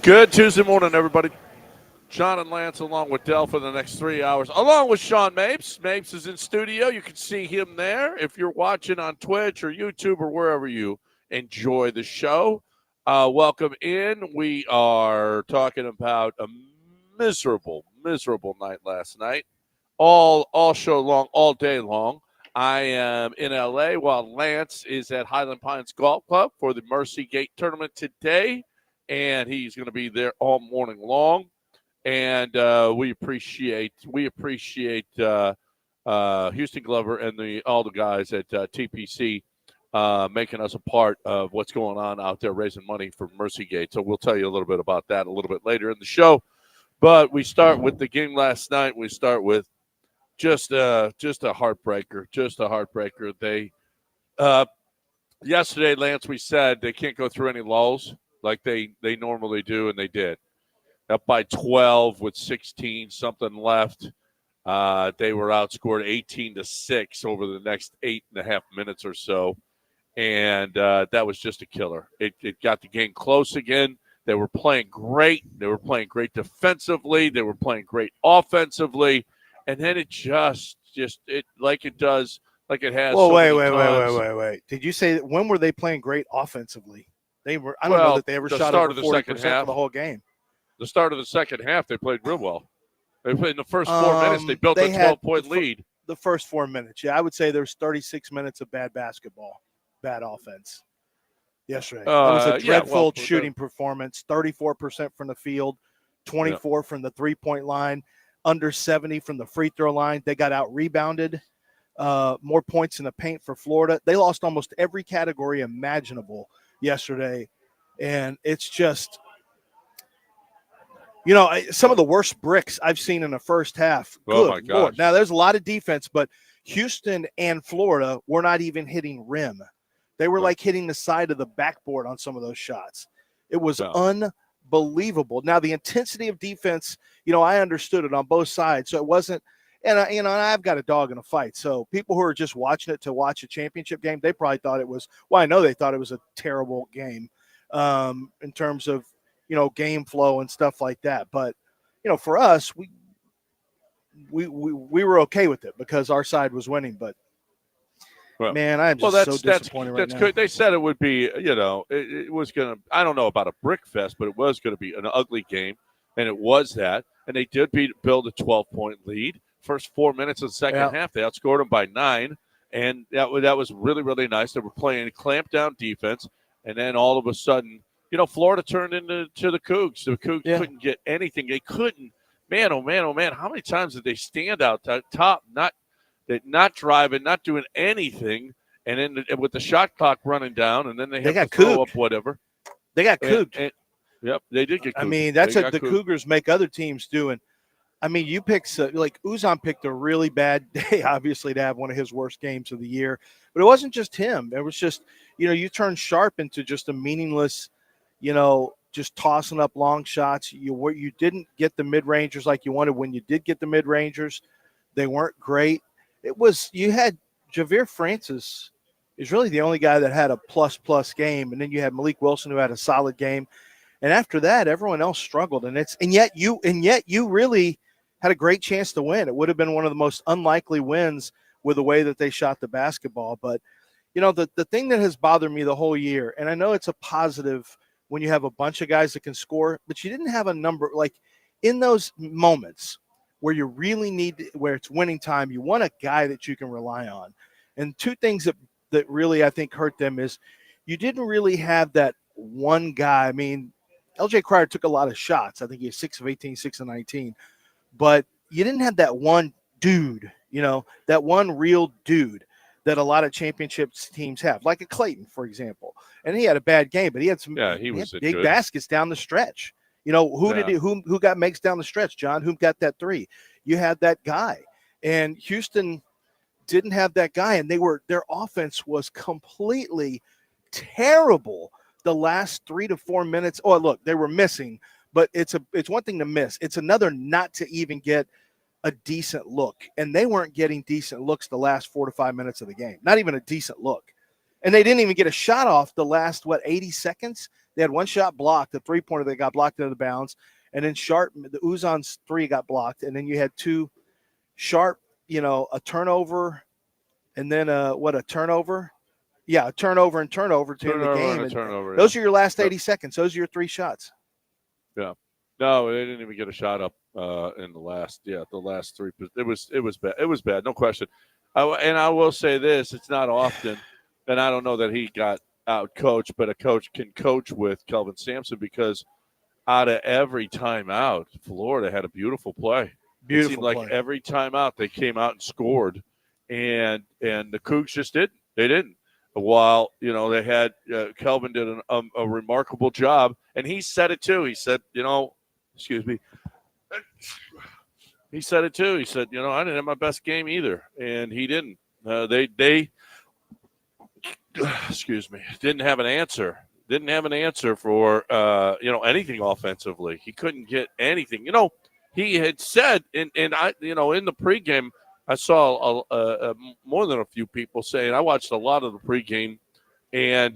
Good Tuesday morning, everybody. John and Lance along with Dell for the next 3 hours, along with Sean Mapes. Mapes is in studio. You can see him there if you're watching on Twitch or YouTube or wherever you enjoy the show. Welcome in. We are talking about a miserable night last night. All show long, all day long. I am in LA while Lance is at Highland Pines Golf Club for the Mercy Gate tournament today. And he's going to be there all morning long, and we appreciate Houston Glover and all the guys at TPC making us a part of what's going on out there, raising money for Mercy Gate. So we'll tell you a little bit about that a little bit later in the show. But we start with the game last night. We start with just a heartbreaker. They yesterday, Lance, we said they can't go through any lulls like they normally do, and they did. Up by 12 with 16 something left. They were outscored 18-6 over the next 8.5 minutes or so, and that was just a killer. It got the game close again. They were playing great. They were playing great defensively. They were playing great offensively, and then it just like it does, like it has. Well, wait. Did you say when were they playing great offensively? They were. I don't know that they ever shot over 40% for the whole game. The start of the second half, they played real well. They played in the first 4 minutes. They built a 12-point lead. The first 4 minutes, yeah, I would say there's 36 minutes of bad basketball, bad offense. Yesterday, it was a dreadful shooting performance. 34% from the field, 24 from the three-point line, under 70 from the free throw line. They got out rebounded. More points in the paint for Florida. They lost almost every category imaginable yesterday, and it's just, some of the worst bricks I've seen in the first half. Oh, my gosh. Lord. Now, there's a lot of defense, but Houston and Florida were not even hitting rim. They were like hitting the side of the backboard on some of those shots. It was unbelievable. Now, the intensity of defense, I understood it on both sides, so it wasn't. And I've got a dog in a fight. So people who are just watching it to watch a championship game, they probably thought it was. Well, I know they thought it was a terrible game in terms of game flow and stuff like that. But for us, we were okay with it because our side was winning. But man, I'm just so disappointed right now. Good. They said it would be. It was gonna. I don't know about a brick fest, but it was going to be an ugly game, and it was that. And they did build a 12-point lead. First 4 minutes of the second half, they outscored them by 9, and that was really, really nice. They were playing clamped down defense, and then all of a sudden, Florida turned into the Cougs. The Cougs couldn't get anything. They couldn't. Man, oh man! How many times did they stand out top, not driving, not doing anything, and then with the shot clock running down, and then they have to throw up whatever. They got couged. Yep, they did get couged. I mean, that's what the Cougars make other teams do. And I mean, you picked like Uzan picked a really bad day, obviously, to have one of his worst games of the year. But it wasn't just him. It was just, you turned Sharp into just a meaningless, just tossing up long shots. You didn't get the mid-rangers like you wanted. When you did get the mid-rangers, they weren't great. You had Javier Francis is really the only guy that had a plus game. And then you had Malik Wilson, who had a solid game. And after that, everyone else struggled. And yet you really had a great chance to win. It would have been one of the most unlikely wins with the way that they shot the basketball. But, the thing that has bothered me the whole year, and I know it's a positive when you have a bunch of guys that can score, but you didn't have a number like in those moments where you really where it's winning time, you want a guy that you can rely on. And two things that really I think hurt them is you didn't really have that one guy. I mean, LJ Cryer took a lot of shots. I think he was 6 of 18, 6 of 19. But you didn't have that one dude, that one real dude that a lot of championships teams have, like a Clayton, for example. And he had a bad game, but he had some big baskets down the stretch. Who got makes down the stretch, John? Who got that three? You had that guy. And Houston didn't have that guy, and their offense was completely terrible the last 3 to 4 minutes. Oh, look, they were missing. But it's one thing to miss. It's another not to even get a decent look. And they weren't getting decent looks the last 4 to 5 minutes of the game. Not even a decent look. And they didn't even get a shot off the last, 80 seconds? They had one shot blocked, the three-pointer that got blocked into the bounds, and then Sharp, the Uzon's three got blocked, and then you had two Sharp, a turnover, and then a turnover? Yeah, a turnover and turnover to end the game. And turnover. Those are your last 80 seconds. Those are your three shots. Yeah. No, they didn't even get a shot up in the last three. It was bad. It was bad, no question. And I will say this: it's not often, and I don't know that he got out coached, but a coach can coach with Kelvin Sampson because out of every timeout, Florida had a beautiful play. It seemed like every timeout they came out and scored, and the Cougs just didn't. They didn't. While they had Kelvin did a remarkable job, and he said it too. He said, excuse me. He said it too. He said, I didn't have my best game either, and he didn't. They excuse me, didn't have an answer. Didn't have an answer for anything offensively. He couldn't get anything. He had said, and I in the pregame, I saw more than a few people saying. I watched a lot of the pregame, and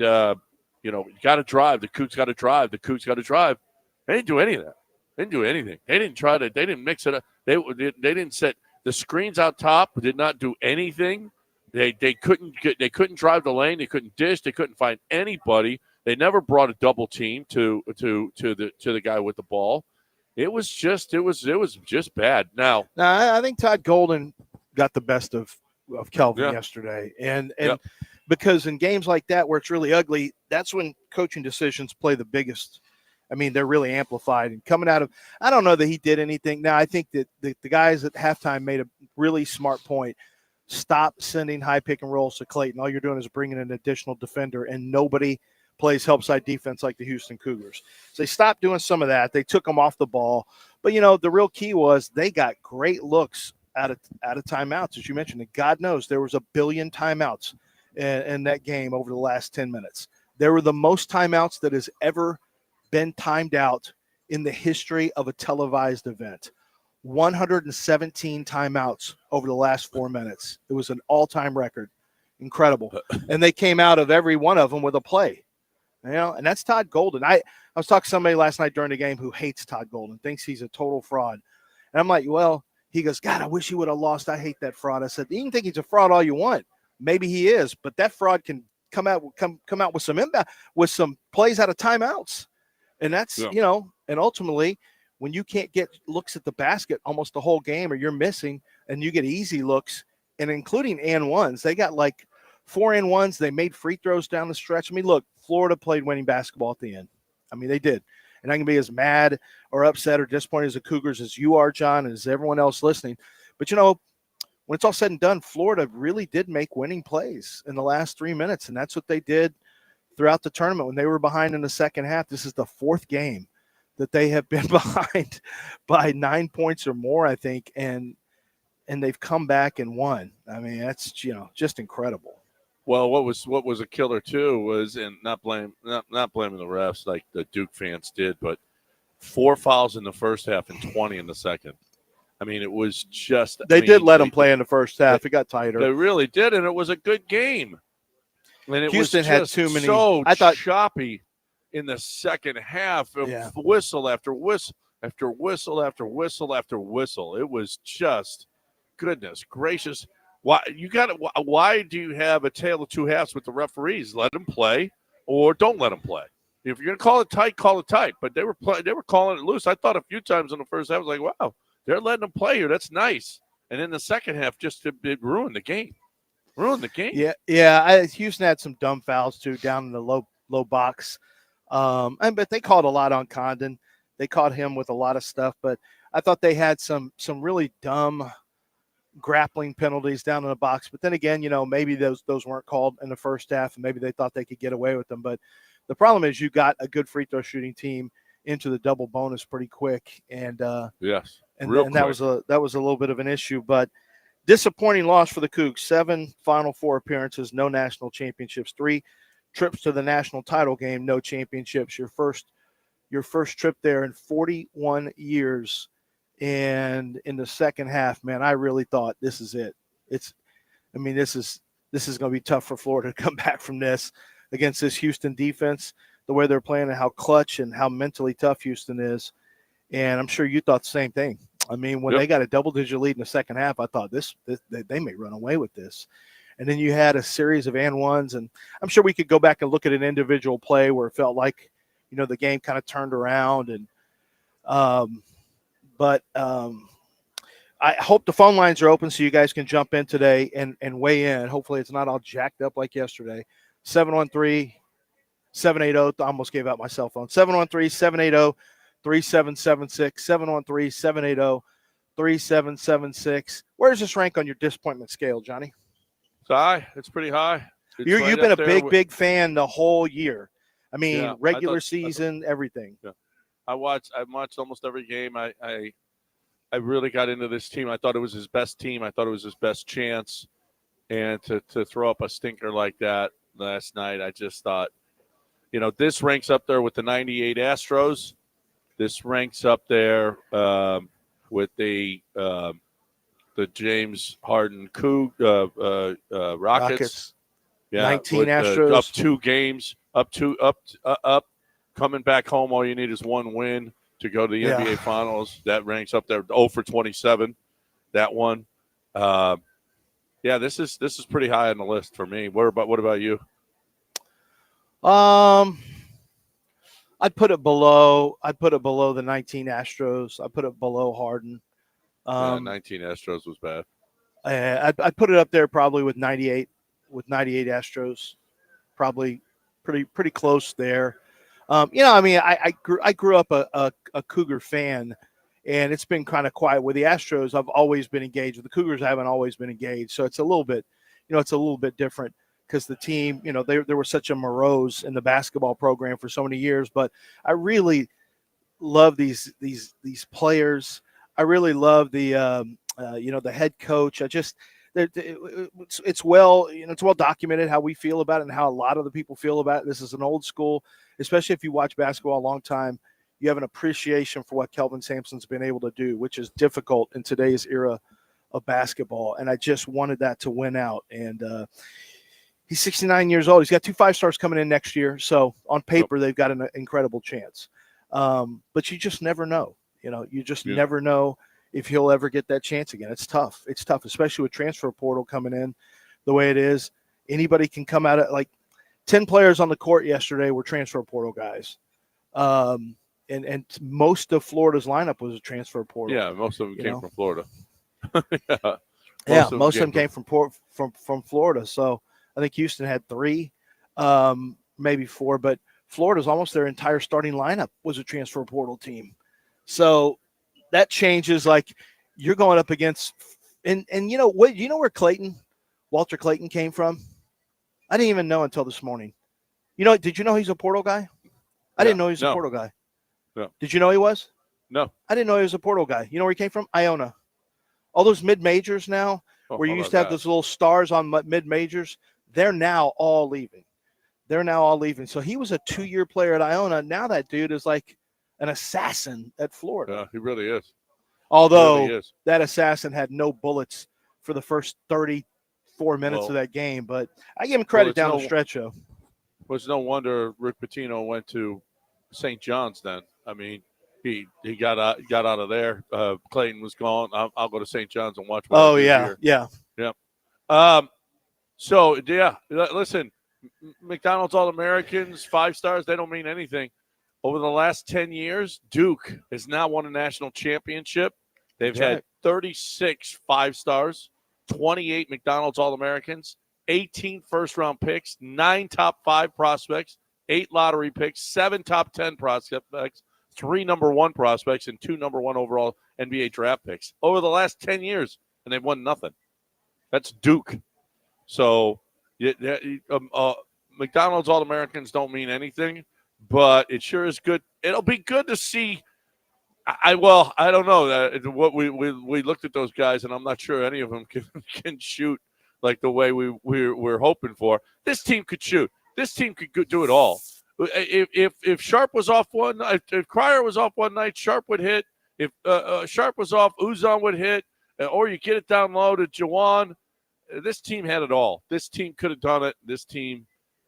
you got to drive. The Cougs got to drive. The Cougs got to drive. They didn't do any of that. They didn't do anything. They didn't try to. They didn't mix it up. They didn't set the screens out top. Did not do anything. They couldn't drive the lane. They couldn't dish. They couldn't find anybody. They never brought a double team to the guy with the ball. It was just bad. Now I think Todd Golden got the best of Kelvin yesterday, and because in games like that where it's really ugly, that's when coaching decisions play the biggest. I mean, they're really amplified. And coming out of, I don't know that he did anything. Now I think that the guys at halftime made a really smart point. Stop sending high pick and rolls to Clayton. All you're doing is bringing an additional defender, and nobody plays help side defense like the Houston Cougars. So they stopped doing some of that. They took them off the ball. But, the real key was they got great looks out of timeouts, as you mentioned. And God knows there was a billion timeouts in that game over the last 10 minutes. There were the most timeouts that has ever been timed out in the history of a televised event. 117 timeouts over the last 4 minutes. It was an all-time record. Incredible. And they came out of every one of them with a play. And that's Todd Golden. I was talking to somebody last night during the game who hates Todd Golden, thinks he's a total fraud. And I'm like, well, he goes, God, I wish he would have lost. I hate that fraud. I said, you can think he's a fraud all you want. Maybe he is, but that fraud can come out with some inbound, with some plays out of timeouts. And that's, and ultimately when you can't get looks at the basket almost the whole game, or you're missing and you get easy looks, and including and ones, they got like 4 and ones. They made free throws down the stretch. I mean, look, Florida played winning basketball at the end. I mean, they did. And I can be as mad or upset or disappointed as the Cougars as you are, John, and as everyone else listening. But, when it's all said and done, Florida really did make winning plays in the last 3 minutes. And that's what they did throughout the tournament when they were behind in the second half. This is the fourth game that they have been behind by 9 points or more, I think. And they've come back and won. I mean, that's, just incredible. Well, what was a killer too was, and not blaming the refs like the Duke fans did, but 4 fouls in the first half and 20 in the second. I mean, it was just they did let them play in the first half. It got tighter. They really did, and it was a good game. And it Houston was had too many. I thought choppy in the second half of whistle after whistle after whistle after whistle after whistle. It was just goodness gracious. Why do you have a tale of two halves with the referees? Let them play or don't let them play. If you're going to call it tight, call it tight. But they were calling it loose. I thought a few times in the first half, I was like, wow, they're letting them play here. That's nice. And in the second half, it ruined the game. Yeah. Houston had some dumb fouls too down in the low box. But they called a lot on Condon. They caught him with a lot of stuff. But I thought they had some really dumb grappling penalties down in the box. But then again, maybe those weren't called in the first half, and maybe they thought they could get away with them. But the problem is you got a good free throw shooting team into the double bonus pretty quick. And yes, and that was a little bit of an issue. But disappointing loss for the Cougs. 7 Final Four appearances, no national championships. 3 trips to the national title game, no championships. Your first trip there in 41 years. And in the second half, man, I really thought this is it. This is going to be tough for Florida to come back from this against this Houston defense. the way they're playing and how clutch and how mentally tough Houston is. And I'm sure you thought the same thing. I mean, when they got a double-digit lead in the second half, I thought they may run away with this. And then you had a series of and ones, and I'm sure we could go back and look at an individual play where it felt like, the game kind of turned around. And I hope the phone lines are open so you guys can jump in today and weigh in. Hopefully it's not all jacked up like yesterday. 713-780. I almost gave out my cell phone. 713-780-3776. 713-780-3776. Where does this rank on your disappointment scale, Johnny? It's high. It's pretty high. You've been a big fan the whole year. I mean, regular season, everything. Yeah. I watched almost every game. I really got into this team. I thought it was his best team. I thought it was his best chance. And to throw up a stinker like that last night, I just thought, this ranks up there with the 98 Astros. This ranks up there with the James Harden Rockets. Yeah, 19 Astros. Up 2 games. Up. Coming back home, all you need is one win to go to the NBA Finals. That ranks up there. 0 for 27. That one. This is pretty high on the list for me. What about you? I'd put it below the 19 Astros. I put it below Harden. 19 Astros was bad. I'd put it up there probably with 98 Astros. Probably pretty close there. I grew up a Cougar fan, and it's been kind of quiet. With the Astros, I've always been engaged. With the Cougars, I haven't always been engaged. So it's a little bit, different because the team, there was such a morose in the basketball program for so many years. But I really love these players. I really love the head coach. It's well documented how we feel about it and how a lot of the people feel about it. This is an old school, especially if you watch basketball a long time, you have an appreciation for what Kelvin Sampson's been able to do, which is difficult in today's era of basketball. And I just wanted that to win out. And he's 69 years old. He's got 2 5-stars coming in next year. So on paper, they've got an incredible chance. But you just never know. You just never know if he'll ever get that chance again. It's tough. It's tough, especially with transfer portal coming in the way it is. Anybody can come out of 10 players on the court yesterday were transfer portal guys. And most of Florida's lineup was a transfer portal. Yeah, most of them came from Florida. Most of them came from Florida. So I think Houston had 3, maybe 4, but Florida's almost their entire starting lineup was a transfer portal team. So that changes. You're going up against, and what? You know where Walter Clayton came from? I didn't even know until this morning. Did you know he's a portal guy? I didn't know he was a portal guy. No. Did you know he was? No. I didn't know he was a portal guy. You know where he came from? Iona. All those mid-majors now, where you used to have those little stars on mid-majors, they're now all leaving. So he was a 2-year player at Iona. Now that dude is like an assassin at Florida. Yeah, he really is. Although that assassin had no bullets for the first 34 minutes of that game. But I give him credit down the stretch, though. It was no wonder Rick Pitino went to St. John's then. I mean, he got out of there. Clayton was gone. I'll go to St. John's and watch. Yeah. Listen, McDonald's All-Americans, 5-stars, they don't mean anything. Over the last 10 years, Duke has now won a national championship. They've had 36 5-stars, 28 McDonald's All-Americans, 18 first-round picks, 9 top 5 prospects, 8 lottery picks, 7 top 10 prospects, 3 number 1 prospects, and 2 number 1 overall NBA draft picks over the last 10 years, and they've won nothing. That's Duke. So McDonald's All-Americans don't mean anything, but it sure is good. It'll be good to see. I don't know. What we looked at those guys, and I'm not sure any of them can shoot like the way we're hoping for. This team could shoot. This team could do it all. If Sharp was off one night, if Cryer was off one night, Sharp would hit. If Sharp was off, Uzan would hit. Or you get it down low to Jawan. This team had it all. This team could have done it. This team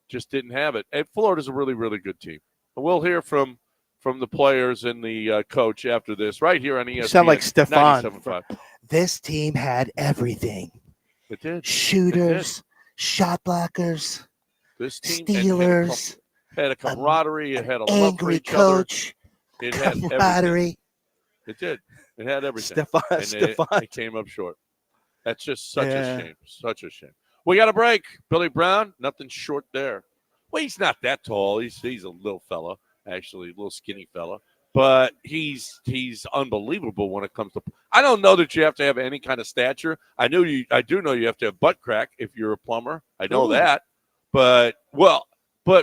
just didn't have it. And Florida's a really, really good team. We'll hear from the players and the coach after this, right here on ESPN. You sound like Stefan. 97.5. This team had everything. It did. Shooters, shot blockers, This team stealers, had a camaraderie. It had a love for angry each coach, other. It had everything. camaraderie. It did. It had everything. Stefan. And it came up short. That's just such a shame. Such a shame. We got a break. Billy Brown, nothing short there. Well, he's not that tall. He's a little fella, actually, a little skinny fella. But he's unbelievable when it comes to. I don't know that you have to have any kind of stature. I do know you have to have butt crack if you're a plumber. I know that. But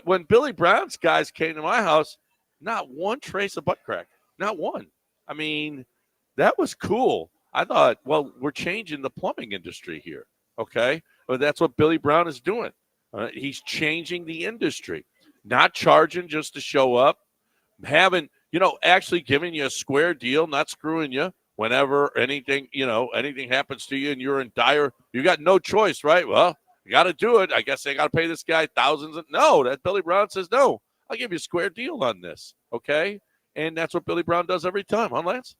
when Billy Brown's guys came to my house, not one trace of butt crack. Not one. I mean, that was cool. I thought, well, we're changing the plumbing industry here. Okay. But that's what Billy Brown is doing. He's changing the industry, not charging just to show up, actually giving you a square deal, not screwing you whenever anything happens to you and you're in dire, you got no choice, right? Well, you got to do it. I guess they got to pay this guy thousands. No, that Billy Brown says, no, I'll give you a square deal on this. Okay. And that's what Billy Brown does every time, huh, Lance?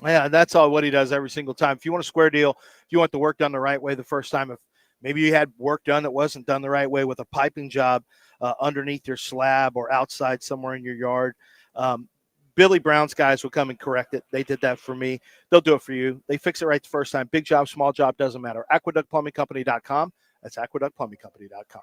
Yeah, that's all what he does every single time. If you want a square deal, if you want the work done the right way the first time, if maybe you had work done that wasn't done the right way with a piping job underneath your slab or outside somewhere in your yard, Billy Brown's guys will come and correct it. They did that for me. They'll do it for you. They fix it right the first time. Big job, small job, doesn't matter. AqueductPlumbingCompany.com. That's AqueductPlumbingCompany.com.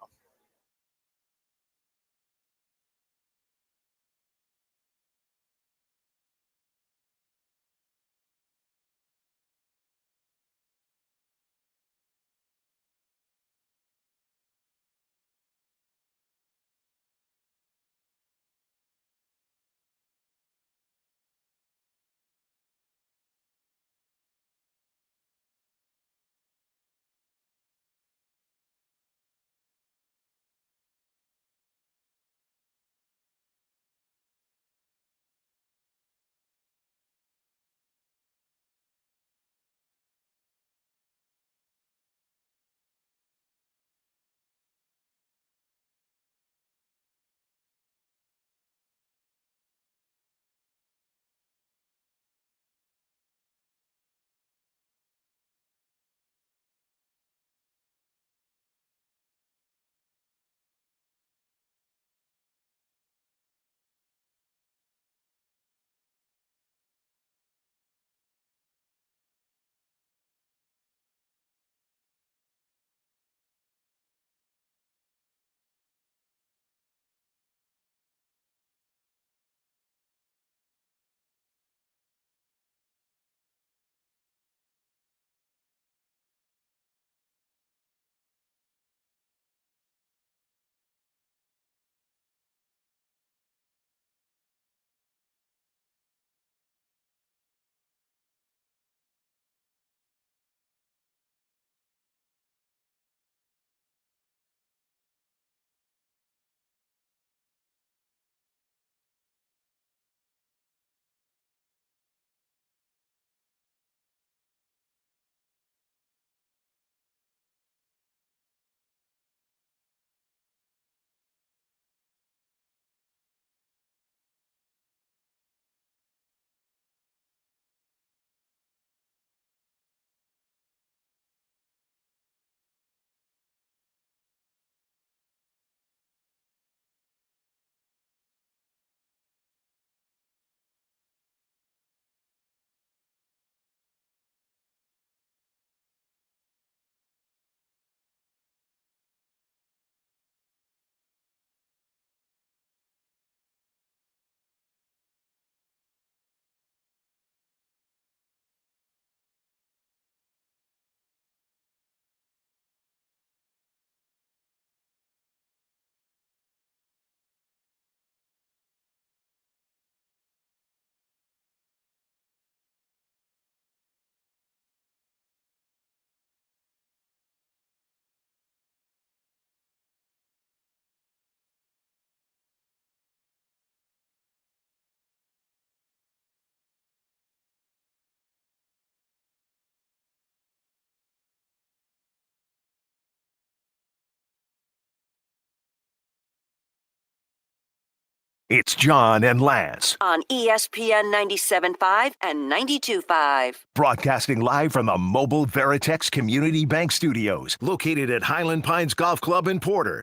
It's John and Lance, on ESPN 97.5 and 92.5. broadcasting live from the Mobile Veritex Community Bank Studios, located at Highland Pines Golf Club in Porter.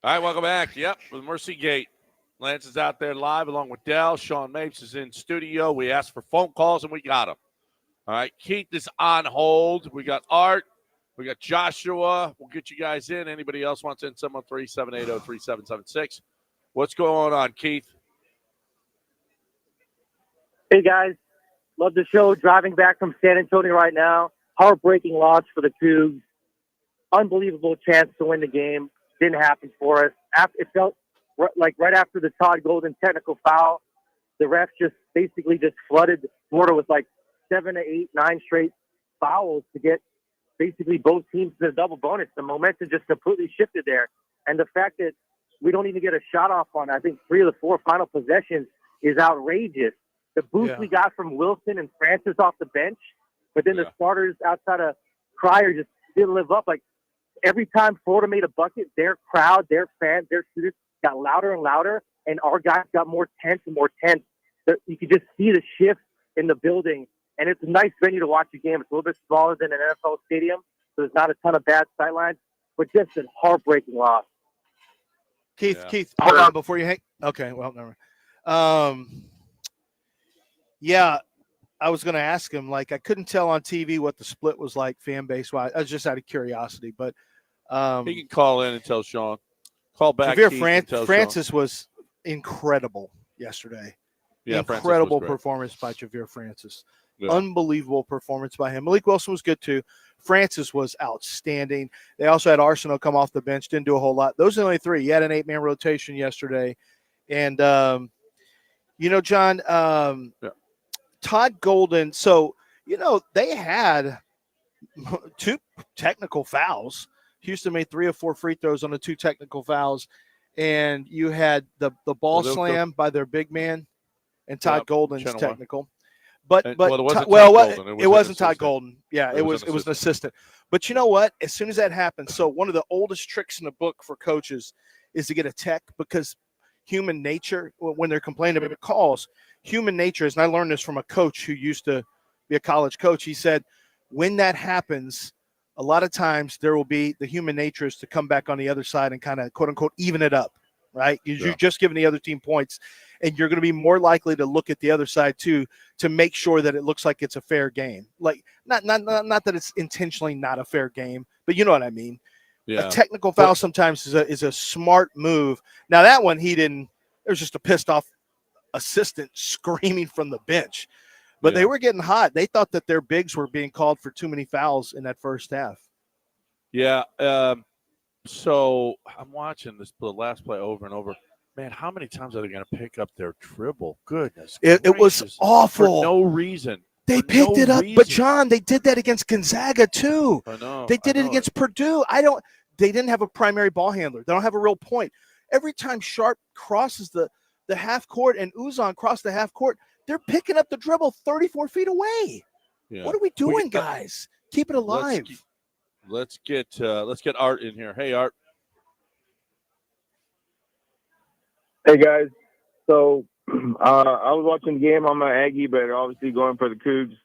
All right, welcome back. Yep, with Mercy Gate. Lance is out there live along with Dell. Sean Mapes is in studio. We asked for phone calls, and we got them. All right, Keith is on hold. We got Art. We got Joshua. We'll get you guys in. Anybody else wants in, 713-780-3776. What's going on, Keith? Hey, guys. Love the show. Driving back from San Antonio right now. Heartbreaking loss for the Cougs. Unbelievable chance to win the game. Didn't happen for us. It felt like right after the Todd Golden technical foul, the refs just basically just flooded Florida with like 7 to 8, 9 straight fouls to get basically both teams to the double bonus. The momentum just completely shifted there. And the fact that we don't even get a shot off on, I think, 3 of the 4 final possessions is outrageous. The boost we got from Wilson and Francis off the bench, but then the starters outside of Cryer just didn't live up. Like every time Florida made a bucket, their crowd, their fans, their students got louder and louder, and our guys got more tense and more tense. You could just see the shift in the building. And it's a nice venue to watch a game. It's a little bit smaller than an NFL stadium, so there's not a ton of bad sightlines, but just a heartbreaking loss. Keith, hold on before you hang. Okay, well, never mind. I was going to ask him, like, I couldn't tell on TV what the split was like fan base-wise. I was just out of curiosity, but he can call in and tell Sean. Call back. Francis was incredible yesterday. Yeah, incredible performance by Javier Francis. Yeah. Unbelievable performance by him. Malik Wilson was good too. Francis was outstanding. They also had Arsenal come off the bench, didn't do a whole lot. Those are the only 3. You had an 8-man rotation yesterday. And, John, Todd Golden, so, they had 2 technical fouls. Houston made 3 of 4 free throws on the 2 technical fouls. And you had the ball slam by their big man and Todd Golden's technical. But it wasn't Todd Golden. Yeah, it was an assistant. But you know what? As soon as that happens, so one of the oldest tricks in the book for coaches is to get a tech, because human nature, when they're complaining about calls, human nature is, and I learned this from a coach who used to be a college coach. He said, when that happens, a lot of times there will be the human nature is to come back on the other side and kind of quote unquote even it up, right? You're just giving the other team points. And you're going to be more likely to look at the other side too, to make sure that it looks like it's a fair game. Like not that it's intentionally not a fair game, but you know what I mean. Yeah. A technical foul sometimes is a smart move. Now that one he didn't. It was just a pissed off assistant screaming from the bench, but they were getting hot. They thought that their bigs were being called for too many fouls in that first half. Yeah. So I'm watching the last play over and over. Man, how many times are they going to pick up their dribble? Goodness. It was awful. For no reason. They picked it up. But, John, they did that against Gonzaga, too. I know. They did it against Purdue. They didn't have a primary ball handler. They don't have a real point. Every time Sharp crosses the half court and Uzan cross the half court, they're picking up the dribble 34 feet away. Yeah. What are we doing, guys? Keep it alive. Let's get Art in here. Hey, Art. Hey, guys. So I was watching the game. I'm an Aggie, but obviously going for the Cougs.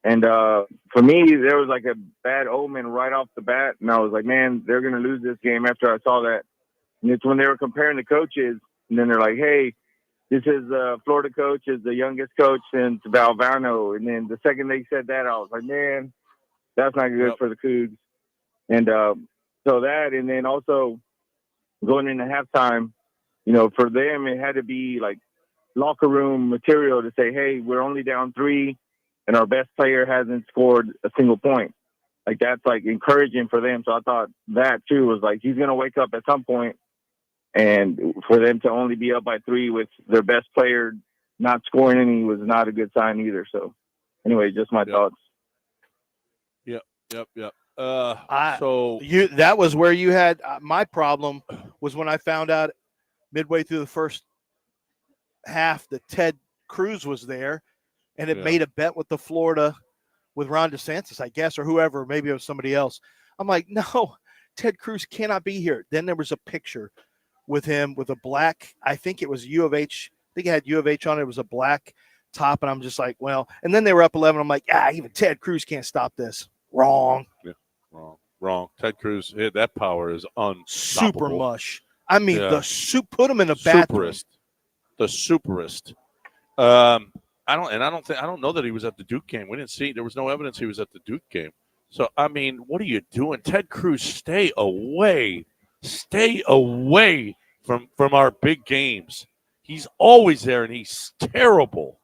And for me, there was like a bad omen right off the bat. And I was like, man, they're going to lose this game after I saw that. And it's when they were comparing the coaches. And then they're like, hey, this is Florida coach is the youngest coach since Valvano. And then the second they said that, I was like, man, that's not good for the Cougs. And so that, and then also going into halftime, for them, it had to be like locker room material to say, hey, we're only down 3 and our best player hasn't scored a single point. Like that's like encouraging for them. So I thought that too was like, he's going to wake up at some point, and for them to only be up by 3 with their best player not scoring any was not a good sign either. So anyway, just my thoughts. Yep. That was where you had my problem was when I found out midway through the first half that Ted Cruz was there, and it made a bet with with Ron DeSantis, I guess, or whoever, maybe it was somebody else. I'm like, no, Ted Cruz cannot be here. Then there was a picture with him with a black, I think it was U of H. I think it had U of H on it. It was a black top. And I'm just like, well, and then they were up 11. I'm like, even Ted Cruz can't stop this. Wrong. Yeah, wrong. Ted Cruz, that power is unstoppable. Super mush. I mean, put him in a bathroom. The superest. I don't know that he was at the Duke game. We didn't see. There was no evidence he was at the Duke game. So I mean, what are you doing, Ted Cruz? Stay away from our big games. He's always there, and he's terrible.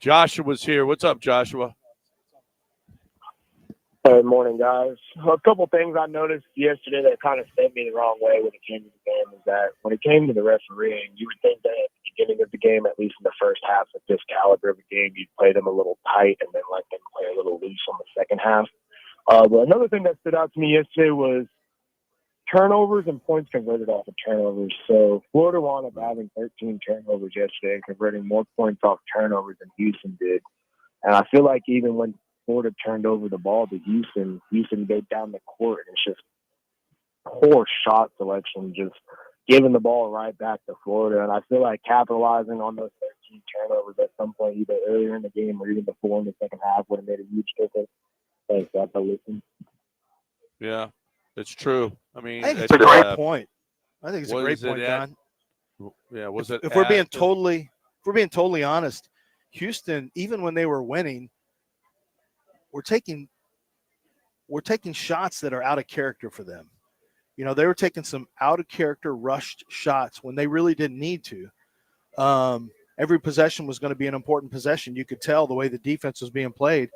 Joshua's here. What's up, Joshua? Good morning, guys. A couple things I noticed yesterday that kind of sent me the wrong way when it came to the game is that when it came to the refereeing, you would think that at the beginning of the game, at least in the first half of this caliber of a game, you'd play them a little tight and then let them play a little loose on the second half. But another thing that stood out to me yesterday was turnovers and points converted off of turnovers. So Florida wound up having 13 turnovers yesterday and converting more points off turnovers than Houston did. And I feel like even when Florida turned over the ball to Houston got down the court, and it's just poor shot selection, just giving the ball right back to Florida. And I feel like capitalizing on those 13 turnovers at some point, either earlier in the game or even before in the second half, would have made a huge difference. Thanks, that's a listen. Yeah, it's true. I mean, I think it's a great point. I think it's a great point, John. Yeah, if we're being totally honest, Houston, even when they were winning, we're taking shots that are out of character for them. You know, they were taking some out of character rushed shots when they really didn't need to. Every possession was going to be an important possession. You could tell the way the defense was being played.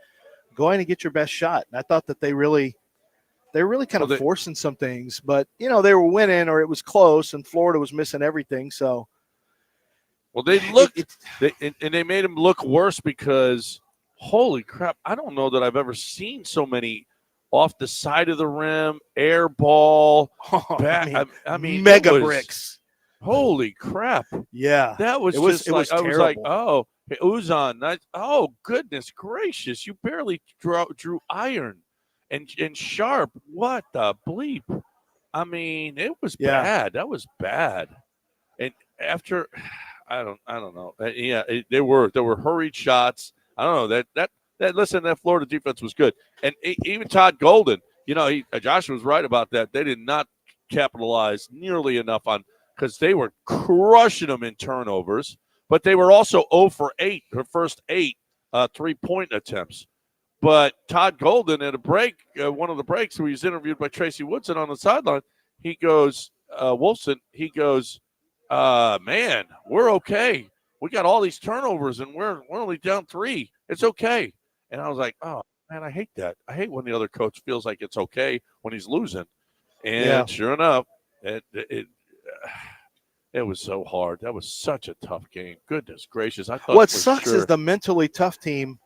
Go in and get your best shot. And I thought that they were really kind of forcing some things, but you know, they were winning or it was close and Florida was missing everything. So, well, they looked and they made them look worse because holy crap, I don't know that I've ever seen so many off the side of the rim, air ball, I mean mega bricks. Holy crap. Yeah. That was I was like, terrible. Uzan, oh, goodness gracious, you barely drew iron and Sharp. What the bleep? I mean, it was bad. That was bad. And after, I don't know. There were hurried shots. I don't know that Florida defense was good. And even Todd Golden, you know, Josh was right about that. They did not capitalize nearly enough on, because they were crushing them in turnovers, but they were also 0 for 8, her first 8 3-point attempts. But Todd Golden at a break, one of the breaks where he was interviewed by Tracy Woodson on the sideline, he goes, Wolfson, he goes, man, we're okay. We got all these turnovers and we're only down 3. It's okay. And I was like, oh, man, I hate that. I hate when the other coach feels like it's okay when he's losing. And sure enough, it was so hard. That was such a tough game. Goodness gracious. I thought what sucks is the mentally tough team.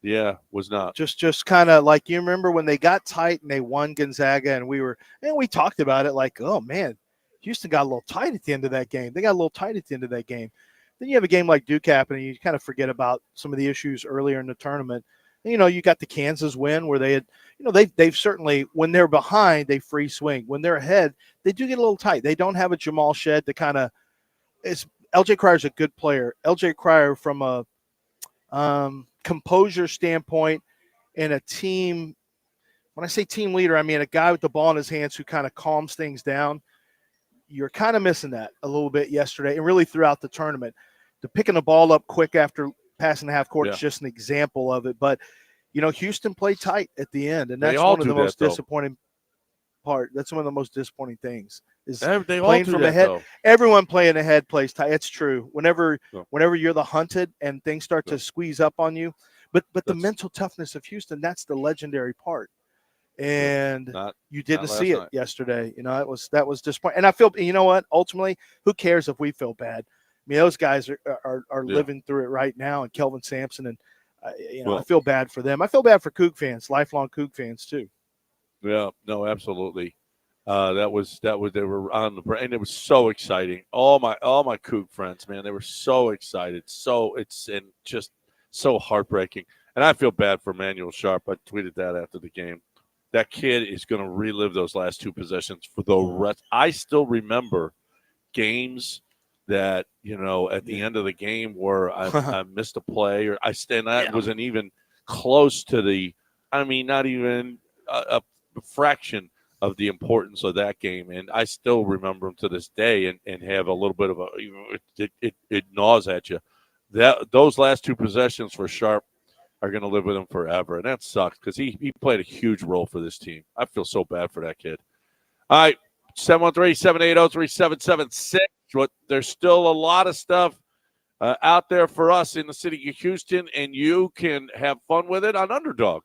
Yeah, was not. Just kind of like, you remember when they got tight and they won Gonzaga and we talked about it like, oh, man, Houston got a little tight at the end of that game. They got a little tight at the end of that game. Then you have a game like Duke happening, you kind of forget about some of the issues earlier in the tournament. And, you know, you got the Kansas win where they had, you know, they've certainly, when they're behind, they free swing. When they're ahead, they do get a little tight. They don't have a Jamal Shed to kind of – LJ Crier's a good player. LJ Crier from a composure standpoint and a team – when I say team leader, I mean a guy with the ball in his hands who kind of calms things down. You're kind of missing that a little bit yesterday and really throughout the tournament. The picking the ball up quick after passing the half court is just an example of it. But, you know, Houston played tight at the end, and that's one of the most disappointing part. That's one of the most disappointing things is they playing from ahead. Though. Everyone playing ahead plays tight. It's true. Whenever you're the hunted and things start to squeeze up on you. But the mental toughness of Houston, that's the legendary part. And you didn't see it yesterday. You know, that was disappointing. And I feel, you know what, ultimately, who cares if we feel bad? I mean, those guys are living through it right now, and Kelvin Sampson, and I feel bad for them. I feel bad for Coug fans, lifelong Coug fans too. Yeah, no, absolutely. That was they were on the and it was so exciting. All my Coug friends, man, they were so excited. So it's just so heartbreaking, and I feel bad for Emmanuel Sharp. I tweeted that after the game. That kid is going to relive those last 2 possessions for the rest. I still remember games that at the end of the game where I missed a play or that wasn't even close to the. I mean, not even a fraction of the importance of that game, and I still remember them to this day, and have a little bit of it gnaws at you. Those last two possessions for Sharp are going to live with him forever, and that sucks because he played a huge role for this team. I feel so bad for that kid. All right, 713-780-3776. There's still a lot of stuff out there for us in the city of Houston, and you can have fun with it on Underdog.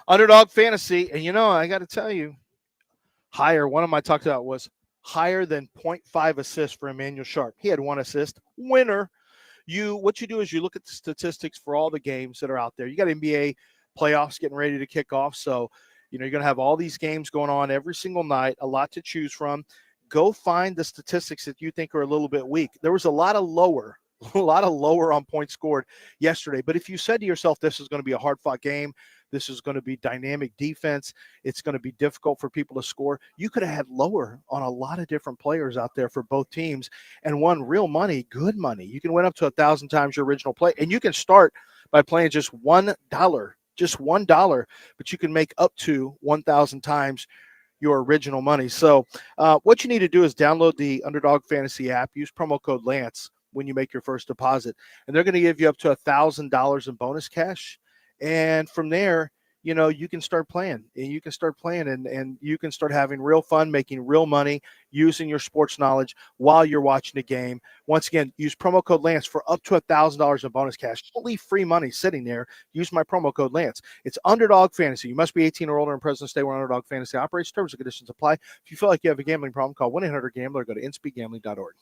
Underdog Fantasy, and I got to tell you, higher. One of my talks about was higher than 0.5 assists for Emmanuel Sharp. He had 1 assist. Winner. What you do is you look at the statistics for all the games that are out there. You got NBA playoffs getting ready to kick off, so you're going to have all these games going on every single night, a lot to choose from. Go find the statistics that you think are a little bit weak. There was a lot of lower on points scored yesterday. But if you said to yourself, this is going to be a hard-fought game, this is going to be dynamic defense, it's going to be difficult for people to score, you could have had lower on a lot of different players out there for both teams and won real money, good money. You can win up to 1,000 times your original play, and you can start by playing just $1, but you can make up to 1,000 times your original money. So what you need to do is download the Underdog Fantasy app, use promo code Lance when you make your first deposit, and they're going to give you up to $1,000 in bonus cash. And from there, you can start playing, and you can start having real fun, making real money, using your sports knowledge while you're watching the game. Once again, use promo code Lance for up to $1,000 in bonus cash. Don't leave free money sitting there. Use my promo code Lance. It's Underdog Fantasy. You must be 18 or older and present state where Underdog Fantasy operates. Terms and conditions apply. If you feel like you have a gambling problem, call 1-800-GAMBLER or go to inspeedgambling.org.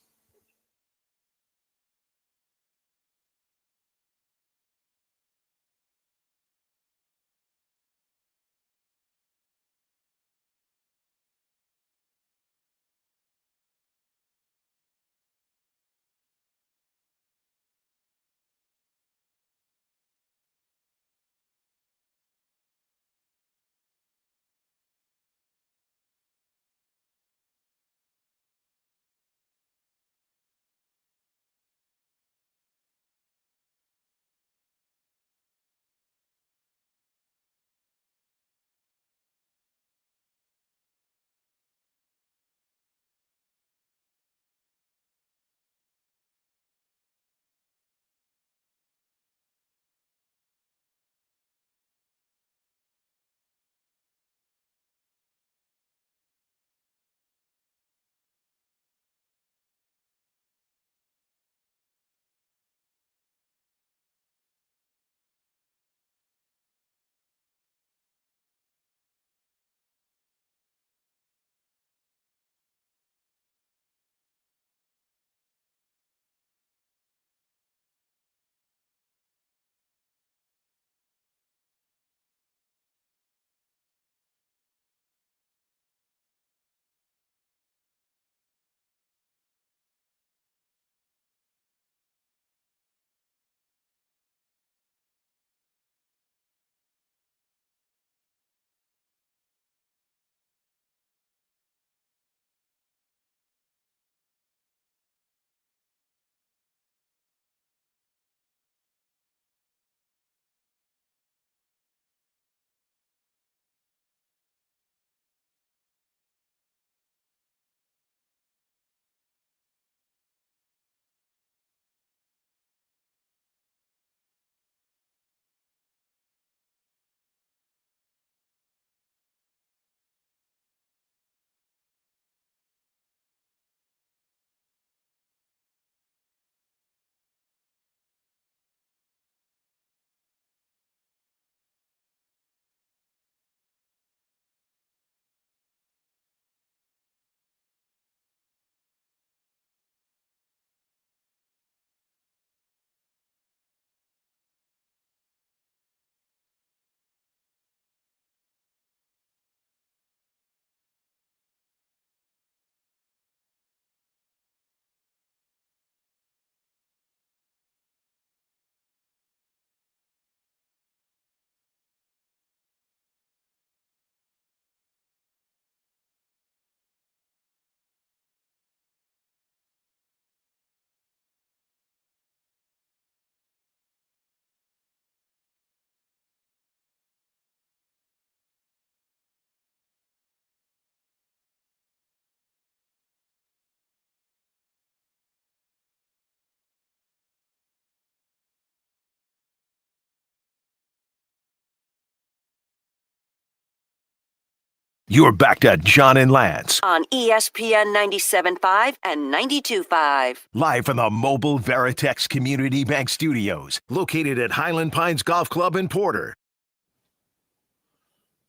You're back to John and Lance, on ESPN 97.5 and 92.5. live from the Mobile Veritex Community Bank Studios, located at Highland Pines Golf Club in Porter.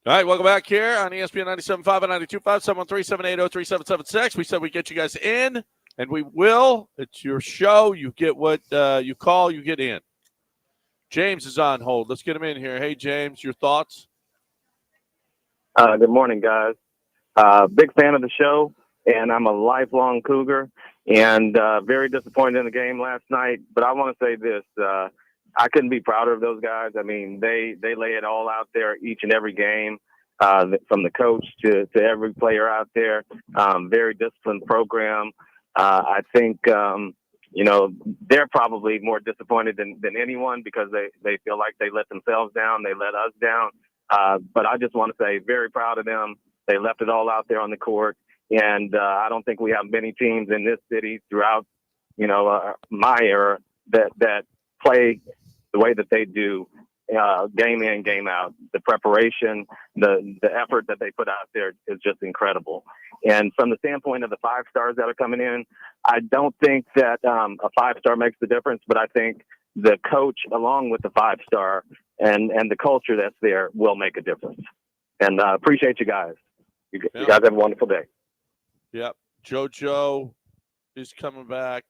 All right, welcome back here on ESPN 97.5 and 92.5, 713-780-3776. We said we'd get you guys in, and we will. It's your show. You get what you call, you get in. James is on hold. Let's get him in here. Hey, James, your thoughts? Good morning, guys. Big fan of the show, and I'm a lifelong Cougar, and very disappointed in the game last night. But I want to say this. I couldn't be prouder of those guys. I mean, they lay it all out there each and every game, from the coach to every player out there. Very disciplined program. I think, they're probably more disappointed than anyone because they feel like they let themselves down. They let us down. But I just want to say very proud of them. They left it all out there on the court. And I don't think we have many teams in this city throughout, my era that play the way that they do, game in, game out. The preparation, the effort that they put out there is just incredible. And from the standpoint of the 5 stars that are coming in, I don't think that a 5-star makes the difference, but I think the coach, along with the 5-star and the culture that's there, will make a difference. And appreciate you guys. You guys have a wonderful day. Yep. JoJo is coming back.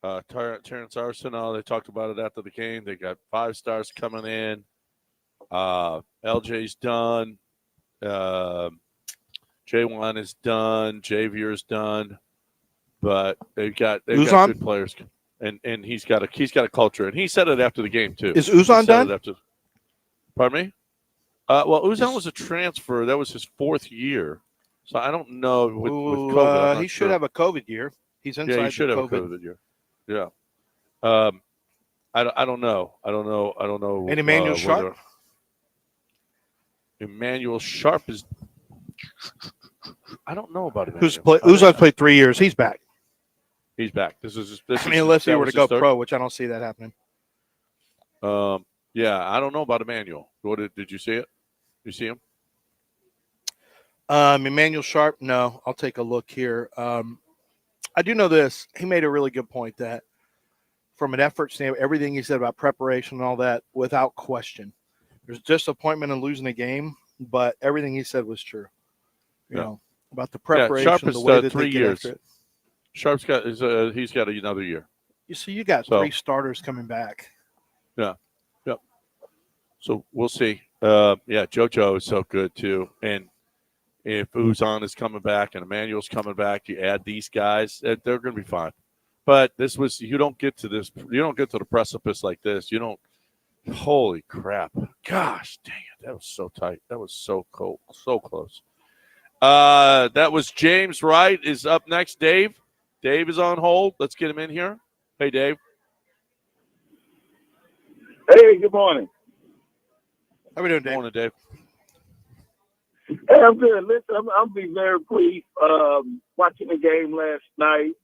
Terrence Arsenault, they talked about it after the game. They got 5 stars coming in. LJ's done. J1 is done. Javier's done. But they've got good players. And he's got a culture. And he said it after the game, too. Is Uzan done? Pardon me? Well, Uzan was a transfer. That was his 4th year. So I don't know with COVID. He should have a COVID year. He's inside. Yeah, he should have a COVID year. Yeah. I don't know. I don't know. And Emmanuel Sharp? Emmanuel Sharp is – I don't know about him. Uzan's played 3 years. He's back. He's back. Unless he were to go pro, which I don't see that happening. Yeah, I don't know about Emmanuel. Did you see it? You see him? Emmanuel Sharp, no. I'll take a look here. I do know this. He made a really good point that from an effort standpoint, everything he said about preparation and all that, without question. There's disappointment in losing a game, but everything he said was true. You know, about the preparation, Sharp is the way that 3 they years. get after it. Sharp's got he's got another year. You got 3 starters coming back. Yeah. Yep. So we'll see. JoJo is so good too. And if Uzan is coming back and Emmanuel's coming back, you add these guys, they're going to be fine. But you don't get to the precipice like this. You don't. Holy crap! Gosh, dang it! That was so tight. That was so cold, so close. That was James Wright is up next. Dave is on hold. Let's get him in here. Hey, Dave. Hey, good morning. How are we doing, Dave? Morning, Dave. Hey, I'm good. Listen, I'm being very pleased. Watching the game last night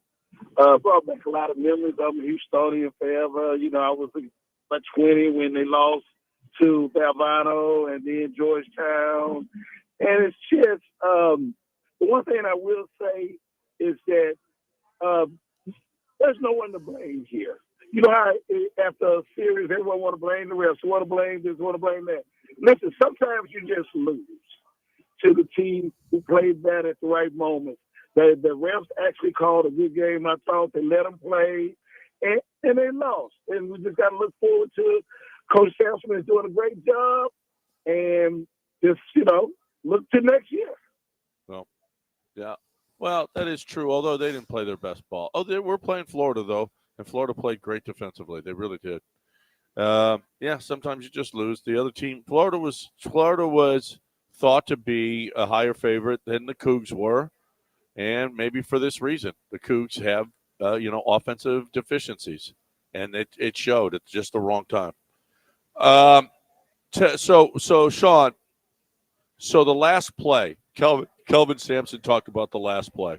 brought back a lot of memories. I'm a Houstonian forever. I was about 20 when they lost to Valvano and then Georgetown. And it's just the one thing I will say is that there's no one to blame here. You know how after a series, everyone want to blame the refs, want to blame this, want to blame that. Listen, sometimes you just lose to the team who played that at the right moment. The refs actually called a good game. I thought they let them play, and they lost. And we just got to look forward to Coach Sampson is doing a great job, and just look to next year. Well, yeah. Well, that is true. Although they didn't play their best ball. Oh, they were playing Florida though, and Florida played great defensively. They really did. Sometimes you just lose. The other team, Florida was thought to be a higher favorite than the Cougs were, and maybe for this reason, the Cougs have offensive deficiencies, and it showed at just the wrong time. So Sean, so the last play, Kelvin Sampson talked about the last play,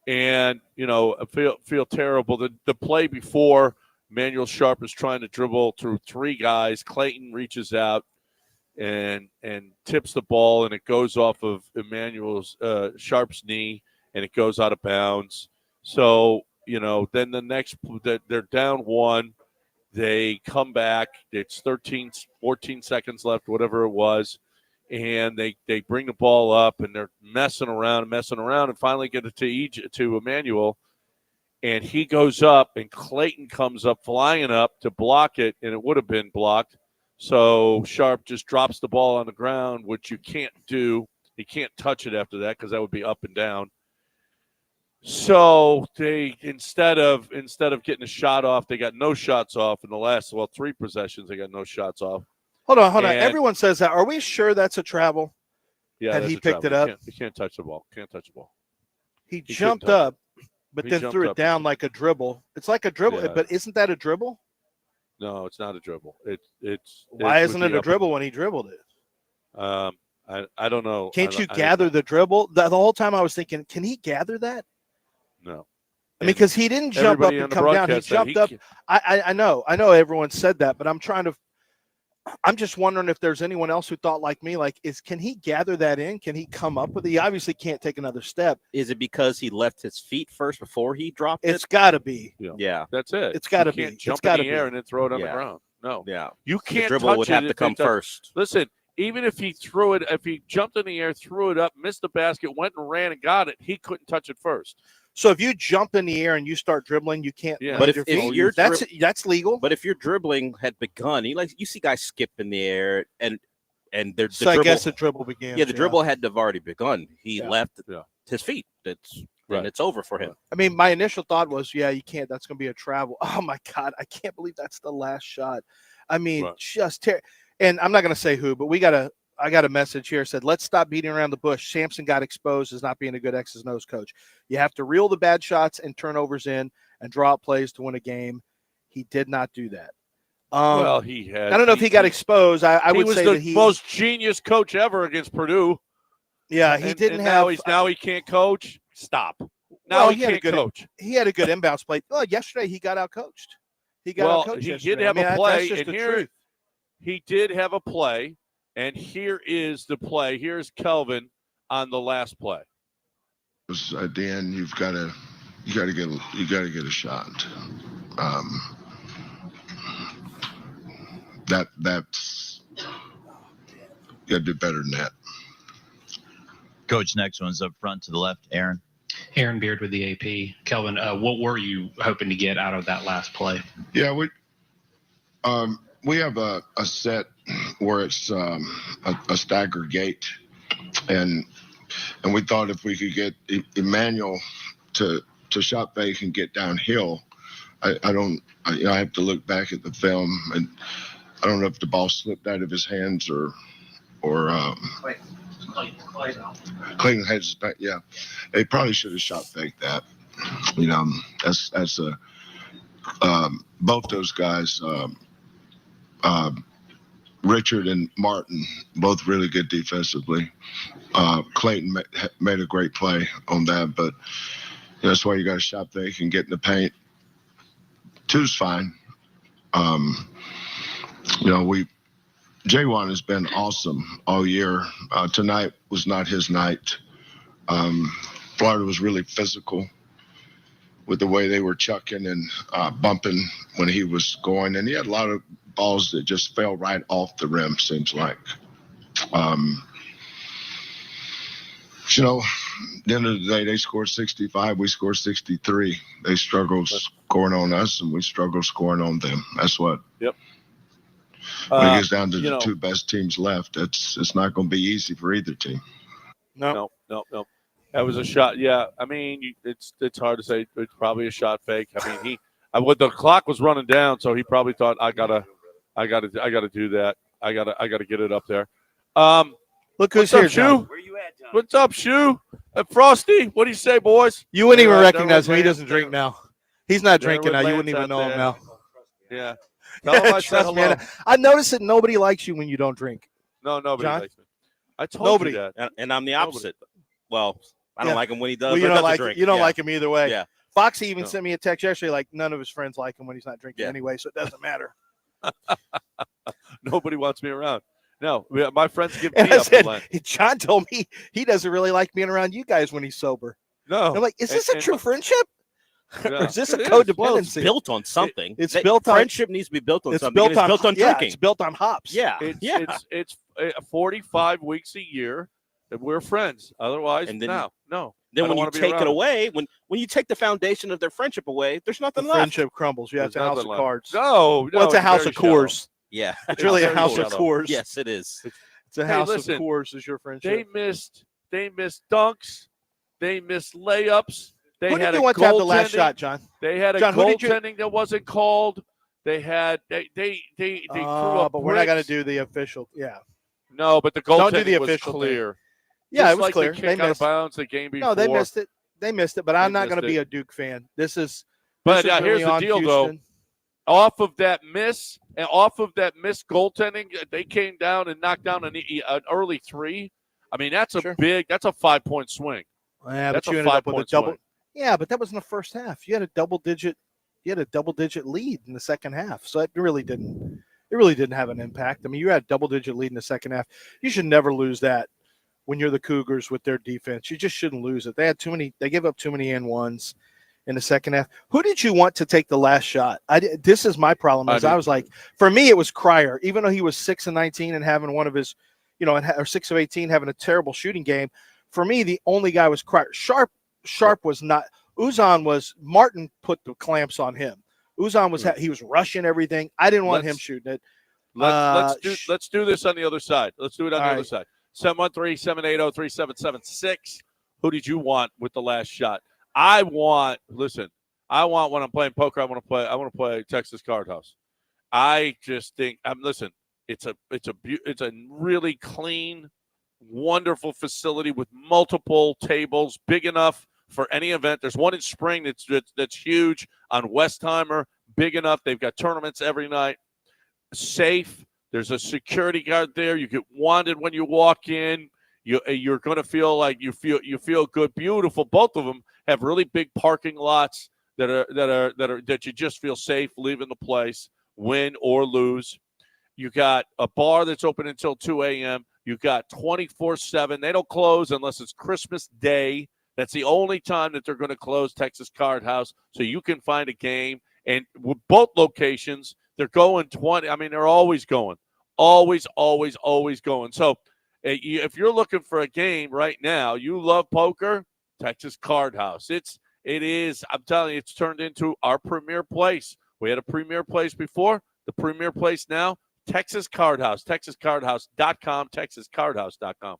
and I feel terrible. The play before, Emmanuel Sharp is trying to dribble through 3 guys. Clayton reaches out, and tips the ball, and it goes off of Emmanuel's Sharp's knee, and it goes out of bounds. So, then the next they're down 1. They come back. It's 13, 14 seconds left, whatever it was. And they bring the ball up, and they're messing around, and finally get it to Emmanuel. And he goes up, and Clayton comes up, flying up to block it, and it would have been blocked. So Sharp just drops the ball on the ground, which you can't do. You can't touch it after that because that would be up and down. So they instead of getting a shot off, they got no shots off in the last 3 possessions. They got no shots off. Hold on. Everyone says that. Are we sure that's a travel? Yeah, had he picked it up? He can't touch the ball. He jumped up, but then threw it down like a dribble. It's like a dribble, but isn't that a dribble? No, it's not a dribble. Why isn't it a dribble when he dribbled it? I don't know. Can't you gather the dribble? The whole time I was thinking, can he gather that? No. I mean, because he didn't jump up and come down. He jumped up. I know everyone said that, but I'm just wondering if there's anyone else who thought like me, can he gather that in? Can he come up with it? He obviously can't take another step. Is it because he left his feet first before he dropped it? It's got to be. Yeah. That's it. It's got to be. You can't jump in the air and then throw it on the ground. No. Yeah. You can't the dribble touch would it have to come first. Listen, even if he jumped in the air, threw it up, missed the basket, went and ran and got it, he couldn't touch it first. So if you jump in the air and you start dribbling, you can't. Yeah. But if you're that's legal. But if your dribbling had begun, you see guys skip in the air and the dribble, I guess the dribble began. Yeah, the dribble had to have already begun. He left his feet. And it's over for him. I mean, my initial thought was, you can't. That's going to be a travel. Oh my God, I can't believe that's the last shot. I mean, and I'm not going to say who, but I got a message here said, let's stop beating around the bush. Sampson got exposed as not being a good X's and O's coach. You have to reel the bad shots and turnovers in and draw up plays to win a game. He did not do that. He had. I don't know if he got exposed. I would say that he was the most genius coach ever against Purdue. Yeah, he didn't have. Now he can't coach. Stop. Now he can't coach. He had a good inbounds play. Well, yesterday he got out coached. He did have a play, and here he did have a play. And here is the play. Here's Kelvin on the last play. At the end, you got to get a shot. That's you got to do better than that. Coach, next one's up front to the left. Aaron Beard with the AP. Kelvin, what were you hoping to get out of that last play? Yeah, we have a set where it's a stagger gate, and we thought if we could get Emmanuel to shot fake and get downhill, I have to look back at the film, and I don't know if the ball slipped out of his hands or Clayton had his back. Yeah, they probably should have shot fake that. That's both those guys. Richard and Martin, both really good defensively. Clayton made a great play on that, but that's why you got to shot fake and get in the paint. Two's fine. Jaywan has been awesome all year. Tonight was not his night. Florida was really physical with the way they were chucking and bumping when he was going, and he had a lot of balls that just fell right off the rim, seems like. At the end of the day, they scored 65, we scored 63. They struggled scoring on us, and we struggled scoring on them. That's what. Yep. When it gets down to the two best teams left, it's not going to be easy for either team. No. That was a shot. Yeah, I mean, it's hard to say. It's probably a shot fake. I mean, the clock was running down, so he probably thought, I gotta do that. I gotta get it up there. Look who's here, here, Shu. Where you at, John? What's up, Shu? Frosty, what do you say, boys? You wouldn't even recognize him. He doesn't drink now. He's not drinking now. You wouldn't even know him now. Yeah. Tell him I said hello. Man, I noticed that nobody likes you when you don't drink. No, nobody likes me. I told nobody. you that. And I'm the opposite. Well, I don't like him when he does. Well, you don't like him either way. Yeah. Foxy even sent me a text yesterday, like none of his friends like him when he's not drinking anyway, so it doesn't matter. Nobody wants me around. No, my friends give And me I up said, to Lent. John told me he doesn't really like being around you guys when he's sober. No. And I'm like, is this a true friendship? Or is this a It is. codependency? Well, it's built on something. It's That built on friendship needs to be built on it's something. built and it's on built on yeah, drinking. it's built on hops. Yeah, It's 45 weeks a year that we're friends. Otherwise, And then- no. Then I when don't you wanna be take it around him. away, when you take the foundation of their friendship away, there's The nothing left. friendship crumbles. Yeah, it's a There's house nothing of left. cards. No, Well, it's a house very of Coors. Yeah, It's really a very house of shallow. Coors. Yes, it is. It's a Hey, house listen, of Coors is your friendship. They missed dunks. They missed layups. They Who had did you a want to have the last goaltending. shot, John? They had a John, who did you- goaltending that wasn't called. They threw up but we're not going to bricks. do the official. Yeah. No, but the Don't do goaltending the was official thing. clear. Yeah, Just it was like clear. The They kick out of missed. bounds the game before. No, they missed it. They missed it, but I'm not missed going to be it. a Duke fan. This is But this is here's really the on deal, Houston. though. Off of that miss goaltending, they came down and knocked down an early three. I mean, that's a 5-point swing. Yeah, That's but you a ended up with a 5-point double. swing. Yeah, but that was in the first half. You had a double digit lead in the second half. So it really didn't have an impact. I mean, you had a double digit lead in the second half. You should never lose that when you're the Cougars with their defense. You just shouldn't lose it. They gave up too many N1s in the second half. Who did you want to take the last shot? This is my problem. I was like, for me, it was Cryer, even though he was 6 of 19 and having one of his, or 6 of 18 having a terrible shooting game. For me, the only guy was Cryer. Sharp was not. Uzan was. Martin put the clamps on him. Uzan was. He was rushing everything. I didn't want him shooting it. Let's do this on the other side. Let's do it on the other side. 713-780-3776. Who did you want with the last shot? I want when I'm playing poker, I want to play Texas Card House. I just think it's a really clean, wonderful facility with multiple tables, big enough for any event. There's one in spring that's huge on Westheimer, big enough. They've got tournaments every night. Safe. There's a security guard there. You get wanted when you walk in. You're going to feel like you feel good, beautiful. Both of them have really big parking lots that you just feel safe leaving the place, win or lose. You got a bar that's open until 2 a.m. You got 24/7. They don't close unless it's Christmas Day. That's the only time that they're going to close Texas Card House, so you can find a game. And with both locations, they're going 20. I mean, they're always going. Always, always, always going. So if you're looking for a game right now, you love poker, Texas Card House. It is, I'm telling you, it's turned into our premier place. We had a premier place before, the premier place now, Texas Card House, texascardhouse.com, texascardhouse.com.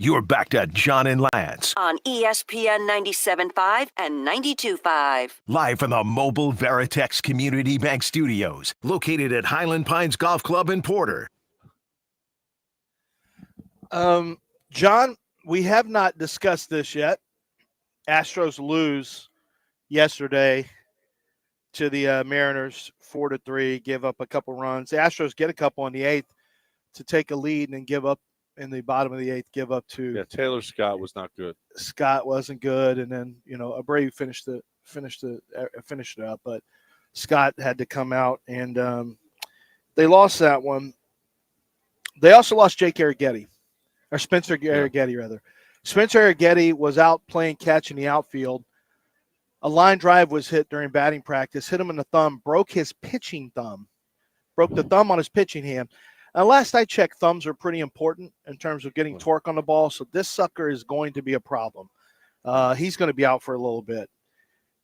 You're back to John and Lance, on ESPN 97.5 and 92.5. live from the Mobile Veritex Community Bank Studios, located at Highland Pines Golf Club in Porter. John, we have not discussed this yet. Astros lose yesterday to the Mariners 4-3, give up a couple runs. The Astros get a couple in the 8th to take a lead and then give up in the bottom of the 8th, give up to. Yeah, Taylor Scott was not good. Scott wasn't good, and then Abreu finished it up, but Scott had to come out, and they lost that one. They also lost Jake Arrighetti, or Spencer Arrighetti rather. Spencer Arrighetti was out playing catch in the outfield. A line drive was hit during batting practice, hit him in the thumb, broke his pitching thumb, broke the thumb on his pitching hand. And last I checked, thumbs are pretty important in terms of getting torque on the ball. So this sucker is going to be a problem. He's going to be out for a little bit.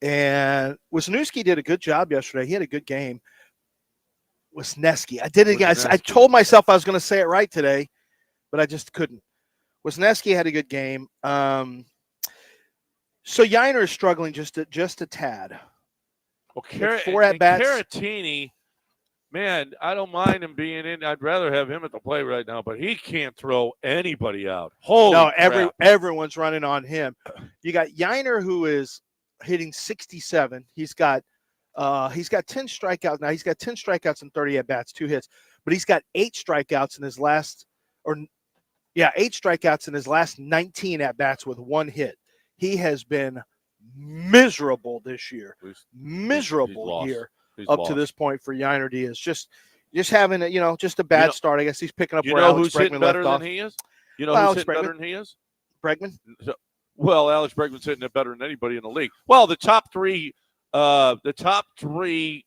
And Wisniewski did a good job yesterday. He had a good game. Wisniewski. I did it again. I told myself I was going to say it right today, but I just couldn't. Wisniewski had a good game. So Yiner is struggling just a tad. Well, 4 at-bats. Caratini, man, I don't mind him being in. I'd rather have him at the plate right now, but he can't throw anybody out. Holy crap. Everyone's running on him. You got Yiner, who is hitting 67. He's got 10 strikeouts now. He's got 10 strikeouts and 30 at-bats, 2 hits. But he's got 8 strikeouts in his last 19 at-bats with 1 hit. He has been miserable this year. Miserable here up to this point for Yiner Diaz. Just having just a bad start. I guess he's picking up where Alex Bregman left off. Than he is? You know who's hitting better than he is? Bregman? Well, Alex Bregman's hitting it better than anybody in the league. Well, the top three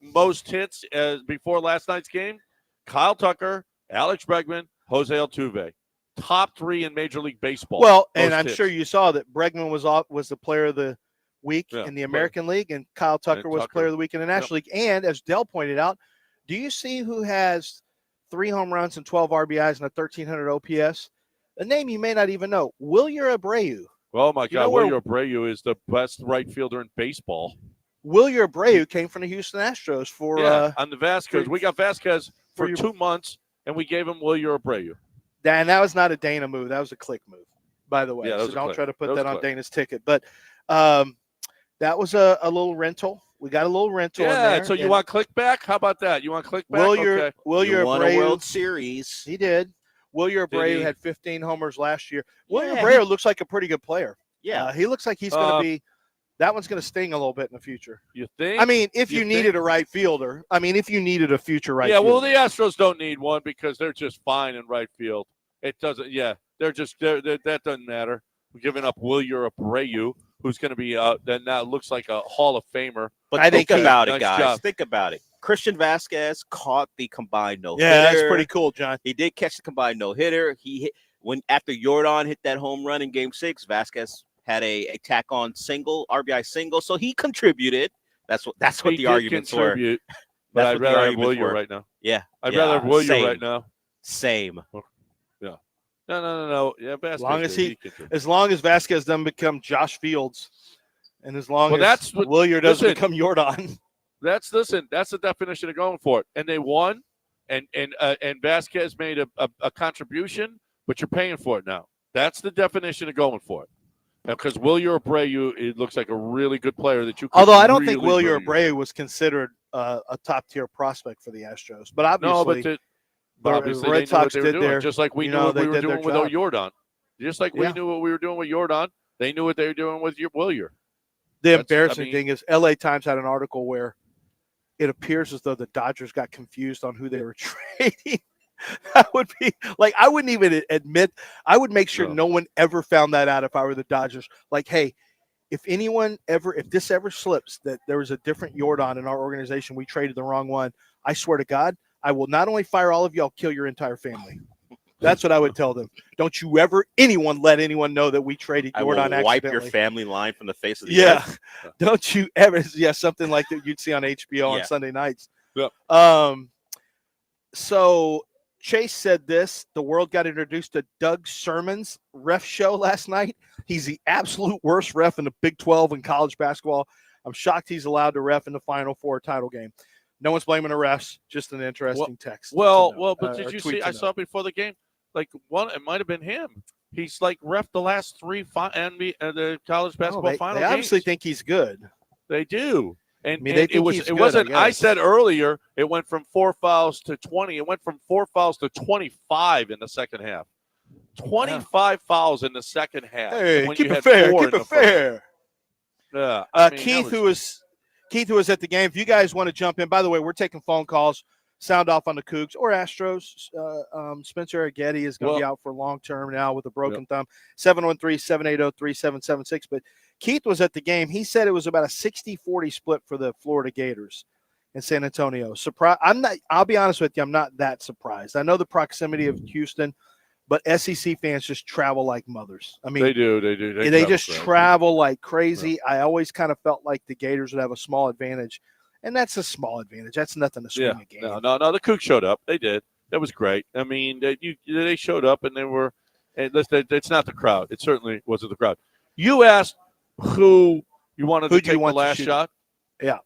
most hits before last night's game, Kyle Tucker, Alex Bregman, Jose Altuve. Top 3 in Major League Baseball. Well, and I'm sure you saw that Bregman was the player of the week in the American League, and Kyle Tucker was player of the week in the National League. And as Dell pointed out, do you see who has 3 home runs and 12 RBIs and a 1,300 OPS? A name you may not even know, Wilyer Abreu. Oh, my God. Wilyer Abreu is the best right fielder in baseball. Wilyer Abreu came from the Houston Astros on the Vasquez. We got Vasquez for 2 months, and we gave him Wilyer Abreu. And that was not a Dana move. That was a click move, by the way. Yeah, so don't try to put that on click. Dana's ticket. But that was a little rental. We got a little rental in there. So you want click back? How about that? You want click back? Wilyer won Abreu, a World Series. He did. Wilyer Abreu had 15 homers last year. Wilyer Abreu looks like a pretty good player. Yeah. He looks like he's going to be – that one's going to sting a little bit in the future. You think? I mean, if you needed a right fielder. I mean, if you needed a future right fielder. Yeah, well, the Astros don't need one because they're just fine in right field. It doesn't. Yeah, they're that doesn't matter. We're giving up Wilyer Abreu, who's going to be then now looks like a Hall of Famer. But think about it, nice guys. job. Think about it. Christian Vasquez caught the combined no-hitter. Yeah, that's pretty cool, John. He did catch the combined no-hitter. He hit after Jordan hit that home run in Game 6. Vasquez had a tack-on single, RBI single, so he contributed. That's what the arguments were. But I'd rather have Wilyer right now. Yeah, I'd rather have Wilyer right now. Same. Yeah. No. Yeah, Vasquez. As long as Vasquez doesn't become Josh Fields, and as long as that's what, Wilyer doesn't become Jordan. That's the definition of going for it. And they won, and Vasquez made a contribution, but you're paying for it now. That's the definition of going for it. Because Wilyer Abreu, it looks like a really good player that you. Although I don't think Wilyer Abreu was considered a top tier prospect for the Astros, but obviously. Obviously, the Red Sox they were did doing, just like we knew what we were doing with Jordan. Just like we Yeah. knew what we were doing with Jordan, they knew what they were doing with Wilyer. The embarrassing thing is LA Times had an article where it appears as though the Dodgers got confused on who they were trading. That would be like, I wouldn't even admit, I would make sure no one ever found that out if I were the Dodgers. Like, hey, if this ever slips that there was a different Jordan in our organization, we traded the wrong one, I swear to God, I will not only fire all of you, I'll kill your entire family. That's what I would tell them. Don't you ever, let anyone know that we traded Jordan accidentally. I will wipe your family line from the face of the earth. Don't you ever, something like that you'd see on HBO on Sunday nights. Yeah. So Chase said this. The world got introduced to Doug Sermon's ref show last night. He's the absolute worst ref in the Big 12 in college basketball. I'm shocked he's allowed to ref in the Final Four title game. No one's blaming the refs. Just an interesting text. But did you see? I saw before the game, like one. It might have been him. He's like ref the last three the college basketball final. They obviously games. think he's good. They do. And, I mean, they think he's it good, wasn't. I I guess. said earlier it went from 4 fouls to 20. It went from 4 fouls to 25 in the second half. 25 fouls in the second half. Hey, when keep you it had fair. 4 Keep in the it fair. first. Yeah. Keith, who was at the game. If you guys want to jump in, by the way, we're taking phone calls. Sound off on the Cougs or Astros. Spencer Aggetti is going to be out for long term now with a broken thumb. 713-780-3776. But Keith was at the game. He said it was about a 60-40 split for the Florida Gators in San Antonio. I'll be honest with you, I'm not that surprised. I know the proximity of Houston, but SEC fans just travel like mothers. I mean, they do. They just travel like crazy. Yeah. I always kind of felt like the Gators would have a small advantage. And that's a small advantage. That's nothing to swing a game. No. The Cougs showed up. They did. That was great. I mean, they showed up, and they were. And listen, it's not the crowd. It certainly wasn't the crowd. You asked who you wanted to take the last shot. Yeah,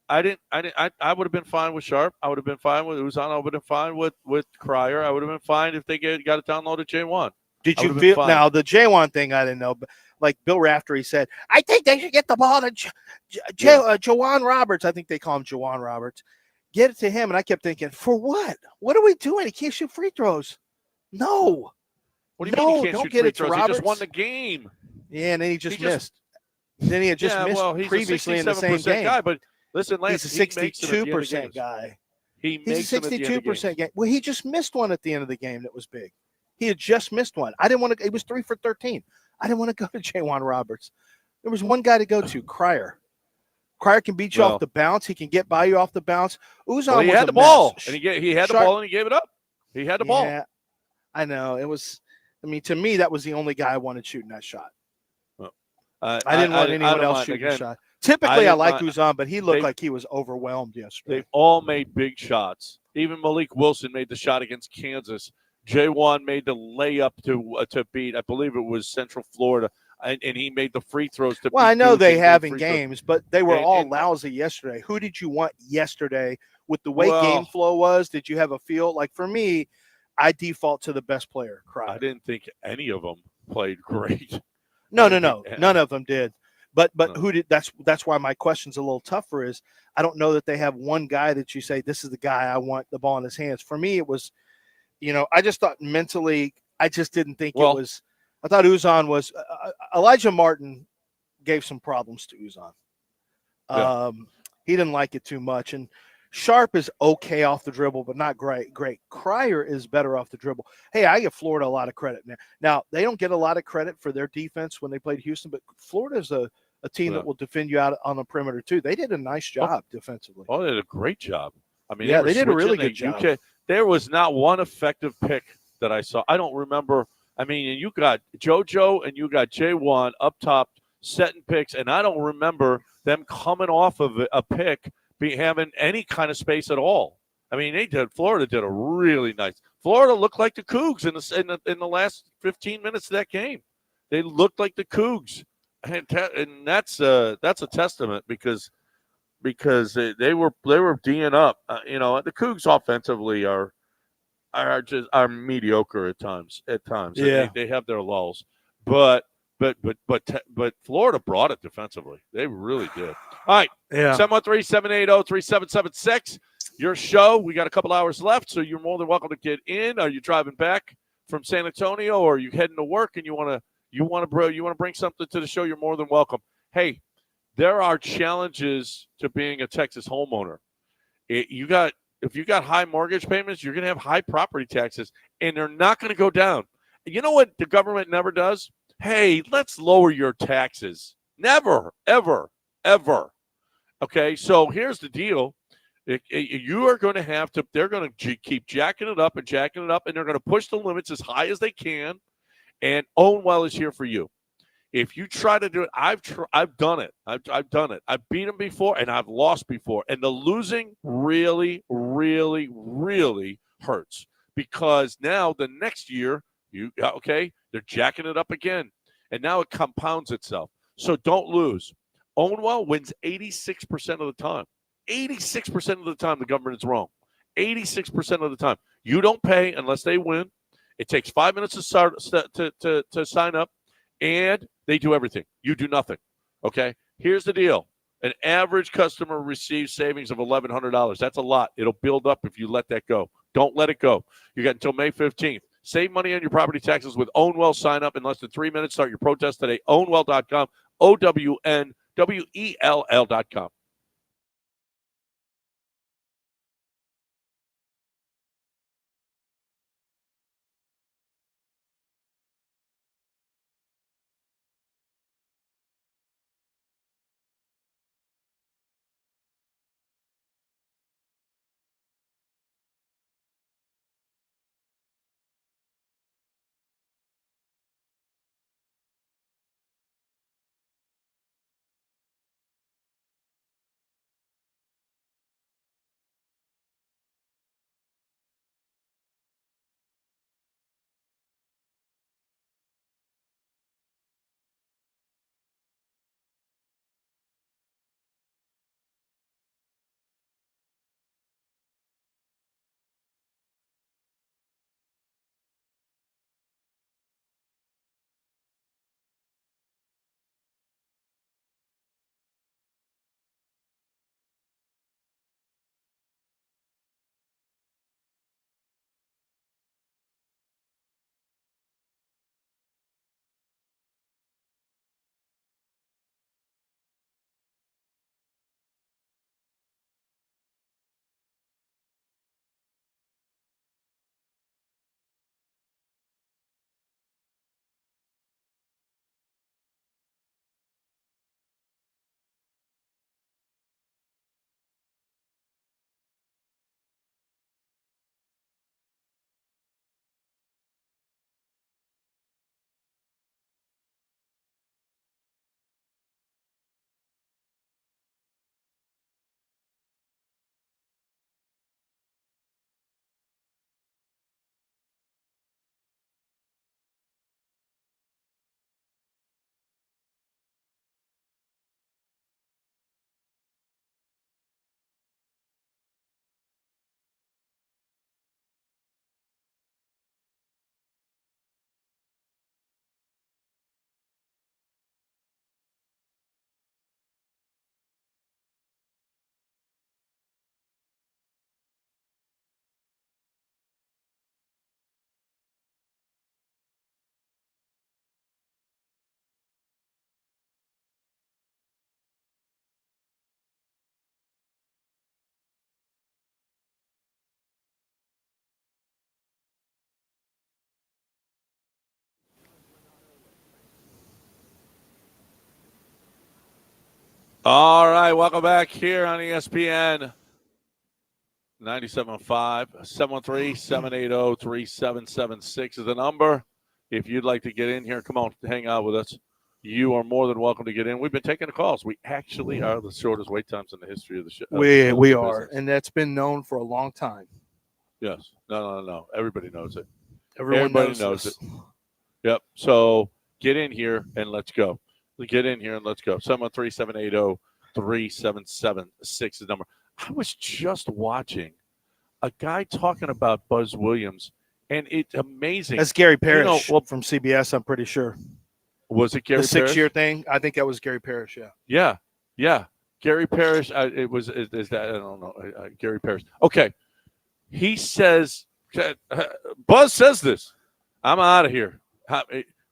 I didn't. I would have been fine with Sharp. I would have been fine with Uzan. I would have been fine with Cryer. I would have been fine if they got it downloaded J1. Did you feel now the J1 thing? I didn't know, but like Bill Raftery said, I think they should get the ball to Jawan Roberts. I think they call him Jawan Roberts. Get it to him, and I kept thinking, for what? What are we doing? He can't shoot free throws. No. What do you mean he can't shoot free throws? He just won the game. Yeah, and then he just missed. Then he had just missed previously in the same game. Guy, but listen, Lance, he's a 62% guy. He's a 62% guy. Well, he just missed one at the end of the game that was big. He had just missed one. I didn't want to. It was 3 for 13. I didn't want to go to Jawan Roberts. There was one guy to go to, Cryer. Cryer can beat you off the bounce. He can get by you off the bounce. Uzan he had the ball, and he had the ball, and he gave it up. He had the ball. Yeah, I know. It was. I mean, to me, that was the only guy I wanted shooting that shot. I didn't want anyone else shooting the shot. Typically, I like Uzan, but he looked like he was overwhelmed yesterday. They've all made big shots. Even Malik Wilson made the shot against Kansas. J1 made the layup to beat, I believe it was Central Florida, and he made the free throws to beat. Well, I know they have in games, but they were all lousy yesterday. Who did you want yesterday with the way game flow was? Did you have a feel? Like for me, I default to the best player, Cryer. I didn't think any of them played great. No. None of them did. But who did? That's why my question's a little tougher. Is I don't know that they have one guy that you say this is the guy I want the ball in his hands. For me, it was. I just thought mentally, I just didn't think it was. I thought Uzan was. Elijah Martin gave some problems to Uzan. Yeah. He didn't like it too much. And Sharp is okay off the dribble, but not great. Cryer is better off the dribble. Hey, I give Florida a lot of credit now. Now, they don't get a lot of credit for their defense when they played Houston, but Florida's a team that will defend you out on the perimeter too. They did a nice job defensively. Oh, they did a great job. I mean, they did a really good job. There was not one effective pick that I saw. I don't remember. I mean, and you got JoJo and you got J1 up top setting picks, and I don't remember them coming off of a pick having any kind of space at all. I mean, Florida did a really nice. Florida looked like the Cougs in the last 15 minutes of that game. They looked like the Cougs, and that's a testament because they were D'ing up. The Cougs offensively are mediocre at times. Yeah, they have their lulls, but Florida brought it defensively. They really did. All right. Yeah. 713-780-3776. Your show. We got a couple hours left, so you're more than welcome to get in. Are you driving back from San Antonio, or are you heading to work and you want to bring something to the show? You're more than welcome. Hey, there are challenges to being a Texas homeowner. If you got high mortgage payments, you're going to have high property taxes, and they're not going to go down. You know what the government never does? Hey, let's lower your taxes. Never, ever, ever. Okay, so here's the deal. You are going to have to, they're going to keep jacking it up, and they're going to push the limits as high as they can, and Own Well is here for you. If you try to do it, I've done it. I've done it. I've beat them before, and I've lost before. And the losing really, really, really hurts because now the next year, they're jacking it up again. And now it compounds itself. So don't lose. Own well wins 86% of the time. 86% of the time the government is wrong. 86% of the time. You don't pay unless they win. It takes 5 minutes to sign up, and they do everything. You do nothing. Okay? Here's the deal. An average customer receives savings of $1,100. That's a lot. It'll build up if you let that go. Don't let it go. You got until May 15th. Save money on your property taxes with Ownwell. Sign up in less than 3 minutes. Start your protest today. Ownwell.com. OWNWELL.com. All right, welcome back here on ESPN 97.5. 713-780-3776 is the number. If you'd like to get in here, come on, hang out with us. You are more than welcome to get in. We've been taking the calls. We actually are the shortest wait times in the history of the show. We are, and that's been known for a long time. Yes. No. Everybody knows it. Everybody knows it. Yep. So get in here and let's go. Get in here and let's go. 713-780-3776 is the number. I was just watching a guy talking about Buzz Williams, and it's amazing. That's Gary Parrish from CBS, I'm pretty sure. Was it Gary the Parrish? 6-year thing? I think that was Gary Parrish, Yeah. Gary Parrish, is that, I don't know, Gary Parrish. Okay. He says, Buzz says this. I'm out of here.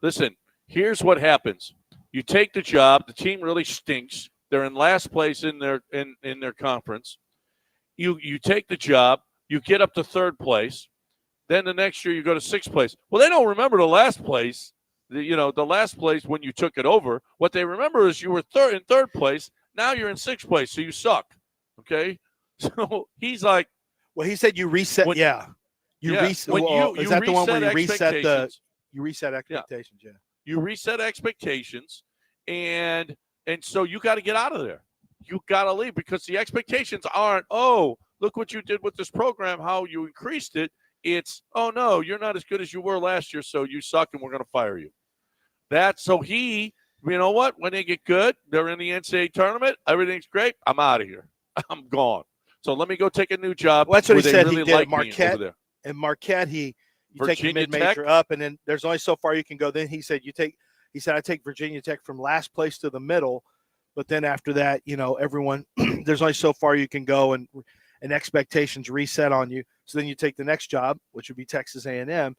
Listen, here's what happens. You take the job. The team really stinks. They're in last place in their conference. You take the job. You get up to third place. Then the next year you go to sixth place. Well, they don't remember the last place. The last place when you took it over. What they remember is you were in third place. Now you're in sixth place, so you suck. Okay, so he's like, well, he said you reset. Is that the one where you reset you reset expectations? Yeah. You reset expectations, and so you got to get out of there. You got to leave because the expectations aren't, oh, look what you did with this program, how you increased it. It's, oh no, you're not as good as you were last year, so you suck and we're going to fire you. You know what? When they get good, they're in the NCAA tournament, everything's great, I'm out of here. I'm gone. So let me go take a new job. Well, that's what he where said they he really did like at me Marquette. over there. And Marquette, you take a Virginia mid-major Tech? up, and then there's only so far you can go. Then he said I take Virginia Tech from last place to the middle, but then after that, everyone there's only so far you can go, and expectations reset on you. So then you take the next job, which would be Texas A&M,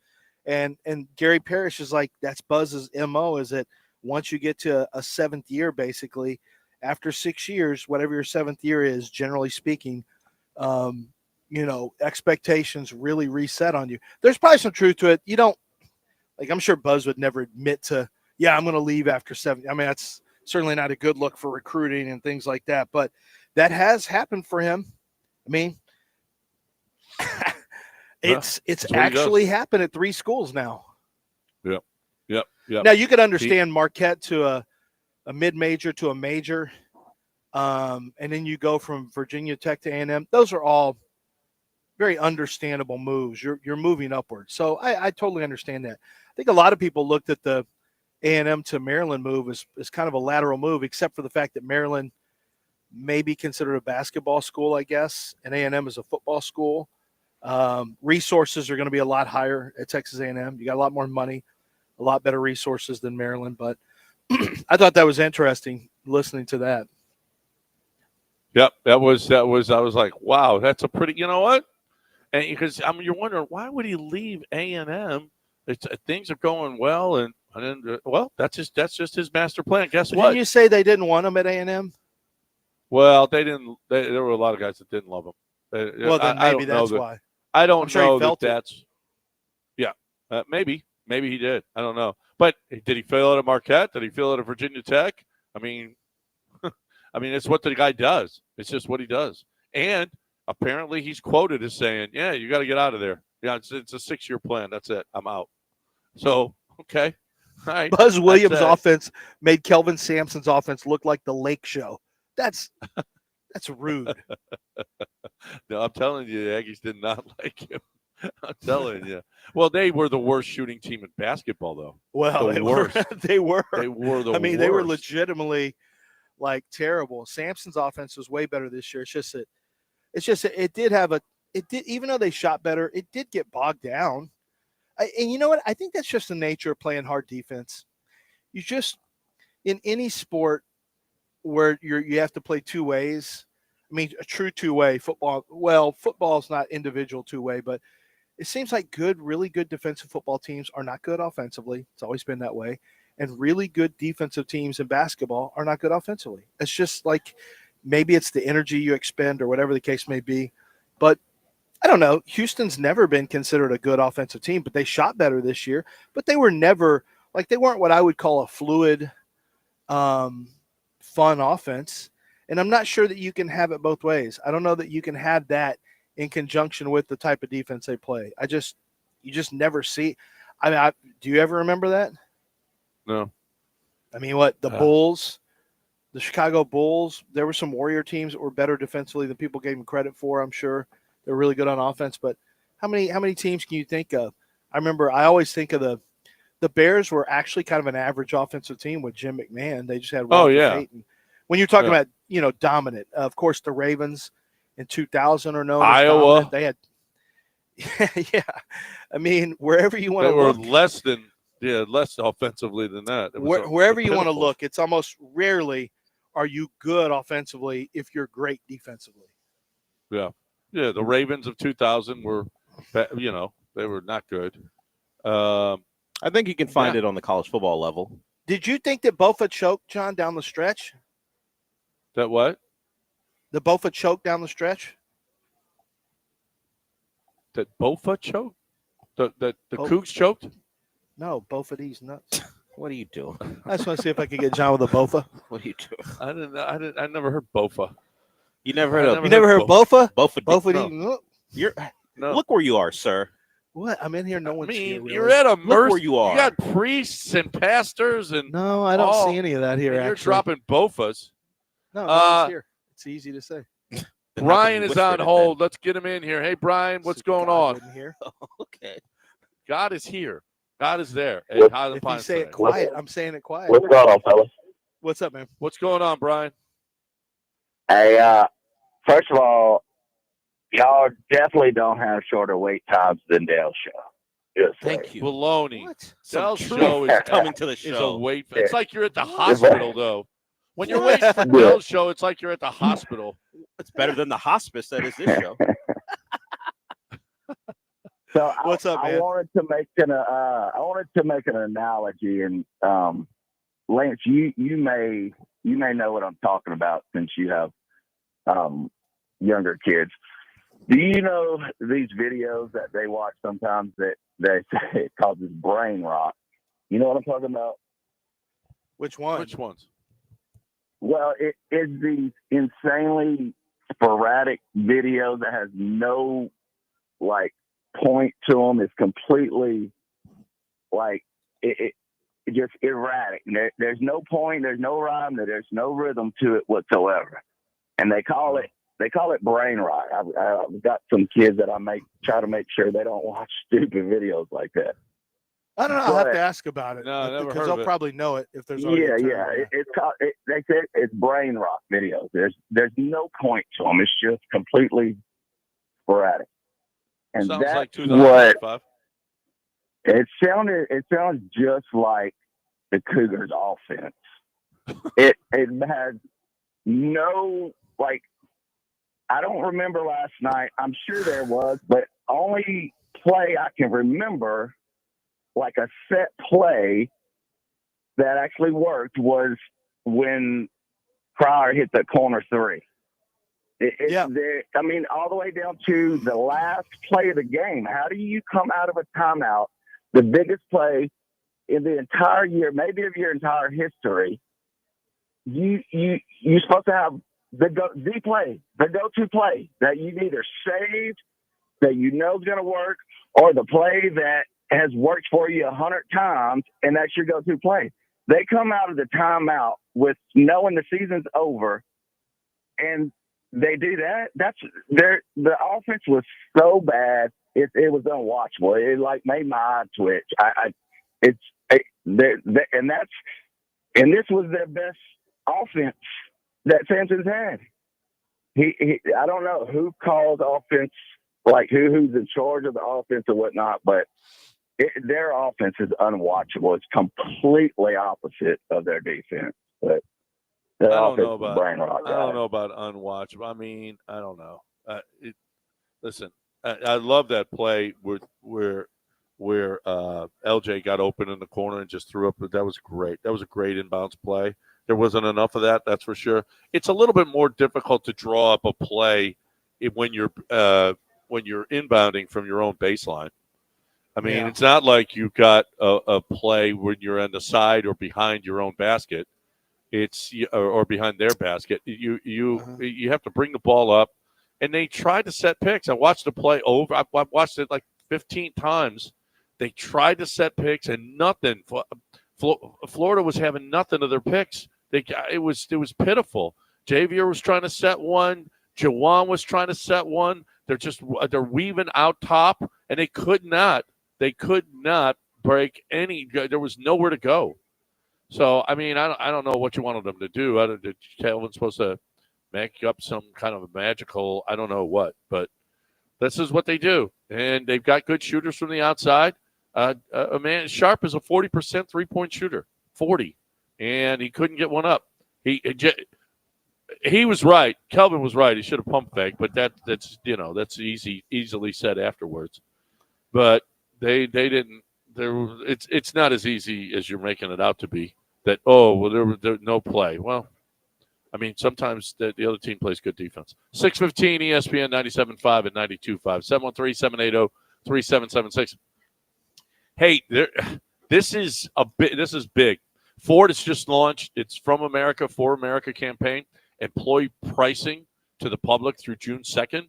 and Gary Parrish is like, that's Buzz's MO, is that once you get to a seventh year, basically after 6 years, whatever your seventh year is, generally speaking, expectations really reset on you. There's probably some truth to it. You don't, like, I'm sure Buzz would never admit to, yeah, I'm going to leave after 7. I mean, that's certainly not a good look for recruiting and things like that, but that has happened for him. I mean, it's actually happened at 3 schools now. Yep. Now you could understand Marquette to a mid-major to a major, and then you go from Virginia Tech to A&M. Those are all very understandable moves. You're moving upward. So I totally understand that. I think a lot of people looked at the A&M to Maryland move as kind of a lateral move, except for the fact that Maryland may be considered a basketball school, I guess, and A&M is a football school. Resources are going to be a lot higher at Texas A&M. You got a lot more money, a lot better resources than Maryland. But I thought that was interesting listening to that. Yep, that was. I was like, wow, that's a pretty. You know what? And because you're wondering, why would he leave A&M? Things are going well, and then that's just his master plan. Guess what? Didn't you say they didn't want him at A&M? Well, they didn't. There were a lot of guys that didn't love him. Well, then maybe that's why. I don't know that that's. Yeah, maybe he did. I don't know. But did he feel it at Marquette? Did he feel it at Virginia Tech? I mean, it's what the guy does. It's just what he does. And apparently he's quoted as saying, yeah, you got to get out of there. Yeah, it's a 6-year plan. That's it. I'm out. So, okay. All right. Buzz Williams' offense made Kelvin Sampson's offense look like the Lake Show. That's rude. No, I'm telling you, the Aggies did not like him. I'm telling you. Well, they were the worst shooting team in basketball, though. Well, they were. They were the worst. They were legitimately like terrible. Sampson's offense was way better this year. It's just it did even though they shot better, it did get bogged down. And you know what? I think that's just the nature of playing hard defense. You just, in any sport where you have to play 2 ways. I mean, a true 2-way football. Well, football is not individual 2-way, but it seems like really good defensive football teams are not good offensively. It's always been that way. And really good defensive teams in basketball are not good offensively. It's just like, maybe it's the energy you expend or whatever the case may be. But I don't know. Houston's never been considered a good offensive team, but they shot better this year. But they were never, like, they weren't what I would call a fluid, fun offense. And I'm not sure that you can have it both ways. I don't know that you can have that in conjunction with the type of defense they play. You just never see. I mean, do you ever remember that? No. I mean, the Bulls, the Chicago Bulls, there were some Warrior teams that were better defensively than people gave them credit for, I'm sure. They're really good on offense, but how many teams can you think of? I always think of the Bears were actually kind of an average offensive team with Jim McMahon. They just had Walter Payton. When you're talking about, dominant, of course, the Ravens in 2000 are known as Iowa. Dominant. They had, yeah. I mean, wherever you want to look. They were less offensively than that. Wherever you want to look, it's almost rarely are you good offensively if you're great defensively. Yeah. Yeah, the Ravens of 2000 were, they were not good. I think you can find it on the college football level. Did you think that Bofa choked, John, down the stretch? That what? The Bofa choked down the stretch? That Bofa choked? The Cougs choked? No, Bofa D's nuts. What are you doing? I just want to see if I could get John with a Bofa. What are you doing? I never heard Bofa. You never heard of? You never heard Bofa? Bofa D. No. Look where you are, sir. What? I'm in here. No one's here. Really. You're at a Look where you are. You got priests and pastors and no, I don't see any of that here. You're dropping Bofas. No one's here. It's easy to say. Brian is whispered on it then. hold. Let's get him in here. Hey, Brian, what's going on? Here. Okay. God is here. God is there. At If Highland you Pines say today. it quiet, I'm saying it quiet. What's going on, fellas? What's up, man? What's going on, Brian? Hey, first of all, y'all definitely don't have shorter wait times than Dale's show. Just Thank you. Baloney. Some Dell's truth show is coming to the is a show. wait. It's like you're at the hospital, though. When you're waiting for Yeah. Dell's show, it's like you're at the hospital. It's better than the hospice that is this show. So What's up, I man? wanted to make an analogy, and Lance, you may know what I'm talking about since you have younger kids. Do you know these videos that they watch sometimes that they say it causes brain rot? You know what I'm talking about? Which one? Which ones? Well, it is these insanely sporadic videos that has no point to them. It's completely it just erratic. There's no point. There's no rhyme. There's no rhythm to it whatsoever. And they call it brain rot. I've got some kids that try to make sure they don't watch stupid videos like that. I don't know. I'll have to ask about it. No, never because heard they'll of it. probably know it if there's already a term. It's called. They said it's brain rot videos. There's no point to them. It's just completely sporadic. And Sounds that's like what 2005. it sounded. It sounds just like the Cougars' offense. It has no I don't remember last night. I'm sure there was, but only play I can remember, like a set play that actually worked, was when Pryor hit the corner three. All the way down to the last play of the game. How do you come out of a timeout, the biggest play in the entire year, maybe of your entire history? You're supposed to have the go-to play that you either saved, that you know is going to work, or the play that has worked for you 100 times, and that's your go-to play. They come out of the timeout with knowing the season's over, and they do that. The offense was so bad, it was unwatchable. It made my eye twitch. And this was their best offense that Sampson's had. I don't know who calls offense, who's in charge of the offense or whatnot, but their offense is unwatchable. It's completely opposite of their defense. But I don't know about unwatchable. I mean, I don't know. Listen, I love that play where LJ got open in the corner and just threw up. That was great. That was a great inbounds play. There wasn't enough of that, that's for sure. It's a little bit more difficult to draw up a play when you're inbounding from your own baseline. I mean, It's not like you've got a play when you're on the side or behind your own basket. It's or behind their basket. You have to bring the ball up, and they tried to set picks. I watched the play over. I watched it like 15 times. They tried to set picks and nothing. Florida was having nothing of their picks. It was pitiful. Javier was trying to set one. Jawan was trying to set one. They're weaving out top, and they could not. They could not break any. There was nowhere to go. So I mean, I don't know what you wanted them to do. Calvin's supposed to make up some kind of a magical, I don't know what, but this is what they do, and they've got good shooters from the outside. Man, Sharp is a 40% three-point shooter, 40, and he couldn't get one up. He was right. Kelvin was right. He should have pump fake, but that's easily said afterwards. But they didn't. It's not as easy as you're making it out to be. There was no play. Well, I mean, sometimes the other team plays good defense. 6:15 ESPN 97.5 and 92.5 713-780-3776. Hey, this is big. Ford has just launched its From America for America campaign, employee pricing to the public through June 2nd.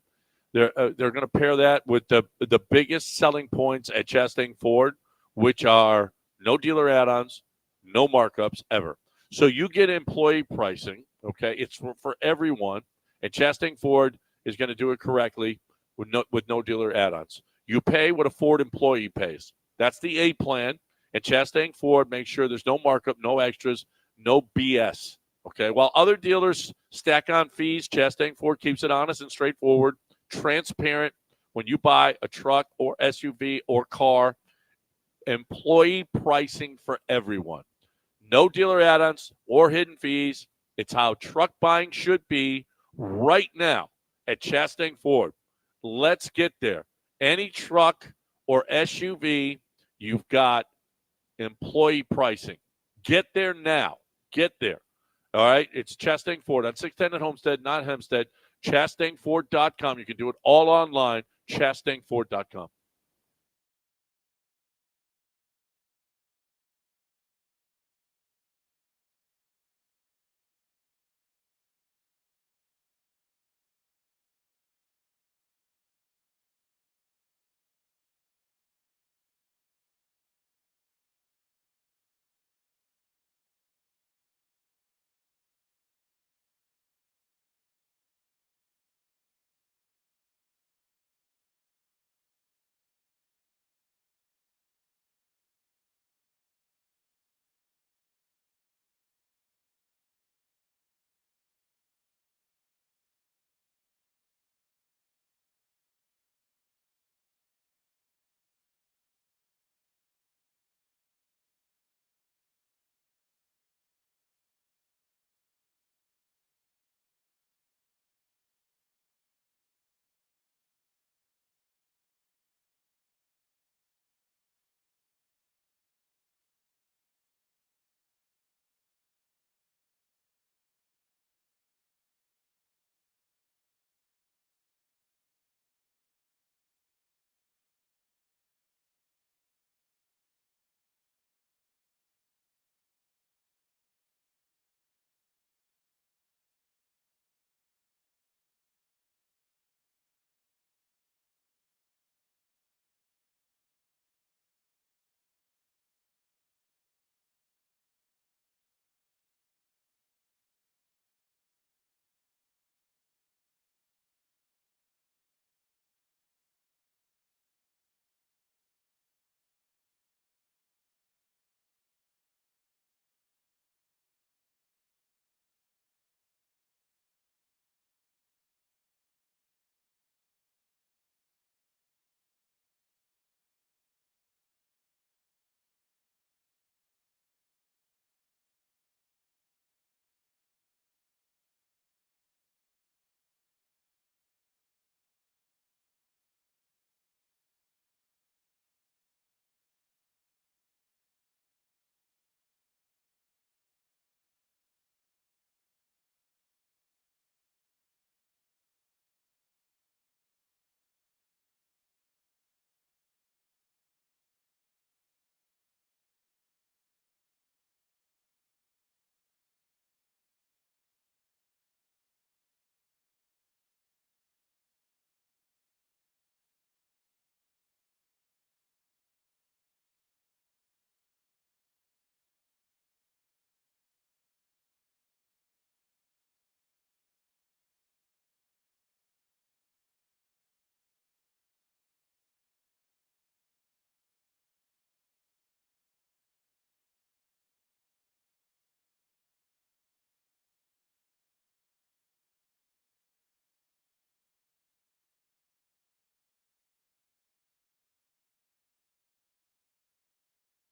They're going to pair that with the biggest selling points at Chastang Ford, which are no dealer add-ons, no markups ever. So you get employee pricing. Okay, it's for everyone. And Chastang Ford is going to do it correctly with no dealer add-ons. You pay what a Ford employee pays. That's the A plan. And Chastang Ford makes sure there's no markup, no extras, no BS. Okay, while other dealers stack on fees, Chastang Ford keeps it honest and straightforward, transparent. When you buy a truck or SUV or car, employee pricing for everyone. No dealer add-ons or hidden fees. It's how truck buying should be right now at Chastang Ford. Let's get there. Any truck or SUV, you've got employee pricing. Get there now. Get there. All right? It's Chastang Ford on 610 at Homestead, not Hempstead. ChastangFord.com. You can do it all online. ChastangFord.com.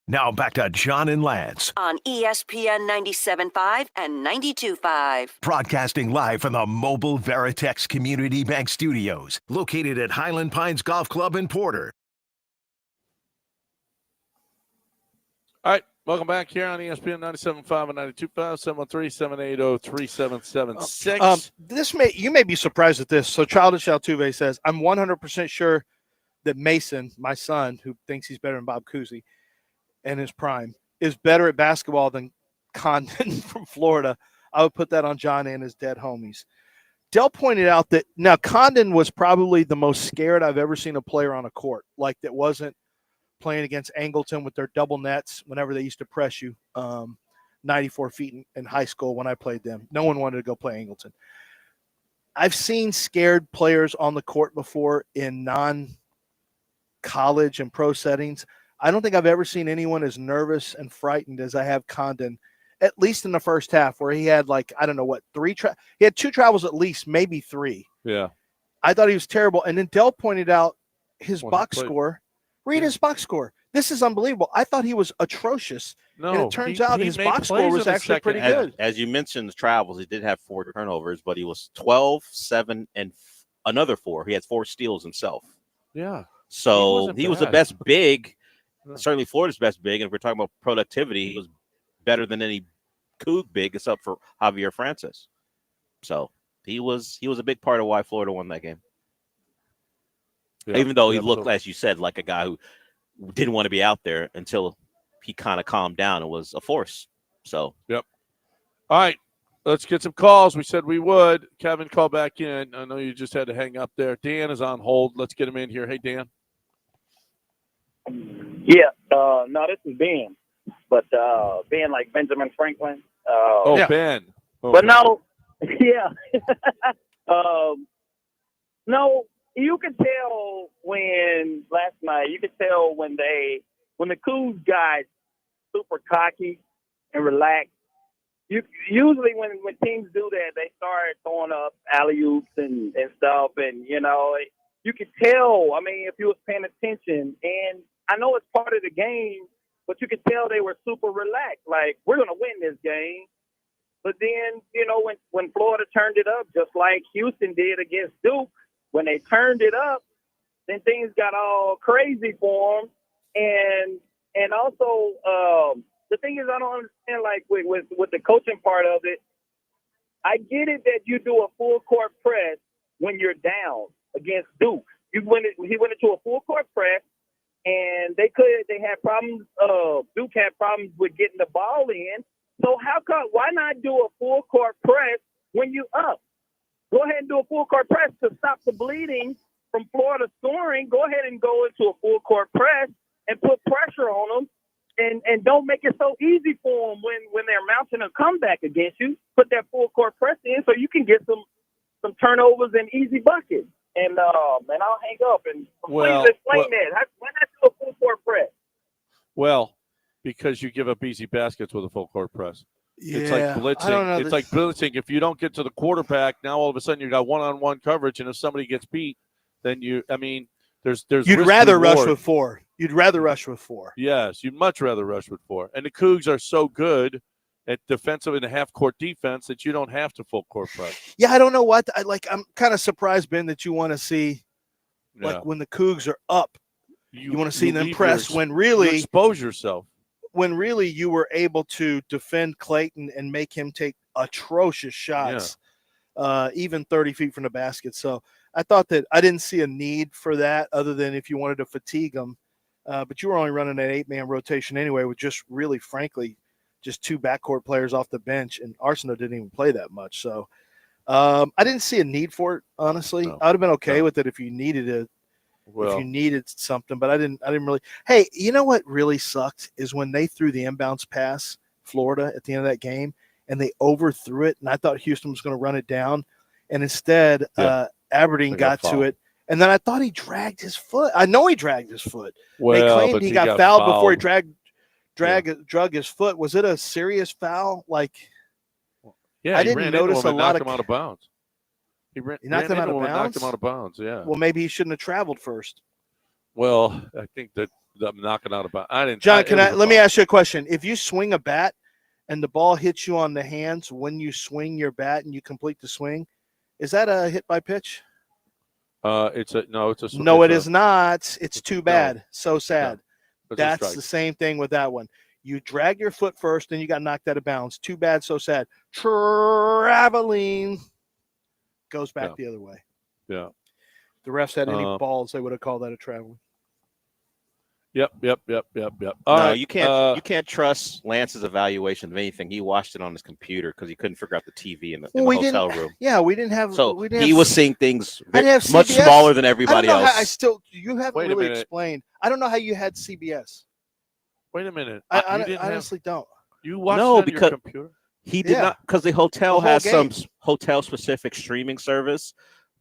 Now back to John and Lance, On ESPN 97.5 and 92.5. broadcasting live from the Mobile Veritex Community Bank Studios, located at Highland Pines Golf Club in Porter. All right. Welcome back here on ESPN 97.5 and 92.5, 713-780-3776. You may be surprised at this. So Childish Altuve says, I'm 100% sure that Mason, my son, who thinks he's better than Bob Cousy in his prime, is better at basketball than Condon from Florida. I would put that on John and his dead homies. Dell pointed out that now Condon was probably the most scared I've ever seen a player on a court, like that wasn't playing against Angleton with their double nets whenever they used to press you 94 feet in high school when I played them. No one wanted to go play Angleton. I've seen scared players on the court before in non-college and pro settings. I don't think I've ever seen anyone as nervous and frightened as I have Condon, at least in the first half, where he had he had 2 travels at least, maybe 3. Yeah. I thought he was terrible. And then Dell pointed out his box score. Read his box score. This is unbelievable. I thought he was atrocious. No, and it turns out his box score was actually pretty good. As you mentioned, the travels, he did have 4 turnovers, but he was 12, 7, and another 4. He had 4 steals himself. Yeah. So he was the best big, Yeah. certainly Florida's best big. And if we're talking about productivity, he was better than any Coug big except for Javier Francis. So he was a big part of why Florida won that game. Yeah, even though he looked, as you said, like a guy who didn't want to be out there until he kind of calmed down and was a force. So, yep. All right, let's get some calls. We said we would. Kevin, call back in. I know you just had to hang up there. Dan is on hold. Let's get him in here. Hey, Dan. Yeah, no, this is Ben, but Ben like Benjamin Franklin. Ben. But no, yeah, no. You could tell when last night. You could tell when the Cougs got super cocky and relaxed. Usually when teams do that, they start throwing up alley-oops and stuff, and you could tell. I mean, if you was paying attention, and I know it's part of the game, but you could tell they were super relaxed. Like, we're gonna win this game. But then, when Florida turned it up, just like Houston did against Duke. When they turned it up, then things got all crazy for them. And also, the thing is, I don't understand, like, with the coaching part of it, I get it that you do a full court press when you're down against Duke. He went into a full court press, and they had problems. Duke had problems with getting the ball in. So why not do a full court press when you up? Go ahead and do a full court press to stop the bleeding from Florida scoring. Go ahead and go into a full court press and put pressure on them, and don't make it so easy for them when they're mounting a comeback against you. Put that full court press in so you can get some turnovers and easy buckets. And I'll hang up and please explain that. Why not do a full court press? Well, because you give up easy baskets with a full court press. Yeah, it's like blitzing. I don't know, it's like blitzing. If you don't get to the quarterback, now all of a sudden you got one-on-one coverage, and if somebody gets beat, then there's You'd risk rather reward. rush with 4. You'd rather rush with 4. Yes, you'd much rather rush with 4. And the Cougs are so good at defensive and half-court defense that you don't have to full court press. Yeah, I don't know what. I'm kind of surprised, Ben, that you want to see, like, when the Cougs are up, you want to see them press when really you expose yourself. When really you were able to defend Clayton and make him take atrocious shots, even 30 feet from the basket. So I thought that I didn't see a need for that other than if you wanted to fatigue them. But you were only running an 8-man rotation anyway with just really, frankly, just 2 backcourt players off the bench, and Arsenault didn't even play that much. So I didn't see a need for it, honestly. I would have been okay with it if you needed it. If you needed something, but I didn't really. Hey, you know what really sucked is when they threw the inbounds pass, Florida, at the end of that game, and they overthrew it, and I thought Houston was going to run it down, and instead Aberdeen got to it, and then I thought he dragged his foot. I know he dragged his foot. They claimed he got fouled before he drug his foot. Was it a serious foul? Like, I didn't notice a lot of him out of bounds. He knocked him out of bounds? Knocked him out of bounds, yeah. Well, maybe he shouldn't have traveled first. Well, I think that the knocking out of bounds. I didn't. John, let me ask you a question. If you swing a bat and the ball hits you on the hands when you swing your bat and you complete the swing, is that a hit by pitch? It's a no. It is not. It's too bad. No. So sad. No. That's the same thing with that one. You drag your foot first, and you got knocked out of bounds. Too bad. So sad. Traveling. Goes back the other way. Yeah. If the refs had any balls, they would have called that a traveling. Yep. No, you can't trust Lance's evaluation of anything. He watched it on his computer because he couldn't figure out the TV in the hotel room. Yeah, we didn't have. So he was seeing things much CBS. smaller than everybody else. You haven't really explained. I don't know how you had CBS. Wait a minute. I honestly don't. You watched it on your computer? He did not, because the hotel has some hotel-specific streaming service.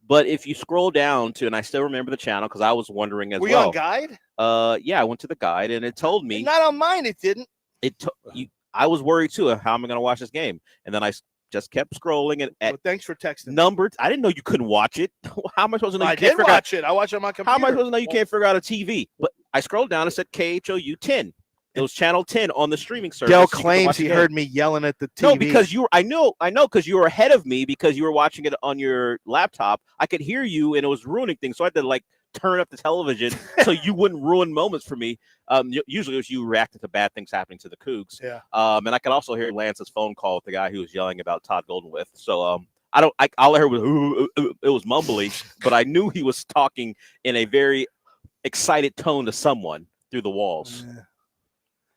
But if you scroll down to, and I still remember the channel because I was wondering as well. Were you on Guide? Yeah, I went to the Guide, and it told me. Not on mine, it didn't. I was worried too. How am I going to watch this game? And then I just kept scrolling. And thanks for texting. Numbered. I didn't know you couldn't watch it. How am I supposed to know? I did watch it. I watched it on my computer. How am I supposed to know you can't figure out a TV? But I scrolled down and said KHOU 10. It was channel 10 on the streaming service. Dell claims he heard me yelling at the TV. No, because I know, because you were ahead of me because you were watching it on your laptop. I could hear you, and it was ruining things. So I had to turn up the television so you wouldn't ruin moments for me. Usually it was you reacting to bad things happening to the Cougs. Yeah. And I could also hear Lance's phone call with the guy who was yelling about Todd Goldenwith. So all I heard was it was mumbly, but I knew he was talking in a very excited tone to someone through the walls. Yeah.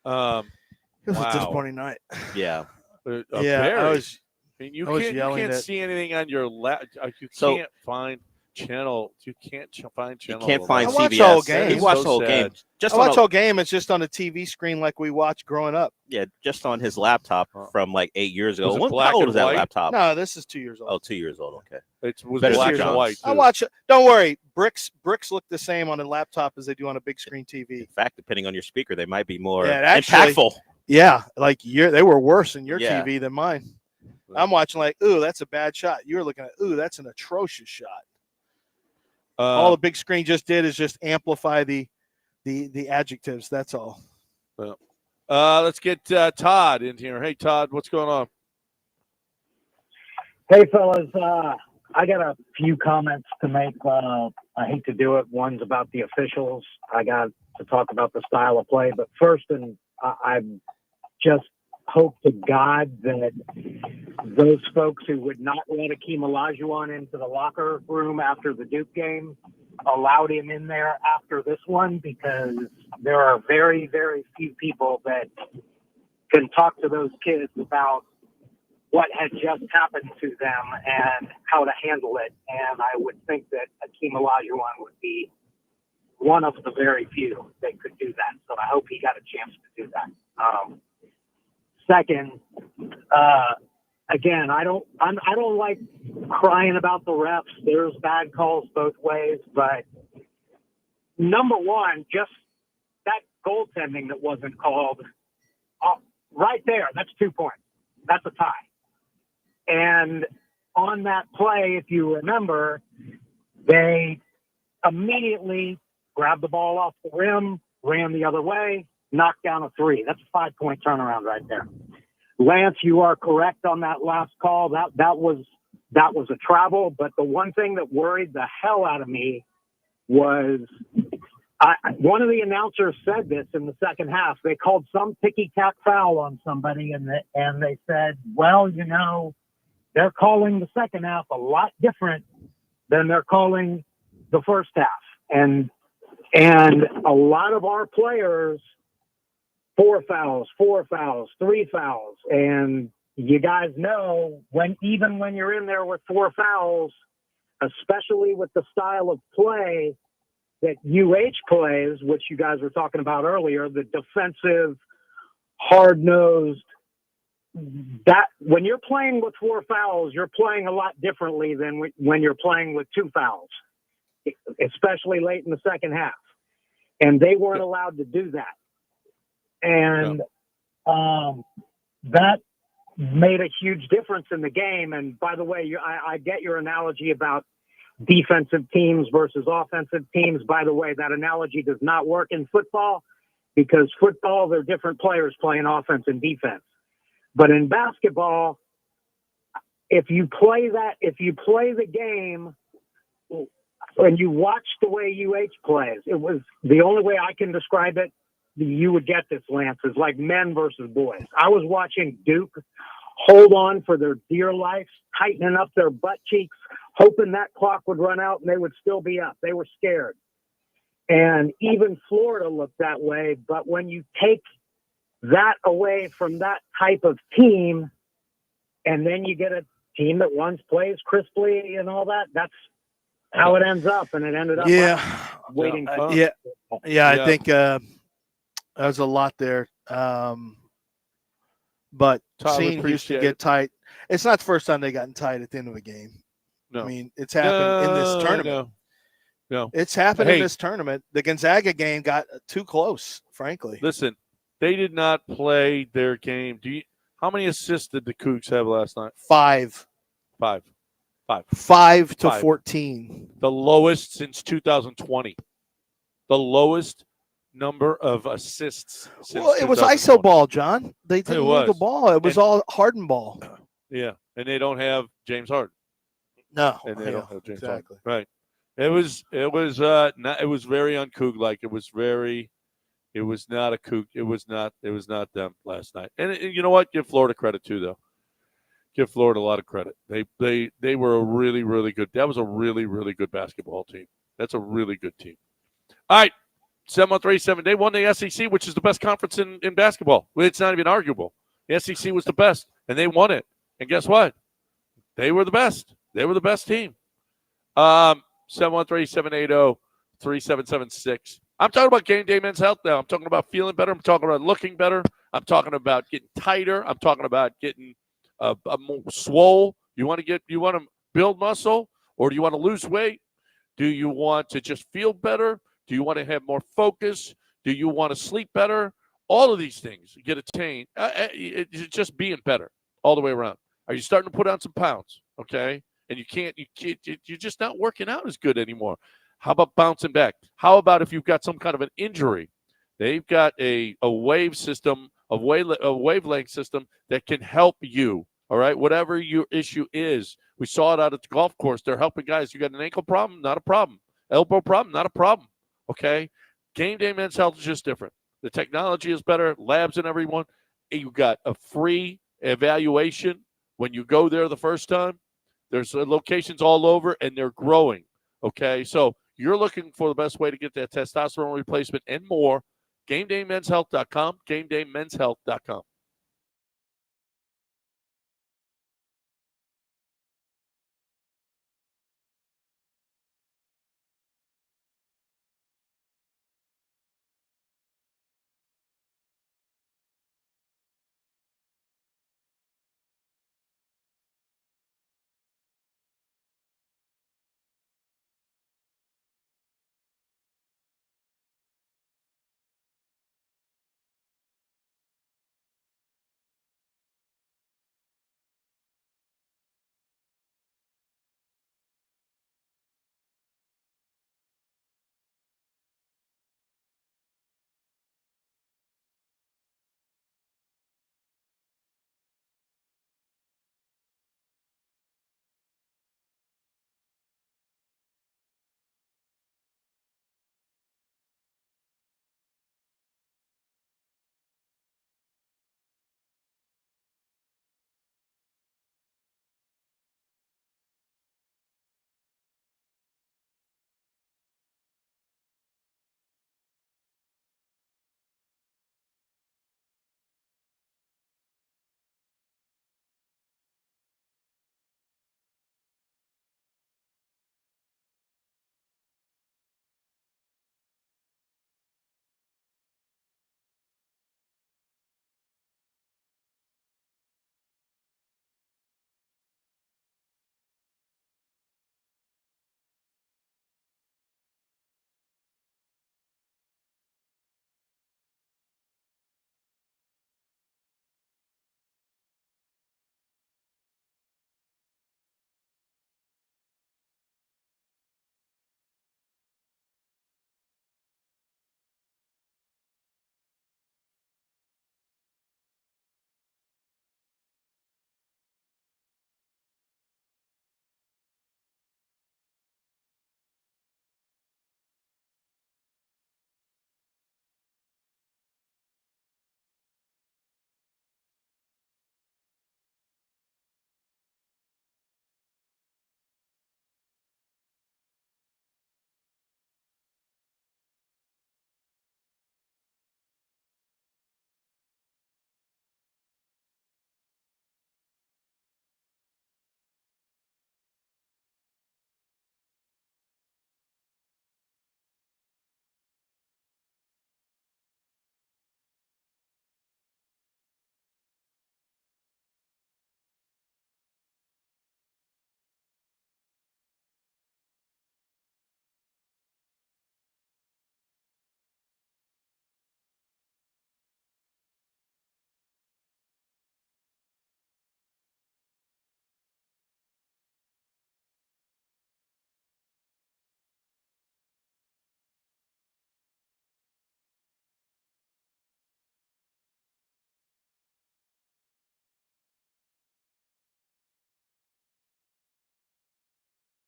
It was Wow. a disappointing night. Yeah. I You was can't yelling at- see anything on your lap. You So- can't find channel. You can't find channel. You can't find I watched CBS. the whole game. He watched the whole game. I watched the whole game. It's just on a TV screen like we watched growing up. Yeah, just on his laptop from 8 years ago. Was it black How old and is that white? laptop? No, this is 2 years old. Oh, 2 years old. Okay. It was Better black than and John's. white. I too. watch it. Don't worry. Bricks look the same on a laptop as they do on a big screen TV. In fact, depending on your speaker, they might be more Yeah, actually- impactful. Yeah, they were worse in your Yeah. TV than mine. I'm watching ooh, that's a bad shot. You're looking at, ooh, that's an atrocious shot. All the big screen just did is just amplify the adjectives. That's all. Let's get Todd in here. Hey, Todd, what's going on? Hey, fellas. I got a few comments to make. I hate to do it. One's about the officials. I got to talk about the style of play. But first, I just hope to God that those folks who would not let Akeem Olajuwon into the locker room after the Duke game allowed him in there after this one, because there are very, very few people that can talk to those kids about what had just happened to them and how to handle it. And I would think that Akeem Olajuwon would be one of the very few that could do that. So I hope he got a chance to do that. Second, again, I don't like crying about the refs. There's bad calls both ways, but number one, just that goaltending that wasn't called, right there, that's 2 points. That's a tie. And on that play, if you remember, they immediately grabbed the ball off the rim, ran the other way, knocked down a three. That's a 5-point turnaround right there. Lance, you are correct on that last call. That was a travel. But the one thing that worried the hell out of me was one of the announcers said this in the second half. They called some ticky-tack foul on somebody, and they said, well, they're calling the second half a lot different than they're calling the first half. And a lot of our players, 4 fouls, 3 fouls. And you guys know even when you're in there with 4 fouls, especially with the style of play that UH plays, which you guys were talking about earlier, the defensive, hard-nosed, that when you're playing with 4 fouls, you're playing a lot differently than when you're playing with 2 fouls, especially late in the second half. And they weren't allowed to do that. And that made a huge difference in the game. And by the way, I get your analogy about defensive teams versus offensive teams. By the way, that analogy does not work in football, because football, they're different players playing offense and defense. But in basketball, if you play the game and you watch the way UH plays, it was the only way I can describe it. You would get this, Lance, is like men versus boys. I was watching Duke hold on for their dear life, tightening up their butt cheeks, hoping that clock would run out and they would still be up. They were scared. And even Florida looked that way. But when you take that away from that type of team, and then you get a team that once plays crisply and all that, that's how it ends up. And it ended up waiting. I think there's a lot there. But Tyler, seeing Houston appreciate get it. tight, it's not the first time they gotten tight at the end of a game. No. I mean, it's happened in this tournament. No. It's happened in Hey. this tournament. The Gonzaga game got too close, frankly. Listen, they did not play their game. How many assists did the Cougs have last night? 5. 5 to 14. The lowest since 2020. The lowest number of assists since Well, it was 2020. ISO ball, John. They didn't move the ball. It was all Harden ball. Yeah, and they don't have James Harden. No, and they don't have James exactly. Harden. Right. It was very un-Coug like. It was not a Coug. It was not them last night. And you know what? Give Florida credit too, though. Give Florida a lot of credit. They were a really, really good. That was a really, really good basketball team. That's a really good team. All right. 7-1-3-7. They won the SEC, which is the best conference in basketball. It's not even arguable. The SEC was the best, and they won it. And guess what? They were the best. They were the best team. 713-780-3776. I'm talking about game day men's health now. I'm talking about feeling better. I'm talking about looking better. I'm talking about getting tighter. I'm talking about getting a more swole. You want to build muscle, or do you want to lose weight? Do you want to just feel better? Do you want to have more focus? Do you want to sleep better? All of these things get attained. It's just being better all the way around. Are you starting to put on some pounds? Okay. And you're just not working out as good anymore. How about bouncing back? How about if you've got some kind of an injury? They've got a wavelength system that can help you. All right, whatever your issue is. We saw it out at the golf course. They're helping guys. You got an ankle problem? Not a problem. Elbow problem? Not a problem. Okay. Game day men's health is just different. The technology is better. Labs and everyone. You got a free evaluation when you go there the first time. There's locations all over, and they're growing, okay? So you're looking for the best way to get that testosterone replacement and more. GameDayMen'sHealth.com, GameDayMen'sHealth.com.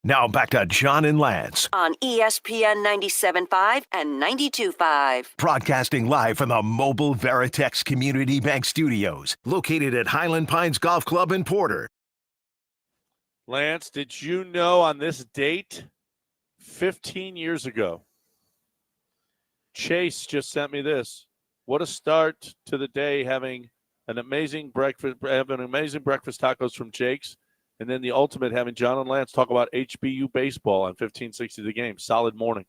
Now back to John and Lance, on ESPN 97.5 and 92.5. broadcasting live from the Mobile Veritex Community Bank Studios, located at Highland Pines Golf Club in Porter. Lance, did you know on this date, 15 years ago, Chase just sent me this. What a start to the day, having an amazing breakfast tacos from Jake's, and then the ultimate, having John and Lance talk about HBU baseball on 1560 The Game. Solid morning.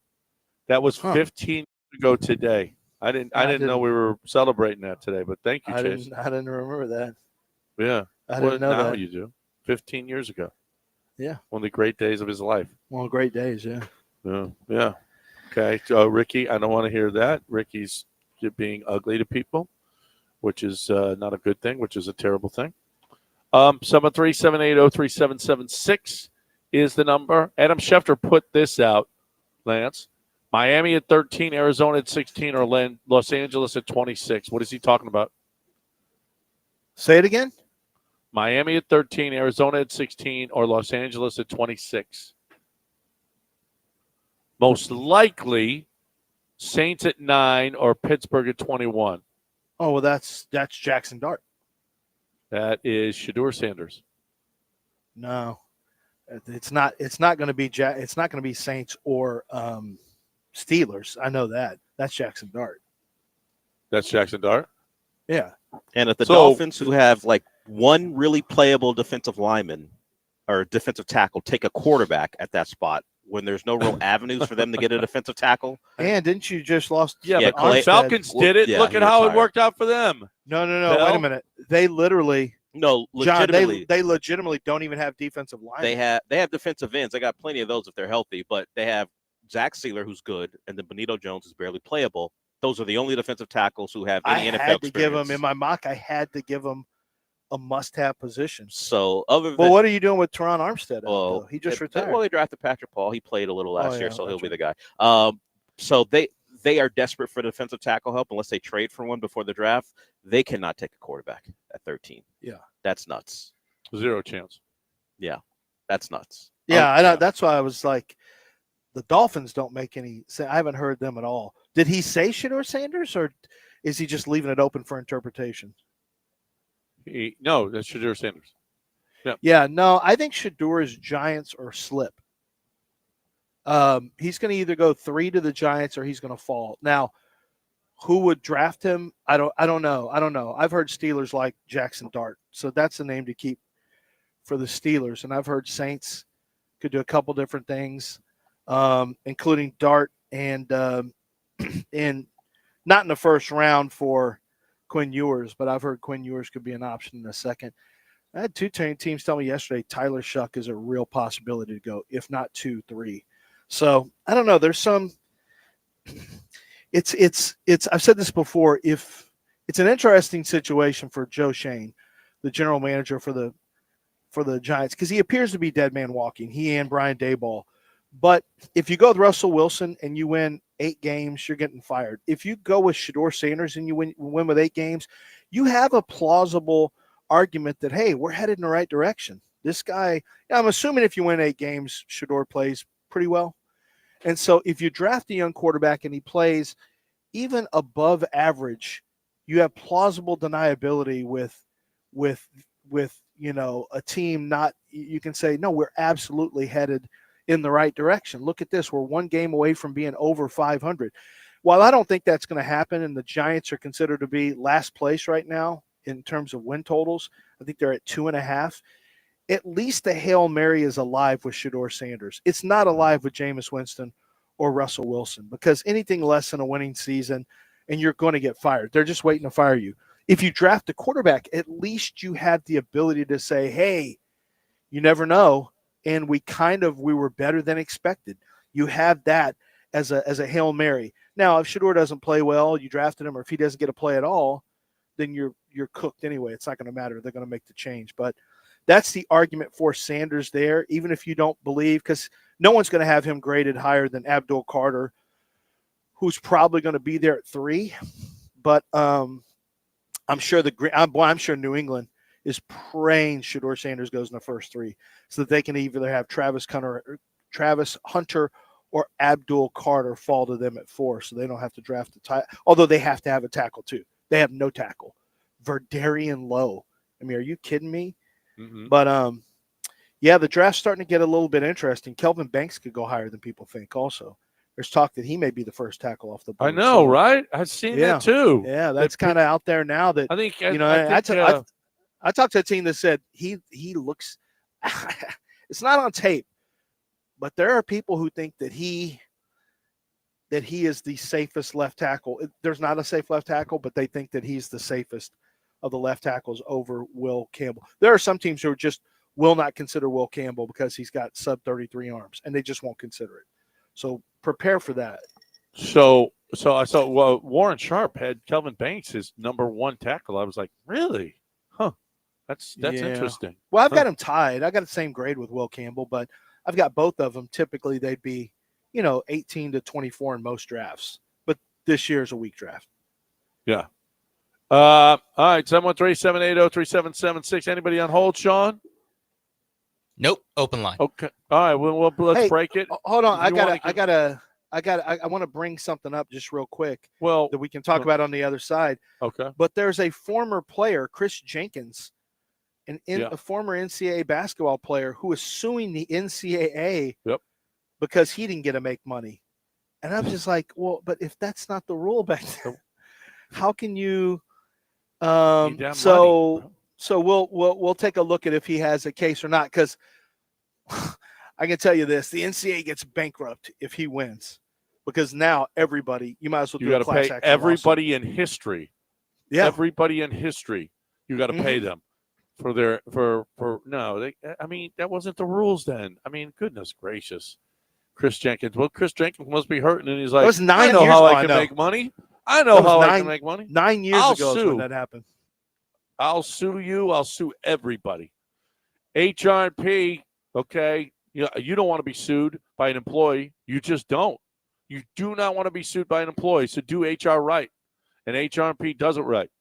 That was 15 years ago today. I didn't know we were celebrating that today, but thank you, Chase. I didn't remember that. Yeah. I didn't know now that. You do. 15 years ago. Yeah. One of the great days of his life. One of the great days, yeah. Yeah. Okay. So, Ricky, I don't want to hear that. Ricky's being ugly to people, which is not a good thing, which is a terrible thing. 737803776 is the number. Adam Schefter put this out, Lance. Miami at 13, Arizona at 16, or Los Angeles at 26. What is he talking about? Say it again. Miami at 13, Arizona at 16, or Los Angeles at 26. Most likely, Saints at 9 or Pittsburgh at 21. Oh, well, that's Jackson Dart. That is Shedeur Sanders. No, it's not. It's not going to be It's not going to be Saints or Steelers. I know that. That's Jackson Dart. That's Jackson Dart? Yeah. And if the Dolphins, who have like one really playable defensive lineman or defensive tackle, take a quarterback at that spot when there's no real avenues for them to get a defensive tackle. And didn't you just lost? Yeah, but the Falcons did it. Yeah, Look at how it worked out for them. No. Wait a minute. They literally. No, legitimately. John, they legitimately don't even have defensive line. They have defensive ends. They got plenty of those if they're healthy, but they have Zach Sealer, who's good, and then Benito Jones is barely playable. Those are the only defensive tackles who have any NFL I had to experience. give them in my mock. I had to give them a must-have position. So other than, well, what are you doing with Teron Armstead? Well, he just retired. Well, they drafted Patrick Paul. He played a little last year, so he'll be the guy. So they are desperate for defensive tackle help unless they trade for one before the draft. They cannot take a quarterback at 13. Yeah, that's nuts. Zero chance. Yeah, that's nuts. Yeah, that's why I was like, the Dolphins don't make any sense. I haven't heard them at all. Did he say Shedeur Sanders, or is he just leaving it open for interpretation? No, that's Shedeur Sanders. Yeah, no, I think Shedeur is Giants or slip. He's going to either go 3 to the Giants or he's going to fall. Now, who would draft him? I don't know. I've heard Steelers like Jackson Dart, so that's the name to keep for the Steelers. And I've heard Saints could do a couple different things, including Dart and not in the first round for Quinn Ewers, but I've heard Quinn Ewers could be an option in a second. I had 2 teams tell me yesterday Tyler Shuck is a real possibility to go, if not 2, 3. So I don't know. There's some. It's. I've said this before. If it's an interesting situation for Joe Shane, the general manager for the Giants, because he appears to be dead man walking. He and Brian Daboll. But if you go with Russell Wilson and you win 8 games, you're getting fired. If you go with Shedeur Sanders and you win with 8 games, you have a plausible argument that, hey, we're headed in the right direction. This guy, I'm assuming if you win 8 games, Shedeur plays pretty well. And so if you draft a young quarterback and he plays even above average, you have plausible deniability with a team not, you can say, no, we're absolutely headed in the right direction. Look at this. We're 1 game away from being over 500. While I don't think that's going to happen, and the Giants are considered to be last place right now in terms of win totals, I think they're at 2.5. At least the Hail Mary is alive with Shedeur Sanders. It's not alive with Jameis Winston or Russell Wilson, because anything less than a winning season and you're going to get fired. They're just waiting to fire you. If you draft a quarterback, at least you have the ability to say, hey, you never know. And we were better than expected. You have that as a Hail Mary. Now, if Shedeur doesn't play well, you drafted him, or if he doesn't get a play at all, then you're cooked anyway. It's not going to matter. They're going to make the change. But that's the argument for Sanders there, even if you don't believe, because no one's going to have him graded higher than Abdul Carter, who's probably going to be there at 3. But I'm sure New England is praying Shedeur Sanders goes in the first 3 so that they can either have Travis Hunter or Abdul Carter fall to them at 4 so they don't have to draft a tight. Although they have to have a tackle too. They have no tackle. Verdarian Lowe. I mean, are you kidding me? Mm-hmm. But yeah, the draft's starting to get a little bit interesting. Kelvin Banks could go higher than people think also. There's talk that he may be the first tackle off the board. I know, right? I've seen that too. Yeah, that's kind of out there now. That I think I talked to a team that said he looks. It's not on tape, but there are people who think that he is the safest left tackle. There's not a safe left tackle, but they think that he's the safest of the left tackles over Will Campbell. There are some teams who just will not consider Will Campbell because he's got sub 33 arms, and they just won't consider it. So prepare for that. So I saw Warren Sharp had Kelvin Banks as number 1 tackle. I was like, really? Huh? That's interesting. Well, I've got him tied. I got the same grade with Will Campbell, but I've got both of them. Typically, they'd be 18 to 24 in most drafts, but this year is a weak draft. Yeah. All right, 713-780-3776. Anybody on hold, Sean? Nope, open line. Okay. All right, well let's break it. Hold on, I want to bring something up just real quick. Well, that we can talk about on the other side. Okay. But there's a former player, Chris Jenkins, a former NCAA basketball player who is suing the NCAA because he didn't get to make money. And I'm just like, well, but if that's not the rule back then, how can you? So we'll take a look at if he has a case or not, because I can tell you this: the NCAA gets bankrupt if he wins, because now everybody, you might as well do a class action lawsuit. Everybody in history. Yeah, everybody in history. You got to pay them for their no. I mean, that wasn't the rules then. I mean, goodness gracious, Chris Jenkins. Well, Chris Jenkins must be hurting, and he's like, that was 9 I know years how ago, I can make money. I know how I can make money. 9 years ago is when that happened. I'll sue you. I'll sue everybody. HRP, okay? You don't want to be sued by an employee. You just don't. You do not want to be sued by an employee. So do HR right. And HRP does it right.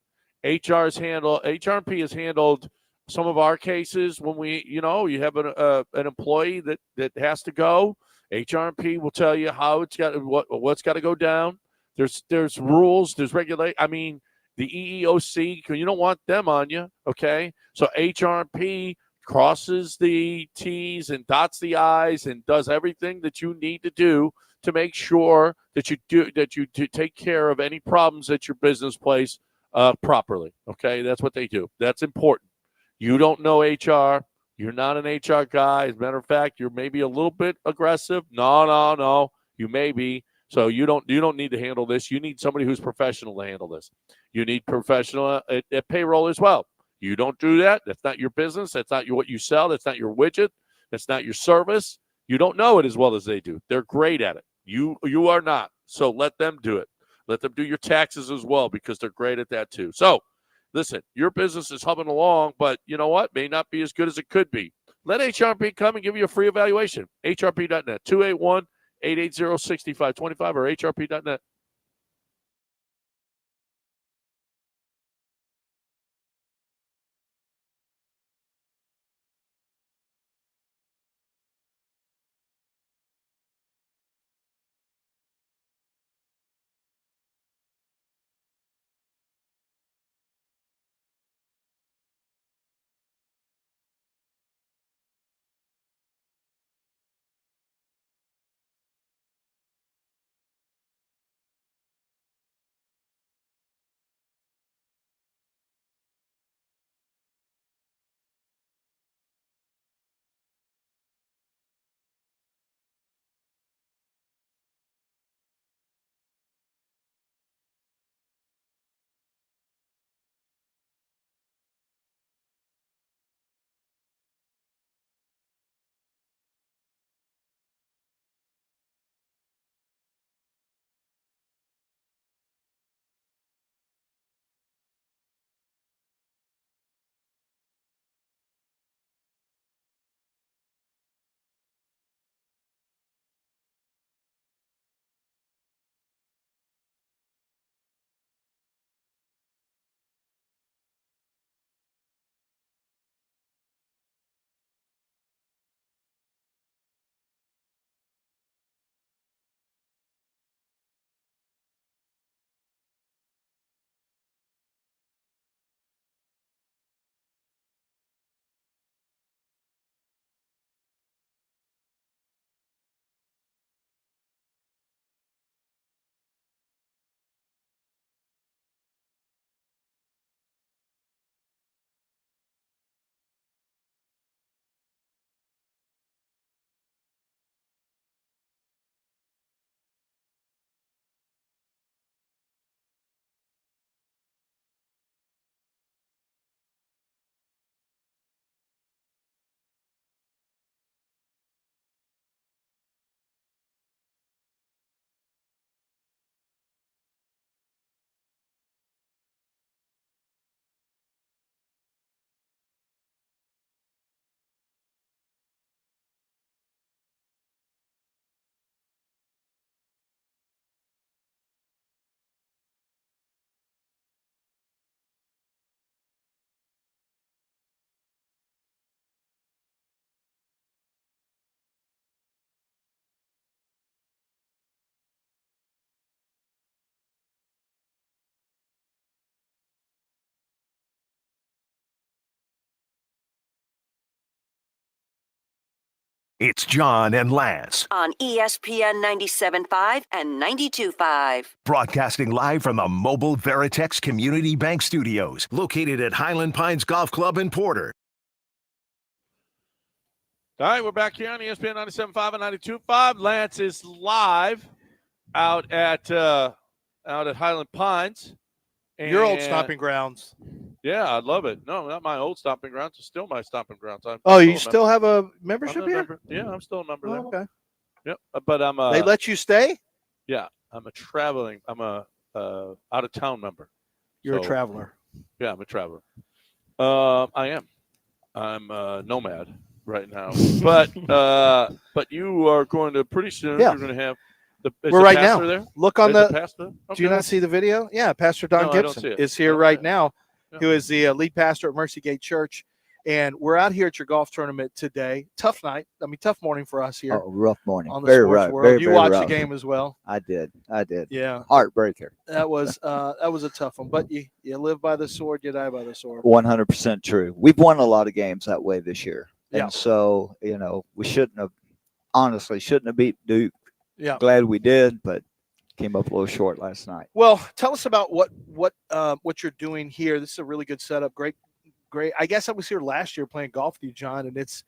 HRP has handled some of our cases when you have an employee that has to go. HRP will tell you how what's got to go down. There's rules, there's regulate. I mean, the EEOC, you don't want them on you, okay? So HRP crosses the T's and dots the I's and does everything that you need to do to make sure that you take care of any problems at your business place properly, okay? That's what they do. That's important. You don't know HR. You're not an HR guy. As a matter of fact, you're maybe a little bit aggressive. No. You may be. So you don't need to handle this. You need somebody who's professional to handle this. You need professional at payroll as well. You don't do that. That's not your business. That's not what you sell. That's not your widget. That's not your service. You don't know it as well as they do. They're great at it. You are not. So let them do it. Let them do your taxes as well, because they're great at that too. So listen, your business is humming along, but you know what? May not be as good as it could be. Let HRP come and give you a free evaluation. HRP.net, 281-880-6525 or HRP.net. It's John and Lance, on ESPN 97.5 and 92.5. broadcasting live from the Mobile Veritex Community Bank Studios, located at Highland Pines Golf Club in Porter. All right, we're back here on ESPN 97.5 and 92.5. Lance is live out at Highland Pines. Your old And- stomping grounds. Yeah, I love it. No, not my old stomping grounds. It's still my stomping grounds. Oh, you a still member. have a membership I'm a here? member. Yeah, I'm still a member there. Oh, okay. Yep, but I'm They let you stay? Yeah, I'm a out of town member. You're a So, traveler. Yeah, I'm a traveler. I am. I'm a nomad right now. but you are going to pretty soon. Yeah. You're going to have is We're the right pastor now. there. Look on Is the. pastor? Do you Okay. not see the video? Yeah, Pastor Don No, I don't Gibson see it. is here right now, who is the lead pastor at Mercy Gate Church, and we're out here at your golf tournament today. Tough night. I mean, tough morning for us here. Oh, rough morning. On the Very sports rough. world. Very, You very watched rough. the game as well. I did. Yeah. Heartbreaker. That was a tough one, but you live by the sword, you die by the sword. 100% true. We've won a lot of games that way this year. Yeah. And so, we shouldn't have beat Duke. Yeah. Glad we did, but came up a little short last night. Well, tell us about what you're doing here. This is a really good setup. Great. I guess I was here last year playing golf with you, John, and it's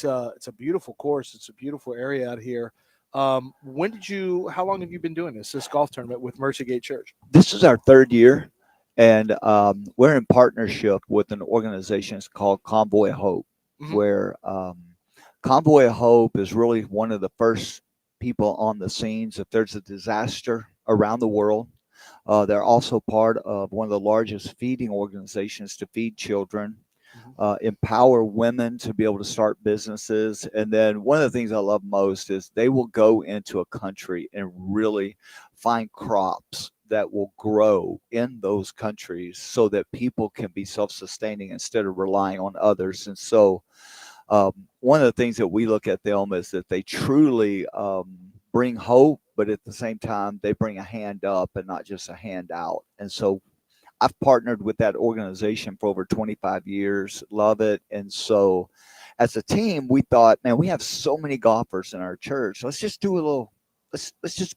a beautiful course. It's a beautiful area out here. How long have you been doing this golf tournament with Mercy Gate Church? This is our third year, and we're in partnership with an organization called Convoy of Hope, where Convoy of Hope is really one of the first people on the scenes if there's a disaster around the world. They're also part of one of the largest feeding organizations to feed children, empower women to be able to start businesses. And then one of the things I love most is they will go into a country and really find crops that will grow in those countries so that people can be self-sustaining instead of relying on others. And so one of the things that we look at them is that they truly bring hope, but at the same time, they bring a hand up and not just a hand out. And so I've partnered with that organization for over 25 years, love it. And so as a team, we thought, man, we have so many golfers in our church. Let's just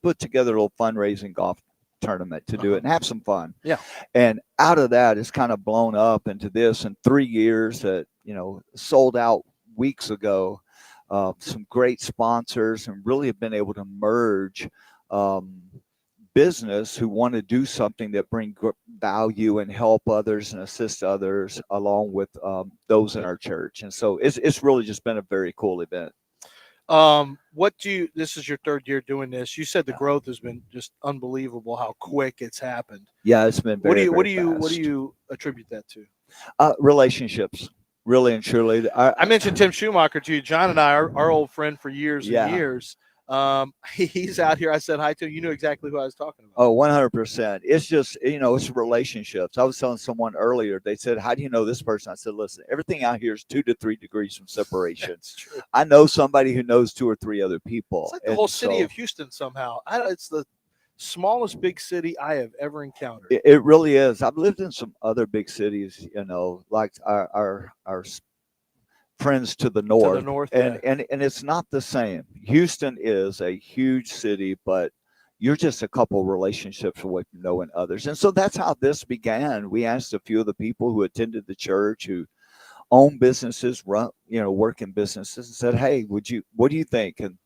put together a little fundraising golf tournament to do it and have some fun. Yeah. And out of that, it's kind of blown up into this in 3 years that, sold out weeks ago. Some great sponsors, and really have been able to merge business who want to do something that bring value and help others and assist others along with those in our church. And so it's really just been a very cool event. This is your third year doing this. You said the growth has been just unbelievable, how quick it's happened. Yeah, it's been very, what do fast. you attribute that to? Relationships, really and truly. I mentioned Tim Schumacher to you. John and I are our old friend for years and years. He's out here. I said hi to him. You knew exactly who I was talking about. Oh, 100%. It's just, it's relationships. I was telling someone earlier, they said, how do you know this person? I said, listen, everything out here is 2 to 3 degrees from separation. That's true. I know somebody who knows 2 or 3 other people. It's like the whole city of Houston somehow. It's the smallest big city I have ever encountered. It really is. I've lived in some other big cities, like our friends to the north, and it's not the same. Houston is a huge city, but you're just a couple relationships away from knowing others. And so that's how this began. We asked a few of the people who attended the church, who own businesses, work in businesses, and said, hey, what do you think? And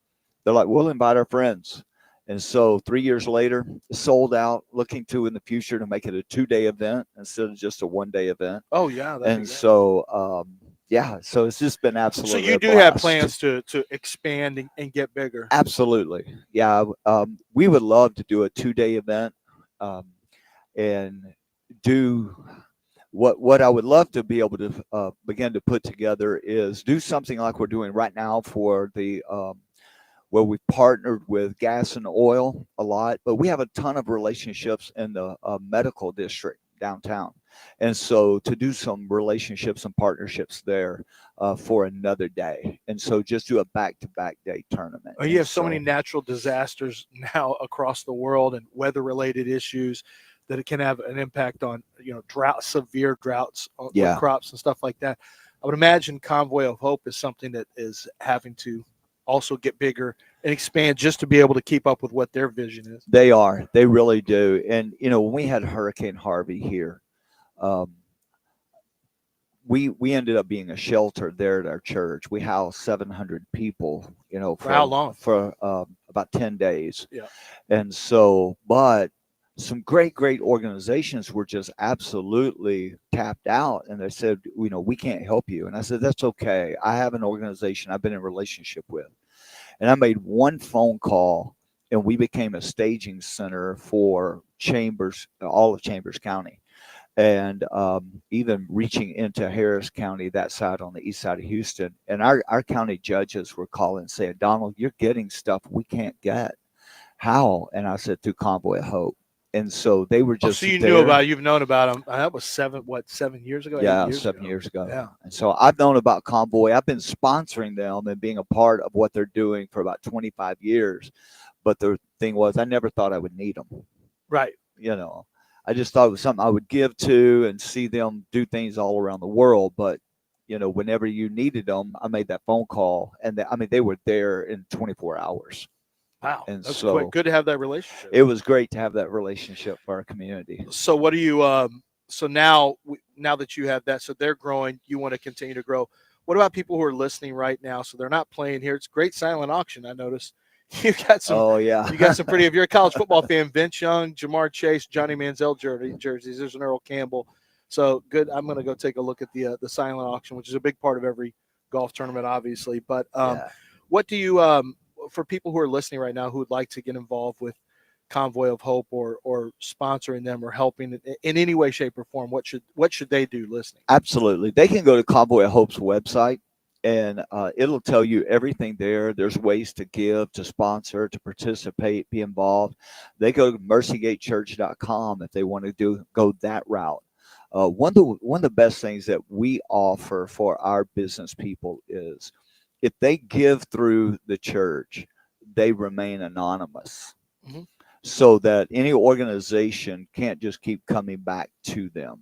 they're like, we'll invite our friends. And so 3 years later, sold out, looking to in the future to make it a 2-day event instead of just a 1-day event. Oh, yeah. And so, so it's just been absolutely. So you do have plans to expand and get bigger. Absolutely. Yeah. We would love to do a 2-day event and do what I would love to be able to begin to put together is do something like we're doing right now for the where we've partnered with gas and oil a lot, but we have a ton of relationships in the medical district downtown. And so to do some relationships and partnerships there for another day. And so just do a back-to-back day tournament. You have so many natural disasters now across the world and weather-related issues that it can have an impact on, severe droughts on crops and stuff like that. I would imagine Convoy of Hope is something that is having to also get bigger and expand just to be able to keep up with what their vision is. They are. They really do. And, when we had Hurricane Harvey here, we ended up being a shelter there at our church. We housed 700 people, For how long? For about 10 days. Yeah. And so, but some great organizations were just absolutely tapped out. And they said, we can't help you. And I said, that's okay. I have an organization I've been in relationship with. And I made one phone call, and we became a staging center for Chambers, all of Chambers County. And even reaching into Harris County, that side on the east side of Houston. And our county judges were calling and saying, Donald, you're getting stuff we can't get. How? And I said, through Convoy of Hope. And so they were just so you there. you've known about them. That was 7 years ago? Yeah, 7 years ago. Yeah. And so I've known about Convoy. I've been sponsoring them and being a part of what they're doing for about 25 years. But the thing was, I never thought I would need them. Right. I just thought it was something I would give to and see them do things all around the world. But, whenever you needed them, I made that phone call. And they were there in 24 hours. Wow. And that's so quick. Good to have that relationship. It was great to have that relationship for our community. So what do you, so now that you have that, so they're growing, you want to continue to grow. What about people who are listening right now? So they're not playing here. It's a great silent auction. I noticed. You got some. Oh yeah. You got some pretty. If you're a college football fan, Vince Young, Jamar Chase, Johnny Manziel jerseys. There's an Earl Campbell. So good. I'm going to go take a look at the silent auction, which is a big part of every golf tournament, obviously. But what do you for people who are listening right now who would like to get involved with Convoy of Hope or sponsoring them or helping in any way, shape, or form? What should they do listening? Absolutely, they can go to Convoy of Hope's website. And it'll tell you everything there. There's ways to give, to sponsor, to participate, be involved. They go to mercygatechurch.com if they want to go that route. One of the best things that we offer for our business people is if they give through the church, they remain anonymous. Mm-hmm. So that any organization can't just keep coming back to them.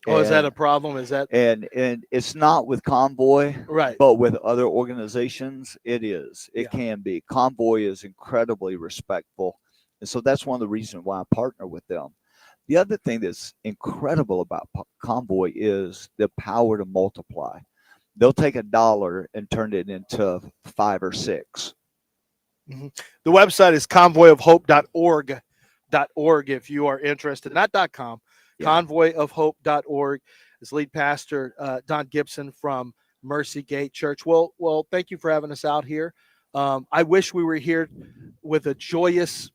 Oh, is that a problem? Is that and it's not with Convoy, right? But with other organizations, it is. It can be. Convoy is incredibly respectful, and so that's one of the reasons why I partner with them. The other thing that's incredible about Convoy is the power to multiply. They'll take $1 and turn it into 5 or 6. Mm-hmm. The website is convoyofhope.org. If you are interested, not .com. Convoyofhope.org. Is lead pastor Don Gibson from Mercy Gate Church. Well, thank you for having us out here. I wish we were here with a joyous,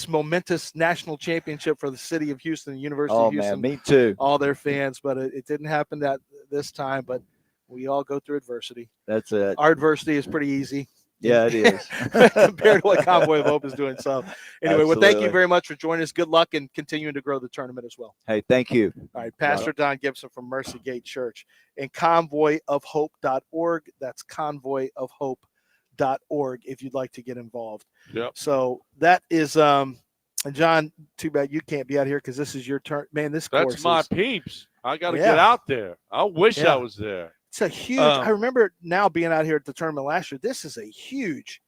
momentous national championship for the city of Houston, the University of Houston. Oh man, me too. All their fans, but it didn't happen this time. But we all go through adversity. That's it. Our adversity is pretty easy. Yeah, it is. Compared to what Convoy of Hope is doing. So anyway, well, thank you Absolutely. very much for joining us. Good luck and continuing to grow the tournament as well. Hey, thank you. All right, Pastor Don Gibson from Mercy Gate Church and convoyofhope.org. That's convoyofhope.org if you'd like to get involved. Yep. So that is and John, too bad you can't be out here because this is your turn. Man, this course That's my is, peeps. I got to get out there. I wish I was there. It's a huge. I remember now being out here at the tournament last year. This is a huge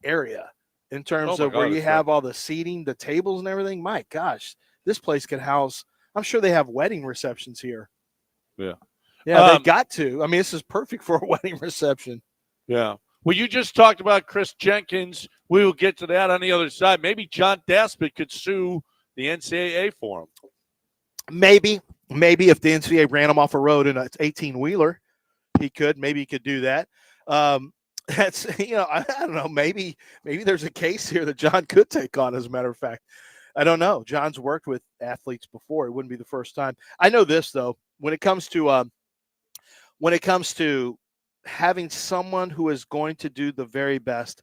area in terms of where you have all the seating, the tables, and everything. My gosh, this place can house. I'm sure they have wedding receptions here. Yeah, they've got to. I mean, this is perfect for a wedding reception. Yeah. Well, you just talked about Chris Jenkins. We will get to that on the other side. Maybe John Daspit could sue the NCAA for him. Maybe if the NCAA ran him off a road in an 18-wheeler, he could. Maybe he could do that. That's I don't know. Maybe there's a case here that John could take on. As a matter of fact, I don't know. John's worked with athletes before. It wouldn't be the first time. I know this though. When it comes to having someone who is going to do the very best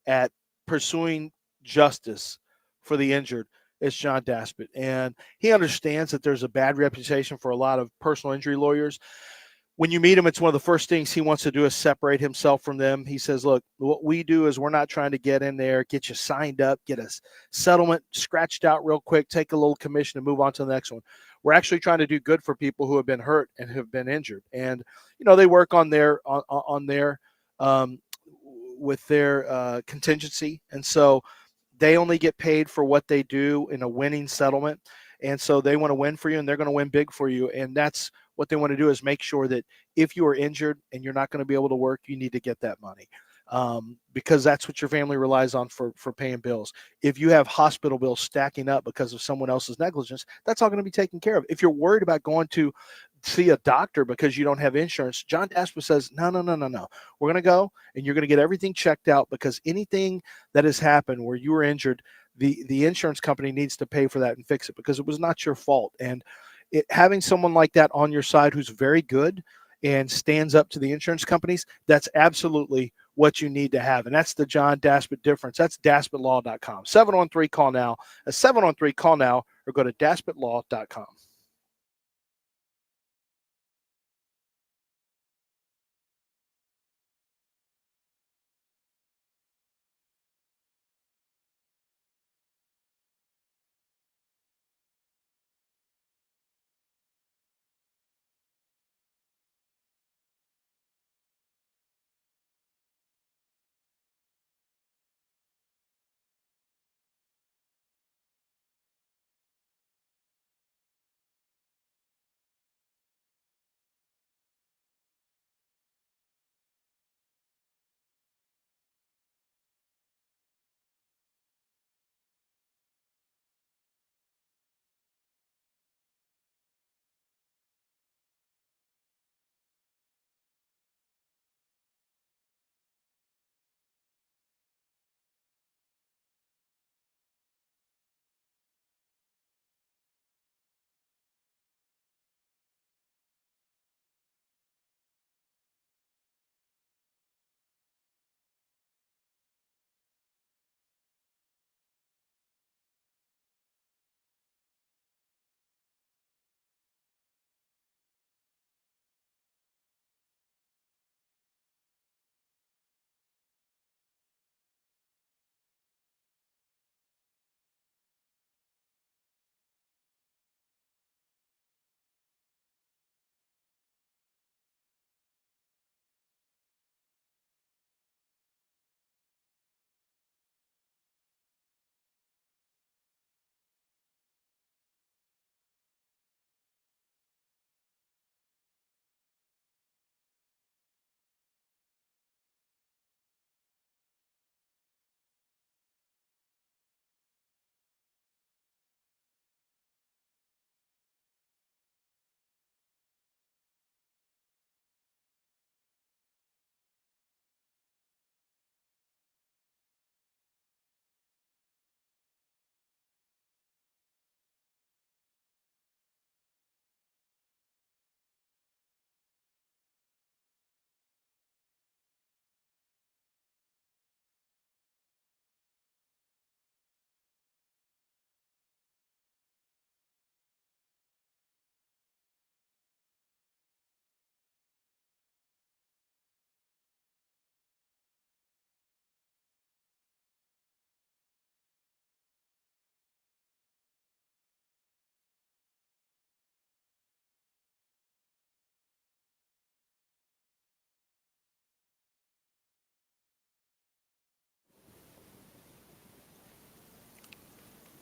at pursuing justice for the injured, it's John Daspit. And he understands that there's a bad reputation for a lot of personal injury lawyers. When you meet him, it's one of the first things he wants to do is separate himself from them. He says, look, what we do is we're not trying to get in there, get you signed up, get a settlement scratched out real quick, take a little commission and move on to the next one. we're actually trying to do good for people who have been hurt and have been injured. And they work on their with their contingency, and so they only get paid for what they do in a winning settlement. And so they want to win for you, and they're going to win big for you. And that's what they want to do, is make sure that if you are injured and you're not going to be able to work, you need to get that money, because that's what your family relies on for paying bills. If you have hospital bills stacking up because of someone else's negligence, that's all going to be taken care of. If you're worried about going to see a doctor because you don't have insurance, John Dasper says, no. We're going to go, and you're going to get everything checked out, because anything that has happened where you were injured, the insurance company needs to pay for that and fix it, because it was not your fault. And having someone like that on your side who's very good and stands up to the insurance companies, that's absolutely what you need to have. And that's the John Daspit difference. That's DaspitLaw.com. 713-CALL-NOW. 713-CALL-NOW, or go to DaspitLaw.com.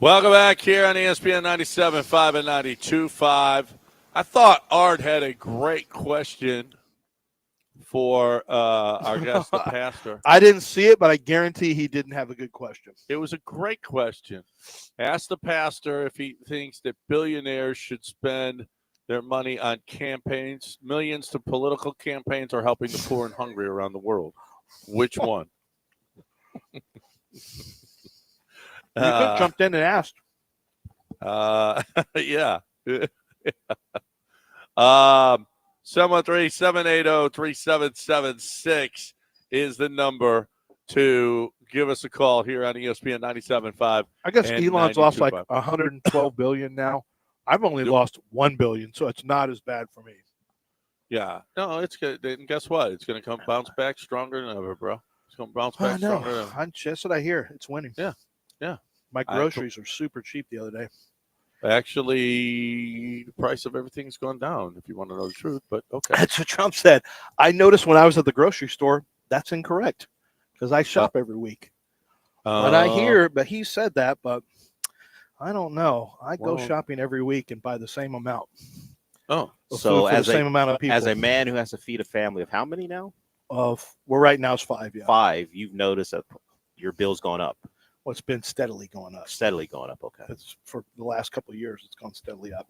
Welcome back here on ESPN 97.5 and 92.5. I thought Art had a great question for our guest, the pastor. I didn't see it, but I guarantee he didn't have a good question. It was a great question. Ask the pastor if he thinks that billionaires should spend their money on campaigns, millions to political campaigns, or helping the poor and hungry around the world. Which one? You could have jumped in and asked. Yeah. 713-780-3776 is the number to give us a call here on ESPN 97.5. I guess and Elon's lost like 92.5. 112 billion now. I've only lost 1 billion, so it's not as bad for me. Yeah. No, it's good. And guess what? It's going to come bounce back stronger than ever, bro. It's going to bounce back stronger than ever. That's what I hear. It's winning. Yeah. Yeah. My groceries are super cheap the other day. Actually, the price of everything's gone down, if you want to know the truth, but okay. That's what Trump said. I noticed when I was at the grocery store, that's incorrect because I shop every week. But he said that, but I don't know. I go shopping every week and buy the same amount. Oh, so as the same amount of people. As a man who has to feed a family of how many now? We're right now is 5. Yeah, 5. You've noticed that your bill's gone up. Well, it's been steadily going up. Steadily going up. Okay. It's for the last couple of years, it's gone steadily up.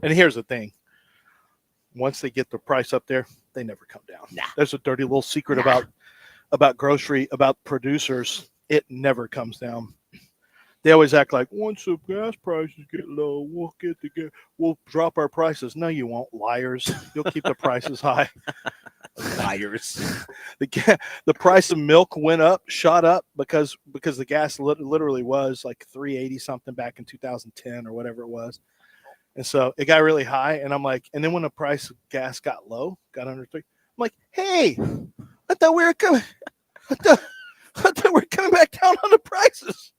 And here's the thing: once they get the price up there, they never come down. Nah. There's a dirty little secret about producers. It never comes down. They always act like once the gas prices get low, we'll drop our prices. No, you won't, liars. You'll keep the prices high. Liars. The price of milk shot up because the gas literally was like $3.80 something back in 2010 or whatever it was, and so it got really high. And I'm like, and then when the price of gas got low, got under 3, I'm like, hey, I thought we were coming. I thought we were coming back down on the prices.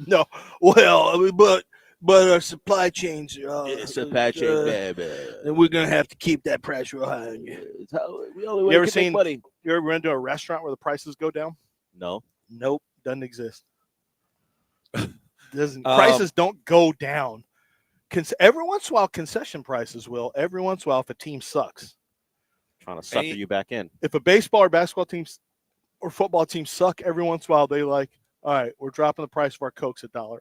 No, well, but our supply chains baby, and we're gonna have to keep that price real high. You ever seen? You ever been to a restaurant where the prices go down? No. Nope, doesn't exist. Prices don't go down. Every once in a while, concession prices will. Every once in a while, if a team sucks, trying to sucker you back in. If a baseball or basketball team or football team suck, every once in a while they like, all right, we're dropping the price of our Cokes $1.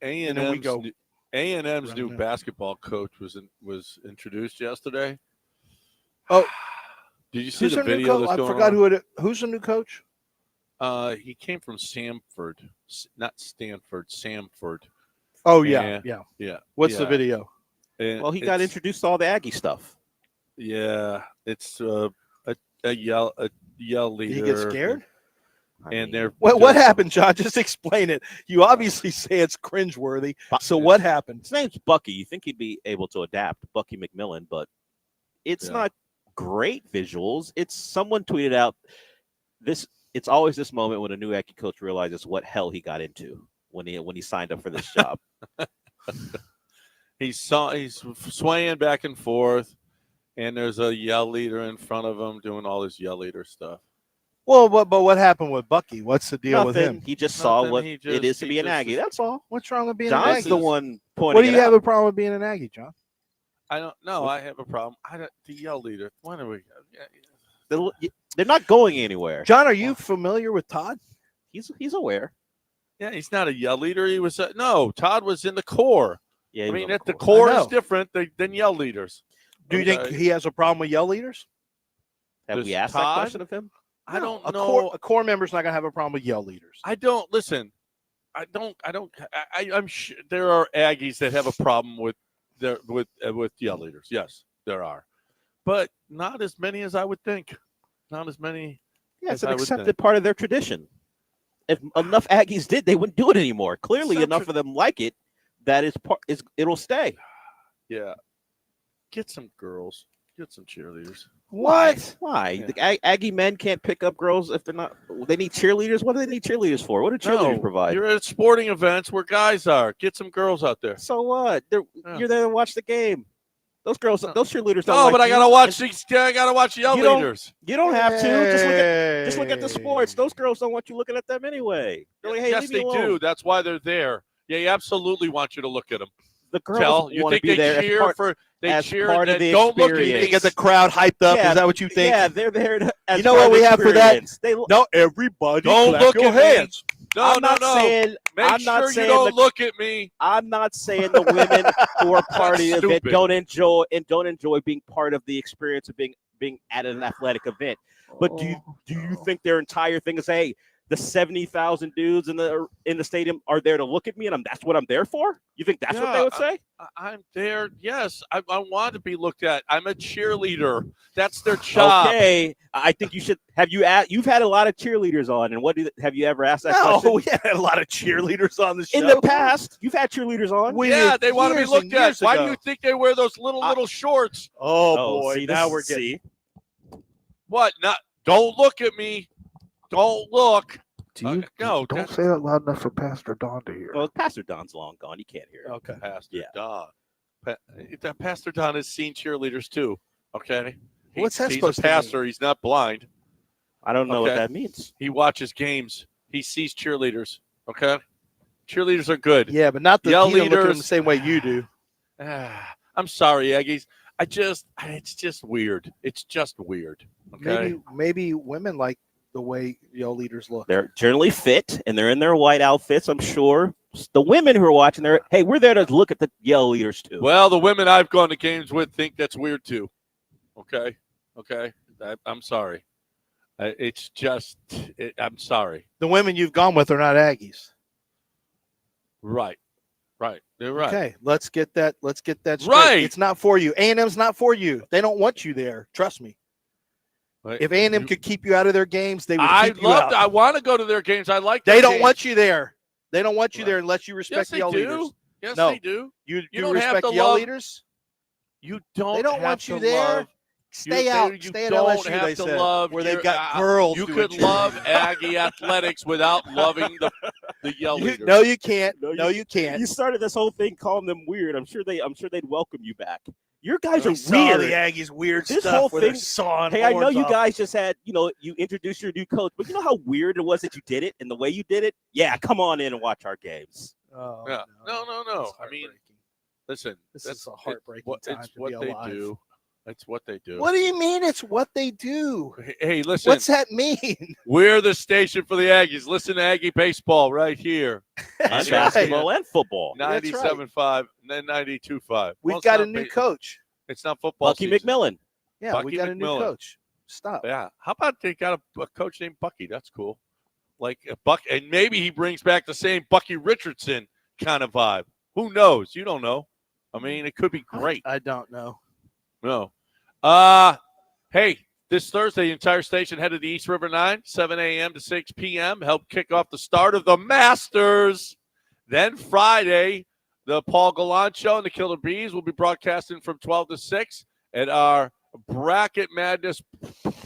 A&M's new basketball coach was introduced yesterday. Oh, did you see the video? I forgot who's the new coach. He came from Samford, not Stanford, Samford. Oh yeah. What's the video? Well, he got introduced to all the Aggie stuff. Yeah, it's a yell leader. Did he get scared? And they're what happened, John? Just explain it. You obviously say it's cringeworthy. So what happened? His name's Bucky. You think he'd be able to adapt, Bucky McMillan, but it's not great visuals. It's someone tweeted out this. It's always this moment when a new Aggie coach realizes what hell he got into when he signed up for this job. He's swaying back and forth, and there's a yell leader in front of him doing all this yell leader stuff. Well, but what happened with Bucky? What's the deal Nothing. with him? He just saw what it is to be an Aggie. That's all. What's wrong with being John's an Aggie? the one pointing. What do you have a problem with being an Aggie, John? I don't know. I have a problem. The yell leader. When are we? They're not going anywhere. John, are you familiar with Todd? He's aware. Yeah, he's not a yell leader. He was no. Todd was in the core. Yeah, I mean, the core is different than yell leaders. Do you think he has a problem with yell leaders? Have we asked that question of him? I don't know. A core member's not going to have a problem with yell leaders. I don't listen. I'm sure there are Aggies that have a problem with yell leaders. Yes, there are, but not as many as I would think. Not as many. Yeah, it's an accepted part of their tradition. If enough Aggies did, they wouldn't do it anymore. Clearly, enough of them like it that it'll stay. Yeah, get some girls. Get some cheerleaders. What? Why? Yeah. The Aggie men can't pick up girls if they're not. They need cheerleaders. What do they need cheerleaders for? What do cheerleaders provide? You're at sporting events where guys are. Get some girls out there. So what? You're there to watch the game. Those girls, those cheerleaders. No, don't but like I gotta watch these. I gotta watch yell leaders. You don't have to. Just look at the sports. Those girls don't want you looking at them anyway. They're like, hey, yes, they do. That's why they're there. They absolutely want you to look at them. The girls you want think to be they there cheer as for? They as cheer. part of the don't look at experience. me. Get the crowd hyped up. Yeah, is that what you think? Yeah, they're there. You know what we have for that? No, everybody. Don't clap look your at hands. me. No, I'm not saying. Make I'm sure not you saying don't look at me. I'm not saying the women who are part of the event don't enjoy being part of the experience of being at an athletic event. But do you think their entire thing is, hey, the 70,000 dudes in the stadium are there to look at me, and that's what I'm there for? You think that's what they would say? I'm there. Yes, I want to be looked at. I'm a cheerleader. That's their job. Okay, I think you should have you've had a lot of cheerleaders on, and have you ever asked that question? No, we had a lot of cheerleaders on the show in the past. You've had cheerleaders on. Yeah, they want to be looked at. Why do you think they wear those little shorts? Oh boy, now we're getting what? Not. Don't look at me. Don't look. Do no, don't that's say that loud enough for Pastor Don to hear. Well, Pastor Don's long gone. You can't hear it. Okay. Pastor Don. Pastor Don has seen cheerleaders too. Okay. What's that He's supposed a to mean? pastor. He's not blind. I don't know what that means. He watches games. He sees cheerleaders. Okay. Cheerleaders are good. Yeah, but not the Yell he don't look at them leaders. the same way you do. I'm sorry, Aggies. It's just weird. It's just weird. Okay. Maybe women like the way yell leaders look. They're generally fit, and they're in their white outfits, I'm sure. The women who are watching, hey, we're there to look at the yell leaders, too. Well, the women I've gone to games with think that's weird, too. Okay. I'm sorry. I'm sorry. The women you've gone with are not Aggies. Right. They're right. Okay, let's get that straight. Right. It's not for you. A&M's not for you. They don't want you there. Trust me. Right. If A&M could keep you out of their games, they would keep you out. I want to go to their games. I like They their don't games. want you there. They don't want you there unless you respect Yes, the they yell do. leaders. Yes, no. they do. You don't have respect to yell love leaders? You don't. They don't have want you to there. love- Stay out. You Stay at don't LSU, have they to said, love where they've your- got girls. You doing could love Aggie athletics without loving the yell leaders. No, you can't. No, you can't. You started this whole thing calling them weird. I'm sure they'd welcome you back. Your guys We are saw weird. the Aggies weird This stuff whole where they're thing. sawing Hey, I know horns you off. guys just had, you introduced your new coach, but you know how weird it was that you did it and the way you did it? Yeah, come on in and watch our games. Oh, Yeah. No. I mean, listen. This that's is a heartbreaking time It's to what be they alive. do. It's what they do. What do you mean it's what they do? Hey, listen. What's that mean? We're the station for the Aggies. Listen to Aggie baseball right here. And basketball and football. 97.5 and then 92.5. We've got a new coach. It's not football Bucky season. McMillan. Yeah, Bucky we got a new McMillan. coach. Stop. Yeah. How about they got a coach named Bucky? That's cool. Like a Buck, and maybe he brings back the same Bucky Richardson kind of vibe. Who knows? You don't know. I mean, it could be great. I don't know. No. Hey, this Thursday, the entire station headed to East River 9, 7 a.m. to 6 p.m. Help kick off the start of the Masters. Then Friday, the Paul Gallant Show and the Killer Bees will be broadcasting from 12 to 6 at our Bracket Madness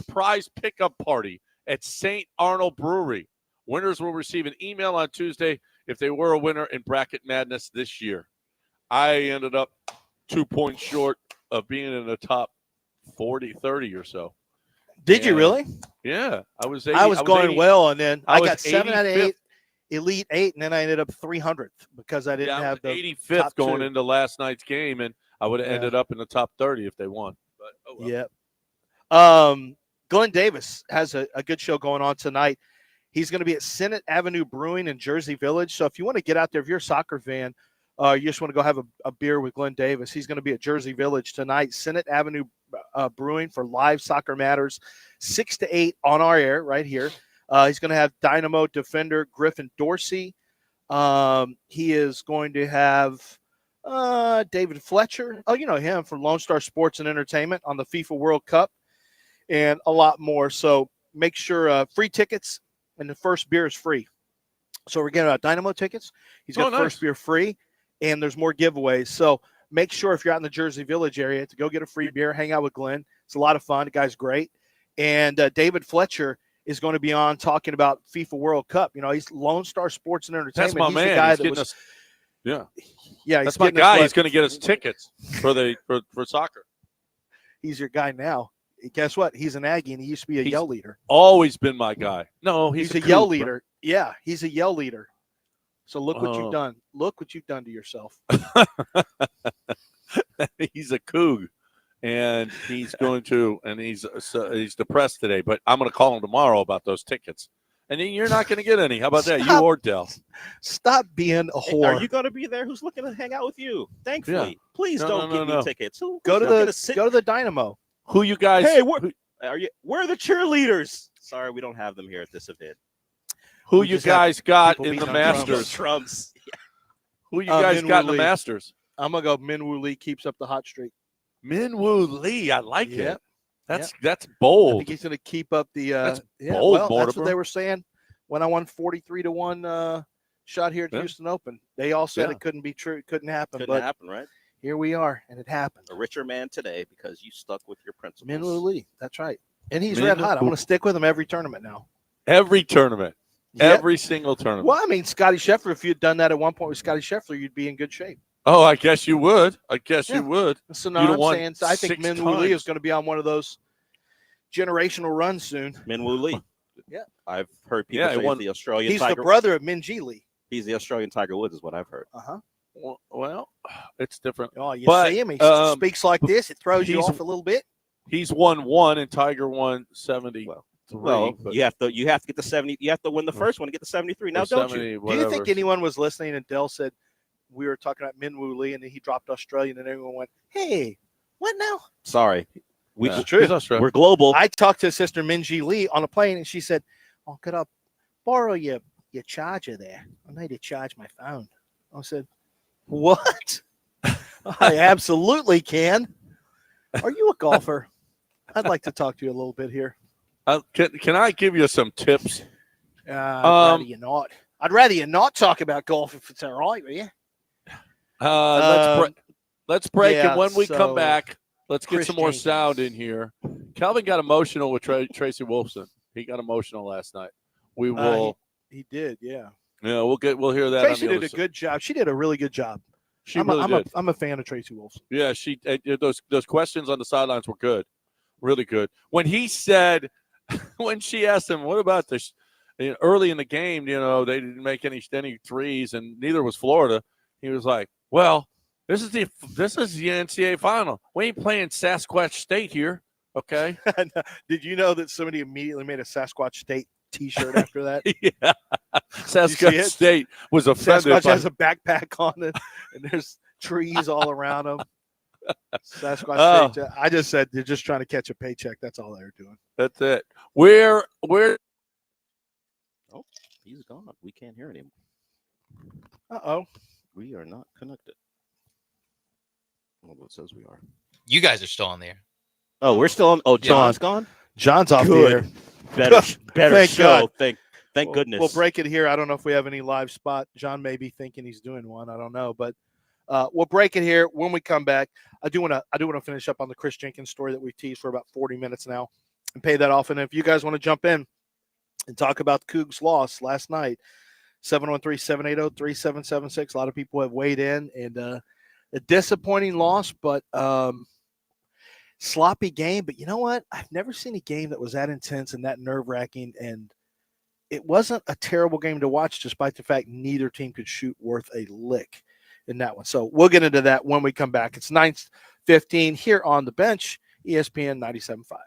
prize pickup party at St. Arnold Brewery. Winners will receive an email on Tuesday if they were a winner in Bracket Madness this year. I ended up 2 points short of being in the top 30 or so. Did you really? Yeah. I was going 80 well, and then I was got 7 out of 85th. 8, Elite 8, and then I ended up 300th because I didn't have the 85th top going two. into last night's game, and I would have Yeah. ended up in the top 30 if they won. But Yep. Glenn Davis has a good show going on tonight. He's going to be at Senate Avenue Brewing in Jersey Village. So if you want to get out there, if you're a soccer fan, you just want to go have a beer with Glenn Davis, he's going to be at Jersey Village tonight. Senate Avenue Brewing for live Soccer Matters, 6 to 8 on our air right here. He's going to have Dynamo defender Griffin Dorsey. He is going to have David Fletcher. Oh, you know him from Lone Star Sports and Entertainment on the FIFA World Cup and a lot more. So make sure free tickets and the first beer is free. So we're getting Dynamo tickets. He's got first beer free, and there's more giveaways. So make sure if you're out in the Jersey Village area to go get a free beer, hang out with Glenn. It's a lot of fun. The guy's great. And David Fletcher is going to be on talking about FIFA World Cup. You know, he's Lone Star Sports and Entertainment. that's my he's man. The guy He's that getting was, us. Yeah. Yeah, that's my guy. He's going to get us tickets for soccer. He's your guy now. Guess what? He's an Aggie, and he used to be a yell leader. Always been my guy. No, he's a Coug, yell bro. leader. Yeah, he's a yell leader. So look what Oh. you've done. Look what you've done to yourself. He's a Coug, and he's going to, and he's depressed today. But I'm going to call him tomorrow about those tickets, and then you're not going to get any. How about that? You or Dell? Stop being a whore. Are you going to be there? Who's looking to hang out with you? Thankfully. Yeah. Please No, don't no, give no. me tickets. Go to who's looking go to the Dynamo. Who you guys? Hey, where are the cheerleaders? Sorry, we don't have them here at this event. Who We you just have guys got people in the beating on drums. Masters? Drums. Who you guys got in the Lee. Masters? I'm gonna go. Minwoo Lee keeps up the hot streak. Minwoo Lee, I like Yep. it. That's I bold. think he's gonna keep up the. That's yeah, bold, well, that's Mortimer. what they were saying when I won 43-1 shot here at the Yeah. Houston Open. They all said Yeah. it couldn't be true. It couldn't happen. Couldn't but happen, right? here we are, and it happened. A richer man today because you stuck with your principles. Minwoo Lee. That's right. And he's red hot. I'm Minwoo. gonna stick with him every tournament now. Every tournament. Every single tournament. Well, I mean, Scotty Scheffler, if you'd done that at one point with Scotty Scheffler, you'd be in good shape. Oh, I guess you would. You would. So now You'd have I'm won saying I think 6 Min Woo Lee is times. going to be on one of those generational runs soon. Min Woo Lee. Yeah. I've heard people say he's the Australian He's Tiger. the brother of Min Ji Lee. He's the Australian Tiger Woods is what I've heard. Uh-huh. Well, it's different. Oh, you But, see him? He um, speaks like this. It throws you he's- off a little bit. He's won 1 and Tiger won 70. Well, you have to get the 70. You have to win the first one to get the 73. Now, don't 70, you? Do you think anyone was listening and Dell said we were talking about Min Woo Lee and then he dropped Australian and everyone went, hey, what now? Sorry. It's true. We're global. I talked to Sister Min Ji Lee on a plane and she said, oh, could I borrow your charger there? I need to charge my phone. I said, what? I absolutely can. Are you a golfer? I'd like to talk to you a little bit here. Can I give you some tips? I'd rather you not. I'd rather you not talk about golf if it's all right with you. Let's break, yeah, and when we so come back, let's get Chris some more Jenkins. sound in here. Calvin got emotional with Tracy Wolfson. He got emotional last night. We will. He did, yeah. Yeah, we'll hear that. Tracy on the did other a side. good job. She did a really good job. She really did. I'm a fan of Tracy Wolfson. Yeah, she those questions on the sidelines were good, really good. When he said, when she asked him, "What about this?" Early in the game, they didn't make any threes, and neither was Florida. He was like, "Well, this is the NCAA final. We ain't playing Sasquatch State here, okay?" Did you know that somebody immediately made a Sasquatch State T-shirt after that? Yeah, Sasquatch State was offended. Sasquatch has a backpack on it, and there's trees all around him. Sasquatch State. I just said they're just trying to catch a paycheck. That's all they're doing. That's it. Where? Oh, he's gone. We can't hear him. Uh-oh. We are not connected. Well, it says we are. You guys are still on the air. Oh, we're still on. Oh, John's gone? John's off Good. the air. Better Thank show. God. Thank goodness. We'll break it here. I don't know if we have any live spot. John may be thinking he's doing one. I don't know, but we'll break it here. When we come back, I do want to finish up on the Chris Jenkins story that we teased for about 40 minutes now and pay that off. And if you guys want to jump in and talk about the Cougs' loss last night, 713-780-3776. A lot of people have weighed in, and a disappointing loss, but sloppy game. But you know what? I've never seen a game that was that intense and that nerve-wracking, and it wasn't a terrible game to watch, despite the fact neither team could shoot worth a lick in that one. So we'll get into that when we come back. It's 9:15 here on the bench, ESPN 97.5.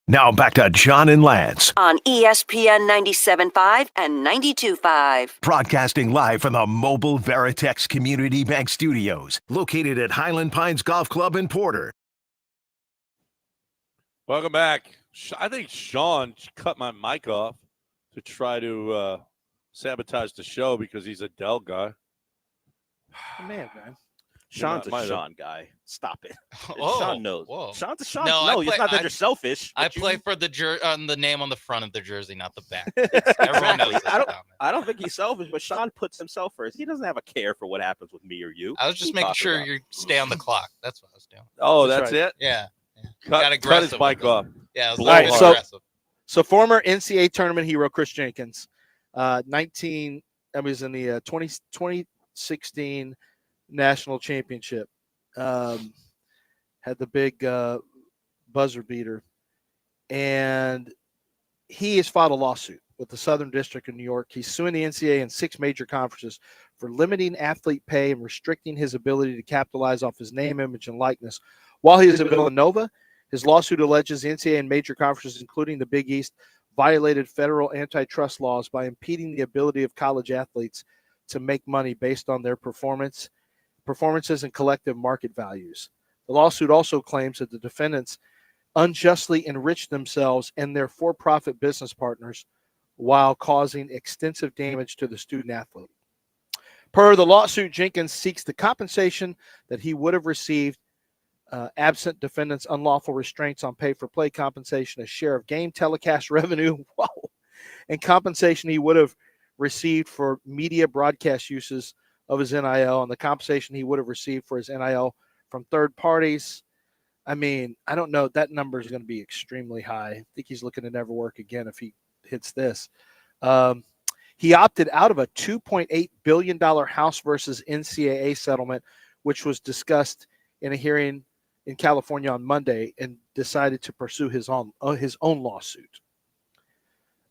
Now back to John and Lance, On ESPN 97.5 and 92.5. broadcasting live from the Mobile Veritex Community Bank Studios, located at Highland Pines Golf Club in Porter. Welcome back. I think Sean cut my mic off to try to sabotage the show because he's a Dell guy. Man. Sean's might a have. Sean guy. Stop it. Whoa, Sean knows. whoa. Sean's a Sean. No, No, I it's play- not that I- you're selfish. I but you- play for the name on the front of the jersey, not the back. Everyone knows Exactly. this. I don't think he's selfish, but Sean puts himself first. He doesn't have a care for what happens with me or you. I was just making sure you stay on the clock. That's what I was doing. Oh, that's right. it? Yeah. Cut his aggressive mic with it. off. Yeah, it was a All little right, bit so aggressive. former NCAA tournament hero Chris Jenkins, I was in the 2016 national championship. Had the big buzzer beater, and he has filed a lawsuit with the Southern District of New York. He's suing the NCAA and 6 major conferences for limiting athlete pay and restricting his ability to capitalize off his name, image, and likeness while he is at Villanova. His lawsuit alleges the NCAA and major conferences, including the Big East, violated federal antitrust laws by impeding the ability of college athletes to make money based on their performances and collective market values. The lawsuit also claims that the defendants unjustly enriched themselves and their for-profit business partners while causing extensive damage to the student athlete. Per the lawsuit, Jenkins seeks the compensation that he would have received absent defendants' unlawful restraints on pay-for-play compensation, a share of game telecast revenue, and compensation he would have received for media broadcast uses of his NIL, and the compensation he would have received for his NIL from third parties. I mean, I don't know. That number is going to be extremely high. I think he's looking to never work again if he hits this. He opted out of a $2.8 billion House versus NCAA settlement, which was discussed in a hearing in California on Monday, and decided to pursue his own lawsuit.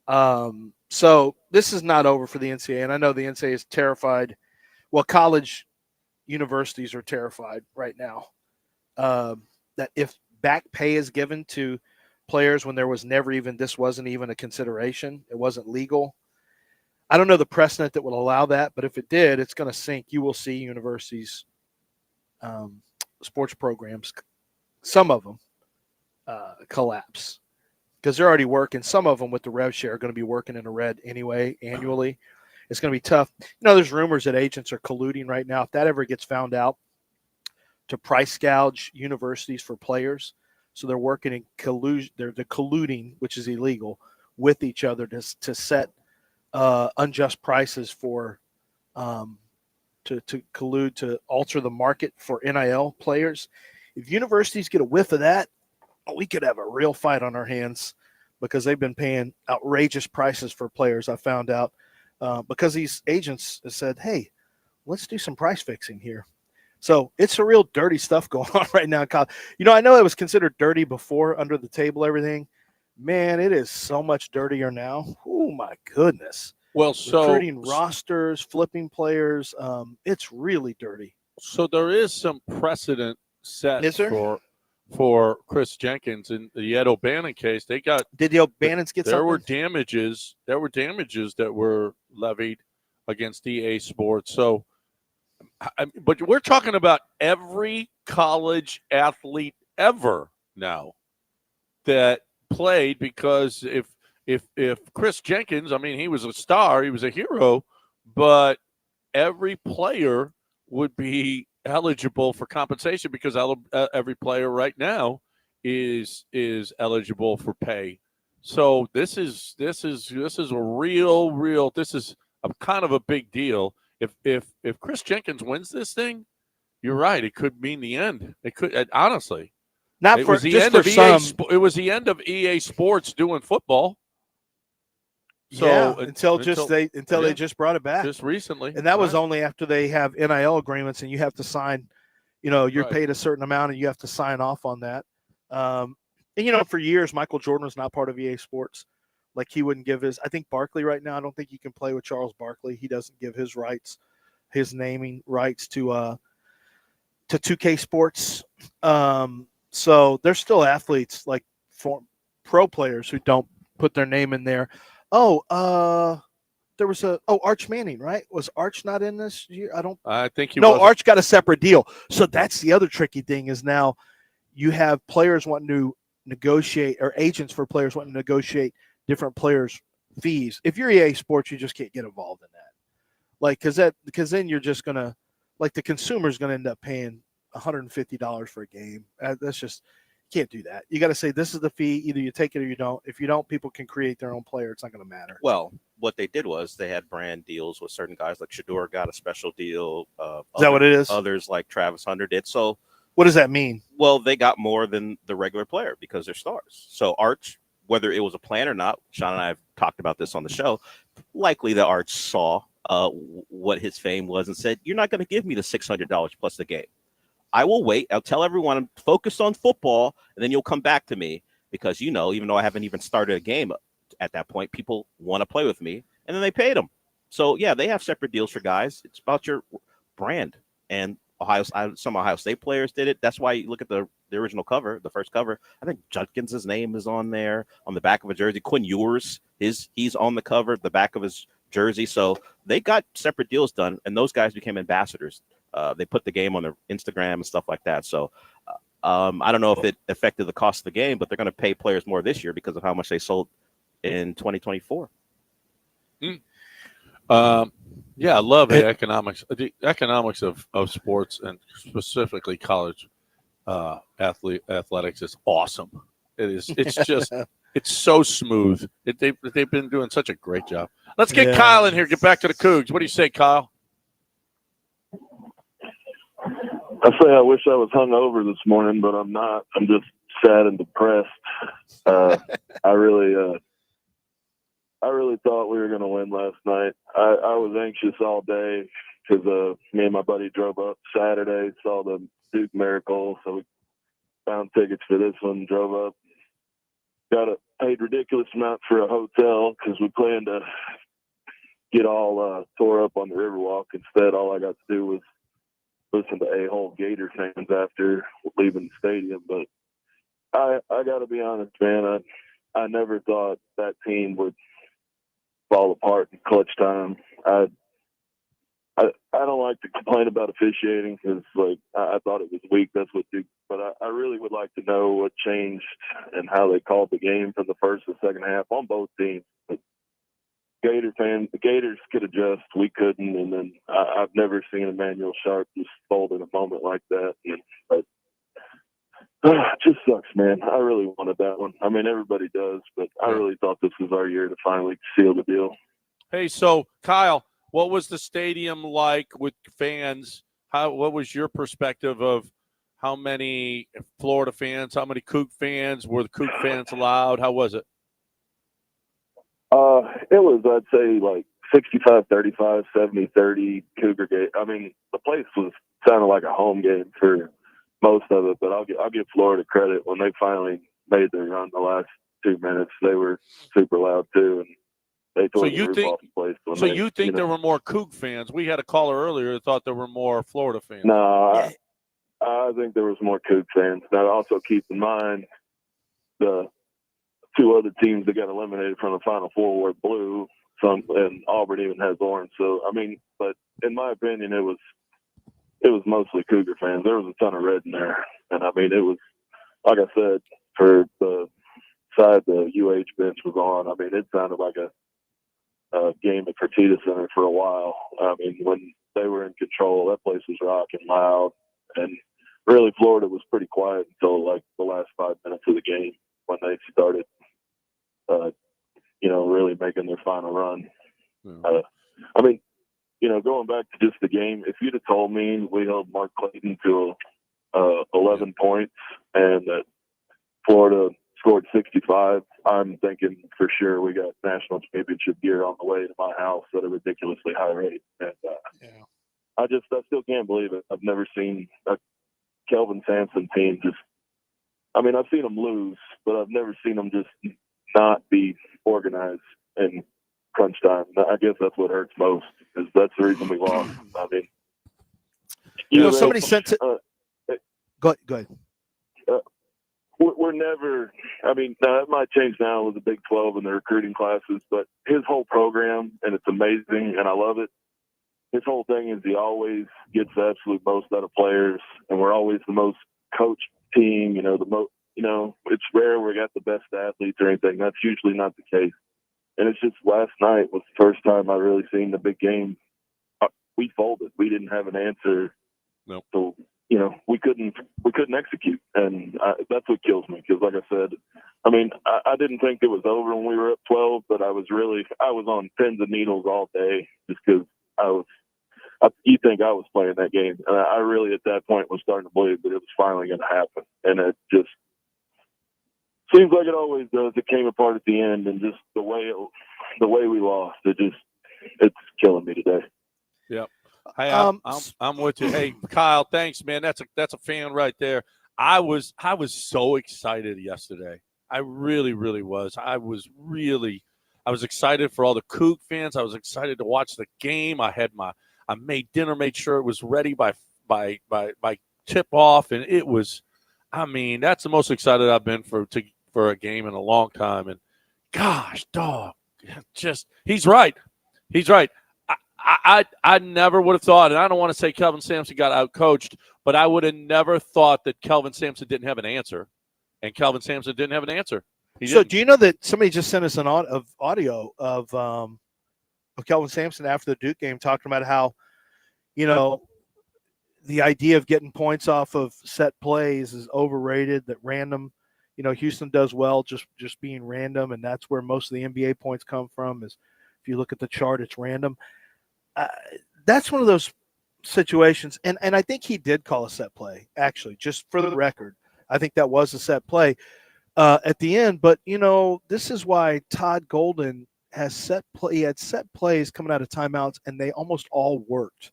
So this is not over for the NCAA, and I know the NCAA is terrified. Well, college universities are terrified right now that if back pay is given to players when this wasn't even a consideration, it wasn't legal. I don't know the precedent that will allow that, but if it did, it's going to sink. You will see universities, sports programs, some of them collapse because they're already working. Some of them with the rev share are going to be working in the red anyway annually. It's going to be tough. There's rumors that agents are colluding right now. If that ever gets found out, to price gouge universities for players. So they're working in collusion. They're colluding, which is illegal, with each other to set unjust prices for to collude to alter the market for NIL players. If universities get a whiff of that, we could have a real fight on our hands because they've been paying outrageous prices for players. I found out because these agents have said, hey, let's do some price fixing here. So it's a real dirty stuff going on right now in college. I know it was considered dirty before, under the table, everything. Man, it is so much dirtier now. Oh, my goodness. Well, recruiting rosters, flipping players, it's really dirty. So there is some precedent set for Chris Jenkins in the Ed O'Bannon case. Did the O'Bannons get there something? were damages that were levied against EA Sports. So, but we're talking about every college athlete ever now that played, because if Chris Jenkins, he was a star, he was a hero, but every player would be eligible for compensation because every player right now is eligible for pay. So this is a real this is a kind of a big deal. If Chris Jenkins wins this thing, you're right. It could mean the end. It could, honestly. It was the end of EA Sports doing football. So until they just brought it back just recently, and that was only after they have NIL agreements and you have to sign. You're paid a certain amount and you have to sign off on that. And for years, Michael Jordan was not part of EA Sports. Like he wouldn't give I think Barkley right now, I don't think you can play with Charles Barkley. He doesn't give his naming rights to 2K Sports. So there's still athletes like pro players who don't put their name in there. There was Arch Manning, right? Was Arch not in this year? I think he No, wasn't. Arch got a separate deal. So that's the other tricky thing is now you have players wanting to negotiate, or agents for players wanting to negotiate different players' fees. If you're EA Sports, you just can't get involved in that. Like, because then you're just gonna, like, the consumer's gonna end up paying $150 for a game. That's just, can't do that. You got to say this is the fee. Either you take it or you don't. If you don't, people can create their own player. It's not going to matter. Well, what they did was they had brand deals with certain guys, like Shador got a special deal. Is that what it is? Others like Travis Hunter did. So what does that mean? Well, they got more than the regular player because they're stars. So Arch, whether it was a plan or not, Sean and I have talked about this on the show. Likely the Arch saw what his fame was and said, "You're not going to give me the $600 plus the game. I will wait. I'll tell everyone I'm focused on football, and then you'll come back to me because, even though I haven't even started a game at that point, people want to play with me." And then they paid him. So, yeah, they have separate deals for guys. It's about your brand. And some Ohio State players did it. That's why you look at the original cover, the first cover. I think Judkins' name is on there, on the back of a jersey. Quinn Ewers, he's on the cover, the back of his jersey. So they got separate deals done, and those guys became ambassadors. They put the game on their Instagram and stuff like that. So I don't know if it affected the cost of the game, but they're going to pay players more this year because of how much they sold in 2024. Yeah, I love the economics. The economics of sports and specifically college athletics is awesome. It is. It's just. It's so smooth. They've been doing such a great job. Let's get Kyle in here. Get back to the Cougs. What do you say, Kyle? I say I wish I was hungover this morning, but I'm not. I'm just sad and depressed. I really thought we were going to win last night. I was anxious all day because me and my buddy drove up Saturday, saw the Duke Miracle, so we found tickets for this one, drove up, paid ridiculous amounts for a hotel because we planned to get all tore up on the Riverwalk. Instead, all I got to do was listen to a-hole Gator fans after leaving the stadium. But I got to be honest, man, I never thought that team would fall apart in clutch time. I don't like to complain about officiating because, I thought it was weak. That's what Duke. But I really would like to know what changed and how they called the game from the first to second half on both teams. But the Gators could adjust. We couldn't. And then I've never seen Emmanuel Sharp just fold in a moment like that. But it just sucks, man. I really wanted that one. I mean, everybody does, but I really thought this was our year to finally seal the deal. Hey, so Kyle, what was the stadium like with fans? What was your perspective of how many Florida fans, how many Coug fans? Were the Coug fans allowed? How was it? It was, I'd say, 65-35, 70-30 Cougar game. I mean, the place sounded like a home game for most of it, but I'll give Florida credit when they finally made their run the last 2 minutes. They were super loud too, and they tore the roof off the place. So you think there were more Coug fans? We had a caller earlier that thought there were more Florida fans. No, I think there was more Coug fans. Now, also keep in mind the two other teams that got eliminated from the Final Four were blue, and Auburn even has orange. So, I mean, but in my opinion, it was mostly Cougar fans. There was a ton of red in there. And, I mean, it was, like I said, for the side the UH bench was on, I mean, it sounded like a game at Fertitta Center for a while. I mean, when they were in control, that place was rocking loud. And really, Florida was pretty quiet until, the last 5 minutes of the game when they started, really making their final run. I mean, going back to just the game, if you'd have told me we held Mark Clayton to 11 points and that Florida scored 65, I'm thinking for sure we got national championship gear on the way to my house at a ridiculously high rate. And I still can't believe it. I've never seen a Kelvin Sampson team I've seen them lose, but I've never seen them just not be organized in crunch time. I guess that's what hurts most, because that's the reason we lost. I mean, somebody sent it. Go ahead. we're never. I mean, now that might change now with the Big 12 and the recruiting classes, but his whole program, and it's amazing, and I love it. His whole thing is he always gets the absolute most out of players, and we're always the most coached team. It's rare we got the best athletes or anything. That's usually not the case. And it's just last night was the first time I really seen the big game. We folded. We didn't have an answer. Nope. So, we couldn't execute. And that's what kills me. Because like I said, I mean, I didn't think it was over when we were up 12, but I was on pins and needles all day just because you think I was playing that game. And I really, at that point, was starting to believe that it was finally going to happen. And it just seems like it always does. It came apart at the end, and just the way we lost, it's killing me today. Yep. Hey, I'm with you. Hey, Kyle, thanks, man. That's a fan right there. I was so excited yesterday. I really, really was. I was excited for all the Coug fans. I was excited to watch the game. I made dinner, made sure it was ready by tip off, and it was. I mean, that's the most excited I've been for a game in a long time. And gosh, dog, he's right. He's right. I never would have thought, and I don't want to say Kelvin Sampson got outcoached, but I would have never thought that Kelvin Sampson didn't have an answer, and Kelvin Sampson didn't have an answer. Do you know that somebody just sent us an audio of Kelvin Sampson after the Duke game talking about how, the idea of getting points off of set plays is overrated, that random, Houston does well just being random, and that's where most of the NBA points come from is if you look at the chart, it's random. That's one of those situations, and I think he did call a set play, actually, just for the record. I think that was a set play at the end, but, this is why Todd Golden he had set plays coming out of timeouts, and they almost all worked.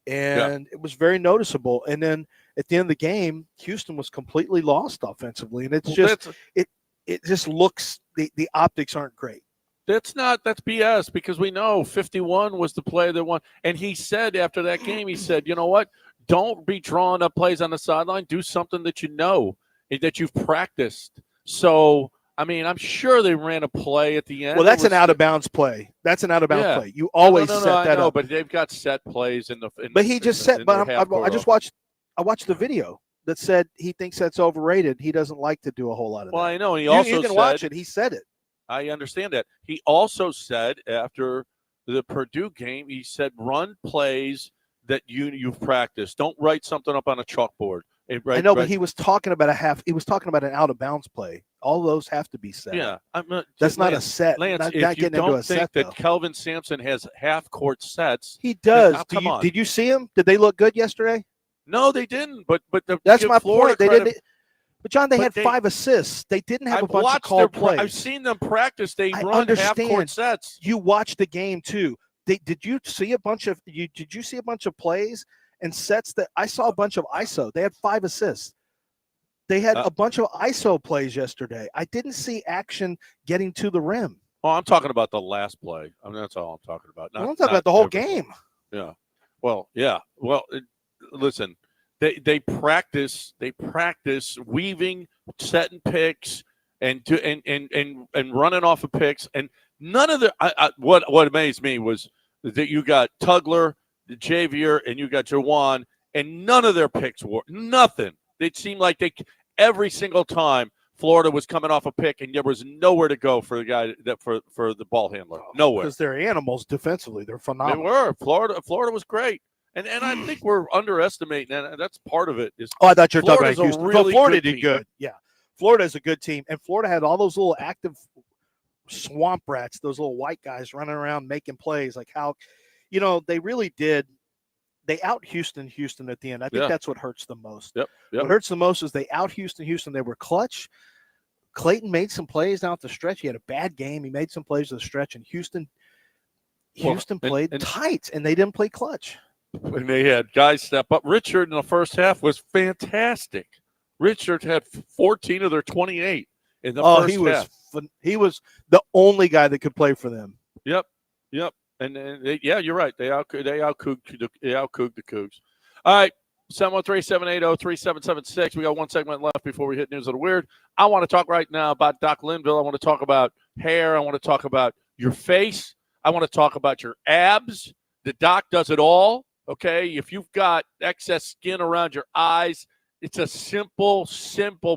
And it was very noticeable. And then at the end of the game, Houston was completely lost offensively. And it's it just looks, the optics aren't great. That's BS, because we know 51 was the play that won. And he said after that game, he said, you know what? Don't be drawing up plays on the sideline. Do something that that you've practiced. So, I mean, I'm sure they ran a play at the end. Well, that's an out-of-bounds play. That's an out-of-bounds play. You always set that up. But they've got set plays in the. But he just said. But I watched the video that said he thinks that's overrated. He doesn't like to do a whole lot of that. Well, I know. And you can watch it. He said it. I understand that. He also said after the Purdue game, he said, run plays that you've practiced. Don't write something up on a chalkboard. I know, but he was talking about an out-of-bounds play. All those have to be set. Yeah. That's not a set. Lance, not if you getting into a set, that Kelvin Sampson has half-court sets. He does. On. Did you see him? Did they look good yesterday? No, they didn't. But that's my Florida point. They credit, didn't. But John, they had 5 assists. They didn't have a bunch of called plays. I've seen them practice. They run half-court sets. You watched the game too. Did you see a bunch of plays and sets that I saw a bunch of ISO? They had 5 assists. They had a bunch of ISO plays yesterday. I didn't see action getting to the rim. Oh, I'm talking about the last play. I mean, that's all I'm talking about. I'm talking about the whole game. Yeah. Well, yeah. Well, listen. They practice weaving, setting picks, and running off of picks, and none of the what amazed me was that you got Tugler, Javier, and you got Jawan, and none of their picks were nothing. It seemed like every single time Florida was coming off a pick, and there was nowhere to go for the guy for the ball handler. Nowhere, because they're animals defensively. They're phenomenal. They were. Florida was great. And I think we're underestimating, and that's part of it. I thought you were talking about Houston. Really Florida did good. Yeah, Florida is a good team, and Florida had all those little active swamp rats, those little white guys running around making plays. Like how, they really did. They out Houston at the end. I think that's what hurts them most. Yep. What hurts the most is they out Houston. They were clutch. Clayton made some plays down at the stretch. He had a bad game. He made some plays at the stretch, and Houston played tight, and they didn't play clutch. And they had guys step up. Richard in the first half was fantastic. Richard had 14 of their 28 in the first half. He was the only guy that could play for them. Yep. And you're right. They outcooked the Cougs. All right, 713-780-3776. We got one segment left before we hit News of the Weird. I want to talk right now about Doc Linville. I want to talk about hair. I want to talk about your face. I want to talk about your abs. The doc does it all, okay? If you've got excess skin around your eyes, it's a simple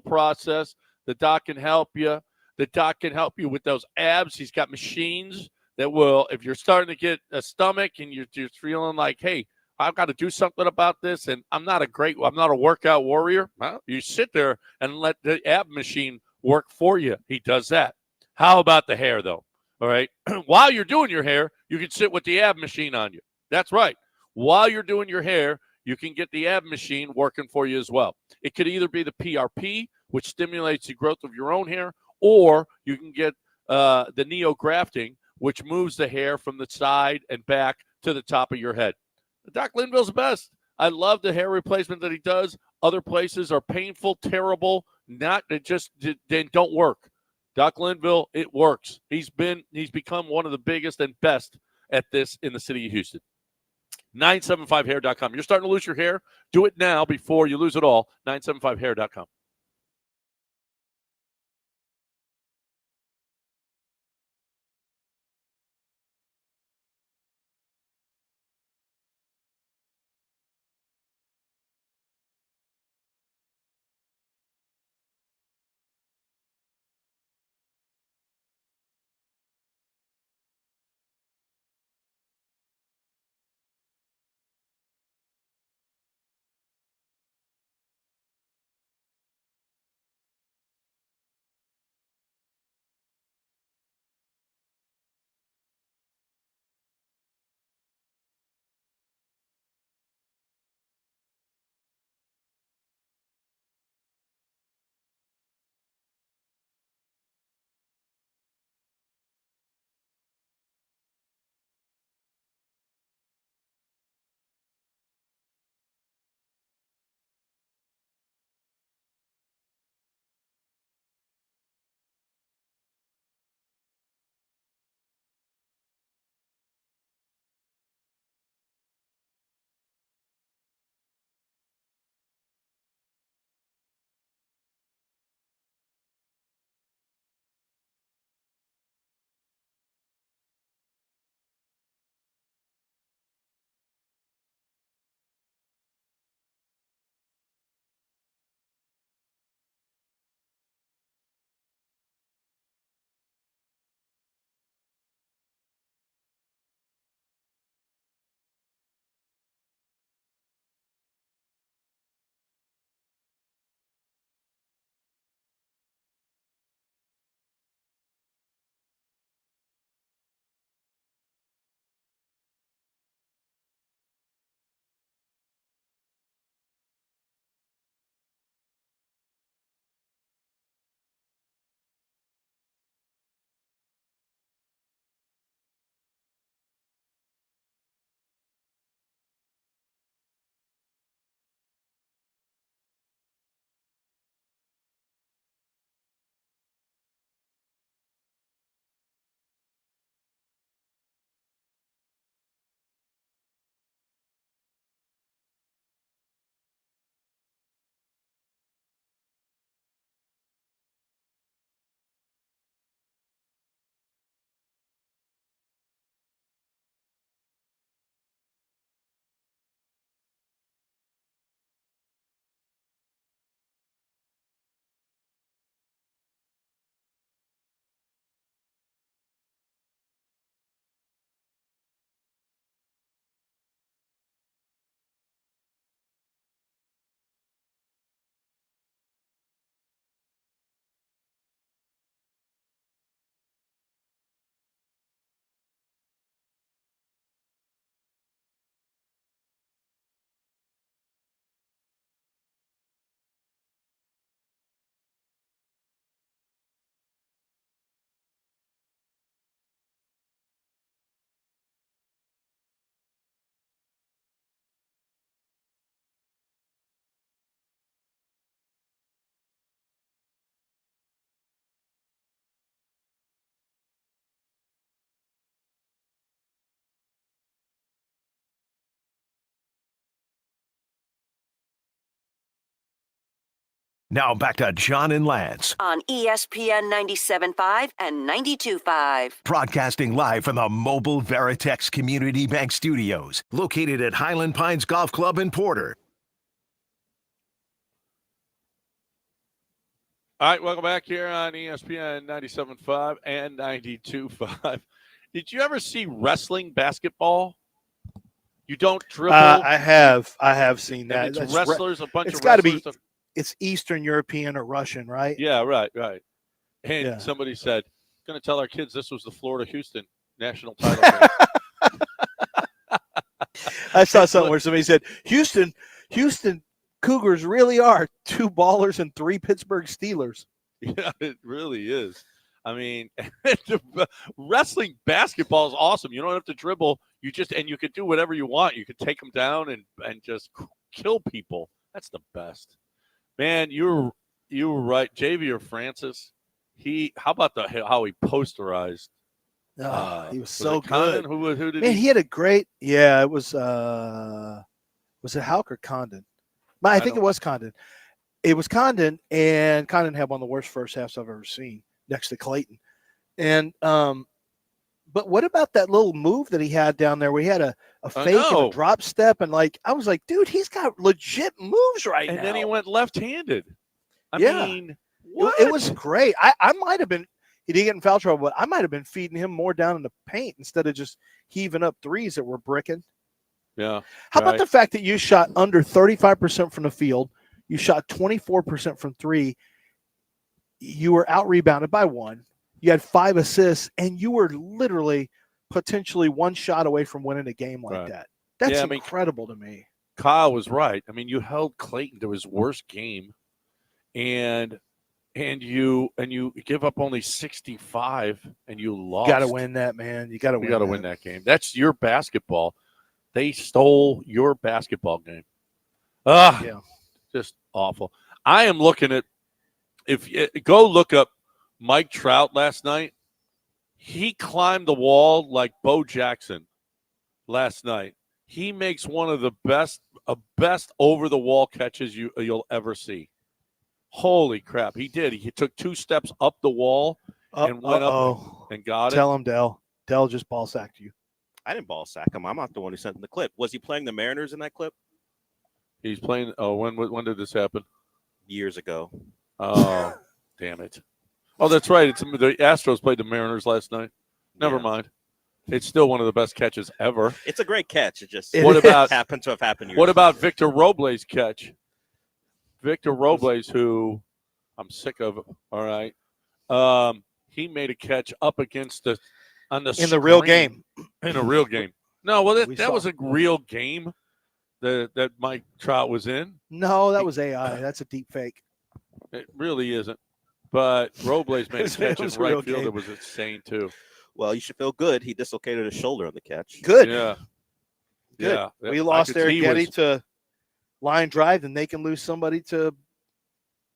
process. The doc can help you. The doc can help you with those abs. He's got machines that will, if you're starting to get a stomach and you're just feeling like, hey, I've got to do something about this, and I'm not a workout warrior. Well, you sit there and let the ab machine work for you. He does that. How about the hair, though? All right. While you're doing your hair, you can sit with the ab machine on you. That's right. While you're doing your hair, you can get the ab machine working for you as well. It could either be the PRP, which stimulates the growth of your own hair, or you can get the neo-grafting, which moves the hair from the side and back to the top of your head. Doc Linville's the best. I love the hair replacement that he does. Other places are painful, terrible, they don't work. Doc Linville, it works. He's become one of the biggest and best at this in the city of Houston. 975hair.com. You're starting to lose your hair? Do it now before you lose it all. 975hair.com. Now back to John and Lance, on ESPN 97.5 and 92.5. broadcasting live from the Mobile Veritex Community Bank Studios, located at Highland Pines Golf Club in Porter. All right, welcome back here on ESPN 97.5 and 92.5. Did you ever see wrestling basketball? You don't dribble. I have seen that. It's That's wrestlers, a bunch it's of got to wrestlers. be. It's Eastern European or Russian, right? Yeah, right. And Yeah. somebody said, going to tell our kids this was the Florida-Houston national title game. I saw something where somebody said, Houston Cougars really are 2 Ballers and 3 Pittsburgh Steelers. Yeah, it really is. I mean, wrestling basketball is awesome. You don't have to dribble. You can do whatever you want. You can take them down and just kill people. That's the best. Man, you were right. Javier Francis, how about how he posterized? He was so Condon? good. Who did Man, he? he had a great. Yeah, it was. Was it Houck or Condon? I think it was Condon. It was Condon, and Condon had one of the worst first halves I've ever seen, next to Clayton. And but what about that little move that he had down there where he had a fake and a drop step, and I was like, dude, he's got legit moves right now. And then he went left-handed. I mean, what? It was great. I might have been. He didn't get in foul trouble, but I might have been feeding him more down in the paint instead of just heaving up threes that were bricking. Yeah. How about the fact that you shot under 35% from the field? You shot 24% from 3. You were out-rebounded by 1. You had 5 assists, and you were literally potentially 1 shot away from winning a game like that. That's incredible to me. Kyle was right. I mean, you held Clayton to his worst game, and you give up only 65, and you lost. You got to win that, man. You got to win that game. That's your basketball. They stole your basketball game. Just awful. I am looking at, if you go look up Mike Trout last night, he climbed the wall like Bo Jackson last night. He makes one of the best over-the-wall catches you'll ever see. Holy crap, he did. He took 2 steps up the wall and went up and got it. Tell him, Dell. Dell just ball sacked you. I didn't ball sack him. I'm not the one who sent him the clip. Was he playing the Mariners in that clip? He's playing. Oh, when did this happen? Years ago. Oh, damn it. Oh, that's right. The Astros played the Mariners last night. Never mind. It's still one of the best catches ever. It's a great catch. It just happened to have happened years What about ago. Victor Robles' catch? Victor Robles, who I'm sick of. All right. He made a catch up against the real game. In a real game. No, well, that was a real game that Mike Trout was in. No, that was AI. That's a deep fake. It really isn't. But Robles made a catch in right field game. that was insane, too. Well, you should feel good. He dislocated his shoulder on the catch. Good. Yeah. Good. Yeah. We lost Eric Getty to line drive, and they can lose somebody to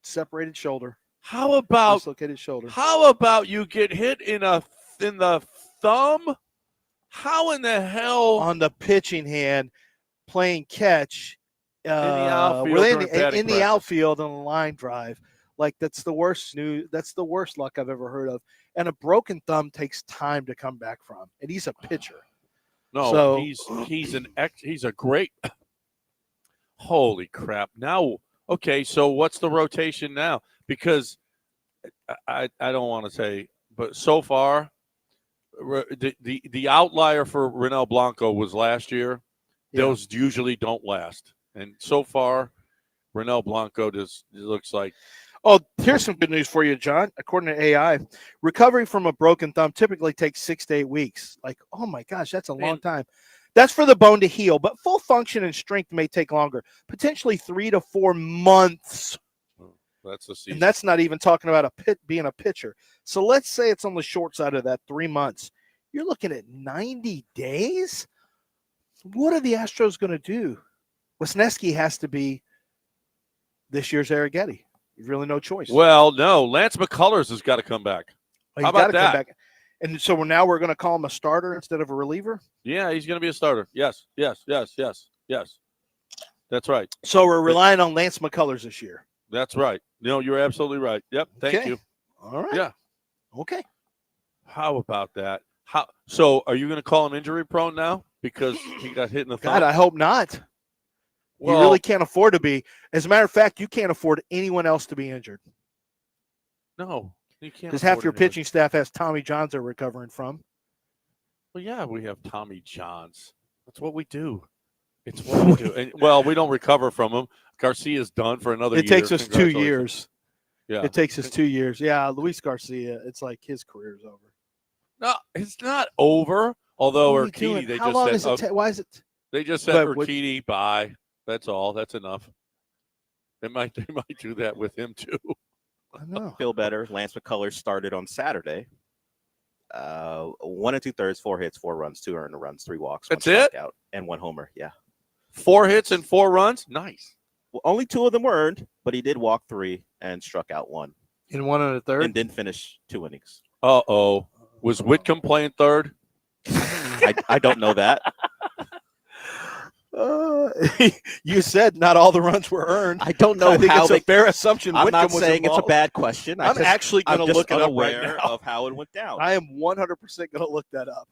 separated shoulder. How about dislocated shoulder? How about you get hit in the thumb? How in the hell on the pitching hand playing catch in the outfield in the outfield on a line drive? Like that's the worst news. That's the worst luck I've ever heard of. And a broken thumb takes time to come back from. And he's a pitcher. No, so, he's a great. Holy crap! Now, okay, so what's the rotation now? Because I don't want to say, but so far, the outlier for Ronel Blanco was last year. Yeah. Those usually don't last, and so far, Ronel Blanco looks like. Oh, here's some good news for you, John. According to AI, recovery from a broken thumb typically takes 6 to 8 weeks. Like, oh my gosh, that's a long time. That's for the bone to heal, but full function and strength may take longer, potentially 3 to 4 months. That's the season. And that's not even talking about being a pitcher. So let's say it's on the short side of that, 3 months. You're looking at 90 days? What are the Astros going to do? Wisniewski has to be this year's Eric Getty. Really no choice. Well, no, Lance McCullers has got to come back. How about that? Come back. And so now we're going to call him a starter instead of a reliever? Yeah, he's going to be a starter. Yes. That's right. So we're relying on Lance McCullers this year. That's right. No, you're absolutely right. Yep. Thank Okay. you. All right. Yeah. Okay. How about that? So are you going to call him injury prone now because he got hit in the God, thumb? I hope not. Well, You really can't afford to be. As a matter of fact, you can't afford anyone else to be injured no, you can't. because half afford your anyone. pitching staff has Tommy Johns they're recovering from. Well, yeah, we have Tommy Johns. That's what we do. It's what we do. And, well, we don't recover from him. Garcia's done for another year. It takes us 2 Congratulations. years. Yeah. It takes us 2 years. Yeah, Luis Garcia, it's like his career's over. No, it's not over. Although What are you Urquidy, doing? they How just long said, is it? Why is it? they just said But what- Urquidy, bye. That's all. That's enough. They might do that with him too. I know. Feel better. Lance McCullers started on Saturday. 1 2/3, 4 hits, 4 runs, 2 earned runs, 3 walks, 1 That's it? strikeout, and 1 homer. Yeah. 4 hits and 4 runs. Nice. Well, only 2 of them were earned, but he did walk 3 and struck out 1. In 1 1/3? And didn't finish 2 innings. Uh-oh. Was Whitcomb playing third? I don't know that. You said not all the runs were earned. I don't know I think how it's a fair assumption. I'm Whitcomb not was saying it's a involved. bad question. I'm actually going to look it up right unaware now. of how it went down. I am 100% going to look that up.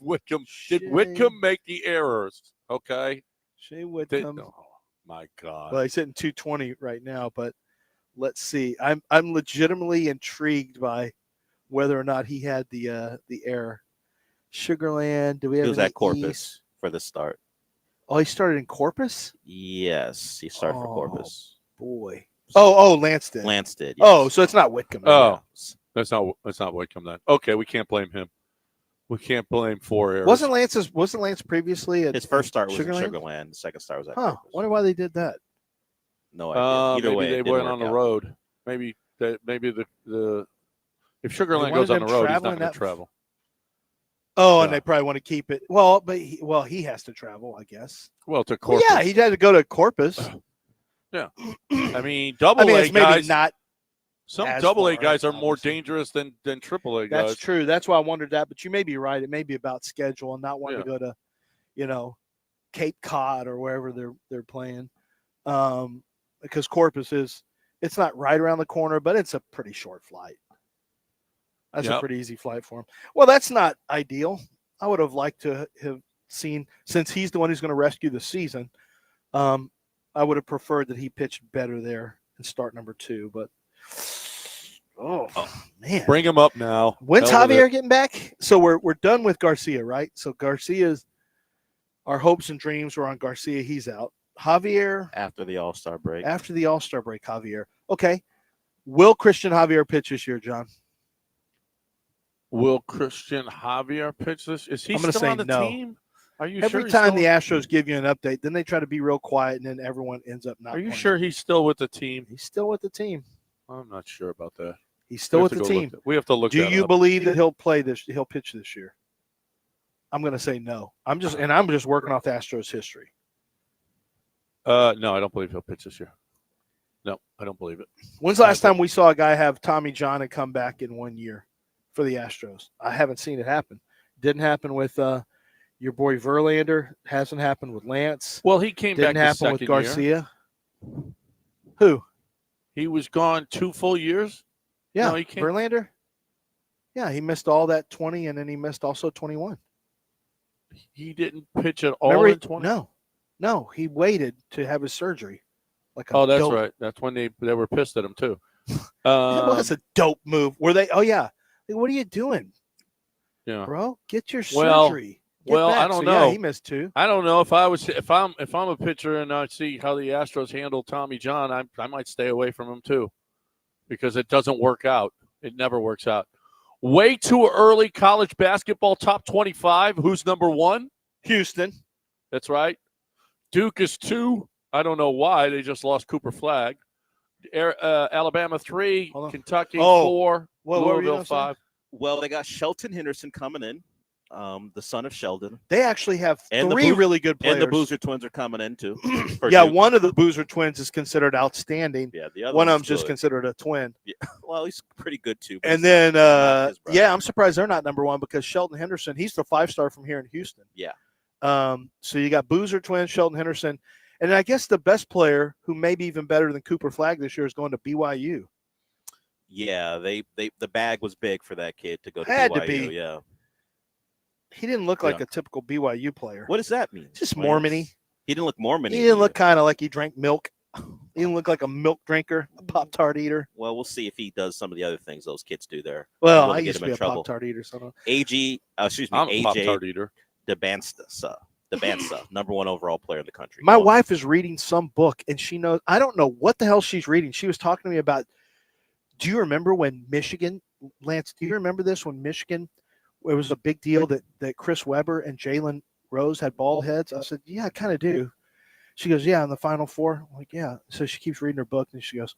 Whitcomb. Did Whitcomb make the errors? Okay. Shea Whitcomb. Oh, my God. Well, he's hitting 220 right now, but let's see. I'm legitimately intrigued by whether or not he had the error. Sugarland. Do we have He was any at Corpus E's? for the start. Oh, he started in Corpus? Yes, he started for Corpus. Boy. Oh, Lance did. Lance did. Oh, so it's not Whitcomb. Oh, that's not Whitcomb then. Okay, we can't blame him. We can't blame 4 errors. Wasn't Lance previously at His first start was Sugarland? at Sugarland. The second start was at Huh. Corpus. Wonder why they did that. No idea. Either maybe way, it they didn't went work on the out. road. Maybe the if Sugarland wanted goes on them the road, he's traveling not going that- to travel. Oh, and Yeah. they probably want to keep it. Well, but he has to travel, I guess. Well, to Well, Corpus. yeah, he had to go to Corpus. Yeah. I mean, double A it's maybe guys. not Some as double A far, guys are more dangerous than triple A guys. That's true. That's why I wondered that. But you may be right. It may be about schedule and not wanting to go to, Cape Cod or wherever they're playing. Because Corpus it's not right around the corner, but it's a pretty short flight. That's a pretty easy flight for him. Well, that's not ideal. I would have liked to have seen, since he's the one who's going to rescue the season, I would have preferred that he pitched better there in start number 2. But oh man, Bring him up now. when's Hell with Javier it. getting back? So we're done with Garcia, right? So Garcia's our hopes and dreams were on Garcia. He's out. Javier After the All-Star break. after the All-Star break. Javier. Okay. Will Christian Javier pitch this year, John? Will Christian Javier pitch this? Is he I'm gonna still say on the no. team? Are you Every sure he's time still- the Astros give you an update, then they try to be real quiet, and then everyone ends up not. Are you playing. sure he's still with the team? He's still with the team? I'm not sure about that. He's still We with have the to go team. look we have to look Do that you up. believe that he'll pitch this year? I'm going to say no. I'm just working off the Astros history. No, I don't believe he'll pitch this year. No, I don't believe it. When's the last time we saw a guy have Tommy John and come back in 1 year for the Astros? I haven't seen it happen. Didn't happen with your boy Verlander. Hasn't happened with Lance. Well, he came Didn't back the happen with second year. Garcia. Who? He was gone 2 full years. Yeah, No, he came. Verlander. Yeah, he missed all that 20, and then he missed also 21. He didn't pitch at all Remember in 20. No, he waited to have his surgery. Like a Oh, that's dope. right. That's when they were pissed at him too. It was a dope move. Were they? Oh yeah. Like, what are you doing, Yeah. bro? Get your Well, surgery. Get well, back. I don't So, know. Yeah, he missed 2. I don't know if I'm a pitcher and I see how the Astros handle Tommy John, I might stay away from him too, because it doesn't work out. It never works out. Way too early college basketball top 25. Who's number 1? Houston. That's right. Duke is 2. I don't know why. They just lost Cooper Flagg. Alabama 3. Kentucky 4. what were you Louisville gonna say? 5. Well, they got Shelton Henderson coming in, the son of Sheldon. They actually have And 3 really good players. And the Boozer twins are coming in too. for Yeah, Duke. one of the Boozer twins is considered outstanding. Yeah, the other one of one's them's just good. considered a twin. Yeah, well, he's pretty good too. but And he's then, not his brother. I'm surprised they're not number 1 because Sheldon Henderson, he's the 5-star from here in Houston. Yeah. So you got Boozer twins, Sheldon Henderson, And I guess the best player, who may be even better than Cooper Flagg this year, is going to BYU. Yeah, the bag was big for that kid to go to Had BYU. to be. Yeah. He didn't look like a typical BYU player. What does that mean? Just Lance? Mormon-y. He didn't look Mormon-y. He didn't look kind of like he drank milk. He didn't look like a milk drinker, a Pop-Tart eater. Well, we'll see if he does some of the other things those kids do there. Well, Will I get used him to be in a trouble. Pop-Tart eater. So I'm a Pop-Tart eater. Debansa, number 1 overall player in the country. my wife is reading some book, and she knows. I don't know what the hell she's reading. She was talking to me about, do you remember when Michigan, Lance, do you remember this, when Michigan, it was a big deal that Chris Webber and Jalen Rose had bald heads? I said, yeah, I kind of do. She goes, yeah, in the Final Four? I'm like, yeah. So she keeps reading her book, and she goes,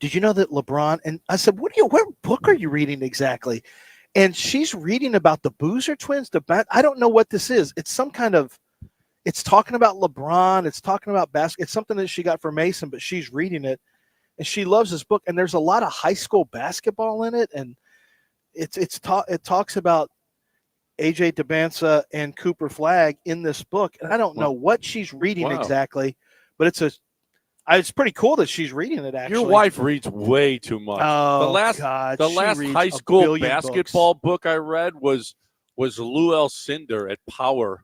did you know that LeBron? And I said, what book are you reading exactly? And she's reading about the Boozer twins. I don't know what this is. It's some kind of, it's talking about LeBron. It's talking about basketball. It's something that she got from Mason, but she's reading it, and she loves this book. And there's a lot of high school basketball in it, and it talks about AJ Debansa and Cooper Flagg in this book. And I don't know what she's reading exactly, but it's pretty cool that she's reading it. Actually, Your wife reads way too much. Oh, the last God, the she last reads high a school billion basketball book I read was Lou Alcindor at Power.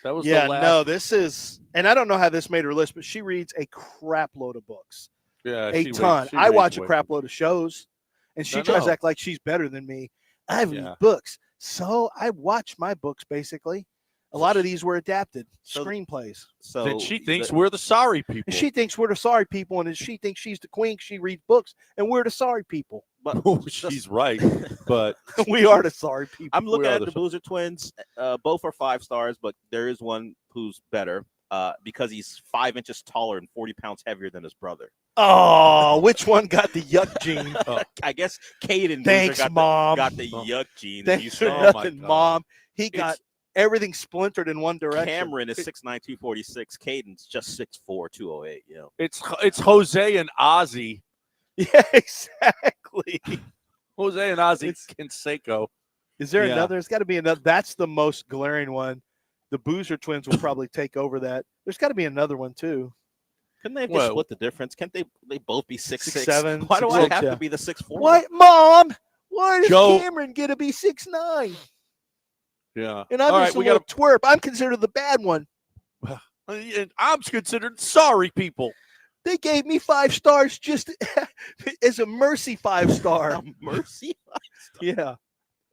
That was the last. No, this is, and I don't know how this made her list, but she reads a crap load of books. Yeah, a ton. I watch a crap load of shows, and she tries to act like she's better than me. I read books, so I watch my books basically. A lot of these were adapted screenplays. So then she thinks we're the sorry people. And she thinks we're the sorry people, and she thinks she's the queen. She reads books, and we're the sorry people. But she's right, but we are the sorry people. I'm looking at the Boozer twins. Both are 5 stars, but there is one who's better because he's 5 inches taller and 40 pounds heavier than his brother. Oh, which one got the yuck gene? I guess Caden Thanks, Mom. got the yuck gene. Thanks for nothing, Mom. He got everything splintered in one direction. Cameron is 6'9", 246. Caden's just 6'4", 208. You know, it's Jose and Ozzy. Yeah, exactly. Jose and Ozzy Canseco. Is there another? There's got to be another. That's the most glaring one. The Boozer twins will probably take over that. There's got to be another one too. Couldn't they just split the difference? Can't they both be 6'6"? 6'7"? Why do I have to be the 6'4"? Why, Mom? Why does Cameron get to be 6'9"? Yeah. And I'm just a little twerp. I'm considered the bad one. And I'm considered sorry people. They gave me 5 stars just as a mercy 5-star. Mercy 5-star?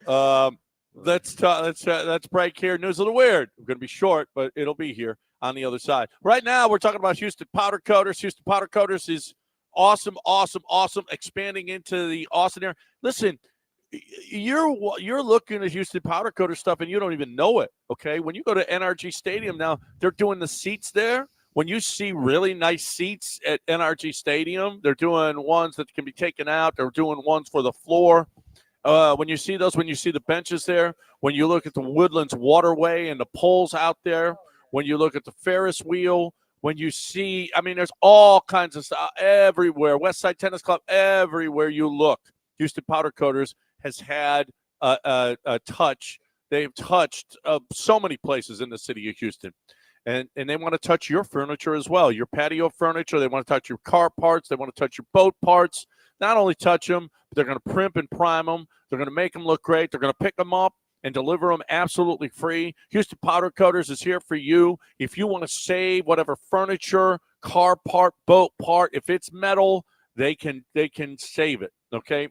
Yeah. Let's break here. News of the Weird. We're going to be short, but it'll be here on the other side. Right now, we're talking about Houston Powder Coaters. Houston Powder Coaters is awesome, expanding into the Austin area. Listen, you're looking at Houston Powder Coater stuff, and you don't even know it, okay? When you go to NRG Stadium now, they're doing the seats there. When you see really nice seats at NRG Stadium, they're doing ones that can be taken out. They're doing ones for the floor. When you see those, when you see the benches there, when you look at the Woodlands Waterway and the poles out there, when you look at the Ferris wheel, when you see, there's all kinds of stuff everywhere. Westside Tennis Club, everywhere you look. Houston Powder Coaters has had a touch. They've touched so many places in the city of Houston. And they want to touch your furniture as well, your patio furniture. They want to touch your car parts. They want to touch your boat parts. Not only touch them, but they're going to primp and prime them. They're going to make them look great. They're going to pick them up and deliver them absolutely free. Houston Powder Coaters is here for you. If you want to save whatever furniture, car part, boat part, if it's metal, they can save it, okay,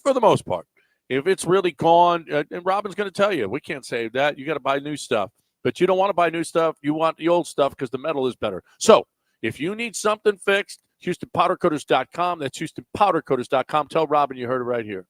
for the most part. If it's really gone, and Robin's going to tell you, we can't save that. You got to buy new stuff. But you don't want to buy new stuff. You want the old stuff because the metal is better. So if you need something fixed, HoustonPowderCoaters.com. That's HoustonPowderCoaters.com. Tell Robin you heard it right here.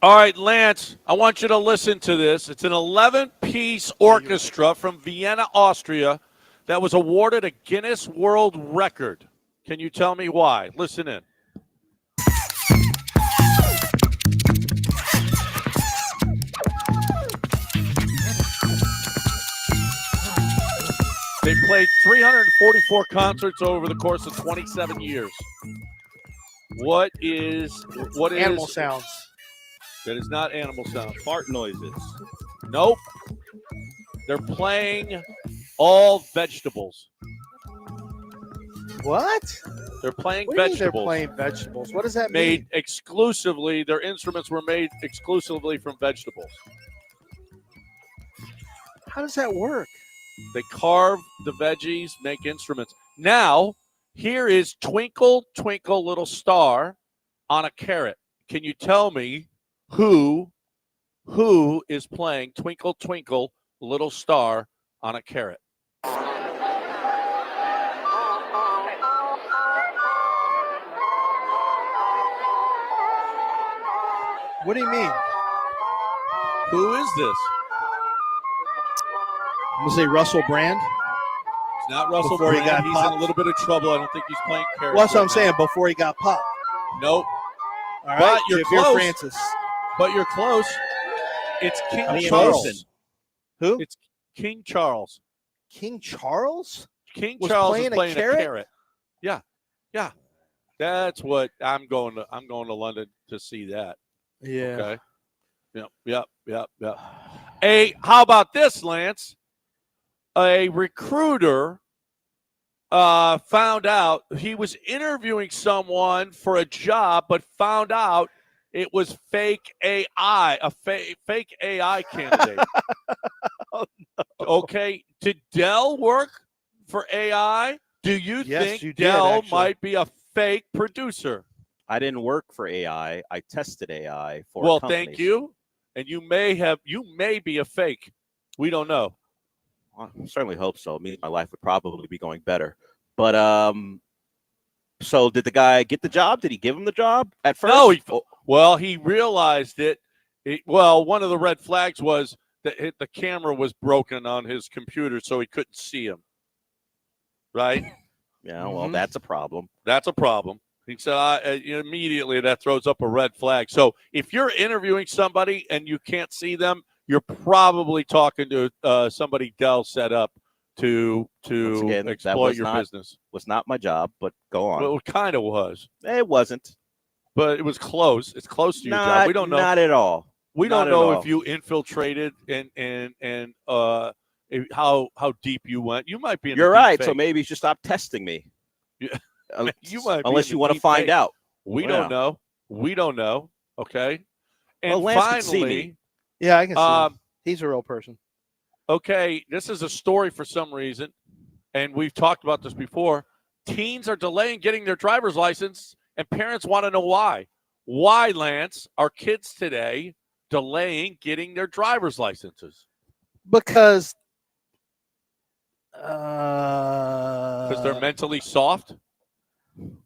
All right, Lance, I want you to listen to this. It's an 11-piece orchestra from Vienna, Austria, that was awarded a Guinness World Record. Can you tell me why? Listen in. They played 344 concerts over the course of 27 years. What is Animal sounds? That is not animal sounds. Fart noises. Nope. They're playing all vegetables. What? They're playing What do you mean vegetables. they're playing vegetables? What does that Made mean? exclusively, their instruments were made exclusively from vegetables. How does that work? They carve the veggies, make instruments. Now, here is Twinkle, Twinkle, Little Star on a carrot. Can you tell me who is playing Twinkle, Twinkle, Little Star on a carrot? What do you mean? Who is this? I'm going to say Russell Brand. It's not Russell Before he Brand. got He's popped. in a little bit of trouble. I don't think he's playing carrots. Well, that's what I'm right saying. now. Before he got popped. Nope. All right. But you're Javier close. Francis. But you're close. It's King Liam Charles. Neeson. Who? It's King Charles. King Charles? King Was Charles playing is a playing carrot? a carrot. Yeah. Yeah. That's what I'm going to London to see that. Yeah. Okay. Yep. How about this, Lance? A recruiter found out he was interviewing someone for a job, but found out it was fake AI, a fake AI candidate. Oh, no. Okay. Did Dell work for AI? Do you Yes, think you did, Dell actually. might be a fake producer? I didn't work for AI. I tested AI for Well, companies. thank you. And you may be a fake. We don't know. I certainly hope so. It means my life would probably be going better. But so did the guy get the job? Did he give him the job at first? No, he realized it. One of the red flags was that the camera was broken on his computer, so he couldn't see him. Right? Yeah, well, that's a problem. That's a problem. He said immediately that throws up a red flag. So if you're interviewing somebody and you can't see them, you're probably talking to somebody Dell set up to Once again, that exploit your business. Was not my job, but go on. Well, it kind of was. It wasn't. But it was close. It's close to your job. We don't know. Not at all. We Not don't at know all. if you infiltrated and how deep you went. You might be in You're the right. deep So fake. maybe you should stop testing me. Yeah. You might be unless in you the want to deep find fake. out. We Yeah. don't know. We don't know. Okay. And Well, Lance can finally, see me. Yeah, I can see him. He's a real person. Okay, this is a story for some reason, and we've talked about this before. Teens are delaying getting their driver's license, and parents want to know why. Why, Lance, are kids today delaying getting their driver's licenses? Because Because they're mentally soft?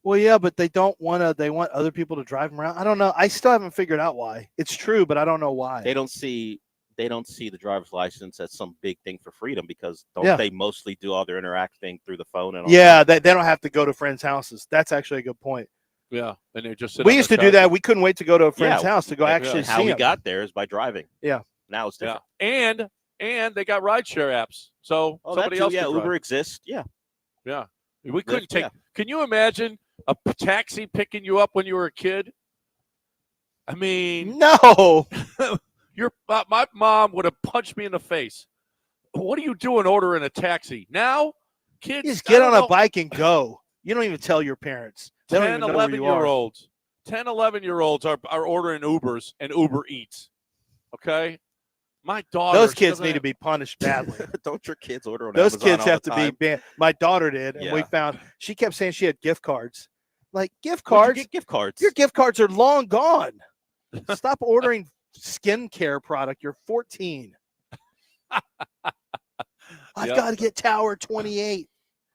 well, yeah, but they don't want to. They want other people to drive them around. I don't know. I still haven't figured out why. It's true, but I don't know why. They don't see the driver's license as some big thing for freedom because Yeah. they mostly do all their interacting through the phone and all Yeah, they don't have to go to friends' houses. That's actually a good point. Yeah, and they just sit We on used their to do couch. that. We couldn't wait to go to a friend's house to go and actually how see we them. got there is by driving. Yeah. Now it's different. Yeah, and they got rideshare apps, so Oh, that somebody too, else. yeah, can Uber drive. exists. Yeah. Yeah, we couldn't Lyft, take. yeah. Can you imagine a taxi picking you up when you were a kid? I mean, No. my mom would have punched me in the face. What are you doing ordering a taxi now? Kids, You just I get don't on a know, bike and go. You don't even tell your parents. They don't 10, even know where you are. 11-year-olds. 10, 11-year-olds are ordering Ubers and Uber Eats. Okay? My daughter. Those she kids doesn't need to have- be punished badly. Don't your kids order on Those Amazon kids all have the to be time? banned. My daughter did, and we Yeah. found she kept saying she had gift cards. Like gift Where'd you cards? get gift cards. Your gift cards are long gone. Stop ordering skincare product. You're 14. I've Yep. got to get Tower 28.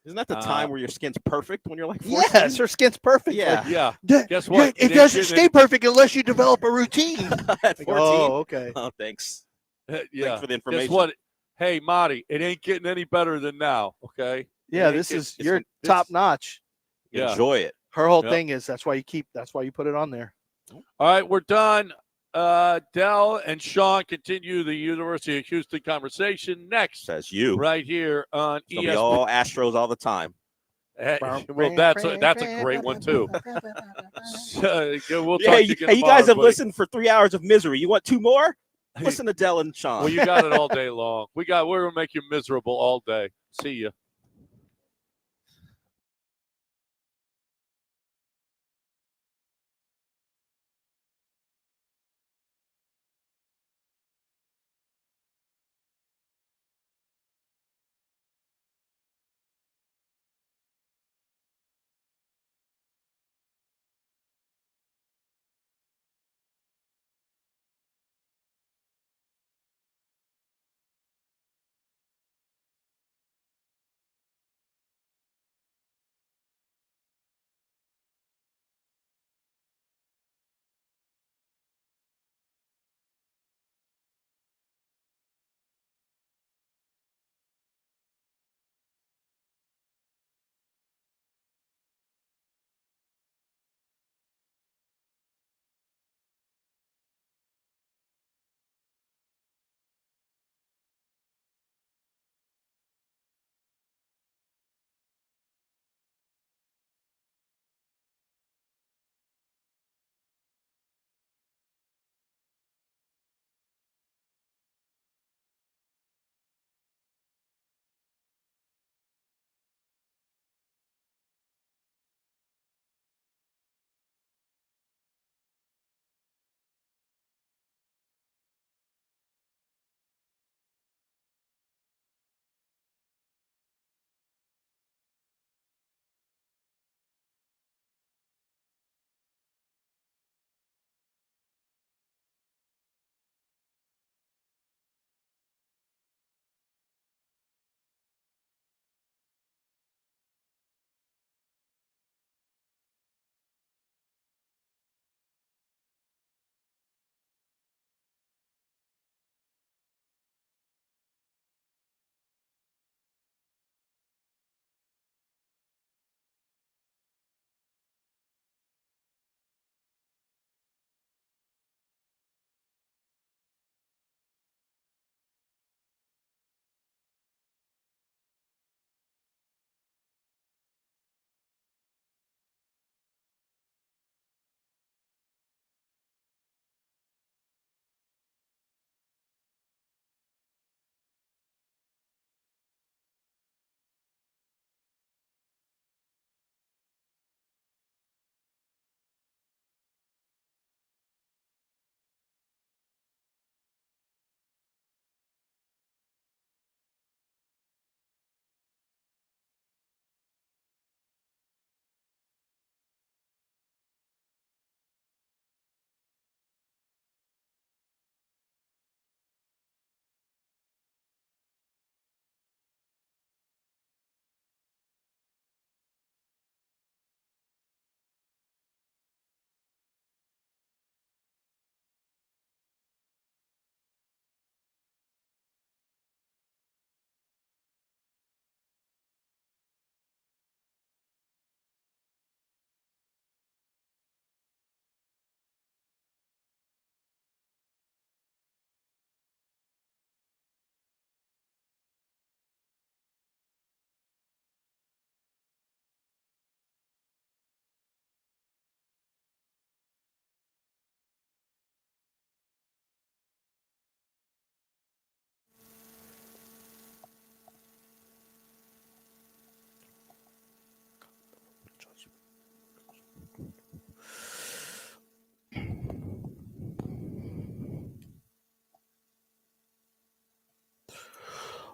Isn't that the time where your skin's perfect when you're like 14? Yes, her skin's perfect. Yeah. Yeah. Like, Guess what? It doesn't stay perfect unless you develop a routine. At 14. Oh, okay. Oh, thanks. Yeah. Thanks for the information. Guess what? Hey, Marty, it ain't getting any better than now. Okay. Yeah, you're top notch. Yeah. Enjoy it. Her whole Yep. thing is that's why you put it on there. All right, we're done. Dell and Sean continue the University of Houston conversation next. Says you. Right here on It's gonna ESPN. be all Astros all the time. Well, that's a great one too. We'll talk Hey, to you you guys have buddy. listened for 3 hours of misery. You want 2 more? Listen to Dell and Sean. Well, you got it all day long. We're gonna make you miserable all day. See you.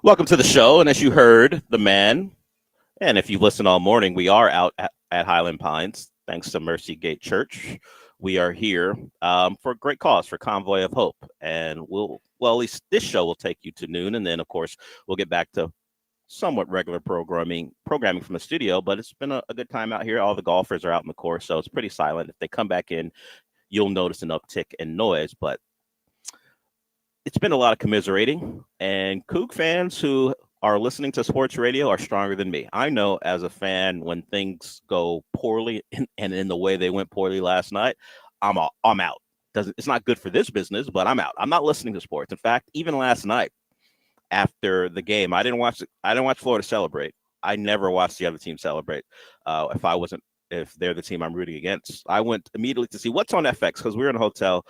Welcome to the show. And as you heard, the man, and if you've listened all morning, we are out at Highland Pines, thanks to Mercy Gate Church. We are here for a great cause, for Convoy of Hope. And at least this show will take you to noon. And then, of course, we'll get back to somewhat regular programming from the studio, but it's been a good time out here. All the golfers are out in the course, so it's pretty silent. If they come back in, you'll notice an uptick in noise, but it's been a lot of commiserating, and Coug fans who are listening to sports radio are stronger than me. I know as a fan when things go poorly and in the way they went poorly last night, I'm out. It's not good for this business, but I'm out. I'm not listening to sports. In fact, even last night after the game, I didn't watch Florida celebrate. I never watched the other team celebrate. If they're the team I'm rooting against, I went immediately to see what's on FX because we were in a hotel.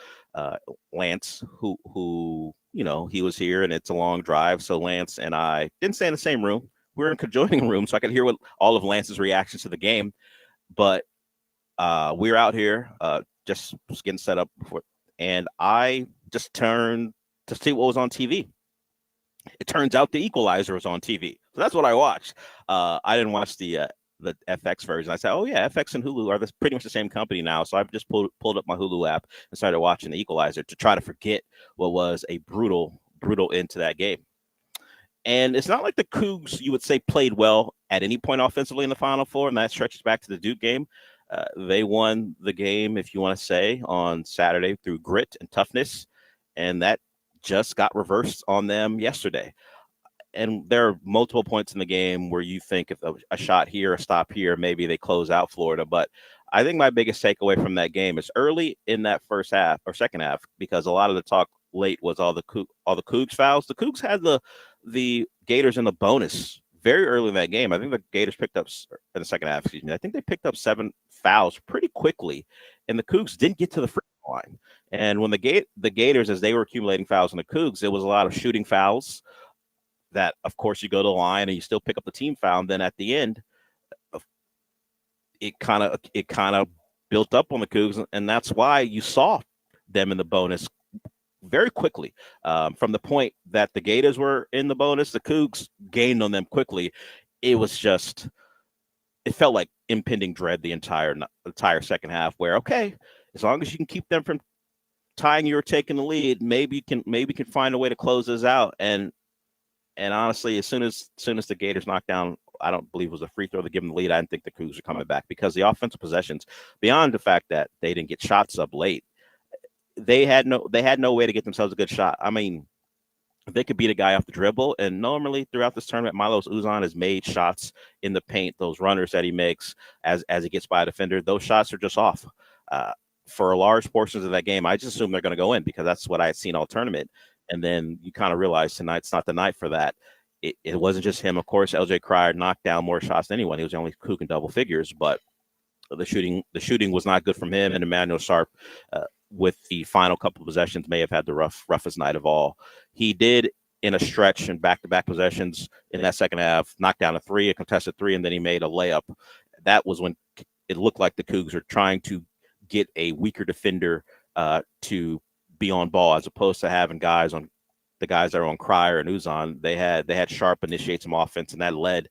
Lance, who he was here, and it's a long drive, so Lance and I didn't stay in the same room. We were in adjoining rooms, so I could hear all of Lance's reactions to the game. But we were out here just getting set up before, and I just turned to see what was on TV. It turns out The Equalizer was on TV, so that's what I watched. I didn't watch the FX version. I said, oh yeah, FX and Hulu are pretty much the same company now. So I've just pulled up my Hulu app and started watching The Equalizer to try to forget what was a brutal end to that game. And it's not like the Cougs, you would say, played well at any point offensively in the Final Four, and that stretches back to the Duke game. They won the game, if you want to say, on Saturday through grit and toughness, and that just got reversed on them yesterday. And there are multiple points in the game where you think if a shot here, a stop here, maybe they close out Florida. But I think my biggest takeaway from that game is early in that first half or second half, because a lot of the talk late was all the Cougs fouls. The Cougs had the Gators in the bonus very early in that game. I think the Gators picked up in the second half. Excuse me. I think they picked up 7 fouls pretty quickly, and the Cougs didn't get to the free throw line. And when the Gators, as they were accumulating fouls on the Cougs, it was a lot of shooting fouls. That, of course, you go to the line and you still pick up the team foul. And then at the end, it kind of built up on the Cougs, and that's why you saw them in the bonus very quickly. From the point that the Gators were in the bonus, the Cougs gained on them quickly. It felt like impending dread the entire second half. Where as long as you can keep them from tying you or taking the lead, maybe you can find a way to close this out. And honestly, as soon as the Gators knocked down, I don't believe it was a free throw to give them the lead, I didn't think the Cougs were coming back, because the offensive possessions, beyond the fact that they didn't get shots up late, they had no way to get themselves a good shot. I mean, they could beat a guy off the dribble, and normally throughout this tournament, Milos Uzan has made shots in the paint. Those runners that he makes as he gets by a defender, those shots are just off. For large portions of that game, I just assume they're going to go in, because that's what I had seen all tournament. And then you kind of realize tonight's not the night for that. It wasn't just him. Of course, LJ Cryer knocked down more shots than anyone. He was the only Coug in double figures, but the shooting was not good from him. And Emmanuel Sharp, with the final couple of possessions, may have had the roughest night of all. He did, in a stretch and back-to-back possessions in that second half, knock down a contested three, and then he made a layup. That was when it looked like the Cougs are trying to get a weaker defender to be on ball, as opposed to having the guys that are on Cryer and Uzan. They had Sharp initiate some offense, and that led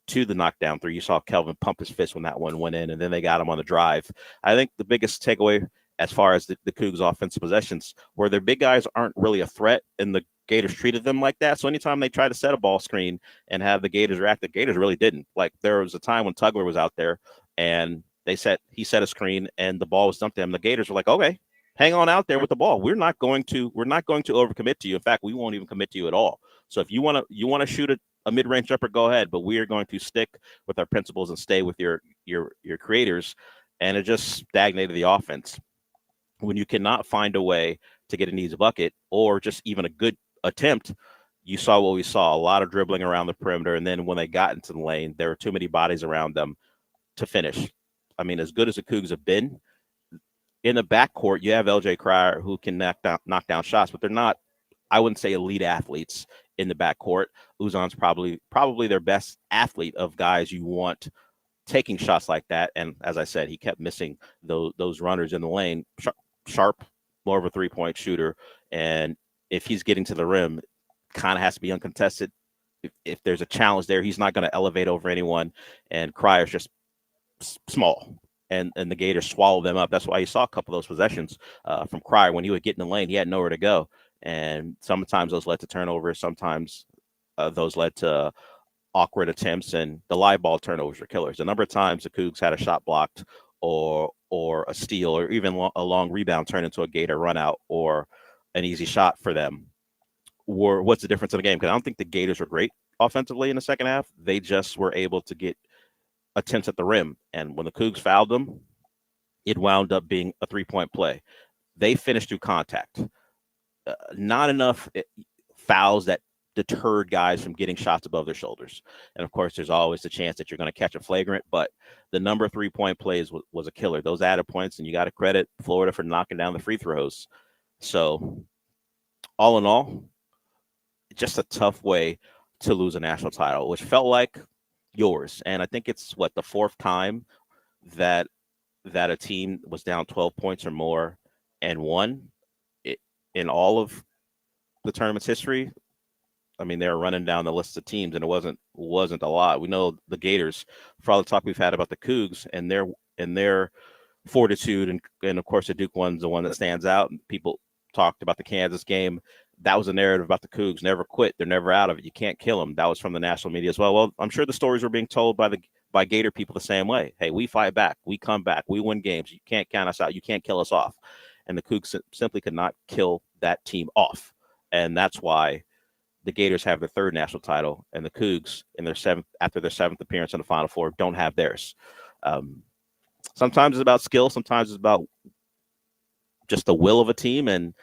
to the knockdown three. You saw Kelvin pump his fist when that one went in, and then they got him on the drive. I think the biggest takeaway as far as the Cougs' offensive possessions, where their big guys aren't really a threat, and the Gators treated them like that. So anytime they try to set a ball screen and have the Gators react, the Gators really didn't. Like, there was a time when Tugler was out there, and he set a screen, and the ball was dumped to him. The Gators were like, okay, hang on out there with the ball. We're not going to overcommit to you. In fact, we won't even commit to you at all. So if you want to shoot a mid-range jumper, go ahead. But we are going to stick with our principles and stay with your creators. And it just stagnated the offense. When you cannot find a way to get an easy bucket or just even a good attempt, you saw what we saw: a lot of dribbling around the perimeter. And then when they got into the lane, there were too many bodies around them to finish. I mean, as good as the Cougs have been, in the backcourt, you have LJ Cryer, who can knock down shots, but they're not, I wouldn't say, elite athletes in the backcourt. Uzan's probably their best athlete of guys you want taking shots like that. And as I said, he kept missing those runners in the lane. Sharp, more of a three-point shooter, and if he's getting to the rim, kind of has to be uncontested. If there's a challenge there, he's not going to elevate over anyone, and Cryer's just small. And the Gators swallow them up. That's why you saw a couple of those possessions from Cryer. When he would get in the lane, he had nowhere to go. And sometimes those led to turnovers. Sometimes those led to awkward attempts, and the live ball turnovers are killers. The number of times the Cougs had a shot blocked or a steal or even a long rebound turn into a Gator run out or an easy shot for them what's the difference in the game? Because I don't think the Gators were great offensively in the second half. They just were able to get attempts at the rim. And when the Cougs fouled them, it wound up being a three-point play. They finished through contact. Not enough fouls that deterred guys from getting shots above their shoulders. And, of course, there's always the chance that you're going to catch a flagrant. But the number of three-point plays was a killer. Those added points, and you got to credit Florida for knocking down the free throws. So, all in all, just a tough way to lose a national title, which felt like yours. And I think it's the fourth time that a team was down 12 points or more and won it in all of the tournament's history. I mean, they're running down the list of teams, and it wasn't a lot. We know the Gators, for all the talk we've had about the Cougs and their fortitude, and of course the Duke one's the one that stands out. And people talked about the Kansas game. That was a narrative about the Cougs. Never quit. They're never out of it. You can't kill them. That was from the national media as well. Well, I'm sure the stories were being told by Gator people the same way. Hey, we fight back. We come back. We win games. You can't count us out. You can't kill us off. And the Cougs simply could not kill that team off. And that's why the Gators have their third national title, and the Cougs after their seventh appearance in the Final Four don't have theirs. Sometimes it's about skill. Sometimes it's about just the will of a team. And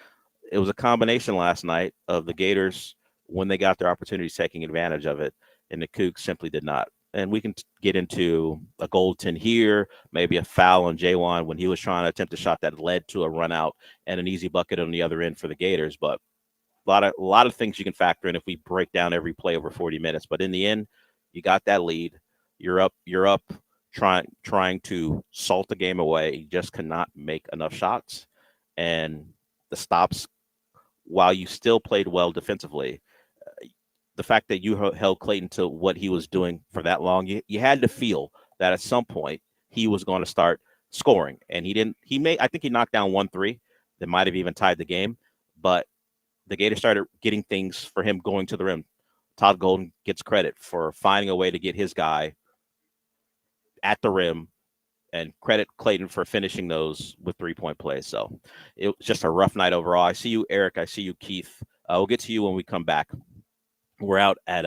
it was a combination last night of the Gators, when they got their opportunities, taking advantage of it, and the Cougs simply did not. And we can get into a goaltend here, maybe a foul on Jaywan when he was trying to attempt a shot that led to a run out and an easy bucket on the other end for the Gators. But a lot of things you can factor in if we break down every play over 40 minutes. But in the end, you got that lead. You're up trying to salt the game away. You just cannot make enough shots. And the stops, while you still played well defensively, the fact that you held Clayton to what he was doing for that long, you had to feel that at some point he was going to start scoring. And he didn't. I think he knocked down 1-3 that might have even tied the game. But the Gators started getting things for him going to the rim. Todd Golden gets credit for finding a way to get his guy at the rim, and credit Clayton for finishing those with three-point plays. So it was just a rough night overall. I see you, Eric. I see you, Keith. We'll get to you when we come back. We're out at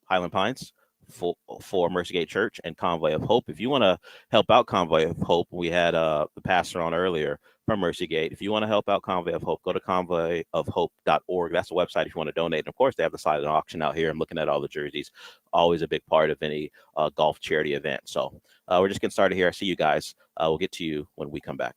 Highland Pines for Mercygate Church and Convoy of Hope. If you want to help out Convoy of Hope, we had the pastor on earlier from Mercygate. If you want to help out Convoy of Hope, go to convoyofhope.org. That's the website if you want to donate. And of course, they have the silent auction out here. I'm looking at all the jerseys. Always a big part of any golf charity event. So we're just getting started here. I see you guys. We'll get to you when we come back.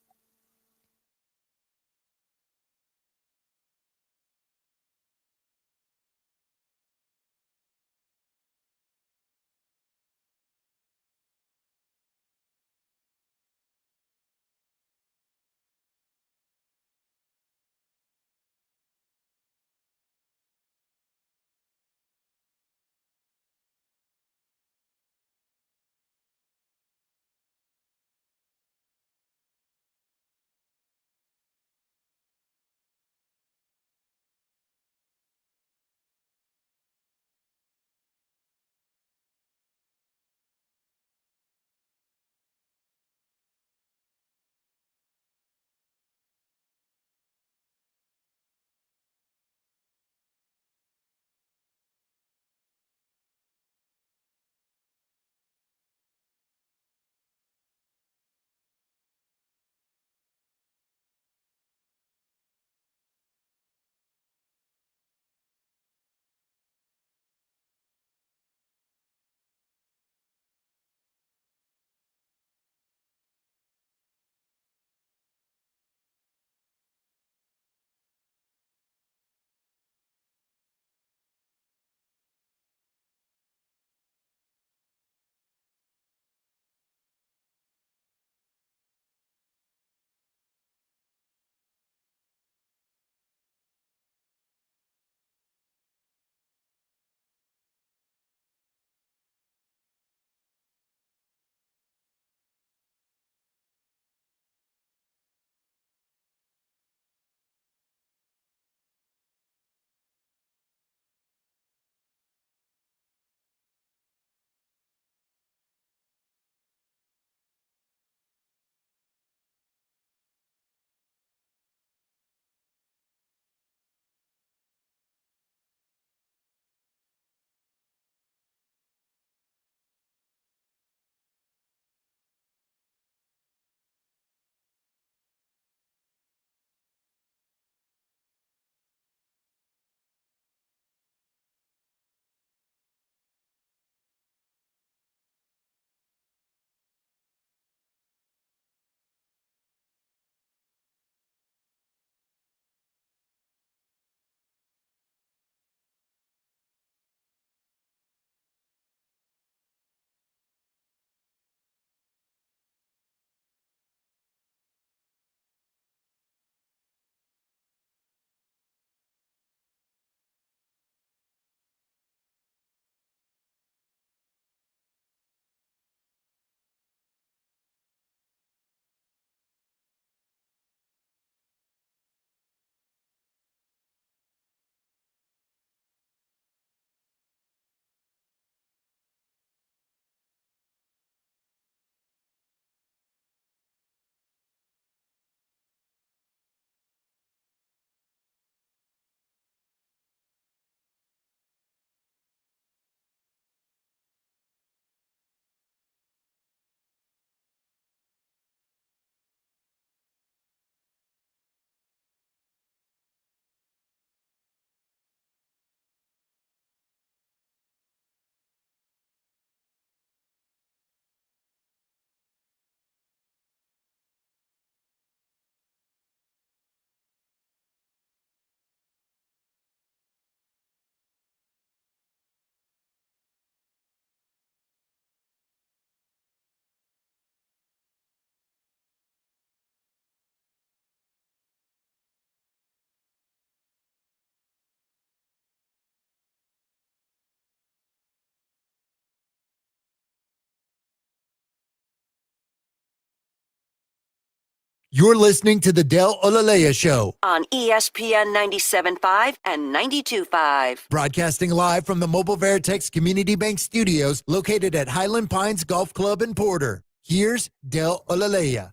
You're listening to the Del Olaleye Show, on ESPN 97.5 and 92.5. broadcasting live from the Mobile Veritex Community Bank Studios located at Highland Pines Golf Club in Porter. Here's Del Olaleye.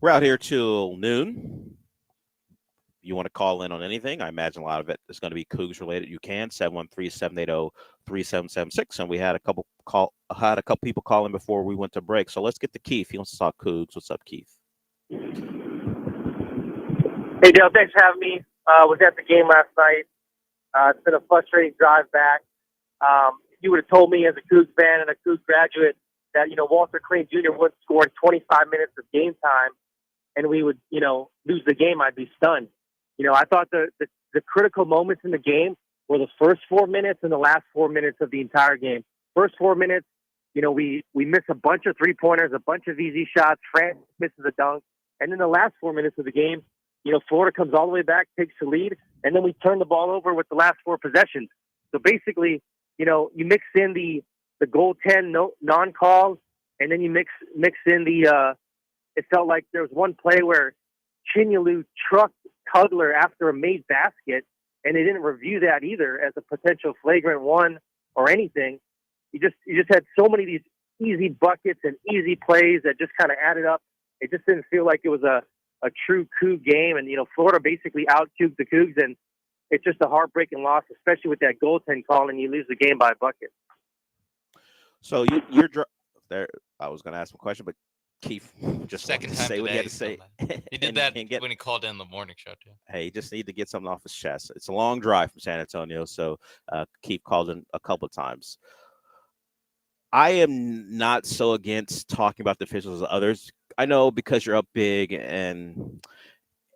We're out here till noon. You want to call in on anything? I imagine a lot of it is going to be Cougs related. You can 713-780-3776. And we had a couple people call in before we went to break. So let's get to Keith. He wants to talk Cougs. What's up, Keith? Hey, Dale, thanks for having me. Was at the game last night. It's been a frustrating drive back. If you would have told me as a Cougs fan and a Cougs graduate that, Walter Crane Jr. wouldn't score in 25 minutes of game time and we would, lose the game, I'd be stunned. I thought the critical moments in the game were the first 4 minutes and the last 4 minutes of the entire game. First 4 minutes, we miss a bunch of three-pointers, a bunch of easy shots. France misses a dunk. And then the last 4 minutes of the game, Florida comes all the way back, takes the lead, and then we turn the ball over with the last 4 possessions. So basically, you mix in the goaltend non-calls, and then you mix in the it felt like there was one play where Chinyelu trucked Tugler after a made basket, and they didn't review that either as a potential flagrant one or anything. You just had so many of these easy buckets and easy plays that just kind of added up. It just didn't feel like it was a true Coug game, and Florida basically out-Couged the Cougs, and it's just a heartbreaking loss, especially with that goaltend call, and you lose the game by a bucket. So you're there. I was going to ask a question, but Keith just Second wanted to time say what he had to today, say. He did that when he called in the morning show too. Hey, you just need to get something off his chest. It's a long drive from San Antonio, so Keith called in a couple of times. I am not so against talking about the officials as others. I know because you're up big and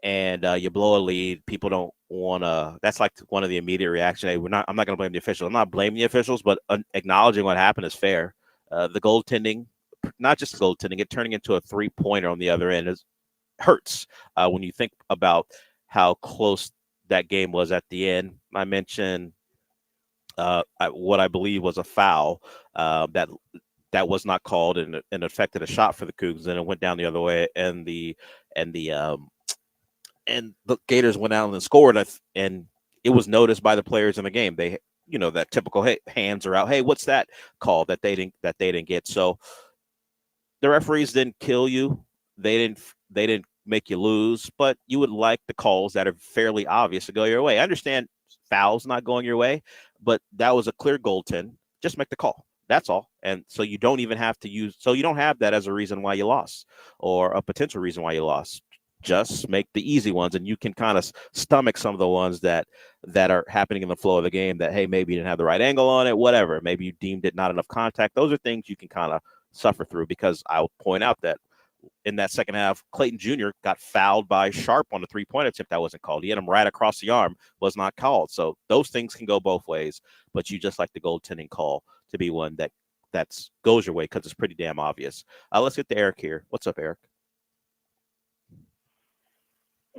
you blow a lead, people don't want to. That's like one of the immediate reaction. Hey, I'm not going to blame the officials. I'm not blaming the officials, but acknowledging what happened is fair. The goaltending, not just the goaltending, it turning into a three-pointer on the other end hurts when you think about how close that game was at the end. I mentioned what I believe was a foul that was not called and affected a shot for the Cougs, and it went down the other way, and the Gators went out and scored, and it was noticed by the players in the game. They, that typical, hey, hands are out. Hey, what's that call that they didn't get? So the referees didn't kill you. They didn't make you lose, but you would like the calls that are fairly obvious to go your way. I understand fouls not going your way, but that was a clear goaltend. Just make the call. That's all. And so you don't even have to you don't have that as a reason why you lost or a potential reason why you lost. Just make the easy ones, and you can kind of stomach some of the ones that are happening in the flow of the game that, hey, maybe you didn't have the right angle on it, whatever. Maybe you deemed it not enough contact. Those are things you can kind of suffer through, because I'll point out that in that second half, Clayton Jr. got fouled by Sharp on a three-point attempt that wasn't called. He hit him right across the arm, was not called. So those things can go both ways, but you just like the goaltending call to be one that goes your way because it's pretty damn obvious. Let's get to Eric here. What's up, Eric?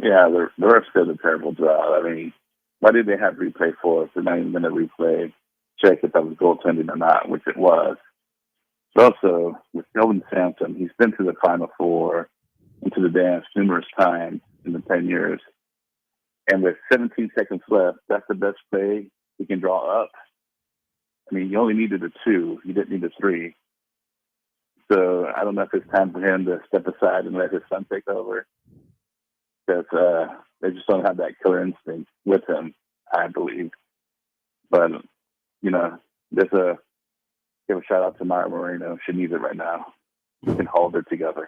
Yeah, the refs did a terrible job. I mean, why did they have replay for the 90-minute replay? Check if that was goaltending or not, which it was. But also, with Kelvin Sampson, he's been to the Final Four and to the dance numerous times in the 10 years. And with 17 seconds left, that's the best play he can draw up. I mean, you only needed a 2. You didn't need a 3. So I don't know if it's time for him to step aside and let his son take over. Because they just don't have that killer instinct with him, I believe. But, there's give a shout out to Maya Moreno. She needs it right now. We can hold her together.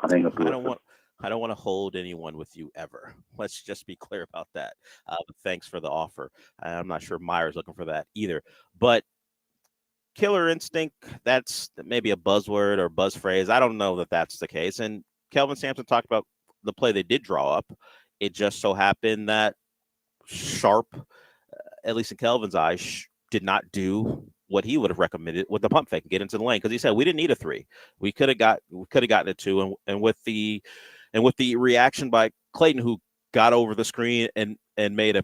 I don't want to hold anyone with you ever. Let's just be clear about that. Thanks for the offer. I'm not sure Maya's looking for that either. But killer instinct, that's maybe a buzzword or buzz phrase. I don't know that that's the case. And Kelvin Sampson talked about the play they did draw up. It just so happened that Sharp, at least in Kelvin's eyes, did not do what he would have recommended with the pump fake and get into the lane, because he said we didn't need a 3. We could have gotten a 2, and with the reaction by Clayton, who got over the screen and made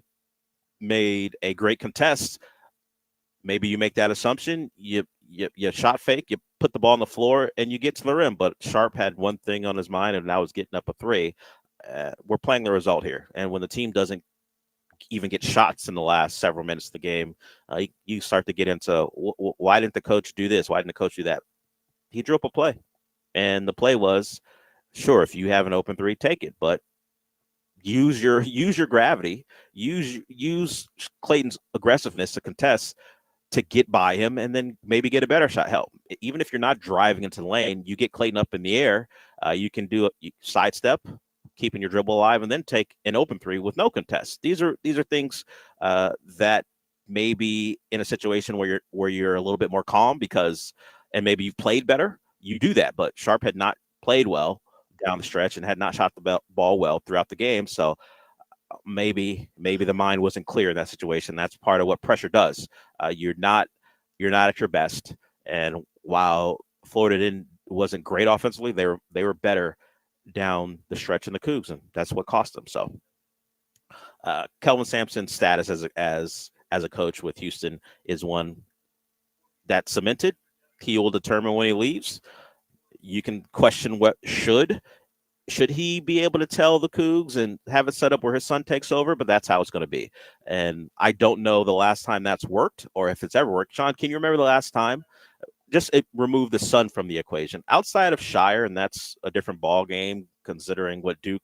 a great contest. Maybe you make that assumption. You you shot fake, you put the ball on the floor, and you get to the rim. But Sharp had one thing on his mind, and that was getting up a three. We're playing the result here. And when the team doesn't even get shots in the last several minutes of the game, you start to get into why didn't the coach do this? Why didn't the coach do that? He drew up a play, and the play was, sure, if you have an open three, take it, but use your gravity, use Clayton's aggressiveness to contest to get by him, and then maybe get a better shot. Help, even if you're not driving into the lane, you get Clayton up in the air. You can do a sidestep, keeping your dribble alive, and then take an open three with no contest. These are things that maybe in a situation where you're a little bit more calm and maybe you've played better, you do that. But Sharp had not played well down the stretch and had not shot the ball well throughout the game. So maybe the mind wasn't clear in that situation. That's part of what pressure does. You're not at your best. And while Florida wasn't great offensively, they were better down the stretch in the Cougs, and that's what cost them. So Kelvin Sampson's status as a coach with Houston is one that's cemented. He will determine when he leaves. You can question what should he be able to tell the Cougs and have it set up where his son takes over, but that's how it's going to be. And I don't know the last time that's worked or if it's ever worked. Sean, can you remember the last time? Just remove the son from the equation outside of Shire, and that's a different ball game considering what Duke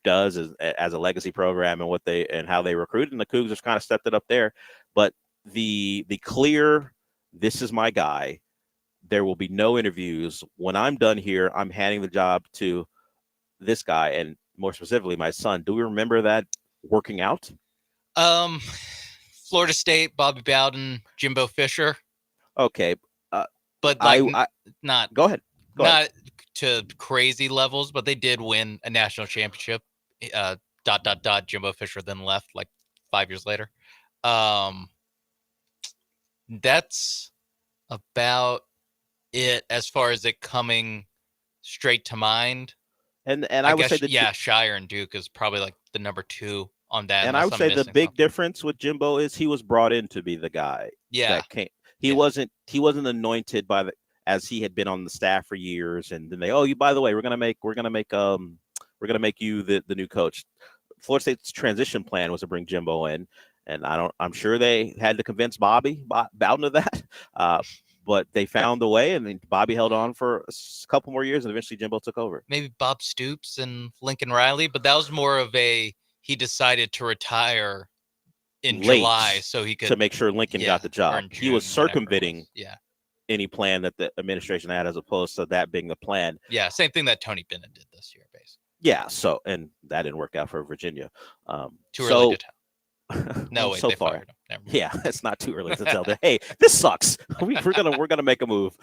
does as a legacy program and how they recruit, and the Cougs have kind of stepped it up there. But the clear, this is my guy. There will be no interviews. When I'm done here, I'm handing the job to this guy, and more specifically, my son. Do we remember that working out? Florida State, Bobby Bowden, Jimbo Fisher. Okay. But not go ahead. Not to crazy levels, but they did win a national championship. Jimbo Fisher then left like 5 years later. That's about it as far as it coming straight to mind. And I would guess, say Shire and Duke is probably like the number two on that. And I would say the big difference with Jimbo is he was brought in to be the guy. Yeah. That came. He wasn't anointed as he had been on the staff for years, and then by the way, we're gonna make you the new coach. Florida State's transition plan was to bring Jimbo in, and I'm sure they had to convince Bobby Bowden of that. But they found a way, and then Bobby held on for a couple more years, and eventually Jimbo took over. Maybe Bob Stoops and Lincoln Riley, but that was more of he decided to retire in July so he could to make sure Lincoln got the job. He was circumventing Yeah. any plan that the administration had, as opposed to that being the plan. Yeah, same thing that Tony Bennett did this year, basically. Yeah, so and that didn't work out for Virginia. Too early to tell. No, so they far. Fired him. Never mind. Yeah, it's not too early to tell them. Hey, this sucks. We're gonna make a move.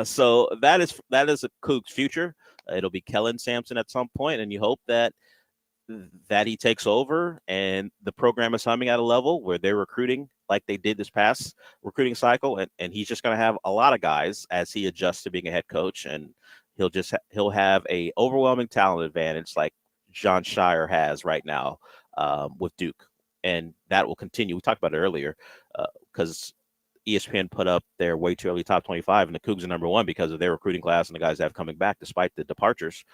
So that is a Cougs future. It'll be Kellen Sampson at some point, and you hope that he takes over and the program is humming at a level where they're recruiting like they did this past recruiting cycle, and he's just gonna have a lot of guys as he adjusts to being a head coach, and he'll have a overwhelming talent advantage like John Shire has right now with Duke. And that will continue. We talked about it earlier because ESPN put up their way too early top 25, and the Cougs are number one because of their recruiting class and the guys that have coming back despite the departures.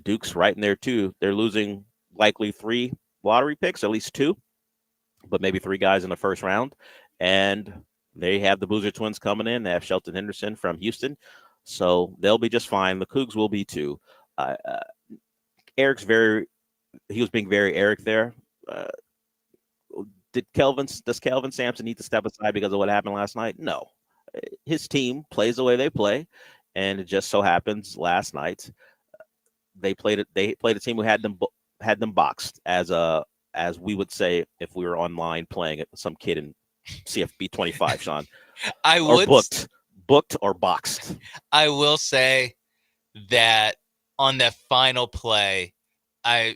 Duke's right in there too. They're losing likely 3 lottery picks, at least 2, but maybe 3 guys in the first round. And they have the Boozer twins coming in. They have Shelton Henderson from Houston. So they'll be just fine. The Cougs will be too. He was being very Eric there. Does Kelvin Sampson need to step aside because of what happened last night? No. His team plays the way they play, and it just so happens last night they played a team who had them boxed, as we would say if we were online playing at some kid in CFB 25, Sean. Booked or boxed. I will say that on that final play,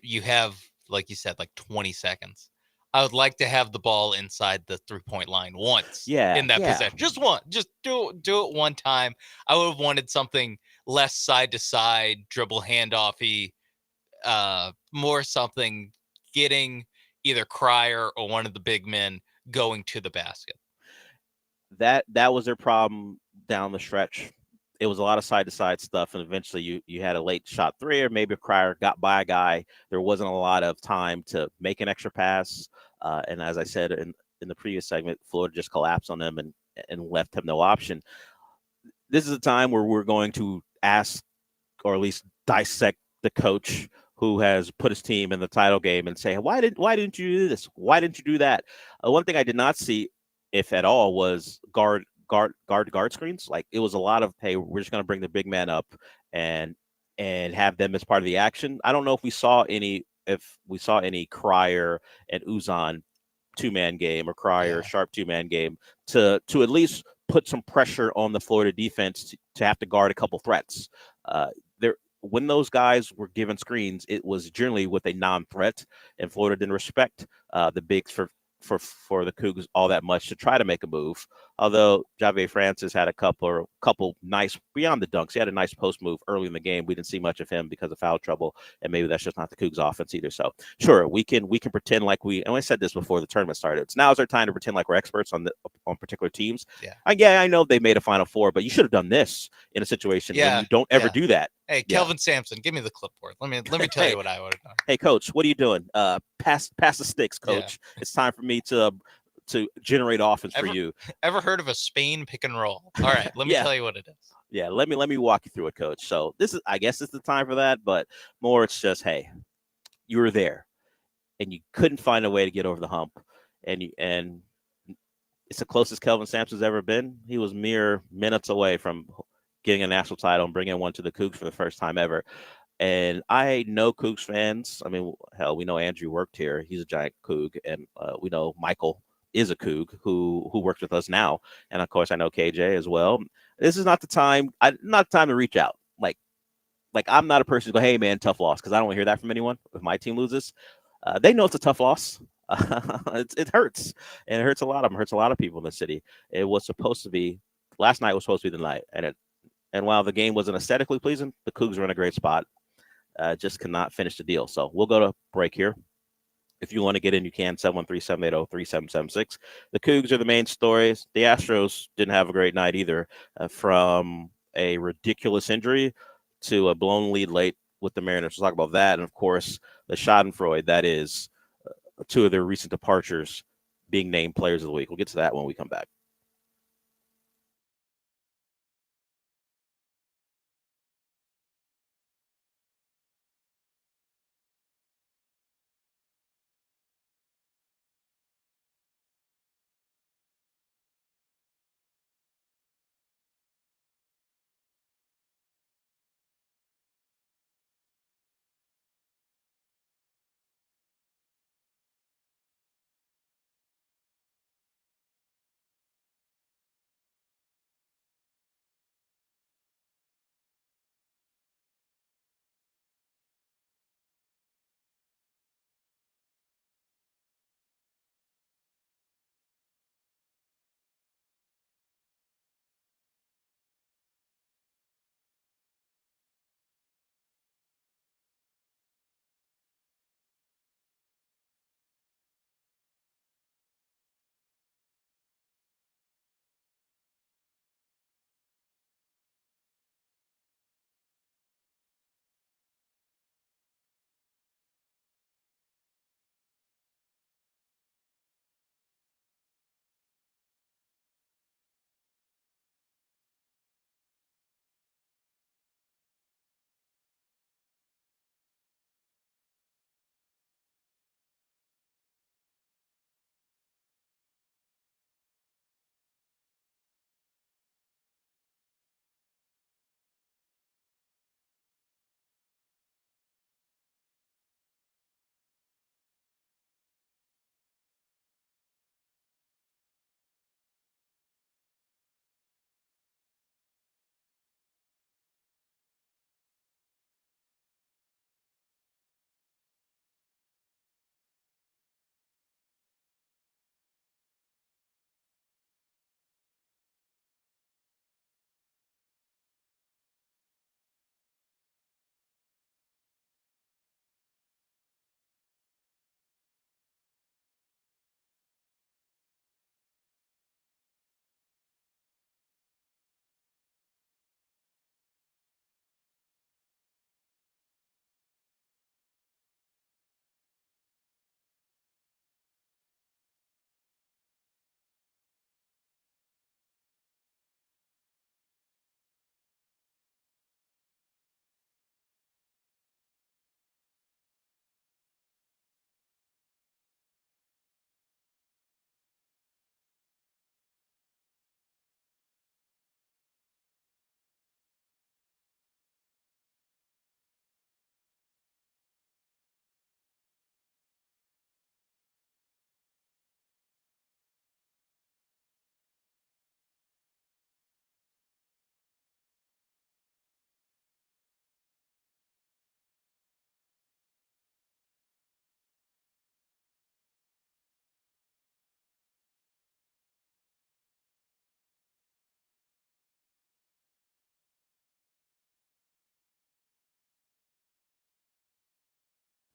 you have, like you said, like 20 seconds. I would like to have the ball inside the 3-point line once in that possession. Just one. Just do it one time. I would have wanted something less side-to-side, dribble handoffy, more something getting either Cryer or one of the big men going to the basket. that was their problem down the stretch. It was a lot of side to side stuff, and eventually you had a late shot three, or maybe a Crier got by a guy. There wasn't a lot of time to make an extra pass, and as I said in the previous segment, Florida just collapsed on them and left him no option. This is a time where we're going to ask, or at least dissect, the coach who has put his team in the title game and say, why didn't you do this? Why didn't you do that? One thing I did not see, if at all, was guard screens. Like, it was a lot of, hey, we're just going to bring the big man up and have them as part of the action. I don't know if we saw any Crier and Uzan two-man game, or Crier Sharp two-man game to at least put some pressure on the Florida defense to have to guard a couple threats. When those guys were given screens, it was generally with a non-threat, and Florida didn't respect the bigs for the Cougs all that much to try to make a move. Although Javier Francis had a couple nice, beyond the dunks, he had a nice post move early in the game. We didn't see much of him because of foul trouble, and maybe that's just not the Cougs offense either. So sure, we can pretend like and I said this before the tournament started. It's now's our time to pretend like we're experts on particular teams. I know they made a Final Four, but you should have done this in a situation when you don't ever do that. Hey, Kelvin Sampson, give me the clipboard. Let me tell you what I would have done. Hey, coach, what are you doing? Pass the sticks, coach. It's time for me to generate offense for you. Ever heard of a Spain pick and roll? All right, let me tell you what it is. Yeah, let me walk you through it, coach. So I guess it's the time for that, but more it's just, hey, you were there and you couldn't find a way to get over the hump, and it's the closest Kelvin Sampson's ever been. He was mere minutes away from getting a national title and bringing one to the Cougs for the first time ever. And I know Cougs fans. I mean, hell, we know Andrew worked here. He's a giant Coug. And we know Michael is a Coug who works with us now. And, of course, I know KJ as well. This is not the time. Not the time to reach out. Like I'm not a person who go, hey, man, tough loss, because I don't want to hear that from anyone. If my team loses, they know it's a tough loss. It hurts. And it hurts a lot of them. It hurts a lot of people in the city. It was supposed to be – last night was supposed to be the night. And while the game wasn't aesthetically pleasing, the Cougs were in a great spot. Just cannot finish the deal. So we'll go to break here. If you want to get in, you can. 713-780-3776. The Cougs are the main stories. The Astros didn't have a great night either, from a ridiculous injury to a blown lead late with the Mariners. We'll talk about that. And, of course, the Schadenfreude, that is two of their recent departures being named players of the week. We'll get to that when we come back.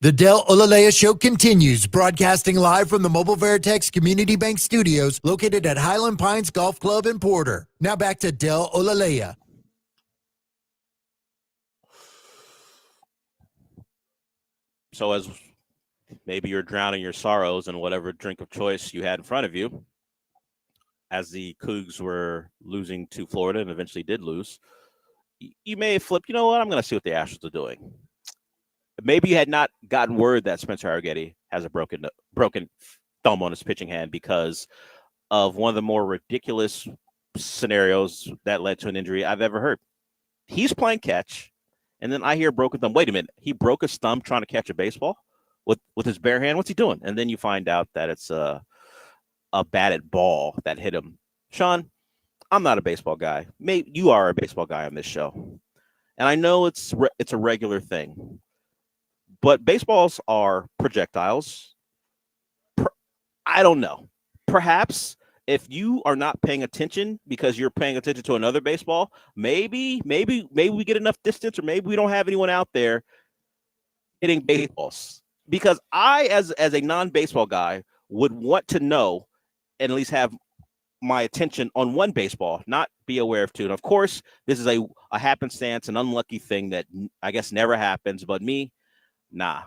The Del Olaleye Show continues, broadcasting live from the Mobile Veritex Community Bank Studios located at Highland Pines Golf Club in Porter. Now back to Del Olaleye. So as maybe you're drowning your sorrows in whatever drink of choice you had in front of you, as the Cougs were losing to Florida and eventually did lose, you may have flipped, you know what, I'm going to see what the Astros are doing. Maybe you had not gotten word that Spencer Arrighetti has a broken thumb on his pitching hand because of one of the more ridiculous scenarios that led to an injury I've ever heard. He's playing catch, and then I hear broken thumb. Wait a minute. He broke his thumb trying to catch a baseball with his bare hand? What's he doing? And then you find out that it's a batted ball that hit him. Sean, I'm not a baseball guy. Maybe you are a baseball guy on this show. And I know it's a regular thing. But baseballs are projectiles. I don't know. Perhaps if you are not paying attention because you're paying attention to another baseball, maybe we get enough distance, or maybe we don't have anyone out there hitting baseballs. Because I, as a non-baseball guy, would want to know and at least have my attention on one baseball, not be aware of two. And of course, this is a happenstance, an unlucky thing that I guess never happens. But me, nah.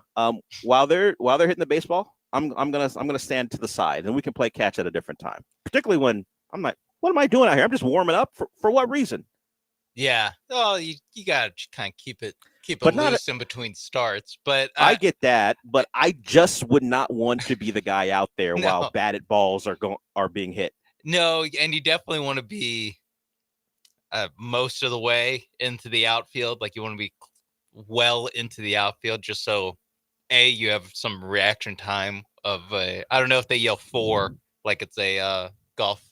While they're hitting the baseball, I'm gonna stand to the side, and we can play catch at a different time. Particularly when I'm like, what am I doing out here? I'm just warming up for what reason? Yeah. Oh, you gotta kind of keep it But not loose in between starts. But I get that, but I just would not want to be the guy out there No. while batted balls are being hit. No, and you definitely want to be most of the way into the outfield. Like you want to be well into the outfield, just so you have some reaction time of I don't know if they yell 4 like it's a golf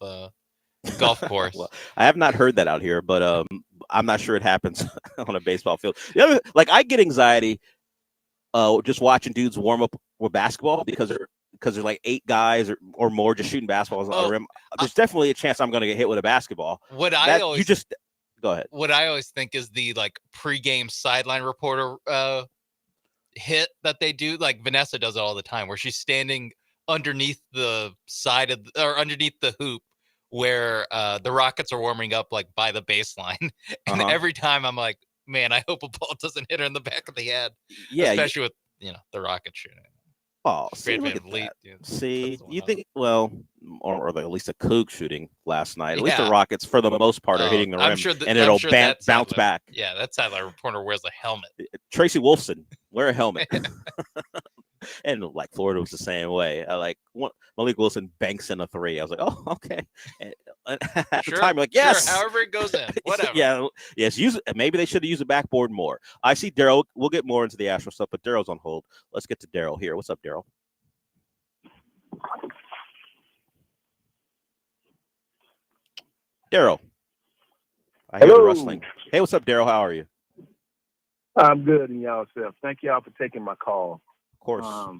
course. Well, I have not heard that out here, but I'm not sure it happens on a baseball field. The other, like, I get anxiety just watching dudes warm up with basketball because there's like 8 guys or more just shooting basketballs on the rim. There's definitely a chance I'm going to get hit with a basketball. Go ahead. What I always think is the like pregame sideline reporter hit that they do. Like Vanessa does it all the time, where she's standing underneath the side of or underneath the hoop where the Rockets are warming up, like by the baseline. And every time I'm like, man, I hope a ball doesn't hit her in the back of the head. Yeah, especially with the Rockets shooting. Oh, see, Great look Van at Vliet, that. dude. See, you think, well, or at least a Coug shooting last night. At least the Yeah. Rockets, for the most part, are hitting the rim, and it'll bounce back. Yeah, that sideline reporter wears a helmet. Tracy Wolfson, wear a helmet. And like Florida was the same way. Malik Wilson banks in a 3. I was like, oh, okay. And at the time, like, yes. However it goes in, whatever. Yes. Maybe they should have used the backboard more. I see Daryl. We'll get more into the Astro stuff, but Daryl's on hold. Let's get to Daryl here. What's up, Daryl? Daryl. I hear the rustling. Hey, what's up, Daryl? How are you? I'm good, and y'all self. Thank y'all for taking my call. Of course.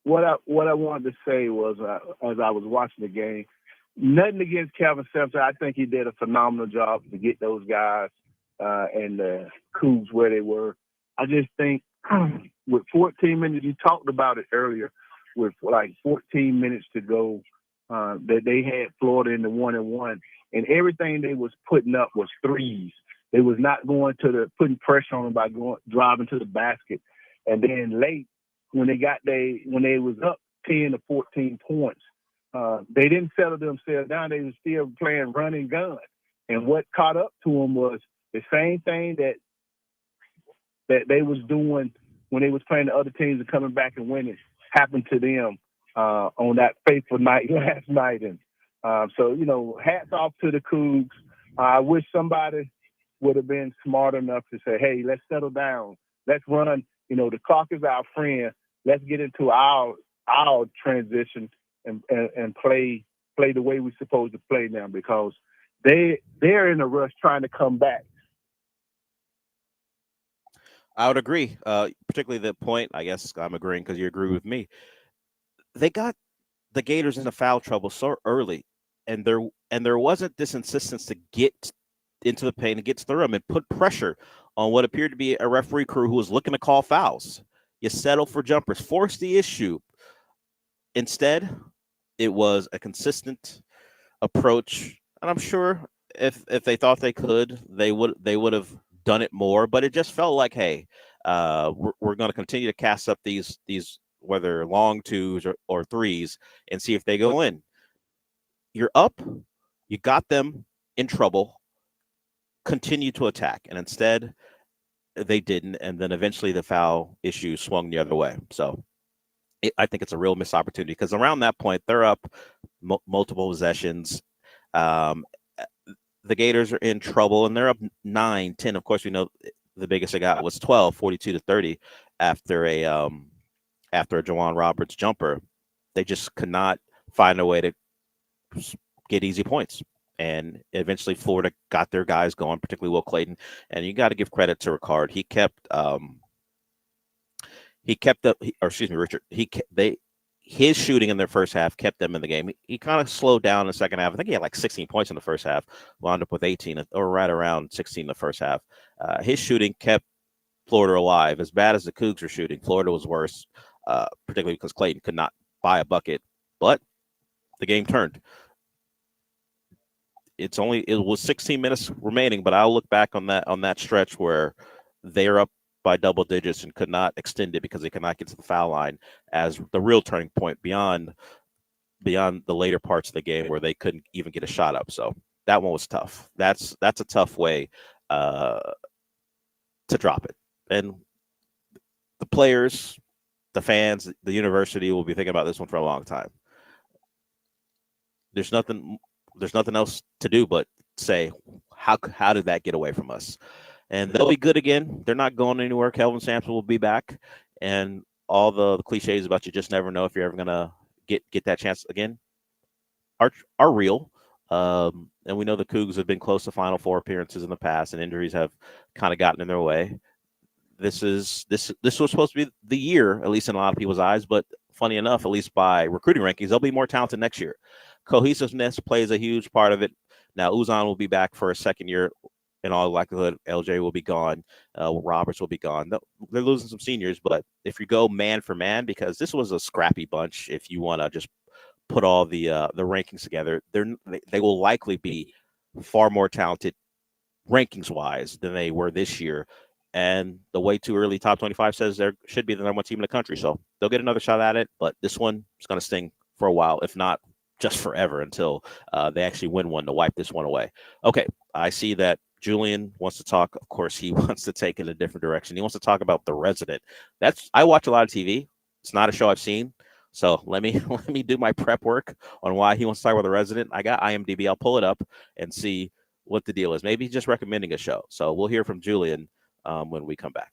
What I wanted to say was, as I was watching the game, nothing against Calvin Simpson. I think he did a phenomenal job to get those guys and the Cougs where they were. I just think with 14 minutes, you talked about it earlier, with like 14 minutes to go, that they had Florida in the 1-1, and everything they was putting up was threes. They was not putting pressure on them by driving to the basket. And then late, when they was up 10 to 14 points, they didn't settle themselves down. They was still playing run and gun. And what caught up to them was the same thing that they was doing when they was playing the other teams and coming back and winning happened to them on that fateful night last night. And so, hats off to the Cougs. I wish somebody would have been smart enough to say, hey, let's settle down. Let's run. The clock is our friend. Let's get into our transition and play the way we're supposed to play now, because they're in a rush trying to come back. I would agree, particularly the point, I guess I'm agreeing because you agree with me. They got the Gators into foul trouble so early, and there wasn't this insistence to get into the paint and get to the rim and put pressure on what appeared to be a referee crew who was looking to call fouls. You settle for jumpers. Force the issue. Instead, it was a consistent approach, and I'm sure if they thought they could, they would have done it more. But it just felt like, hey, we're going to continue to cast up these whether long twos or threes and see if they go in. You're up, you got them in trouble. Continue to attack, and instead they didn't, and then eventually the foul issue swung the other way. So I think it's a real missed opportunity because around that point they're up multiple possessions. Um, the Gators are in trouble, and they're up 9-10. Of course, we know the biggest they got was 12, 42-30 after a Jawan Roberts jumper. They just could not find a way to get easy points. And eventually Florida got their guys going, particularly Will Clayton. And you got to give credit to Ricard. Richard. His shooting in their first half kept them in the game. He kind of slowed down in the second half. I think he had like 16 points in the first half, wound up with 18 or right around 16 in the first half. His shooting kept Florida alive. As bad as the Cougs were shooting, Florida was worse, particularly because Clayton could not buy a bucket. But the game turned. It was 16 minutes remaining, but I'll look back on that stretch where they're up by double digits and could not extend it because they could not get to the foul line as the real turning point beyond the later parts of the game where they couldn't even get a shot up. So that one was tough. That's a tough way to drop it. And the players, the fans, the university will be thinking about this one for a long time. There's nothing else to do but say, how did that get away from us? And they'll be good again. They're not going anywhere. Kelvin Sampson will be back. And all the cliches about you just never know if you're ever going to get that chance again are real. And we know the Cougs have been close to Final Four appearances in the past, and injuries have kind of gotten in their way. This was supposed to be the year, at least in a lot of people's eyes. But funny enough, at least by recruiting rankings, they'll be more talented next year. Cohesiveness plays a huge part of it. Now, Uzan will be back for a second year. In all likelihood, LJ will be gone. Roberts will be gone. They're losing some seniors, but if you go man for man, because this was a scrappy bunch, if you want to just put all the rankings together, they will likely be far more talented rankings-wise than they were this year. And the way too early top 25 says there should be the number one team in the country. So they'll get another shot at it, but this one is going to sting for a while, if not just forever, until they actually win one to wipe this one away. Okay, I see that Julian wants to talk. Of course, he wants to take it a different direction. He wants to talk about The Resident. I watch a lot of TV. It's not a show I've seen. So let me do my prep work on why he wants to talk about The Resident. I got IMDb. I'll pull it up and see what the deal is. Maybe he's just recommending a show. So we'll hear from Julian when we come back.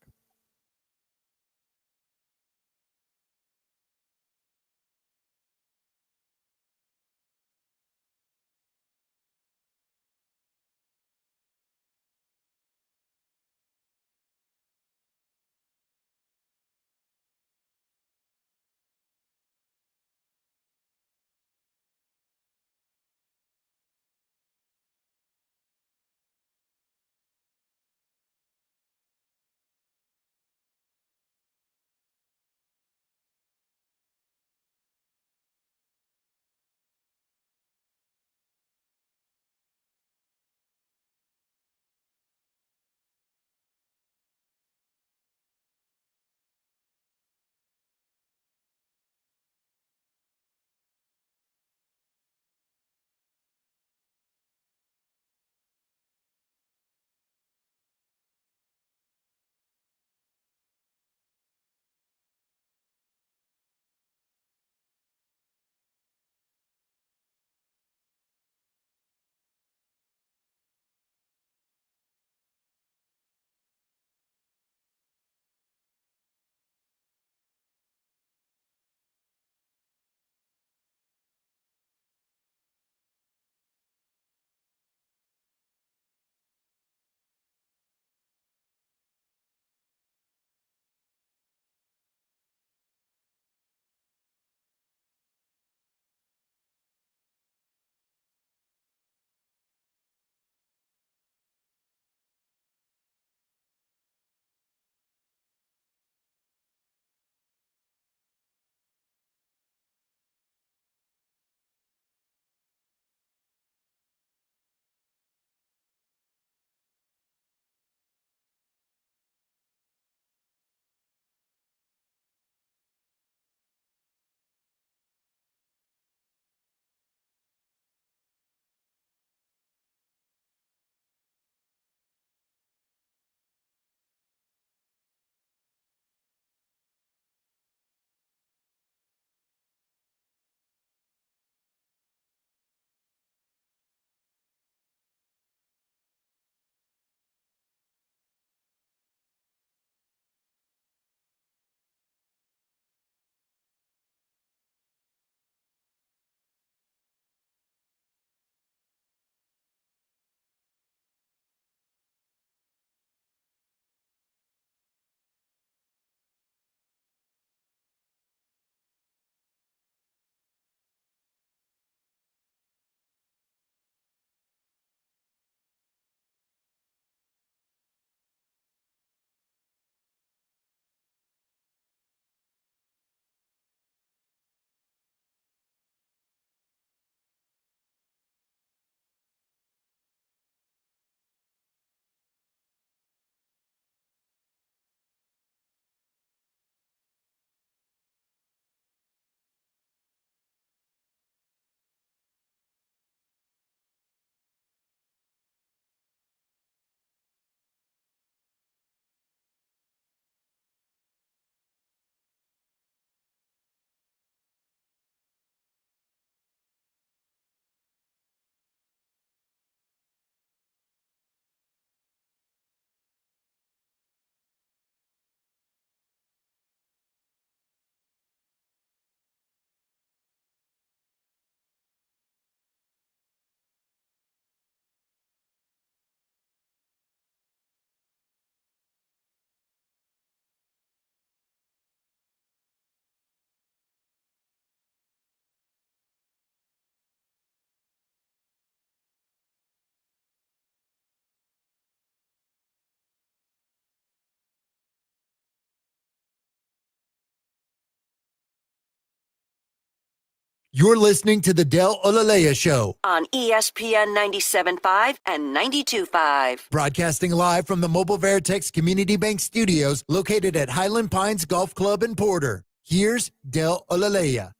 You're listening to the Del Olaleye Show, on ESPN 97.5 and 92.5. broadcasting live from the Mobile Veritex Community Bank Studios located at Highland Pines Golf Club in Porter. Here's Del Olaleye.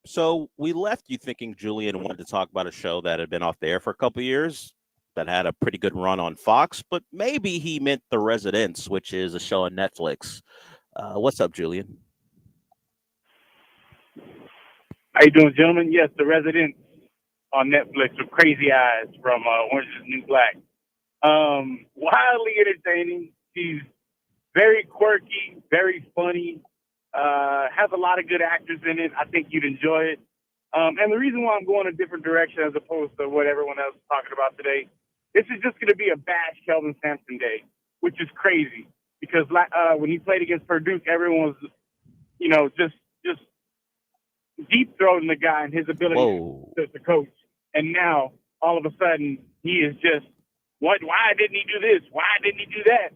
So we left you thinking Julian wanted to talk about a show that had been off the air for a couple of years, that had a pretty good run on Fox, but maybe he meant The Residents, which is a show on Netflix. What's up, Julian? How you doing, gentlemen? Yes, The Residents on Netflix with Crazy Eyes from Orange is the New Black. Wildly entertaining. He's very quirky, very funny, has a lot of good actors in it. I think you'd enjoy it. And the reason why I'm going a different direction as opposed to what everyone else is talking about today, this is just going to be a bash Kelvin Sampson day, which is crazy because when he played against Purdue, everyone was, just deep-throating the guy and his ability to coach. And now, all of a sudden, he is just, why didn't he do this? Why didn't he do that?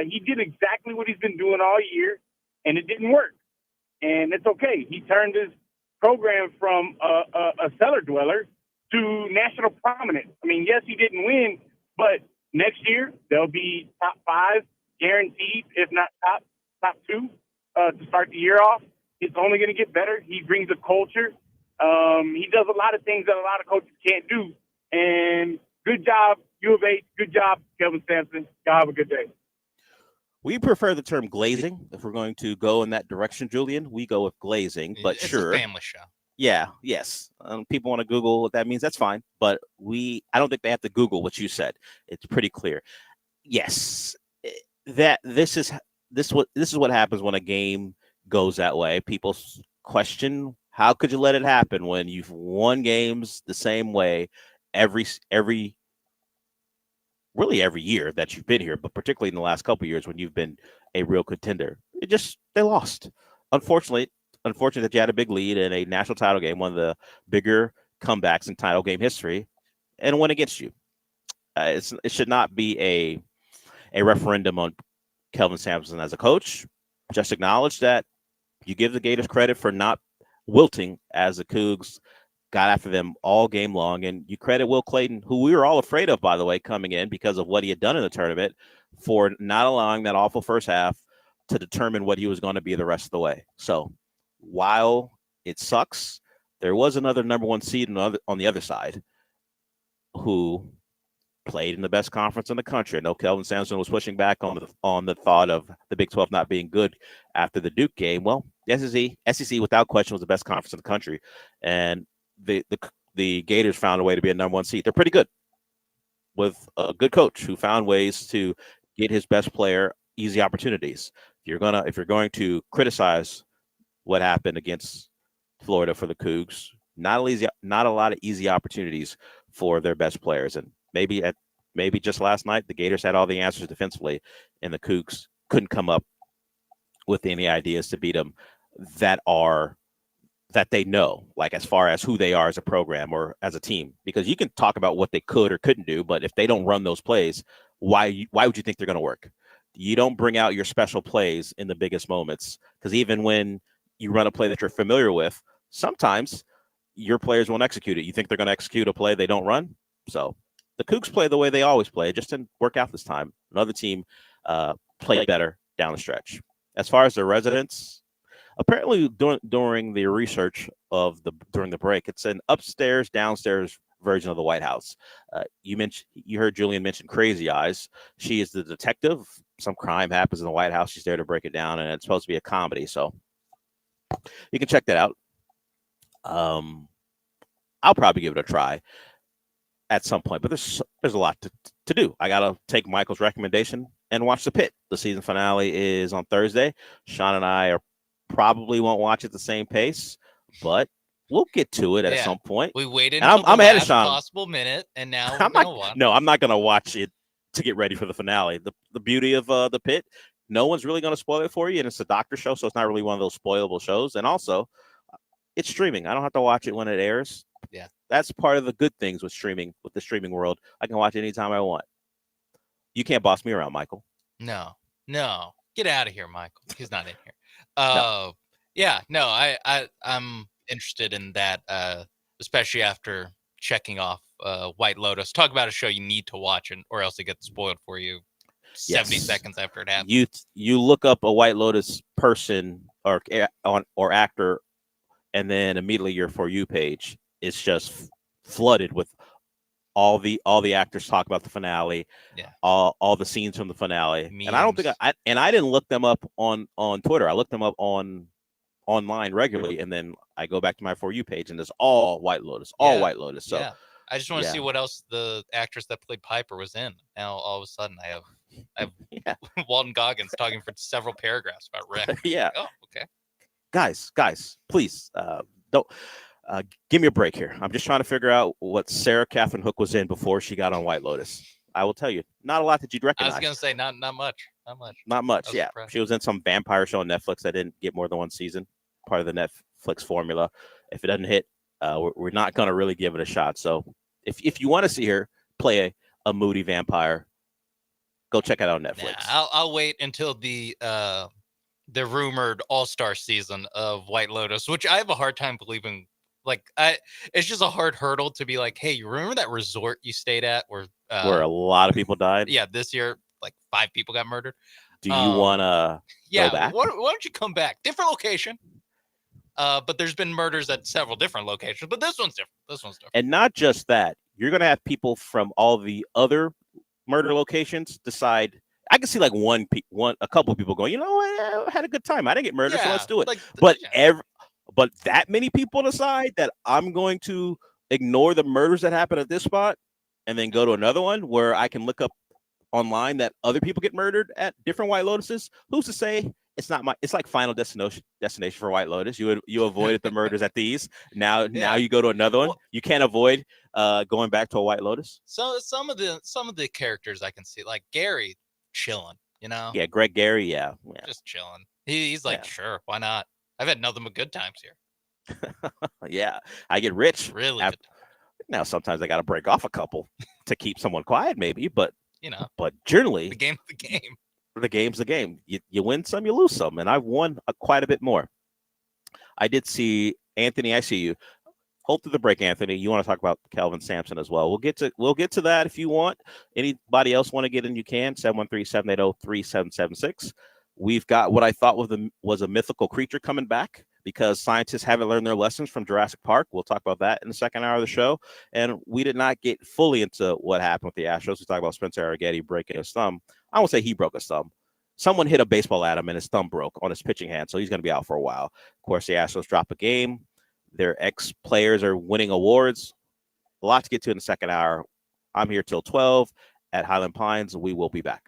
He did exactly what he's been doing all year, and it didn't work. And it's okay. He turned his program from a cellar dweller to national prominence. I mean, yes, he didn't win, but next year, they'll be top 5, guaranteed, if not top 2, to start the year off. It's only going to get better. He brings a culture. He does a lot of things that a lot of coaches can't do. And good job, U of H. Good job, Kelvin Sampson. Y'all have a good day. We prefer the term glazing. If we're going to go in that direction, Julian, we go with glazing. But It's sure, a family show. Yeah, yes. People want to Google what that means. That's fine. But I don't think they have to Google what you said. It's pretty clear. Yes, this is what happens when a game goes that way. People question, how could you let it happen when you've won games the same way every year that you've been here, but particularly in the last couple of years when you've been a real contender? They lost. Unfortunately that you had a big lead in a national title game, one of the bigger comebacks in title game history, and went against you. It should not be a referendum on Kelvin Sampson as a coach. Just acknowledge that you give the Gators credit for not wilting as the Cougs got after them all game long, and you credit Will Clayton, who we were all afraid of, by the way, coming in because of what he had done in the tournament, for not allowing that awful first half to determine what he was going to be the rest of the way. So while it sucks, there was another number 1 seed on the other side who played in the best conference in the country. I know Kelvin Sampson was pushing back on the thought of the Big 12 not being good after the Duke game. Well, the SEC without question was the best conference in the country, and the Gators found a way to be a number 1 seed. They're pretty good with a good coach who found ways to get his best player easy opportunities. If you're going to criticize what happened against Florida for the Cougs, not a lot of easy opportunities for their best players. And maybe just last night the Gators had all the answers defensively, and the Cougs couldn't come up with any ideas to beat them that they know, like as far as who they are as a program or as a team. Because you can talk about what they could or couldn't do, but if they don't run those plays, why would you think they're going to work? You don't bring out your special plays in the biggest moments, because even when you run a play that you're familiar with, sometimes your players won't execute it. You think they're going to execute a play they don't run? So the Cougs play the way they always play. It just didn't work out this time. Another team played better down the stretch. As far as the Residents, apparently during the research during the break, it's an upstairs, downstairs version of the White House. You heard Julian mention Crazy Eyes. She is the detective. Some crime happens in the White House. She's there to break it down, and it's supposed to be a comedy. So you can check that out. I'll probably give it a try at some point, but there's a lot to do. I gotta take Michael's recommendation and watch The Pit. The season finale is on Thursday. Sean and I probably won't watch at the same pace, but we'll get to it at some point. We waited and until I'm the ahead of last Sean. possible minute, and now we're gonna watch. No, I'm not gonna watch it to get ready for the finale. The beauty of The Pit, no one's really gonna spoil it for you, and it's a doctor show, so it's not really one of those spoilable shows. And also, it's streaming. I don't have to watch it when it airs. Yeah, that's part of the good things with streaming, with the streaming world. I can watch it anytime I want. You can't boss me around, Michael. No, get out of here, Michael. He's not in here. No. Yeah, no, I'm interested in that, especially after checking off White Lotus. Talk about a show you need to watch, or else it gets spoiled for you 70 Yes. seconds after it happens. You look up a White Lotus person or actor, and then immediately your For You page is just flooded with all the actors talk about the finale, all the scenes from the finale. And I don't think I didn't look them up on Twitter. I looked them up online regularly, and then I go back to my For You page, and it's all White Lotus, White Lotus. So I just want to see what else the actress that played Piper was in. Now all of a sudden I have Walton Goggins talking for several paragraphs about Rick. Yeah. Oh, okay. Guys, please don't give me a break here. I'm just trying to figure out what Sarah Catherine Hook was in before she got on White Lotus. I will tell you, not a lot that you'd I recognize. was gonna say not much. Not much. I was Yeah, surprised. she was in some vampire show on Netflix that didn't get more than one season. Part of the Netflix formula. If it doesn't hit, we're not gonna really give it a shot. So if you want to see her play a moody vampire, go check it out on Netflix. I'll wait until the rumored all-star season of White Lotus, which I have a hard time believing. Like, it's just a hard hurdle to be like, hey, you remember that resort you stayed at where a lot of people died? Yeah, this year, like 5 people got murdered. Do you want to go back? Why don't you come back? Different location. But there's been murders at several different locations, but this one's different. And not just that, you're going to have people from all the other murder locations decide. I can see like a couple of people going, you know what, I had a good time. I didn't get murdered, so let's do it. But that many people decide that I'm going to ignore the murders that happen at this spot and then go to another one where I can look up online that other people get murdered at different White Lotuses. Who's to say it's like Final Destination for White Lotus. You avoided the murders at these. Now you go to another one. You can't avoid going back to a White Lotus. So some of the characters I can see, like Gary, chilling, you know. Yeah, Greg Gary. Yeah. Just chilling. He's like, sure, why not? I've had nothing but good times here. Yeah, I get rich. Really good times. Now sometimes I got to break off a couple to keep someone quiet, maybe. But but generally, the game's the game. The game's the game. You win some, you lose some, and I've won quite a bit more. I did see Anthony. I see you. Hold through the break, Anthony. You want to talk about Kelvin Sampson as well? We'll get to that if you want. Anybody else want to get in? You can 713-780-3776. We've got what I thought was a mythical creature coming back because scientists haven't learned their lessons from Jurassic Park. We'll talk about that in the second hour of the show. And we did not get fully into what happened with the Astros. We talked about Spencer Arrighetti breaking his thumb. I won't say he broke his thumb. Someone hit a baseball at him and his thumb broke on his pitching hand, so he's going to be out for a while. Of course, the Astros drop a game. Their ex-players are winning awards. A lot to get to in the second hour. I'm here till 12 at Highland Pines. We will be back.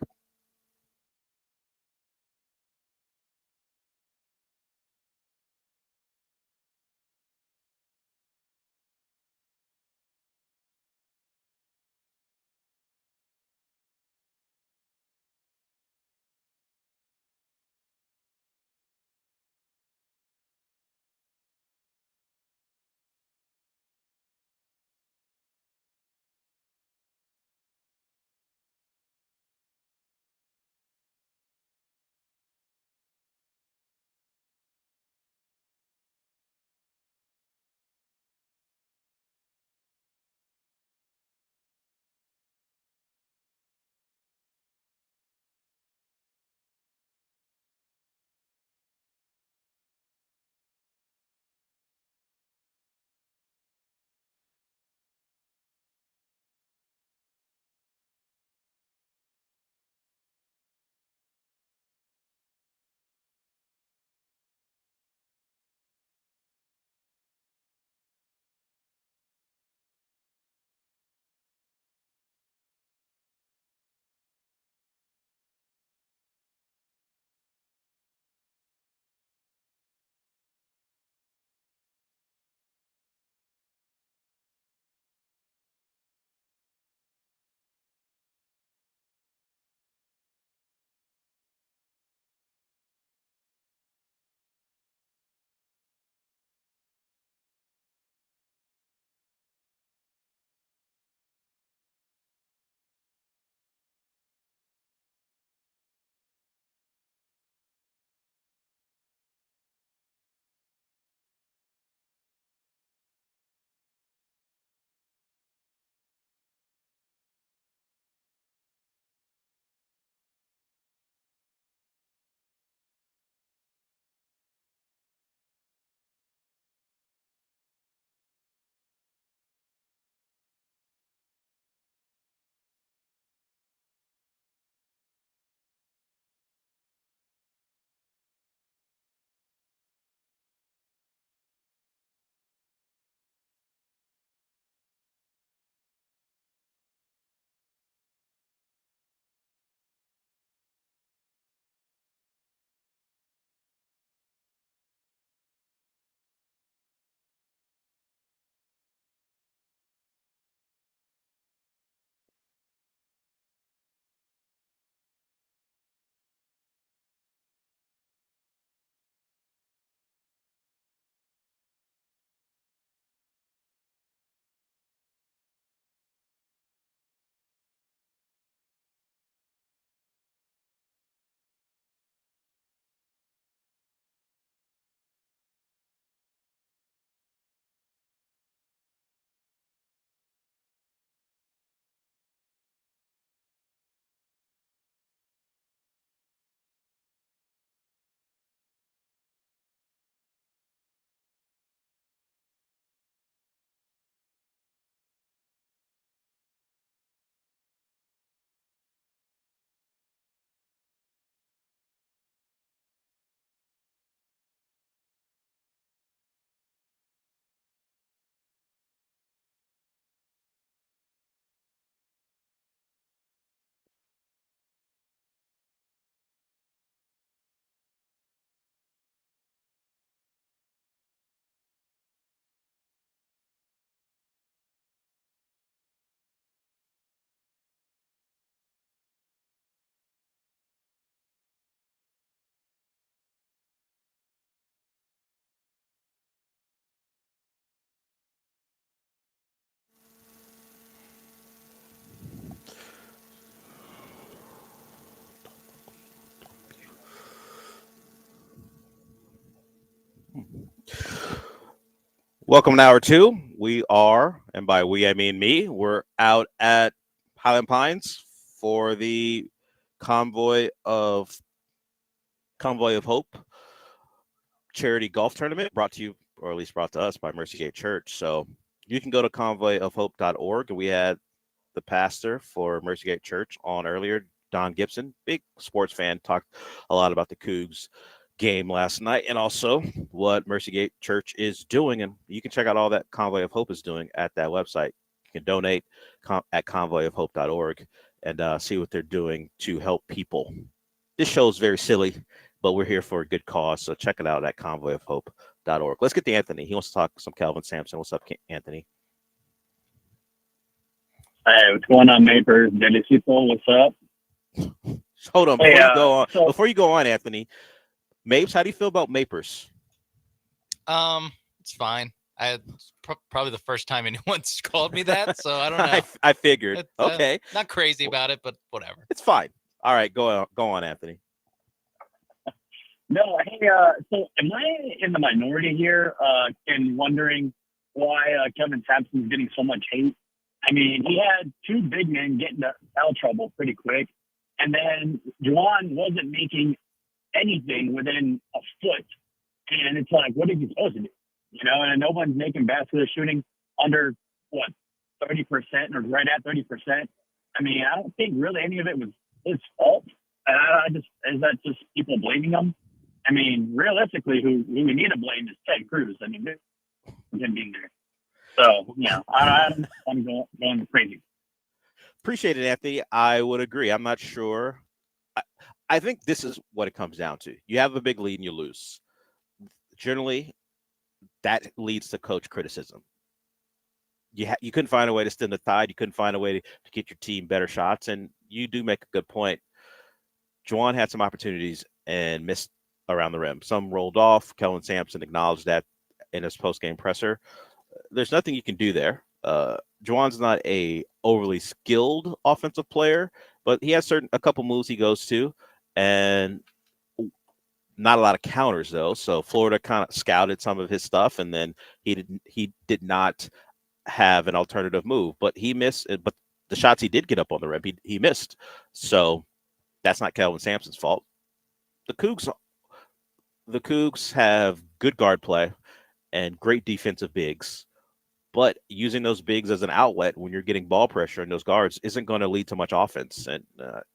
Welcome to hour two. We are, and by we I mean me, we're out at Highland Pines for the Convoy of Hope charity golf tournament, brought to you, or at least brought to us, by Mercy Gate Church. So you can go to convoyofhope.org. We had the pastor for Mercy Gate Church on earlier, Don Gibson, big sports fan, talked a lot about the Cougs game last night and also what Mercy Gate Church is doing. And you can check out all that Convoy of Hope is doing at that website. You can donate at convoyofhope.org and see what they're doing to help people. This show is very silly, but we're here for a good cause. So check it out at convoyofhope.org. Let's get to Anthony. He wants to talk some Calvin Sampson. What's up, Anthony? Hey, what's going on, Mapers? Delicito, what's up? Hold on. Before you go on, Anthony, Mapes, how do you feel about Mapers? It's fine. It's probably the first time anyone's called me that, so I don't know. I figured. Okay. Not crazy about it, but whatever. It's fine. All right, go on, Anthony. No, hey, so am I in the minority here in wondering why Kevin Sampson's getting so much hate? I mean, he had two big men get into foul trouble pretty quick, and then Juwan wasn't making anything within a foot. And it's like, what is he supposed to do? You know, and no one's making basketball shooting under, 30% or right at 30%. I mean, I don't think really any of it was his fault. Is that just people blaming him? I mean, realistically, who we need to blame is Ted Cruz. I mean, him being there. So, I'm going crazy. Appreciate it, Anthony. I would agree. I'm not sure. I think this is what it comes down to. You have a big lead and you lose. Generally, that leads to coach criticism. You couldn't find a way to stem the tide. You couldn't find a way to get your team better shots. And you do make a good point. Juwan had some opportunities and missed around the rim. Some rolled off. Kellen Sampson acknowledged that in his post-game presser. There's nothing you can do there. Juwan's not a overly skilled offensive player, but he has a couple moves he goes to, and not a lot of counters though. So Florida kind of scouted some of his stuff, and then he did not have an alternative move, but he missed. But the shots he did get up on the rim, he missed. So that's not Kelvin Sampson's fault. The Cougs have good guard play and great defensive bigs, but using those bigs as an outlet when you're getting ball pressure in those guards isn't going to lead to much offense.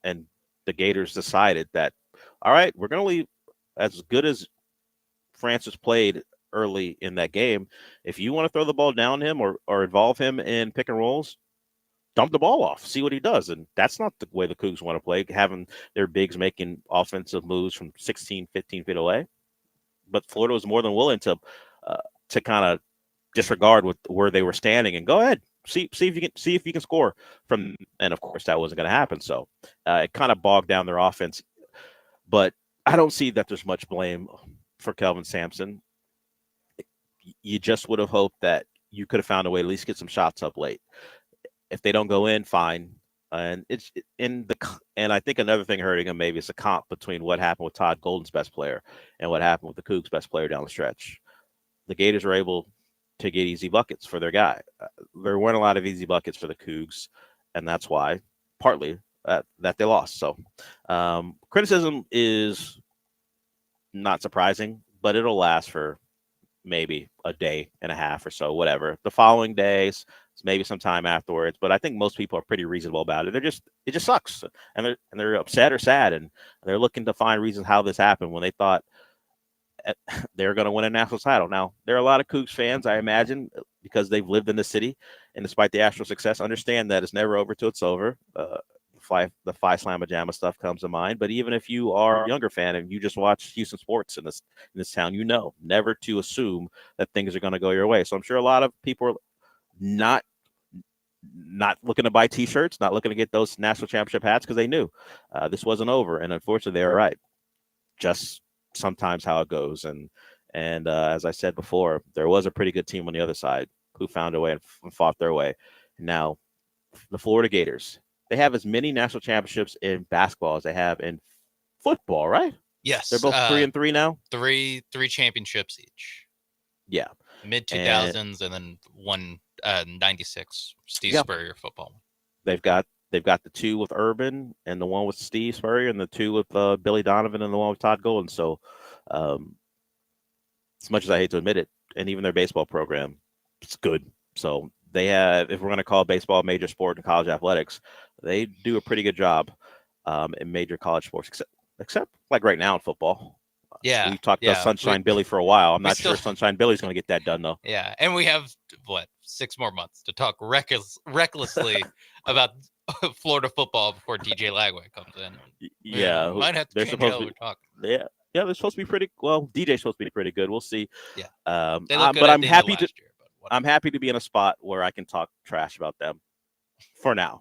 And the Gators decided that, all right, we're going to leave as good as Francis played early in that game. If you want to throw the ball down him or involve him in pick and rolls, dump the ball off, see what he does. And that's not the way the Cougs want to play, having their bigs making offensive moves from 16, 15 feet away. But Florida was more than willing to kind of disregard where they were standing and go ahead, see if you can score from. And of course, that wasn't going to happen. So it kind of bogged down their offense. But I don't see that there's much blame for Kelvin Sampson. You just would have hoped that you could have found a way to at least get some shots up late. If they don't go in, fine. And and I think another thing hurting him maybe is the comp between what happened with Todd Golden's best player and what happened with the Cougs' best player down the stretch. The Gators were able to get easy buckets for their guy. There weren't a lot of easy buckets for the Cougs, and that's why, partly, that they lost. So criticism is not surprising, but it'll last for maybe a day and a half or so, whatever. The following days, maybe some time afterwards, but I think most people are pretty reasonable about it. It just sucks, and they're upset or sad, and they're looking to find reasons how this happened when they thought they're going to win a national title. Now, there are a lot of Cougs fans, I imagine, because they've lived in the city, and despite the Astros' success, understand that it's never over till it's over. The Phi Slamma Jamma stuff comes to mind. But even if you are a younger fan and you just watch Houston sports in this town, you know never to assume that things are going to go your way. So I'm sure a lot of people are not looking to buy T-shirts, not looking to get those national championship hats because they knew this wasn't over. And unfortunately, they were right. Just sometimes how it goes. And as I said before, there was a pretty good team on the other side who found a way and fought their way. Now, the Florida Gators, they have as many national championships in basketball as they have in football, right? Yes. They're both 3-3 now. Three championships each. Yeah. Mid 2000s and then 96 Steve Spurrier football. They've got the 2 with Urban and the 1 with Steve Spurrier and the 2 with Billy Donovan and the 1 with Todd Golden. So, as much as I hate to admit it, and even their baseball program, it's good. So they have, if we're going to call baseball a major sport in college athletics, they do a pretty good job in major college sports, except like right now in football. Yeah, we talked about Sunshine Billy for a while. I'm not sure Sunshine Billy's going to get that done though. Yeah, and we have 6 more months to talk recklessly about Florida football before DJ Lagway comes in. Yeah, might have to they're change supposed how to we talk. Yeah, they're supposed to be pretty well. DJ's supposed to be pretty good. We'll see. Yeah, but I'm happy to. I'm happy to be in a spot where I can talk trash about them for now.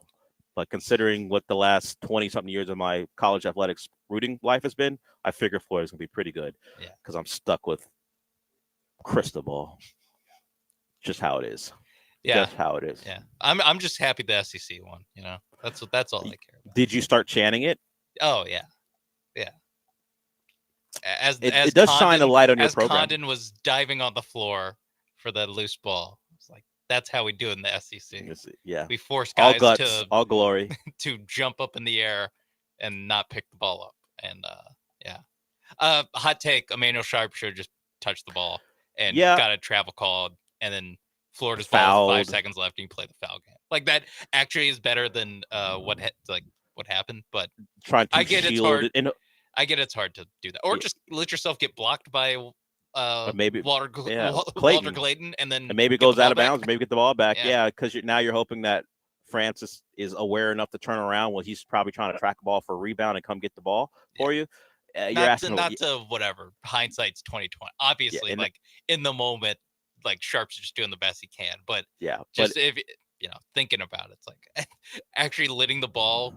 But considering what the last 20-something years of my college athletics rooting life has been, I figure Florida's going to be pretty good. Yeah. Because I'm stuck with Cristobal. Just how it is. Yeah. Just how it is. Yeah. I'm just happy the SEC won. That's all I care about. Did you start chanting it? Oh, yeah. Yeah. It does shine a light on your program. Condon was diving on the floor for the loose ball. It's like, that's how we do it in the SEC. Yeah. We force all guys guts, all glory to jump up in the air and not pick the ball up. And hot take, Emmanuel Sharp should just touch the ball and got a travel call, and then Florida's ball, 5 seconds left, and you play the foul game. Like, that actually is better than what happened. But I get it's hard. I get it's hard to do that, or just let yourself get blocked by maybe Walter Clayton. Clayton, and maybe it goes out of bounds, maybe get the ball back. Yeah, because you're hoping that Francis is aware enough to turn around when he's probably trying to track a ball for a rebound and come get the ball for you. Not to whatever. Hindsight's 2020. Obviously, in the moment, like Sharp's just doing the best he can. But if thinking about it, it's like actually letting the ball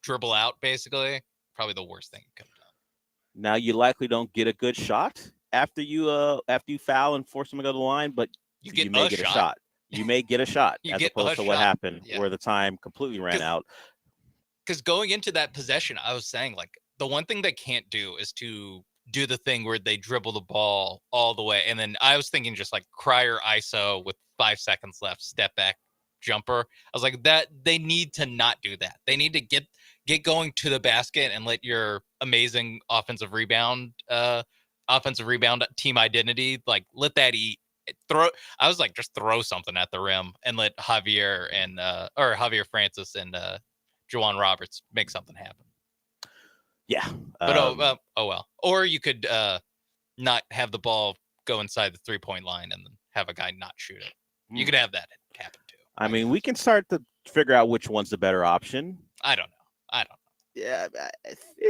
dribble out, basically, probably the worst thing you could have done. Now you likely don't get a good shot after you foul and force them to go to the line, but you may get a shot. You may get a shot as opposed to what happened where the time completely ran out. Because going into that possession, I was saying, like, the one thing they can't do is to do the thing where they dribble the ball all the way. And then I was thinking just like Cryer ISO with 5 seconds left, step back jumper. I was like, that they need to not do that. They need to get going to the basket and let your amazing offensive rebound team identity, like, let that eat. I was like, just throw something at the rim and let Javier Francis and Juwan Roberts make something happen. Yeah. But oh well. Or you could not have the ball go inside the 3-point line and then have a guy not shoot it. You could have that happen too. I mean, we can start to figure out which one's the better option. I don't know. Yeah,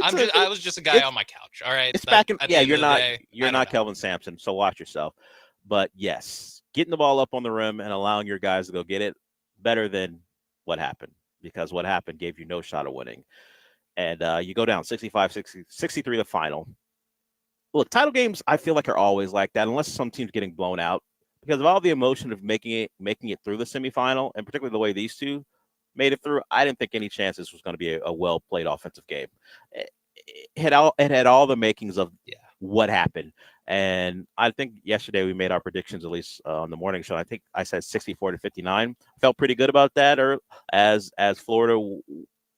I was just a guy on my couch. All right. It's back in. Yeah, you're not Kelvin Sampson, so watch yourself. But yes, getting the ball up on the rim and allowing your guys to go get it, better than what happened, because what happened gave you no shot of winning. And you go down 65-63 the final. Look, title games, I feel like, are always like that, unless some team's getting blown out, because of all the emotion of making it through the semifinal, and particularly the way these two made it through. I didn't think any chance this was going to be a well-played offensive game. It had all the makings of what happened. And I think yesterday we made our predictions, at least on the morning show. I think I said 64-59. Felt pretty good about that, or as Florida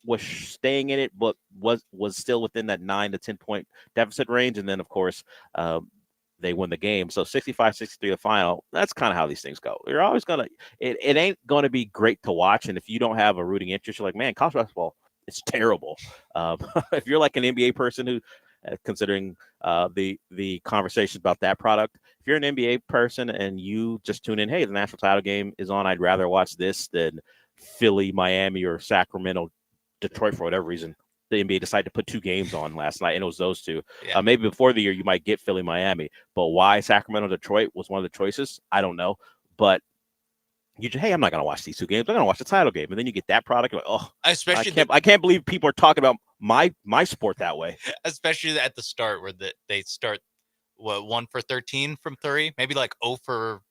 was staying in it, but was still within that 9 to 10 point deficit range. And then, of course, they win the game. So 65-63 the final. That's kind of how these things go. You're always gonna. It ain't gonna be great to watch. And if you don't have a rooting interest, you're like, man, college basketball, it's terrible. If you're like an NBA person who, considering the conversations about that product, if you're an NBA person and you just tune in, hey, the national title game is on, I'd rather watch this than Philly, Miami, or Sacramento, Detroit, for whatever reason. The NBA decided to put 2 games on last night, and it was those two. Yeah. Maybe before the year you might get Philly, Miami, but why Sacramento, Detroit was one of the choices, I don't know. But you just, hey, I'm not going to watch these 2 games. I'm going to watch the title game, and then you get that product. You're like, oh, I can't believe people are talking about my sport that way. Especially at the start, where they start 1 for 13 from 3, maybe like 0 for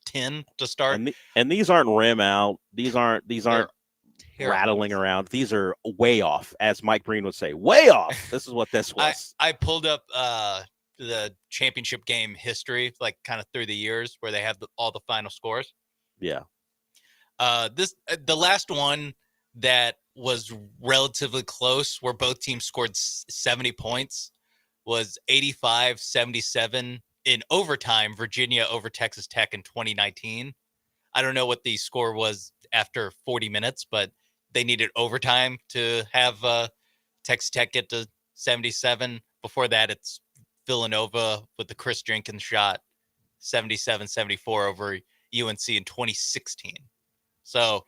10 to start. And these aren't rim out. These aren't rattling around. These are way off, as Mike Breen would say, way off. This is what this was. I pulled up the championship game history, like kind of through the years where they have all the final scores. Yeah. The last one that was relatively close, where both teams scored 70 points, was 85-77 in overtime, Virginia over Texas Tech in 2019. I don't know what the score was after 40 minutes, but they needed overtime to have Texas Tech get to 77. Before that, it's Villanova with the Chris Jenkins shot, 77-74 over UNC in 2016. So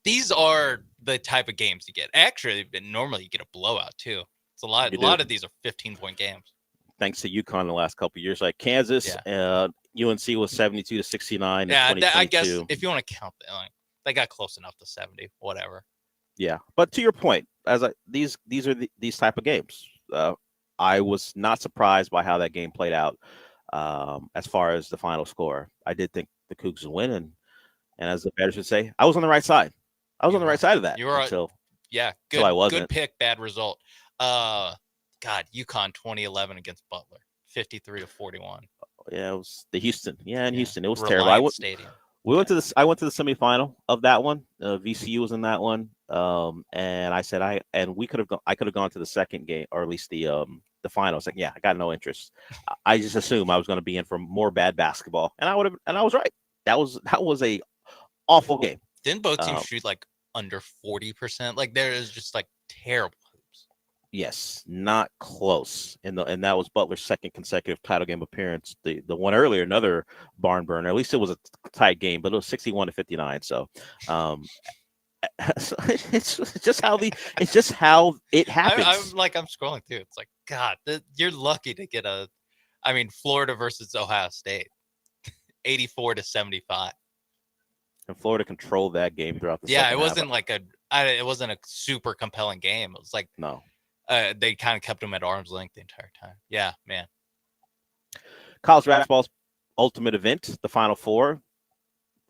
these are the type of games you get. Actually, normally you get a blowout too. It's a lot. You A lot do. of these are 15-point games. Thanks to UConn the last couple of years, like Kansas, UNC was 72-69. Yeah, in I guess 2022. if you want to count that, like, they got close enough to 70, whatever. Yeah, but to your point, these are these type of games. I was not surprised by how that game played out. As far as the final score, I did think the Cougs would win, and as the bettors would say, I was on the right side. I was on the right side of that You were until good. I wasn't. Good pick, bad result. God, UConn 2011 against Butler, 53-41. Yeah, it was the Houston. Yeah, in Houston, it was Reliant terrible. Stadium. I went to the semifinal of that one. VCU was in that one, and I said I could have gone to the second game, or at least the finals. Like, yeah, I got no interest. I just assumed I was going to be in for more bad basketball, and I was right. That was a awful game. Didn't both teams shoot like under 40%? Like, there is just like terrible. Yes, not close. And that was Butler's second consecutive title game appearance. The one earlier, another barn burner. At least it was a tight game, but it was 61-59. So, it's just how it happens. I'm scrolling through. It's like, God, you're lucky to get Florida versus Ohio State, 84-75. And Florida controlled that game throughout the second it wasn't half. it wasn't a super compelling game. It was like, no. They kind of kept them at arm's length the entire time. Yeah, man. College basketball's ultimate event, the Final Four.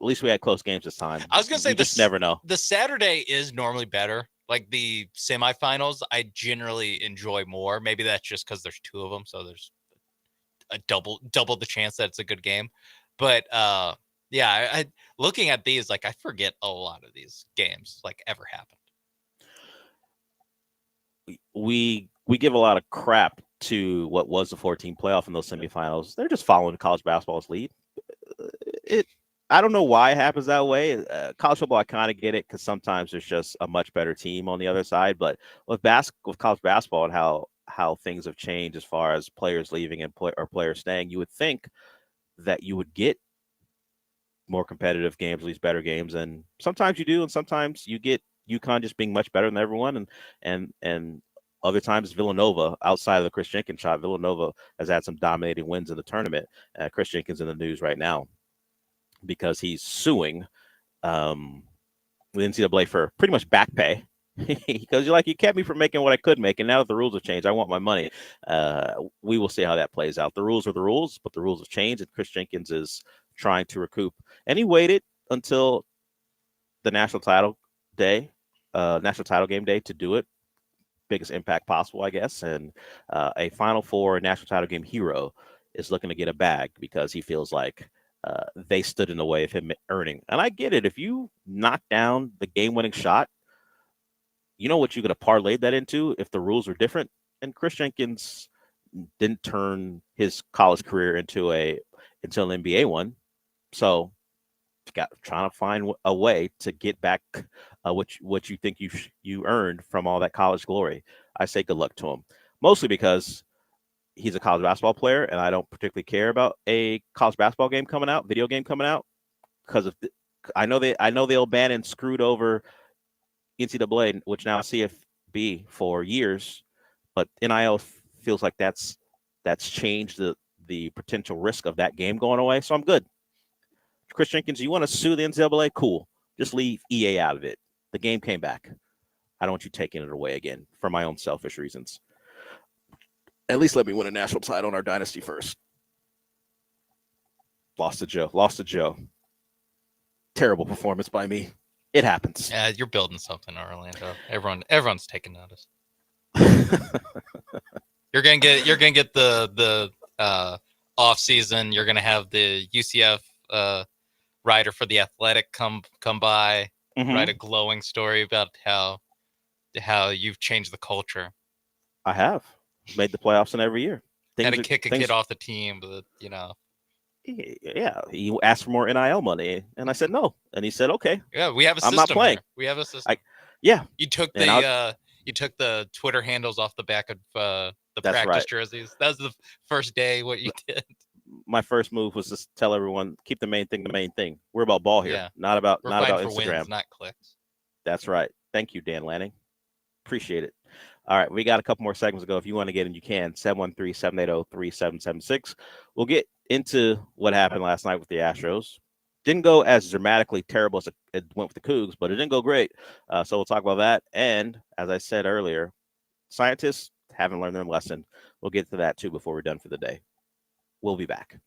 At least we had close games this time. I was going to say, you just never know. The Saturday is normally better. Like the semifinals, I generally enjoy more. Maybe that's just because there's two of them, so there's a double the chance that it's a good game. But I looking at these, like, I forget a lot of these games like ever happened. We give a lot of crap to what was the 14 playoff in those semifinals. They're just following college basketball's lead. I don't know why it happens that way. College football, I kind of get it because sometimes there's just a much better team on the other side. But with college basketball and how things have changed as far as players leaving and players staying, you would think that you would get more competitive games, at least better games, and sometimes you do, and sometimes you get UConn just being much better than everyone, and other times Villanova, outside of the Chris Jenkins shot, Villanova has had some dominating wins in the tournament. Chris Jenkins in the news right now because he's suing the NCAA for pretty much back pay. Because you kept me from making what I could make, and now that the rules have changed, I want my money. We will see how that plays out. The rules are the rules, but the rules have changed, and Chris Jenkins is trying to recoup. And he waited until the national title game day to do it. Biggest impact possible, I guess. And a Final Four national title game hero is looking to get a bag because he feels like they stood in the way of him earning. And I get it. If you knock down the game-winning shot, you know what you're going to parlay that into if the rules are different. And Chris Jenkins didn't turn his college career into an NBA one. So trying to find a way to get back what you think you earned from all that college glory. I say good luck to him, mostly because he's a college basketball player, and I don't particularly care about a college basketball game coming out, video game coming out, because I know they'll ban and screwed over NCAA, which now CFB for years, but NIL feels like that's changed the potential risk of that game going away. So I'm good. Chris Jenkins, you want to sue the NCAA? Cool. Just leave EA out of it. The game came back. I don't want you taking it away again for my own selfish reasons. At least let me win a national title in our dynasty first. Lost to Joe. Terrible performance by me. It happens. Yeah, you're building something, Orlando. Everyone's taking notice. You're gonna get the off season. You're gonna have the UCF writer for the Athletic come by, write a glowing story about how you've changed the culture. I have made the playoffs in every year. Had to kick a kid off the team, but Yeah, he asked for more NIL money, and I said no, and he said okay. Yeah, we have a system. I'm not playing. Here. We have a system. Yeah, you took you took the Twitter handles off the back of the practice jerseys. That was the first day. What you did. My first move was to tell everyone keep the main thing. We're about ball here, not about We're not about for Instagram, wins, not clicks. That's right. Thank you, Dan Lanning. Appreciate it. All right, we got a couple more segments to go. If you want to get in, you can. 713-780-3776. We'll get into what happened last night with the Astros. Didn't go as dramatically terrible as it went with the Cougs, but it didn't go great. So we'll talk about that. And as I said earlier, scientists haven't learned their lesson. We'll get to that too before we're done for the day. We'll be back.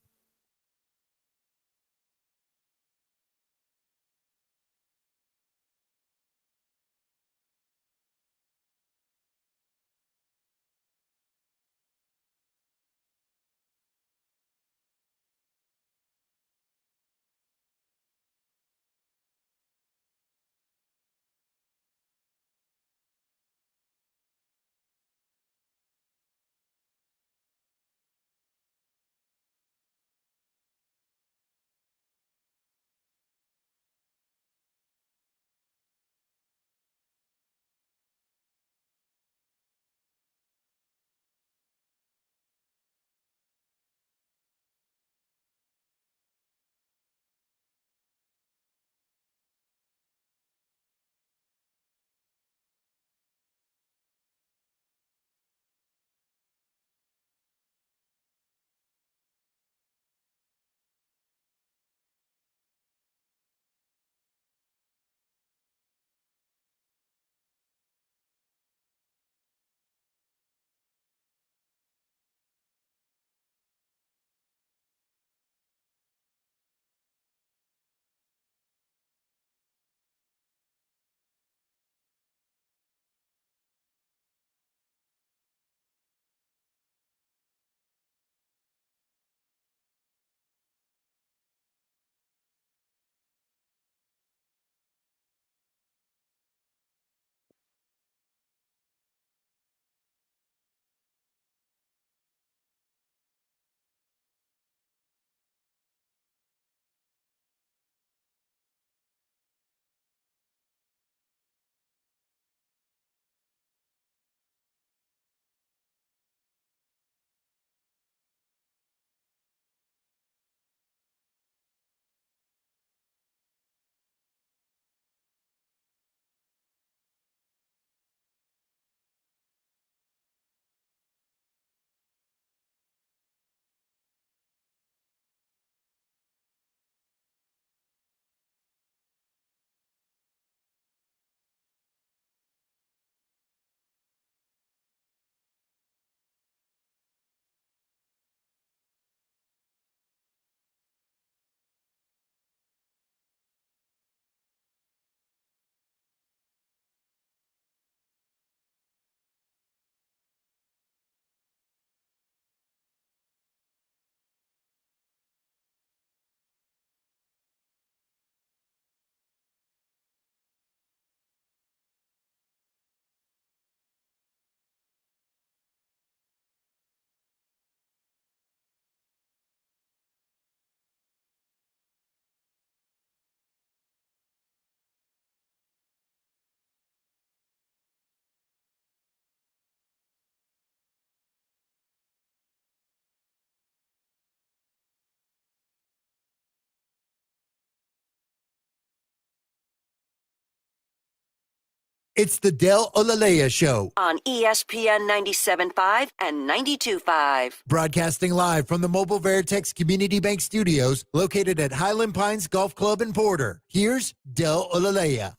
It's the Del Olaleye Show. On ESPN 97.5 and 92.5. Broadcasting live from the Mobile Veritex Community Bank Studios, located at Highland Pines Golf Club in Porter. Here's Del Olaleye.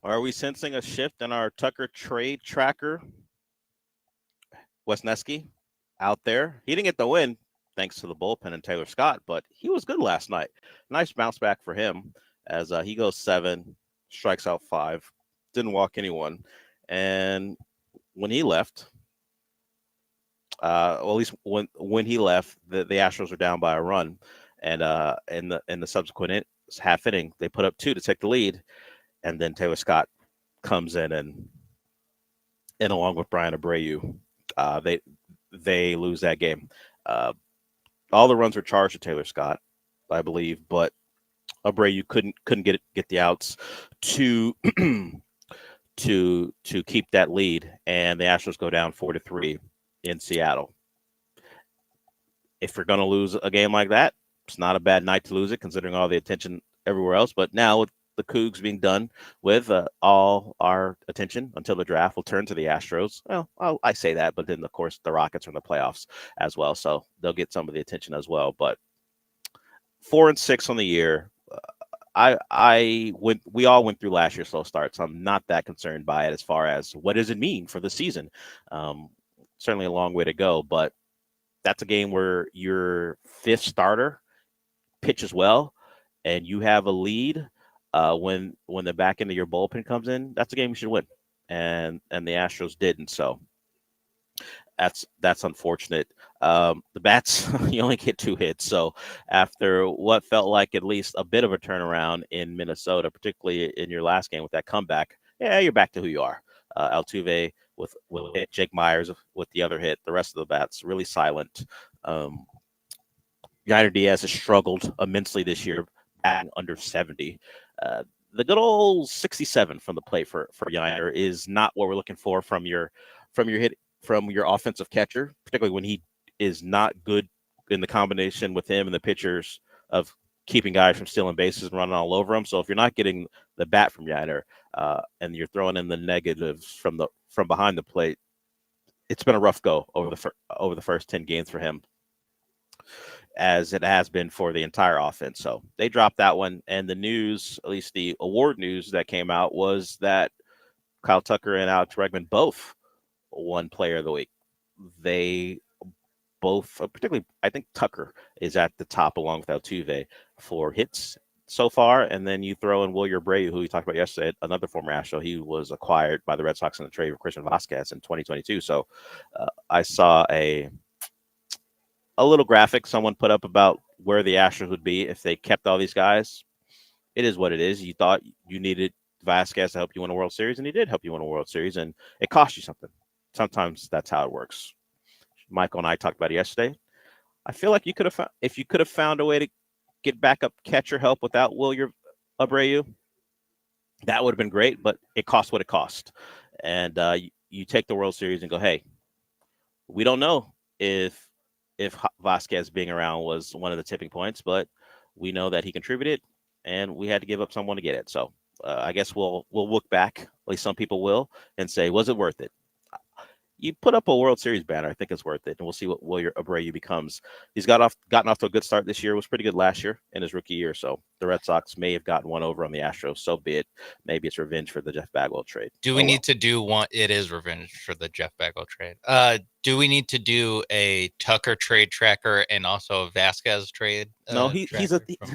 Are we sensing a shift in our Tucker trade tracker? Wesneski out there. He didn't get the win thanks to the bullpen and Taylor Scott, but he was good last night. Nice bounce back for him as he goes 7, strikes out 5, didn't walk anyone. And when he left, well, at least when he left, the Astros were down by a run, and in the subsequent half inning, they put up 2 to take the lead, and then Taylor Scott comes in and along with Brian Abreu, they lose that game. All the runs were charged to Taylor Scott, I believe, but Abreu couldn't get the outs to to keep that lead, and the Astros go down 4-3 in Seattle. If you're going to lose a game like that, it's not a bad night to lose it, considering all the attention everywhere else. But now with the Cougs being done with, all our attention until the draft will turn to the Astros. Well, I say that, but then of course the Rockets are in the playoffs as well, so they'll get some of the attention as well. But 4-6 on the year. We all went through last year's slow start, so I'm not that concerned by it as far as what does it mean for the season. Certainly a long way to go, but that's a game where your 5th starter pitches well and you have a lead when the back end of your bullpen comes in. That's a game you should win, and the Astros didn't, so that's unfortunate. The bats, you only get 2 hits. So after what felt like at least a bit of a turnaround in Minnesota, particularly in your last game with that comeback, you're back to who you are. Altuve with hit, Jake Myers with the other hit. The rest of the bats really silent. Yainer Diaz has struggled immensely this year, batting under 70. The good old 67 from the plate for Yainer is not what we're looking for from your offensive catcher, particularly when he is not good in the combination with him and the pitchers of keeping guys from stealing bases and running all over them. So if you're not getting the bat from Yainer and you're throwing in the negatives from behind the plate, it's been a rough go over the first 10 games for him, as it has been for the entire offense. So they dropped that one, and the news, at least the award news that came out, was that Kyle Tucker and Alex Bregman both won Player of the Week. They both, particularly, I think Tucker is at the top along with Altuve for hits so far, and then you throw in Wilyer Abreu, who we talked about yesterday, another former Astro. He was acquired by the Red Sox in the trade for Christian Vasquez in 2022. So I saw a little graphic someone put up about where the Astros would be if they kept all these guys. It is what it is. You thought you needed Vasquez to help you win a World Series, and he did help you win a World Series, and it cost you something. Sometimes that's how it works. Michael and I talked about it yesterday. I feel like if you could have found a way to get backup catcher help without Wilyer Abreu, that would have been great, but it cost what it cost. And you take the World Series and go, hey, we don't know if Vasquez being around was one of the tipping points, but we know that he contributed, and we had to give up someone to get it. So I guess we'll look back, at least some people will, and say, was it worth it? You put up a World Series banner, I think it's worth it, and we'll see what Wilyer Abreu becomes. He's gotten off to a good start this year. Was pretty good last year in his rookie year, so the Red Sox may have gotten one over on the Astros. So be it. Maybe it's revenge for the Jeff Bagwell trade. Do we need to do one? It is revenge for the Jeff Bagwell trade. Do we need to do a Tucker trade tracker and also a Vasquez trade? No, he's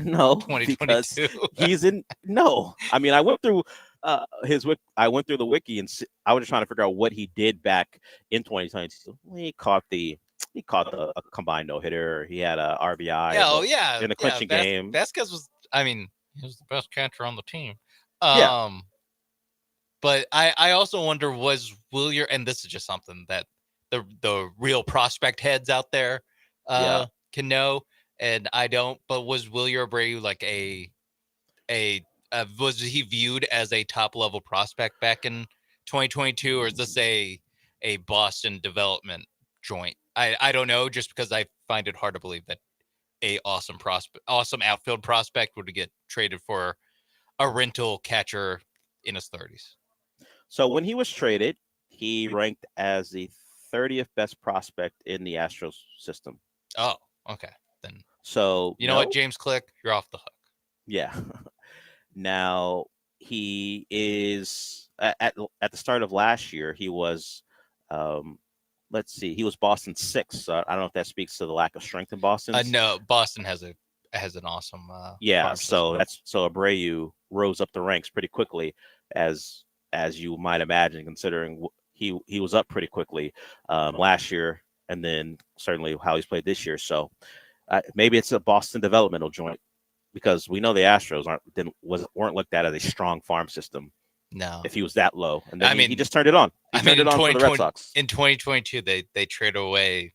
no 2022. He's in no. I mean, I went through the wiki, and I was just trying to figure out what he did back in 2022. He caught a combined no hitter. He had a RBI. In the clinching game. Vasquez was, he was the best catcher on the team. But I also wonder, was Wilyer, and this is just something that the real prospect heads out there can know, and I don't. But was Wilyer Abreu like was he viewed as a top level prospect back in 2022, or is this a Boston development joint? I don't know, just because I find it hard to believe that a awesome outfield prospect would get traded for a rental catcher in his 30s. So when he was traded, he ranked as the 30th best prospect in the Astros system. Oh, okay. Then so you know what, James Click, you're off the hook. Yeah. Now he is at the start of last year. He was, he was Boston's 6th. So I don't know if that speaks to the lack of strength in Boston. No, Boston has an awesome. So Abreu rose up the ranks pretty quickly as as you might imagine, considering he was up pretty quickly last year, and then certainly how he's played this year. So maybe it's a Boston developmental joint, because we know the Astros weren't looked at as a strong farm system. No, if he was that low, and then he just turned it on. He turned it on for the Red Sox. In 2022, they traded away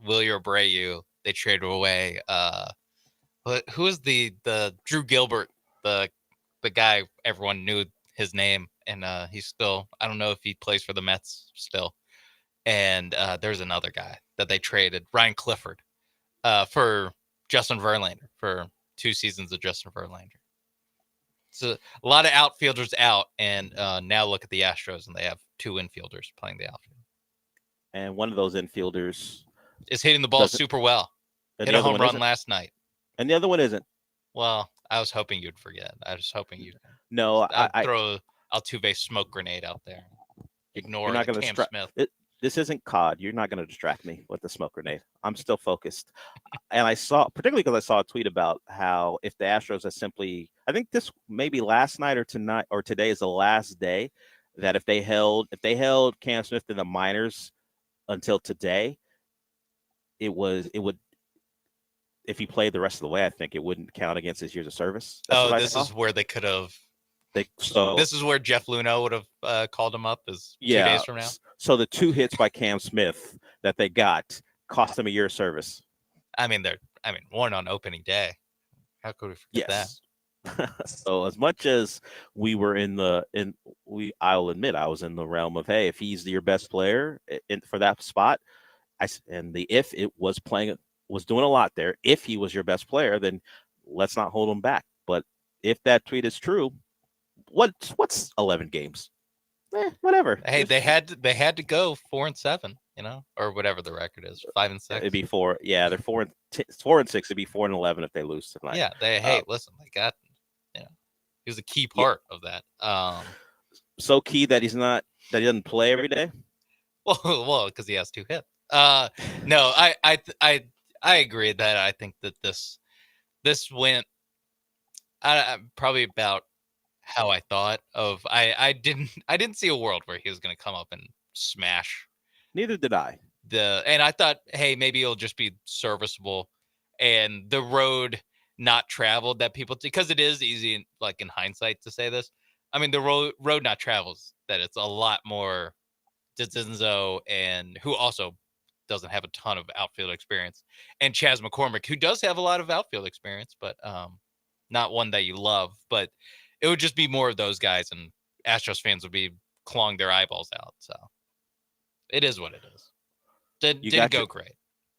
Willie Abreu. They traded away who is the Drew Gilbert, the guy everyone knew his name, and he's still, I don't know if he plays for the Mets still. And there's another guy that they traded, Ryan Clifford, for Justin Verlander, for 2 seasons of Justin Verlander. So a lot of outfielders out, and now look at the Astros, and they have 2 infielders playing the outfield. And one of those infielders is hitting the ball super well. Hit a home run last night. And the other one isn't. Well, I was hoping you'd forget. I was hoping you'd. No, I'll throw Altuve's smoke grenade out there. Ignore you're not Cam gonna Smith. This isn't COD. You're not going to distract me with the smoke grenade. I'm still focused. And I saw, particularly because I saw a tweet about how if the Astros are simply, I think this maybe last night or tonight or today is the last day, that if they held Cam Smith in the minors until today, it would, if he played the rest of the way, I think it wouldn't count against his years of service. This is where they could have. This is where Jeff Luhnow would have called him up 2 days from now. So the 2 hits by Cam Smith that they got cost them a year of service. I mean, one on opening day. How could we forget that? So as much as we were I'll admit I was in the realm of, hey, if he's your best player for that spot, if it was doing a lot there. If he was your best player, then let's not hold him back. But if that tweet is true, what's 11 games? Whatever. Hey, they had to go 4-7, or whatever the record is, 5-6. It'd be 4. Yeah, they're 4-6. It'd be 4-11 if they lose tonight. Yeah, listen, they got, he was a key part of that. So key that he doesn't play every day. Well, because he has 2 hits. No, I agree that I think that this went probably about how I thought of. I didn't see a world where he was going to come up and smash. Neither did I. And I thought, hey, maybe it'll just be serviceable, and the road not traveled that people, because it is easy, like in hindsight, to say this. I mean, the road not travels, that it's a lot more Denzo, and who also doesn't have a ton of outfield experience, and Chas McCormick, who does have a lot of outfield experience, but not one that you love. But it would just be more of those guys, and Astros fans would be clawing their eyeballs out. So it is what it is. Didn't go great.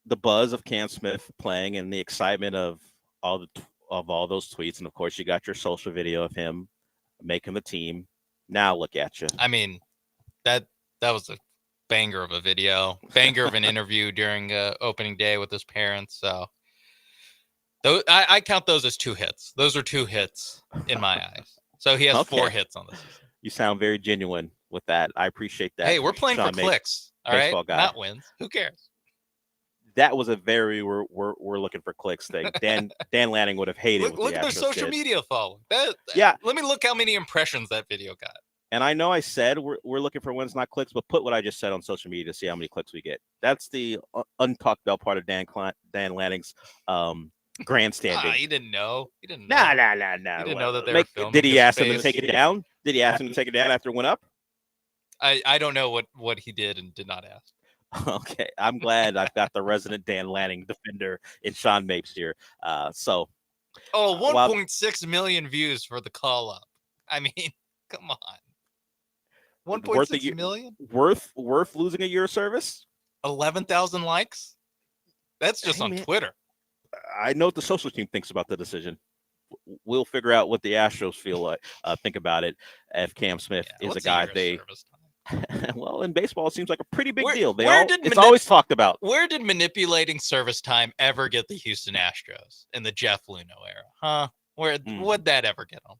The buzz of Cam Smith playing and the excitement of all those tweets, and of course you got your social video of him making the team. Now look at you. I mean, that was a banger of a video, banger of an interview during opening day with his parents. So I count those as 2 hits. Those are 2 hits in my eyes. So he has 4 hits on this season. You sound very genuine with that. I appreciate that. Hey, we're playing for clicks, all right? Guy. Not wins. Who cares? That was a very we're looking for clicks thing. Dan Lanning would have hated. Look at their social media following. Yeah. Let me look how many impressions that video got. And I know I said we're looking for wins, not clicks, but put what I just said on social media to see how many clicks we get. That's the untalked about part of Dan Lanning's grandstanding. He didn't know. Nah. He didn't know that they were filming. Did he ask him to take it down? Did he ask him to take it down after it went up? I don't know what he did and did not ask. Okay, I'm glad I've got the resident Dan Lanning defender in Sean Mapes here. 1.6 million views for the call up. I mean, come on. 1.6 million? Worth losing a year of service? 11,000 likes? That's just on Twitter. I know what the social team thinks about the decision. We'll figure out what the Astros think about it. If Cam Smith is a guy well, in baseball, it seems like a pretty big deal. It's always talked about. Where did manipulating service time ever get the Houston Astros in the Jeff Luhnow era? Huh? What'd that ever get them?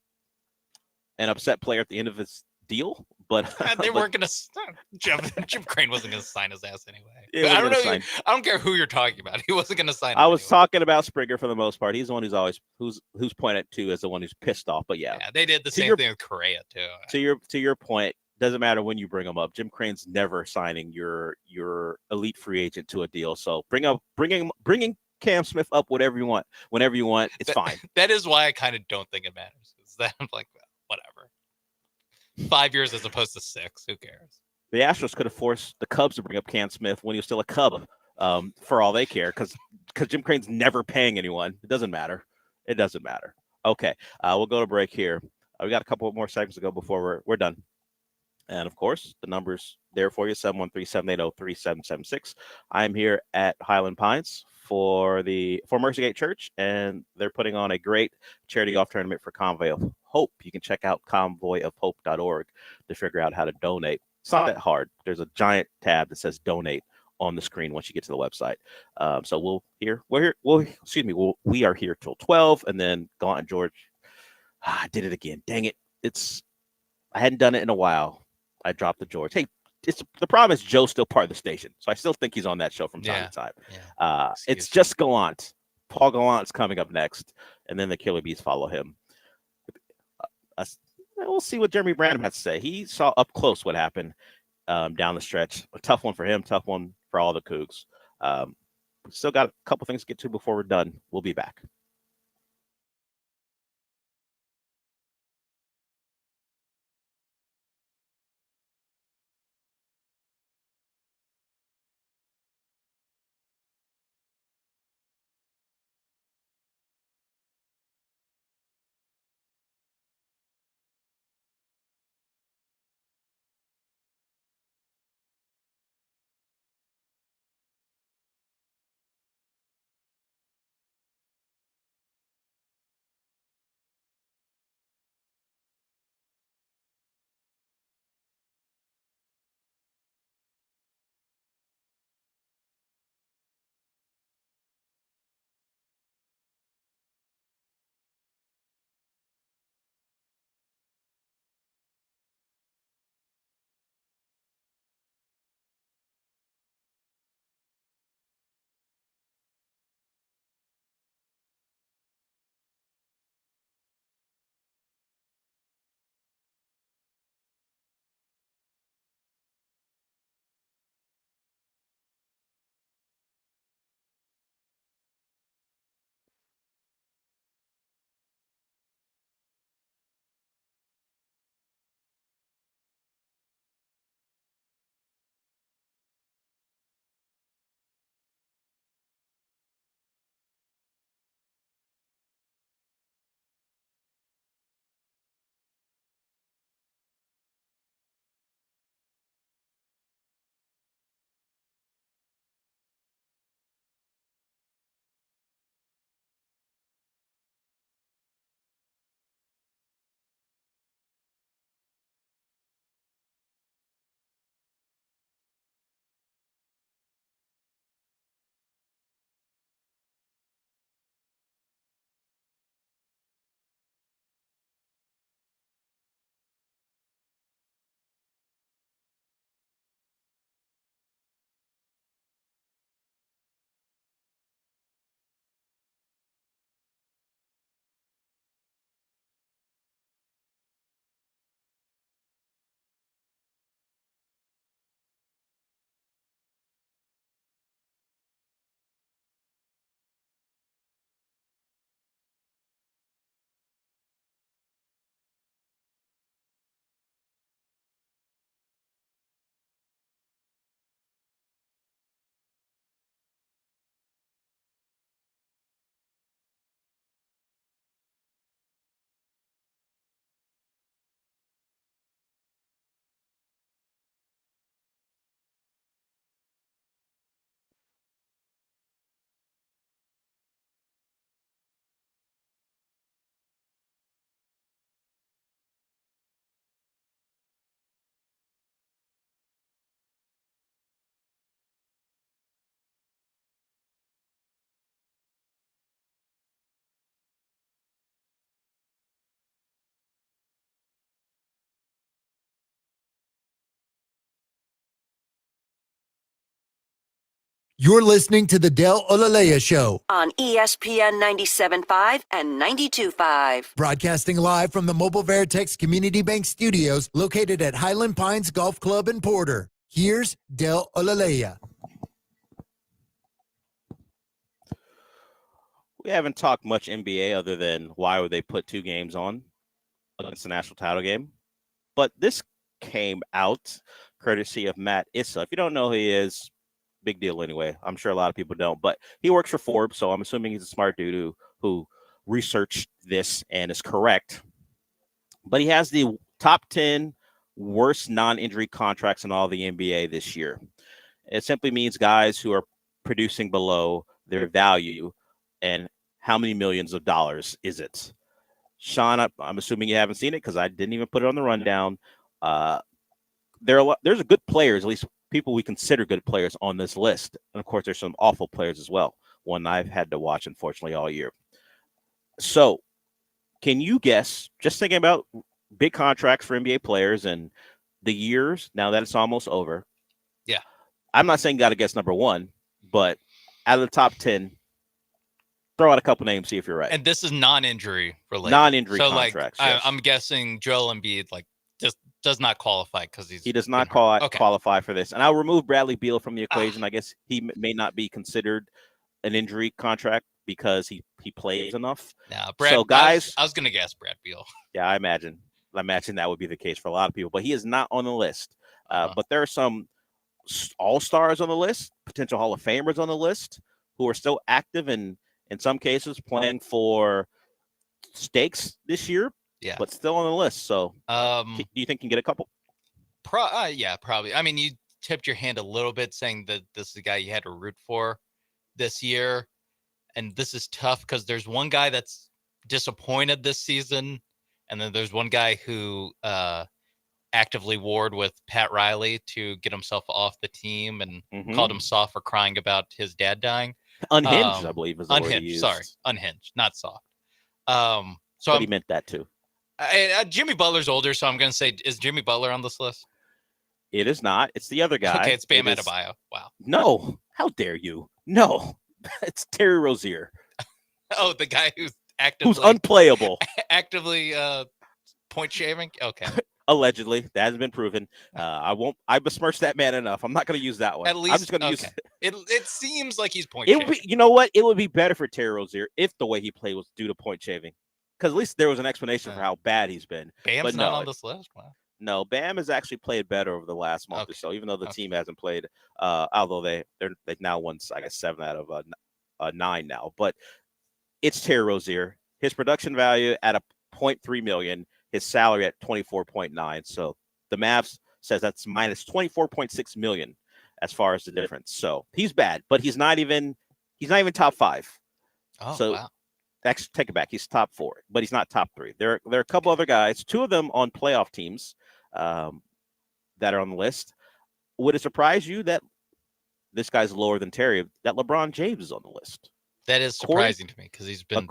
An upset player at the end of his deal, but they weren't going to. Jim Crane wasn't going to sign his ass anyway. I don't know. I don't care who you're talking about. He wasn't going to sign. I was talking about Springer for the most part. He's the one who's always who's pointed to as the one who's pissed off. But yeah they did the same thing with Correa too. To your point, Doesn't matter when you bring him up. Jim Crane's never signing your elite free agent to a deal. So bringing Cam Smith up whenever you want, it's fine. That is why I kind of don't think it matters. Is that I'm like, whatever. 5 years as opposed to 6. Who cares? The Astros could have forced the Cubs to bring up Cam Smith when he was still a Cub, for all they care, because Jim Crane's never paying anyone. It doesn't matter. It doesn't matter. Okay, we'll go to break here. We got a couple more seconds to go before we're done. And of course, the number's there for you, 713-780-3776. I'm here at Highland Pines for Mercygate Church, and they're putting on a great charity golf tournament for Convoy of Hope. You can check out convoyofhope.org to figure out how to donate. It's not that hard. There's a giant tab that says donate on the screen once you get to the website. So we are here till 12, and then Gallant and George. I did it again. Dang it. I hadn't done it in a while. I dropped the George. Hey, the problem is Joe's still part of the station, so I still think he's on that show from time to time. Yeah. It's just Gallant. Paul Gallant's coming up next, and then the Killer Bees follow him. We'll see what Jeremy Branham has to say. He saw up close what happened down the stretch. A tough one for him, tough one for all the Cougs. Still got a couple things to get to before we're done. We'll be back. You're listening to the Del Olaleye Show, on ESPN 97.5 and 92.5. broadcasting live from the Mobile Veritex Community Bank Studios located at Highland Pines Golf Club in Porter. Here's Del Olaleye. We haven't talked much NBA other than why would they put 2 games on against the national title game. But this came out courtesy of Matt Issa. If you don't know who he is, big deal anyway. I'm sure a lot of people don't. But he works for Forbes, so I'm assuming he's a smart dude who researched this and is correct. But he has the top 10 worst non-injury contracts in all the NBA this year. It simply means guys who are producing below their value. And how many millions of dollars is it? Sean, I'm assuming you haven't seen it because I didn't even put it on the rundown. There's a good players, at least people we consider good players on this list. And of course, there's some awful players as well. One I've had to watch, unfortunately, all year. So can you guess, just thinking about big contracts for NBA players and the years, now that it's almost over. Yeah. I'm not saying you got to guess number 1, but out of the top 10, throw out a couple names, see if you're right. And this is non-injury related. Non-injury so contracts. Like, yes. I'm guessing Joel Embiid just does not qualify because he does not qualify for this. And I'll remove Bradley Beal from the equation. I guess he may not be considered an injury contract because he plays enough. Yeah, Brad. So guys, I was gonna guess Brad Beal. Yeah, I imagine that would be the case for a lot of people, but he is not on the list. But there are some all-stars on the list, potential Hall of Famers on the list who are still active and in some cases playing for stakes this year. Yeah, but still on the list. So, do you think you can get a couple? Yeah, probably. I mean, you tipped your hand a little bit saying that this is a guy you had to root for this year, and this is tough because there's one guy that's disappointed this season, and then there's one guy who actively warred with Pat Riley to get himself off the team and called him soft for crying about his dad dying. Unhinged, I believe, is the word he unhinged. used. Sorry, unhinged, not soft. But he meant that too. Jimmy Butler's older, so I'm going to say, is Jimmy Butler on this list? It is not. It's the other guy. Okay, it's Bam Adebayo. Wow. No, how dare you? No, it's Terry Rozier. Oh, the guy who's unplayable. Actively point shaving? Okay. Allegedly. That has been proven. I besmirched that man enough. I'm not going to use that one. At least, I'm just going to use it seems like he's point shaving. shaving. You know what? It would be better for Terry Rozier if the way he played was due to point shaving. Because at least there was an explanation for how bad he's been. Bam's not on this list? Wow. No, Bam has actually played better over the last month or so, even though the team hasn't played. Although they've now won, I guess, 7 out of 9 now. But it's Terry Rozier. His production value at $0.3 million, his salary at 24.9. So the Mavs says that's minus 24.6 million as far as the difference. So he's bad, but he's not even top 5. Oh, so wow. Actually, take it back. He's top 4, but he's not top 3. There are a couple other guys, 2 of them on playoff teams that are on the list. Would it surprise you that this guy's lower than Terry, that LeBron James is on the list? That is surprising to me because he's been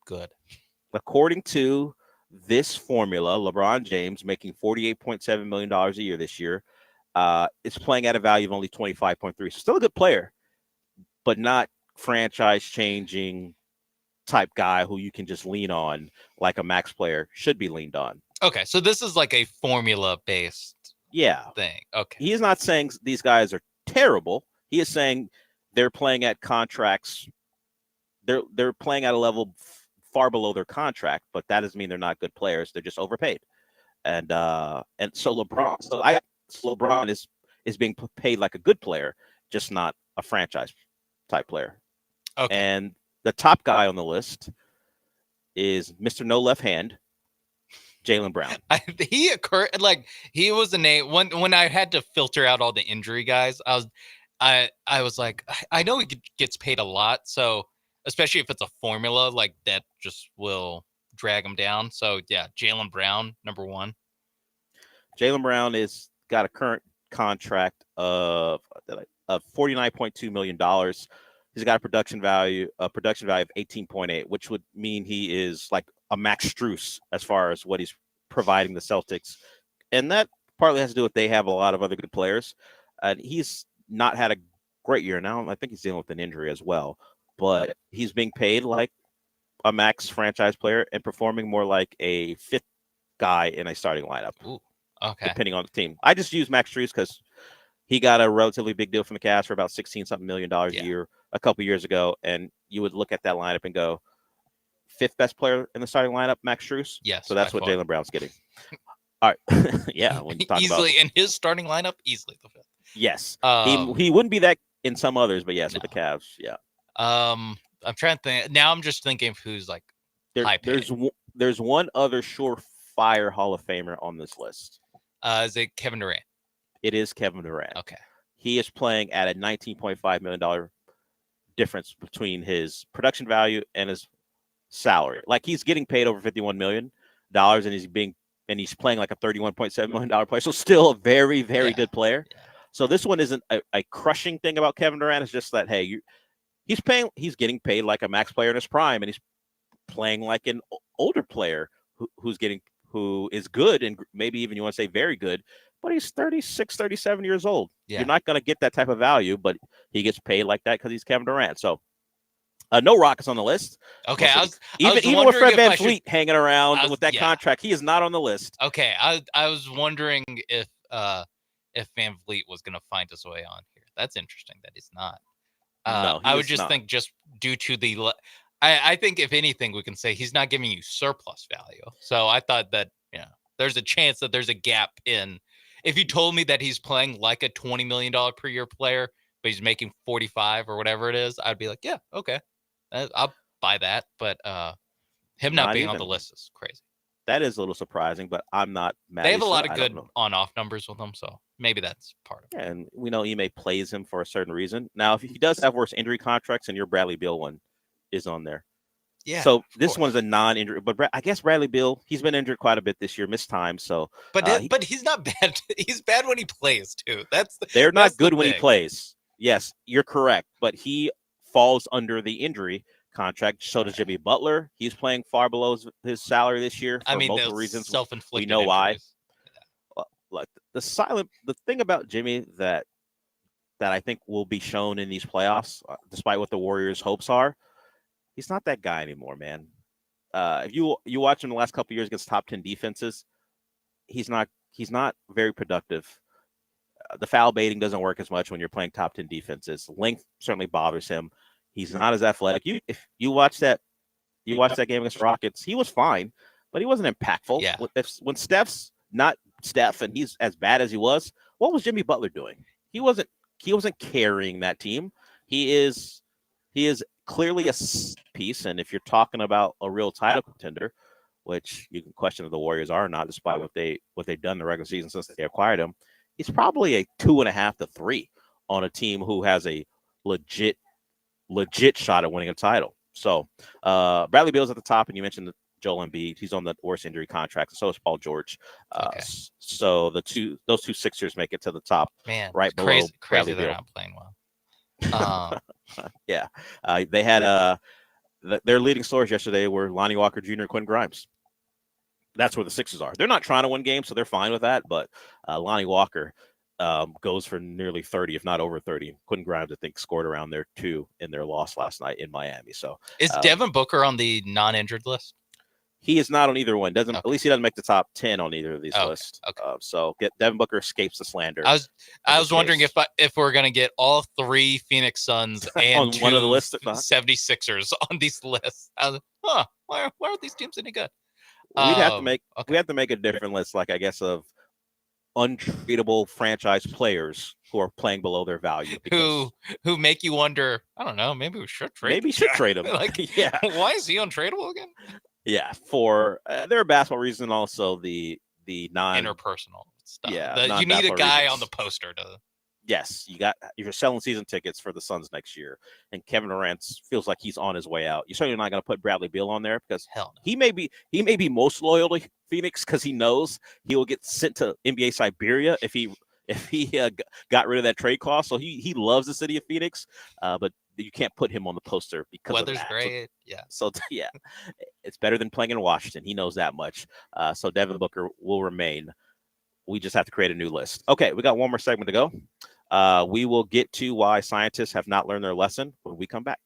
good. According to this formula, LeBron James, making $48.7 million a year this year, is playing at a value of only 25.3. So still a good player, but not franchise-changing type guy who you can just lean on like a max player should be leaned on. Okay, so this is like a formula-based thing. Okay. He is not saying these guys are terrible. He is saying they're playing at contracts. They're playing at a level far below their contract, but that doesn't mean they're not good players. They're just overpaid. And so LeBron is being paid like a good player, just not a franchise type player. Okay. And the top guy on the list is Mr. No Left Hand, Jaylen Brown. He was a name when I had to filter out all the injury guys. I was like, I know he gets paid a lot, so especially if it's a formula like that, just will drag him down. So yeah, Jaylen Brown, number 1. Jaylen Brown is got a current contract of $49.2 million. He's got a production value of 18.8, which would mean he is like a Max Strus as far as what he's providing the Celtics. And that partly has to do with they have a lot of other good players. And he's not had a great year. Now I think he's dealing with an injury as well, but he's being paid like a max franchise player and performing more like a fifth guy in a starting lineup. Ooh, okay. Depending on the team. I just use Max Strus because he got a relatively big deal from the Cavs for about $16-something million a year a couple years ago, and you would look at that lineup and go, fifth best player in the starting lineup, Max Strus? Yes. So that's what Jaylen Brown's getting. All right. Yeah. When you talk Easily about, in his starting lineup, easily the fifth. yes. He wouldn't be that in some others, but yes, with the Cavs. Yeah. I'm trying to think. Now I'm just thinking of who's like high paid. There's one other surefire Hall of Famer on this list. Is it Kevin Durant? It is Kevin Durant. Okay. He is playing at a $19.5 million difference between his production value and his salary. Like he's getting paid over $51 million and he's playing like a $31.7 million player. So still a very, very good player. Yeah. So this one isn't a crushing thing about Kevin Durant. It's just that, hey, he's getting paid like a max player in his prime, and he's playing like an older player who is good and maybe even you want to say very good, but he's 36, 37 years old. Yeah. You're not going to get that type of value, but he gets paid like that because he's Kevin Durant. So no Rockets on the list. Okay, even with Fred VanVleet hanging around with that contract, he is not on the list. Okay, I was wondering if VanVleet was going to find his way on here. That's interesting that he's not. No, I would just think just due to the I think if anything we can say he's not giving you surplus value. So I thought that there's a chance that there's a gap in. If you told me that he's playing like a $20 million per year player, but he's making 45 or whatever it is, I'd be like, yeah, okay, I'll buy that. But him not being on the list is crazy. That is a little surprising, but I'm not mad. They have a lot of good on-off numbers with them, so maybe that's part of it. Yeah, and we know Ime plays him for a certain reason. Now, if he does have worse injury contracts, and your Bradley Beal one is on there. Yeah. So this one's a non-injury, but I guess Bradley Beal, he's been injured quite a bit this year, missed time. So, but he's not bad. He's bad when he plays too. They're not good when he plays. Yes, you're correct, but he falls under the injury contract. So does Jimmy Butler. He's playing far below his salary this year for multiple reasons. Self-inflicted. We know why. Yeah. Like the thing about Jimmy that I think will be shown in these playoffs, despite what the Warriors' hopes are, he's not that guy anymore, man. If you watch him the last couple of years against top 10 defenses, he's not very productive. The foul baiting doesn't work as much when you're playing top 10 defenses. Length certainly bothers him. He's not as athletic. If you watch that game against Rockets, he was fine, but he wasn't impactful. Yeah. When Steph's not Steph and he's as bad as he was, what was Jimmy Butler doing? He wasn't carrying that team. He is clearly a piece, and if you're talking about a real title contender, which you can question if the Warriors are or not, despite what they've done in the regular season since they acquired him, he's probably a 2.5 to 3 on a team who has a legit shot at winning a title. So Bradley Beal's at the top, and you mentioned Joel Embiid. He's on the worst injury contract. So is Paul George. So those two Sixers make it to the top. Man, right below crazy Bradley they're Beal. not playing well. Yeah, they had their leading scorers yesterday were Lonnie Walker Jr. and Quentin Grimes. That's where the Sixers are. They're not trying to win games, so they're fine with that. But Lonnie Walker goes for nearly 30, if not over 30. Quentin Grimes, I think, scored around there too in their loss last night in Miami. So is Devin Booker on the non-injured list? He is not on either one. At least he doesn't make the top 10 on either of these lists. Okay. So Devin Booker escapes the slander. I was wondering if we're gonna get all 3 Phoenix Suns and on one of the lists, 76ers on these lists. I was like, why aren't these teams any good? We'd have to make a different list, like I guess of untradeable franchise players who are playing below their value. Who make you wonder, I don't know, maybe we should trade. Maybe we should trade him. Yeah. Why is he untradeable again? Yeah, for there are basketball reasons, also the interpersonal stuff. Yeah, you need a guy on the poster to. Yes, you're selling season tickets for the Suns next year, and Kevin Durant feels like he's on his way out. You're certainly not going to put Bradley Beal on there because hell no. he may be most loyal to Phoenix because he knows he will get sent to NBA Siberia if he got rid of that trade cost. So he loves the city of Phoenix, but you can't put him on the poster because weather's of that. great. So yeah, it's better than playing in Washington. He knows that much. So Devin Booker will remain. We just have to create a new list. Okay, we got one more segment to go. We will get to why scientists have not learned their lesson when we come back.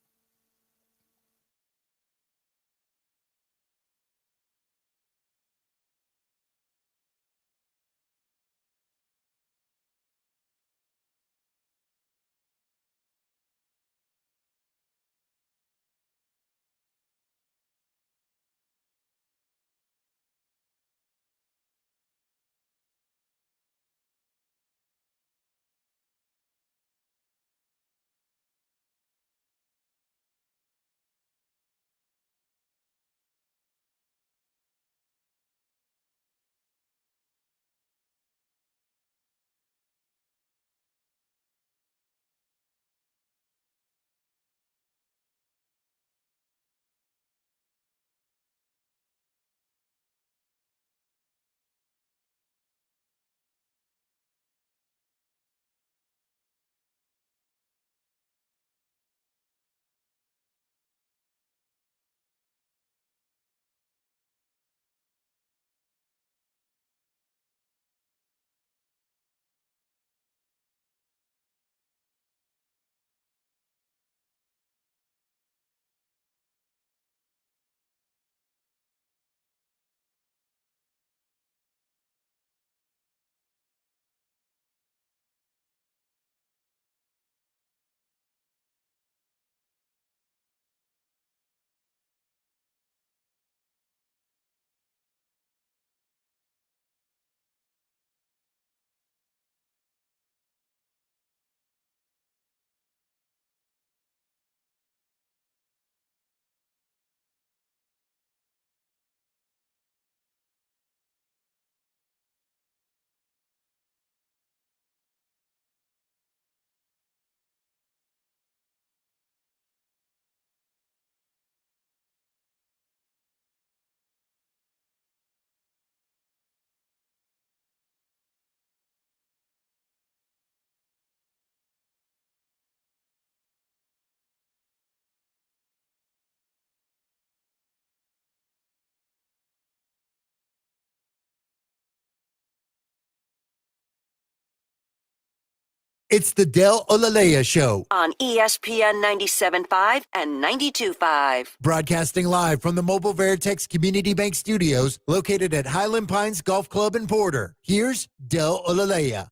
It's the Del Olaleye Show, on ESPN 97.5 and 92.5. broadcasting live from the Mobile Veritex Community Bank Studios located at Highland Pines Golf Club in Porter. Here's Del Olaleye. I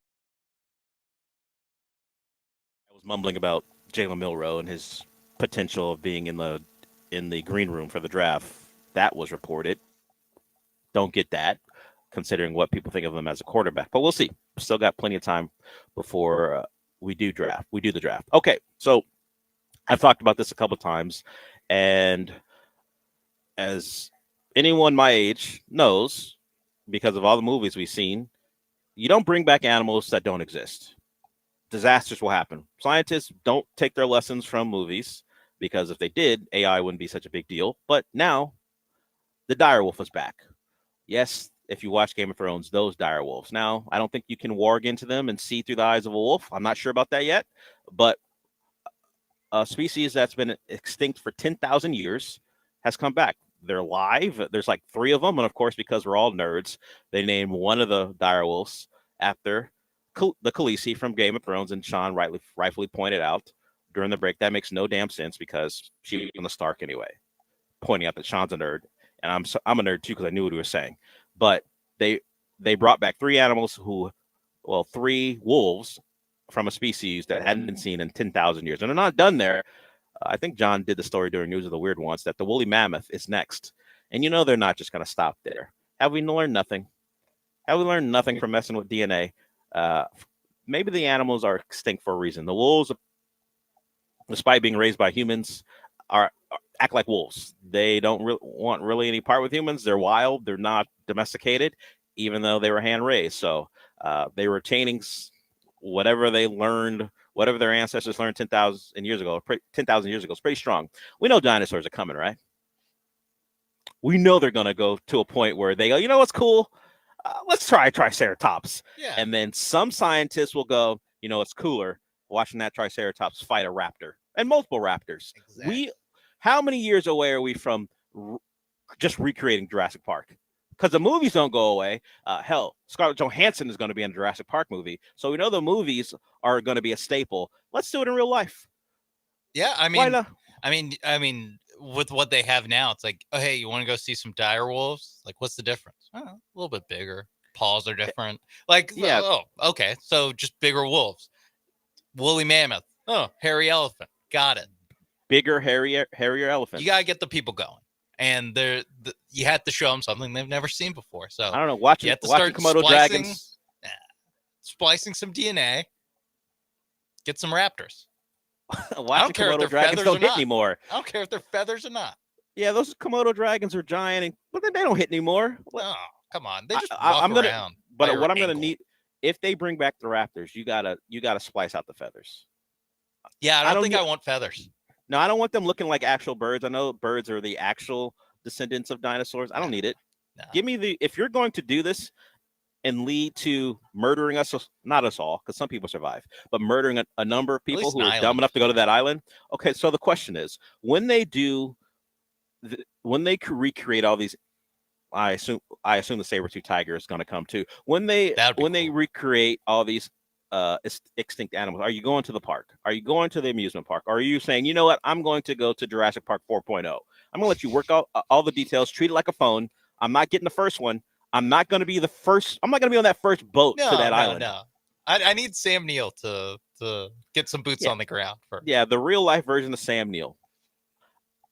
was mumbling about Jalen Milroe and his potential of being in the green room for the draft. That was reported. Don't get that, considering what people think of him as a quarterback. But we'll see. Still got plenty of time before we do the draft. Okay, so I've talked about this a couple of times, and as anyone my age knows, because of all the movies we've seen, you don't bring back animals that don't exist. Disasters will happen. Scientists don't take their lessons from movies, because if they did, AI wouldn't be such a big deal. But now, the direwolf is back. Yes, if you watch Game of Thrones, those direwolves. Now, I don't think you can warg into them and see through the eyes of a wolf. I'm not sure about that yet. But a species that's been extinct for 10,000 years has come back. They're live. There's like 3 of them. And of course, because we're all nerds, they named one of the direwolves after the Khaleesi from Game of Thrones. And Sean rightfully pointed out during the break, that makes no damn sense because she was on the Stark anyway, pointing out that Sean's a nerd. And I'm a nerd too because I knew what he was saying. But they brought back 3 animals 3 wolves from a species that hadn't been seen in 10,000 years. And they're not done there. I think John did the story during News of the Weird Ones that the woolly mammoth is next. And you know they're not just going to stop there. Have we learned nothing? Have we learned nothing from messing with DNA? Maybe the animals are extinct for a reason. The wolves, despite being raised by humans, act like wolves. They don't want really any part with humans. They're wild. They're not domesticated, even though they were hand raised. So they were retaining whatever they learned, whatever their ancestors learned 10,000 years ago. 10,000 years ago is pretty strong. We know dinosaurs are coming, right? We know they're going to go to a point where they go, you know what's cool? Let's try Triceratops. Yeah. And then some scientists will go, you know, it's cooler watching that Triceratops fight a raptor and multiple raptors. Exactly. How many years away are we from just recreating Jurassic Park? because the movies don't go away. Hell, Scarlett Johansson is going to be in a Jurassic Park movie, so we know the movies are going to be a staple. Let's do it in real life. Yeah, I Why mean, not? I mean, with what they have now, it's like, oh, hey, you want to go see some dire wolves? Like, what's the difference? Oh, a little bit bigger. Paws are different. Like, Yeah. oh, okay, so just bigger wolves. Woolly mammoth. Oh, hairy elephant. Got it. Bigger, hairier elephants. You gotta get the people going, and you have to show them something they've never seen before. So I don't know. you Watching have to start Komodo splicing, dragons. splicing some DNA. Get some raptors. I Watching don't care if Komodo they're dragons feathers don't or hit not. anymore. I don't care if they're feathers or not. Yeah, those Komodo dragons are giant, but they don't hit anymore. No, come on. They just walk around. But by what your I'm gonna ankle. need, if they bring back the raptors, you gotta splice out the feathers. Yeah, I don't think get- I want feathers. No, I don't want them looking like actual birds. I know birds are the actual descendants of dinosaurs. I don't need it. Give me if you're going to do this and lead to murdering us, not us all, because some people survive, but murdering a number of people least who an are island. dumb enough to go to that island. Okay, so the question is, when they recreate all these, I assume the saber-tooth tiger is going to come too. When they recreate all these extinct animals, are you going to the park? Are you going to the amusement park? Or are you saying, you know what, I'm going to go to Jurassic Park 4.0? I'm going to let you work out all the details, treat it like a phone. I'm not getting the first one. I'm not going to be the first. I'm not going to be on that first boat to that island. No. I need Sam Neill to get some boots on the ground first. Yeah, the real life version of Sam Neill.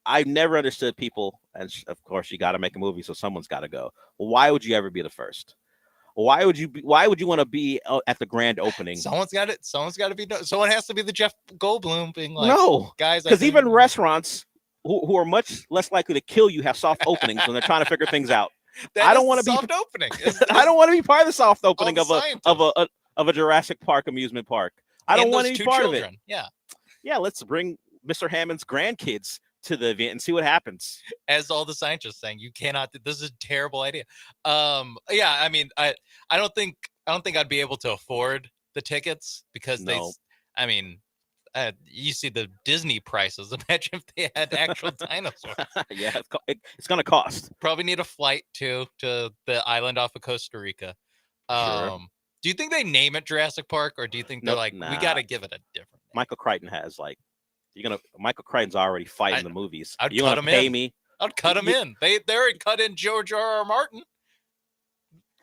I've never understood people, and of course you got to make a movie, so someone's got to go. Why would you ever be the first? Why would you want to be at the grand opening? Someone's got it. Someone's got to be. Someone has to be the Jeff Goldblum being like, no, guys. Because even restaurants who are much less likely to kill you have soft openings when they're trying to figure things out. I don't want to be soft opening. I don't want to be part of the soft opening of scientists. a Jurassic Park amusement park. I don't want to be part of it. Yeah. Let's bring Mr. Hammond's grandkids to the event and see what happens. As all the scientists saying, you cannot. This is a terrible idea. Yeah. I mean, I don't think I'd be able to afford the tickets because you see the Disney prices. Imagine if they had actual dinosaurs. Yeah, it's going to cost. Probably need a flight to the island off of Costa Rica. Sure. Do you think they name it Jurassic Park, or do you think they're we got to give it a different name? Michael Crichton has Michael Crichton's already fighting the movies. I'd you cut want to him pay in. me? I'd cut him in. They already cut in George R.R. Martin.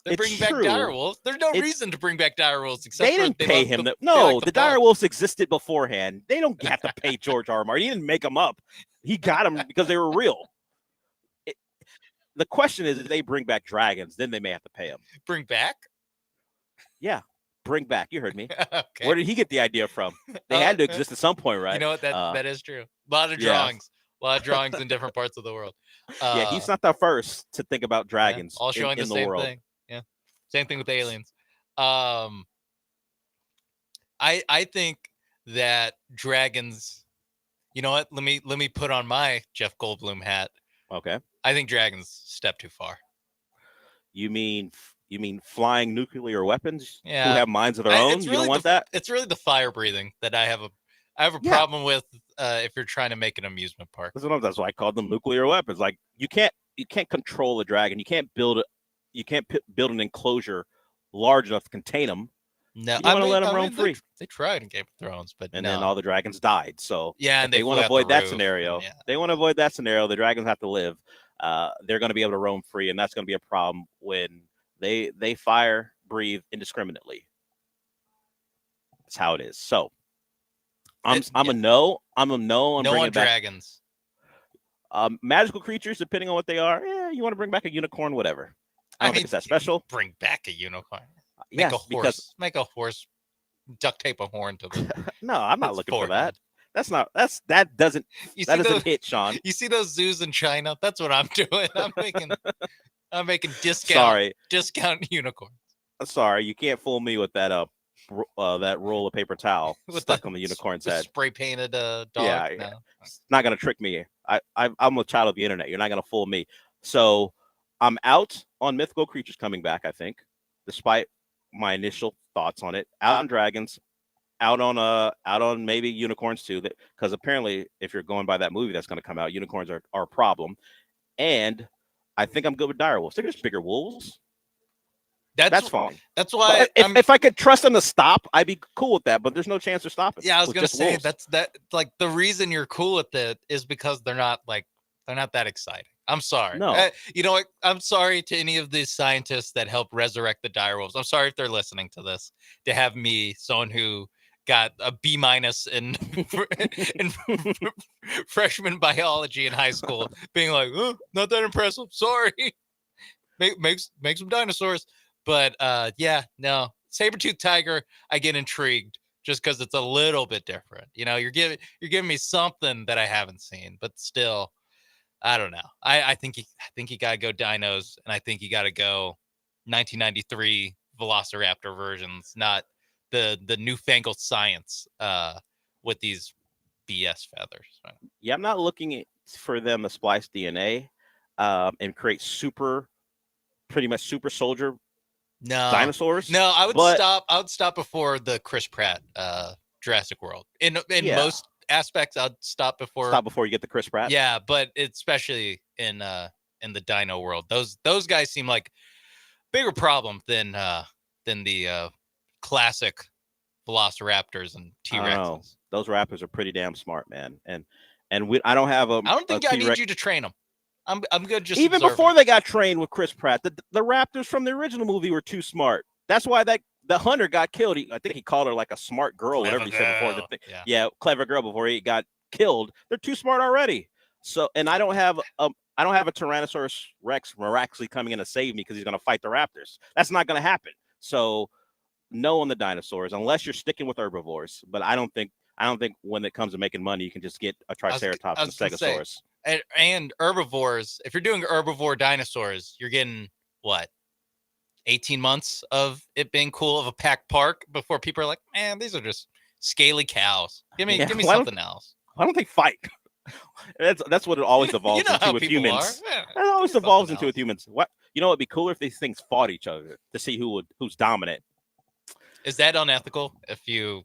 They're bringing back direwolves. There's no reason to bring back direwolves except they didn't pay him. The direwolves existed beforehand. They don't have to pay George R. R. Martin. He didn't make them up. He got them because they were real. The question is, if they bring back dragons, then they may have to pay them. Bring back? Yeah, bring back. You heard me. Okay. Where did he get the idea from? They had to exist at some point, right? You know what? That is true. A lot of drawings. A lot of drawings in different parts of the world. Yeah, he's not the first to think about dragons. All showing in the same world. thing. Yeah, same thing with aliens. I think that dragons. You know what? Let me put on my Jeff Goldblum hat. Okay. I think dragons step too far. You mean flying nuclear weapons? Yeah. Who have minds of their own? You don't want that? It's really the fire breathing that I have a problem with. If you're trying to make an amusement park, that's why I called them nuclear weapons. Like you can't control a dragon. You can't build an enclosure large enough to contain them. No, you want to let them roam free. They tried in Game of Thrones, but then all the dragons died. So yeah, and they want to avoid that roof. scenario. Yeah. They want to avoid that scenario. The dragons have to live. They're going to be able to roam free, and that's going to be a problem when they fire, breathe indiscriminately. That's how it is. So I'm a no. I'm a no. No on dragons. Magical creatures, depending on what they are. Yeah, you want to bring back a unicorn, whatever. I don't think it's that special. Bring back a unicorn. Make a horse. Make a horse. Duct tape a horn to the. No, I'm not looking for that. That doesn't hit, Sean. You see those zoos in China? That's what I'm doing. I'm making discount unicorns. I'm sorry, you can't fool me with that that roll of paper towel stuck on the unicorn's head. Spray painted dog. Yeah, no. It's not gonna trick me. I'm a child of the internet. You're not gonna fool me. So I'm out on mythical creatures coming back. I think, despite my initial thoughts on it, out on dragons, out on maybe unicorns too. Because apparently, if you're going by that movie that's going to come out, unicorns are a problem. And I think I'm good with dire wolves. They're just bigger wolves. That's That's fine. That's why if I could trust them to stop, I'd be cool with that. But there's no chance they're stopping. Yeah, I was with gonna just say wolves. like the reason you're cool with it is because they're not that exciting. I'm sorry. No. You know what? I'm sorry to any of these scientists that help resurrect the direwolves. I'm sorry if they're listening to this, to have me, someone who got a B- in freshman biology in high school, being like, oh, not that impressive. Sorry. Make some dinosaurs. But yeah, no. Saber-toothed tiger, I get intrigued just because it's a little bit different. You know, you're giving me something that I haven't seen, but still, I don't know. I think you gotta go dinos, and I think you gotta go 1993 Velociraptor versions, not the newfangled science with these BS feathers. Yeah, I'm not looking for them to splice DNA and create pretty much super soldier dinosaurs. No, I would but stop. I would stop before the Chris Pratt Jurassic World. In Yeah. most aspects, I'd stop before you get the Chris Pratt. Yeah, but especially in the dino world, those guys seem like bigger problem than the classic Velociraptors and I don't know. T-Rexes. Those raptors are pretty damn smart, man. And I don't have a. I don't think a I need T-Rex- you to train them. I'm good just Even observing. before they got trained with Chris Pratt, the raptors from the original movie were too smart. That's why the hunter got killed. I think he called her like a smart girl, whatever he said before. Yeah, clever girl before he got killed. They're too smart already. So, and I don't have a Tyrannosaurus Rex miraculously coming in to save me because he's going to fight the raptors. That's not going to happen. So, no on the dinosaurs unless you're sticking with herbivores. But I don't think when it comes to making money, you can just get a Triceratops and a Stegosaurus. And herbivores, if you're doing herbivore dinosaurs, you're getting what? 18 months of it being cool of a packed park before people are like, man, these are just scaly cows. Give me something else. Why don't they fight? That's what it always evolves into with humans. It always evolves into with humans. What it'd be cooler if these things fought each other to see who's dominant. Is that unethical if you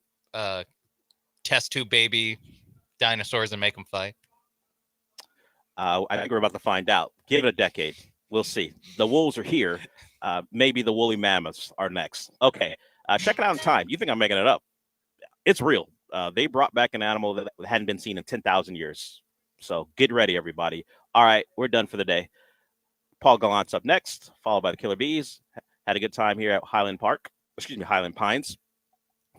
test tube baby dinosaurs and make them fight? I think we're about to find out. Give it a decade. We'll see. The wolves are here. Maybe the woolly mammoths are next. Okay. Check it out in time. You think I'm making it up. It's real. They brought back an animal that hadn't been seen in 10,000 years. So get ready, everybody. All right. We're done for the day. Paul Gallant's up next, followed by the Killer Bees. Had a good time here at Highland Pines.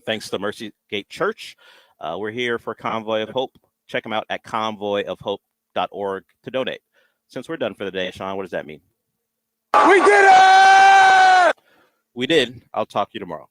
Thanks to Mercy Gate Church. We're here for Convoy of Hope. Check them out at convoyofhope.org to donate. Since we're done for the day, Sean, what does that mean? We did it! We did. I'll talk to you tomorrow.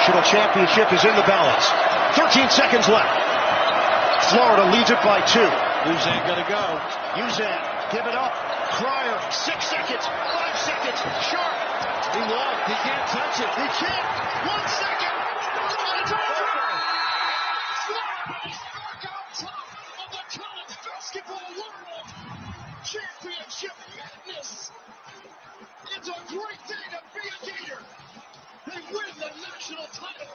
national championship is in the balance. 13 seconds left. Florida leads it by 2. Uzan gonna go. Uzan, give it up. Cryer, 6 seconds, 5 seconds. Sharp. He won. He can't touch it. He can't. 1 second. Basketball world championship madness. It's a great day to be a Gator. They win the national title.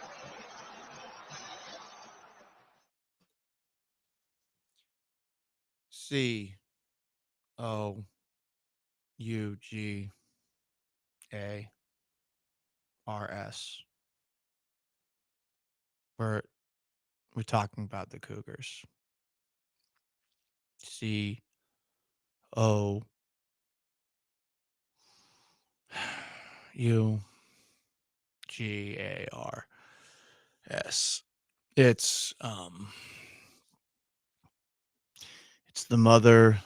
COUGARS. We're talking about the Cougars. COUGARS. It's the mother.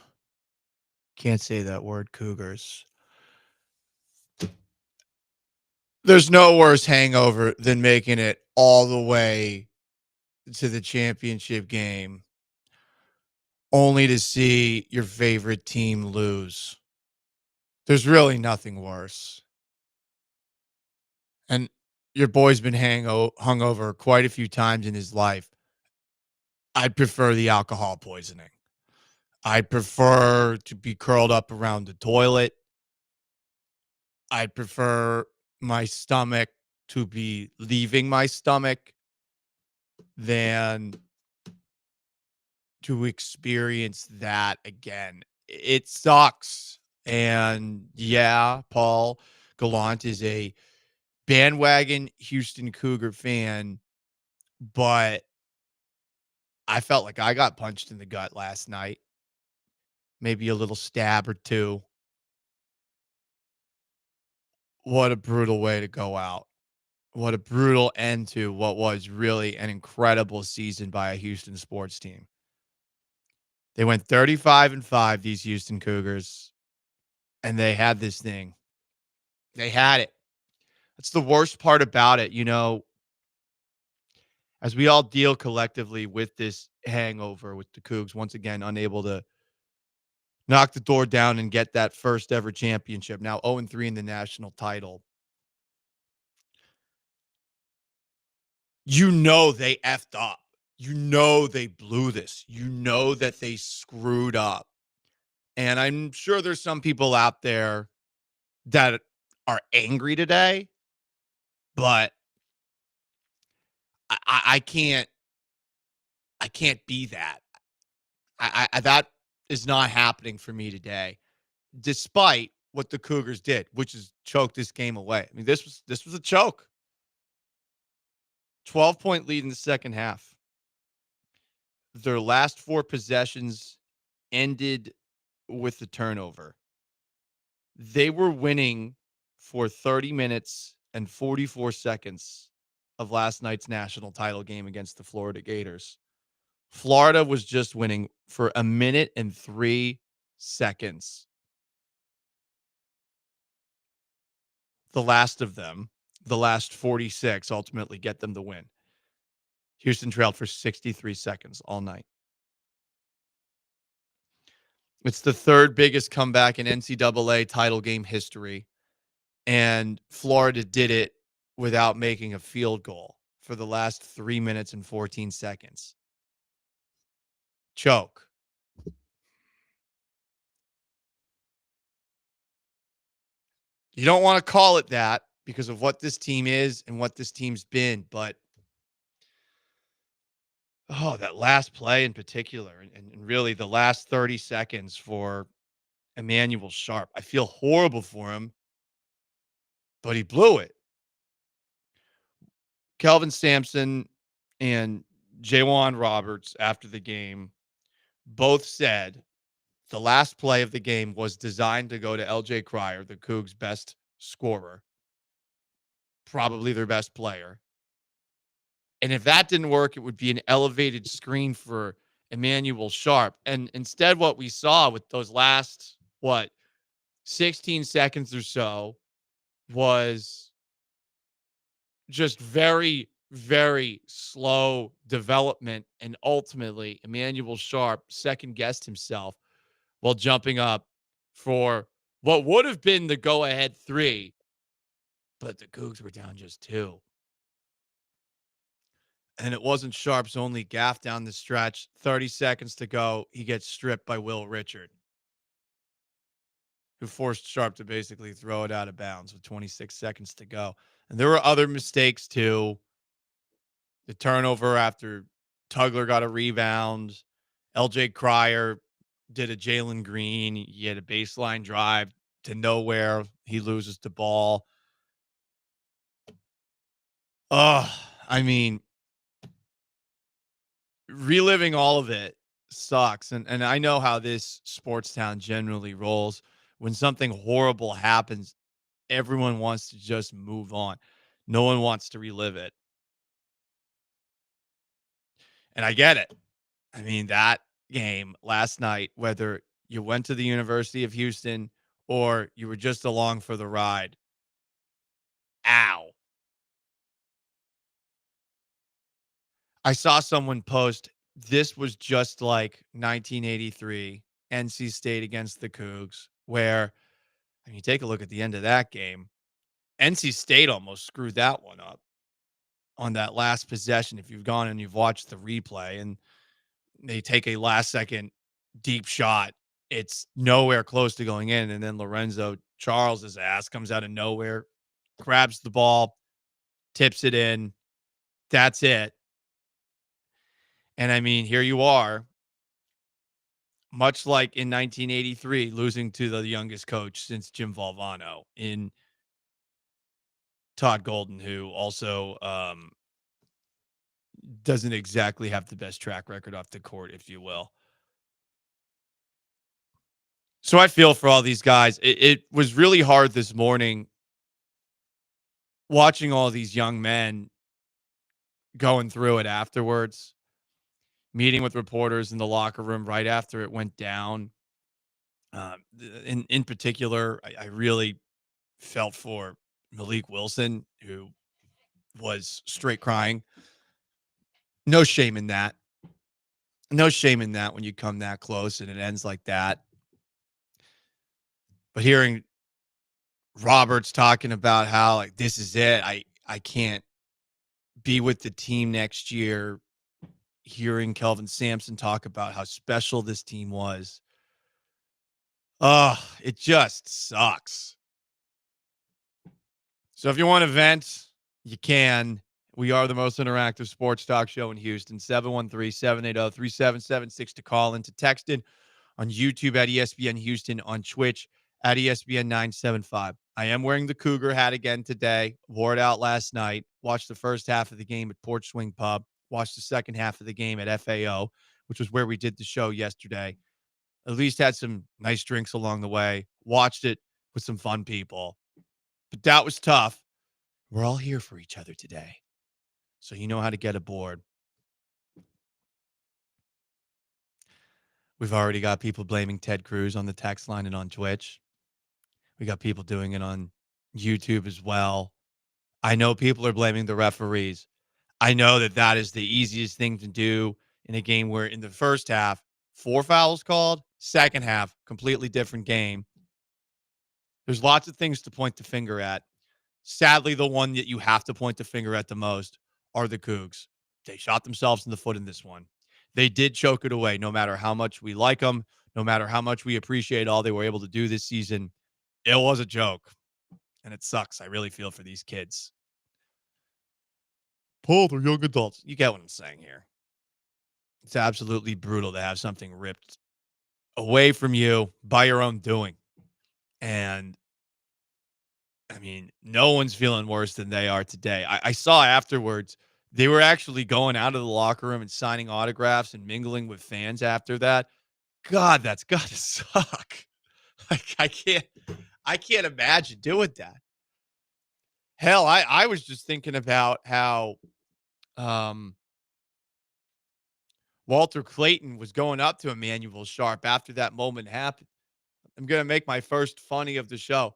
Can't say that word, Cougars. There's no worse hangover than making it all the way to the championship game only to see your favorite team lose. There's really nothing worse. And your boy's been hungover quite a few times in his life. I'd prefer the alcohol poisoning. I'd prefer to be curled up around the toilet. I'd prefer my stomach to be leaving my stomach than to experience that again. It sucks. And yeah, Paul Gallant is a bandwagon Houston Cougar fan, but I felt like I got punched in the gut last night. Maybe a little stab or two. What a brutal way to go out. What a brutal end to what was really an incredible season by a Houston sports team. They went 35-5, these Houston Cougars, and they had this thing. They had it. That's the worst part about it. You know, as we all deal collectively with this hangover with the Cougs, once again, unable to knock the door down and get that first ever championship. Now 0-3 in the national title. You know they effed up. You know they blew this. You know that they screwed up. And I'm sure there's some people out there that are angry today, but I can't be that. I that is not happening for me today, despite what the Cougars did, which is choke this game away. I mean, this was a choke. 12-point lead in the second half. Their last 4 possessions ended with the turnover. They were winning for 30 minutes and 44 seconds of last night's national title game against the Florida Gators. Florida was just winning for 1 minute and 3 seconds. The last of them, the last 46, ultimately get them the win. Houston trailed for 63 seconds all night. It's the 3rd biggest comeback in NCAA title game history. And Florida did it without making a field goal for the last 3 minutes and 14 seconds. Choke. You don't want to call it that because of what this team is and what this team's been, but that last play in particular, and really the last 30 seconds for Emmanuel Sharp. I feel horrible for him, but he blew it. Kelvin Sampson and Jawan Roberts, after the game, both said the last play of the game was designed to go to LJ Cryer, the Cougs' best scorer, probably their best player. And if that didn't work, it would be an elevated screen for Emmanuel Sharp. And instead, what we saw with those last, 16 seconds or so was just very, very slow development. And ultimately, Emmanuel Sharp second-guessed himself while jumping up for what would have been the go-ahead 3, but the Cougs were down just 2. And it wasn't Sharp's only gaffe down the stretch. 30 seconds to go, he gets stripped by Will Richard, who forced Sharp to basically throw it out of bounds with 26 seconds to go. And there were other mistakes too. The turnover after Tugler got a rebound. LJ Cryer did a Jalen Green. He had a baseline drive to nowhere. He loses the ball. I mean, reliving all of it sucks. And I know how this sports town generally rolls. When something horrible happens, everyone wants to just move on. No one wants to relive it. And I get it. I mean, that game last night, whether you went to the University of Houston or you were just along for the ride, ow. I saw someone post, this was just like 1983, NC State against the Cougs, where, I mean, take a look at the end of that game. NC State almost screwed that one up on that last possession. If you've gone and you've watched the replay and they take a last second deep shot, it's nowhere close to going in. And then Lorenzo Charles' ass comes out of nowhere, grabs the ball, tips it in. That's it. And I mean, here you are, much like in 1983, losing to the youngest coach since Jim Valvano in Todd Golden, who also doesn't exactly have the best track record off the court, if you will. So I feel for all these guys. It was really hard this morning watching all these young men going through it afterwards, meeting with reporters in the locker room right after it went down. In particular, I really felt for Malik Wilson, who was straight crying. No shame in that. No shame in that when you come that close and it ends like that. But hearing Roberts talking about how, like, this is it. I can't be with the team next year. Hearing Kelvin Sampson talk about how special this team was. It just sucks. So if you want to vent, you can. We are the most interactive sports talk show in Houston. 713-780-3776 to call in, to text in on YouTube at ESPN Houston, on Twitch at ESPN 975. I am wearing the Cougar hat again today. Wore it out last night. Watched the first half of the game at Porch Swing Pub. Watched the second half of the game at FAO, which was where we did the show yesterday. At least had some nice drinks along the way. Watched it with some fun people. But that was tough. We're all here for each other today, so you know how to get aboard. We've already got people blaming Ted Cruz on the text line and on Twitch. We got people doing it on YouTube as well. I know people are blaming the referees. I know that is the easiest thing to do in a game where in the first half, 4 fouls called, second half, completely different game. There's lots of things to point the finger at. Sadly, the one that you have to point the finger at the most are the Cougs. They shot themselves in the foot in this one. They did choke it away, no matter how much we like them, no matter how much we appreciate all they were able to do this season. It was a joke, and it sucks. I really feel for these kids. Paul, they're young adults. You get what I'm saying here. It's absolutely brutal to have something ripped away from you by your own doing. And I mean, no one's feeling worse than they are today. I saw afterwards, they were actually going out of the locker room and signing autographs and mingling with fans after that. God, that's got to suck. I can't imagine doing that. Hell, I was just thinking about how Walter Clayton was going up to Emmanuel Sharp after that moment happened. I'm going to make my first funny of the show.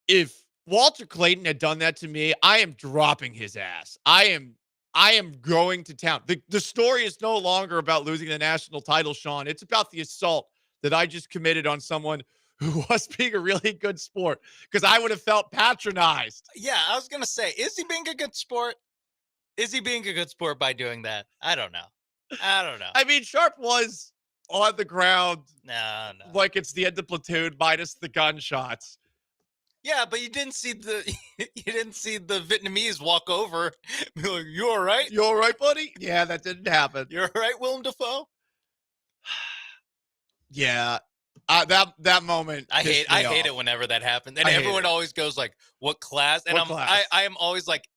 If Walter Clayton had done that to me, I am dropping his ass. I am going to town. The story is no longer about losing the national title, Sean. It's about the assault that I just committed on someone who was being a really good sport, because I would have felt patronized. Yeah, I was gonna say, is he being a good sport? Is he being a good sport by doing that? I don't know. I mean, Sharp was on the ground No. like it's the end of Platoon minus the gunshots. Yeah, but you didn't see the Vietnamese walk over, be like, "You all right? You all right, buddy?" Yeah, that didn't happen. You're all right, Willem Dafoe? Yeah. That moment. I pissed hate me it off. whenever that happens. And I hate everyone it. always goes like, "What class?" And What class? I am always like,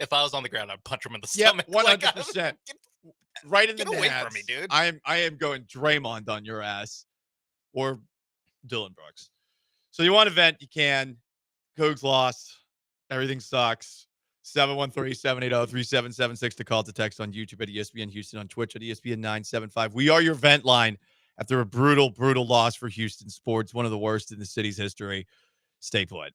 if I was on the ground, I'd punch him in the Yeah, stomach. 100%. Right in the Get away nads. from me, dude. I am going Draymond on your ass, or Dylan Brooks. So you want to vent, you can. Cougs lost. Everything sucks. 713-780-3776 to call, to text on YouTube at ESPN Houston, on Twitch at ESPN 975. We are your vent line after a brutal, brutal loss for Houston sports, one of the worst in the city's history. Stay put.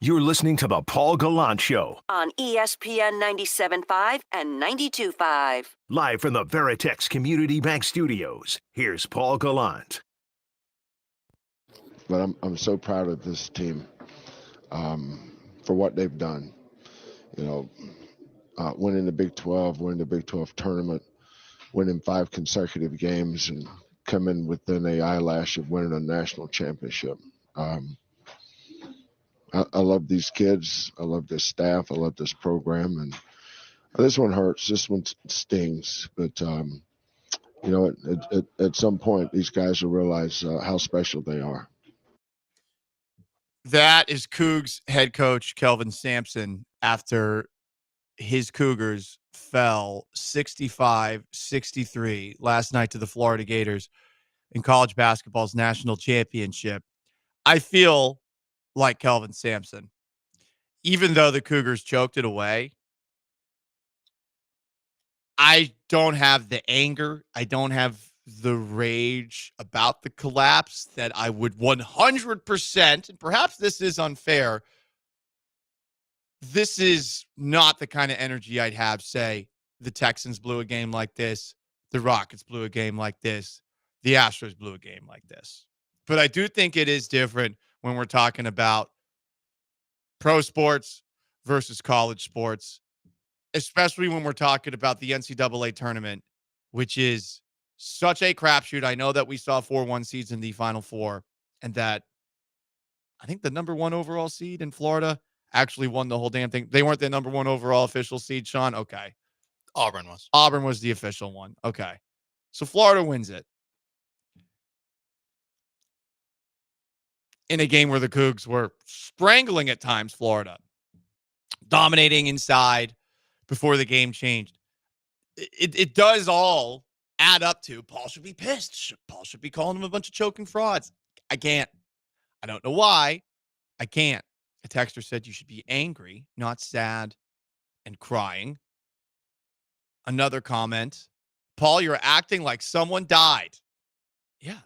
You're listening to The Paul Gallant Show, On ESPN 97.5 and 92.5. live from the Veritex Community Bank Studios. Here's Paul Gallant. But I'm so proud of this team for what they've done. You know, winning the Big 12, winning the Big 12 tournament, winning 5 consecutive games and coming within a eyelash of winning a national championship. I love these kids. I love this staff. I love this program. And this one hurts. This one stings. But, at some point, these guys will realize how special they are. That is Cougs head coach Kelvin Sampson after his Cougars fell 65-63 last night to the Florida Gators in college basketball's national championship. I feel like Kelvin Sampson. Even though the Cougars choked it away, I don't have the anger. I don't have the rage about the collapse that I would 100%, and perhaps this is unfair, this is not the kind of energy I'd have, say, the Texans blew a game like this, the Rockets blew a game like this, the Astros blew a game like this. But I do think it is different when we're talking about pro sports versus college sports, especially when we're talking about the NCAA tournament, which is such a crapshoot. I know that we saw 4-1 seeds in the Final Four, and that I think the number 1 overall seed in Florida actually won the whole damn thing. They weren't the number 1 overall official seed, Sean? Okay. Auburn was. Auburn was the official one. Okay. So Florida wins it. In a game where the Cougs were strangling at times Florida, dominating inside before the game changed. It does all add up to Paul should be pissed. Paul should be calling him a bunch of choking frauds. I can't. I don't know why. I can't. A texter said you should be angry, not sad and crying. Another comment. Paul, you're acting like someone died. Yeah.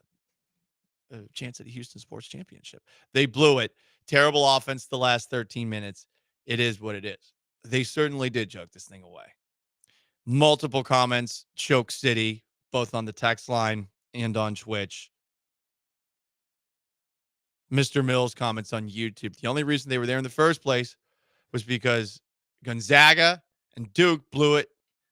A chance at a Houston Sports Championship. They blew it. Terrible offense the last 13 minutes. It is what it is. They certainly did choke this thing away. Multiple comments, choke city, both on the text line and on Twitch. Mr. Mills comments on YouTube. The only reason they were there in the first place was because Gonzaga and Duke blew it.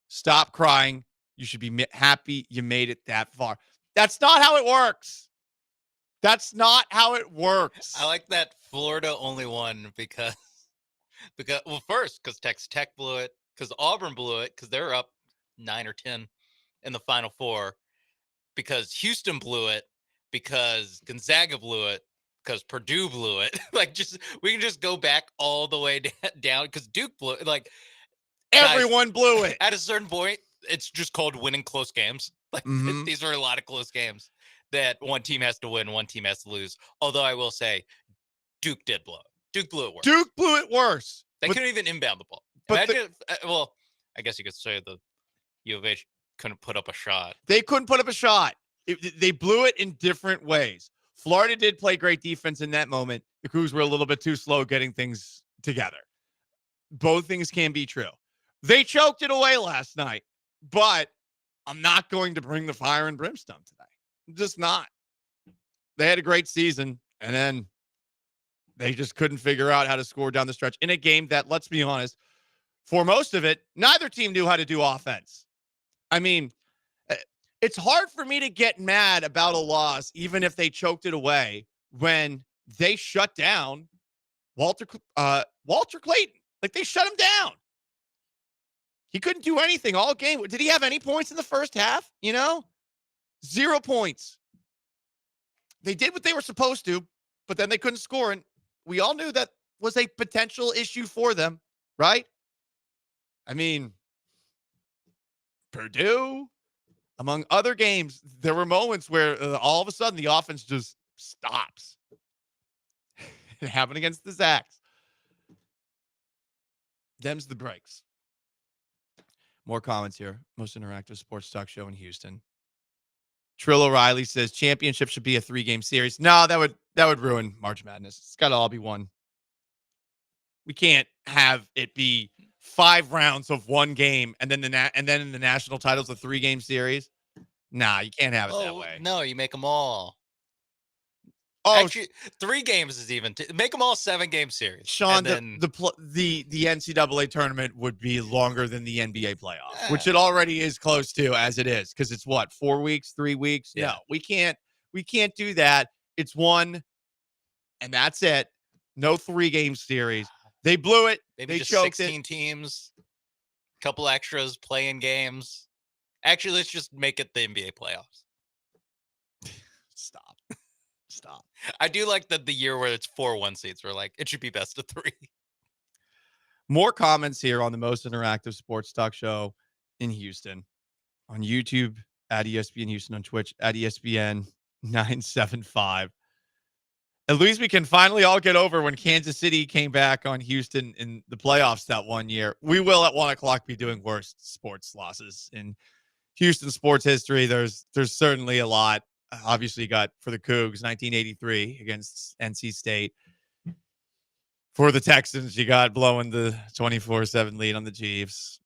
Stop crying. You should be happy you made it that far. That's not how it works. That's not how it works. I like that Florida only won because first, because Texas Tech blew it, because Auburn blew it, because they're up 9 or 10 in the Final Four, because Houston blew it, because Gonzaga blew it, because Purdue blew it. We can just go back all the way down, because Duke blew it. Everyone blew it. At a certain point, it's just called winning close games. These are a lot of close games that one team has to win, one team has to lose. Although I will say, Duke did blow it. Duke blew it worse. Duke blew it worse. They couldn't even inbound the ball. Imagine I guess you could say the U of H couldn't put up a shot. They couldn't put up a shot. They blew it in different ways. Florida did play great defense in that moment. The Cougs were a little bit too slow getting things together. Both things can be true. They choked it away last night, but I'm not going to bring the fire and brimstone today. I'm just not. They had a great season, and then they just couldn't figure out how to score down the stretch in a game that, let's be honest, for most of it, neither team knew how to do offense. I mean, it's hard for me to get mad about a loss, even if they choked it away, when they shut down Walter Clayton. They shut him down. He couldn't do anything all game. Did he have any points in the first half? 0 points. They did what they were supposed to, but then they couldn't score. And we all knew that was a potential issue for them, right? I mean, Purdue, among other games, there were moments where all of a sudden the offense just stops. It happened against the Zags. Them's the breaks. More comments here. Most interactive sports talk show in Houston. Trill O'Reilly says championship should be a 3-game series. No, that would ruin March Madness. It's got to all be one. We can't have it be 5 rounds of 1 game and then in the national titles a 3-game series. Nah, you can't have it that way. No, you make them all. Oh, Actually, 3 games is even. Make them all 7-game series. Sean, and then, the NCAA tournament would be longer than the NBA playoffs, which it already is close to as it is, because it's what, 4 weeks, 3 weeks? Yeah. No, we can't do that. It's 1, and that's it. No 3-game series. They blew it. maybe They just choked 16 it. teams, couple extras, playing games. Actually, let's just make it the NBA playoffs. Stop. I do like the year where it's 4-1 seeds. We're like, it should be best of 3. More comments here on the most interactive sports talk show in Houston, on YouTube at ESPN Houston, on Twitch at ESPN 975. At least we can finally all get over when Kansas City came back on Houston in the playoffs that one year. We will at 1:00 be doing worst sports losses in Houston sports history. There's certainly a lot. Obviously, you got for the Cougs 1983 against NC State. For the Texans, you got blowing the 24-7 lead on the Chiefs.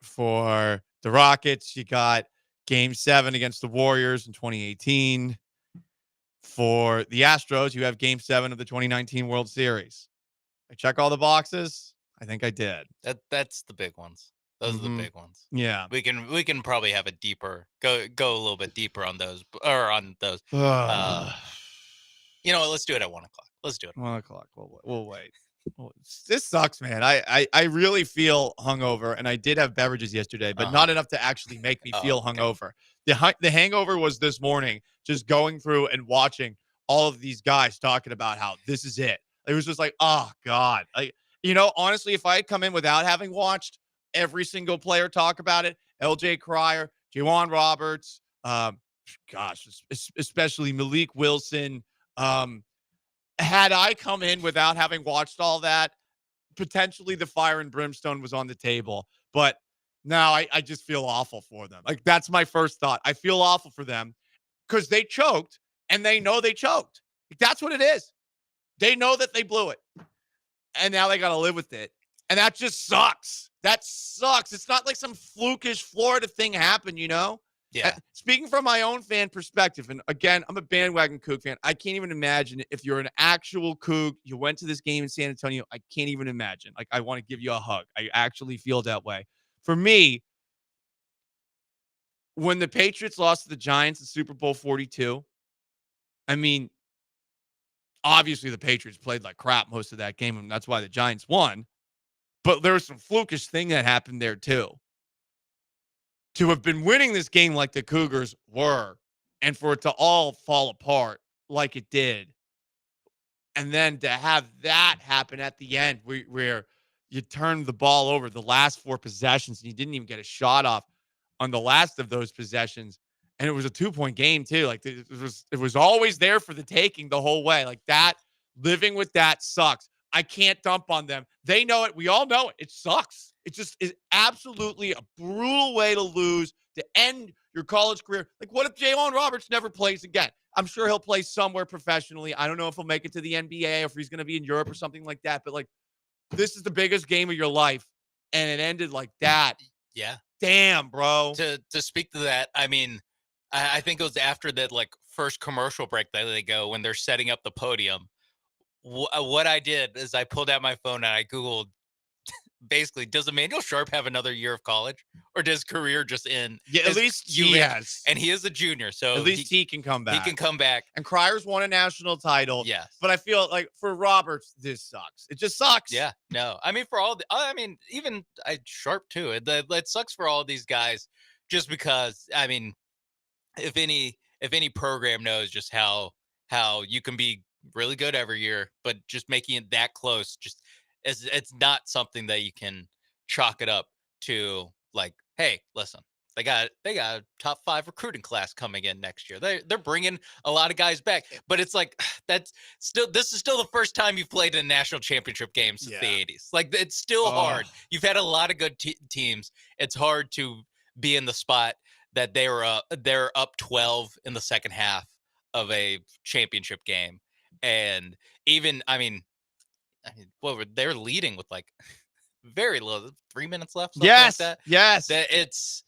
For the Rockets, you got Game 7 against the Warriors in 2018. For the Astros, you have Game 7 of the 2019 World Series. I check all the boxes. I think I did. That's the big ones. Those are the big ones. Yeah. We can probably have a deeper go a little bit deeper on those let's do it at 1:00. Let's do it. 1:00. We'll wait. This sucks, man. I really feel hungover, and I did have beverages yesterday, but not enough to actually make me feel hungover. The hangover was this morning, just going through and watching all of these guys talking about how this is it. It was just like, oh God. Honestly, if I had come in without having watched every single player talk about it, LJ Cryer, Juwan Roberts, especially Malik Wilson, had I come in without having watched all that, potentially the fire and brimstone was on the table. But now I just feel awful for them. Like, that's my first thought. I feel awful for them because they choked and they know they choked. Like, that's what it is. They know that they blew it. And now they got to live with it. And that just sucks. That sucks. It's not like some flukish Florida thing happened, Yeah. Speaking from my own fan perspective, and again, I'm a bandwagon Coug fan. I can't even imagine if you're an actual Coug, you went to this game in San Antonio. I can't even imagine. Like, I want to give you a hug. I actually feel that way. For me, when the Patriots lost to the Giants in Super Bowl 42, I mean, obviously the Patriots played like crap most of that game, and that's why the Giants won. But there was some flukish thing that happened there too. To have been winning this game like the Cougars were, and for it to all fall apart like it did, and then to have that happen at the end where you turned the ball over the last 4 possessions and you didn't even get a shot off on the last of those possessions, and it was a 2-point game too. Like, it was always there for the taking the whole way. Like, that, living with that sucks. I can't dump on them. They know it. We all know it. It sucks. It just is absolutely a brutal way to lose, to end your college career. Like, what if Juwan Roberts never plays again? I'm sure he'll play somewhere professionally. I don't know if he'll make it to the NBA or if he's going to be in Europe or something like that. But, like, this is the biggest game of your life, and it ended like that. Yeah. Damn, bro. To speak to that, I mean, I think it was after that, like, first commercial break that they go when they're setting up the podium. What I did is I pulled out my phone and I Googled, basically, does Emmanuel Sharp have another year of college, or does career just end? Yeah, at least he has. And he is a junior, so at least he can come back. He can come back. And Cryer's won a national title. Yes. But I feel like for Roberts, this sucks. It just sucks. Yeah, no. I mean, even Sharp too. It sucks for all these guys, just because, I mean, if any program knows just how you can be really good every year, but just making it that close, just it's not something that you can chalk it up to, like, hey, listen, they got a top 5 recruiting class coming in next year. They're bringing a lot of guys back, but it's like, this is still the first time you've played in a national championship game since the 80s. Like, it's still hard. You've had a lot of good teams. It's hard to be in the spot that they're up 12 in the second half of a championship game. And even, they're leading with like very low, 3 minutes left. Yes, like that. yes.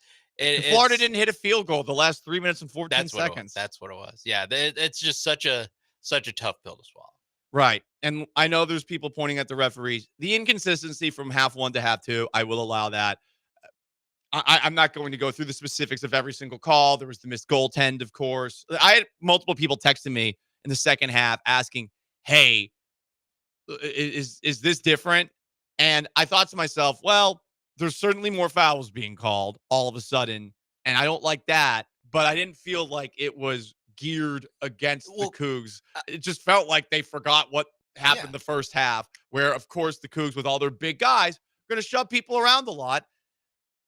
Florida didn't hit a field goal the last 3 minutes and 14 seconds. That's what it was. Yeah, it's just such a such a tough pill to swallow. Right. And I know there's people pointing at the referees. The inconsistency from half one to half two, I will allow that. I'm not going to go through the specifics of every single call. There was the missed goaltend, of course. I had multiple people texting me in the second half asking, hey, is this different? And I thought to myself, well, there's certainly more fouls being called all of a sudden, and I don't like that, but I didn't feel like it was geared against the Cougs. It just felt like they forgot what happened the first half, where, of course, the Cougs, with all their big guys, are going to shove people around a lot.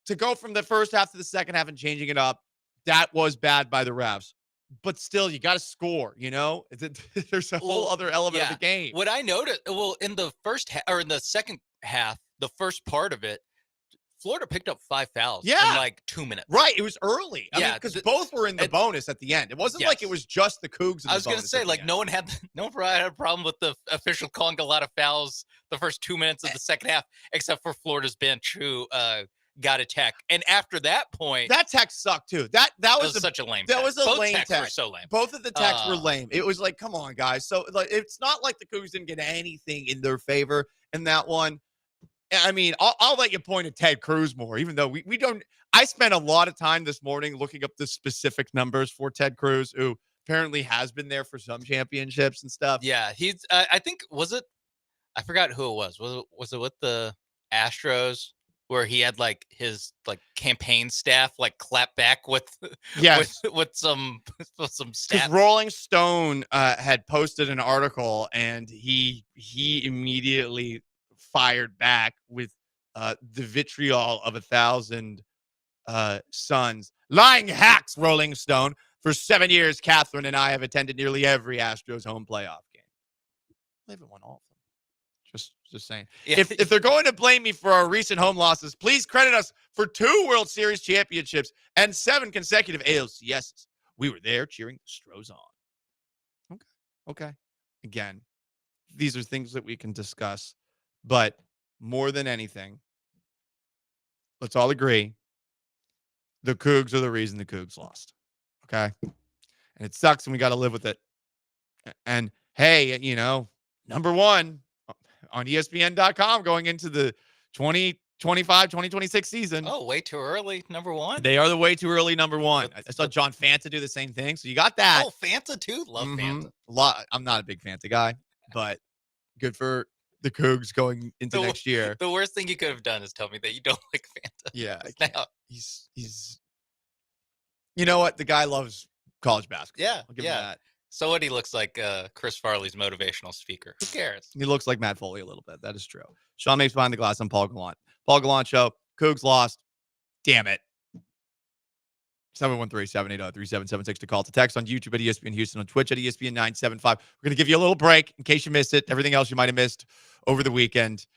To go from the first half to the second half and changing it up, that was bad by the refs. But still, you got to score, you know? There's a whole other element of the game. What I noticed, in the first or in the second half, the first part of it, Florida picked up 5 fouls in like 2 minutes. Right. It was early. I mean, because both were in the bonus at the end. It wasn't like it was just the Cougs in the bonus. I was going to say, like, no one had a problem with the official calling a lot of fouls the first 2 minutes of the second half, except for Florida's bench, who got a tech. And after that point, that tech sucked too. That was such a lame. That tech. was a Both lame techs tech. were so lame. Both of the techs were lame. It was like, come on, guys. So like, it's not like the Cougs didn't get anything in their favor in that one. I mean, I'll let you point at Ted Cruz more, even though we don't. I spent a lot of time this morning looking up the specific numbers for Ted Cruz, who apparently has been there for some championships and stuff. Yeah, he's. I think I forgot who it was. Was it with the Astros, where he had like his campaign staff clap back with with some stats. Rolling Stone had posted an article, and he immediately fired back with the vitriol of 1,000 sons. Lying hacks, Rolling Stone. For 7 years, Catherine and I have attended nearly every Astros home playoff game. I haven't won all of them. Just saying. Yeah. If they're going to blame me for our recent home losses, please credit us for 2 World Series championships and 7 consecutive ALCSs. We were there cheering the Stros on. Okay. Again, these are things that we can discuss. But more than anything, let's all agree the Cougs are the reason the Cougs lost. Okay? And it sucks, and we got to live with it. And hey, number one on ESPN.com going into the 2025, 2026 season. Oh, way too early, number one. They are the way too early number one. I saw John Fanta do the same thing. So you got that. Oh, Fanta too? Love Fanta. I'm not a big Fanta guy, but good for the Cougs going into next year. The worst thing you could have done is tell me that you don't like Fanta. Yeah. Now, he's you know what? The guy loves college basketball. Yeah. I'll give him that. So what, he looks like Chris Farley's motivational speaker. Who cares? He looks like Matt Foley a little bit. That is true. Sean Mapes behind the glass. I'm Paul Gallant. Paul Gallant Show. Cougs lost. Damn it. 713-780-3776 to call, to text on YouTube at ESPN Houston, on Twitch at ESPN 975. We're going to give you a little break in case you missed it. Everything else you might have missed over the weekend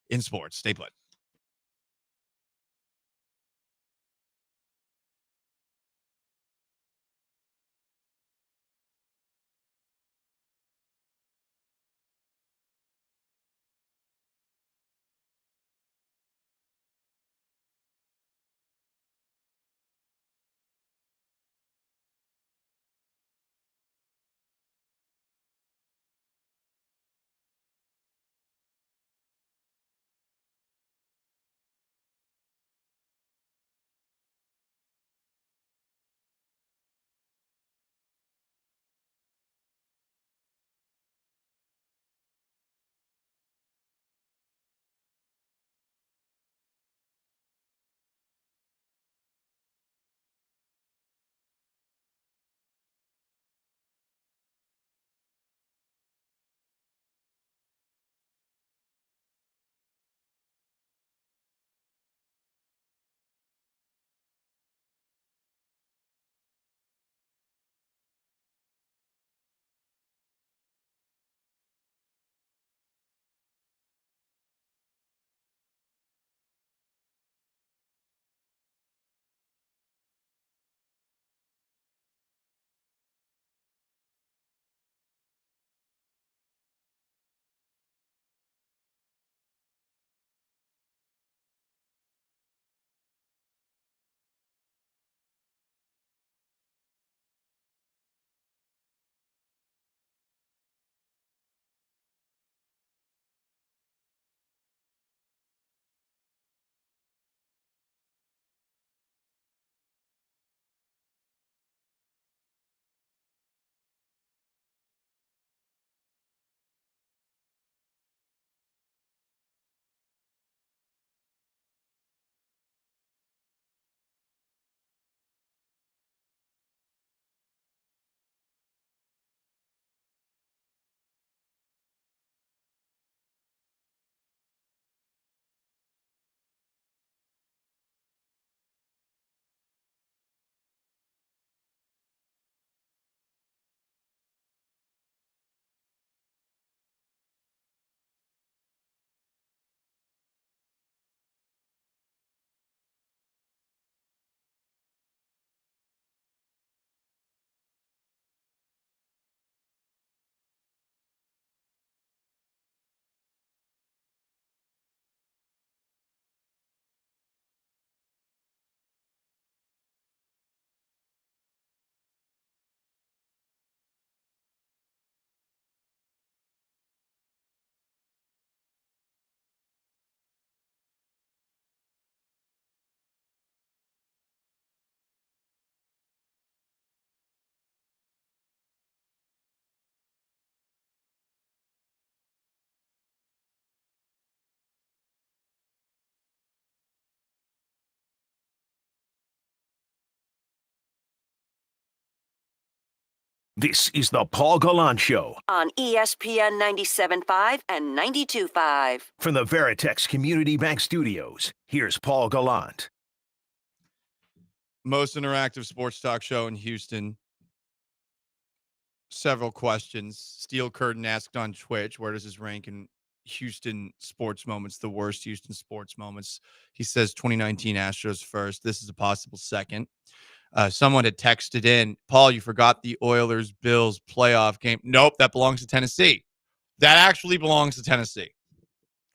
in sports. Stay put. This is the Paul Gallant Show on ESPN 97.5 and 92.5. from the Veritex Community Bank Studios. Here's Paul Gallant. Most interactive sports talk show in Houston. Several questions. Steel Curtain asked on Twitch, where does his rank in Houston sports moments, the worst Houston sports moments? He says 2019 Astros first. This is a possible second. Someone had texted in, Paul, you forgot the Oilers-Bills playoff game. Nope, that belongs to Tennessee. That actually belongs to Tennessee.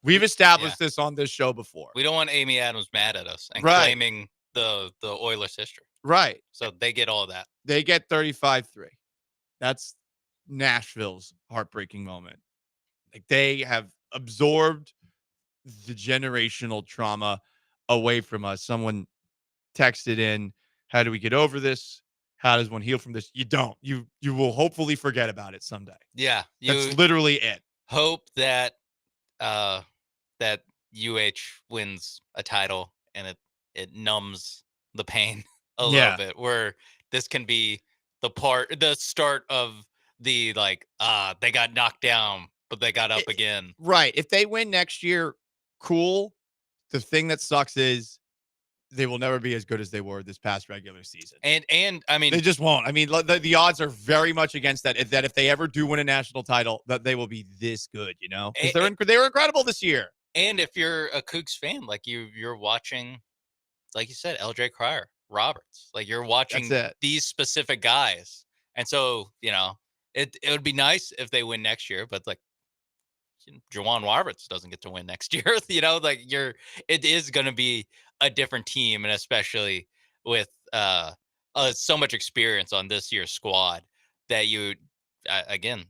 We've established this on this show before. We don't want Amy Adams mad at us and Right. claiming the Oilers history. Right. So they get all of that. They get 35-3. That's Nashville's heartbreaking moment. Like, they have absorbed the generational trauma away from us. Someone texted in, how do we get over this? How does one heal from this? You don't. You will hopefully forget about it someday. Yeah. That's literally it. Hope that that UH wins a title and it numbs the pain a little bit, where this can be the start of the they got knocked down, but they got up again. Right. If they win next year, cool. The thing that sucks is they will never be as good as they were this past regular season. And I mean, they just won't. I mean, the odds are very much against that. That if they ever do win a national title, that they will be this good, you know? Because they were incredible this year. And if you're a Cougs fan, like you're watching, like you said, LJ Cryer, Roberts, like you're watching these specific guys. And so, you know, it would be nice if they win next year, but like Juwan Roberts doesn't get to win next year, you know, like it is going to be a different team. And especially with so much experience on this year's squad that you, again,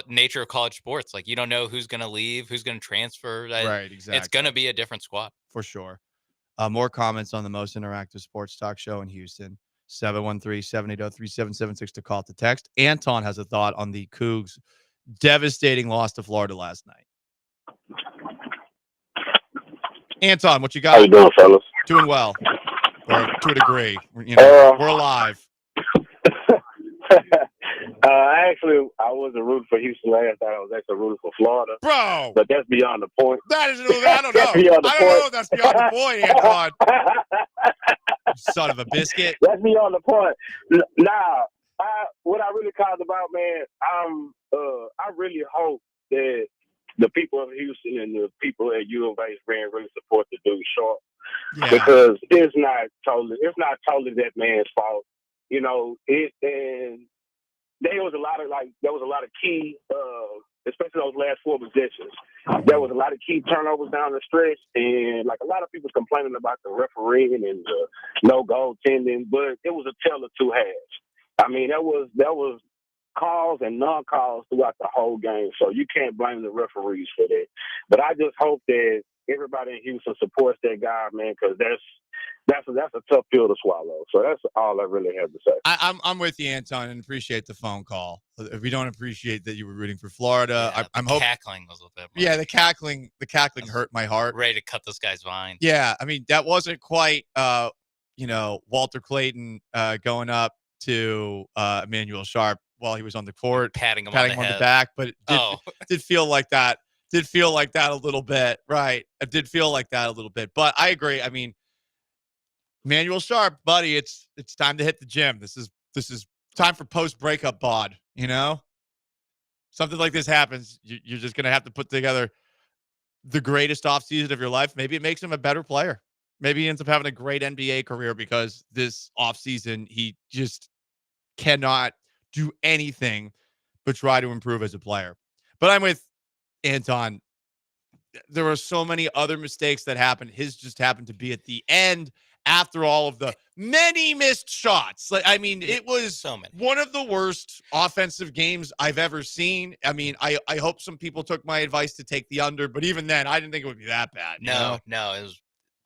nature of college sports, like you don't know who's going to leave, who's going to transfer. Right, exactly. It's going to be a different squad. For sure. More comments on the most interactive sports talk show in Houston. 713-780-3776 to call to text. Anton has a thought on the Cougs' devastating loss to Florida last night. Anton, what you got? How you doing, fellas? Doing well. Or to a degree. You know, we're alive. I wasn't rooting for Houston last night. I was actually rooting for Florida. Bro! But that's beyond the point. That is, I don't know. I don't know if that's beyond the point, Anton. Son of a biscuit. That's beyond the point. Now, what I really cared about, man, I really hope that the people of Houston and the people at U of H really support the dude Sharp. Yeah. Because it's not totally that man's fault. You know, there was a lot of key, especially those last four possessions. There was a lot of key turnovers down the stretch, and like a lot of people complaining about the refereeing and the no goaltending, but it was a tale of two halves. I mean, there was calls and non-calls throughout the whole game, so you can't blame the referees for that. But I just hope that everybody in Houston supports that guy, man, because that's a tough pill to swallow. So that's all I really have to say. I'm with you, Anton, and appreciate the phone call. If we don't appreciate that you were rooting for Florida, I'm hoping cackling was a bit more. Yeah, the cackling hurt my heart. Ready to cut this guy's vine. Yeah, I mean that wasn't quite Walter Clayton going up to Emmanuel Sharp while he was on the court, patting him on the back, but it did feel like that. Did feel like that a little bit, right? It did feel like that a little bit, but I agree. I mean, Emmanuel Sharp, buddy, it's time to hit the gym. This is time for post-breakup bod, you know? Something like this happens, you're just going to have to put together the greatest offseason of your life. Maybe it makes him a better player. Maybe he ends up having a great NBA career because this offseason he just cannot do anything but try to improve as a player. But I'm with Anton. There were so many other mistakes that happened. His just happened to be at the end after all of the many missed shots. Like, I mean, it was so many. One of the worst offensive games I've ever seen. I mean, I hope some people took my advice to take the under, but even then, I didn't think it would be that bad. No, it was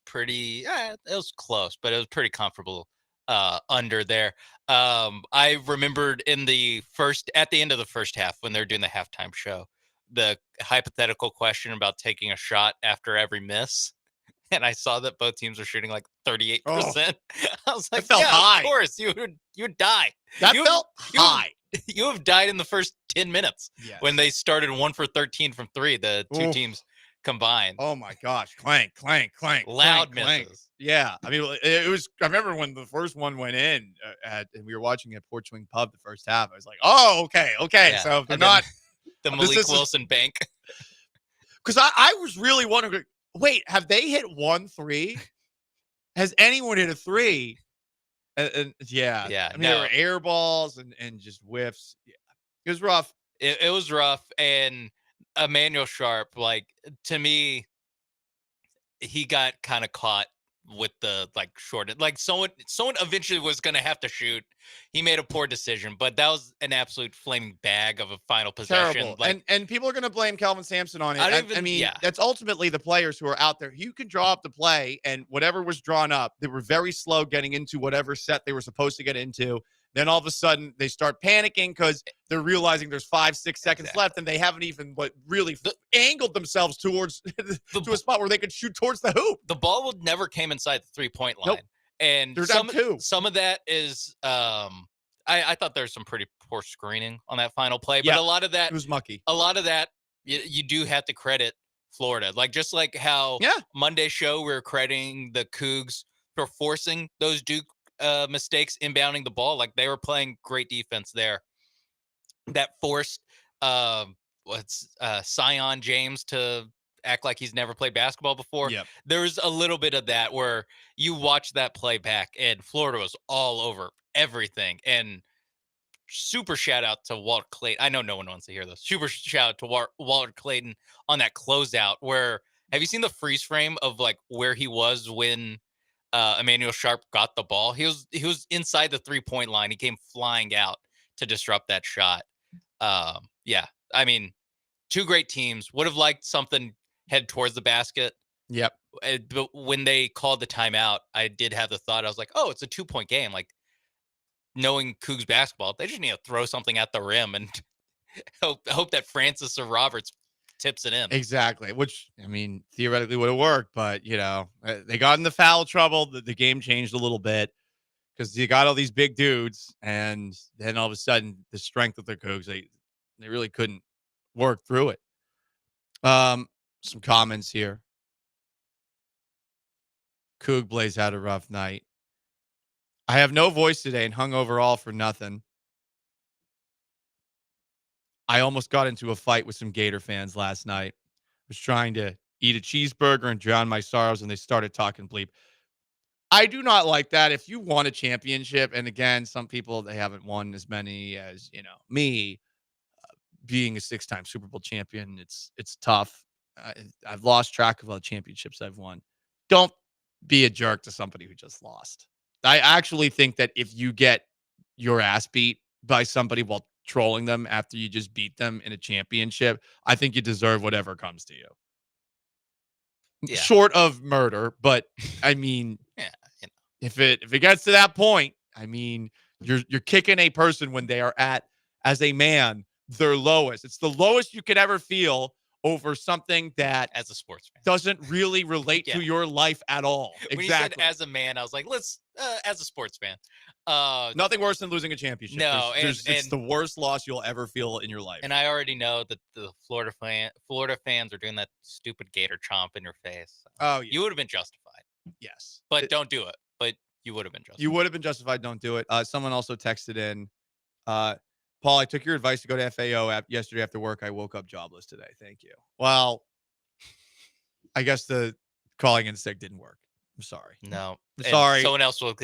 pretty. It was close, but it was pretty comfortable under there. I remembered at the end of the first half when they're doing the halftime show, the hypothetical question about taking a shot after every miss. And I saw that both teams were shooting like 38%. I was like, felt high. Of course, you would die. That felt high. you have died in the first 10 minutes Yes. when they started 1 for 13 from 3, the two Oof. teams combined. Oh my gosh. Clank, clank, clank. Loud clank, clank. misses. Yeah. I mean, it was, I remember when the first one went in and we were watching at Port Swing Pub the first half. I was like, oh, okay. Yeah. So if they're And then not. the this Malik is- Wilson bank. Because I was really wondering, wait, have they hit 1 3? Has anyone hit a 3? And yeah. Yeah, I mean, there were air balls and just whiffs. Yeah. It was rough. It was rough. And Emmanuel Sharp, like, to me, he got kind of caught with the short. Like someone eventually was going to have to shoot. He made a poor decision, but that was an absolute flaming bag of a final possession. Terrible. Like, And people are going to blame Kelvin Sampson on it. I mean, yeah. that's ultimately the players who are out there. You can draw up the play, and whatever was drawn up, they were very slow getting into whatever set they were supposed to get into. Then all of a sudden, they start panicking because they're realizing there's 5-6 seconds left, and they haven't even really angled themselves towards to a spot where they could shoot towards the hoop. The ball never came inside the 3-point line. Nope. And They're down 2. Some of that is I thought there's some pretty poor screening on that final play, but Yeah, a lot of that it was mucky. A lot of that you do have to credit Florida. Like just like how Monday show we were crediting the Cougs for forcing those Duke mistakes inbounding the ball. Like they were playing great defense there. That forced Sion James to act like he's never played basketball before. Yep. There's a little bit of that where you watch that play back and Florida was all over everything. And super shout out to Walt Clayton. I know no one wants to hear this. Super shout out to Walt Clayton on that closeout where have you seen the freeze frame of like where he was when Emmanuel Sharp got the ball? He was inside the 3-point line. He came flying out to disrupt that shot. Yeah, I mean, two great teams. Would have liked something head towards the basket. Yep. But when they called the timeout, I did have the thought. I was like, oh, it's a 2-point game. Like knowing Cougs basketball, they just need to throw something at the rim and hope that Francis or Roberts tips it in. Exactly. Which, I mean, theoretically would have worked, but, they got in the foul trouble. The game changed a little bit because you got all these big dudes, and then all of a sudden, the strength of the Cougs, they really couldn't work through it. Some comments here. Coug Blaze had a rough night. I have no voice today and hung over all for nothing. I almost got into a fight with some Gator fans last night. I was trying to eat a cheeseburger and drown my sorrows, and they started talking bleep. I do not like that. If you won a championship, and again, some people, they haven't won as many as, me, being a 6-time Super Bowl champion, it's tough. I've lost track of all the championships I've won. Don't be a jerk to somebody who just lost. I actually think that if you get your ass beat by somebody while trolling them after you just beat them in a championship, I think you deserve whatever comes to you. Yeah. Short of murder, but I mean, if it gets to that point, I mean, you're kicking a person when they are at, as a man, their lowest. It's the lowest you could ever feel over something that, as a sports fan, doesn't really relate to your life at all. When Exactly. you said as a man, I was like, let's as a sports fan. Nothing worse than losing a championship. No, it's the worst loss you'll ever feel in your life. And I already know that the Florida fans are doing that stupid Gator chomp in your face. Oh, yeah. You would have been justified. Yes. But don't do it. But you would have been justified. You would have been justified. Don't do it. Someone also texted in, Paul, I took your advice to go to FAO yesterday after work. I woke up jobless today. Thank you. Well, I guess the calling in sick didn't work. I'm sorry. No. I'm sorry. Someone else will.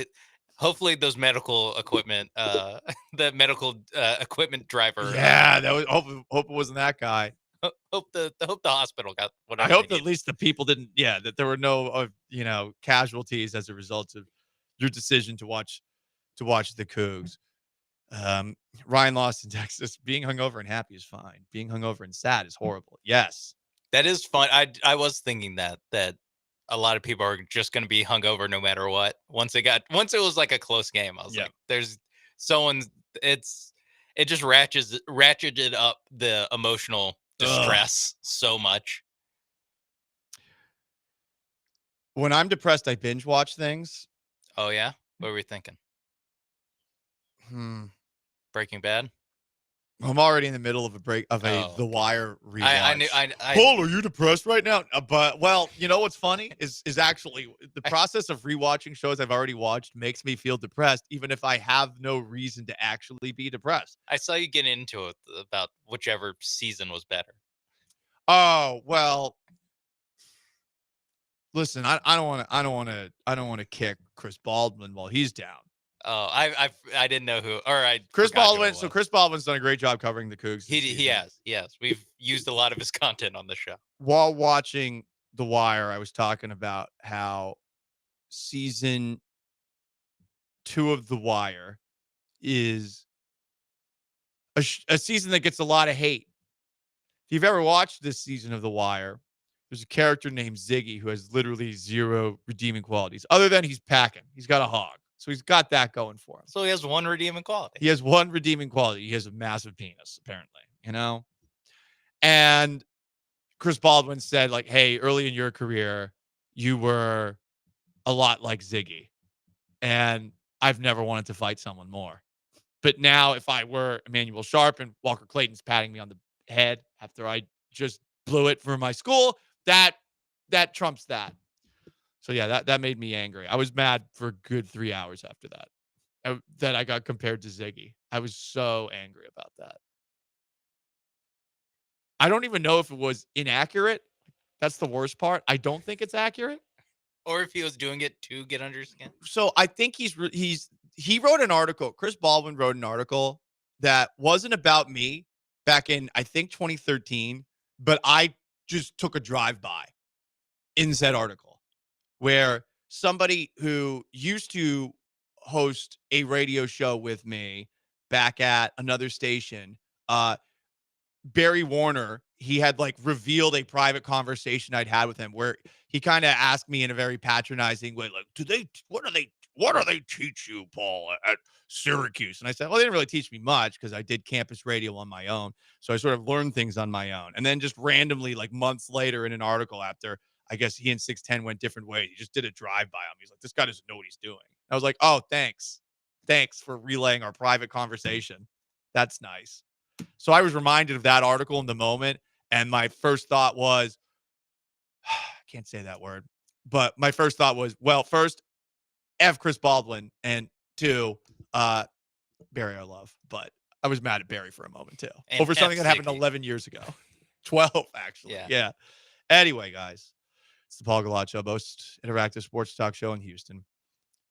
Hopefully, those medical equipment, the medical equipment driver. Yeah, that was. Hope it wasn't that guy. Hope the hospital got whatever. I hope that at least the people didn't. Yeah, that there were no casualties as a result of your decision to watch the Cougs. Ryan Lost in Texas. Being hungover and happy is fine. Being hungover and sad is horrible. Yes, that is fun. I was thinking that a lot of people are just going to be hungover no matter what. Once it was like a close game, I was like, there's someone. It just ratcheted up the emotional distress so much. When I'm depressed, I binge watch things. Oh yeah, what were we thinking? Hmm. Breaking Bad. I'm already in the middle of a break of The Wire rewatch. I knew. Paul, are you depressed right now? But you know what's funny is actually the process of rewatching shows I've already watched makes me feel depressed, even if I have no reason to actually be depressed. I saw you get into it about whichever season was better. Oh well. Listen, I don't want to kick Chris Baldwin while he's down. Oh, I didn't know who. All right, Chris Baldwin. So Chris Baldwin's done a great job covering the Cougs. He has. We've used a lot of his content on the show. While watching The Wire, I was talking about how season 2 of The Wire is a season that gets a lot of hate. If you've ever watched this season of The Wire, there's a character named Ziggy who has literally 0 redeeming qualities, other than he's packing. He's got a hog. So he's got that going for him. So he has one redeeming quality. He has one redeeming quality. He has a massive penis, apparently, And Chris Baldwin said, like, hey, early in your career, you were a lot like Ziggy. And I've never wanted to fight someone more. But now if I were Emmanuel Sharp and Walker Clayton's patting me on the head after I just blew it for my school, that trumps that. So yeah, that made me angry. I was mad for a good 3 hours after that. That I got compared to Ziggy. I was so angry about that. I don't even know if it was inaccurate. That's the worst part. I don't think it's accurate. Or if he was doing it to get under your skin. So I think he wrote an article. Chris Baldwin wrote an article that wasn't about me back in, I think, 2013, but I just took a drive-by in said article where somebody who used to host a radio show with me back at another station, Barry Warner, he had like revealed a private conversation I'd had with him where he kind of asked me in a very patronizing way, like, what do they teach you, Paul, at Syracuse? And I said, well, they didn't really teach me much because I did campus radio on my own. So I sort of learned things on my own. And then just randomly, like months later in an article after, I guess he and 610 went different ways, he just did a drive-by on me. He's like, this guy doesn't know what he's doing. I was like, oh, thanks. Thanks for relaying our private conversation. That's nice. So I was reminded of that article in the moment. And my first thought was, I can't say that word, but my first thought was, well, first, F Chris Baldwin, and 2, Barry I love. But I was mad at Barry for a moment, too, and over something F that happened Ziggy. 11 years ago. 12, actually. Yeah. Anyway, guys, it's the Paul Gallant Show, most interactive sports talk show in Houston.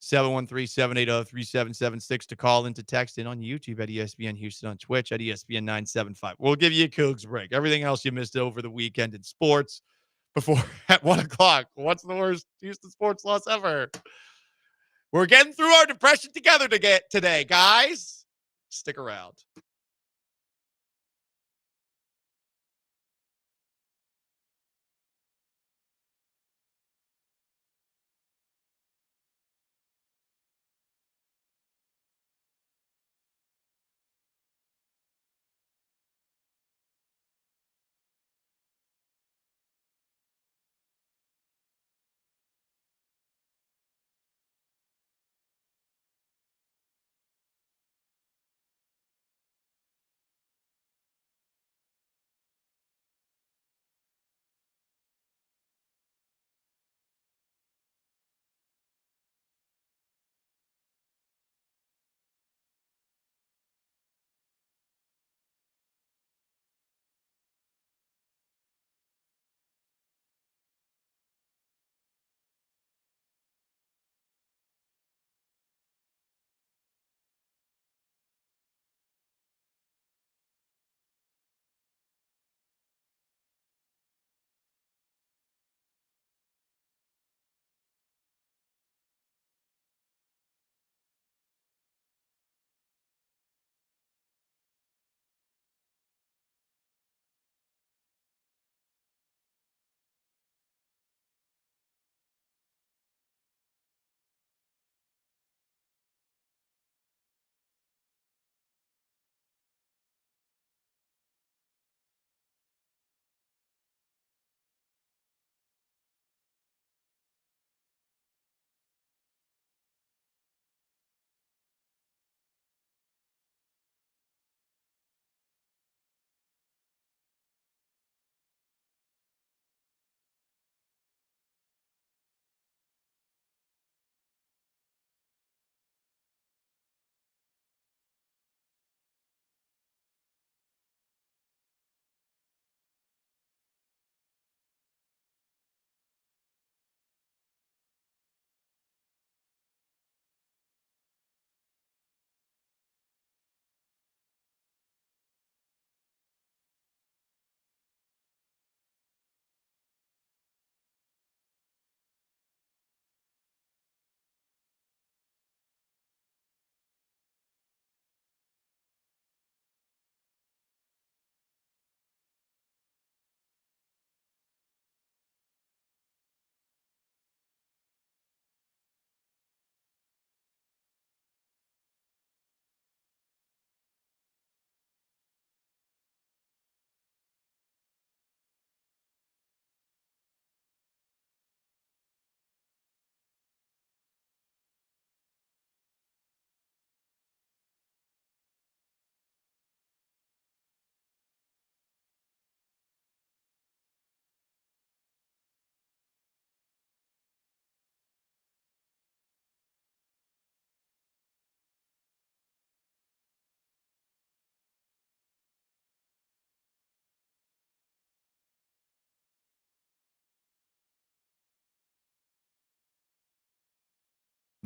713-780-3776 to call in, to text in on YouTube at ESPN Houston, on Twitch at ESPN 975. We'll give you a Cougs break. Everything else you missed over the weekend in sports before at 1 o'clock. What's the worst Houston sports loss ever? We're getting through our depression together today, guys. Stick around.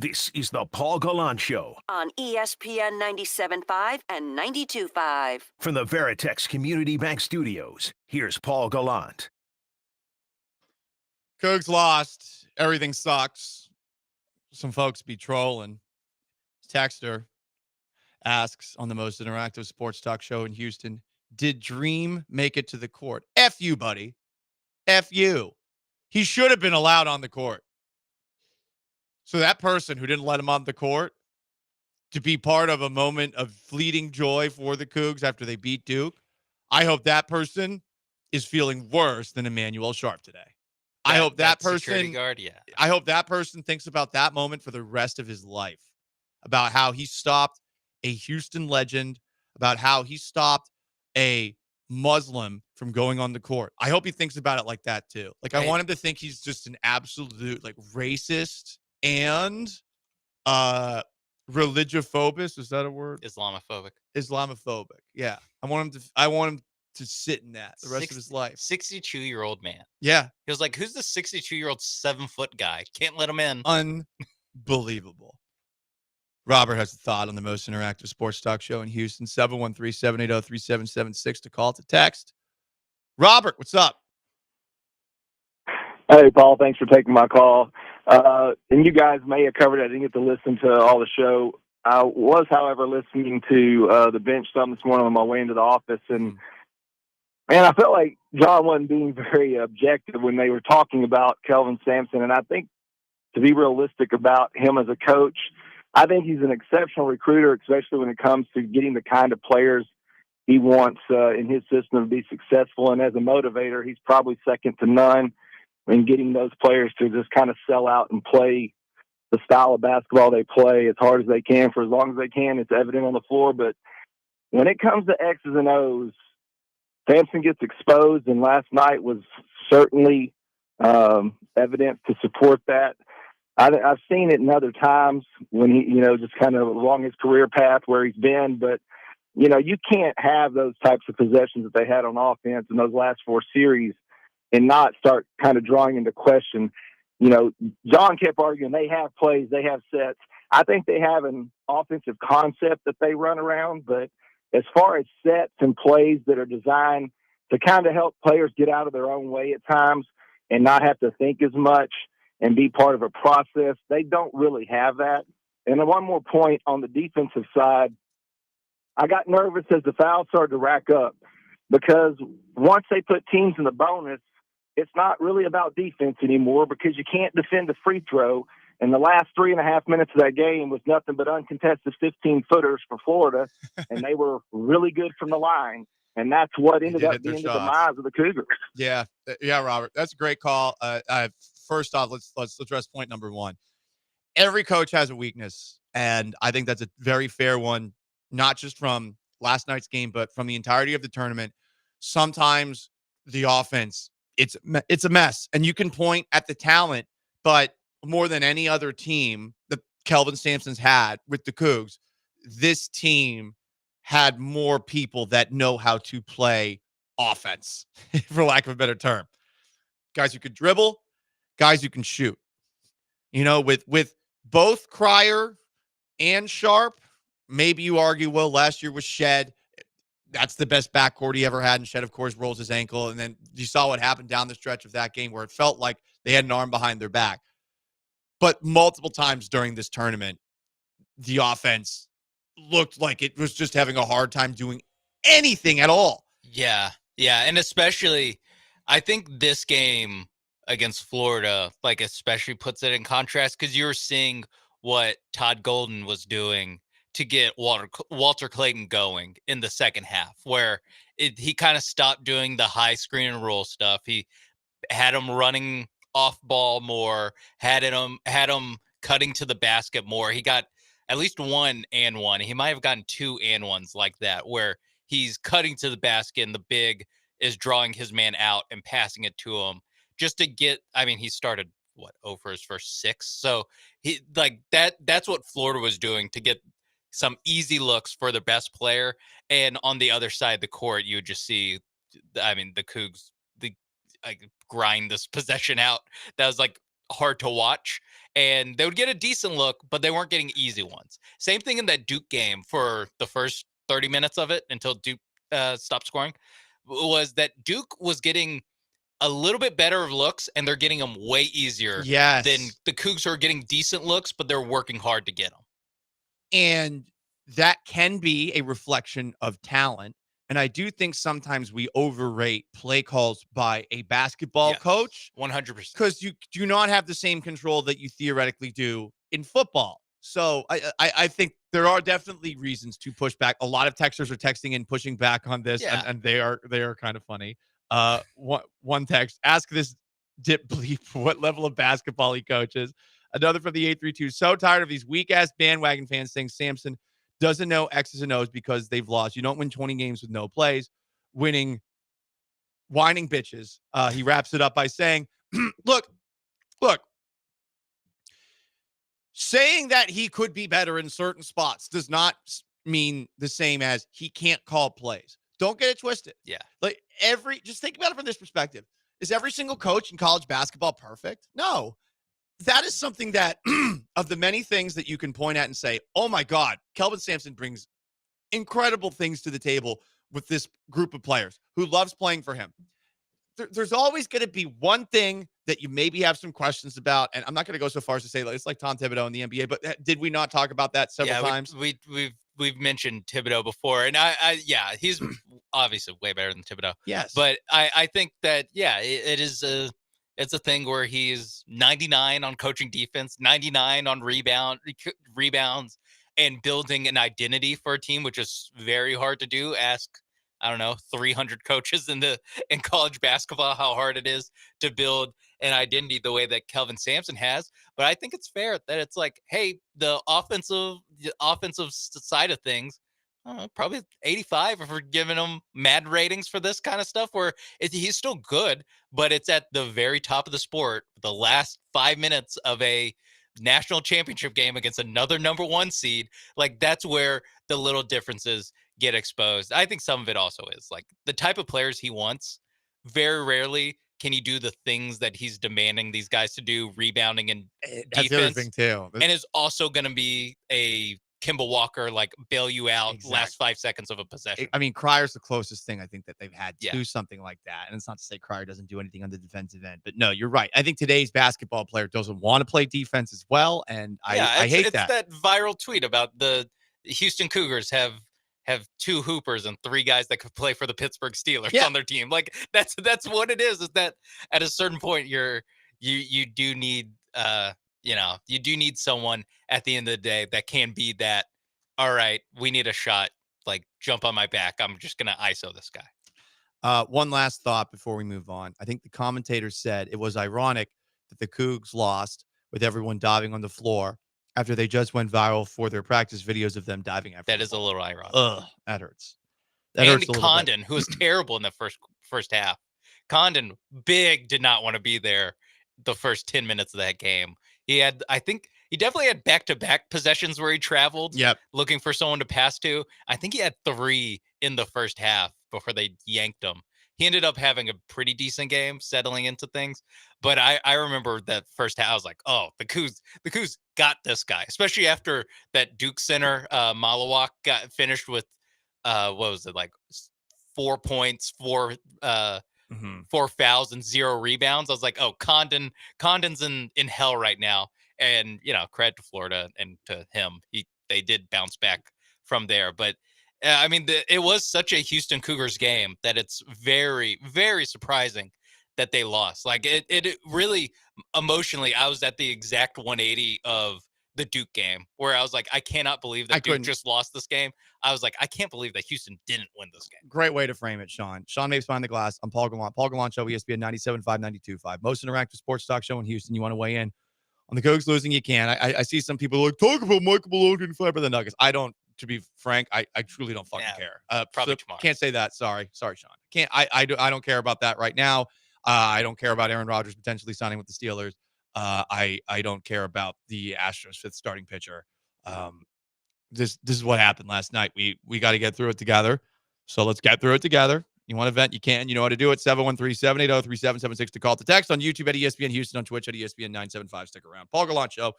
This is the Paul Gallant Show on ESPN 97.5 and 92.5. from the Veritex Community Bank Studios. Here's Paul Gallant. Cougs lost. Everything sucks. Some folks be trolling. Texter asks on the most interactive sports talk show in Houston, did Dream make it to the court? F you, buddy. F you. He should have been allowed on the court. So that person who didn't let him on the court to be part of a moment of fleeting joy for the Cougs after they beat Duke, I hope that person is feeling worse than Emmanuel Sharp today. I hope that security person guard, yeah. I hope that person thinks about that moment for the rest of his life, about how he stopped a Houston legend, about how he stopped a Muslim from going on the court. I hope he thinks about it like that too. Like, I want him to think he's just an absolute like racist and religiophobist. Is that a word? Islamophobic. Yeah. I want him to sit in that the rest of his life. 62-year-old man. Yeah. He was like, who's the 62-year-old 7-foot guy? Can't let him in. Unbelievable. Robert has a thought on the most interactive sports talk show in Houston. 713-780-3776 to call, to text. Robert, what's up? Hey, Paul, thanks for taking my call. And you guys may have covered it. I didn't get to listen to all the show. I was, however, listening to the bench some this morning on my way into the office. And, man, I felt like John wasn't being very objective when they were talking about Kelvin Sampson. And I think, to be realistic about him as a coach, I think he's an exceptional recruiter, especially when it comes to getting the kind of players he wants in his system to be successful. And as a motivator, he's probably second to none in getting those players to just kind of sell out and play the style of basketball they play as hard as they can for as long as they can. It's evident on the floor. But when it comes to X's and O's, Sampson gets exposed, and last night was certainly evidence to support that. I've seen it in other times when he, just kind of along his career path where he's been. But, you can't have those types of possessions that they had on offense in those last 4 series and not start kind of drawing into question. John kept arguing they have plays, they have sets. I think they have an offensive concept that they run around, but as far as sets and plays that are designed to kind of help players get out of their own way at times and not have to think as much and be part of a process, they don't really have that. And then one more point on the defensive side, I got nervous as the fouls started to rack up because once they put teams in the bonus, it's not really about defense anymore because you can't defend a free throw. And the last 3.5 minutes of that game was nothing but uncontested 15-footers for Florida, and they were really good from the line. And that's what ended up being the demise of the Cougars. Yeah, Robert, that's a great call. First off, let's address point number one. Every coach has a weakness, and I think that's a very fair one, not just from last night's game, but from the entirety of the tournament. Sometimes the offense, it's a mess, and you can point at the talent, but more than any other team that Kelvin Sampson's had with the Cougs, this team had more people that know how to play offense, for lack of a better term. Guys who could dribble, guys who can shoot. With both Cryer and Sharp, maybe you argue, well, last year was Shed. That's the best backcourt he ever had. And Shed, of course, rolls his ankle. And then you saw what happened down the stretch of that game where it felt like they had an arm behind their back. But multiple times during this tournament, the offense looked like it was just having a hard time doing anything at all. Yeah. And especially, I think this game against Florida, especially puts it in contrast because you were seeing what Todd Golden was doing to get Walter Clayton going in the second half, where he kind of stopped doing the high screen and roll stuff. He had him running off ball more, had him cutting to the basket more. He got at least 1 and 1. He might have gotten 2 and 1s like that, where he's cutting to the basket and the big is drawing his man out and passing it to him just to get, he started over his first 6. So he that's what Florida was doing to get some easy looks for the best player. And on the other side of the court, you would just see, the Cougs, grind this possession out. That was hard to watch, and they would get a decent look, but they weren't getting easy ones. Same thing in that Duke game for the first 30 minutes of it until Duke stopped scoring, was that Duke was getting a little bit better of looks, and they're getting them way easier than the Cougs are getting decent looks, but they're working hard to get them. And that can be a reflection of talent. And I do think sometimes we overrate play calls by a basketball coach. 100%. Because you do not have the same control that you theoretically do in football. So I think there are definitely reasons to push back. A lot of texters are texting and pushing back on this, and they are kind of funny. One text, ask this dip bleep what level of basketball he coaches. Another from the 832, so tired of these weak-ass bandwagon fans saying Sampson doesn't know X's and O's because they've lost. You don't win 20 games with no plays. Whining bitches. He wraps it up by saying, look, saying that he could be better in certain spots does not mean the same as he can't call plays. Don't get it twisted. Yeah. Like just think about it from this perspective. Is every single coach in college basketball perfect? No. That is something that of the many things that you can point at and say, oh my God, Kelvin Sampson brings incredible things to the table with this group of players who loves playing for him. There's always going to be one thing that you maybe have some questions about. And I'm not going to go so far as to say it's like Tom Thibodeau in the NBA, but did we not talk about that several times? We've mentioned Thibodeau before, and he's obviously way better than Thibodeau. Yes. But I think that, it's a thing where he's 99 on coaching defense, 99 on rebounds, and building an identity for a team, which is very hard to do. Ask, 300 coaches in college basketball how hard it is to build an identity the way that Kelvin Sampson has. But I think it's fair that it's like, hey, the offensive side of things, probably 85 if we're giving him mad ratings for this kind of stuff, where he's still good, but it's at the very top of the sport, the last 5 minutes of a national championship game against another number one seed. Like, that's where the little differences get exposed. I think some of it also is like the type of players he wants. Very rarely can he do the things that he's demanding these guys to do, rebounding and That's defense. the other thing too. And is also going to be a Kemba Walker, like bail you out last 5 seconds of a possession. I mean, Cryer's the closest thing I think that they've had to something like that. And it's not to say Cryer doesn't do anything on the defensive end, but no, you're right. I think today's basketball player doesn't want to play defense as well. And I hate that. It's that viral tweet about the Houston Cougars have 2 hoopers and 3 guys that could play for the Pittsburgh Steelers on their team. Like that's what it is that at a certain point you do need you do need someone at the end of the day that can be that, all right, we need a shot, like jump on my back, I'm just going to ISO this guy. One last thought before we move on. I think the commentator said it was ironic that the Cougs lost with everyone diving on the floor after they just went viral for their practice videos of them diving after. That is a little ironic. Ugh, that hurts. That Andy hurts a Condon, who was terrible in the first half. Condon did not want to be there the first 10 minutes of that game. He definitely had back-to-back possessions where he traveled looking for someone to pass to. I think he had 3 in the first half before they yanked him. He ended up having a pretty decent game, settling into things. But I remember that first half, I was like, oh, the Cougs got this guy, especially after that Duke center, Malawak, got finished with, what was it, like 4 points, 4 fouls and 0 rebounds. I was like, oh, Condon's in hell right now. And, credit to Florida and to him. They did bounce back from there. But I mean, it was such a Houston Cougars game that it's very, very surprising that they lost. Like it really emotionally, I was at the exact 180 of the Duke game where I was like, I cannot believe that Duke just lost this game. I was like, I can't believe that Houston didn't win this game. Great way to frame it, Sean. Sean Mapes Behind the Glass. I'm Paul Gallant. Paul Gallant Show, ESPN 97.5, 92.5. Most interactive sports talk show in Houston. You want to weigh in on the Cougs losing, you can. I see some people like, talk about Michael Malone getting fired by the Nuggets. I don't. To be frank, I truly don't fucking care. Probably so tomorrow. Can't say that. Sorry, Sean. I don't care about that right now. I don't care about Aaron Rodgers potentially signing with the Steelers. I don't care about the Astros 5th starting pitcher. This is what happened last night. We got to get through it together. So let's get through it together. You want to vent? You can. You know how to do it. 713-780-3776 to call to text. On YouTube at ESPN Houston, on Twitch at ESPN 975. Stick around. Paul Gallant Show.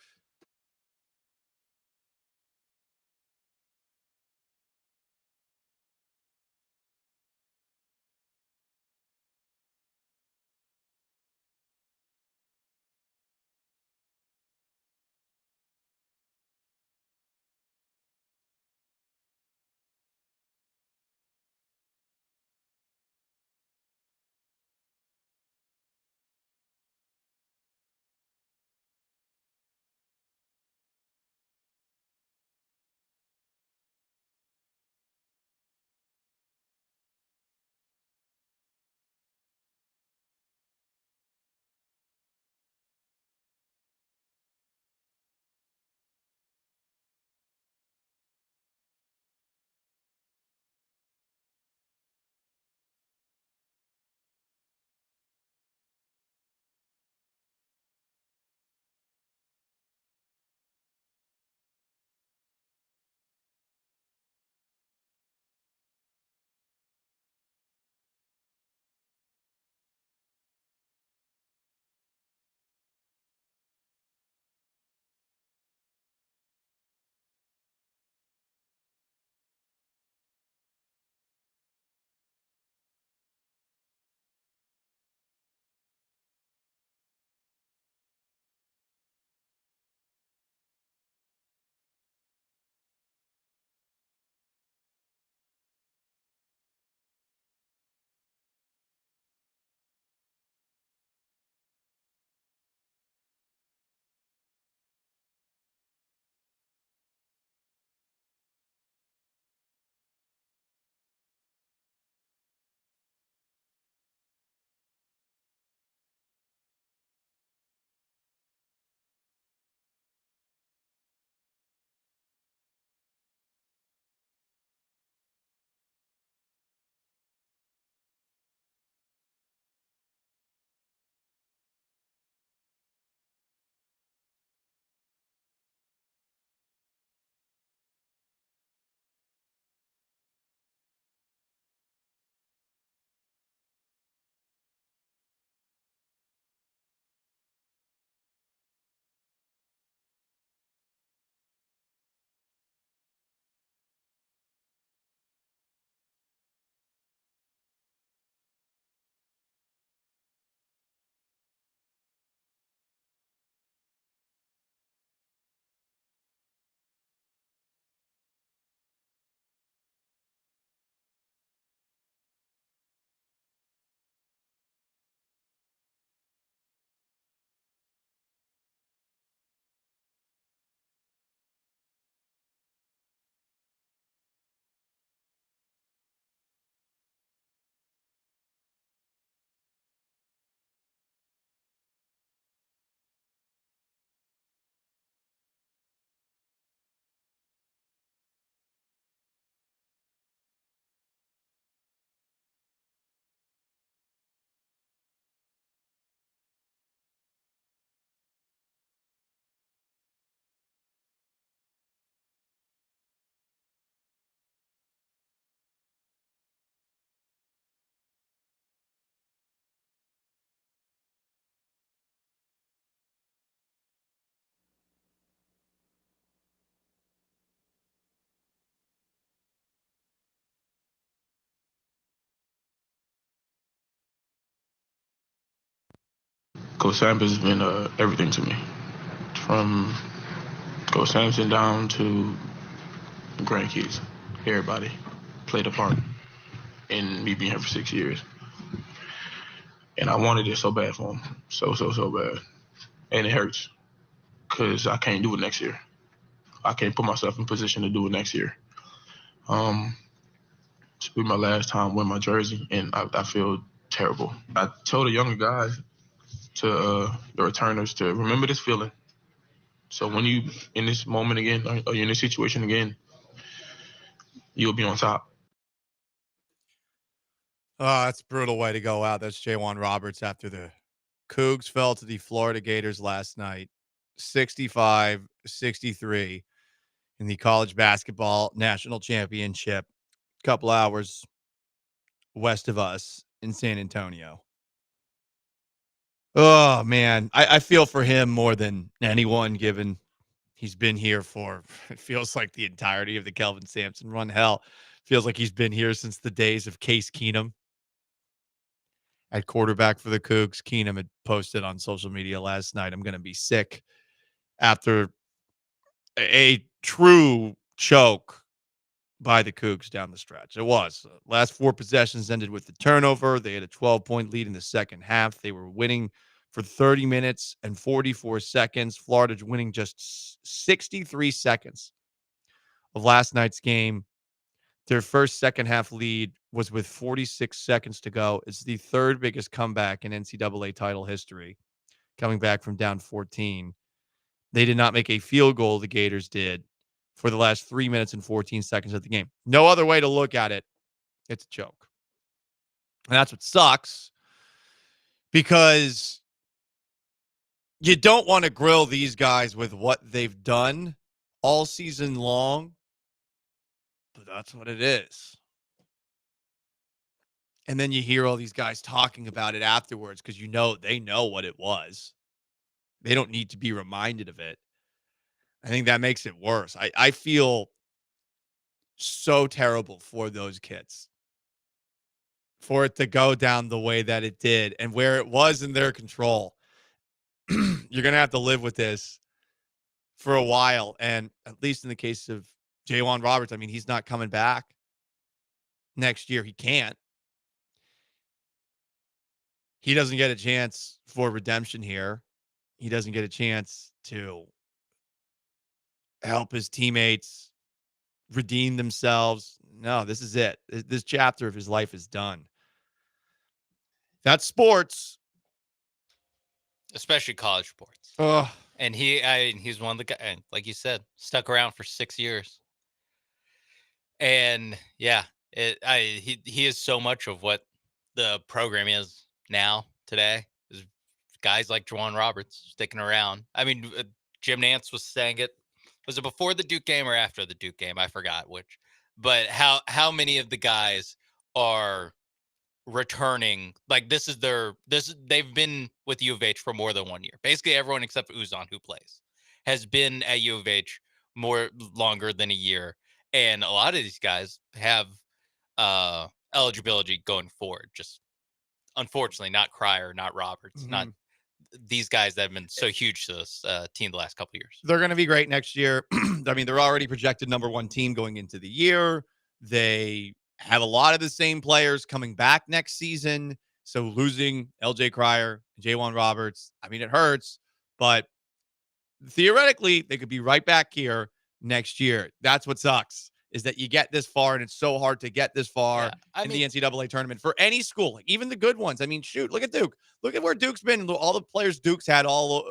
Coach Sampson has been everything to me. From Coach Sampson down to the grandkids, everybody played a part in me being here for 6 years. And I wanted it so bad for him. So bad. And it hurts because I can't do it next year. I can't put myself in position to do it next year. It's be my last time wearing my jersey, and I feel terrible. I told the younger guys, to the returners, to remember this feeling. So when you in this moment again, or you're in this situation again, you'll be on top. Oh, that's a brutal way to go out. That's Jaywan Roberts after the Cougs fell to the Florida Gators last night, 65-63 in the college basketball national championship. Couple hours west of us in San Antonio. Oh, man. I feel for him more than anyone, given he's been here for, it feels like the entirety of the Kelvin Sampson run. Hell, feels like he's been here since the days of Case Keenum at quarterback for the Cougs. Keenum had posted on social media last night, "I'm going to be sick," after a true choke by the Cougs down the stretch. It was. Last 4 possessions ended with the turnover. They had a 12-point lead in the second half. They were winning for 30 minutes and 44 seconds. Florida winning just 63 seconds of last night's game. Their first second half lead was with 46 seconds to go. It's the third biggest comeback in NCAA title history, coming back from down 14. They did not make a field goal, the Gators did, for the last 3 minutes and 14 seconds of the game. No other way to look at it. It's a joke. And that's what sucks, because you don't want to grill these guys with what they've done all season long, but that's what it is. And then you hear all these guys talking about it afterwards because they know what it was. They don't need to be reminded of it. I think that makes it worse. I feel so terrible for those kids, for it to go down the way that it did and where it was in their control. You're going to have to live with this for a while. And at least in the case of J'Wan Roberts, I mean, he's not coming back next year. He can't. He doesn't get a chance for redemption here. He doesn't get a chance to help his teammates redeem themselves. No, this is it. This chapter of his life is done. That's sports. Especially college sports. Ugh. And he's one of the guys, like you said, stuck around for 6 years. And yeah, he is so much of what the program is now today. Is guys like J'Wan Roberts sticking around. I mean, Jim Nantz was saying it. Was it before the Duke game or after the Duke game? I forgot which. But how many of the guys are returning? Like they've been with U of H for more than 1 year. Basically everyone except Uzan, who plays, has been at U of H longer than a year. And a lot of these guys have eligibility going forward. Just unfortunately not Cryer, not Roberts, not these guys that have been so huge to this team the last couple of years. They're going to be great next year. I mean, they're already projected number 1 team going into the year. They have a lot of the same players coming back next season. So losing LJ Cryer, J'Wan Roberts, I mean, it hurts, but theoretically they could be right back here next year. That's what sucks, is that you get this far, and it's so hard to get this far in the NCAA tournament for any school, like even the good ones. I mean, shoot, look at Duke. Look at where Duke's been, all the players Duke's had all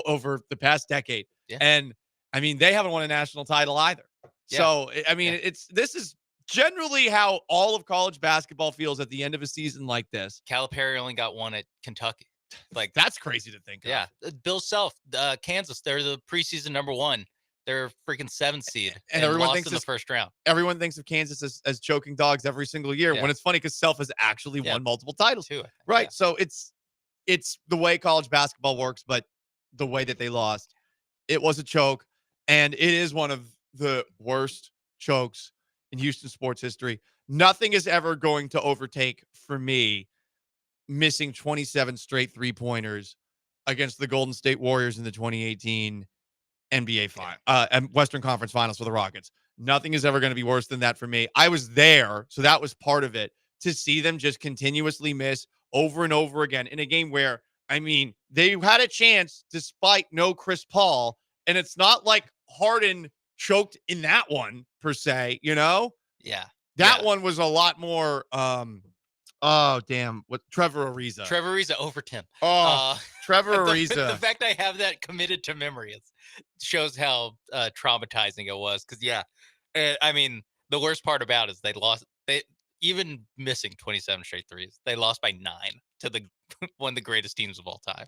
over the past decade. Yeah. And I mean, they haven't won a national title either. Yeah. So, I mean, this is generally how all of college basketball feels at the end of a season like this. Calipari only got one at Kentucky. Like, that's crazy to think of. Yeah. Bill Self, Kansas, they're the preseason number 1. They're freaking 7th seed and everyone thinks in the first round. Everyone thinks of Kansas as choking dogs every single year. When it's funny because Self has actually won multiple titles too. Right. Yeah. So it's the way college basketball works, but the way that they lost, it was a choke, and it is one of the worst chokes in Houston sports history. Nothing is ever going to overtake, for me, missing 27 straight 3-pointers against the Golden State Warriors in the 2018 NBA and Western Conference Finals for the Rockets. Nothing is ever going to be worse than that for me. I was there, so that was part of it, to see them just continuously miss over and over again in a game where, I mean, they had a chance despite no Chris Paul, and it's not like Harden choked in that one per se, you know? Yeah. That one was a lot more oh, damn. What? Trevor Ariza. Trevor Ariza over Tim. Trevor Ariza. The fact I have that committed to memory shows how traumatizing it was. Because, I mean, the worst part about it is they lost. Even missing 27 straight threes, they lost by 9 to one of the greatest teams of all time.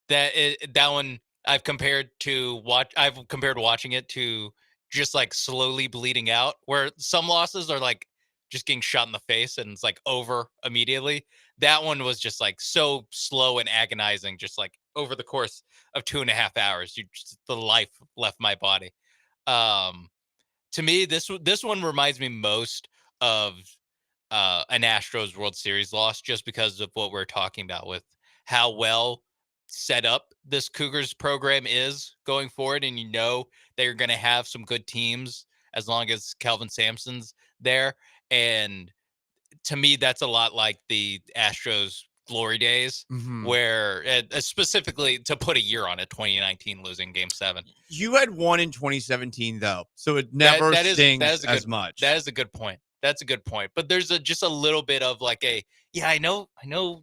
That one I've compared watching it to just like slowly bleeding out, where some losses are like just getting shot in the face and it's like over immediately. That one was just like so slow and agonizing, just like over the course of 2.5 hours. The life left my body. To me, this one reminds me most of an Astros World Series loss, just because of what we're talking about with how well set up this Cougars program is going forward. And they're going to have some good teams as long as Kelvin Sampson's there. And to me, that's a lot like the Astros glory days, where specifically to put a year on it, 2019 losing Game 7. You had one in 2017 though, so it never stings as much. That is a good point. That's a good point. But there's just a little bit of like I know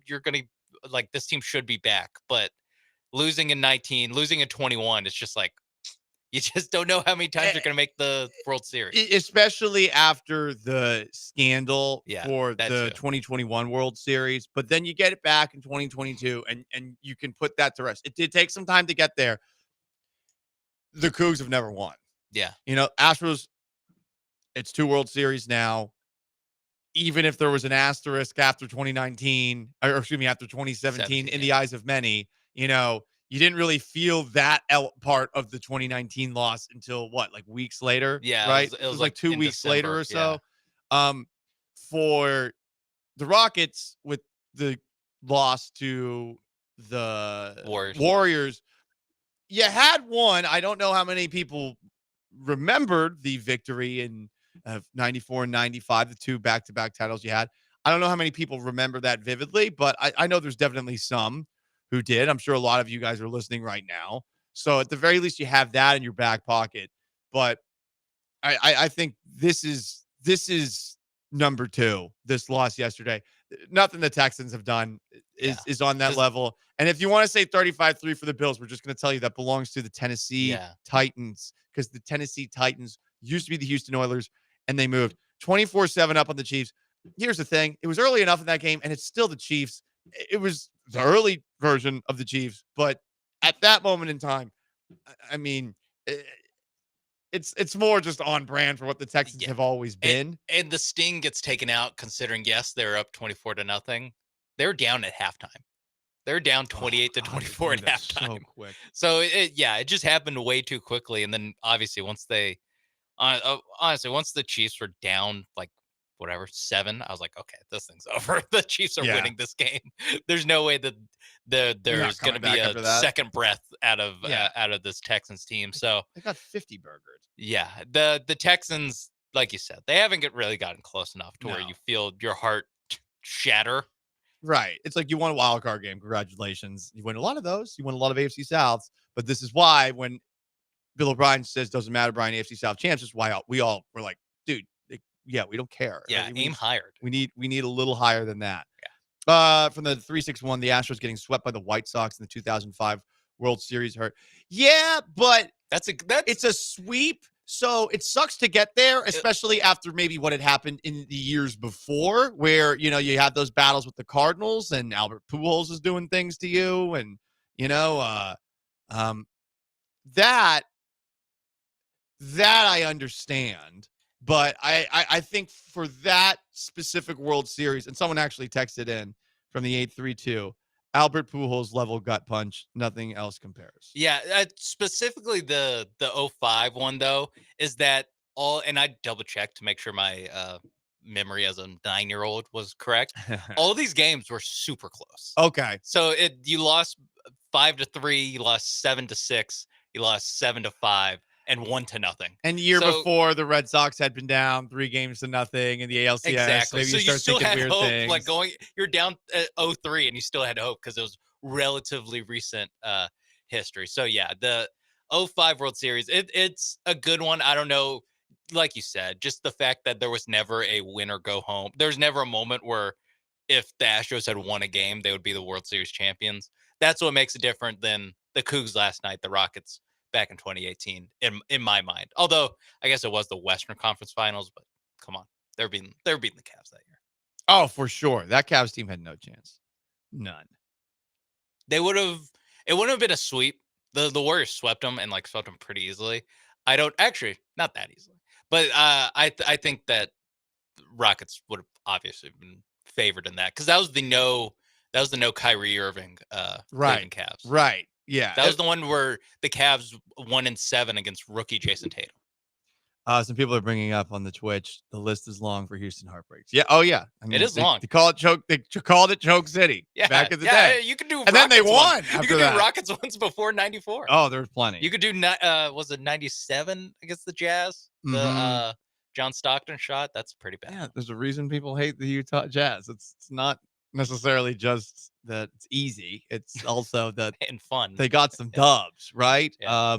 you're gonna like this team should be back, but losing in 19, losing in 21, it's just like you just don't know how many times you're going to make the World Series. Especially after the scandal for the too. 2021 World Series. But then you get it back in 2022, and you can put that to rest. It did take some time to get there. The Cougs have never won. Yeah. Astros, it's 2 World Series now. Even if there was an asterisk after 2019, or excuse me, after 2017, in the eyes of many, you didn't really feel that part of the 2019 loss until like weeks later. Yeah. Right. It was like 2 weeks December, later or so. For the Rockets, with the loss to the Warriors, you had one. I don't know how many people remembered the victory in 94 and 95, the 2 back-to-back titles you had. I don't know how many people remember that vividly, but I know there's definitely some who did. I'm sure a lot of you guys are listening right now. So at the very least, you have that in your back pocket. But I think this is number 2, this loss yesterday. Nothing the Texans have done is on that level. And if you want to say 35-3 for the Bills, we're just going to tell you that belongs to the Tennessee Titans, because the Tennessee Titans used to be the Houston Oilers, and they moved 24-7 up on the Chiefs. Here's the thing. It was early enough in that game, and it's still the Chiefs. It was the early version of the Chiefs, but at that moment in time, I mean, it's more just on brand for what the Texans have always been. And the sting gets taken out, considering, yes, they're up 24-0. They're down at halftime. They're down 28-24 at halftime. So quick. So it just happened way too quickly. And then obviously once the Chiefs were down like 7, I was like, okay, this thing's over. The Chiefs are winning this game. There's no way that there's going to be a second breath out of this Texans team. So they got 50 burgers. Yeah, the Texans, like you said, they haven't really gotten close enough to where you feel your heart shatter. Right. It's like you won a wild card game. Congratulations. You win a lot of those. You win a lot of AFC Souths. But this is why when Bill O'Brien says doesn't matter, Brian, AFC South champs, is why we all were like, dude, we don't care. Yeah, aim higher. We need a little higher than that. Yeah. From the 3-6-1, the Astros getting swept by the White Sox in the 2005 World Series hurt. Yeah, but it's a sweep. So it sucks to get there, especially after maybe what had happened in the years before, where you had those battles with the Cardinals and Albert Pujols is doing things to you, and that I understand. But I think for that specific World Series, and someone actually texted in from the 832, Albert Pujols level gut punch, nothing else compares. Yeah, specifically the 05 one though, is that all, and I double checked to make sure my memory as a 9-year-old was correct. All these games were super close. Okay, so you lost 5-3, you lost 7-6, you lost 7-5. And 1-0. And the year before, the Red Sox had been down 3-0 in the ALCS. Exactly. Maybe so you start thinking weird hope, things. like you're down 0-3, and you still had hope because it was relatively recent history. So yeah, the 05 World Series, it's a good one. I don't know, like you said, just the fact that there was never a win or go home. There's never a moment where if the Astros had won a game, they would be the World Series champions. That's what makes it different than the Cougs last night, the Rockets back in 2018, in my mind. Although I guess it was the Western Conference Finals, but come on, they're beating the Cavs that year. Oh, for sure, that Cavs team had no chance, none. It wouldn't have been a sweep. The Warriors swept them and swept them pretty easily. Not that easily, but I think that Rockets would have obviously been favored in that because that was the no Kyrie Irving Cleveland Cavs. Right. Yeah. That was the one where the Cavs won in 7 against rookie Jason Tatum. Some people are bringing up on the Twitch. The list is long for Houston heartbreaks. Yeah. Oh yeah. I mean, It is long. They call it choke. They called it Choke City back in the day. You could do. And then they Rockets won ones. after You could that. do Rockets ones before '94. Oh, there's plenty. You could do. Was it '97 against the Jazz? The John Stockton shot. That's pretty bad. Yeah. There's a reason people hate the Utah Jazz. It's not necessarily just that it's easy. It's also that and fun. They got some dubs, right? Yeah.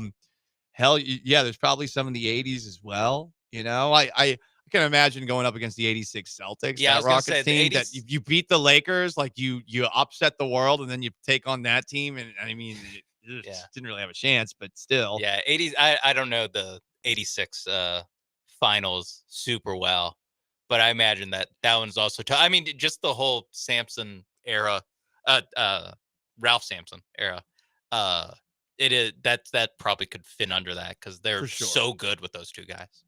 Hell, yeah. There's probably some in the '80s as well. You know, I can imagine going up against the '86 Celtics. Yeah, that Rockets team. That you beat the Lakers, like you upset the world, and then you take on that team, and I mean, it didn't really have a chance, but still. Yeah, '80s. I don't know the '86 finals super well, but I imagine that one's also tough. I mean, just the whole Sampson era, Ralph Sampson era. It is that probably could fit under that because they're so good with those two guys.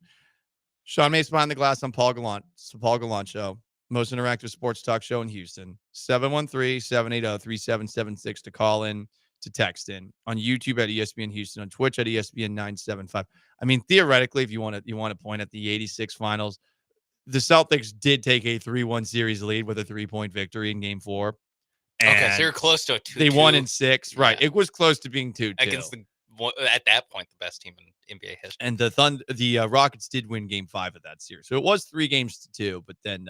Sean Mace behind the glass on Paul Gallant. It's the Paul Gallant Show, most interactive sports talk show in Houston. 713-780-3776 to call in, to text in. On YouTube at ESPN Houston, on Twitch at ESPN 975. I mean, theoretically, if you want to point at the '86 finals, the Celtics did take a 3-1 series lead with a 3-point victory in Game 4. Okay, so you're close to a 2-2. They won in 6, right? It was close to being 2-2 against at that point the best team in NBA history. And the Rockets did win Game 5 of that series, so it was 3-2, but then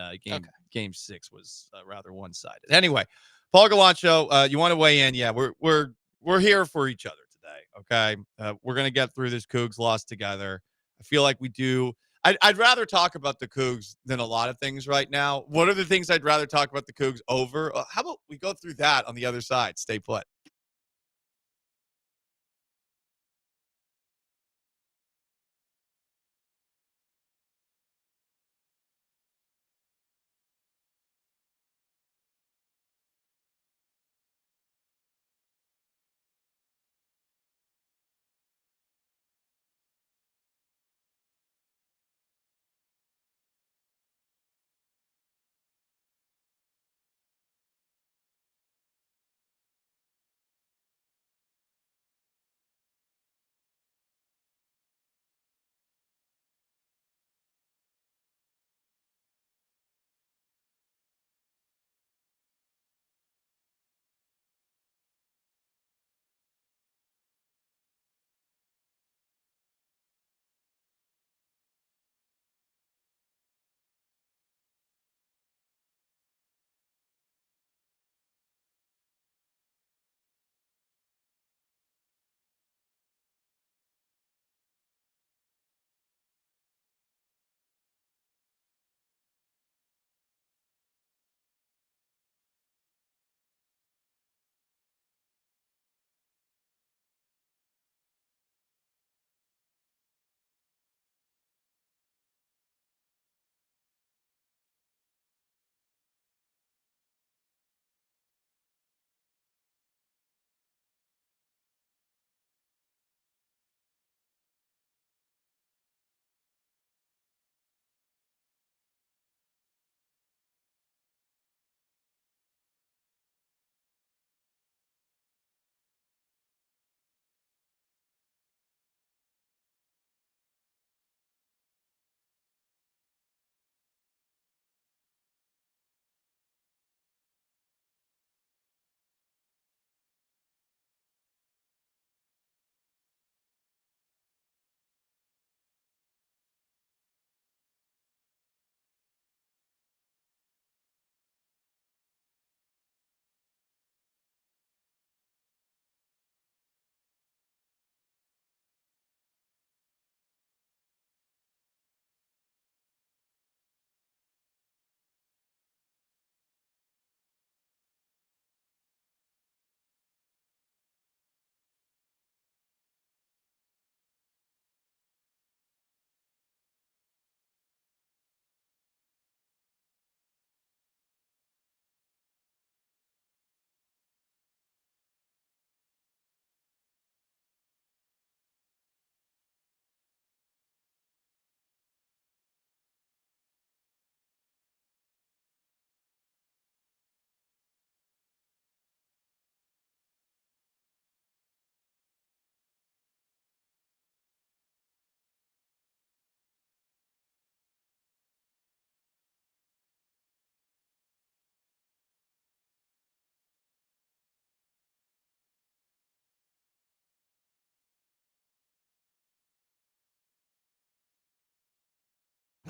Game 6 was rather one-sided. Anyway, Paul Gallant Show, you want to weigh in? Yeah, we're here for each other today. Okay, we're gonna get through this Cougs loss together. I feel like we do. I'd rather talk about the Cougs than a lot of things right now. What are the things I'd rather talk about the Cougs over? How about we go through that on the other side? Stay put.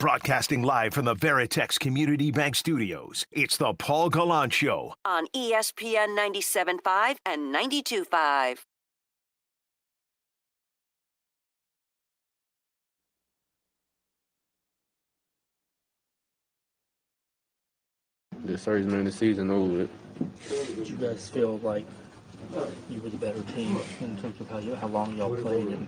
Broadcasting live from the Veritex Community Bank Studios, it's the Paul Gallant Show. On ESPN 97.5 and 92.5. The first man of the season over with. Did you guys feel like you were the better team in terms of how long y'all played and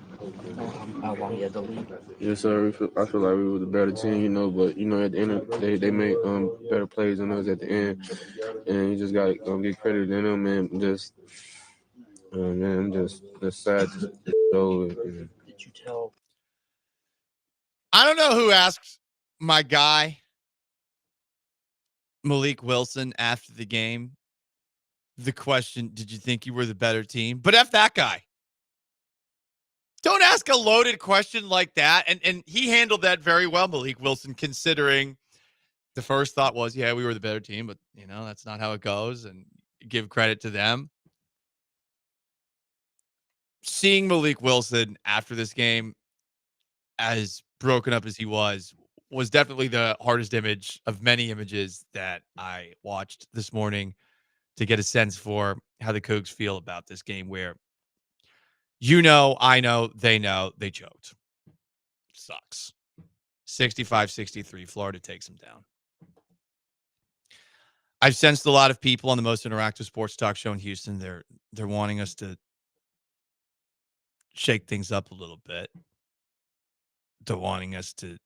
how long you had to lead? Yes, sir. I feel like we were the better team, but at the end of the day, they made better plays than us at the end, and you just got to get credit to them, and just I'm just sad to show it. Did you tell? I don't know who asked my guy Malik Wilson after the game the question, did you think you were the better team? But F that guy. Don't ask a loaded question like that. And he handled that very well, Malik Wilson, considering the first thought was, yeah, we were the better team, but, that's not how it goes, and give credit to them. Seeing Malik Wilson after this game, as broken up as he was definitely the hardest image of many images that I watched this morning to get a sense for how the Cougs feel about this game where I know, they choked. Sucks. 65-63, Florida takes them down. I've sensed a lot of people on the most interactive sports talk show in Houston. They're wanting us to shake things up a little bit. They're wanting us to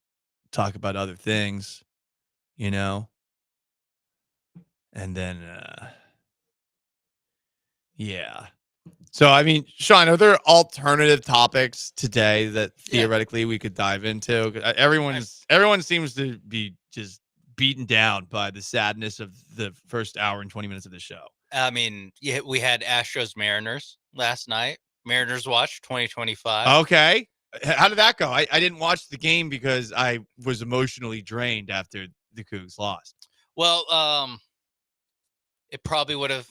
talk about other things, and then yeah. So, I mean, Sean, are there alternative topics today that theoretically we could dive into? Everyone seems to be just beaten down by the sadness of the first hour and 20 minutes of the show. I mean, we had Astros Mariners last night. Mariners watch 2025. Okay. How did that go? I didn't watch the game because I was emotionally drained after the Cougs lost. Well, it probably would have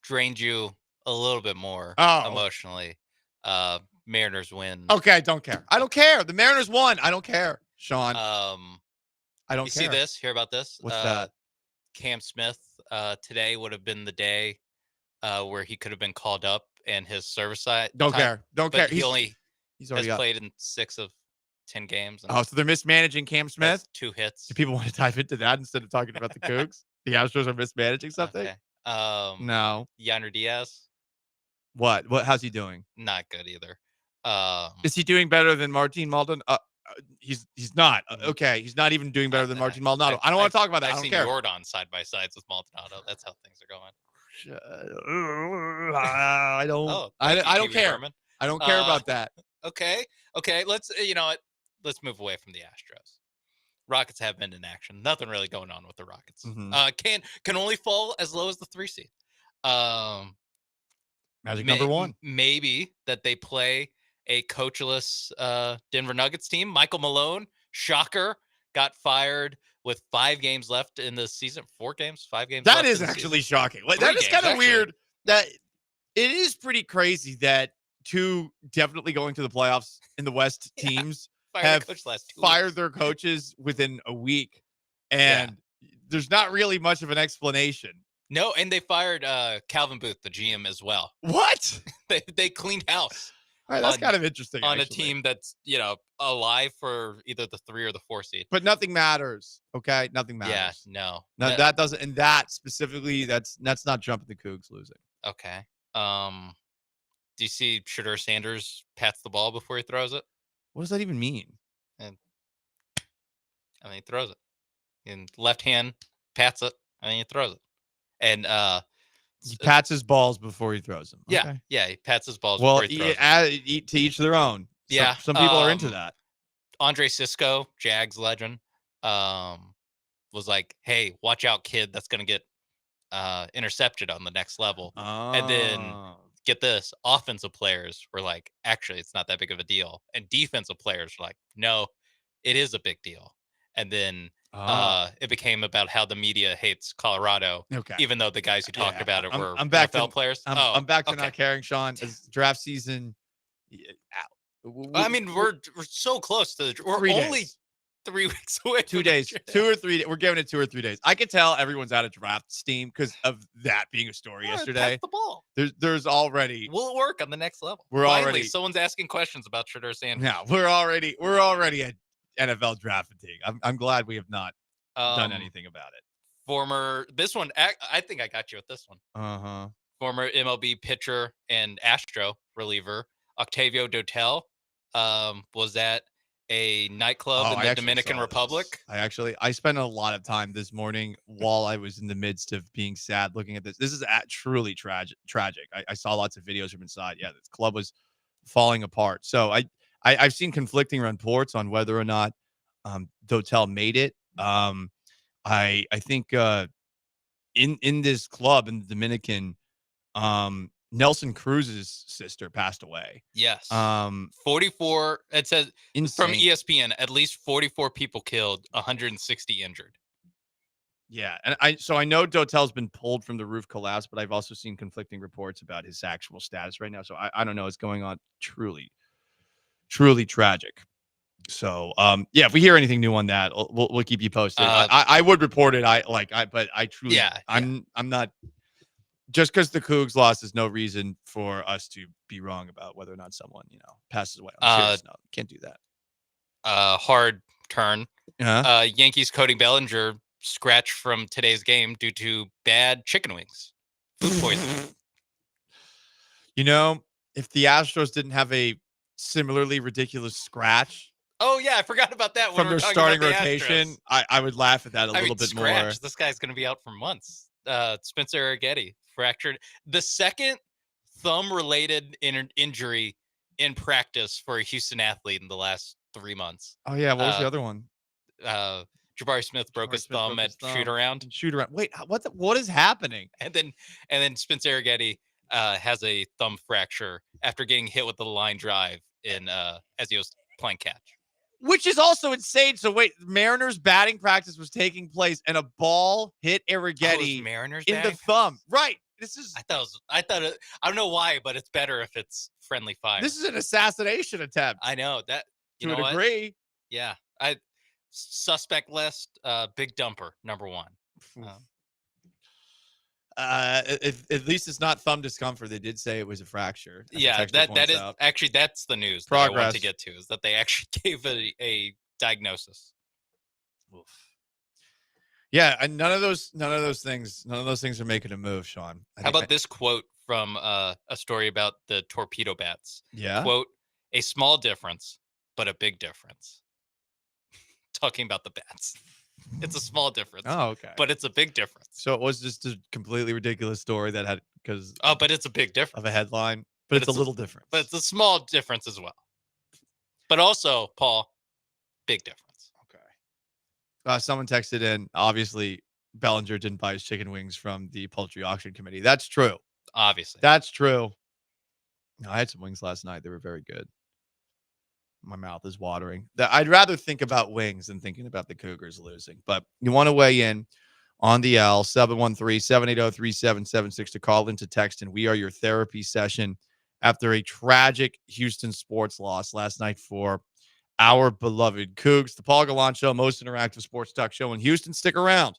drained you a little bit more emotionally. Mariners win. Okay, I don't care. The Mariners won. I don't care, Sean. I don't you care. See this? Hear about this? What's that? Cam Smith today would have been the day where he could have been called up and his service side. Don't care. He's already played in 6 of 10 games. So they're mismanaging Cam Smith? 2 hits. Do people want to dive into that instead of talking about the Cougs? The Astros are mismanaging something? Okay. No. Yander Diaz. What? How's he doing? Not good either. Is he doing better than Martin Maldonado? He's not. Okay, he's not even doing better than Martin Maldonado. I don't want to talk about that. I've I don't seen care. Jordan side by sides with Maldonado. That's how things are going. I don't. I don't care. Herman. I don't care about that. Okay. Let's let's move away from the Astros. Rockets have been in action. Nothing really going on with the Rockets. Mm-hmm. Can only fall as low as the 3 seed. Magic number 1. Maybe that they play a coachless Denver Nuggets team. Michael Malone, shocker, got fired with 5 games left in the season. 4 games, 5 games. That is actually shocking. That is kind of weird. That it is pretty crazy that 2 definitely going to the playoffs in the West teams have fired their coaches within a week, and there's not really much of an explanation. No, and they fired Calvin Booth, the GM, as well. What? they cleaned house. All right, that's kind of interesting. On a team that's, alive for either the 3 or the 4 seed. But nothing matters, okay? Nothing matters. Yeah, no. That doesn't, and that specifically, that's not jumping the Cougs losing. Okay. Do you see Shedeur Sanders pats the ball before he throws it? What does that even mean? He throws it. In left hand, pats it, and he throws it. And he pats his balls before he throws them. Okay. Yeah, he pats his balls before he throws them. To each their own. Some people are into that. Andre Sisco, Jags legend, was like, "Hey, watch out, kid! That's gonna get intercepted on the next level." And then get this: offensive players were like, "Actually, it's not that big of a deal," and defensive players were like, "No, it is a big deal." And then it became about how the media hates Colorado, even though the guys who talked about it were NFL players. I'm back to not caring, Sean. As draft season, I mean, we're so close to we're only 3 weeks away. 2 days, 2 or 3. We're giving it 2 or 3 days. I could tell everyone's out of draft steam because of that being a story yesterday. Pass the ball. There's already. Will it work on the next level? We're Finally, already. someone's asking questions about Shedeur Sanders. Yeah, we're already at NFL draft fatigue. I'm glad we have not done anything about it. This one, I think I got you with this one. Uh-huh. Former MLB pitcher and Astro reliever Octavio Dotel was at a nightclub in the Dominican Republic. I spent a lot of time this morning while I was in the midst of being sad looking at this. This is truly tragic. I saw lots of videos from inside. Yeah, this club was falling apart. So I've seen conflicting reports on whether or not Dotel made it. I think in this club in the Dominican, Nelson Cruz's sister passed away. Yes. 44. It says insane. From ESPN, at least 44 people killed, 160 injured. Yeah, and I know Dotel's been pulled from the roof collapse, but I've also seen conflicting reports about his actual status right now. So I don't know what's going on. Truly tragic. So yeah, if we hear anything new on that, we'll keep you posted. I would report it. But I truly, I'm not. Just because the Cougs lost is no reason for us to be wrong about whether or not someone passes away. On a serious note, can't do that. Hard turn. Uh-huh. Yankees Cody Bellinger scratched from today's game due to bad chicken wings. Food poisoning. If the Astros didn't have a similarly ridiculous scratch. Oh yeah, I forgot about that. From their starting rotation, I would laugh at that a little bit more. This guy's going to be out for months. Spencer Arrighetti fractured the second thumb-related injury in practice for a Houston athlete in the last 3 months. Oh yeah, what was the other one? Jabari Smith broke his thumb at shoot-around. Wait, what is happening? And then Spencer Arrighetti has a thumb fracture after getting hit with the line drive as he was playing catch. Which is also insane. So wait, Mariners batting practice was taking place and a ball hit Arrighetti in the thumb. Right. This is. I don't know why, but it's better if it's friendly fire. This is an assassination attempt. I know that. To a degree. Yeah. Suspect list. Big dumper number 1. At least it's not thumb discomfort. They did say it was a fracture. Yeah, that is actually that's the news that I want to get to, is that they actually gave a diagnosis. Oof. Yeah, and none of those things are making a move, Sean. How about this quote from a story about the torpedo bats? Yeah. Quote, "A small difference, but a big difference." Talking about the bats. It's a small difference. Oh, okay. But it's a big difference. So it was just a completely ridiculous story that had but it's a big difference of a headline. But it's a little different. But it's a small difference as well. But also, Paul, big difference. Okay. Someone texted in. Obviously, Bellinger didn't buy his chicken wings from the poultry auction committee. That's true. Obviously, that's true. No, I had some wings last night. They were very good. My mouth is watering. I'd rather think about wings than thinking about the Cougars losing. But you want to weigh in on the L, 713-780-3776 to call into text, and we are your therapy session after a tragic Houston sports loss last night for our beloved Cougs. The Paul Gallant Show, most interactive sports talk show in Houston. Stick around.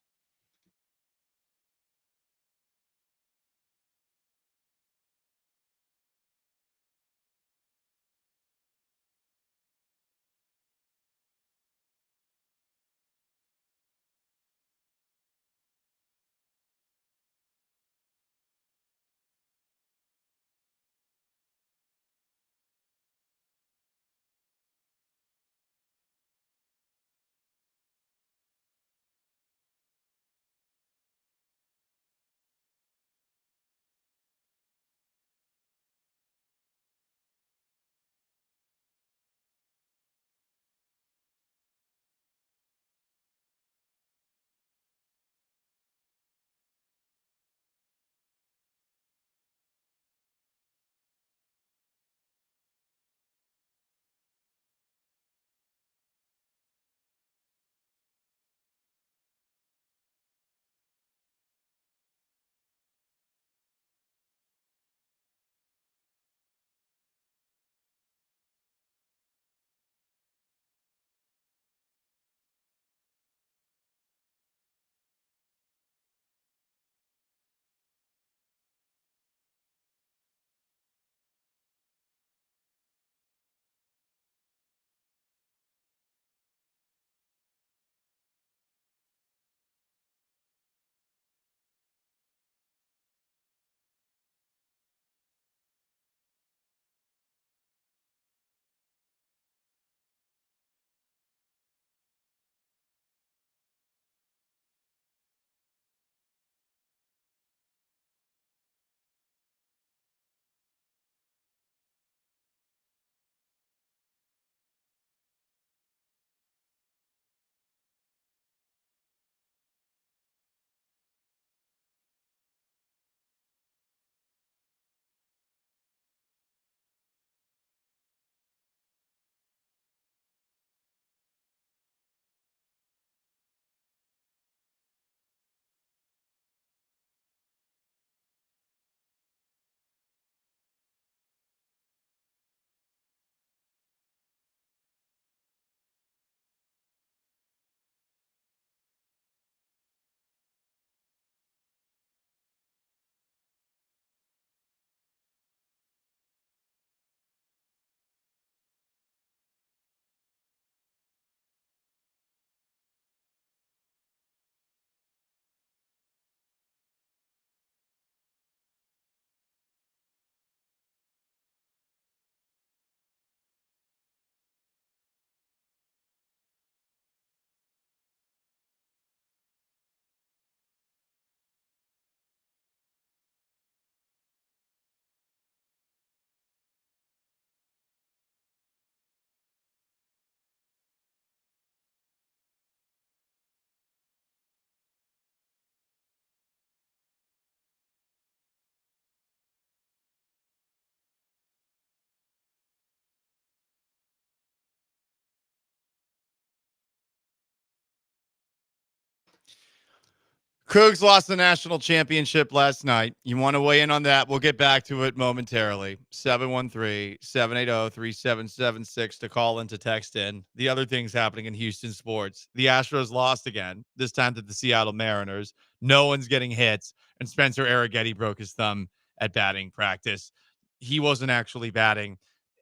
Cougs lost the national championship last night. You want to weigh in on that? We'll get back to it momentarily. 713-780-3776 to call in, to text in. The other things happening in Houston sports. The Astros lost again, this time to the Seattle Mariners. No one's getting hits, and Spencer Arrighetti broke his thumb at batting practice. He wasn't actually batting.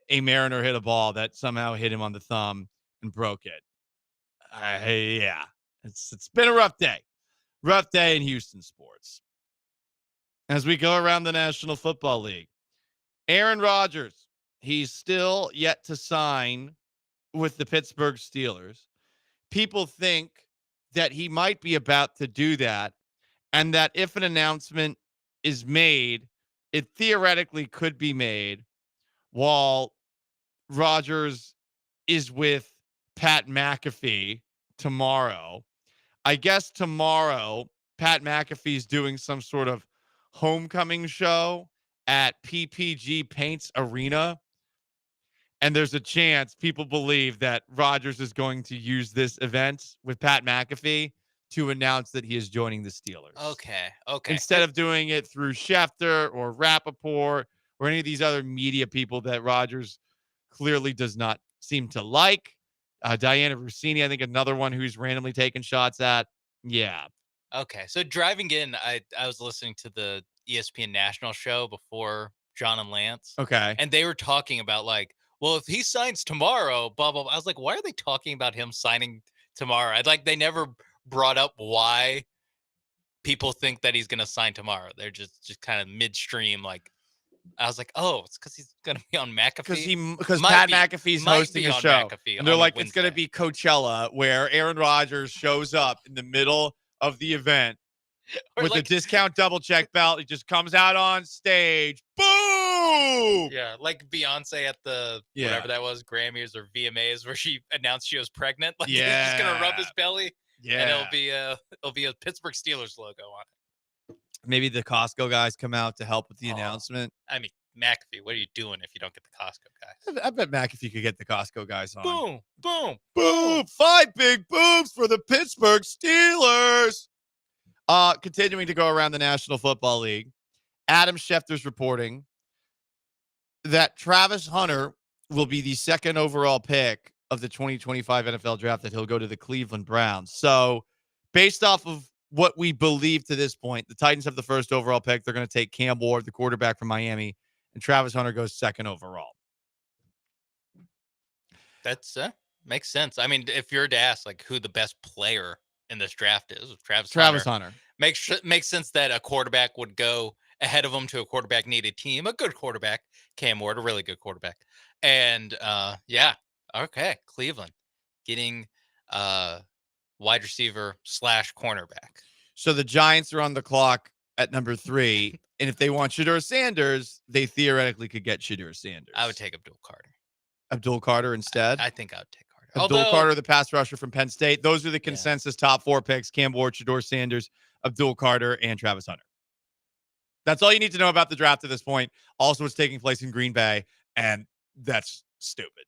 A Mariner hit a ball that somehow hit him on the thumb and broke it. Yeah, it's been a rough day. Rough day in Houston sports. As we go around the National Football League, Aaron Rodgers, he's still yet to sign with the Pittsburgh Steelers. People think that he might be about to do that, and that if an announcement is made, it theoretically could be made while Rodgers is with Pat McAfee tomorrow. I guess tomorrow, Pat McAfee's doing some sort of homecoming show at PPG Paints Arena. And there's a chance, people believe, that Rodgers is going to use this event with Pat McAfee to announce that he is joining the Steelers. Okay. Instead of doing it through Schefter or Rappaport or any of these other media people that Rodgers clearly does not seem to like. Diana Rossini, I think, another one who's randomly taking shots at. Yeah. Okay. So driving in, I was listening to the ESPN national show before John and Lance. Okay. And they were talking about like, well, if he signs tomorrow, blah, blah, blah. I was like, why are they talking about him signing tomorrow? They never brought up why people think that he's going to sign tomorrow. They're just kind of midstream. Like, I was like, oh, it's because he's going to be on McAfee. Because Pat McAfee's hosting a show. McAfee And they're on like, Wednesday. it's going to be Coachella, where Aaron Rodgers shows up in the middle of the event with a discount double check belt. He just comes out on stage. Boom! Yeah, like Beyonce at the whatever that was, Grammys or VMAs, where she announced she was pregnant. Like he's just gonna rub his belly. Yeah. And it'll be a Pittsburgh Steelers logo on it. Maybe the Costco guys come out to help with the announcement. I mean, McAfee, what are you doing if you don't get the Costco guys? I bet McAfee could get the Costco guys on. Boom, boom, boom. 5 big booms for the Pittsburgh Steelers. Continuing to go around the National Football League, Adam Schefter's reporting that Travis Hunter will be the second overall pick of the 2025 NFL draft, that he'll go to the Cleveland Browns. So based off of what we believe to this point, the Titans have the first overall pick. They're going to take Cam Ward, the quarterback from Miami, and Travis Hunter goes second overall. That's makes sense. I mean, if you're to ask like who the best player in this draft is, Travis Hunter. Makes sense that a quarterback would go ahead of him to a quarterback needed team, a good quarterback, Cam Ward, a really good quarterback. And okay, Cleveland getting wide receiver / cornerback. So the Giants are on the clock at number 3, and if they want Shedeur Sanders, they theoretically could get Shedeur Sanders. I would take Abdul Carter. Abdul Carter instead? I think I would take Carter. Abdul Carter, the pass rusher from Penn State. Those are the consensus top 4 picks: Cam Ward, Shedeur Sanders, Abdul Carter, and Travis Hunter. That's all you need to know about the draft at this point. Also, it's taking place in Green Bay, and that's stupid.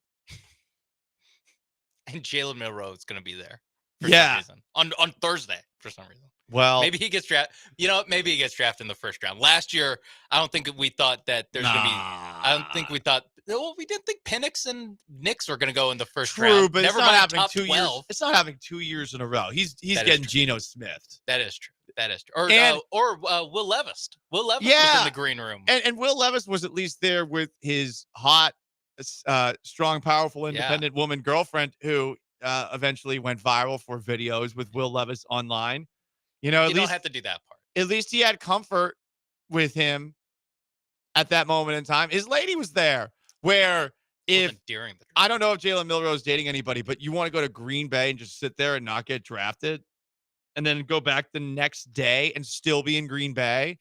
And Jalen Milroe is going to be there. Yeah. Some reason. On Thursday for some reason. Well, maybe he gets drafted. You know, maybe he gets drafted in the first round. Last year, I don't think we thought that there's going to be. I don't think we thought. Well, we didn't think Penix and Nix were going to go in the first round. True, but Never it's not mind happening top 2 12. years. It's not happening 2 years in a row. He's getting Geno Smith. That is true. That is true. Or Will Levis. Will Levis was in the green room. And Will Levis was at least there with his hot, strong, powerful, independent woman girlfriend who eventually went viral for videos with Will Levis online. You know, you don't have to do that part. At least he had comfort with him at that moment in time. His lady was there. Where if I don't know if Jalen Milroe is dating anybody, but you want to go to Green Bay and just sit there and not get drafted, and then go back the next day and still be in Green Bay.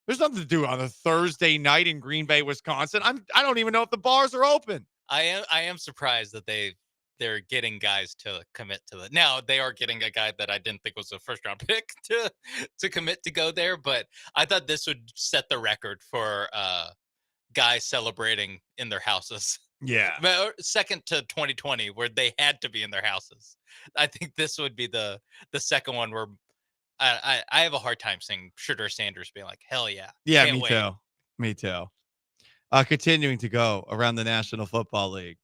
There's nothing to do on a Thursday night in Green Bay, Wisconsin. I don't even know if the bars are open. I am surprised that they're getting guys to commit to the. Now they are getting a guy that I didn't think was a first round pick to commit to go there, but I thought this would set the record for guys celebrating in their houses. Yeah. Second to 2020 where they had to be in their houses. I think this would be the second one where I have a hard time seeing Shedeur Sanders being like, hell yeah. Yeah, Can't me wait. too. Me too. Continuing to go around the National Football League.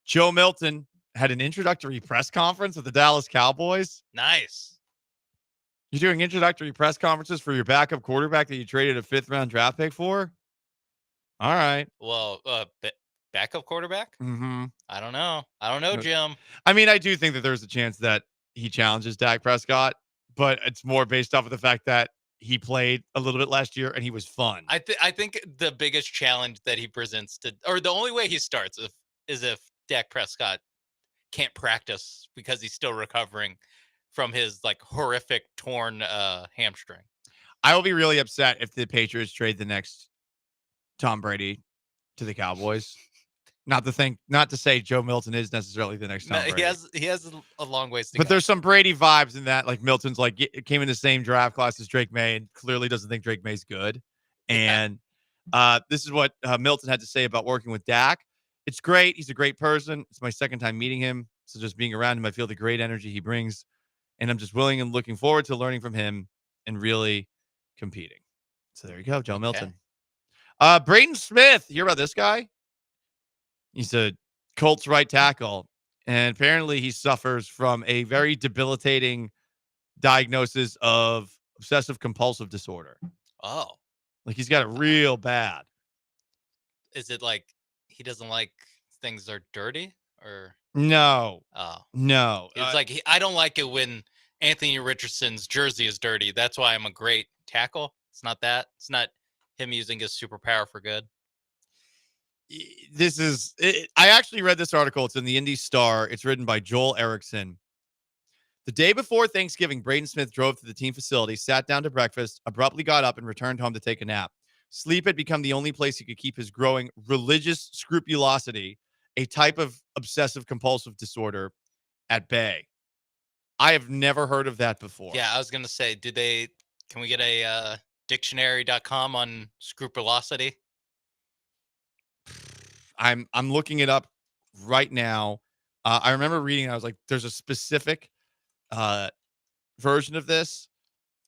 Joe Milton had an introductory press conference with the Dallas Cowboys. Nice. You're doing introductory press conferences for your backup quarterback that you traded a 5th-round draft pick for? All right. Well, backup quarterback? Mm-hmm. I don't know, Jim. I mean, I do think that there's a chance that he challenges Dak Prescott, but it's more based off of the fact that he played a little bit last year and he was fun. I think the biggest challenge that he presents or the only way he starts is if Dak Prescott can't practice because he's still recovering from his like horrific torn hamstring. I will be really upset if the Patriots trade the next Tom Brady to the Cowboys. Not to say Joe Milton is necessarily the next Tom Brady. He has a long ways to go. But there's some Brady vibes in that. Like Milton's like came in the same draft class as Drake May and clearly doesn't think Drake May's good. And this is what Milton had to say about working with Dak. It's great. He's a great person. It's my second time meeting him. So just being around him, I feel the great energy he brings. And I'm just willing and looking forward to learning from him and really competing. So there you go, Joe Milton. Braden Smith. You hear about this guy? He's a Colts right tackle. And apparently he suffers from a very debilitating diagnosis of obsessive compulsive disorder. Oh. Like he's got it real bad. Is it like he doesn't like things are dirty or No. Oh. No. It's like I don't like it when Anthony Richardson's jersey is dirty. That's why I'm a great tackle. It's not that. It's not him using his superpower for good. I actually read this article. It's in the Indy Star. It's written by Joel Erickson. The day before Thanksgiving, Braden Smith drove to the team facility, sat down to breakfast, abruptly got up and returned home to take a nap. Sleep had become the only place he could keep his growing religious scrupulosity, a type of obsessive compulsive disorder, at bay. I have never heard of that before. Yeah, I was going to say, can we get a dictionary.com on scrupulosity? I'm looking it up right now. I remember reading, I was like, there's a specific version of this.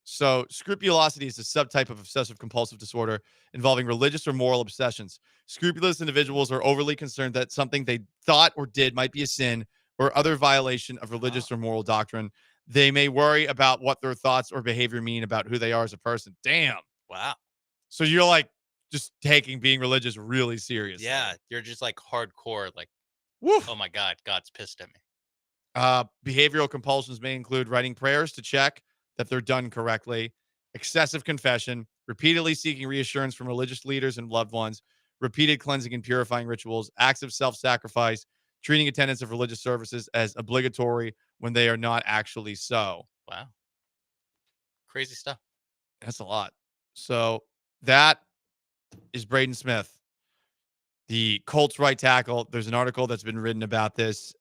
So scrupulosity is a subtype of obsessive compulsive disorder involving religious or moral obsessions. Scrupulous individuals are overly concerned that something they thought or did might be a sin or other violation of religious or moral doctrine. They may worry about what their thoughts or behavior mean about who they are as a person. Damn. Wow. So you're like just taking being religious really seriously. Yeah, you're just like hardcore, like, woof. Oh my God, God's pissed at me. Behavioral compulsions may include writing prayers to check that they're done correctly, excessive confession, repeatedly seeking reassurance from religious leaders and loved ones, repeated cleansing and purifying rituals, acts of self-sacrifice, treating attendance of religious services as obligatory when they are not actually so. Wow. Crazy stuff. That's a lot. So that is Braden Smith, the Colts right tackle. There's an article that's been written about this.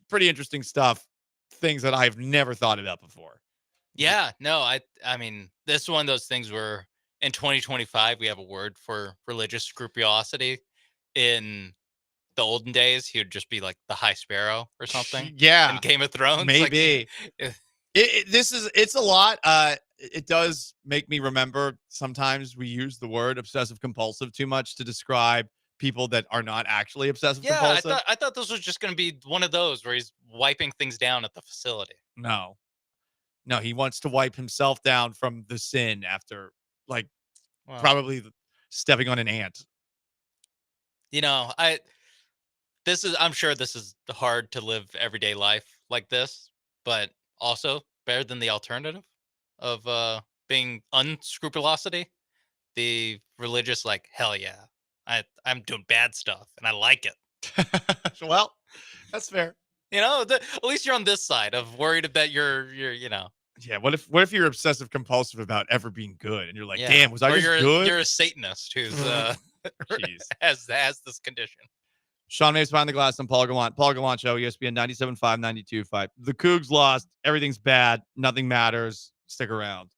Pretty interesting stuff. Things that I've never thought about before. Yeah, no, I mean, this is one of those things where in 2025 we have a word for religious scrupulosity. In the olden days, he would just be like the High Sparrow or something. Yeah, in Game of Thrones, maybe. Like, it's a lot. It does make me remember sometimes we use the word obsessive compulsive too much to describe people that are not actually obsessive compulsive. I thought this was just going to be one of those where he's wiping things down at the facility. No, he wants to wipe himself down from the sin after, probably stepping on an ant. You know, I'm sure this is hard to live everyday life like this, but also better than the alternative of being unscrupulosity, the religious, like, hell yeah, I'm doing bad stuff and I like it. Well, that's fair. You know, at least you're on this side of worried that you're you know. Yeah, what if you're obsessive compulsive about ever being good and you're like, Yeah. damn, was I Or just good? You're a Satanist who's has this condition. Sean Mapes behind the glass and Paul Gallant. Paul Gallant Show, ESPN 97.5, 92.5. The Cougs lost. Everything's bad. Nothing matters. Stick around.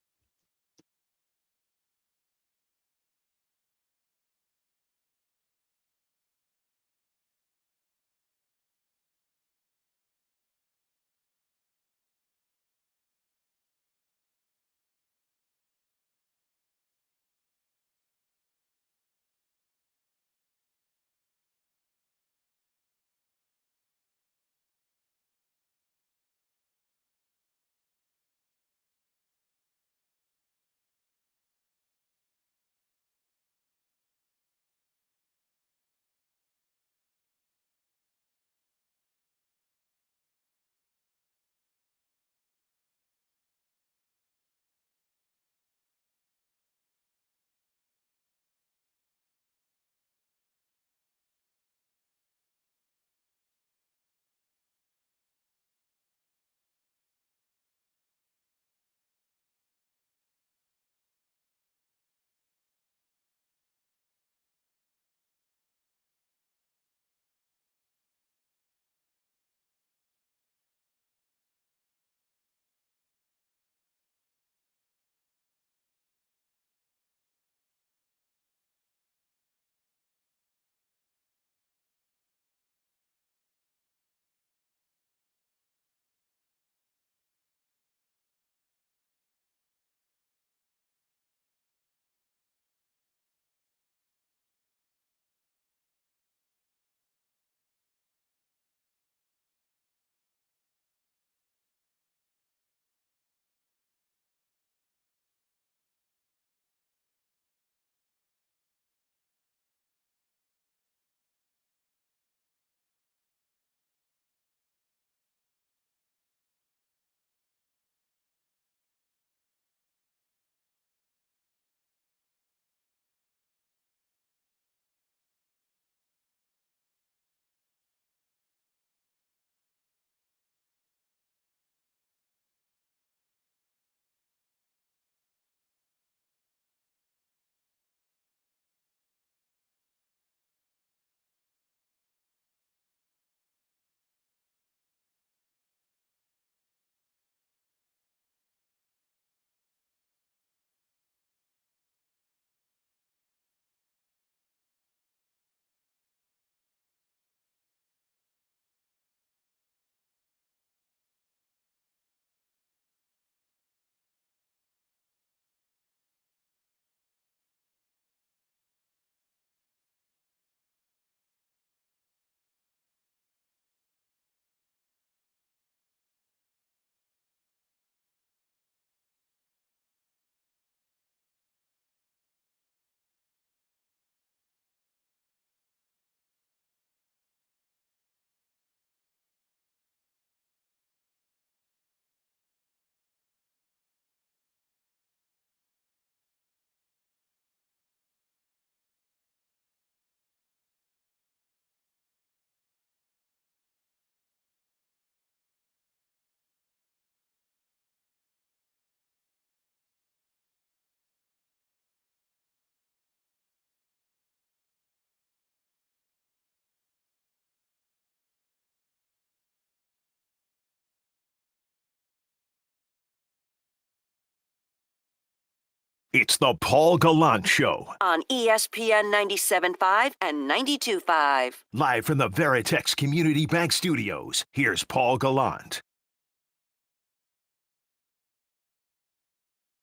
It's the Paul Gallant Show, on ESPN 97.5 and 92.5. live from the Veritex Community Bank Studios. Here's Paul Gallant.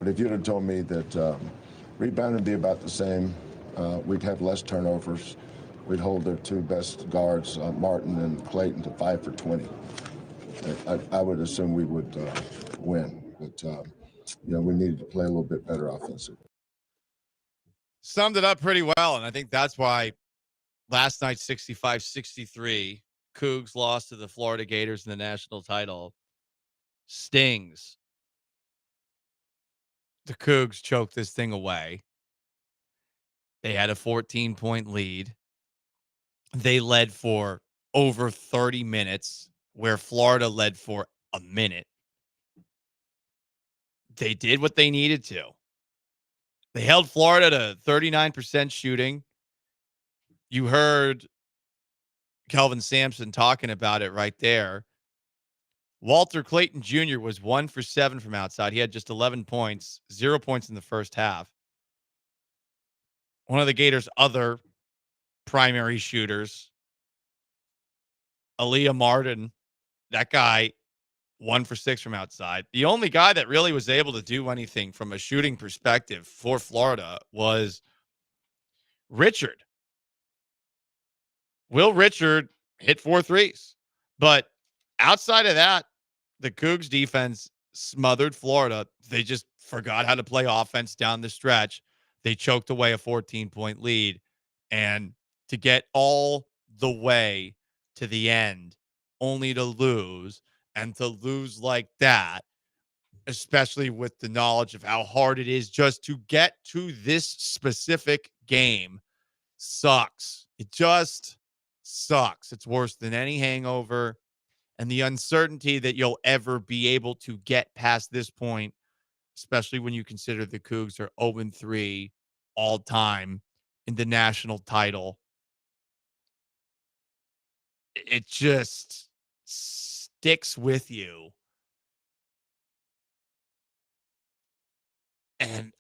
But if you'd have told me that rebound would be about the same, we'd have less turnovers, we'd hold their two best guards, Martin and Clayton, to 5 for 20. I would assume we would win, but we needed to play a little bit better offensively. Summed it up pretty well, and I think that's why last night 65-63, Cougs lost to the Florida Gators in the national title. Stings. The Cougs choked this thing away. They had a 14-point lead. They led for over 30 minutes, where Florida led for a minute. They did what they needed to. They held Florida to 39% shooting. You heard Kelvin Sampson talking about it right there. Walter Clayton Jr. was 1 for 7 from outside. He had just 11 points, 0 points in the first half. One of the Gators' other primary shooters, Aaliyah Martin, that guy, 1 for 6 from outside. The only guy that really was able to do anything from a shooting perspective for Florida was Richard. Will Richard hit 4 threes. But outside of that, the Cougs defense smothered Florida. They just forgot how to play offense down the stretch. They choked away a 14-point lead. And to get all the way to the end, only to lose, and to lose like that, especially with the knowledge of how hard it is just to get to this specific game, sucks. It just sucks. It's worse than any hangover. And the uncertainty that you'll ever be able to get past this point, especially when you consider the Cougs are 0-3 all time in the national title, it just sticks with you. And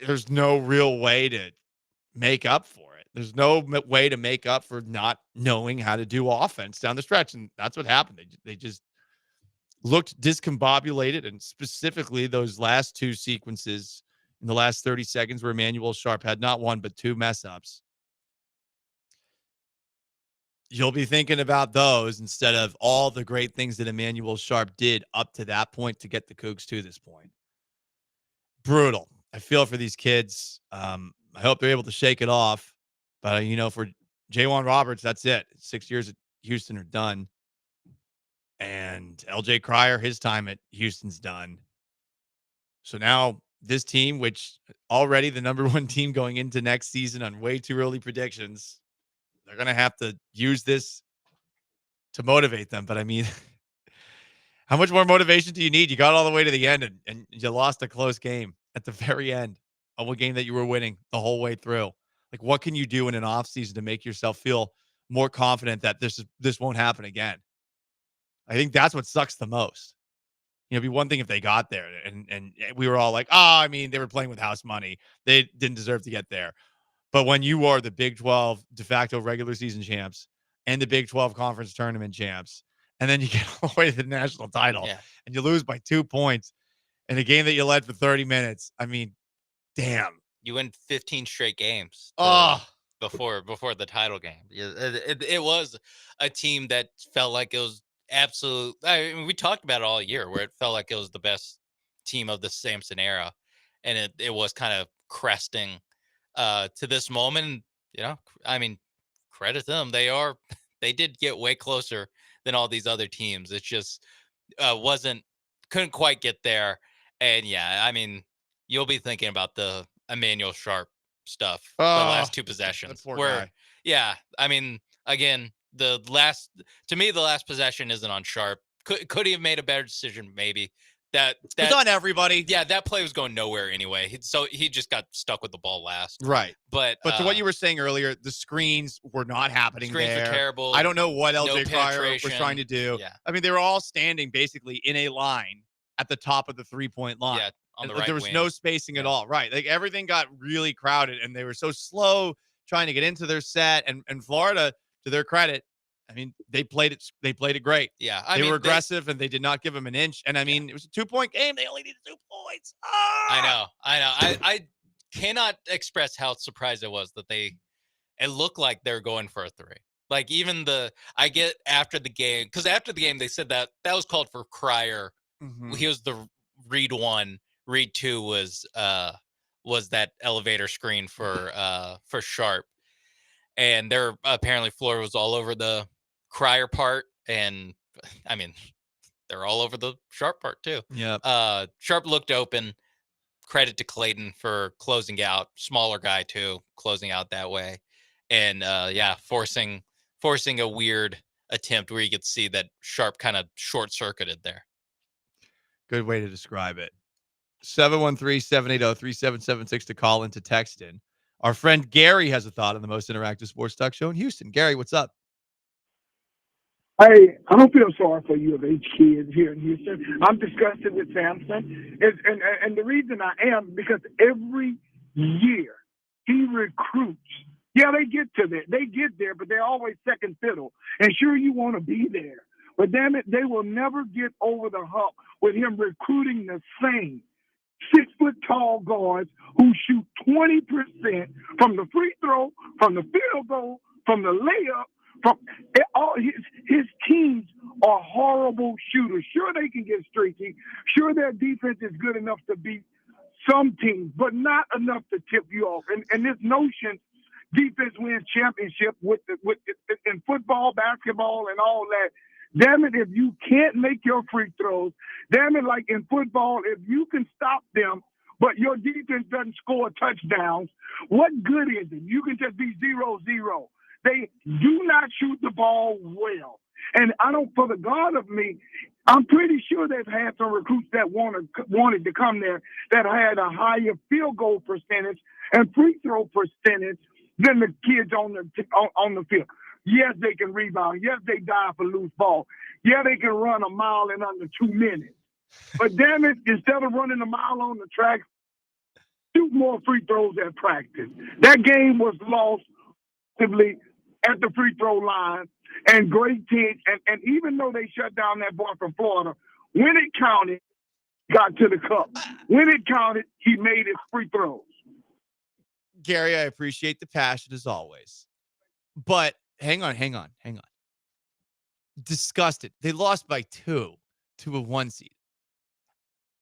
there's no real way to make up for it. There's no way to make up for not knowing how to do offense down the stretch. And that's what happened. They just looked discombobulated. And specifically those last two sequences in the last 30 seconds where Emmanuel Sharp had not one, but 2 mess ups. You'll be thinking about those instead of all the great things that Emmanuel Sharp did up to that point to get the Cougs to this point. Brutal. I feel for these kids. I hope they're able to shake it off. But, for J'Wan Roberts, that's it. 6 years at Houston are done. And LJ Cryer, his time at Houston's done. So now this team, which already the number 1 team going into next season on way too early predictions, they're going to have to use this to motivate them. But, how much more motivation do you need? You got all the way to the end, and you lost a close game at the very end of a game that you were winning the whole way through. Like, what can you do in an offseason to make yourself feel more confident that this won't happen again? I think that's what sucks the most. It'd be one thing if they got there and we were all like, they were playing with house money. They didn't deserve to get there. But when you are the Big 12 de facto regular season champs and the Big 12 conference tournament champs, and then you get all the way to the national title and you lose by 2 points in a game that you led for 30 minutes. Damn. You win 15 straight games before the title game. It was a team that felt like it was absolute. We talked about it all year where it felt like it was the best team of the Sampson era. And it was kind of cresting to this moment. Credit them. They did get way closer than all these other teams. It just couldn't quite get there. And you'll be thinking about the Emmanuel Sharp stuff, the last 2 possessions. Guy. Again, the last possession isn't on Sharp. Could he have made a better decision? Maybe. It's on everybody. Yeah, that play was going nowhere anyway. So he just got stuck with the ball last. Right. But to what you were saying earlier, the screens were not happening screens there. were terrible. I don't know what LJ Cryer was penetration. trying to do. Yeah. They were all standing basically in a line at the top of the 3-point line. Yeah, on the Like, right there was wing. no spacing at all. Right. Like everything got really crowded and they were so slow trying to get into their set. And Florida, to their credit, I mean, they played it great. Yeah. They were aggressive and they did not give them an inch. And I mean, it was a 2-point game. They only needed 2 points. I know. I cannot express how surprised I was that it looked like they're going for a 3. Like even I get after the game, because after the game they said that was called for Crier. He was the read 1. Read 2 was that elevator screen for Sharp, and apparently Florida was all over the Crier part, and I mean they're all over the Sharp part too. Yeah. Sharp looked open. Credit to Clayton for closing out. Smaller guy too, closing out that way, and forcing a weird attempt where you could see that Sharp kind of short-circuited there. Good way to describe it. 713-780-3776 to call in, to text in. Our friend Gary has a thought on the most interactive sports talk show in Houston. Gary, what's up? Hey, I don't feel sorry for U of H kids here in Houston. I'm disgusted with Sampson. And the reason I am, because every year he recruits. Yeah, they get there, but they're always second fiddle. And sure, you want to be there. But damn it, they will never get over the hump with him recruiting the same 6-foot-tall guards who shoot 20% from the free throw, from the field goal, from the layup. From all his teams are horrible shooters. Sure, they can get streaky. Sure, their defense is good enough to beat some teams, but not enough to tip you off. And this notion, defense wins championship in football, basketball, and all that. Damn it, if you can't make your free throws, damn it, like in football, if you can stop them, but your defense doesn't score touchdowns, what good is it? You can just be 0-0. They do not shoot the ball well. And for the God of me, I'm pretty sure they've had some recruits that wanted to come there that had a higher field goal percentage and free throw percentage than the kids on the field. Yes, they can rebound. Yes, they dive for loose ball. Yeah, they can run a mile in under 2 minutes. But damn it, instead of running a mile on the track, shoot more free throws at practice. That game was lost at the free throw line, and great teams. And even though they shut down that boy from Florida, when it counted, got to the cup. When it counted, he made his free throws. Gary, I appreciate the passion as always. But hang on. Disgusted. They lost by 2 to a 1 seed.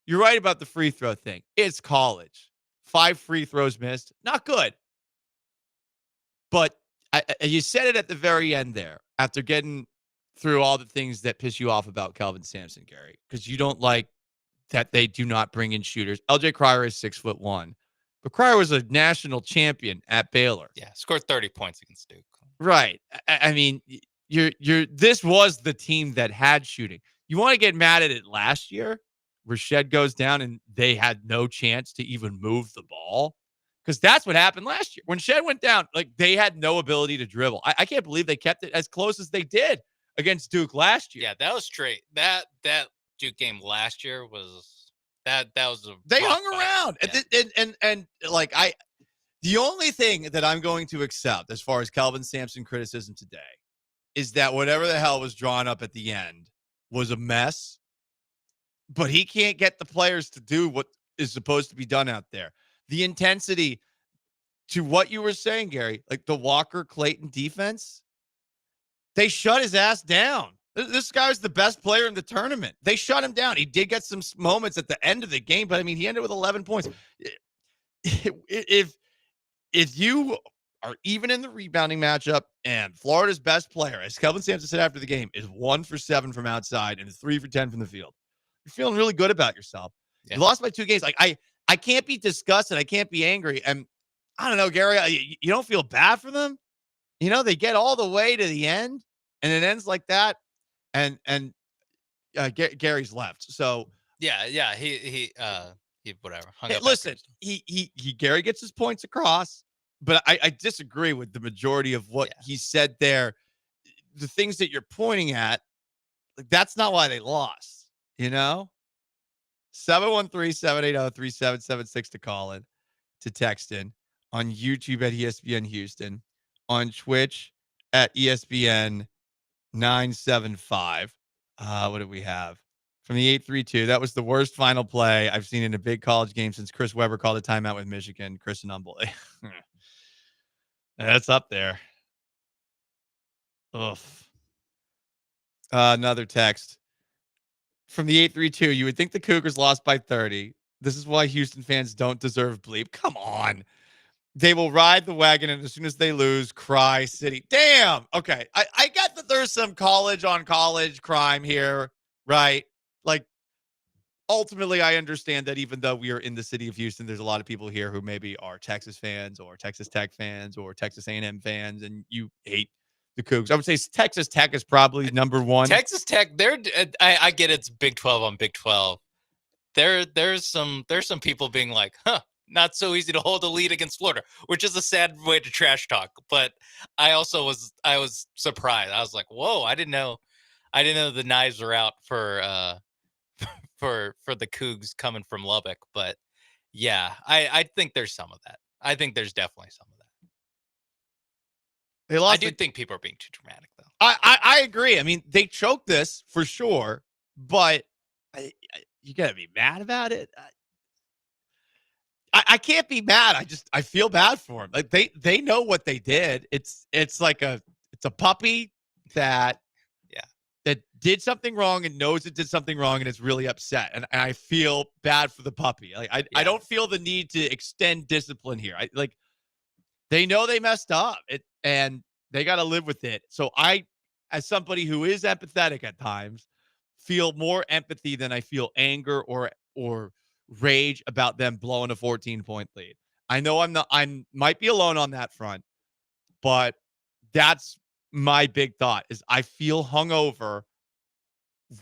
You're right about the free throw thing. It's college. 5 free throws missed. Not good. But you said it at the very end there, after getting through all the things that piss you off about Kelvin Sampson, Gary, because you don't like that they do not bring in shooters. LJ Cryer is 6'1", but Cryer was a national champion at Baylor. Yeah, scored 30 points against Duke. Right. I mean, this was the team that had shooting. You want to get mad at it last year, where Shed goes down and they had no chance to even move the ball? Because that's what happened last year. When Shed went down, like, they had no ability to dribble. I can't believe they kept it as close as they did against Duke last year. Yeah, that was straight. That Duke game last year was that was a they rock hung fight. around. Yeah. And the only thing that I'm going to accept as far as Kelvin Sampson criticism today is that whatever the hell was drawn up at the end was a mess, but he can't get the players to do what is supposed to be done out there. The intensity, to what you were saying, Gary, like the Walker Clayton defense, they shut his ass down. This guy was the best player in the tournament. They shut him down. He did get some moments at the end of the game, but I mean, he ended with 11 points. If you are even in the rebounding matchup and Florida's best player, as Kelvin Sampson said after the game, is 1 for 7 from outside and 3 for 10 from the field, you're feeling really good about yourself. Yeah. You lost by 2 games. Like, I can't be disgusted. I can't be angry. And I don't know, Gary, you don't feel bad for them? You know, they get all the way to the end and it ends like that. And Gary's left. So yeah, he whatever. Hey, listen, Gary gets his points across, but I disagree with the majority of what he said there. The things that you're pointing at, like, that's not why they lost, you know? 713-780-3776 to call in, to text in, on YouTube at ESPN Houston, on Twitch at ESPN 975. What did we have? From the 832, that was the worst final play I've seen in a big college game since Chris Webber called a timeout with Michigan. Chris and Umble. That's up there. Oof. Another text from the 832. You would think the Cougars lost by 30. This is why Houston fans don't deserve bleep. Come on. They will ride the wagon, and as soon as they lose, cry city. Damn. Okay. I get that there's some college on college crime here, right? Like, ultimately, I understand that even though we are in the city of Houston, there's a lot of people here who maybe are Texas fans or Texas Tech fans or Texas A&M fans, and you hate the Cougs. I would say Texas Tech is probably number one. Texas Tech, I get it's Big 12 on Big 12. There's some people being like, not so easy to hold a lead against Florida, which is a sad way to trash talk. But I was surprised. I was like, whoa, I didn't know the knives were out for the Cougs coming from Lubbock. But yeah, I think there's some of that. I think there's definitely some of that. They lost. I do think people are being too dramatic, though. I agree. I mean, they choked this for sure, but you gotta be mad about it. I can't be mad. I feel bad for them. Like they know what they did. It's like it's a puppy that did something wrong and knows it did something wrong and is really upset. And I feel bad for the puppy. Like I don't feel the need to extend discipline here. They know they messed up and they got to live with it. So I, as somebody who is empathetic at times, feel more empathy than I feel anger or rage about them blowing a 14-point lead. I know I might be alone on that front, but that's my big thought is I feel hungover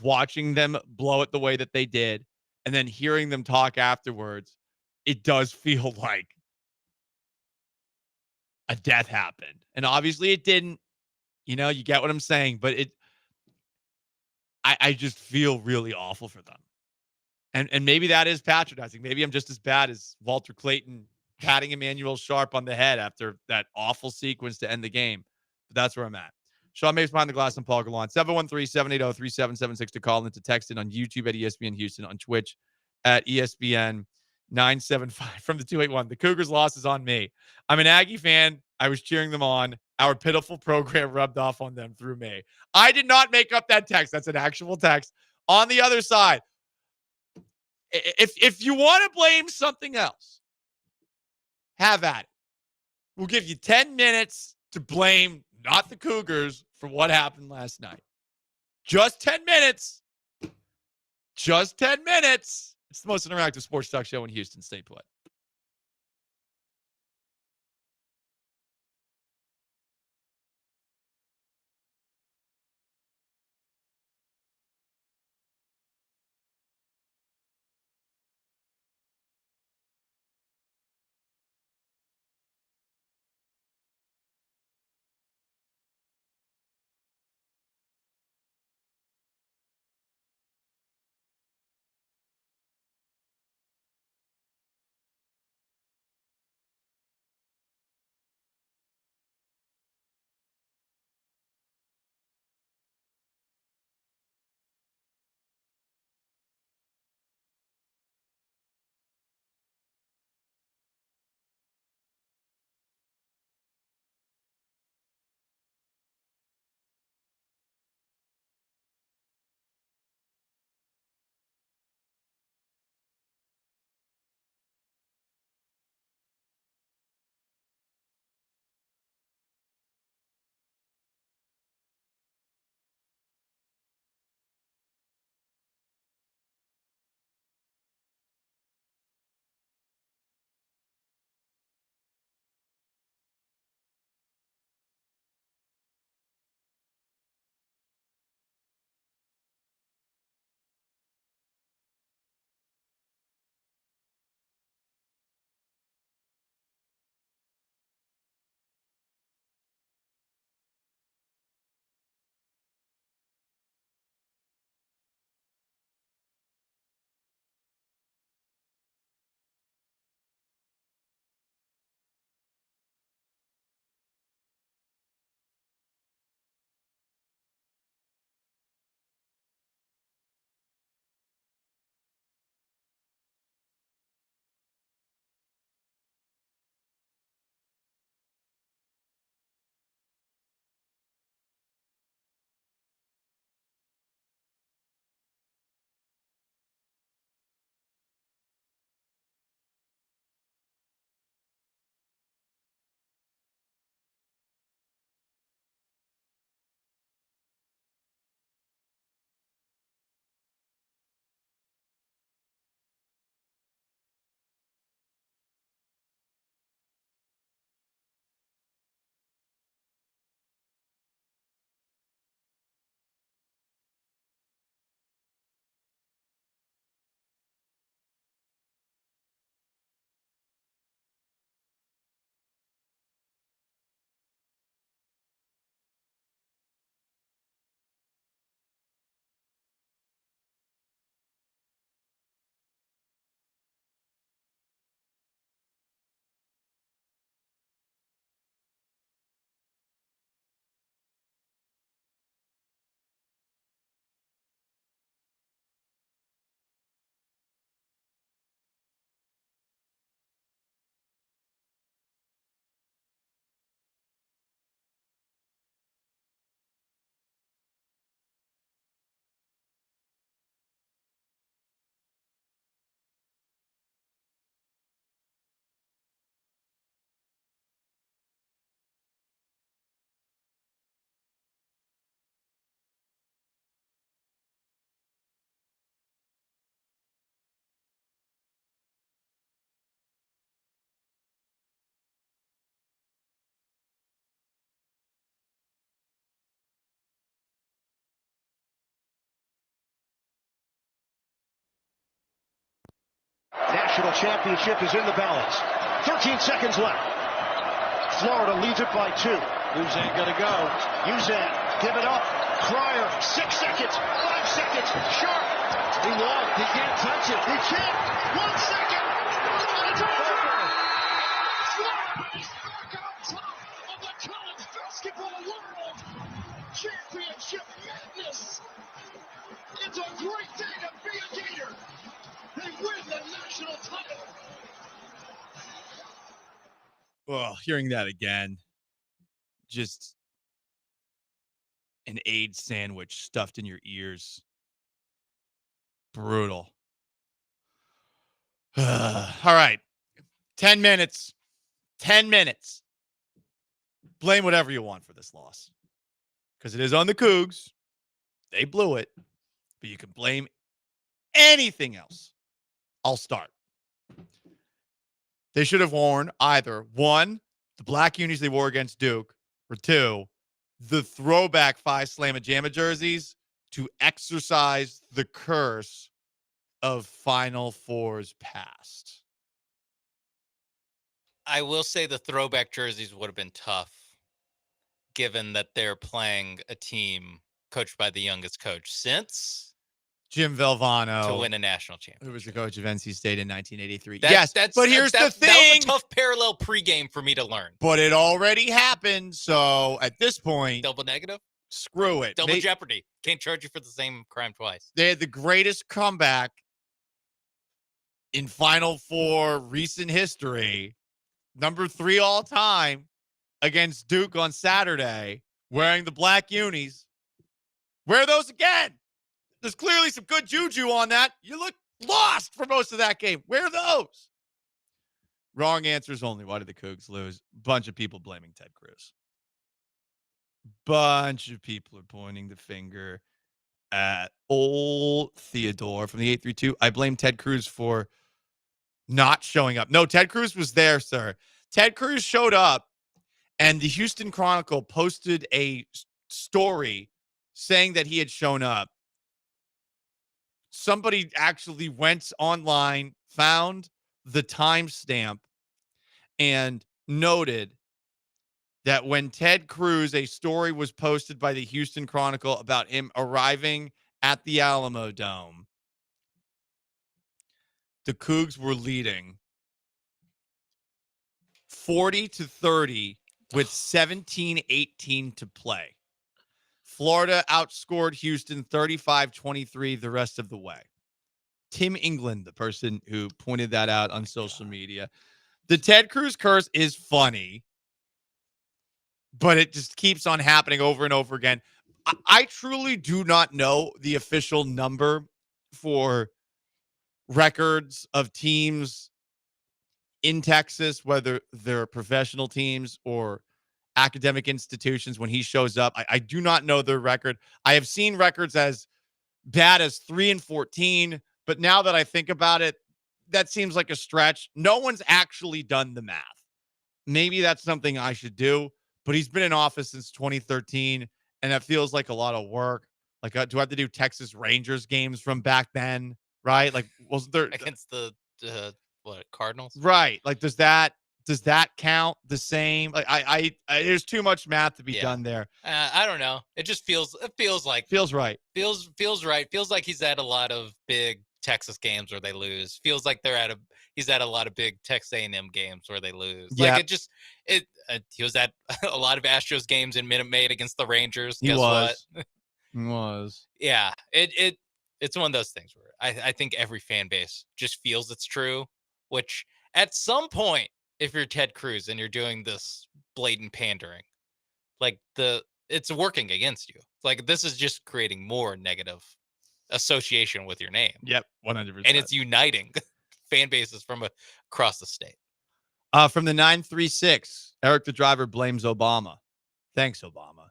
watching them blow it the way that they did and then hearing them talk afterwards. It does feel like a death happened. And obviously it didn't. You know, you get what I'm saying, but I just feel really awful for them. And maybe that is patronizing. Maybe I'm just as bad as Walter Clayton patting Emmanuel Sharp on the head after that awful sequence to end the game. But that's where I'm at. Sean Mapes behind the glass and Paul Gallant. 713-780-3776 to call and to text in on YouTube at ESPN Houston, on Twitch at ESPN 975 from the 281. The Cougars' loss is on me. I'm an Aggie fan. I was cheering them on. Our pitiful program rubbed off on them through me. I did not make up that text. That's an actual text. On the other side, if you want to blame something else, have at it. We'll give you 10 minutes to blame not the Cougars for what happened last night. Just 10 minutes. Just 10 minutes. It's the most interactive sports talk show in Houston. Stay put. national championship is in the balance. 13 seconds left. Florida leads it by 2. Luzan gonna go. Uzan, give it up. Cryer, 6 seconds, 5 seconds. Sharp. He won't. He can't touch it. He can't. 1 second. Florida is back on top of the college basketball world. Championship madness. It's a great day to be a Gator. They win the national title. Well, hearing that again, just an AIDS sandwich stuffed in your ears. Brutal. All right. 10 minutes. 10 minutes. Blame whatever you want for this loss. Because it is on the Cougs. They blew it. But you can blame anything else. I'll start. They should have worn either, 1, the black unis they wore against Duke, or 2, the throwback Phi Slamma Jamma jerseys to exercise the curse of Final Fours past. I will say the throwback jerseys would have been tough, given that they're playing a team coached by the youngest coach since Jim Valvano to win a national championship. Who was the coach of NC State in 1983. But here's the thing. That was a tough parallel pregame for me to learn. But it already happened, so at this point, double negative? Screw it. Double jeopardy. Can't charge you for the same crime twice. They had the greatest comeback in Final Four recent history, number 3 all time, against Duke on Saturday, wearing the black unis. Wear those again. There's clearly some good juju on that. You look lost for most of that game. Wear those. Wrong answers only. Why did the Cougs lose? Bunch of people blaming Ted Cruz. Bunch of people are pointing the finger at old Theodore from the 832. I blame Ted Cruz for not showing up. No, Ted Cruz was there, sir. Ted Cruz showed up, and the Houston Chronicle posted a story saying that he had shown up. Somebody actually went online, found the timestamp, and noted that when Ted Cruz, a story was posted by the Houston Chronicle about him arriving at the Alamo Dome, the Cougs were leading 40-30 with 17-18 to play. Florida outscored Houston 35-23 the rest of the way. Tim England, the person who pointed that out on social media. The Ted Cruz curse is funny, but it just keeps on happening over and over again. I truly do not know the official number for records of teams in Texas, whether they're professional teams or academic institutions when he shows up. I do not know their record. I have seen records as bad as 3-14, but now that I think about it, that seems like a stretch. No one's actually done the math. Maybe that's something I should do, but he's been in office since 2013, and that feels like a lot of work. Like, do I have to do Texas Rangers games from back then, right? Like, wasn't there against the Cardinals? Right. Like, does that count the same? Like, I there's too much math to be done there. I don't know. It just feels right. Feels right. Feels like he's at a lot of big Texas games where they lose. Feels like he's at a lot of big Texas A&M games where they lose. Yeah. Like he was at a lot of Astros games in Minute Maid against the Rangers. He Guess was. what? He was. Yeah. It's one of those things where I think every fan base just feels it's true, which at some point, if you're Ted Cruz and you're doing this blatant pandering, like it's working against you. Like, this is just creating more negative association with your name. Yep, 100%. And it's uniting fan bases from across the state. From the 936, Eric the driver blames Obama. Thanks, Obama.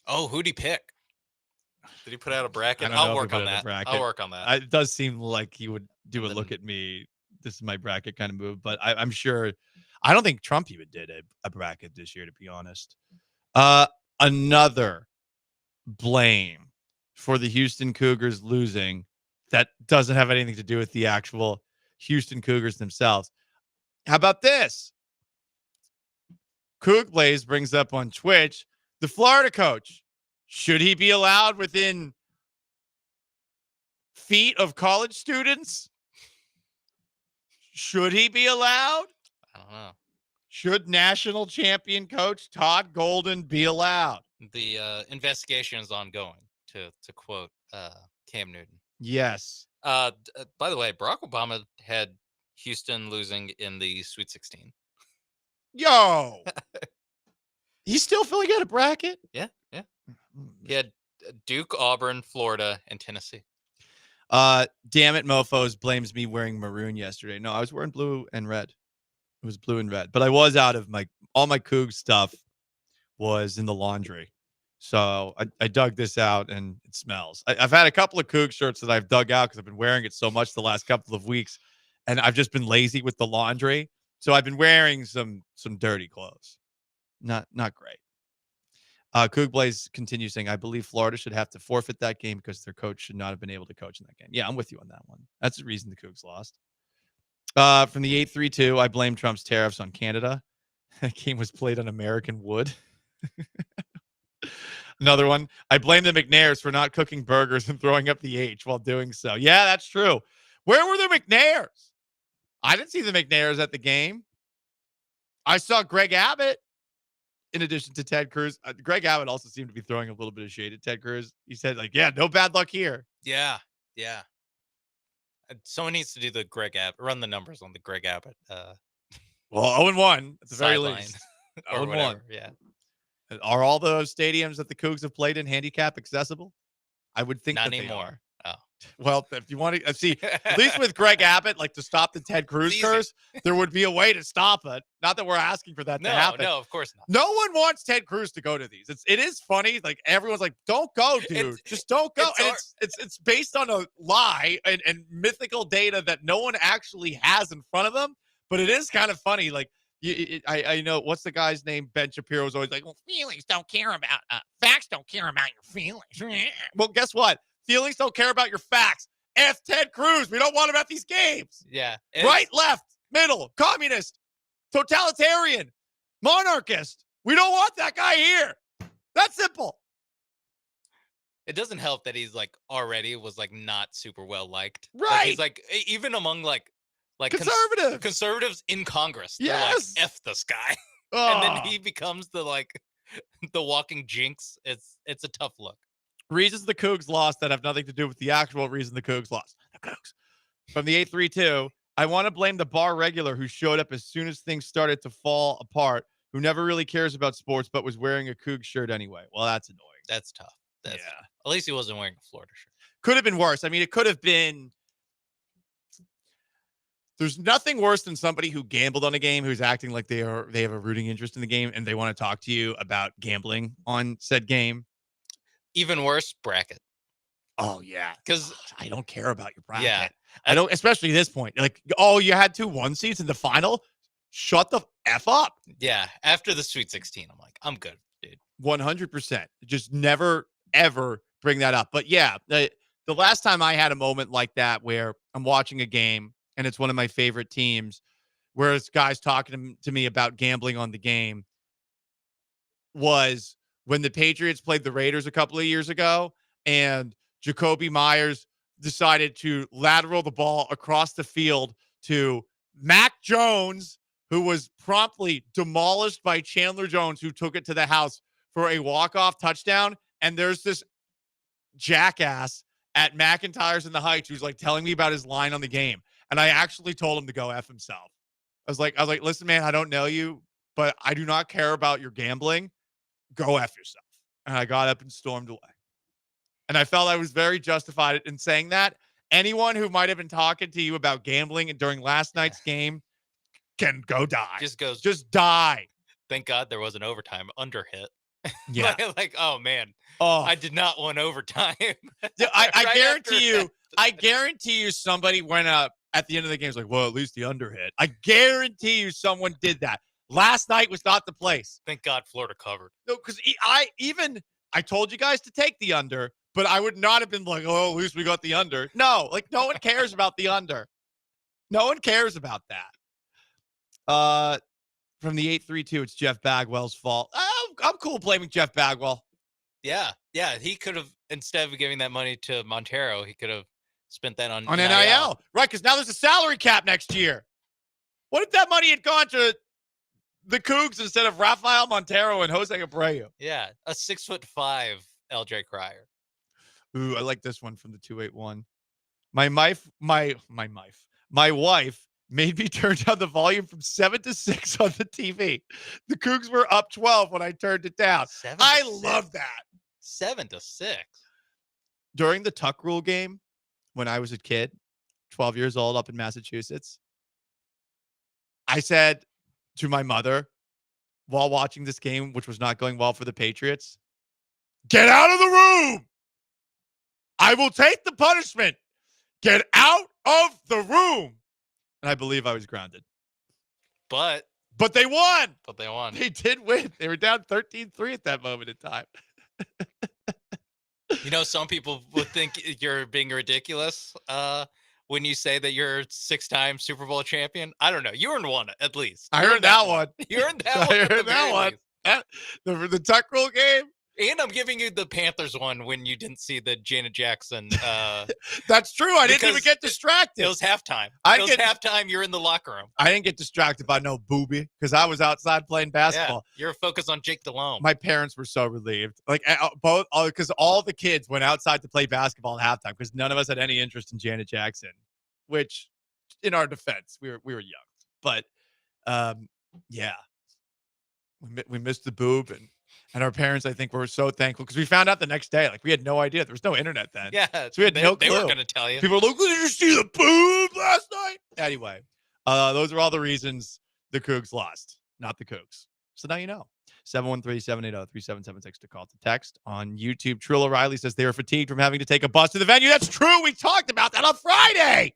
Oh, who'd he pick? Did he put out a bracket? I don't know I'll if he work put on out a that. bracket. I'll work on that. It does seem like he would do a look at me. This is my bracket kind of move, but I'm sure. I don't think Trump even did a bracket this year, to be honest. Another blame for the Houston Cougars losing that doesn't have anything to do with the actual Houston Cougars themselves. How about this? Coug Blaze brings up on Twitch, the Florida coach. Should he be allowed within feet of college students? Should he be allowed? I don't know. Should national champion coach Todd Golden be allowed? The investigation is ongoing, to quote Cam Newton. Yes. By the way, Barack Obama had Houston losing in the Sweet 16. Yo. He's still filling out a bracket? Yeah. He had Duke, Auburn, Florida, and Tennessee. Damn it, mofos blames me wearing maroon yesterday. No, I was wearing blue and red. It was blue and red. But I was out of all my Coug stuff was in the laundry. So I dug this out and it smells. I've had a couple of Coug shirts that I've dug out because I've been wearing it so much the last couple of weeks. And I've just been lazy with the laundry. So I've been wearing some dirty clothes. Not great. Coug Blaze continues saying, I believe Florida should have to forfeit that game because their coach should not have been able to coach in that game. Yeah, I'm with you on that one. That's the reason the Cougs lost. From the 832, I blame Trump's tariffs on Canada. That game was played on American wood. Another one. I blame the McNairs for not cooking burgers and throwing up the H while doing so. Yeah, that's true. Where were the McNairs? I didn't see the McNairs at the game. I saw Greg Abbott. In addition to Ted Cruz, Greg Abbott also seemed to be throwing a little bit of shade at Ted Cruz. He said, yeah, no bad luck here. Yeah. Someone needs to do the Greg Abbott, run the numbers on the Greg Abbott. Well, 0-1 at the very sideline least. or 0-1. whatever. Yeah. Are all those stadiums that the Cougs have played in handicap accessible? I would think Not that anymore. They are. Oh. Well, if you want to see, at least with Greg Abbott, to stop the Ted Cruz curse, there would be a way to stop it. Not that we're asking for that to happen. No, of course not. No one wants Ted Cruz to go to these. It is funny. Everyone's like, don't go, dude. Just don't go. It's based on a lie and mythical data that no one actually has in front of them. But it is kind of funny. I know, what's the guy's name? Ben Shapiro was always like, well, feelings don't care about, facts don't care about your feelings. Well, guess what? Feelings don't care about your facts. F Ted Cruz. We don't want him at these games. Yeah. Right, left, middle, communist, totalitarian, monarchist. We don't want that guy here. That's simple. It doesn't help that he's already was not super well liked. Right. He's even among conservatives in Congress. Yes. They're F this guy. And then he becomes the walking jinx. It's a tough look. Reasons the Cougs lost that have nothing to do with the actual reason the Cougs lost. The Cougs. From the 832, I want to blame the bar regular who showed up as soon as things started to fall apart, who never really cares about sports but was wearing a Coug shirt anyway. Well, that's annoying. That's tough. Tough. At least he wasn't wearing a Florida shirt. Could have been worse. I mean, it could have been. There's nothing worse than somebody who gambled on a game who's acting like they have a rooting interest in the game and they want to talk to you about gambling on said game. Even worse, bracket. Oh, yeah. Because I don't care about your bracket. Yeah. I don't, especially at this point. You had 2 1 seeds in the final? Shut the F up. Yeah. After the Sweet 16, I'm like, I'm good, dude. 100%. Just never, ever bring that up. But yeah, the last time I had a moment like that where I'm watching a game and it's one of my favorite teams, where this guy's talking to me about gambling on the game, was when the Patriots played the Raiders a couple of years ago and Jacoby Myers decided to lateral the ball across the field to Mac Jones, who was promptly demolished by Chandler Jones, who took it to the house for a walk-off touchdown. And there's this jackass at McIntyre's in the Heights who's telling me about his line on the game. And I actually told him to go F himself. I was like, listen, man, I don't know you, but I do not care about your gambling. Go F yourself. And I got up and stormed away. And I felt I was very justified in saying that. Anyone who might have been talking to you about gambling during last night's game can go die. Just die. Thank God there was an overtime under hit. Yeah. Oh, man. Oh, I did not want overtime. I guarantee you somebody went up at the end of the game. Was like, well, at least the under hit. I guarantee you someone did that. Last night was not the place. Thank God Florida covered. No, because I told you guys to take the under, but I would not have been like, oh, at least we got the under. No, no one cares about the under. No one cares about that. From the 832, it's Jeff Bagwell's fault. I'm cool blaming Jeff Bagwell. Yeah. He could have, instead of giving that money to Montero, he could have spent that on NIL. Right, because now there's a salary cap next year. What if that money had gone to the Cougs instead of Rafael Montero and Jose Abreu? Yeah, a 6'5" LJ Cryer. Ooh, I like this one from the 281. My wife made me turn down the volume from 7 to 6 on the TV. The Cougs were up 12 when I turned it down. I love that. 7 to 6. During the Tuck Rule game, when I was a kid, 12 years old up in Massachusetts, I said to my mother while watching this game, which was not going well for the Patriots, get out of the room. I will take the punishment. Get out of the room. And I believe I was grounded. But they won. They did win. They were down 13-3 at that moment in time. Some people would think you're being ridiculous when you say that you're a 6-time Super Bowl champion. I don't know. You earned one at least. I earned that one. You earned that one. I earned that one. The Tuck Rule game. And I'm giving you the Panthers one when you didn't see the Janet Jackson. That's true. I didn't even get distracted. It was halftime. Halftime. You're in the locker room. I didn't get distracted by no booby because I was outside playing basketball. Yeah, you're focused on Jake Delhomme. My parents were so relieved. Because all the kids went outside to play basketball at halftime because none of us had any interest in Janet Jackson, which, in our defense, we were young. But, yeah. We missed the boob and our parents, I think, were so thankful because we found out the next day. Like, we had no idea. There was no internet then. Yeah. So we had no clue. They weren't going to tell you. People were like, did you see the boob last night? Anyway, those are all the reasons the Cougs lost, not the Cougs. So now you know. 713-780-3776 to call to text. On YouTube, Trill O'Reilly says they were fatigued from having to take a bus to the venue. That's true. We talked about that on Friday.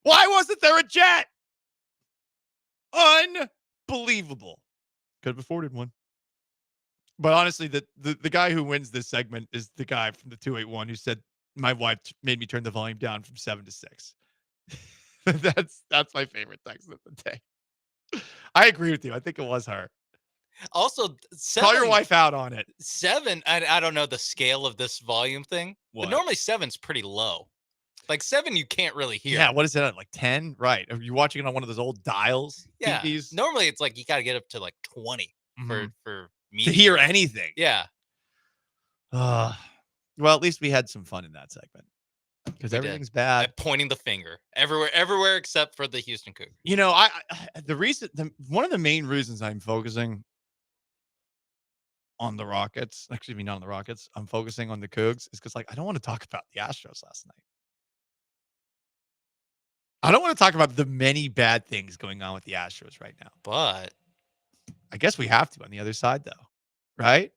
Why wasn't there a jet? Unbelievable. Could have afforded one. But honestly, the guy who wins this segment is the guy from the 281 who said, my wife made me turn the volume down from 7 to 6. That's my favorite text of the day. I agree with you. I think it was her. Also, 7, call your wife out on it. 7, I don't know the scale of this volume thing, but normally 7's pretty low. Like 7, you can't really hear. Yeah, what is it at? Like 10? Right. Are you watching it on one of those old dials? Yeah. TVs? Normally it's like you got to get up to like 20 for me to hear anything. Yeah. Well, at least we had some fun in that segment because everything's bad. I'm pointing the finger everywhere except for the Houston Cougars. One of the main reasons I'm focusing on the Rockets, actually, not on the Rockets, I'm focusing on the Cougs is because, I don't want to talk about the Astros last night. I don't want to talk about the many bad things going on with the Astros right now. But I guess we have to on the other side, though, right?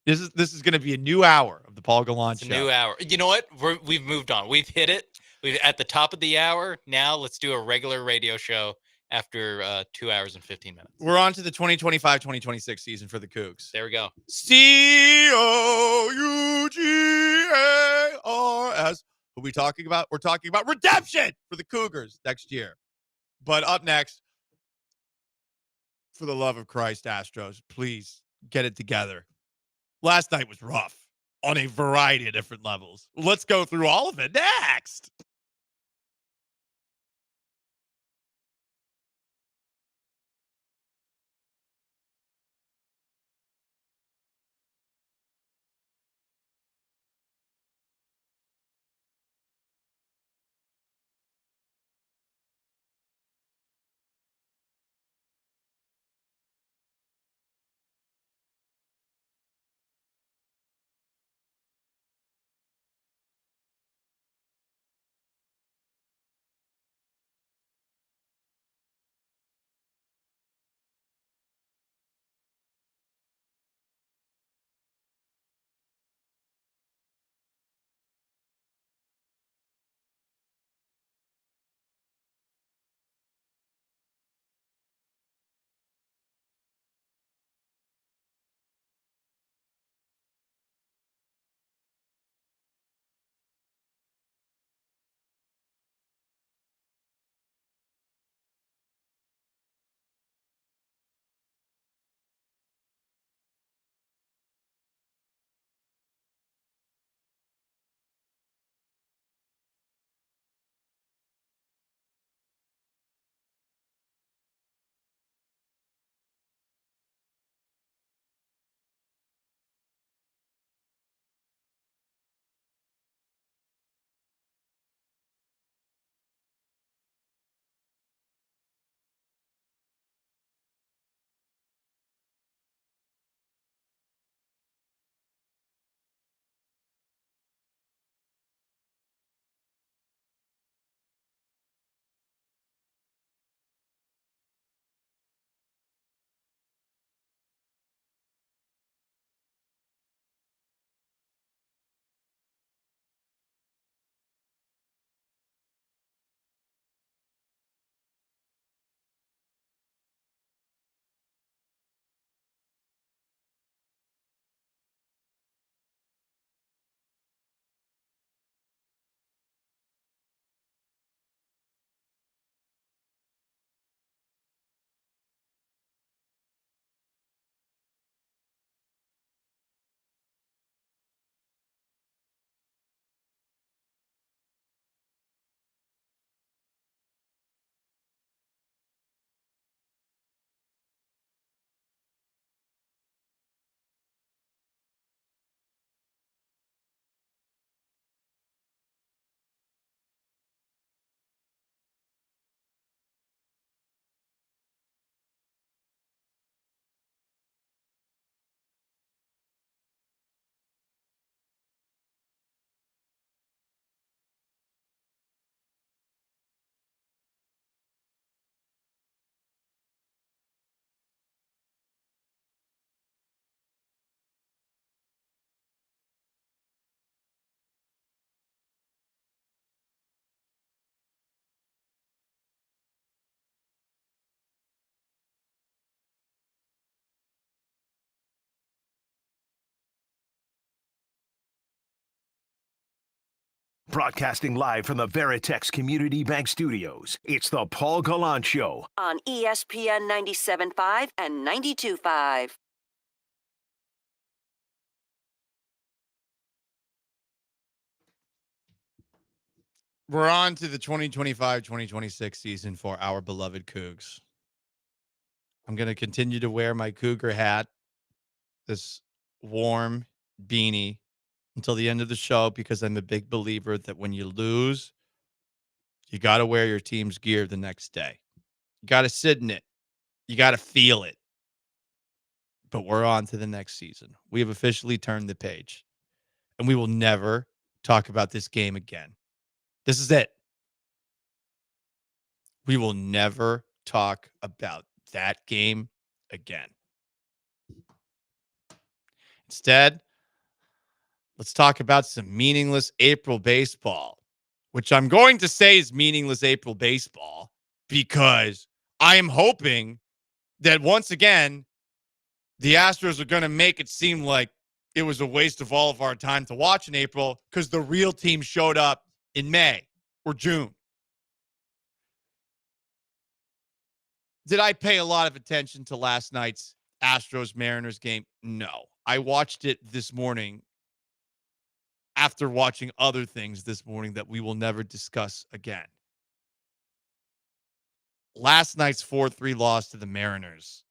This is going to be a new hour of the Paul Gallant Show. A new hour. You know what? We've moved on. We've hit it. We're at the top of the hour. Now let's do a regular radio show after 2 hours and 15 minutes. We're on to the 2025-2026 season for the Cougs. There we go. COUGARS. What are we talking about? We're talking about redemption for the Cougars next year. But up next, for the love of Christ, Astros, please get it together. Last night was rough on a variety of different levels. Let's go through all of it next. Broadcasting live from the Veritex Community Bank Studios, it's the Paul Gallant Show. On ESPN 97.5 and 92.5. We're on to the 2025-2026 season for our beloved Cougs. I'm going to continue to wear my Cougar hat, this warm beanie, until the end of the show because I'm a big believer that when you lose, you got to wear your team's gear the next day. You got to sit in it. You got to feel it. But we're on to the next season. We have officially turned the page, and we will never talk about this game again. This is it. We will never talk about that game again. Instead, let's talk about some meaningless April baseball, which I'm going to say is meaningless April baseball because I am hoping that once again, the Astros are going to make it seem like it was a waste of all of our time to watch in April because the real team showed up in May or June. Did I pay a lot of attention to last night's Astros-Mariners game? No. I watched it this morning after watching other things this morning that we will never discuss again. Last night's 4-3 loss to the Mariners,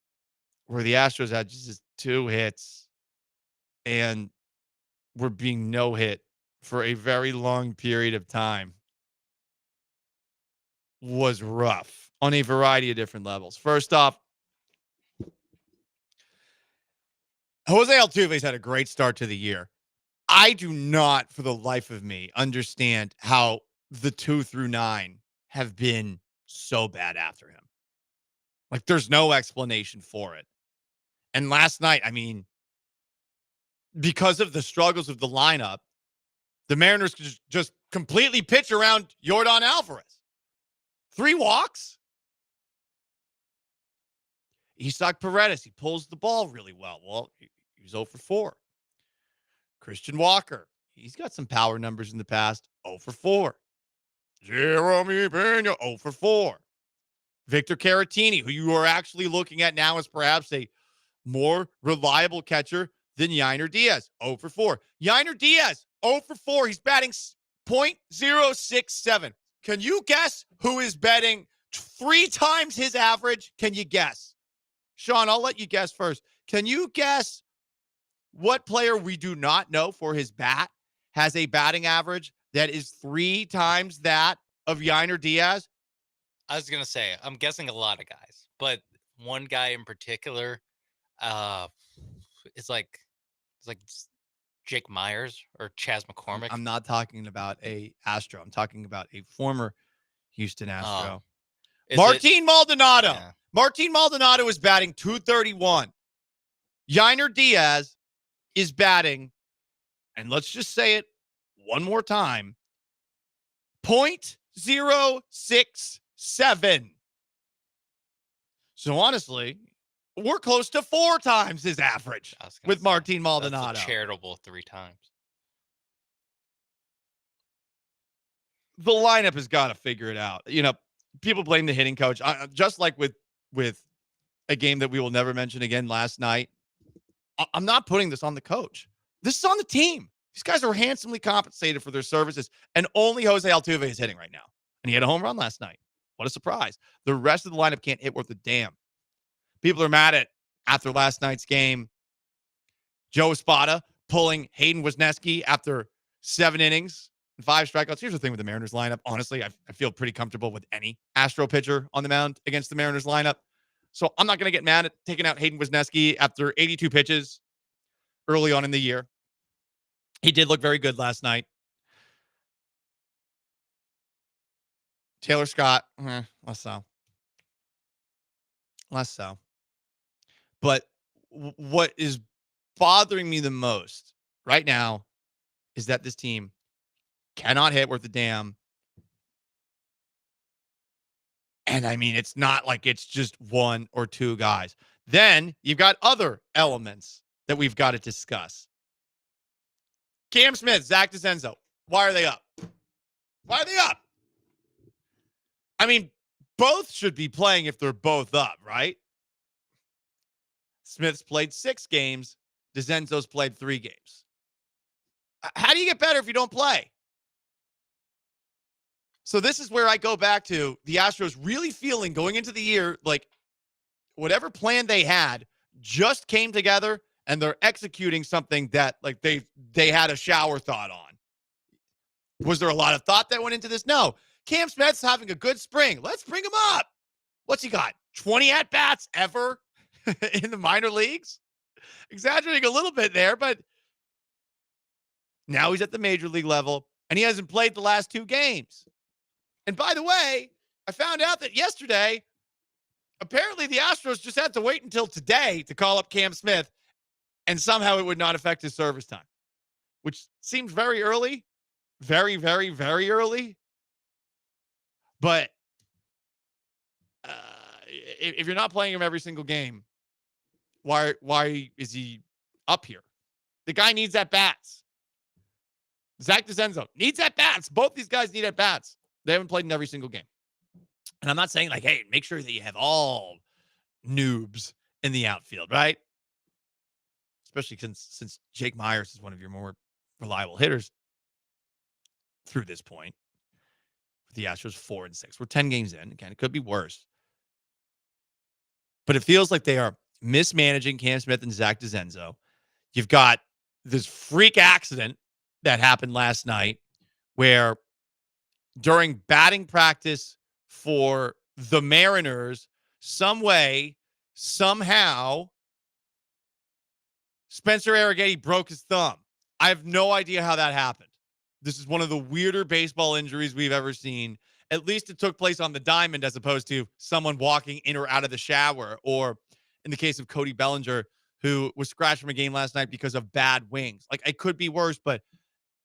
where the Astros had just 2 hits and were being no-hit for a very long period of time, was rough on a variety of different levels. First off, Jose Altuve's had a great start to the year. I do not, for the life of me, understand how the 2 through 9 have been so bad after him. Like, there's no explanation for it. And last night, I mean, because of the struggles of the lineup, the Mariners could just completely pitch around Yordan Alvarez. 3 walks. Isaac Paredes, he pulls the ball really well. Well, he's 0 for 4. Christian Walker, he's got some power numbers in the past. 0 for 4. Jeremy Pena, 0 for 4. Victor Caratini, who you are actually looking at now as perhaps a more reliable catcher than Yainer Diaz, 0 for 4. Yainer Diaz, 0 for 4. He's batting .067. Can you guess who is betting 3 times his average? Can you guess? Sean, I'll let you guess first. Can you guess what player we do not know for his bat has a batting average that is 3 times that of Yainer Diaz? I was going to say, I'm guessing a lot of guys, but one guy in particular, it's like Jake Myers or Chas McCormick. I'm not talking about a Astro. I'm talking about a former Houston Astro. Martin Maldonado. Yeah. Martin Maldonado is batting .231. Yainer Diaz is batting, and let's just say it one more time, .067. So honestly, we're close to 4 times his average with Martin Maldonado. That's a charitable 3 times. The lineup has got to figure it out. You know, people blame the hitting coach. Just like with a game that we will never mention again last night, I'm not putting this on the coach. This is on the team. These guys are handsomely compensated for their services, and only Jose Altuve is hitting right now. And he had a home run last night. What a surprise. The rest of the lineup can't hit worth a damn. People are mad at, after last night's game, Joe Espada pulling Hayden Wesneski after 7 innings and 5 strikeouts. Here's the thing with the Mariners lineup. Honestly, I feel pretty comfortable with any Astro pitcher on the mound against the Mariners lineup. So I'm not going to get mad at taking out Hayden Wesneski after 82 pitches early on in the year. He did look very good last night. Taylor Scott, less so. Less so. But what is bothering me the most right now is that this team cannot hit worth a damn. And I mean, it's not like it's just 1 or 2 guys. Then you've got other elements that we've got to discuss. Cam Smith, Zach DeCenzo, why are they up? Why are they up? I mean, both should be playing if they're both up, right? Smith's played 6 games. DeZenzo's played 3 games. How do you get better if you don't play? So this is where I go back to the Astros really feeling going into the year like whatever plan they had just came together and they're executing something that like they had a shower thought on. Was there a lot of thought that went into this? No. Cam Smith's having a good spring. Let's bring him up. What's he got? 20 at-bats ever in the minor leagues? Exaggerating a little bit there, but now he's at the major league level, and he hasn't played the last 2 games. And by the way, I found out that yesterday, apparently the Astros just had to wait until today to call up Cam Smith, and somehow it would not affect his service time, which seems very early. Very, very, very early. But if you're not playing him every single game, why is he up here? The guy needs at-bats. Zach DeZenzo needs at-bats. Both these guys need at-bats. They haven't played in every single game. And I'm not saying like, hey, make sure that you have all noobs in the outfield, right? Especially since Jake Myers is one of your more reliable hitters through this point. The Astros 4-6. We're 10 games in. Again, it could be worse. But it feels like they are mismanaging Cam Smith and Zach DeZenzo. You've got this freak accident that happened last night where during batting practice for the Mariners, some way, somehow, Spencer Arrighetti broke his thumb. I have no idea how that happened. This is one of the weirder baseball injuries we've ever seen. At least it took place on the diamond as opposed to someone walking in or out of the shower, or in the case of Cody Bellinger, who was scratched from a game last night because of bad wings. Like, it could be worse, but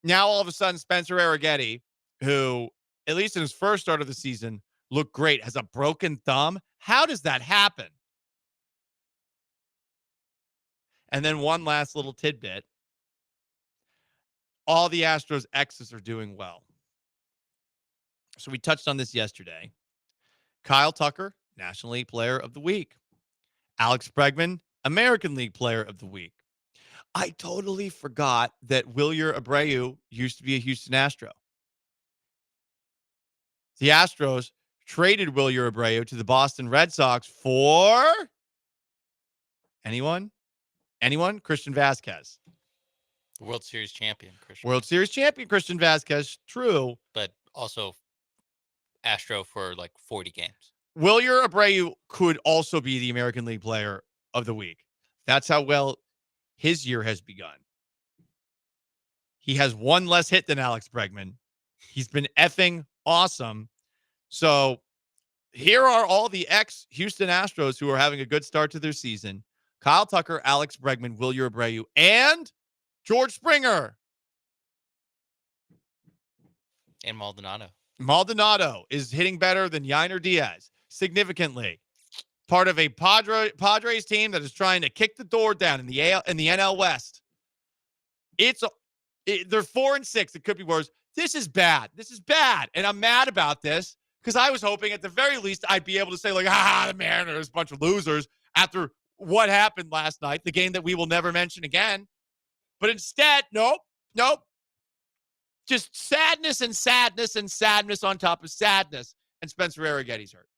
now all of a sudden Spencer Arrighetti, who, at least in his first start of the season, looked great, has a broken thumb. How does that happen? And then one last little tidbit. All the Astros X's are doing well. So we touched on this yesterday. Kyle Tucker, National League Player of the Week. Alex Bregman, American League Player of the Week. I totally forgot that Wilyer Abreu used to be a Houston Astro. The Astros traded Wilyer Abreu to the Boston Red Sox for anyone? Christian Vasquez. World Series champion, Christian. World Series champion, Christian Vasquez. True. But also Astro for like 40 games. Wilyer Abreu could also be the American League Player of the Week. That's how well his year has begun. He has 1 less hit than Alex Bregman. He's been effing awesome. So here are all the ex-Houston Astros who are having a good start to their season. Kyle Tucker, Alex Bregman, Wilyer Abreu, and George Springer. And Maldonado. Maldonado is hitting better than Yainer Diaz, significantly. Part of a Padres team that is trying to kick the door down in the NL West. They're 4-6. It could be worse. This is bad. And I'm mad about this because I was hoping at the very least I'd be able to say, like, the Mariners, bunch of losers, after what happened last night, the game that we will never mention again. But instead, nope. Just sadness and sadness and sadness on top of sadness. And Spencer Arrighetti's hurt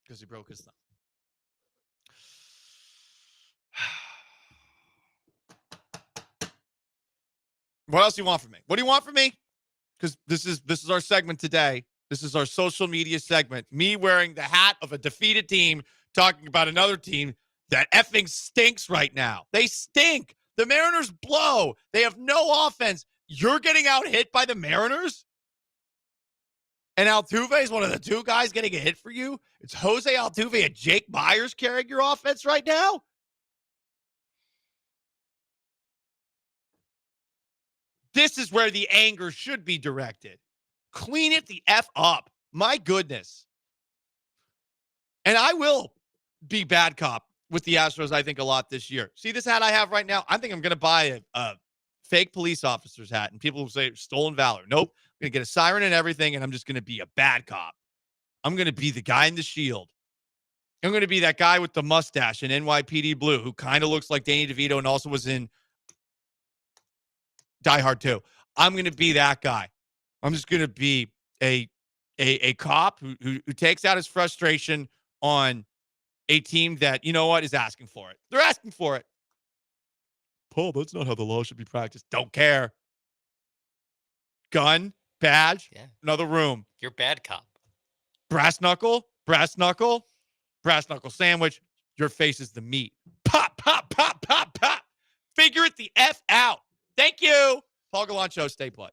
because he broke his thumb. What else do you want from me? What do you want from me? Because this is our segment today. This is our social media segment. Me wearing the hat of a defeated team talking about another team that effing stinks right now. They stink. The Mariners blow. They have no offense. You're getting out hit by the Mariners? And Altuve is one of the 2 guys getting a hit for you? It's Jose Altuve and Jake Myers carrying your offense right now? This is where the anger should be directed. Clean it the F up. My goodness. And I will be bad cop with the Astros, I think, a lot this year. See this hat I have right now? I think I'm going to buy a fake police officer's hat, and people will say stolen valor. Nope. I'm going to get a siren and everything, and I'm just going to be a bad cop. I'm going to be the guy in the shield. I'm going to be that guy with the mustache in NYPD Blue who kind of looks like Danny DeVito and also was in Die Hard 2. I'm going to be that guy. I'm just going to be a cop who takes out his frustration on a team that, you know what, is asking for it. They're asking for it. Paul, that's not how the law should be practiced. Don't care. Gun, badge, another room. You're bad cop. Brass knuckle sandwich. Your face is the meat. Pop, pop, pop, pop, pop. Figure it the F out. Thank you. Paul Gallant Show. Stay put.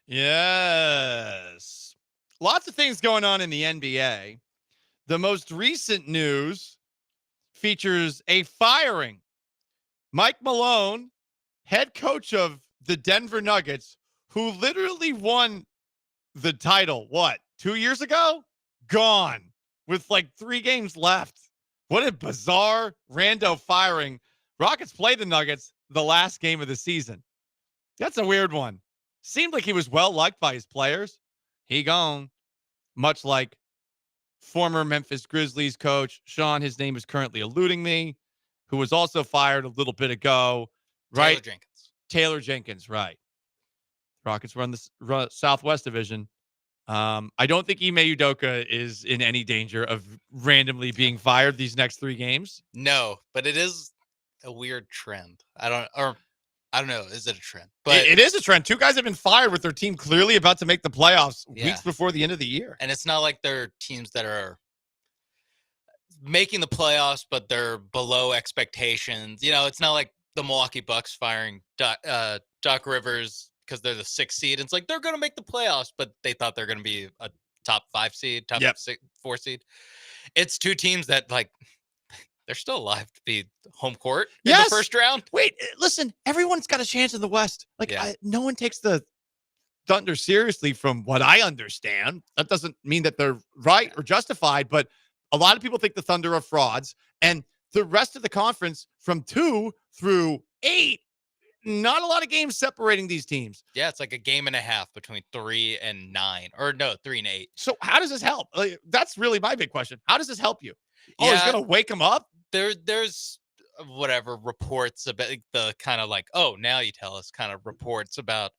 Yes. Lots of things going on in the NBA. The most recent news features a firing. Mike Malone, head coach of the Denver Nuggets, who literally won the title, 2 years ago? Gone with like 3 games left. What a bizarre rando firing. Rockets play the Nuggets the last game of the season. That's a weird one. Seemed like he was well liked by his players. He gone, much like former Memphis Grizzlies coach. Sean, his name is currently eluding me, who was also fired a little bit ago. Right? Taylor Jenkins, right. Rockets run the Southwest Division. I don't think Ime Udoka is in any danger of randomly being fired these next 3 games. No, but it is a weird trend. I don't know. Is it a trend? But It is a trend. 2 guys have been fired with their team clearly about to make the playoffs weeks before the end of the year. And it's not like they're teams that are making the playoffs, but they're below expectations. It's not like the Milwaukee Bucks firing Doc Rivers because they're the 6th seed. It's like they're going to make the playoffs, but they thought they're going to be a top 5 seed, top 4 seed. It's 2 teams that they're still alive to be home court in the first round. Wait, listen, everyone's got a chance in the West. No one takes the Thunder seriously from what I understand. That doesn't mean that they're right or justified, but a lot of people think the Thunder are frauds. And the rest of the conference from 2 through 8, not a lot of games separating these teams. Yeah, it's like a game and a half between 3 and 9. Or no, 3 and 8. So how does this help? That's really my big question. How does this help you? Oh, it's going to wake them up? There's whatever reports about the kind of now you tell us kind of reports about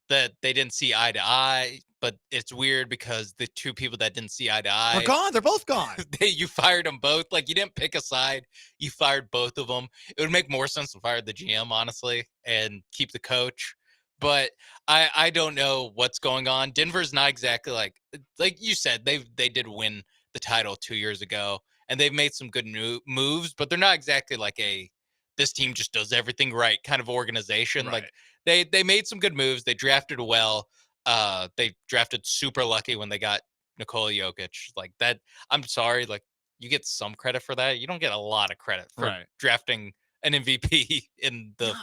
that they didn't see eye to eye, but it's weird because the 2 people that didn't see eye to eye are gone. They're both gone. You fired them both. You didn't pick a side. You fired both of them. It would make more sense to fire the GM, honestly, and keep the coach. But I don't know what's going on. Denver's not exactly like you said, they did win the title 2 years ago. And they've made some good moves, but they're not exactly like this team just does everything right kind of organization. Right. They made some good moves. They drafted well. They drafted super lucky when they got Nikola Jokic. That, I'm sorry, you get some credit for that. You don't get a lot of credit for drafting an MVP in the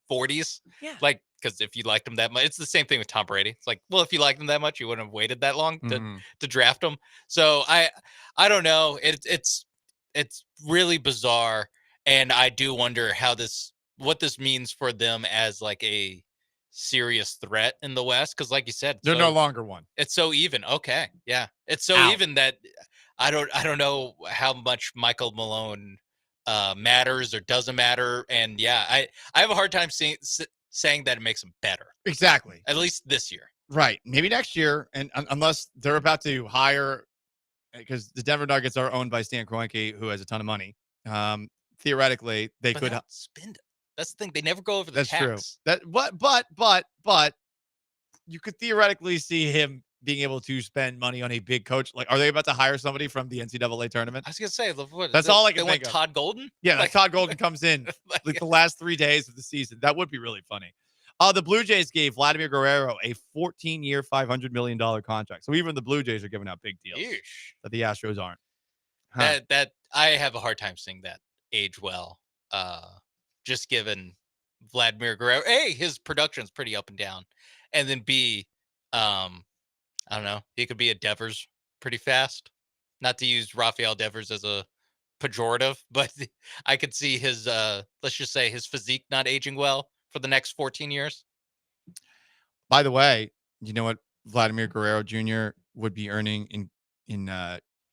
40s. Yeah. Because if you liked him that much, it's the same thing with Tom Brady. It's if you liked him that much, you wouldn't have waited that long to draft him. So I don't know. It's really bizarre, and I do wonder what this means for them as a serious threat in the West. Because like you said, they're no longer one. It's so even. Okay, yeah, it's so even that I don't know how much Michael Malone matters or doesn't matter. And yeah, I have a hard time saying that it makes them better. Exactly. At least this year. Right. Maybe next year. And unless they're about to hire, because the Denver Nuggets are owned by Stan Kroenke, who has a ton of money. Theoretically, they could spend it. That's the thing. They never go over the That's tax. true. But you could theoretically see him being able to spend money on a big coach. Are they about to hire somebody from the NCAA tournament? I was gonna say, that's all I can think of. Todd Golden? Yeah, Todd Golden comes in the last 3 days of the season. That would be really funny. The Blue Jays gave Vladimir Guerrero a 14-year, $500 million contract. So even the Blue Jays are giving out big deals that the Astros aren't. Huh. That I have a hard time seeing that age well. Just given Vladimir Guerrero, A, his production's pretty up and down, and then B, I don't know, he could be a Devers pretty fast. Not to use Rafael Devers as a pejorative, but I could see his let's just say his physique not aging well for the next 14 years. By the way, you know what Vladimir Guerrero Jr. would be earning in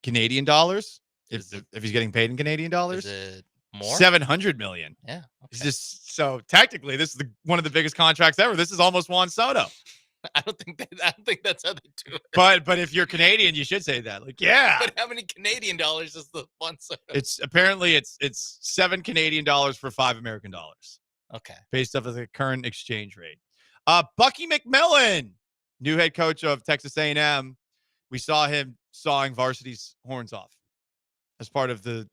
Canadian dollars if he's getting paid in Canadian dollars? Is it more? $700 million. Yeah. Okay. So technically, this is one of the biggest contracts ever. This is almost Juan Soto. I don't think that's how they do it. But if you're Canadian, you should say that. Yeah. But how many Canadian dollars is the one? It's apparently it's $7 Canadian for $5 American dollars. Okay. Based off of the current exchange rate. Bucky McMillan, new head coach of Texas A&M. We saw him sawing varsity's horns off as part of the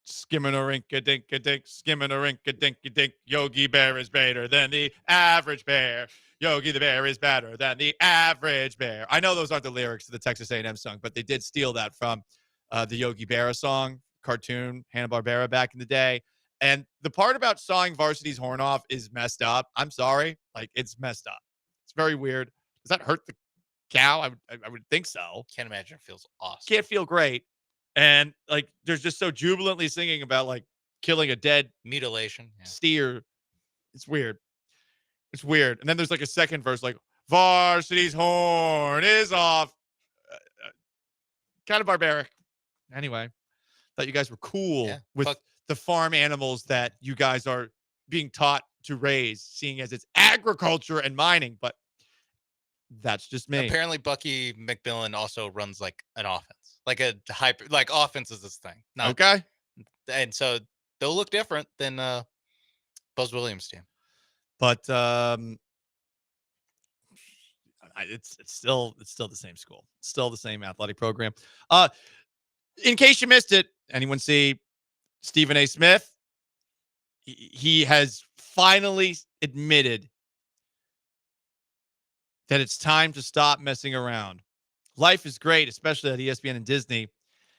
skimming-a-rink-a-dink-a-dink, skimming-a-rink-a-dink-a-dink. Yogi Bear is better than the average bear. Yogi the Bear is better than the average bear. I know those aren't the lyrics to the Texas A&M song, but they did steal that from the Yogi Berra song, cartoon, Hanna-Barbera back in the day. And the part about sawing varsity's horn off is messed up. I'm sorry. It's messed up. It's very weird. Does that hurt the cow? I would think so. Can't imagine it feels awesome. Can't feel great. And there's just so jubilantly singing about killing a dead mutilation steer. It's weird. It's weird. And then there's a second verse varsity's horn is off. kind of barbaric. Anyway, thought you guys were cool with the farm animals that you guys are being taught to raise, seeing as it's agriculture and mining. But that's just me. Apparently, Bucky McMillan also runs like an offense, like a hyper, like offense is this thing. Okay. And so they'll look different than Buzz Williams' team. But it's still the same school. It's still the same athletic program. In case you missed it, anyone see Stephen A. Smith? He has finally admitted that it's time to stop messing around. Life is great, especially at ESPN and Disney.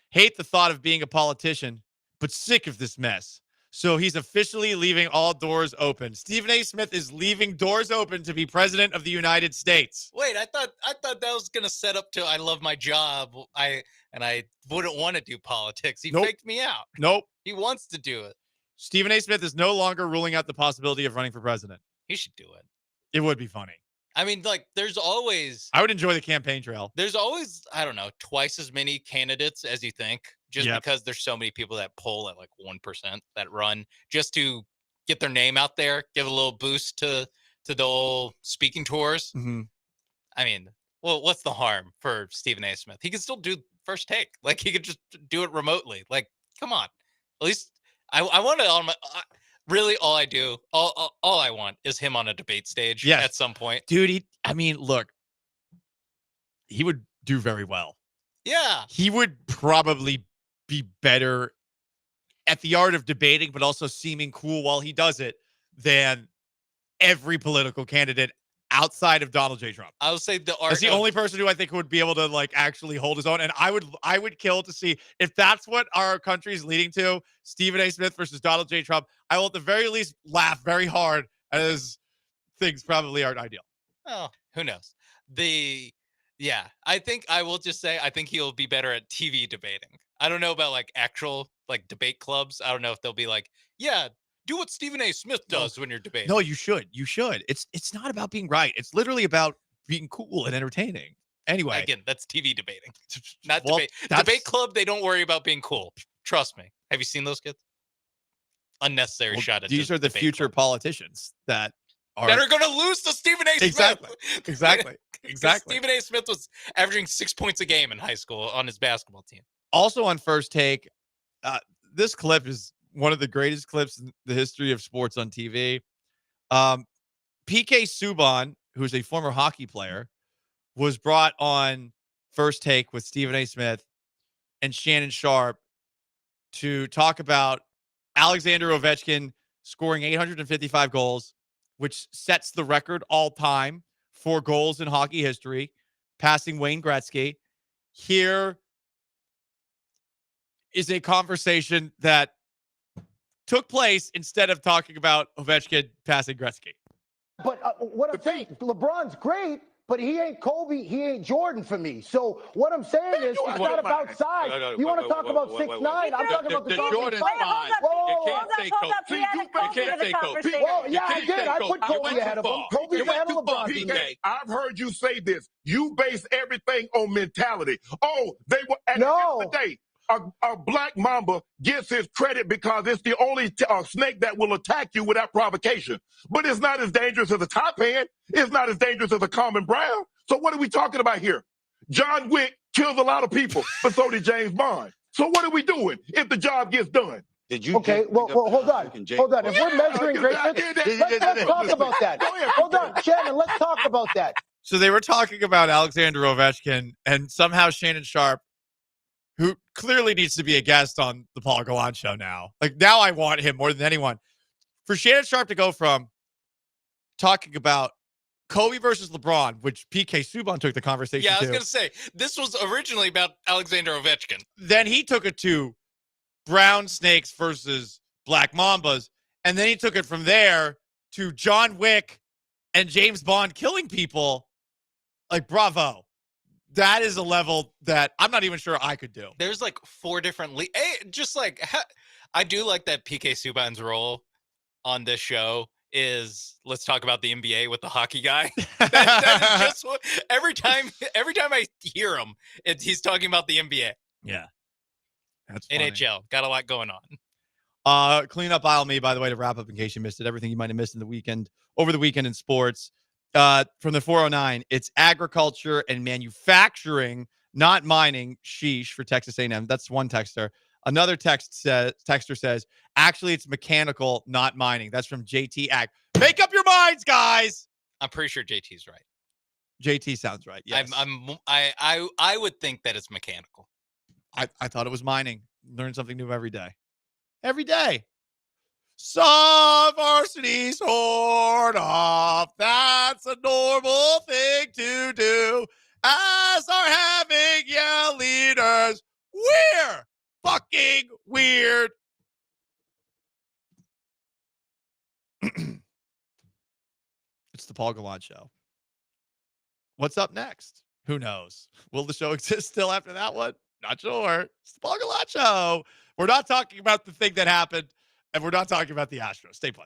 Hate the thought of being a politician, but sick of this mess. So he's officially leaving all doors open. Stephen A. Smith is leaving doors open to be president of the United States. Wait, I thought that was gonna set up to I love my job. I wouldn't want to do politics. He faked me out. Nope. He wants to do it. Stephen A. Smith is no longer ruling out the possibility of running for president. He should do it. It would be funny. I mean, like, there's always I would enjoy the campaign trail. There's always, I don't know, twice as many candidates as you think, just because there's so many people that poll at like 1% that run just to get their name out there, give a little boost to the old speaking tours. Mm-hmm. I mean, well, what's the harm for Stephen A. Smith? He can still do First Take. Like, he could just do it remotely. Like, come on. At least I want it on my really all I want is him on a debate stage at some point. Dude, look, he would do very well. Yeah. He would probably be better at the art of debating, but also seeming cool while he does it than every political candidate outside of Donald J. Trump. I would say that's the only person who I think would be able to like actually hold his own. And I would kill to see if that's what our country is leading to. Stephen A. Smith versus Donald J. Trump. I will at the very least laugh very hard as things probably aren't ideal. Oh, who knows? I think I will just say I think he'll be better at TV debating. I don't know about like actual like debate clubs. I don't know if they'll be like, yeah, do what Stephen A. Smith does when you're debating. No, you should. You should. It's not about being right. It's literally about being cool and entertaining. Anyway. Again, that's TV debating. Not debate. Debate club, they don't worry about being cool. Trust me. Have you seen those kids? Unnecessary shot at these are the future politicians that are going to lose to Stephen A. Smith. Exactly. Stephen A. Smith was averaging 6 points a game in high school on his basketball team. Also on First Take, this clip is one of the greatest clips in the history of sports on TV. PK Subban, who's a former hockey player, was brought on First Take with Stephen A. Smith and Shannon Sharp to talk about Alexander Ovechkin scoring 855 goals, which sets the record all time for goals in hockey history, passing Wayne Gretzky. Here is a conversation that took place instead of talking about Ovechkin passing Gretzky. But what I'm saying, LeBron's great, but he ain't Kobe, he ain't Jordan for me. So what I'm saying is, it's not about size. You want to talk about 6'9"? I'm talking about the Jordan's fine. You can't say Kobe. You can't say Kobe. Well, yeah, I did. I put Kobe ahead of him. Kobe's ahead of LeBron. PK, I've heard you say this. You base everything on mentality. Oh, they were at the end of the day. A black mamba gets his credit because it's the only snake that will attack you without provocation. But it's not as dangerous as a top hand. It's not as dangerous as a common brown. So what are we talking about here? John Wick kills a lot of people, but so did James Bond. So what are we doing if the job gets done? Did you? Okay, well, hold on. Hold on. If we're measuring greatness, let's talk about that. Hold on, Shannon, let's talk about that. So they were talking about Alexander Ovechkin, and somehow Shannon Sharp, who clearly needs to be a guest on the Paul Gallant Show now. Like, now I want him more than anyone. For Shannon Sharp to go from talking about Kobe versus LeBron, which PK Subban took the conversation to. Yeah, I was going to say, this was originally about Alexander Ovechkin. Then he took it to brown snakes versus black mambas. And then he took it from there to John Wick and James Bond killing people. Like, bravo. That is a level that I'm not even sure I could do. There's like 4 different just like I do like that PK Subban's role on this show is let's talk about the NBA with the hockey guy. that is just what, every time I hear him, he's talking about the NBA. Yeah. That's funny. NHL. Got a lot going on. Clean up aisle me, by the way, to wrap up in case you missed it. Everything you might have missed over the weekend in sports. From the 409, it's agriculture and manufacturing, not mining. Sheesh for Texas A&M. That's one texter. Another texter says, actually, it's mechanical, not mining. That's from JT Ag. Make up your minds, guys. I'm pretty sure JT's right. JT sounds right. Yes. I would think that it's mechanical. I thought it was mining. Learn something new every day. Every day. Some varsity sort off. That's a normal thing to do. As are having your leaders. We're fucking weird. It's the Paul Gallant Show. What's up next? Who knows? Will the show exist still after that one? Not sure. It's the Paul Gallant Show. We're not talking about the thing that happened, and we're not talking about the Astros. Stay put.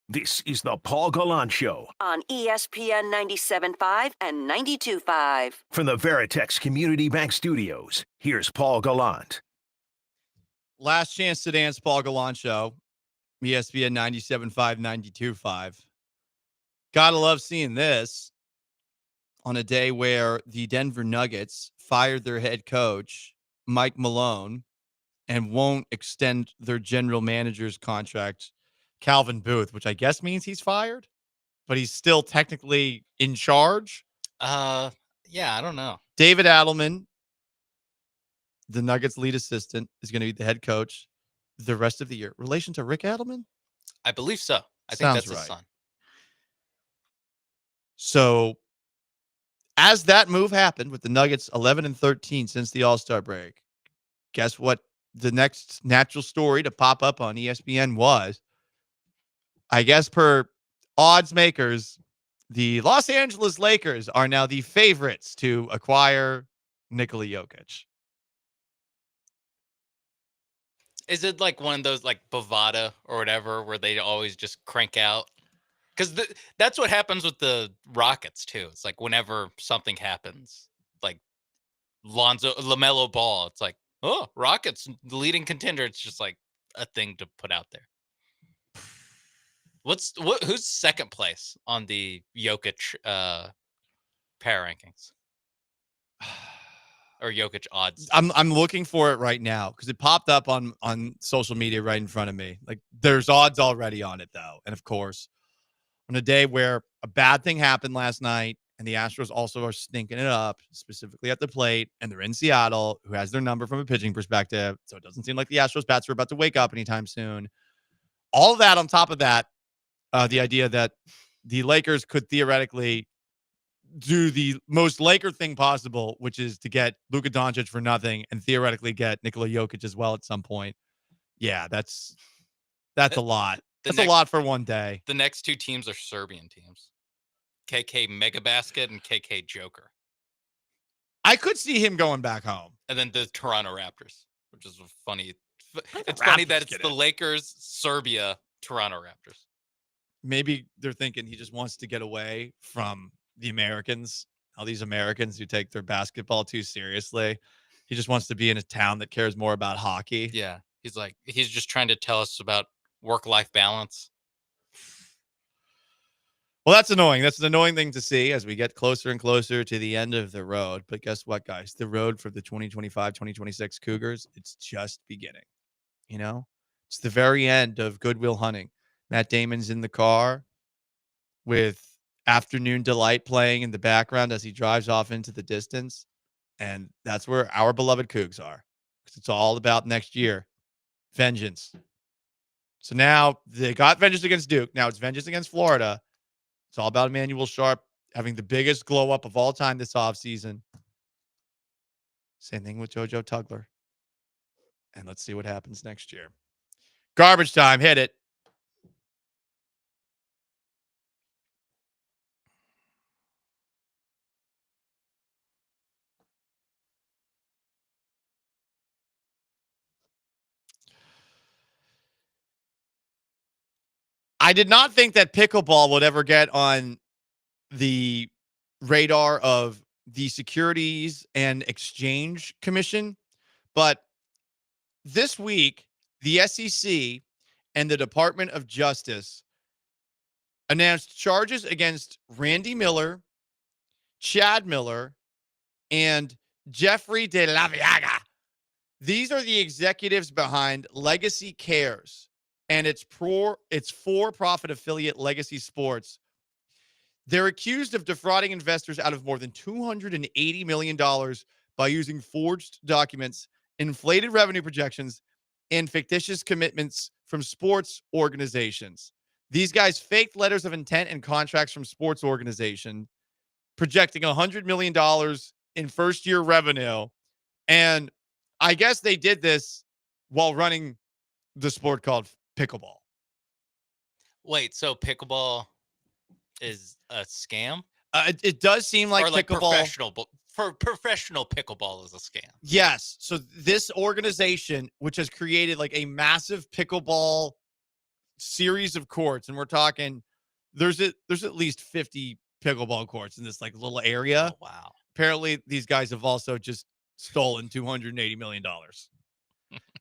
This is the Paul Gallant Show on ESPN 97.5 and 92.5. from the Veritex Community Bank Studios. Here's Paul Gallant. Last chance to dance, Paul Gallant Show. ESPN 97.5, 92.5. Gotta love seeing this on a day where the Denver Nuggets fired their head coach, Mike Malone, and won't extend their general manager's contract, Calvin Booth, which I guess means he's fired, but he's still technically in charge. Yeah, I don't know. David Adelman, the Nuggets lead assistant, is going to be the head coach the rest of the year. Relation to Rick Adelman? I believe so. I think Sounds that's his right. son. So as that move happened with the Nuggets 11-13 since the All-Star break, guess what the next natural story to pop up on ESPN was? I guess per odds makers, the Los Angeles Lakers are now the favorites to acquire Nikola Jokic. Is it like one of those like Bovada or whatever where they always just crank out? Because that's what happens with the Rockets too. It's like whenever something happens, like LaMelo Ball, it's like, oh, Rockets, the leading contender. It's just like a thing to put out there. Who's second place on the Jokic power rankings? Or Jokic odds? I'm looking for it right now because it popped up on social media right in front of me. Like there's odds already on it though. And of course, on a day where a bad thing happened last night and the Astros also are stinking it up, specifically at the plate, and they're in Seattle, who has their number from a pitching perspective. So it doesn't seem like the Astros bats are about to wake up anytime soon. All of that on top of that, the idea that the Lakers could theoretically do the most Laker thing possible, which is to get Luka Doncic for nothing and theoretically get Nikola Jokic as well at some point. Yeah, that's a lot. That's a lot for one day. The next two teams are Serbian teams. KK Megabasket and KK Joker. I could see him going back home. And then the Toronto Raptors, which is funny. It's funny that it's the Lakers, Serbia, Toronto Raptors. Maybe they're thinking he just wants to get away from the Americans, all these Americans who take their basketball too seriously. He just wants to be in a town that cares more about hockey. Yeah. He's just trying to tell us about work-life balance. Well, that's annoying. That's an annoying thing to see as we get closer and closer to the end of the road. But guess what, guys? The road for the 2025-2026 Cougars, it's just beginning. You know, it's the very end of Good Will Hunting. Matt Damon's in the car with Afternoon Delight playing in the background as he drives off into the distance. And that's where our beloved Cougs are. Because it's all about next year. Vengeance. So now they got vengeance against Duke. Now it's vengeance against Florida. It's all about Emmanuel Sharp having the biggest glow up of all time this offseason. Same thing with JoJo Tugler. And let's see what happens next year. Garbage time. Hit it. I did not think that pickleball would ever get on the radar of the Securities and Exchange Commission. But this week, the SEC and the Department of Justice announced charges against Randy Miller, Chad Miller, and Jeffrey De La Viaga. These are the executives behind Legacy Cares and its for-profit affiliate Legacy Sports. They're accused of defrauding investors out of more than $280 million by using forged documents, inflated revenue projections, and fictitious commitments from sports organizations. These guys faked letters of intent and contracts from sports organizations, projecting $100 million in first-year revenue. And I guess they did this while running the sport called pickleball. Wait, so pickleball is a scam? It does seem like pickleball. Professional pickleball is a scam. Yes. So this organization, which has created like a massive pickleball series of courts, and we're talking there's at least 50 pickleball courts in this like little area. Oh, wow. Apparently, these guys have also just stolen $280 million.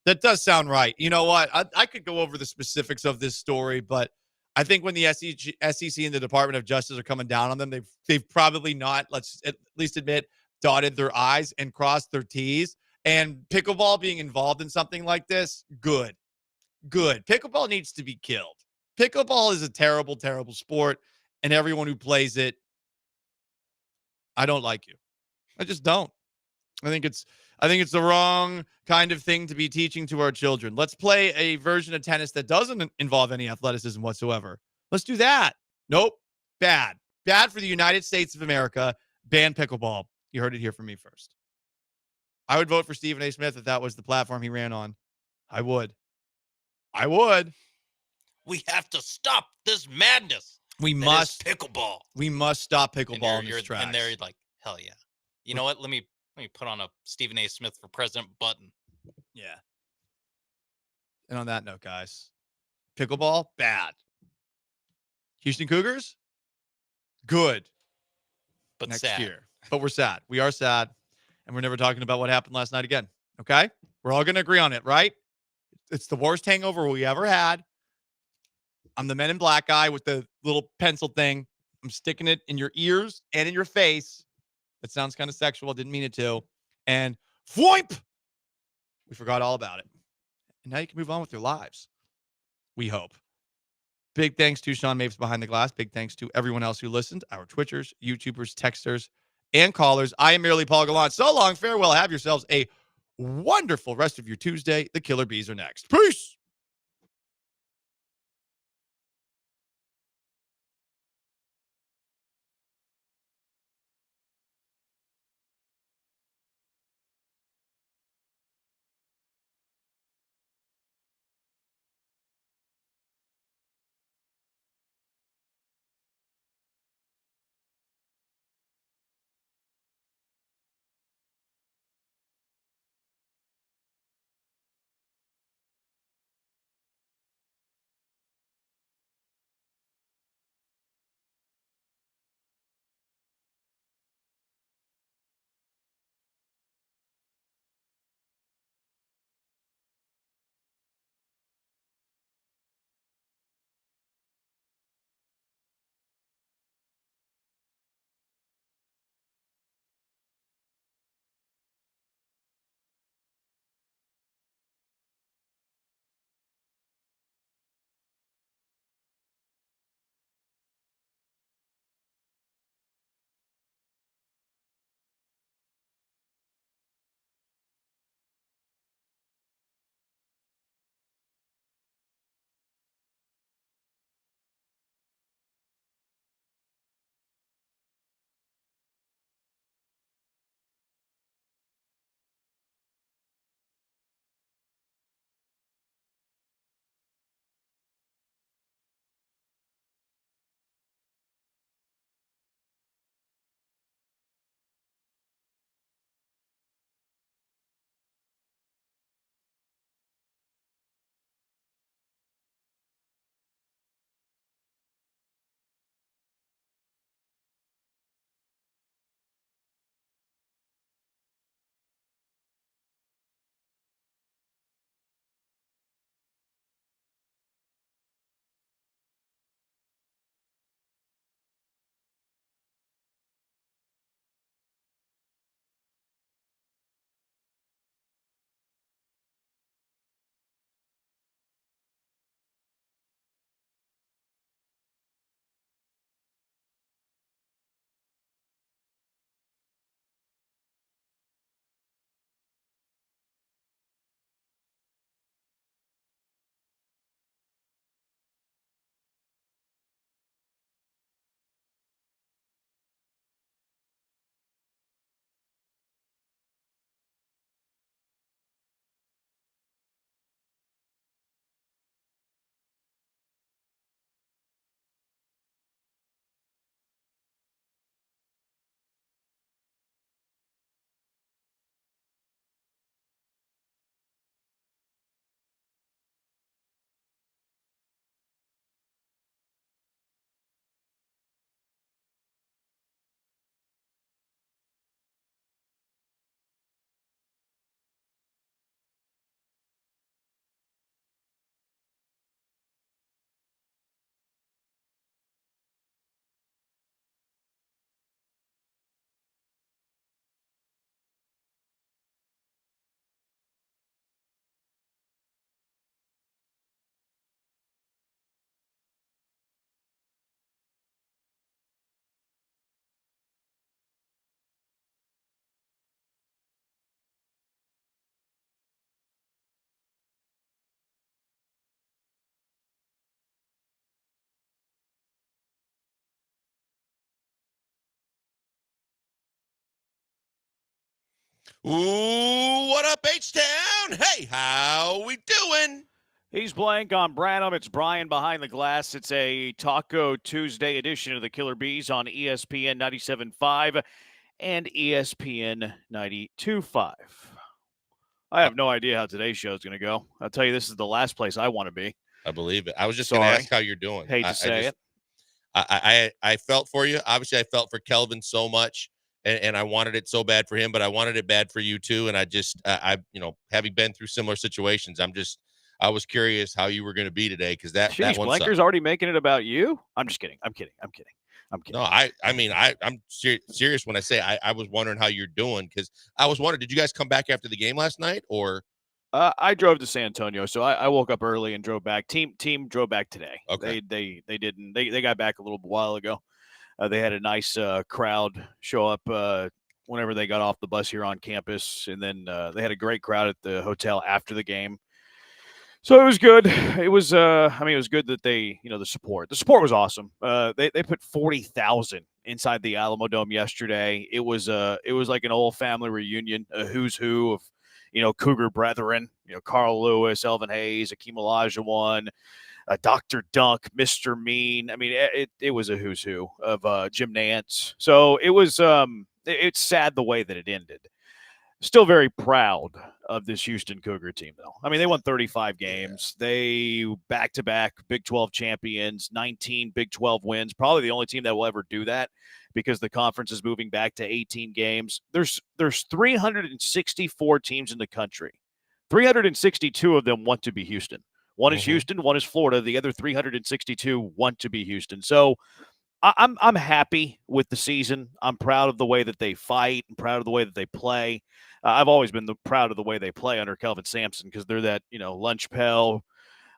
That does sound right. You know what? I could go over the specifics of this story, but I think when the SEC and the Department of Justice are coming down on them, they've probably not, let's at least admit, dotted their I's and crossed their T's. And pickleball being involved in something like this, good. Pickleball needs to be killed. Pickleball is a terrible, terrible sport, and everyone who plays it, I don't like you. I just don't. I think it's the wrong kind of thing to be teaching to our children. Let's play a version of tennis that doesn't involve any athleticism whatsoever. Let's do that. Nope. Bad for the United States of America. Ban pickleball. You heard it here from me first. I would vote for Stephen A. Smith if that was the platform he ran on. I would. We have to stop this madness. We that must is pickleball. We must stop pickleball in this trash. And they're like, hell yeah. You know what? Let me put on a Stephen A. Smith for president button. Yeah. And on that note, guys, pickleball, bad. Houston Cougars, good. But next sad. year. But we're sad. We are sad. And we're never talking about what happened last night again. Okay? We're all going to agree on it, right? It's the worst hangover we ever had. I'm the Men in Black guy with the little pencil thing. I'm sticking it in your ears and in your face. That sounds kind of sexual. Didn't mean it to. And Foimp! We forgot all about it. And now you can move on with your lives. We hope. Big thanks to Sean Mapes behind the glass. Big thanks to everyone else who listened, our Twitchers, YouTubers, texters, and callers. I am merely Paul Gallant. So long, farewell. Have yourselves a wonderful rest of your Tuesday. The Killer Bees are next. Peace! Ooh, what up, H-Town? Hey, how we doing? He's Blank on Branham. It's Brian behind the glass. It's a Taco Tuesday edition of the Killer Bees on ESPN 97.5 and ESPN 92.5. I have no idea how today's show is going to go. I'll tell you, this is the last place I want to be. I believe it. I was just going to ask how you're doing. Hate to say it. I felt for you. Obviously, I felt for Kelvin so much, and I wanted it so bad for him, but I wanted it bad for you too. And I just, having been through similar situations, I was curious how you were going to be today because that one Blanker's sucked. already making it about you. I'm just kidding. I'm kidding. No, I'm serious when I say I was wondering how you're doing because I was wondering, did you guys come back after the game last night or? I drove to San Antonio, so I woke up early and drove back. Team drove back today. Okay. They didn't. They got back a little while ago. They had a nice crowd show up whenever they got off the bus here on campus, and then they had a great crowd at the hotel after the game. So it was good. It was it was good that they, the support. The support was awesome. They put 40,000 inside the Alamo Dome yesterday. It was like an old family reunion, a who's who of Cougar brethren, Carl Lewis, Elvin Hayes, Akeem Olajuwon, Dr. Dunk, Mr. Mean. I mean, it was a who's who of Jim Nance. So it was it's sad the way that it ended. Still very proud of this Houston Cougar team, though. I mean, they won 35 games. Yeah. They back-to-back Big 12 champions, 19 Big 12 wins. Probably the only team that will ever do that because the conference is moving back to 18 games. There's 364 teams in the country. 362 of them want to be Houston. One is Houston, one is Florida. The other 362 want to be Houston. So I'm happy with the season. I'm proud of the way that they fight. I'm proud of the way that they play. I've always been proud of the way they play under Kelvin Sampson because they're that lunch pail,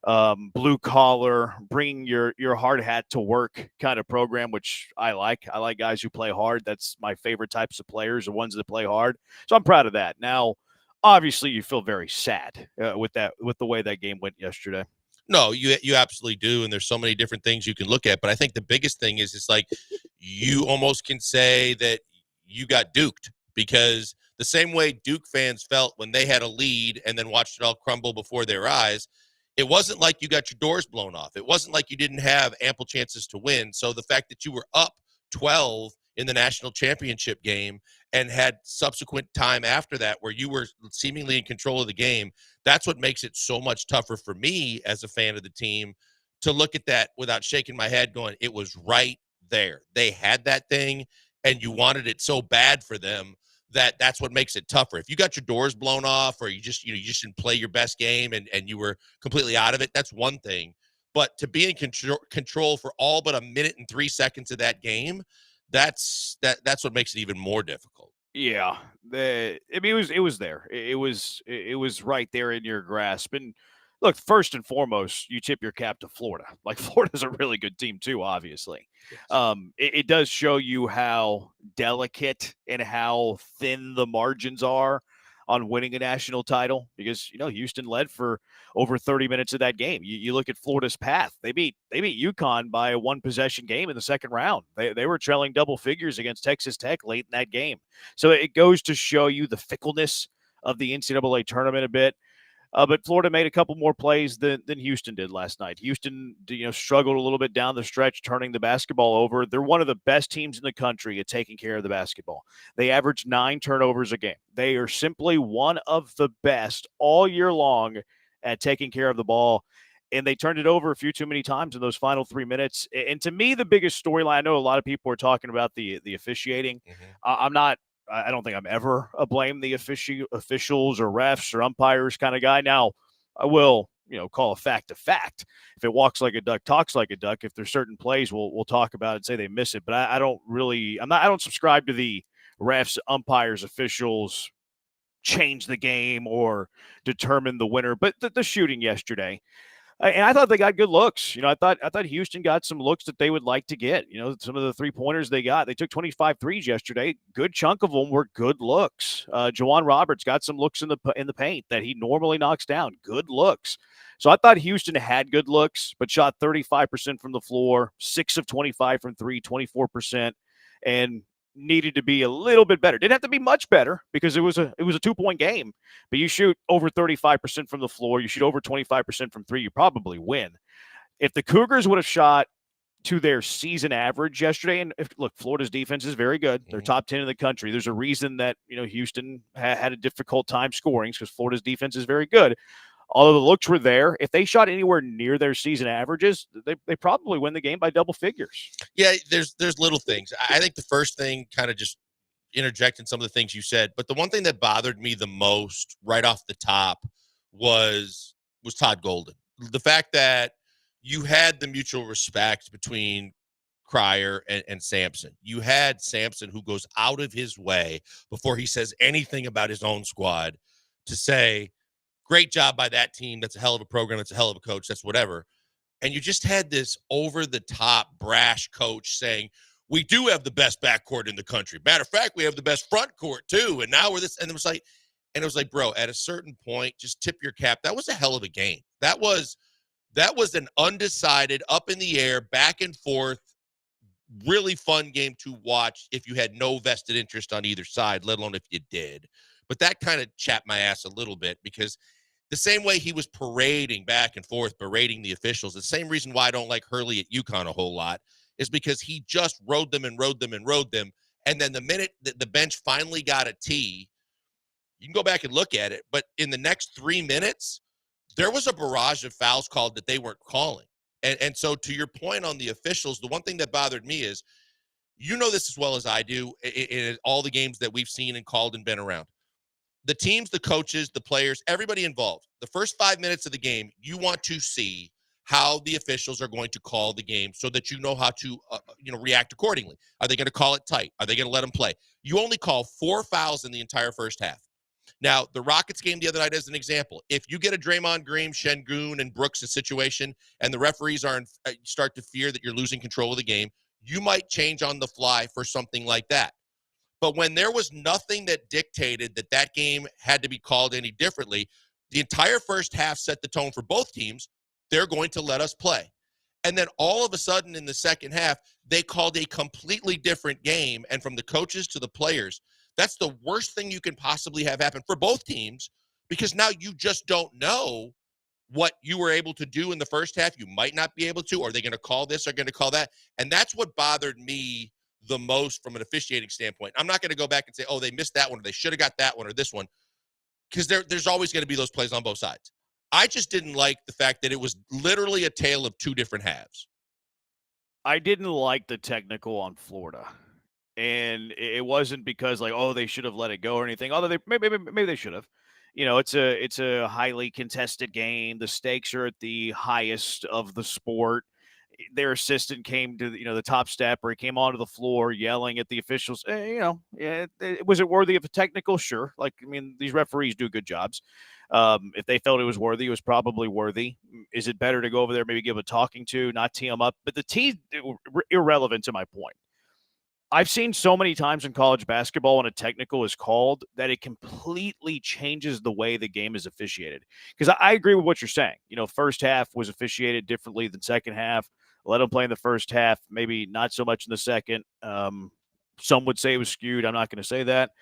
blue collar, bringing your hard hat to work kind of program, which I like. I like guys who play hard. That's my favorite types of players, the ones that play hard. So I'm proud of that. Now, obviously, you feel very sad with the way that game went yesterday. No, you absolutely do, and there's so many different things you can look at. But I think the biggest thing is it's like you almost can say that you got duked because the same way Duke fans felt when they had a lead and then watched it all crumble before their eyes, it wasn't like you got your doors blown off. It wasn't like you didn't have ample chances to win. So the fact that you were up 12 in the national championship game and had subsequent time after that where you were seemingly in control of the game, that's what makes it so much tougher for me as a fan of the team to look at that without shaking my head going, it was right there. They had that thing and you wanted it so bad for them that's what makes it tougher. If you got your doors blown off or you just didn't play your best game and you were completely out of it, that's one thing. But to be in control for all but a minute and 3 seconds of that game, that's what makes it even more difficult. Yeah, it was there. It was right there in your grasp. And look, first and foremost, you tip your cap to Florida. Like Florida's a really good team too, obviously. Yes. It does show you how delicate and how thin the margins are on winning a national title because Houston led for over 30 minutes of that game. You look at Florida's path. They beat UConn by a one possession game in the second round. They were trailing double figures against Texas Tech late in that game. So it goes to show you the fickleness of the NCAA tournament a bit. But Florida made a couple more plays than Houston did last night. Houston, struggled a little bit down the stretch, turning the basketball over. They're one of the best teams in the country at taking care of the basketball. They average 9 turnovers a game. They are simply one of the best all year long at taking care of the ball. And they turned it over a few too many times in those final 3 minutes. And to me, the biggest storyline, I know a lot of people are talking about the officiating. I don't think I'm ever a blame the officials or refs or umpires kind of guy. Now, I will, call a fact a fact. If it walks like a duck, talks like a duck. If there's certain plays, we'll talk about it and say they miss it. But I don't subscribe to the refs, umpires, officials change the game or determine the winner. But the shooting yesterday. And I thought they got good looks. I thought Houston got some looks that they would like to get. Some of the 3-pointers they got. They took 25 threes yesterday. Good chunk of them were good looks. Jawan Roberts got some looks in the paint that he normally knocks down. Good looks. So I thought Houston had good looks, but shot 35% from the floor, 6 of 25 from 3, 24%. And needed to be a little bit better. Didn't have to be much better because it was a 2-point game. But you shoot over 35% from the floor, you shoot over 25% from three, you probably win. If the Cougars would have shot to their season average yesterday, and look, Florida's defense is very good. They're top 10 in the country. There's a reason that Houston had a difficult time scoring because Florida's defense is very good. Although the looks were there, if they shot anywhere near their season averages, they probably win the game by double figures. Yeah, there's little things. I think the first thing, kind of just interjecting some of the things you said, but the one thing that bothered me the most right off the top was Todd Golden. The fact that you had the mutual respect between Cryer and Sampson. You had Sampson, who goes out of his way before he says anything about his own squad to say, great job by that team. That's a hell of a program. That's a hell of a coach. That's whatever. And you just had this over-the-top brash coach saying, we do have the best backcourt in the country. Matter of fact, we have the best front court too. And now we're this. And it was like, bro, at a certain point, just tip your cap. That was a hell of a game. That was an undecided, up in the air, back and forth, really fun game to watch if you had no vested interest on either side, let alone if you did. But that kind of chapped my ass a little bit because the same way he was parading back and forth, berating the officials, the same reason why I don't like Hurley at UConn a whole lot is because he just rode them. And then the minute that the bench finally got a tee, you can go back and look at it, but in the next 3 minutes, there was a barrage of fouls called that they weren't calling. And so to your point on the officials, the one thing that bothered me is, this as well as I do in all the games that we've seen and called and been around. The teams, the coaches, the players, everybody involved, the first 5 minutes of the game, you want to see how the officials are going to call the game so that you know how to react accordingly. Are they going to call it tight? Are they going to let them play? You only call 4 fouls in the entire first half. Now, the Rockets game the other night as an example, if you get a Draymond Green, Şengün, and Brooks situation and the referees start to fear that you're losing control of the game, you might change on the fly for something like that. But when there was nothing that dictated that game had to be called any differently, the entire first half set the tone for both teams. They're going to let us play. And then all of a sudden in the second half, they called a completely different game. And from the coaches to the players, that's the worst thing you can possibly have happen for both teams, because now you just don't know what you were able to do in the first half. You might not be able to. Are they going to call this or going to call that? And that's what bothered me the most from an officiating standpoint. I'm not going to go back and say, oh, they missed that one, or they should have got that one, or this one, because there's always going to be those plays on both sides. I just didn't like the fact that it was literally a tale of two different halves. I didn't like the technical on Florida. And it wasn't because they should have let it go or anything. Although maybe they should have. It's a highly contested game. The stakes are at the highest of the sport. Their assistant came to the top step, or he came onto the floor yelling at the officials. Was it worthy of a technical? Sure. These referees do good jobs. If they felt it was worthy, it was probably worthy. Is it better to go over there, maybe give a talking to, not tee them up? But the tee, irrelevant to my point. I've seen so many times in college basketball when a technical is called that it completely changes the way the game is officiated. Because I agree with what you're saying. First half was officiated differently than second half. Let them play in the first half, maybe not so much in the second. Some would say it was skewed. I'm not going to say that.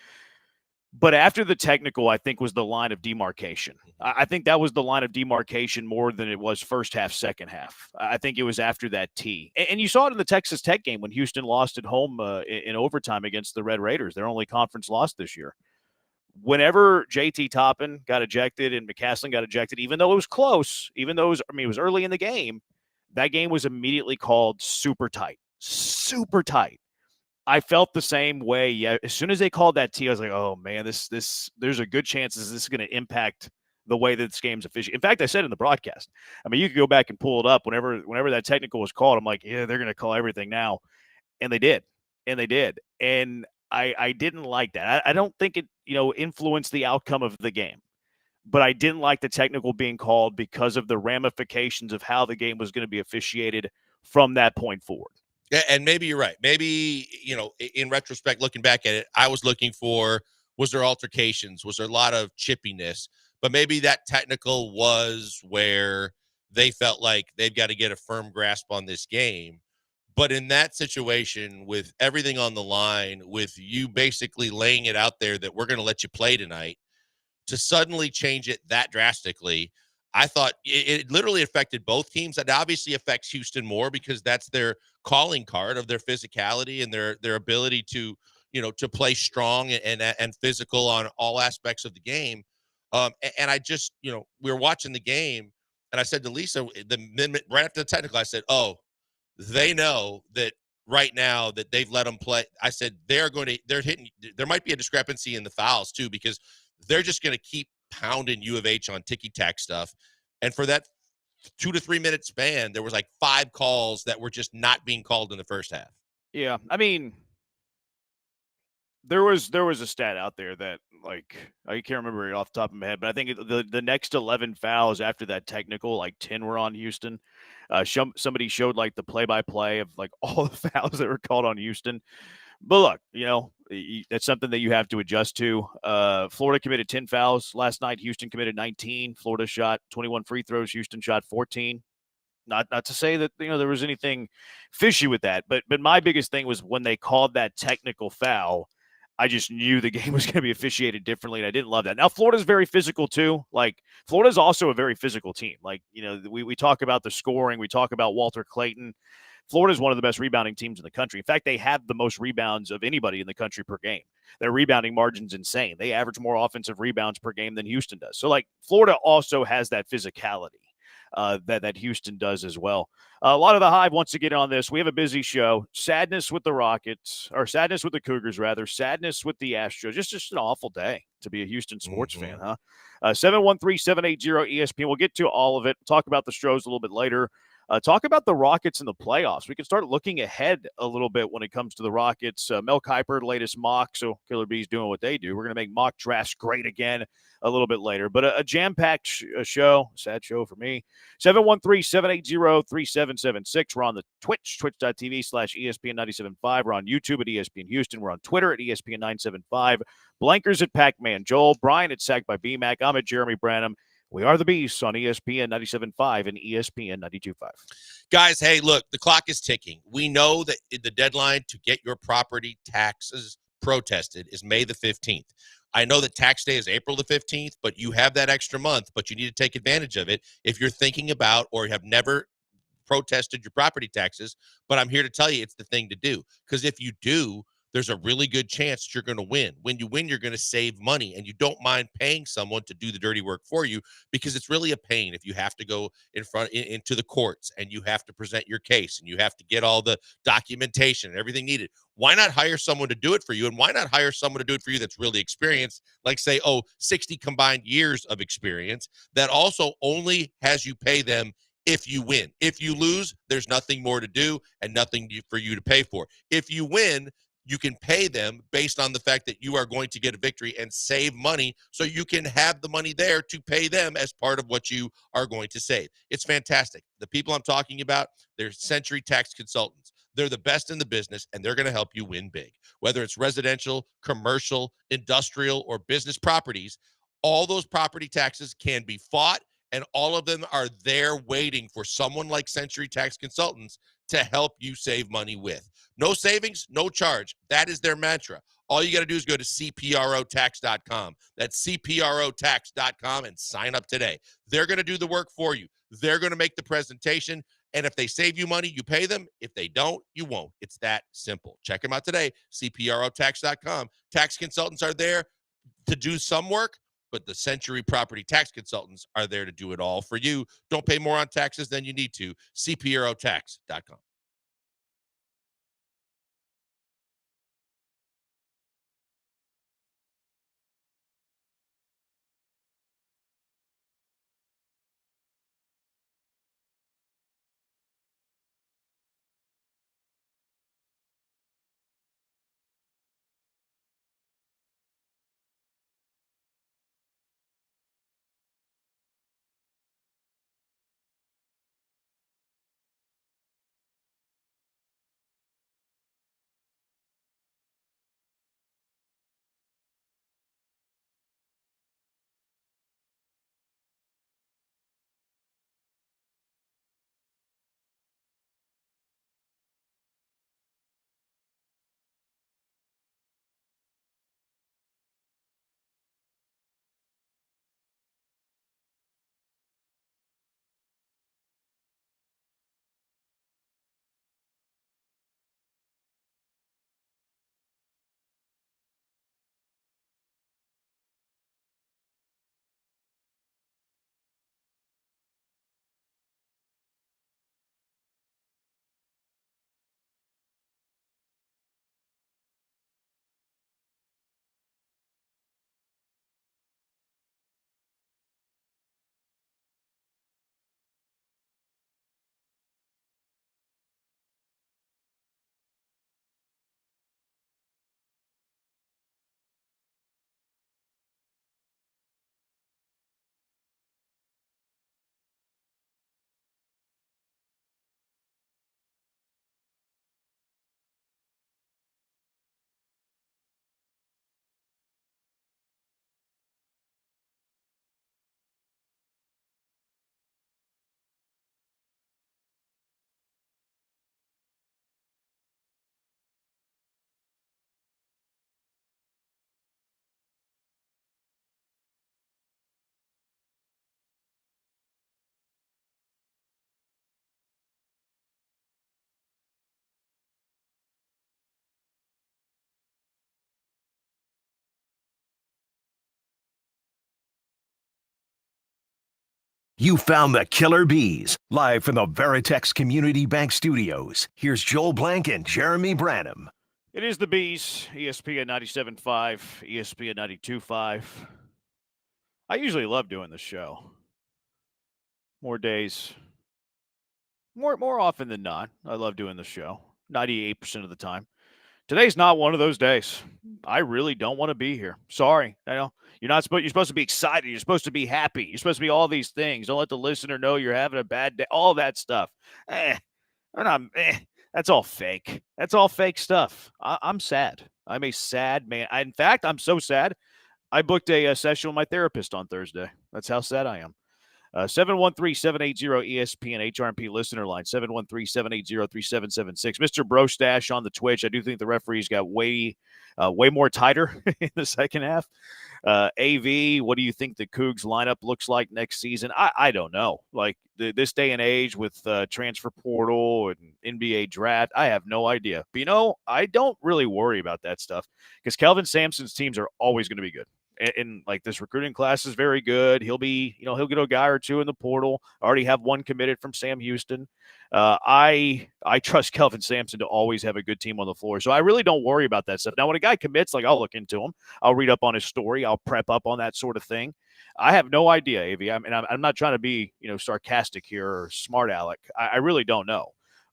But after the technical, I think, was the line of demarcation. I think that was the line of demarcation more than it was first half, second half. I think it was after that tee. And you saw it in the Texas Tech game when Houston lost at home in overtime against the Red Raiders, their only conference loss this year. Whenever JT Toppin got ejected and McCaslin got ejected, even though it was close, even though it was early in the game, that game was immediately called super tight. Super tight. I felt the same way. Yeah, as soon as they called that tee, I was like, "Oh man, there's a good chance this is going to impact the way that this game's officiated." In fact, I said in the broadcast. You could go back and pull it up whenever that technical was called. I'm like, "Yeah, they're going to call everything now," and they did, and I didn't like that. I don't think it influenced the outcome of the game, but I didn't like the technical being called because of the ramifications of how the game was going to be officiated from that point forward. Yeah, and maybe you're right. Maybe, in retrospect, looking back at it, I was looking for, was there altercations? Was there a lot of chippiness? But maybe that technical was where they felt like they've got to get a firm grasp on this game. But in that situation, with everything on the line, with you basically laying it out there that we're going to let you play tonight, to suddenly change it that drastically, I thought it literally affected both teams. It obviously affects Houston more because that's their calling card of their physicality and their ability to, to play strong and physical on all aspects of the game. And I just, we were watching the game, and I said to Lisa, the minute right after the technical, I said, "Oh, they know that right now that they've let them play." I said they're hitting. There might be a discrepancy in the fouls too, because they're just going to keep pounding U of H on ticky-tack stuff. And for that 2 to 3 minute span, there was like 5 calls that were just not being called in the first half. Yeah, I mean, there was a stat out there that, like, I can't remember it off the top of my head, but I think the next 11 fouls after that technical, like 10 were on Houston. Somebody showed like the play-by-play of like all the fouls that were called on Houston. But look, that's something that you have to adjust to. Florida committed 10 fouls last night. Houston committed 19. Florida shot 21 free throws. Houston shot 14. Not to say that there was anything fishy with that, but my biggest thing was when they called that technical foul, I just knew the game was going to be officiated differently, and I didn't love that. Now, Florida's very physical too. Like, Florida's also a very physical team. Like, we talk about the scoring, we talk about Walter Clayton. Florida's one of the best rebounding teams in the country. In fact, they have the most rebounds of anybody in the country per game. Their rebounding margin's insane. They average more offensive rebounds per game than Houston does. So, like, Florida also has that physicality that Houston does as well. A lot of the Hive wants to get on this. We have a busy show. Sadness with the Rockets, or sadness with the Cougars, rather. Sadness with the Astros. Just an awful day to be a Houston sports fan, huh? 713-780-ESPN. We'll get to all of it. Talk about the Stros a little bit later. Talk about the Rockets in the playoffs. We can start looking ahead a little bit when it comes to the Rockets. Mel Kiper, latest mock. So Killer Bees doing what they do. We're going to make mock drafts great again a little bit later. But a jam-packed show, sad show for me. 713-780-3776. We're on the Twitch, twitch.tv/ESPN975. We're on YouTube at ESPN Houston. We're on Twitter at ESPN975. Blankers at Pac-Man Joel. Brian at Sacked by BMAC. I'm at Jeremy Branham. We are the Beasts on ESPN 97.5 and ESPN 92.5. Guys, hey, look, the clock is ticking. We know that the deadline to get your property taxes protested is May the 15th. I know that tax day is April the 15th, but you have that extra month, but you need to take advantage of it if you're thinking about or have never protested your property taxes. But I'm here to tell you it's the thing to do, because if you do, there's a really good chance that you're going to win. When you win, you're going to save money, and you don't mind paying someone to do the dirty work for you, because it's really a pain if you have to go into the courts and you have to present your case and you have to get all the documentation and everything needed. Why not hire someone to do it for you? And why not hire someone to do it for you that's really experienced, like say, 60 combined years of experience, that also only has you pay them if you win. If you lose, there's nothing more to do and nothing for you to pay for. If you win, you can pay them based on the fact that you are going to get a victory and save money, so you can have the money there to pay them as part of what you are going to save. It's fantastic. The people I'm talking about, they're Century Tax Consultants. They're the best in the business, and they're going to help you win big. Whether it's residential, commercial, industrial, or business properties, all those property taxes can be fought, and all of them are there waiting for someone like Century Tax Consultants to help you save money with. No savings, no charge. That is their mantra. All you got to do is go to cprotax.com. That's cprotax.com and sign up today. They're going to do the work for you. They're going to make the presentation. And if they save you money, you pay them. If they don't, you won't. It's that simple. Check them out today, cprotax.com. Tax consultants are there to do some work, but the Century Property Tax Consultants are there to do it all for you. Don't pay more on taxes than you need to. cprotax.com. You found the killer bees. Live from the Veritex Community Bank Studios, here's Joel Blank and Jeremy Branham. It is the Bees, ESPN 97.5, ESPN 92.5. I usually love doing this show. More days, more often than not, I love doing the show, 98% of the time. Today's not one of those days. I really don't want to be here. Sorry. I know you're supposed to be excited. You're supposed to be happy. You're supposed to be all these things. Don't let the listener know you're having a bad day. All that stuff. That's all fake. That's all fake stuff. I'm sad. I'm a sad man. In fact, I'm so sad. I booked a session with my therapist on Thursday. That's how sad I am. 713-780-ESPN HRP listener line, 713-780-3776. Mr. Brostash on the Twitch. I do think the referees got way more tighter in the second half. AV, what do you think the Cougs lineup looks like next season? I don't know. Like this day and age with transfer portal and NBA draft, I have no idea. But, I don't really worry about that stuff because Kelvin Sampson's teams are always going to be good. And like this recruiting class is very good. He'll be, he'll get a guy or two in the portal. I already have one committed from Sam Houston. I trust Kelvin Sampson to always have a good team on the floor. So I really don't worry about that stuff. Now, when a guy commits, I'll look into him. I'll read up on his story. I'll prep up on that sort of thing. I have no idea, AV. I mean, I'm not trying to be, sarcastic here or smart aleck. I really don't know.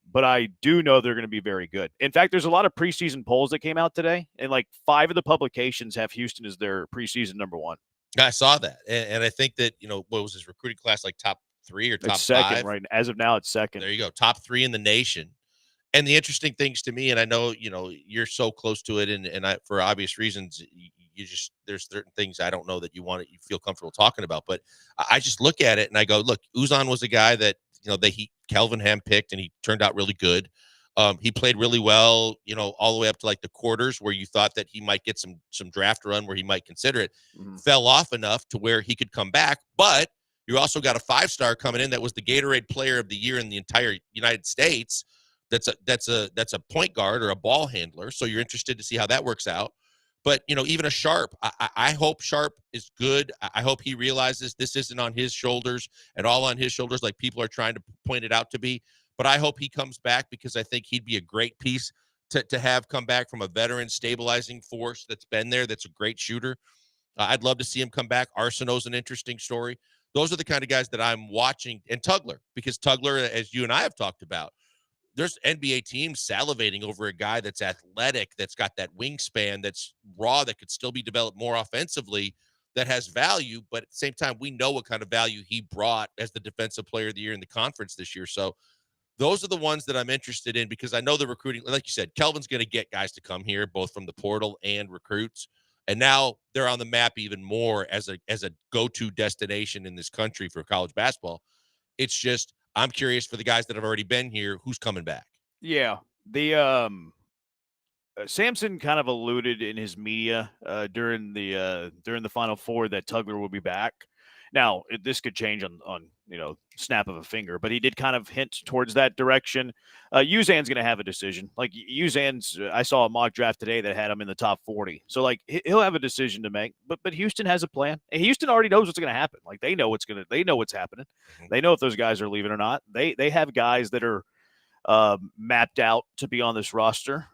But I do know they're going to be very good. In fact, there's a lot of preseason polls that came out today, and like 5 of the publications have Houston as their preseason number 1. I saw that, and I think that what was his recruiting class like top 3 or top it's second, 5? right? As of now, it's second. There you go, top 3 in the nation. And the interesting things to me, and I know you're so close to it, and I, for obvious reasons, there's certain things I don't know that you feel comfortable talking about, but I just look at it and I go, look, Uzan was a guy that Kelvin handpicked, and he turned out really good. He played really well, all the way up to like the quarters where you thought that he might get some draft run where he might consider it. Fell off enough to where he could come back, but you also got a 5-star coming in that was the Gatorade Player of the Year in the entire United States. That's a point guard or a ball handler. So you're interested to see how that works out. But, even a Sharp, I hope Sharp is good. I hope he realizes this isn't on his shoulders and all on his shoulders like people are trying to point it out to be. But I hope he comes back because I think he'd be a great piece to have come back from a veteran stabilizing force that's been there, that's a great shooter. I'd love to see him come back. Arsenault's an interesting story. Those are the kind of guys that I'm watching. And Tugler, because Tugler, as you and I have talked about, there's NBA teams salivating over a guy that's athletic, that's got that wingspan, that's raw, that could still be developed more offensively, that has value. But at the same time, we know what kind of value he brought as the defensive player of the year in the conference this year. So those are the ones that I'm interested in because I know the recruiting, like you said, Kelvin's going to get guys to come here, both from the portal and recruits. And now they're on the map even more as a go-to destination in this country for college basketball. It's just, I'm curious for the guys that have already been here, who's coming back. Yeah. The Sampson kind of alluded in his media during the Final Four that Tugler will be back. Now, this could change on snap of a finger, but he did kind of hint towards that direction. Uzan's going to have a decision. Like Uzan's, I saw a mock draft today that had him in the top 40. So like he'll have a decision to make. But Houston has a plan. And Houston already knows what's going to happen. Like they know what's happening. They know if those guys are leaving or not. They have guys that are mapped out to be on this roster.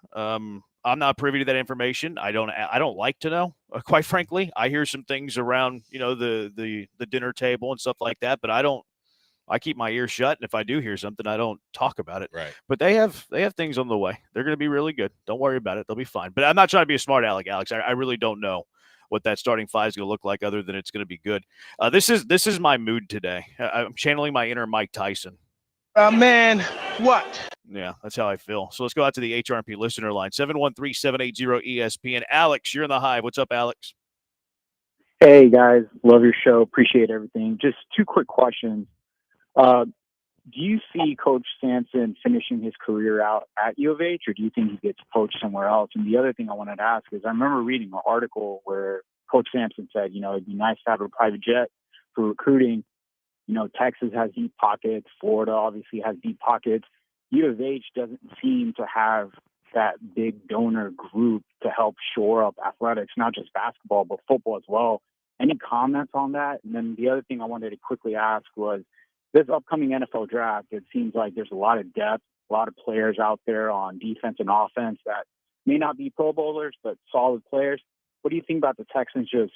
I'm not privy to that information. I don't like to know, quite frankly. I hear some things around, the dinner table and stuff like that, but I keep my ears shut. And if I do hear something, I don't talk about it. Right. But they have things on the way. They're going to be really good. Don't worry about it. They'll be fine. But I'm not trying to be a smart aleck, Alex. I really don't know what that starting 5 is going to look like other than it's going to be good. This is my mood today. I'm channeling my inner Mike Tyson. Man, what? Yeah, that's how I feel. So let's go out to the HRP listener line, 713-780-ESPN. Alex, you're in the Hive. What's up, Alex? Hey, guys. Love your show. Appreciate everything. Just 2 quick questions. Do you see Coach Sampson finishing his career out at U of H, or do you think he gets poached somewhere else? And the other thing I wanted to ask is I remember reading an article where Coach Sampson said, it'd be nice to have a private jet for recruiting. Texas has deep pockets. Florida obviously has deep pockets. U of H doesn't seem to have that big donor group to help shore up athletics, not just basketball, but football as well. Any comments on that? And then the other thing I wanted to quickly ask was this upcoming NFL draft, it seems like there's a lot of depth, a lot of players out there on defense and offense that may not be Pro Bowlers, but solid players. What do you think about the Texans just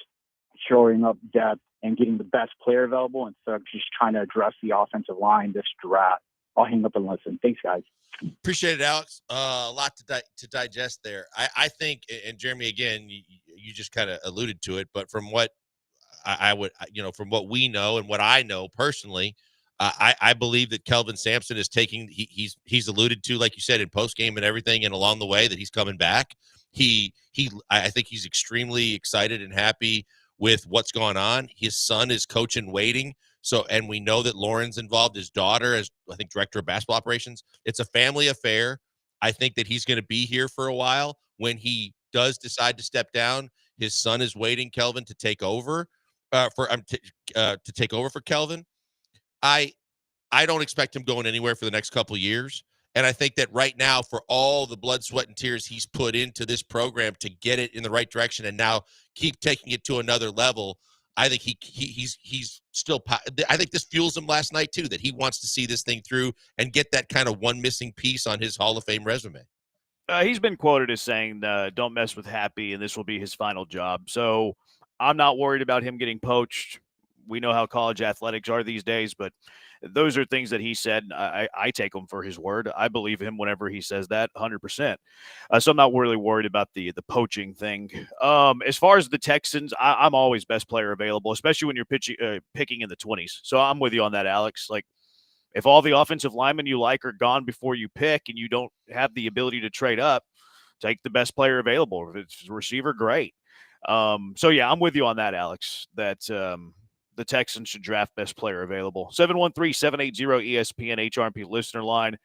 shoring up depth and getting the best player available instead of just trying to address the offensive line this draft? I'll hang up and listen. Thanks, guys. Appreciate it, Alex. A lot to digest there. I think, and Jeremy, again, you just kind of alluded to it, but from what I would, from what we know and what I know personally, I believe that Kelvin Sampson is taking. He's alluded to, like you said, in post game and everything, and along the way that he's coming back. I think he's extremely excited and happy with what's going on. His son is coaching waiting. So, and we know that Lauren's involved, his daughter as, I think, director of basketball operations. It's a family affair. I think that he's going to be here for a while. When he does decide to step down, his son is waiting, Kelvin, to take over to take over for Kelvin. I don't expect him going anywhere for the next couple of years. And I think that right now, for all the blood, sweat, and tears he's put into this program to get it in the right direction and now keep taking it to another level, I think he's still. I think this fuels him last night too, that he wants to see this thing through and get that kind of one missing piece on his Hall of Fame resume. He's been quoted as saying, "Don't mess with Happy, and this will be his final job." So I'm not worried about him getting poached. We know how college athletics are these days, but those are things that he said. I take him for his word. I believe him whenever he says that, 100%. So I'm not really worried about the poaching thing. As far as the Texans, I'm always best player available, especially when you're picking in the 20s. So I'm with you on that, Alex. Like, if all the offensive linemen you like are gone before you pick and you don't have the ability to trade up, take the best player available. If it's a receiver, great. So, yeah, I'm with you on that, Alex, that the Texans should draft best player available. 713-780-ESPN HRP listener line.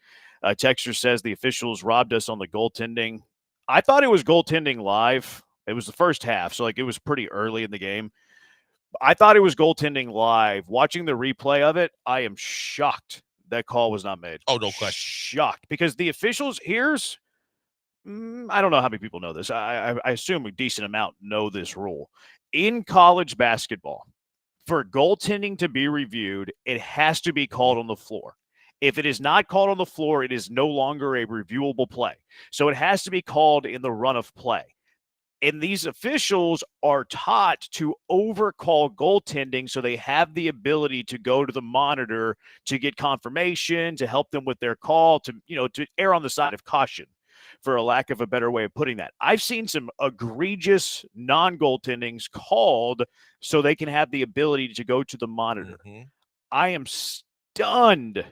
Texter says the officials robbed us on the goaltending. I thought it was goaltending live. It was the first half, so it was pretty early in the game. I thought it was goaltending live. Watching the replay of it, I am shocked that call was not made. Oh, no question. Shocked. Because the officials, I don't know how many people know this. I assume a decent amount know this rule. In college basketball, for goaltending to be reviewed, it has to be called on the floor. If it is not called on the floor, it is no longer a reviewable play. So it has to be called in the run of play. And these officials are taught to overcall goaltending so they have the ability to go to the monitor to get confirmation, to help them with their call, to err on the side of caution, for a lack of a better way of putting that. I've seen some egregious non-goaltendings called so they can have the ability to go to the monitor. Mm-hmm. I am stunned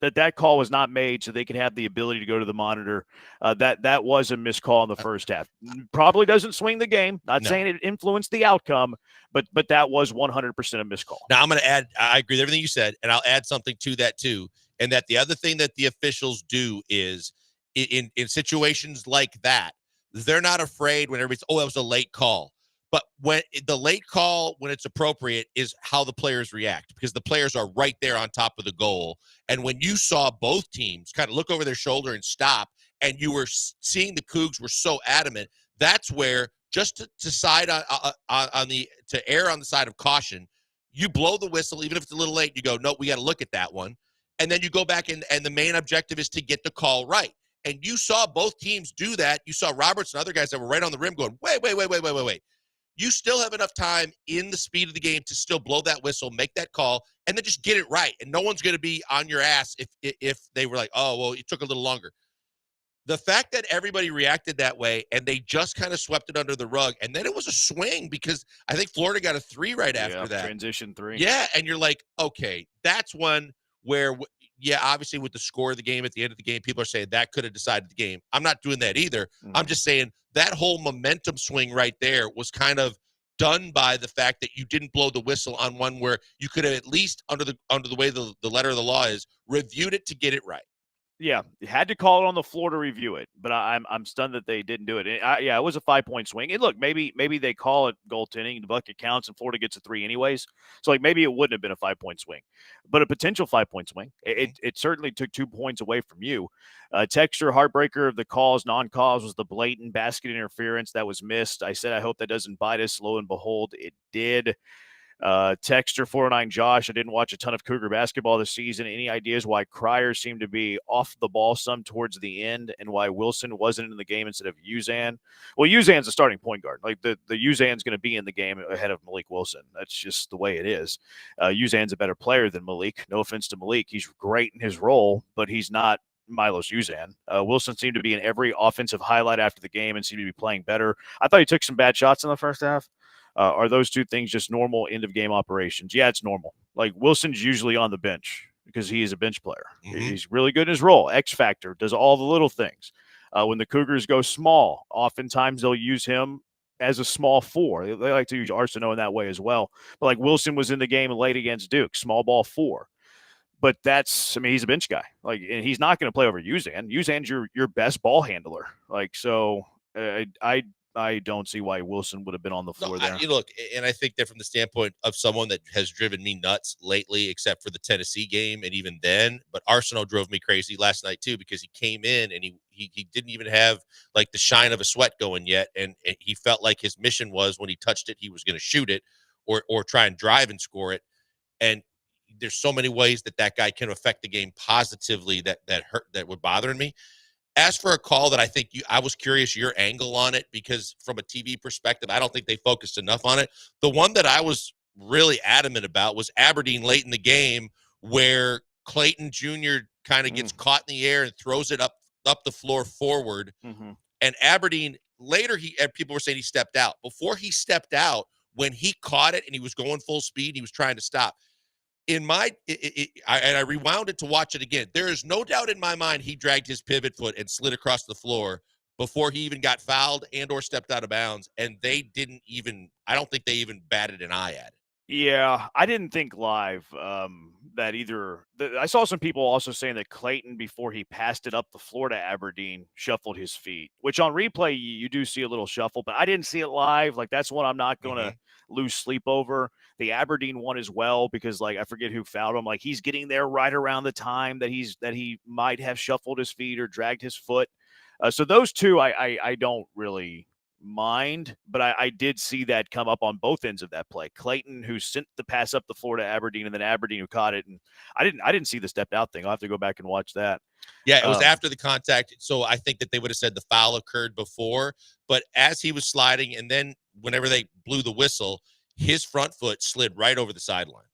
that call was not made so they could have the ability to go to the monitor. That was a missed call in the first half. Probably doesn't swing the game. Not saying it influenced the outcome, but that was 100% a missed call. Now I'm going to add, I agree with everything you said, and I'll add something to that too. And that the other thing that the officials do is in situations like that, they're not afraid when everybody's, that was a late call. But when the late call, when it's appropriate, is how the players react, because the players are right there on top of the goal. And when you saw both teams kind of look over their shoulder and stop, and you were seeing the Cougs were so adamant, that's where, just to side to err on the side of caution, you blow the whistle, even if it's a little late. You go, no, we got to look at that one. And then you go back and the main objective is to get the call right. And you saw both teams do that. You saw Roberts and other guys that were right on the rim going, wait. You still have enough time in the speed of the game to still blow that whistle, make that call, and then just get it right. And no one's going to be on your ass if they were like, oh, well, it took a little longer. The fact that everybody reacted that way and they just kind of swept it under the rug, and then it was a swing because I think Florida got a 3 right after that. Transition 3. Yeah, and you're like, okay, that's one where, obviously with the score of the game at the end of the game, people are saying that could have decided the game. I'm not doing that either. Mm-hmm. I'm just saying that whole momentum swing right there was kind of done by the fact that you didn't blow the whistle on one where you could have at least, under the way the letter of the law is, reviewed it to get it right. Yeah, had to call it on the floor to review it, but I'm stunned that they didn't do it. It was a 5-point swing. And look, maybe they call it goaltending, the bucket counts, and Florida gets a 3 anyways. So like maybe it wouldn't have been a 5-point swing, but a potential 5-point swing. It certainly took 2 points away from you. Texture heartbreaker of the calls, non-calls was the blatant basket interference that was missed. I said I hope that doesn't bite us. Lo and behold, it did. Texter 409 Josh, I didn't watch a ton of Cougar basketball this season. Any ideas why Cryer seemed to be off the ball some towards the end and why Wilson wasn't in the game instead of Uzan? Well, Uzan's a starting point guard. Like the Uzan's going to be in the game ahead of Malik Wilson. That's just the way it is. Uzan's a better player than Malik. No offense to Malik. He's great in his role, but he's not Milos Uzan. Wilson seemed to be in every offensive highlight after the game and seemed to be playing better. I thought he took some bad shots in the first half. Are those two things just normal end of game operations? Yeah, it's normal. Like Wilson's usually on the bench because he is a bench player. He's really good in his role. X factor, does all the little things. When the Cougars go small, oftentimes they'll use him as a small 4. They like to use Arsenault in that way as well. But like Wilson was in the game late against Duke, small ball 4. But he's a bench guy. Like, and he's not going to play over Uzan. Uzan's your best ball handler. Like, so I don't see why Wilson would have been on the floor there. Look, and I think that from the standpoint of someone that has driven me nuts lately, except for the Tennessee game, and even then, but Arsenault drove me crazy last night too because he came in and he didn't even have like the shine of a sweat going yet, and he felt like his mission was when he touched it, he was going to shoot it or try and drive and score it, and there's so many ways that guy can affect the game positively that would bother me. As for a call that I think I was curious your angle on it because from a TV perspective, I don't think they focused enough on it. The one that I was really adamant about was Aberdeen late in the game where Clayton Jr. kind of gets caught in the air and throws it up the floor forward. And Aberdeen later, people were saying he stepped out. Before he stepped out, when he caught it and he was going full speed, he was trying to stop. I rewound it to watch it again. There is no doubt in my mind he dragged his pivot foot and slid across the floor before he even got fouled and or stepped out of bounds. And I don't think they even batted an eye at it. Yeah, I didn't think live that either. I saw some people also saying that Clayton, before he passed it up the floor to Aberdeen, shuffled his feet, which on replay, you do see a little shuffle, but I didn't see it live. Like, that's one I'm not going to lose sleep over. The Aberdeen one as well, because, like, I forget who fouled him. Like, he's getting there right around the time that he might have shuffled his feet or dragged his foot. So those two, I don't really mind, but I did see that come up on both ends of that play. Clayton, who sent the pass up the floor to Aberdeen, and then Aberdeen who caught it. And I didn't see the stepped out thing. I'll have to go back and watch that. Yeah, it was after the contact. So I think that they would have said the foul occurred before, but as he was sliding, and then whenever they blew the whistle, his front foot slid right over the sideline.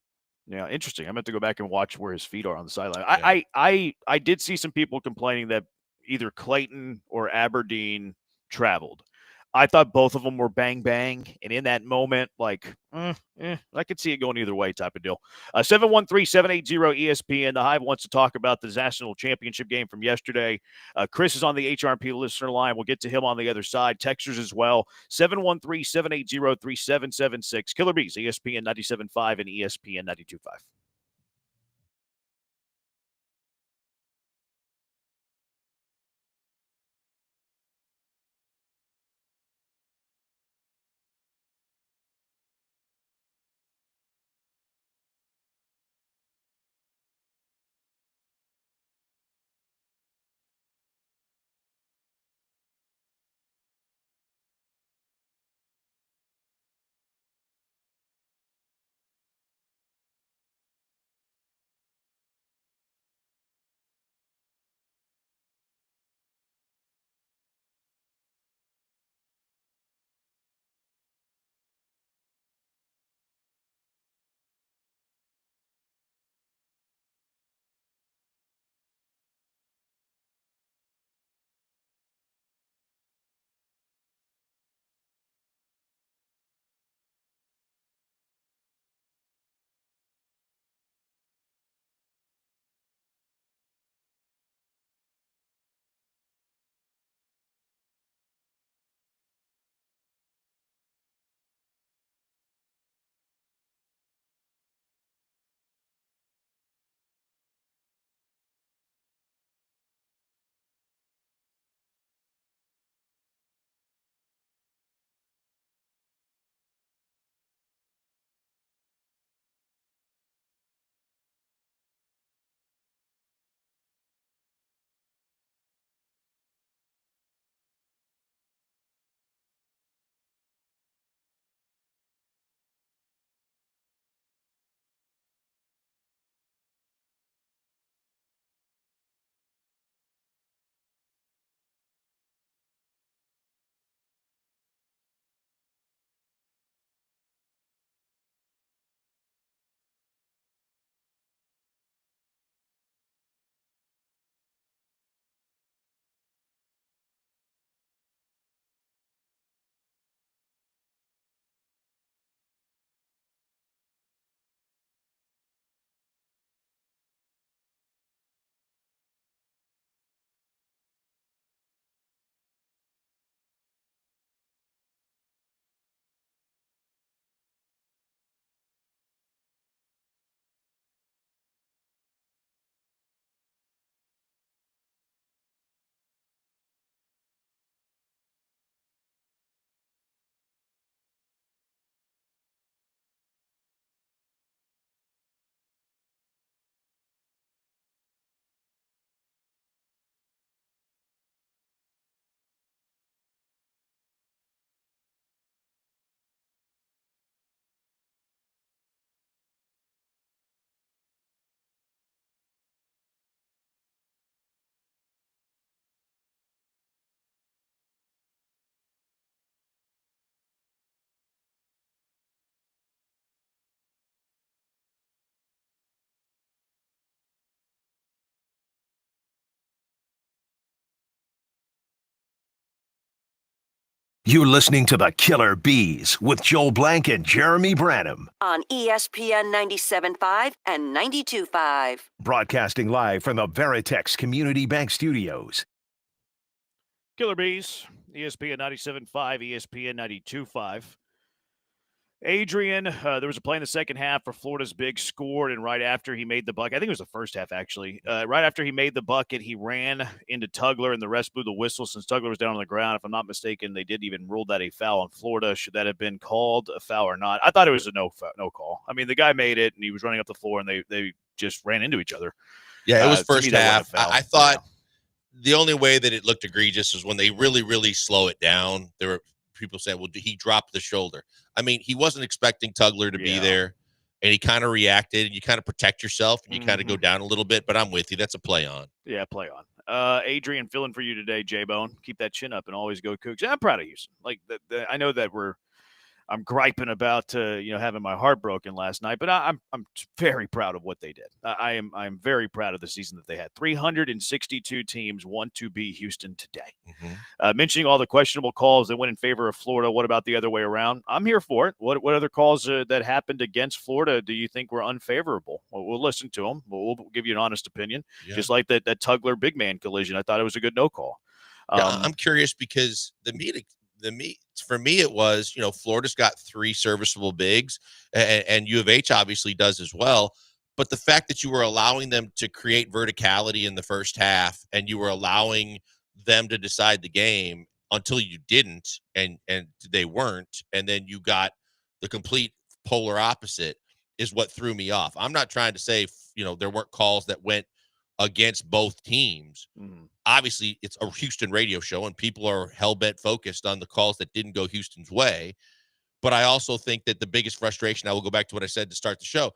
Yeah, interesting. I meant to go back and watch where his feet are on the sideline. Yeah. I did see some people complaining that either Clayton or Aberdeen traveled. I thought both of them were bang, bang. And in that moment, like, I could see it going either way type of deal. 713-780-ESPN. The Hive wants to talk about the national championship game from yesterday. Chris is on the HRP listener line. We'll get to him on the other side. Texters as well. 713-780-3776. Killer Bees, ESPN 97.5 and ESPN 92.5. You're listening to the Killer Bees with Joel Blank and Jeremy Branham. On ESPN 97.5 and 92.5. Broadcasting live from the Veritex Community Bank Studios. Killer Bees, ESPN 97.5, ESPN 92.5. Adrian, there was a play in the second half for Florida's big scored, and right after he made the bucket, I think it was the first half actually, right after he made the bucket, he ran into Tugler, and the rest blew the whistle since Tugler was down on the ground. If I'm not mistaken, they didn't even rule that a foul on Florida. Should that have been called a foul or not? I thought it was a no call. I mean, the guy made it, and he was running up the floor, and they just ran into each other. Yeah, it was first half. I thought the only way that it looked egregious was when they really, really slow it down. There were people saying, well, he dropped the shoulder. I mean, he wasn't expecting Tugler to be there, and he kind of reacted, and you kind of protect yourself, and you kind of go down a little bit, but I'm with you. That's a play on. Yeah, play on. Adrian, filling for you today, J-Bone. Keep that chin up and always go Cougs. I'm proud of Houston. Like, I know that I'm griping about having my heart broken last night, but I'm very proud of what they did. I'm very proud of the season that they had. 362 teams want to be Houston today. Mentioning all the questionable calls that went in favor of Florida, what about the other way around? I'm here for it. What other calls that happened against Florida do you think were unfavorable? Well, we'll listen to them. We'll give you an honest opinion. Just like that Tugler big man collision, I thought it was a good no call. I'm curious because for me, it was, Florida's got 3 serviceable bigs, and U of H obviously does as well. But the fact that you were allowing them to create verticality in the first half, and you were allowing them to decide the game until you didn't, and they weren't, and then you got the complete polar opposite is what threw me off. I'm not trying to say, there weren't calls that went against both teams. Obviously, it's a Houston radio show, and people are hell-bent focused on the calls that didn't go Houston's way. But I also think that the biggest frustration, I will go back to what I said to start the show,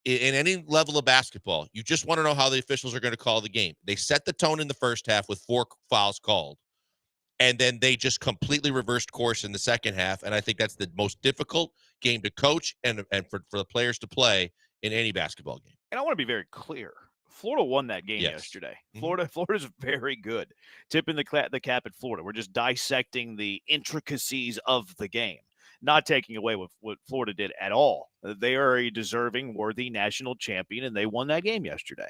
in any level of basketball, you just want to know how the officials are going to call the game. They set the tone in the first half with 4 fouls called, and then they just completely reversed course in the second half, and I think that's the most difficult game to coach and for the players to play in any basketball game. And I want to be very clear. Florida won that game yesterday. Florida's very good. Tipping the cap at Florida. We're just dissecting the intricacies of the game, not taking away what Florida did at all. They are a deserving, worthy national champion, and they won that game yesterday.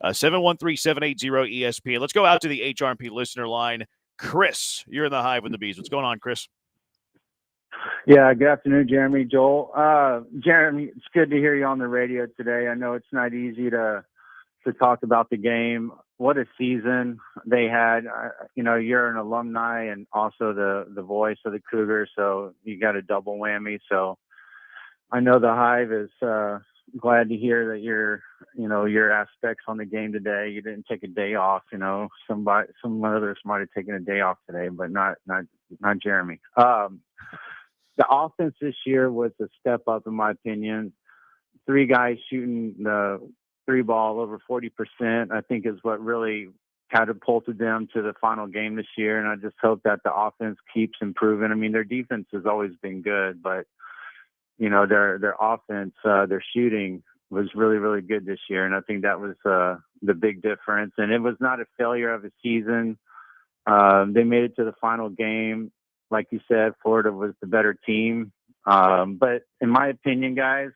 713-780-ESPN. Let's go out to the HRP listener line. Chris, you're in the Hive with the Bees. What's going on, Chris? Yeah, good afternoon, Jeremy, Joel. Jeremy, it's good to hear you on the radio today. I know it's not easy to talk about the game. What a season they had. You're an alumni and also the voice of the Cougars, so you got a double whammy. So I know the Hive is glad to hear that your aspects on the game today. You didn't take a day off. Some others might have taken a day off today, but not Jeremy. The offense this year was a step up, in my opinion. 3 guys shooting the 3-ball over 40%, I think, is what really catapulted them to the final game this year. And I just hope that the offense keeps improving. I mean, their defense has always been good, but their offense, their shooting was really, really good this year. And I think that was the big difference. And it was not a failure of a season. They made it to the final game. Like you said, Florida was the better team. But in my opinion, guys,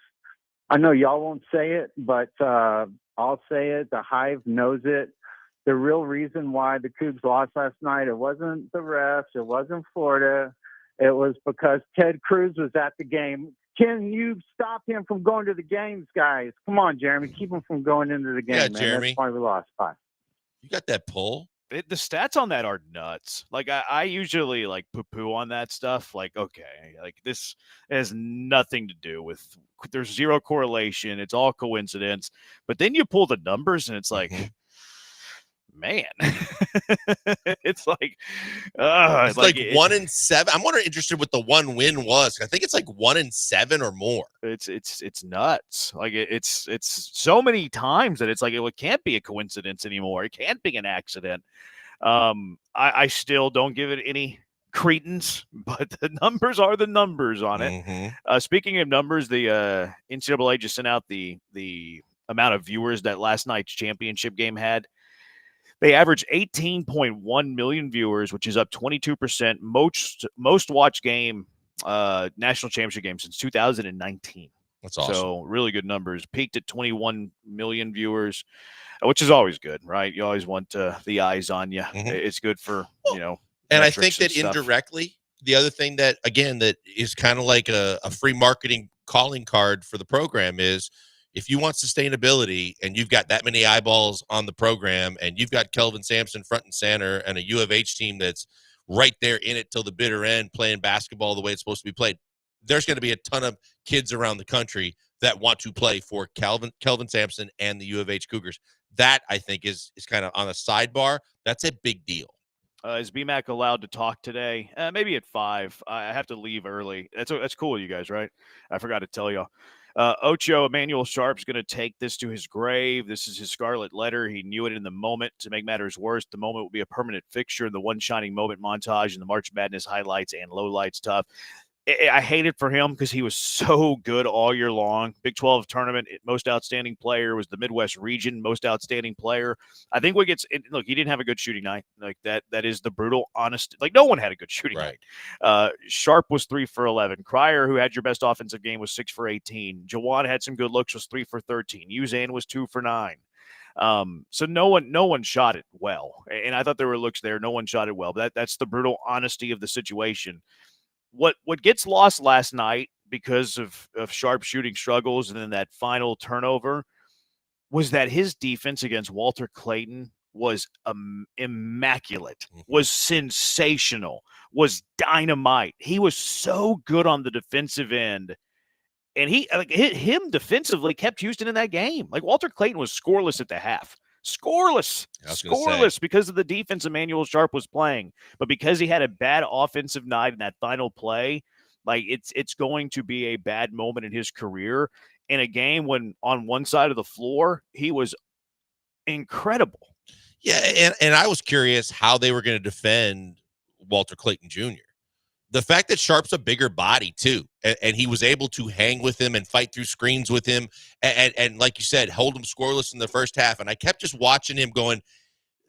I know y'all won't say it, but I'll say it. The Hive knows it. The real reason why the Cougs lost last night, it wasn't the refs, it wasn't Florida. It was because Ted Cruz was at the game. Can you stop him from going to the games, guys? Come on, Jeremy. Keep him from going into the game, man. Jeremy. That's why we lost. Bye. You got that pull? The stats on that are nuts. Like I usually poo-poo on that stuff. Like, okay, this has nothing to do with, there's zero correlation. It's all coincidence. But then you pull the numbers and it's like, man, it's like, it's like 1-7. I'm more interested what the 1 win was. I think it's like 1-7 or more. It's nuts. Like it's so many times that it's like, it can't be a coincidence anymore. It can't be an accident. I still don't give it any credence, but the numbers are the numbers on it. Speaking of numbers, the NCAA just sent out the amount of viewers that last night's championship game had. They average 18.1 million viewers, which is up 22%. Most watched game, national championship game since 2019. That's awesome. So really good numbers. Peaked at 21 million viewers, which is always good, right? You always want the eyes on you. Mhm. It's good for, And I think metrics that stuff. indirectly, the other thing that, again, that is kind of like a free marketing calling card for the program is if you want sustainability and you've got that many eyeballs on the program and you've got Kelvin Sampson front and center and a U of H team that's right there in it till the bitter end playing basketball the way it's supposed to be played, there's going to be a ton of kids around the country that want to play for Kelvin Sampson and the U of H Cougars. That, I think, is kind of on a sidebar. That's a big deal. Is BMAC allowed to talk today? Maybe at 5. I have to leave early. That's cool with you guys, right? I forgot to tell y'all. Ocho Emmanuel Sharp's going to take this to his grave. This is his scarlet letter. He knew it in the moment. To make matters worse, the moment will be a permanent fixture in the One Shining Moment montage and the March Madness highlights and lowlights stuff. I hate it for him because he was so good all year long. Big 12 tournament, most outstanding player, was the Midwest region most outstanding player. I think look, he didn't have a good shooting night. Like that is the brutal honest. Like no one had a good shooting night. Sharp was 3 for 11. Cryer, who had your best offensive game, was 6 for 18. Jawan had some good looks, was 3 for 13. Uzan was 2 for 9. So no one shot it well. And I thought there were looks there. No one shot it well. But that's the brutal honesty of the situation. What gets lost last night because of Sharp shooting struggles and then that final turnover was that his defense against Walter Clayton was immaculate, was sensational, was dynamite. He was so good on the defensive end. And him defensively kept Houston in that game. Like Walter Clayton was scoreless at the half. Scoreless because of the defense Emmanuel Sharp was playing. But because he had a bad offensive night in that final play, like it's going to be a bad moment in his career. In a game when on one side of the floor, he was incredible. Yeah, and I was curious how they were going to defend Walter Clayton Jr. The fact that Sharp's a bigger body, too, and he was able to hang with him and fight through screens with him, and like you said, hold him scoreless in the first half. And I kept just watching him going,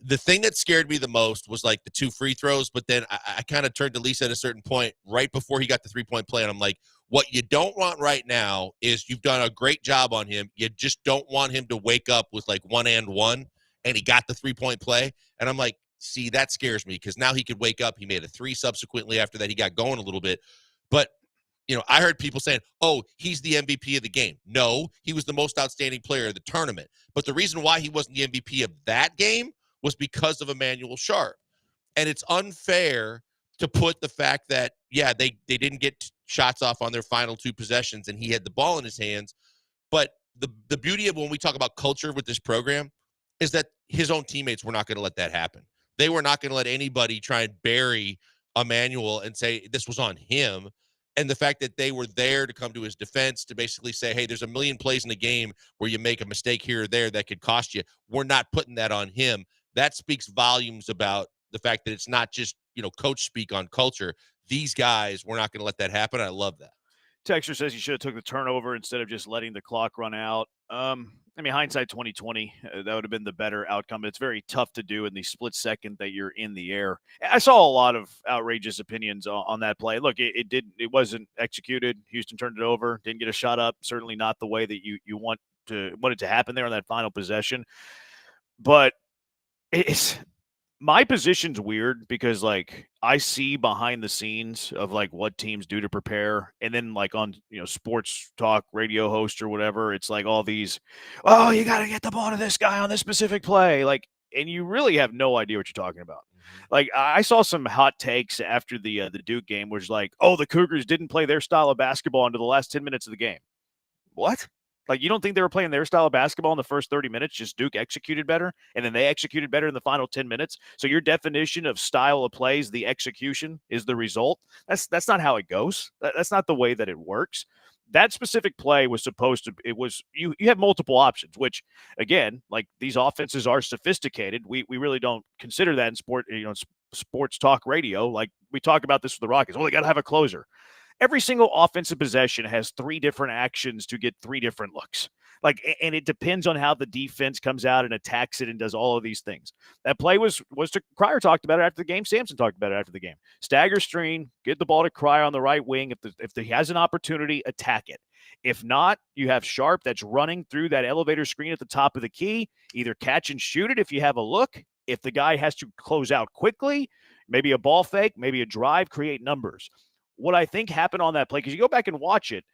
the thing that scared me the most was like the 2 free throws, but then I kind of turned to Lisa at a certain point right before he got the 3-point play, and I'm like, what you don't want right now is you've done a great job on him. You just don't want him to wake up with like 1 and 1, and he got the 3-point play. And I'm like, see, that scares me because now he could wake up. He made a 3 subsequently after that. He got going a little bit. But, I heard people saying, oh, he's the MVP of the game. No, he was the most outstanding player of the tournament. But the reason why he wasn't the MVP of that game was because of Emmanuel Sharp. And it's unfair to put the fact that, yeah, they didn't get shots off on their final 2 possessions and he had the ball in his hands. But the beauty of when we talk about culture with this program is that his own teammates were not going to let that happen. They were not going to let anybody try and bury Emmanuel and say this was on him. And the fact that they were there to come to his defense to basically say, hey, there's a million plays in a game where you make a mistake here or there that could cost you. We're not putting that on him. That speaks volumes about the fact that it's not just, coach speak on culture. These guys, we're not going to let that happen. I love that. Texter says you should have took the turnover instead of just letting the clock run out. Hindsight 2020, that would have been the better outcome. It's very tough to do in the split second that you're in the air. I saw a lot of outrageous opinions on that play. Look, it wasn't executed. Houston turned it over, didn't get a shot up. Certainly not the way that you want it to happen there on that final possession. But my position's weird because I see behind the scenes of what teams do to prepare, and then on sports talk radio host or whatever, it's all these, oh, you got to get the ball to this guy on this specific play, and you really have no idea what you're talking about. I saw some hot takes after the Duke game, which oh, the Cougars didn't play their style of basketball into the last 10 minutes of the game. What? You don't think they were playing their style of basketball in the first 30 minutes, just Duke executed better, and then they executed better in the final 10 minutes? So your definition of style of plays, the execution, is the result? That's not how it goes. That's not the way that it works. That specific play was you have multiple options, which, again, these offenses are sophisticated. We really don't consider that in sports talk radio. We talk about this with the Rockets. Well, they got to have a closer. every single offensive possession has 3 different actions to get 3 different looks. And it depends on how the defense comes out and attacks it and does all of these things. That play was to Cryer talked about it after the game. Sampson talked about it after the game. Stagger screen, get the ball to Cryer on the right wing. If he has an opportunity, attack it. If not, you have Sharp that's running through that elevator screen at the top of the key. Either catch and shoot it if you have a look. If the guy has to close out quickly, maybe a ball fake, maybe a drive, create numbers. What I think happened on that play, because you go back and watch it,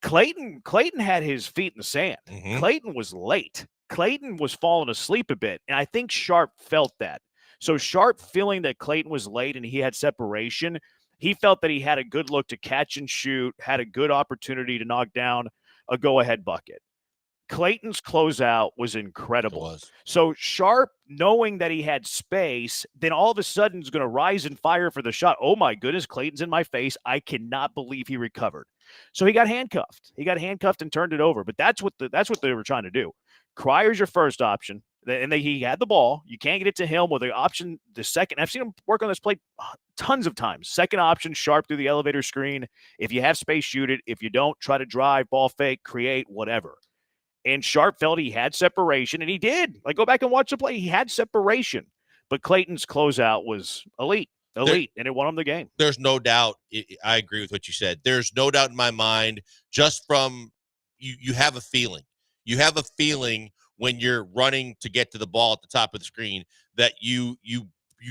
Clayton had his feet in the sand. Mm-hmm. Clayton was late. Clayton was falling asleep a bit, and I think Sharp felt that. So Sharp feeling that Clayton was late and he had separation, he felt that he had a good look to catch and shoot, had a good opportunity to knock down a go-ahead bucket. Clayton's closeout was incredible. So Sharp, knowing that he had space, then all of a sudden is going to rise and fire for the shot. Oh, my goodness, Clayton's in my face. I cannot believe he recovered. So he got handcuffed. He got handcuffed and turned it over. But that's what they were trying to do. Cryer's your first option. And he had the ball. You can't get it to him with the option, the second. I've seen him work on this play tons of times. Second option, Sharp through the elevator screen. If you have space, shoot it. If you don't, try to drive, ball fake, create, whatever. And Sharp felt he had separation, and he did. Go back and watch the play. He had separation. But Clayton's closeout was elite, and it won him the game. There's no doubt. I agree with what you said. There's no doubt in my mind, just from you have a feeling. You have a feeling when you're running to get to the ball at the top of the screen that you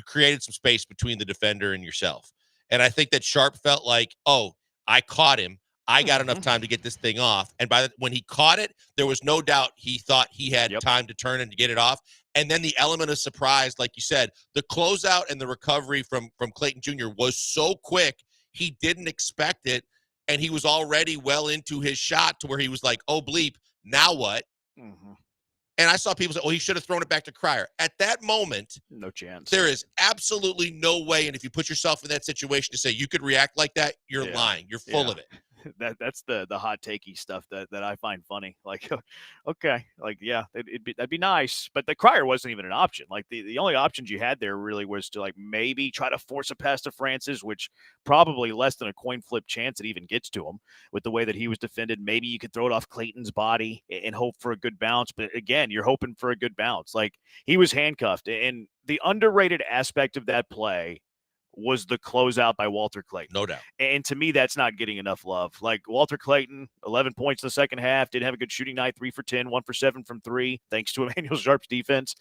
created some space between the defender and yourself. And I think that Sharp felt like, oh, I caught him. I got enough time to get this thing off. And when he caught it, there was no doubt he thought he had time to turn and to get it off. And then the element of surprise, like you said, the closeout and the recovery from Clayton Jr. was so quick, he didn't expect it. And he was already well into his shot to where he was like, oh, bleep, now what? Mm-hmm. And I saw people say, oh, he should have thrown it back to Cryer. At that moment, no chance. There is absolutely no way. And if you put yourself in that situation to say you could react like that, you're lying. You're full of it. That's the hot takey stuff that I find funny. Okay, that'd be nice, but the Cryer wasn't even an option. The only options you had there really was to maybe try to force a pass to Francis, which probably less than a coin flip chance it even gets to him with the way that he was defended. Maybe you could throw it off Clayton's body and hope for a good bounce, but again, you're hoping for a good bounce. He was handcuffed, and the underrated aspect of that play was the closeout by Walter Clayton. No doubt. And to me, that's not getting enough love. Walter Clayton, 11 points in the second half, didn't have a good shooting night, 3 for 10, 1 for 7 from 3, thanks to Emmanuel Sharp's defense.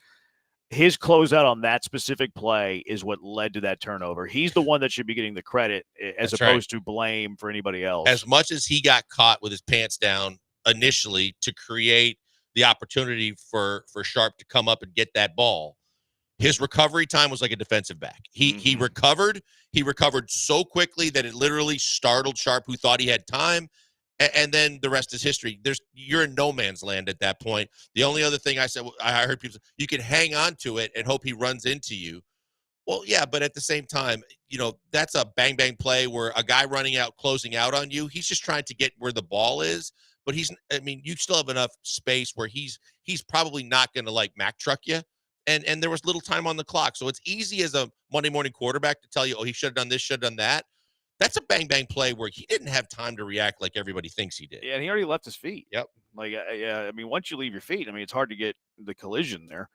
His closeout on that specific play is what led to that turnover. He's the one that should be getting the credit as opposed to blame for anybody else. As much as he got caught with his pants down initially to create the opportunity for Sharp to come up and get that ball, his recovery time was like a defensive back. He recovered. He recovered so quickly that it literally startled Sharp, who thought he had time. And then the rest is history. You're in no man's land at that point. The only other thing I heard people say, you can hang on to it and hope he runs into you. Well, yeah, but at the same time, that's a bang bang play where a guy running out, closing out on you. He's just trying to get where the ball is. But you still have enough space where he's probably not going to Mack truck you. And there was little time on the clock. So it's easy as a Monday morning quarterback to tell you, oh, he should have done this, should have done that. That's a bang-bang play where he didn't have time to react like everybody thinks he did. Yeah, and he already left his feet. Yep. Once you leave your feet, it's hard to get the collision there.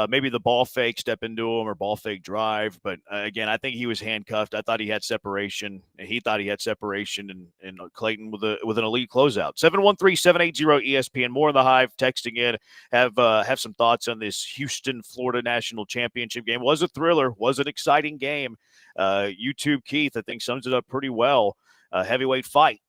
Maybe the ball fake step into him or ball fake drive. But again, I think he was handcuffed. I thought he had separation. And he thought he had separation. And Clayton with an elite closeout. 713-780-ESPN. More in the Hive texting in. Have some thoughts on this Houston, Florida National Championship game. Was a thriller. Was an exciting game. YouTube Keith, I think, sums it up pretty well. Heavyweight fight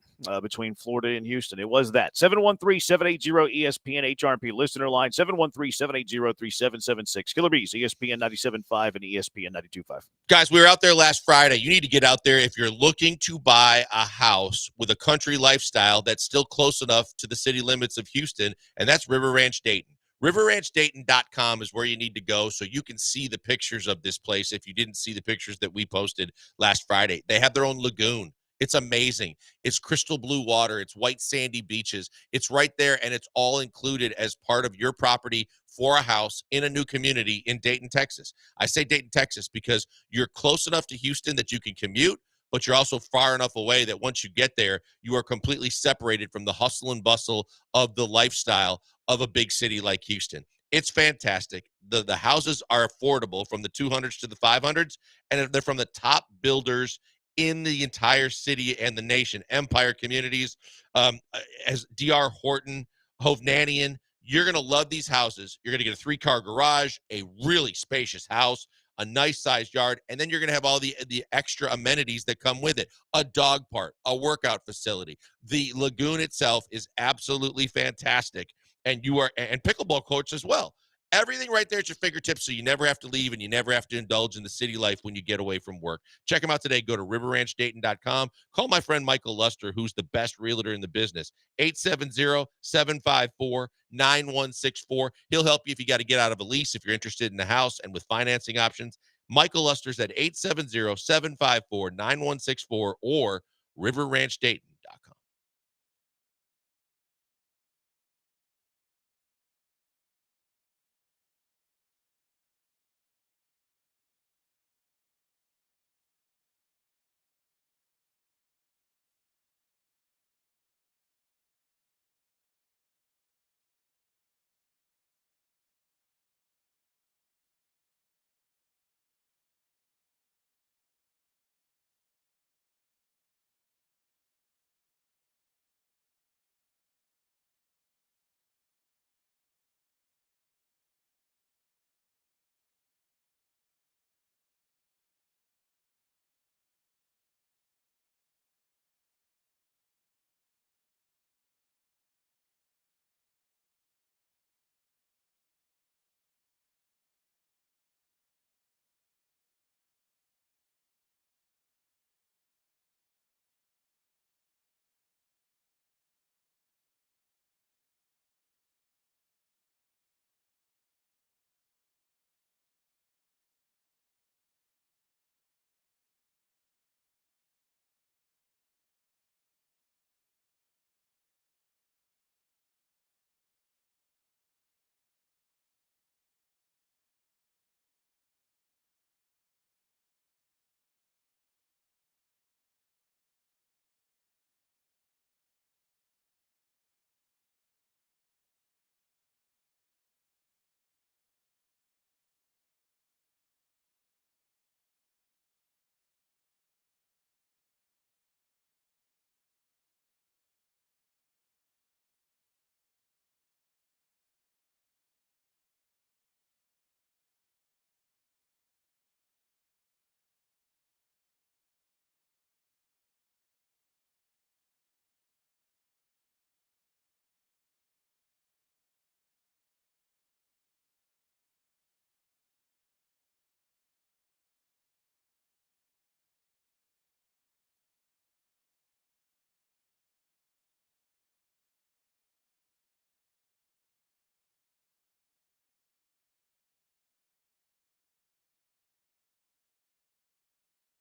between Florida and Houston. It was that. 713-780-ESPN HRP listener line, 713-780-3776. Killer Bees, ESPN 97.5 and ESPN 92.5. Guys, we were out there last Friday. You need to get out there if you're looking to buy a house with a country lifestyle that's still close enough to the city limits of Houston, and that's River Ranch Dayton. RiverRanchDayton.com is where you need to go so you can see the pictures of this place if you didn't see the pictures that we posted last Friday. They have their own lagoon. It's amazing. It's crystal blue water. It's white sandy beaches. It's right there, and it's all included as part of your property for a house in a new community in Dayton, Texas. I say Dayton, Texas because you're close enough to Houston that you can commute, but you're also far enough away that once you get there, you are completely separated from the hustle and bustle of the lifestyle of a big city like Houston. It's fantastic. The houses are affordable from the 200s to the 500s, and they're from the top builders in the entire city and the nation. Empire Communities, as D.R. Horton, Hovnanian. You're going to love these houses. You're going to get a 3-car garage, a really spacious house, a nice sized yard, and then you're going to have all the extra amenities that come with it. A dog park, a workout facility. The lagoon itself is absolutely fantastic. And pickleball courts as well. Everything right there at your fingertips, so you never have to leave and you never have to indulge in the city life when you get away from work. Check them out today. Go to riverranchdayton.com. Call my friend Michael Luster, who's the best realtor in the business. 870-754-9164. He'll help you if you got to get out of a lease, if you're interested in a house and with financing options. Michael Luster's at 870-754-9164 or riverranchdayton.com.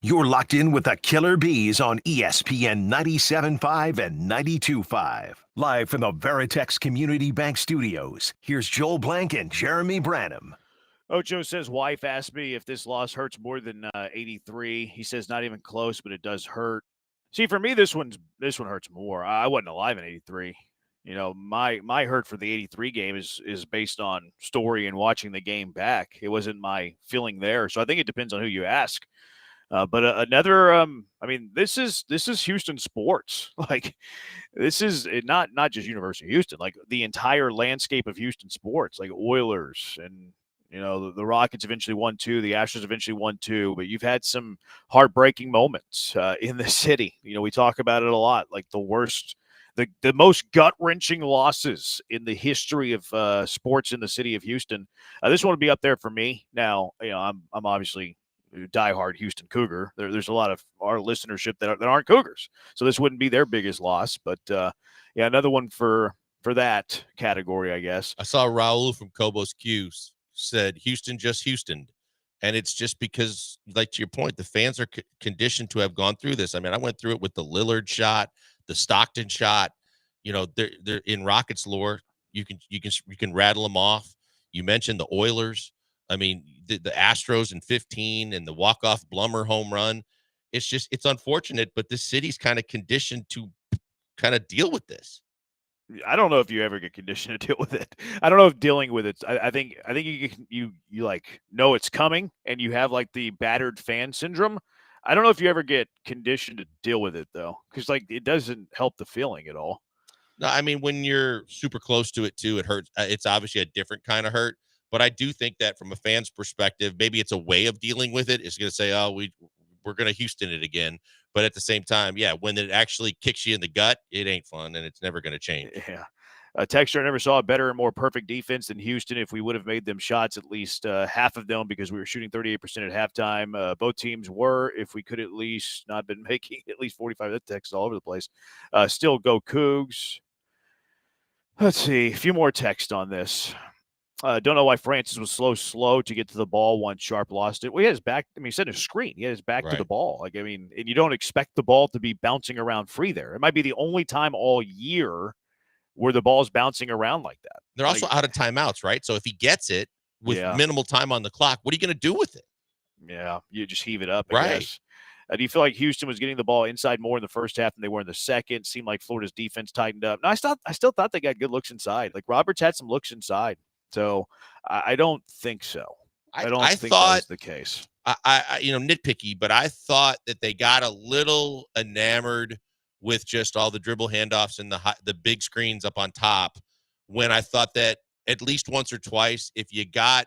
You're locked in with the Killer Bees on ESPN 97.5 and 92.5. Live from the Veritex Community Bank Studios, here's Joel Blank and Jeremy Branham. Ocho says, wife asked me if this loss hurts more than 83. He says, not even close, but it does hurt. See, for me, this one hurts more. I wasn't alive in 83. You know, my hurt for the 83 game is based on story and watching the game back. It wasn't my feeling there. So I think it depends on who you ask. But another, I mean, this is Houston sports. Like, this is not just University of Houston, like the entire landscape of Houston sports, like Oilers and, you know, the Rockets eventually won 2, the Astros eventually won 2, but you've had some heartbreaking moments in the city. You know, we talk about it a lot, like the most gut-wrenching losses in the history of sports in the city of Houston. This one would be up there for me. Now, you know, I'm obviously diehard Houston Cougar. There's a lot of our listenership that aren't Cougars, so this wouldn't be their biggest loss. But yeah, another one for that category, I guess. I saw Raul from Cobos Q's said Houston just Houston, and it's just because, like to your point, the fans are conditioned to have gone through this. I mean, I went through it with the Lillard shot, the Stockton shot. You know, they're in Rockets lore. You can rattle them off. You mentioned the Oilers. I mean, the Astros in 15 and the walk-off Blummer home run. it's unfortunate, but this city's kind of conditioned to kind of deal with this. I don't know if you ever get conditioned to deal with it. I don't know if dealing with it. I think you like know it's coming, and you have like the battered fan syndrome. I don't know if you ever get conditioned to deal with it though, because like it doesn't help the feeling at all. No, I mean, when you're super close to it too, it hurts. It's obviously a different kind of hurt, but I do think that from a fan's perspective, maybe it's a way of dealing with it. It's going to say, "Oh, we're going to Houston it again," but at the same time, yeah, when it actually kicks you in the gut, it ain't fun, and it's never going to change. Yeah. Texture never saw a better and more perfect defense than Houston. If we would have made them shots, at least half of them, because we were shooting 38% at halftime. Both teams were. If we could at least not been making at least 45, that text all over the place. Still go Cougs. Let's see. A few more text on this. Don't know why Francis was slow to get to the ball once Sharp lost it. Well, he had his back. I mean, he set a screen. He had his back to the ball. Like, I mean, and you don't expect the ball to be bouncing around free there. It might be the only time all year where the ball's bouncing around like that. They're also out of timeouts, right? So if he gets it with minimal time on the clock, what are you going to do with it? Yeah, you just heave it up, I Right. guess. Do you feel like Houston was getting the ball inside more in the first half than they were in the second? Seemed like Florida's defense tightened up. No, I still thought they got good looks inside. Like Roberts had some looks inside. So I don't think so. I don't think that was the case. I nitpicky, but I thought that they got a little enamored with just all the dribble handoffs and the big screens up on top, when I thought that at least once or twice, if you got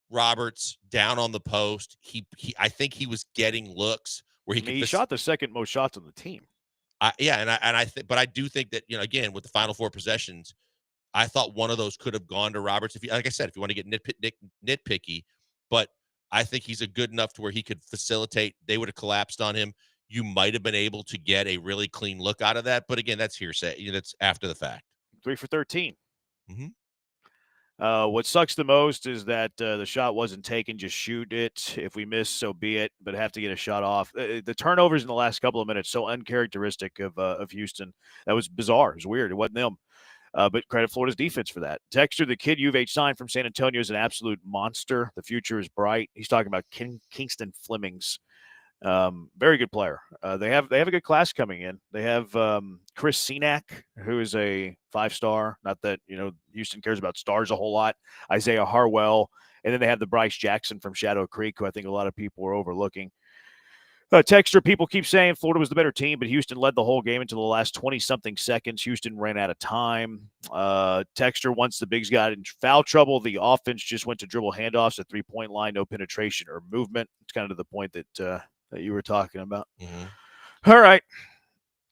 Roberts down on the post, I think he was getting looks where he shot the second most shots on the team. But I do think that, again, with the final 4 possessions, I thought one of those could have gone to Roberts. Like I said, if you want to get nitpicky, but I think he's a good enough to where he could facilitate. They would have collapsed on him. You might have been able to get a really clean look out of that. But again, that's hearsay. That's after the fact. 3 for 13. Mm-hmm. What sucks the most is that the shot wasn't taken. Just shoot it. If we miss, so be it. But have to get a shot off. The turnovers in the last couple of minutes, so uncharacteristic of Houston. That was bizarre. It was weird. It wasn't them. But credit Florida's defense for that. Texter, the kid U of H signed from San Antonio, is an absolute monster. The future is bright. He's talking about Kingston Flemings. Very good player. They have a good class coming in. They have Chris Senack, who is a 5-star. Not that Houston cares about stars a whole lot. Isaiah Harwell, and then they have the Bryce Jackson from Shadow Creek, who I think a lot of people are overlooking. Texter, people keep saying Florida was the better team, but Houston led the whole game until the last 20-something seconds. Houston ran out of time. Texter, once the bigs got in foul trouble, the offense just went to dribble handoffs at three-point line, no penetration or movement. It's kind of the point that you were talking about. Mm-hmm. All right.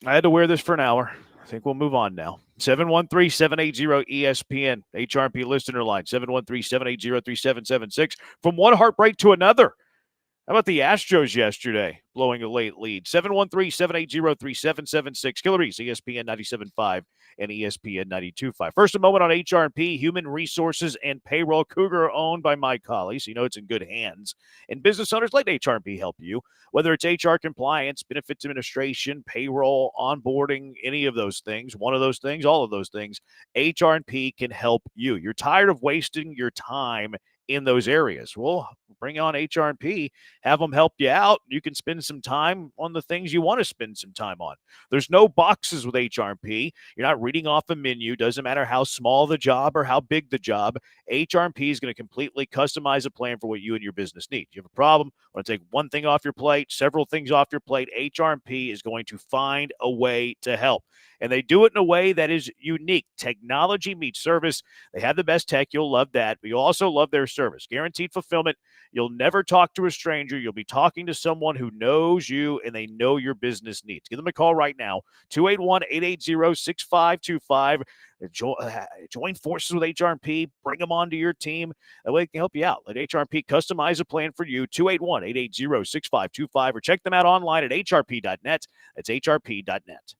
I had to wear this for an hour. I think we'll move on now. 713-780-ESPN. HRP listener line, 713-780-3776. From one heartbreak to another. How about the Astros yesterday blowing a late lead? 713-780-3776. Killer Bees, ESPN 97.5 and ESPN 92.5. First, a moment on HRP, Human Resources and Payroll. Cougar owned by Mike Colley, so you know it's in good hands. And business owners, let HRP help you. Whether it's HR compliance, benefits administration, payroll, onboarding, any of those things, one of those things, all of those things, HRP can help you. You're tired of wasting your time in those areas. Well, bring on HRP, have them help you out. You can spend some time on the things you want to spend some time on. There's no boxes with HRP. You're not reading off a menu. Doesn't matter how small the job or how big the job. HRP is going to completely customize a plan for what you and your business need. You have a problem, want to take one thing off your plate, several things off your plate, HRP is going to find a way to help. And they do it in a way that is unique. Technology meets service. They have the best tech. You'll love that. But you also love their service. Guaranteed fulfillment. You'll never talk to a stranger. You'll be talking to someone who knows you and they know your business needs. Give them a call right now, 281-880-6525. Join forces with HRP. Bring them onto your team. That way they can help you out. Let HRP customize a plan for you, 281-880-6525, or check them out online at hrp.net. That's hrp.net.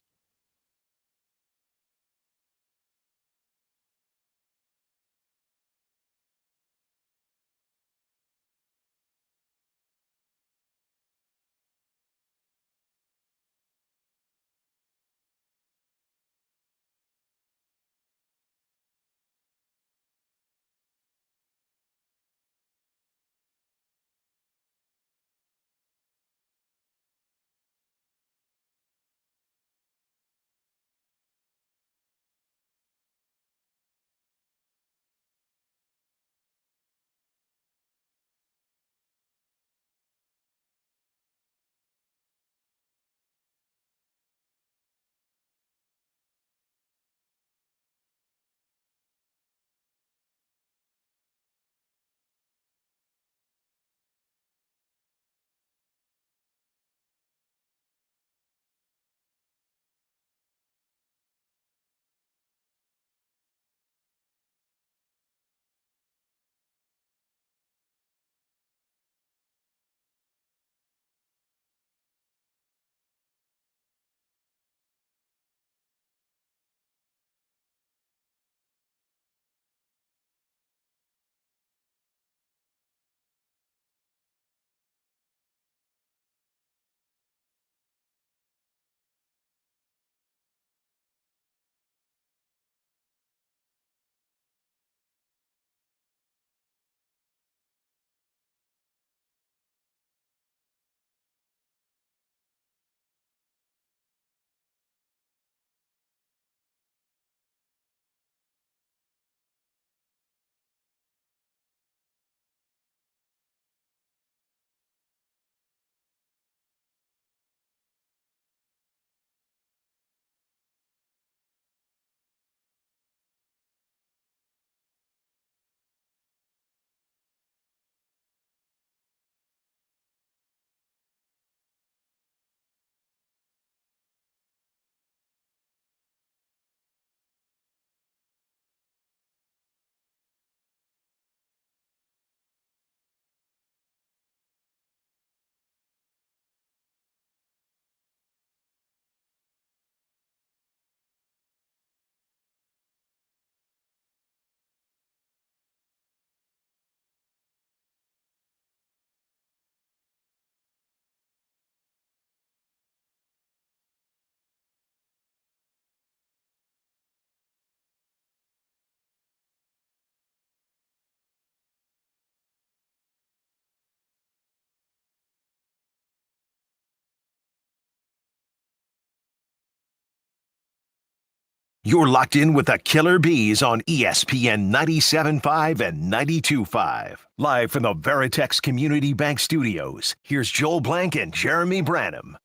You're locked in with the Killer Bees on ESPN 97.5 and 92.5. Live from the Veritex Community Bank Studios, here's Joel Blank and Jeremy Branham.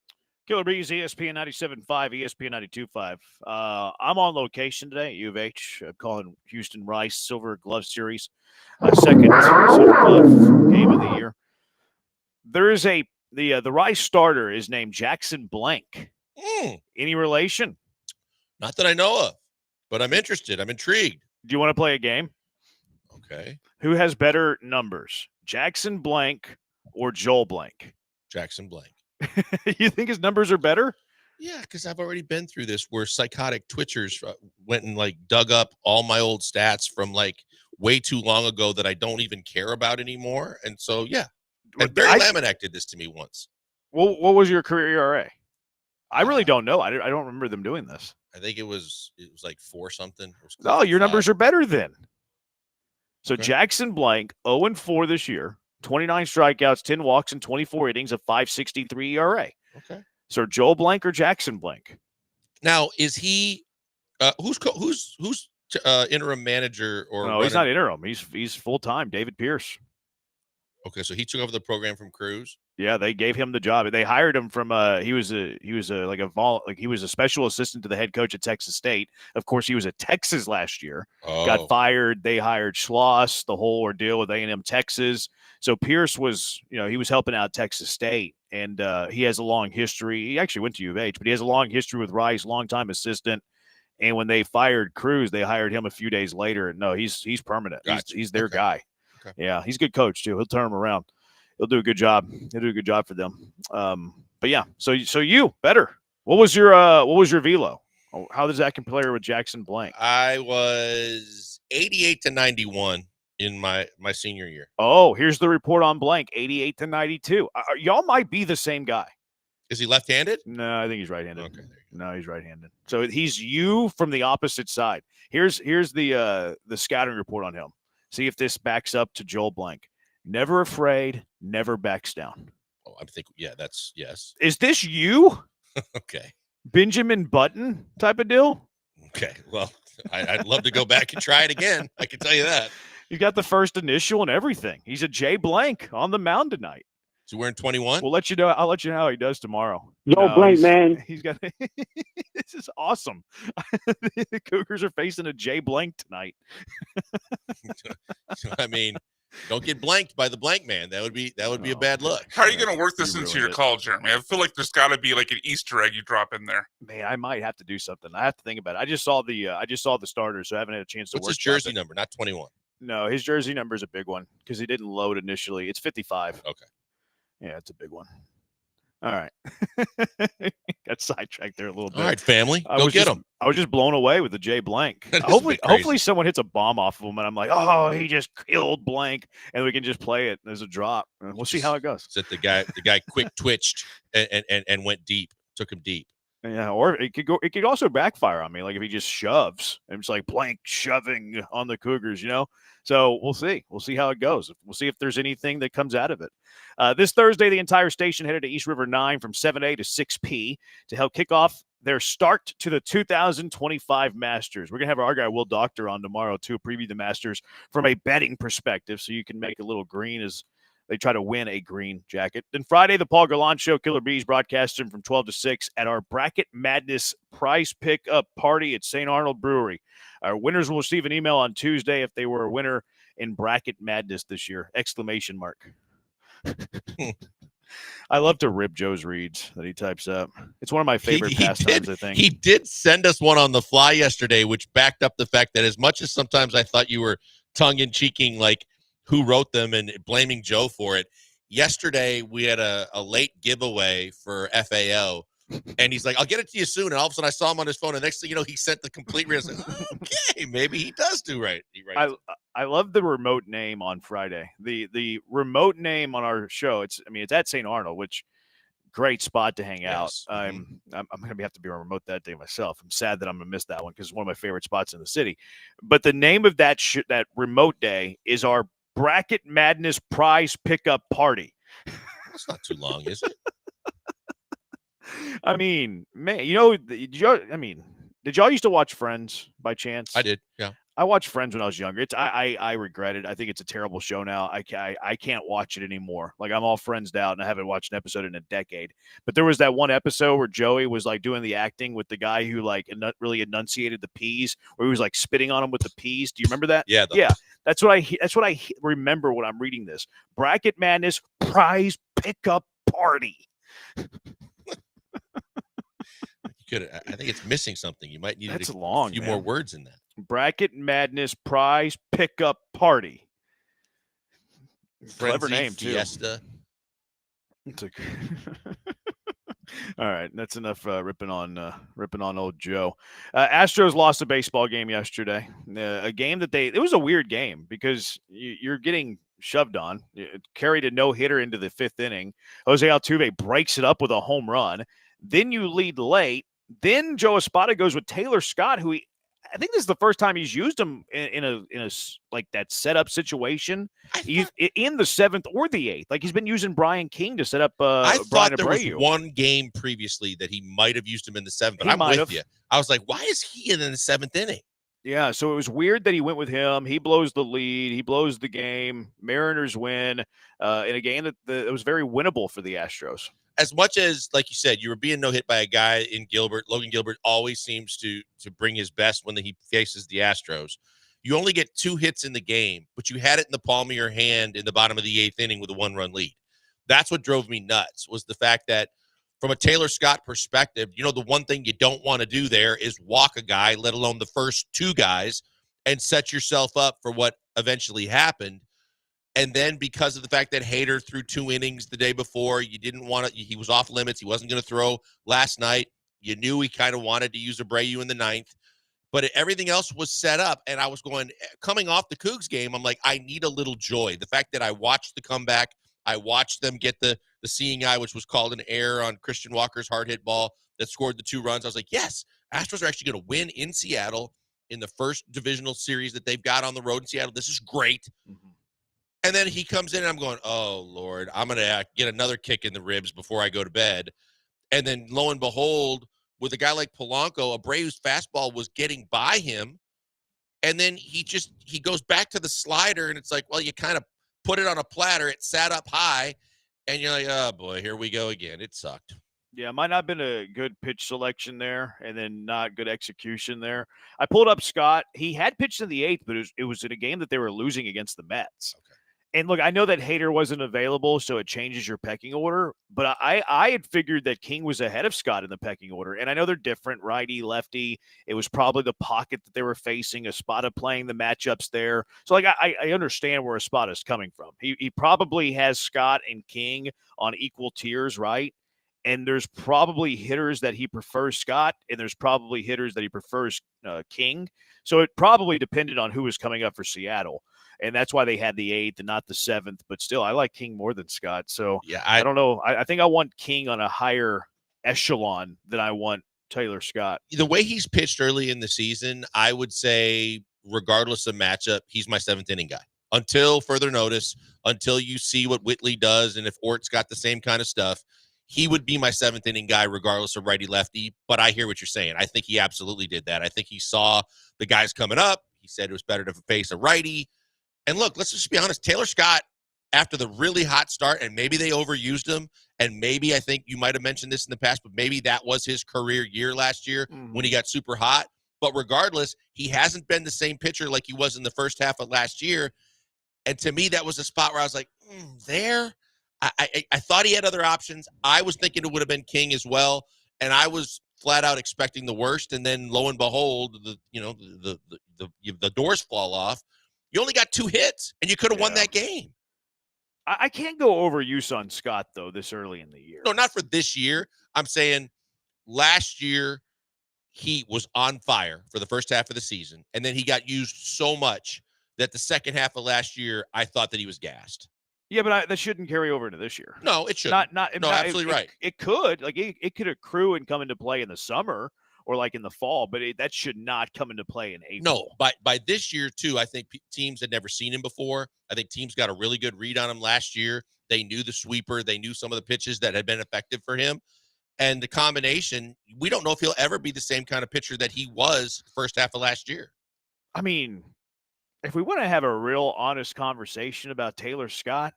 Killer Bees, ESPN 97.5, ESPN 92.5. I'm on location today at U of H. I'm calling Houston Rice Silver Glove Series, second Silver Glove game of the year. There is the Rice starter is named Jackson Blank. Any relation? Not that I know of, but I'm interested. I'm intrigued. Do you want to play a game? Okay. Who has better numbers, Jackson Blank or Joel Blank? Jackson Blank. You think his numbers are better? Yeah, because I've already been through this where psychotic twitchers went and dug up all my old stats from way too long ago that I don't even care about anymore. And so, yeah. And Barry Laminack did this to me once. Well, what was your career ERA? I really don't know. I don't remember them doing this. I think it was like 4 something. Oh, your 5. numbers are better then. So Okay. Jackson Blank, 0-4 this year, 29 strikeouts, 10 walks, and 24 innings, a 5.63 ERA. Okay. So Joel Blank or Jackson Blank? Now, is he who's interim manager or No, he's not interim. He's full time. David Pierce. Okay, so he took over the program from Cruz. Yeah, they gave him the job. They hired him from he was a special assistant to the head coach at Texas State. Of course, he was at Texas last year. Got fired. They hired Schloss, the whole ordeal with A&M Texas. So Pierce was, he was helping out Texas State, and he has a long history. He actually went to U of H, but he has a long history with Rice, longtime assistant. And when they fired Cruz, they hired him a few days later. No, he's permanent. Gotcha. He's their Okay. guy. Okay. Yeah, he's a good coach too. He'll turn them around. He'll do a good job. He'll do a good job for them. But yeah, so you better. What was your velo? How does that compare with Jackson Blank? I was 88 to 91 in my senior year. Oh, here's the report on Blank, 88 to 92. Y'all might be the same guy. Is he left-handed? No, I think he's right-handed. Okay. No, he's right-handed. So he's you from the opposite side. Here's the scouting report on him. See if this backs up to Joel Blank. Never afraid, never backs down. Oh, I'm thinking, yeah, that's yes. Is this you? Okay. Benjamin Button type of deal? Okay. Well, I'd love to go back and try it again. I can tell you that. You got the first initial and everything. He's a J Blank on the mound tonight. Is he wearing 21? We'll let you know. I'll let you know how he does tomorrow. Yo, Blank, man. He's got. This is awesome. The Cougars are facing a J Blank tonight. I mean, don't get blanked by the blank man. That would be a bad look. How are you going to work this into your call, Jeremy? I feel like there's got to be like an Easter egg you drop in there. Man, I might have to do something. I have to think about it. I just saw the starters, so I haven't had a chance to What's work. his jersey number? Not 21. No, his jersey number is a big one because he didn't load initially. It's 55. Okay. Yeah, it's a big one. All right. Got sidetracked there a little bit. All right, family. Go get him. I was just blown away with the J Blank. That is a Hopefully bit crazy. hopefully someone hits a bomb off of him and I'm like, oh, he just killed Blank, and we can just play it as a drop. And we'll see how it goes. That the guy quick twitched and went deep. Took him deep. Yeah, or it could also backfire on me, like if he just shoves and it's like Blank shoving on the Cougars, So we'll see. We'll see how it goes. We'll see if there's anything that comes out of it. This Thursday, the entire station headed to East River 9 from 7A to 6P to help kick off their start to the 2025 Masters. We're going to have our guy Will Doctor on tomorrow to preview the Masters from a betting perspective, so you can make a little green as they try to win a green jacket. Then Friday, the Paul Gallant Show, Killer Bees, broadcasting from 12 to 6 at our Bracket Madness prize pickup party at St. Arnold Brewery. Our winners will receive an email on Tuesday if they were a winner in Bracket Madness this year! ! I love to rip Joe's reads that he types up. It's one of my favorite pastimes, I think. He did send us one on the fly yesterday, which backed up the fact that as much as sometimes I thought you were tongue-in-cheeking, like who wrote them and blaming Joe for it, yesterday we had a late giveaway for FAO, and he's like, I'll get it to you soon. And all of a sudden I saw him on his phone, and next thing you know, he sent the complete read. I was like, okay, maybe he does do right. I love the remote name on Friday. The remote name on our show, it's at St. Arnold, which great spot to hang out. I'm going to have to be on remote that day myself. I'm sad that I'm going to miss that one because it's one of my favorite spots in the city. But the name of that remote day is our Bracket Madness prize pickup party. That's not too long, is it? I mean, man, Did y'all used to watch Friends by chance? I did. Yeah. I watched Friends when I was younger. I regret it. I think it's a terrible show now. I can't watch it anymore. Like, I'm all Friendsed out, and I haven't watched an episode in a decade. But there was that one episode where Joey was like doing the acting with the guy who like really enunciated the peas, where he was like spitting on him with the peas. Do you remember that? Yeah. Yeah. That's what I remember when I'm reading this. Bracket Madness prize pickup party. I think it's missing something. You might need That's a long, few man. more words in that. Bracket Madness prize pickup party. Clever Frenzy, name too. Fiesta. It's a... All right, that's enough ripping on old Joe. Astros lost a baseball game yesterday. A game that it was a weird game because you're getting shoved on. It carried a no-hitter into the 5th inning. Jose Altuve breaks it up with a home run. Then you lead late. Then Joe Espada goes with Taylor Scott, who I think this is the first time he's used him in a like that setup situation. He's in the 7th or the 8th. Like, he's been using Brian King to set up. I Brian thought there was Abreu. one game previously that he might have used him in the 7th, but He I'm might with have. you. I was like, why is he in the 7th inning? Yeah, so it was weird that he went with him. He blows the lead. He blows the game. Mariners win in a game that was very winnable for the Astros. As much as, like you said, you were being no-hit by a guy in Gilbert. Logan Gilbert always seems to bring his best when he faces the Astros. You only get 2 hits in the game, but you had it in the palm of your hand in the bottom of the 8th inning with a 1-run lead. That's what drove me nuts, was the fact that from a Taylor Scott perspective, the one thing you don't want to do there is walk a guy, let alone the first 2 guys, and set yourself up for what eventually happened. And then because of the fact that Hader threw 2 innings the day before, you didn't want to, he was off limits. He wasn't going to throw last night. You knew he kind of wanted to use Abreu in the 9th, but everything else was set up. And I was coming off the Cougs game, I'm like, I need a little joy. The fact that I watched the comeback, I watched them get the seeing eye, which was called an error on Christian Walker's hard hit ball that scored the 2 runs. I was like, yes, Astros are actually going to win in Seattle in the first divisional series that they've got on the road in Seattle. This is great. Mm-hmm. And then he comes in and I'm going, oh, Lord, I'm going to get another kick in the ribs before I go to bed. And then lo and behold, with a guy like Polanco, Abreu's fastball was getting by him. And then he goes back to the slider, and it's like, well, you kind of put it on a platter. It sat up high, and you're like, oh, boy, here we go again. It sucked. Yeah, might not have been a good pitch selection there, and then not good execution there. I pulled up Scott. He had pitched in the 8th, but it was in a game that they were losing against the Mets. Okay. And look, I know that Hader wasn't available, so it changes your pecking order. But I had figured that King was ahead of Scott in the pecking order. And I know they're different, righty, lefty. It was probably the pocket that they were facing, Espada playing the matchups there. So, like, I understand where Espada's coming from. He probably has Scott and King on equal tiers, right? And there's probably hitters that he prefers Scott, and there's probably hitters that he prefers King. So it probably depended on who was coming up for Seattle. And that's why they had the 8th and not the 7th. But still, I like King more than Scott. So yeah, I don't know. I think I want King on a higher echelon than I want Taylor Scott. The way he's pitched early in the season, I would say, regardless of matchup, he's my 7th inning guy. Until further notice, until you see what Whitley does, and if Ort's got the same kind of stuff, he would be my 7th inning guy regardless of righty-lefty. But I hear what you're saying. I think he absolutely did that. I think he saw the guys coming up. He said it was better to face a righty. And look, let's just be honest. Taylor Scott, after the really hot start, and maybe they overused him, and maybe I think you might have mentioned this in the past, but maybe that was his career year last year when he got super hot. But regardless, he hasn't been the same pitcher like he was in the first half of last year. And to me, that was a spot where I was like, there? I thought he had other options. I was thinking it would have been King as well, and I was flat out expecting the worst. And then lo and behold, the doors fall off. You only got 2 hits, and you could have won that game. I can't go overuse on Scott, though, this early in the year. No, not for this year. I'm saying last year he was on fire for the first half of the season, and then he got used so much that the second half of last year, I thought that he was gassed. Yeah, but that shouldn't carry over into this year. No, it shouldn't. Absolutely right. It could. Like, it could accrue and come into play in the summer or like in the fall, but that should not come into play in April. No, by this year, too, I think teams had never seen him before. I think teams got a really good read on him last year. They knew the sweeper. They knew some of the pitches that had been effective for him. And the combination, we don't know if he'll ever be the same kind of pitcher that he was first half of last year. I mean, if we want to have a real honest conversation about Taylor Scott,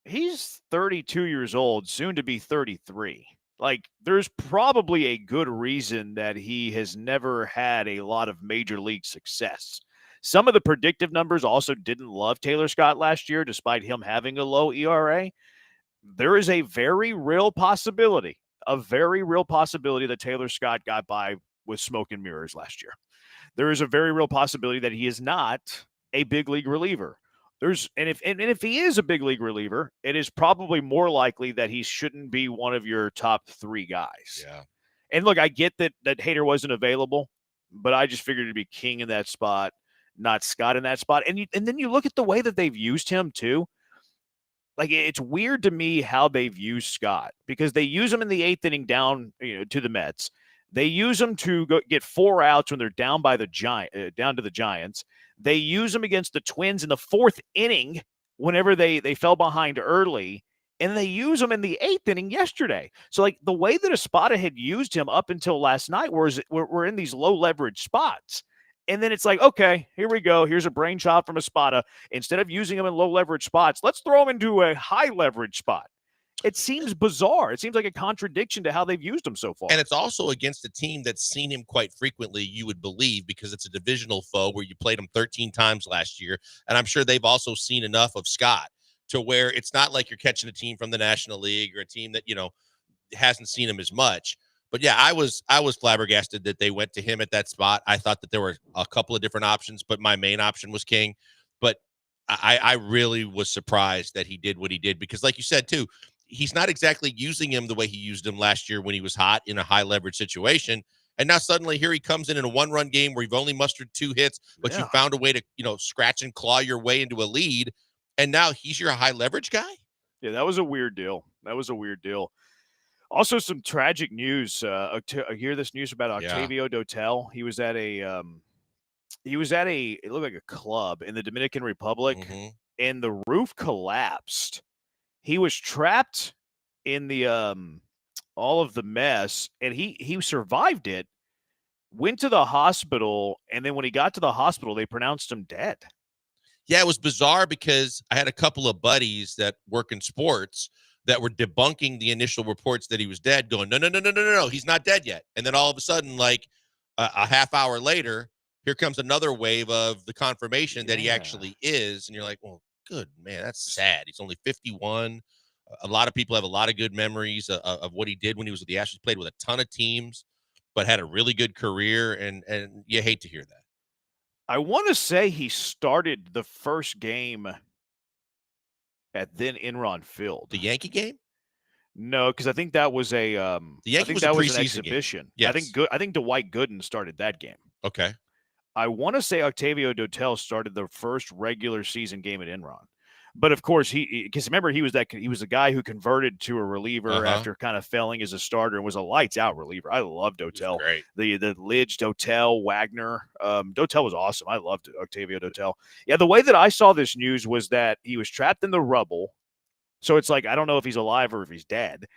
he's 32 years old, soon to be 33. Like, there's probably a good reason that he has never had a lot of major league success. Some of the predictive numbers also didn't love Taylor Scott last year, despite him having a low ERA. There is a very real possibility that Taylor Scott got by with smoke and mirrors last year. There is a very real possibility that he is not a big league reliever. And if he is a big league reliever, it is probably more likely that he shouldn't be one of your top 3 guys. Yeah. And look, I get that Hader wasn't available, but I just figured it'd be King in that spot, not Scott in that spot. And then you look at the way that they've used him too. Like, it's weird to me how they've used Scott, because they use him in the 8th inning down, to the Mets. They use him to get 4 outs when they're down by down to the Giants. They use him against the Twins in the 4th inning whenever they fell behind early, and they use him in the 8th inning yesterday. So, like, the way that Espada had used him up until last night we're in these low leverage spots. And then it's like, okay, here we go. Here's a brain shot from Espada. Instead of using him in low leverage spots, let's throw him into a high leverage spot. It seems bizarre. It seems like a contradiction to how they've used him so far. And it's also against a team that's seen him quite frequently, you would believe, because it's a divisional foe where you played him 13 times last year. And I'm sure they've also seen enough of Scott to where it's not like you're catching a team from the National League or a team that, hasn't seen him as much. But yeah, I was flabbergasted that they went to him at that spot. I thought that there were a couple of different options, but my main option was King. But I really was surprised that he did what he did, because like you said too, he's not exactly using him the way he used him last year when he was hot in a high leverage situation. And now suddenly here he comes in a 1-run game where you've only mustered 2 hits, but you found a way to, scratch and claw your way into a lead. And now he's your high leverage guy. Yeah, that was a weird deal. Also, some tragic news. I hear this news about Octavio Dotel. He was at it looked like a club in the Dominican Republic, and the roof collapsed. He was trapped in the all of the mess, and he survived it, went to the hospital, and then when he got to the hospital, they pronounced him dead. Yeah, it was bizarre because I had a couple of buddies that work in sports that were debunking the initial reports that he was dead, going, no, he's not dead yet. And then all of a sudden, like a half hour later, here comes another wave of the confirmation that he actually is. And you're like, well, good, man, that's sad. He's only 51. A lot of people have a lot of good memories of what he did when he was with the Astros. He played with a ton of teams, but had a really good career. And you hate to hear that. I want to say he started the first game at then Enron Field. The Yankee game? No, because I think that was a the Yankee was an exhibition. Yes. I think Dwight Gooden started that game. Okay. I want to say Octavio Dotel started the first regular season game at Enron. But of course, because remember, he was a guy who converted to a reliever after kind of failing as a starter and was a lights out reliever. I loved Dotel. Great. The Lidge, Dotel, Wagner. Dotel was awesome. I loved Octavio Dotel. Yeah, the way that I saw this news was that he was trapped in the rubble. So it's like, I don't know if he's alive or if he's dead.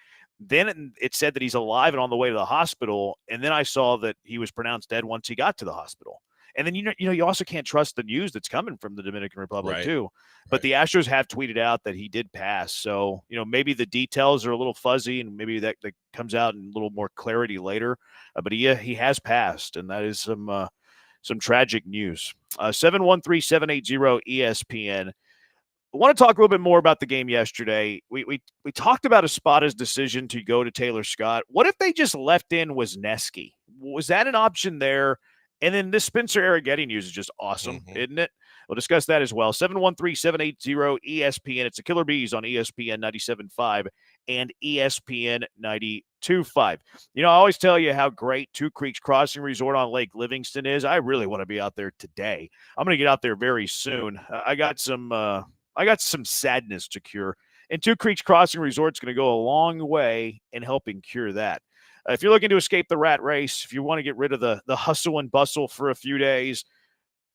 Then it said that he's alive and on the way to the hospital. And then I saw that he was pronounced dead once he got to the hospital. And then, you also can't trust the news that's coming from the Dominican Republic too. But the Astros have tweeted out that he did pass. So, maybe the details are a little fuzzy and maybe that comes out in a little more clarity later. But he has passed, and that is some tragic news. 713-780-ESPN. I want to talk a little bit more about the game yesterday. We talked about Espada's decision to go to Taylor Scott. What if they just left in Wisniewski? Was that an option there? And then this Spencer Arrighetti news is just awesome, isn't it? We'll discuss that as well. 713-780-ESPN. It's the Killer Bees on ESPN 97.5 and ESPN 92.5. I always tell you how great Two Creeks Crossing Resort on Lake Livingston is. I really want to be out there today. I'm going to get out there very soon. I got some sadness to cure. And Two Creeks Crossing Resort is going to go a long way in helping cure that. If you're looking to escape the rat race, if you want to get rid of the hustle and bustle for a few days,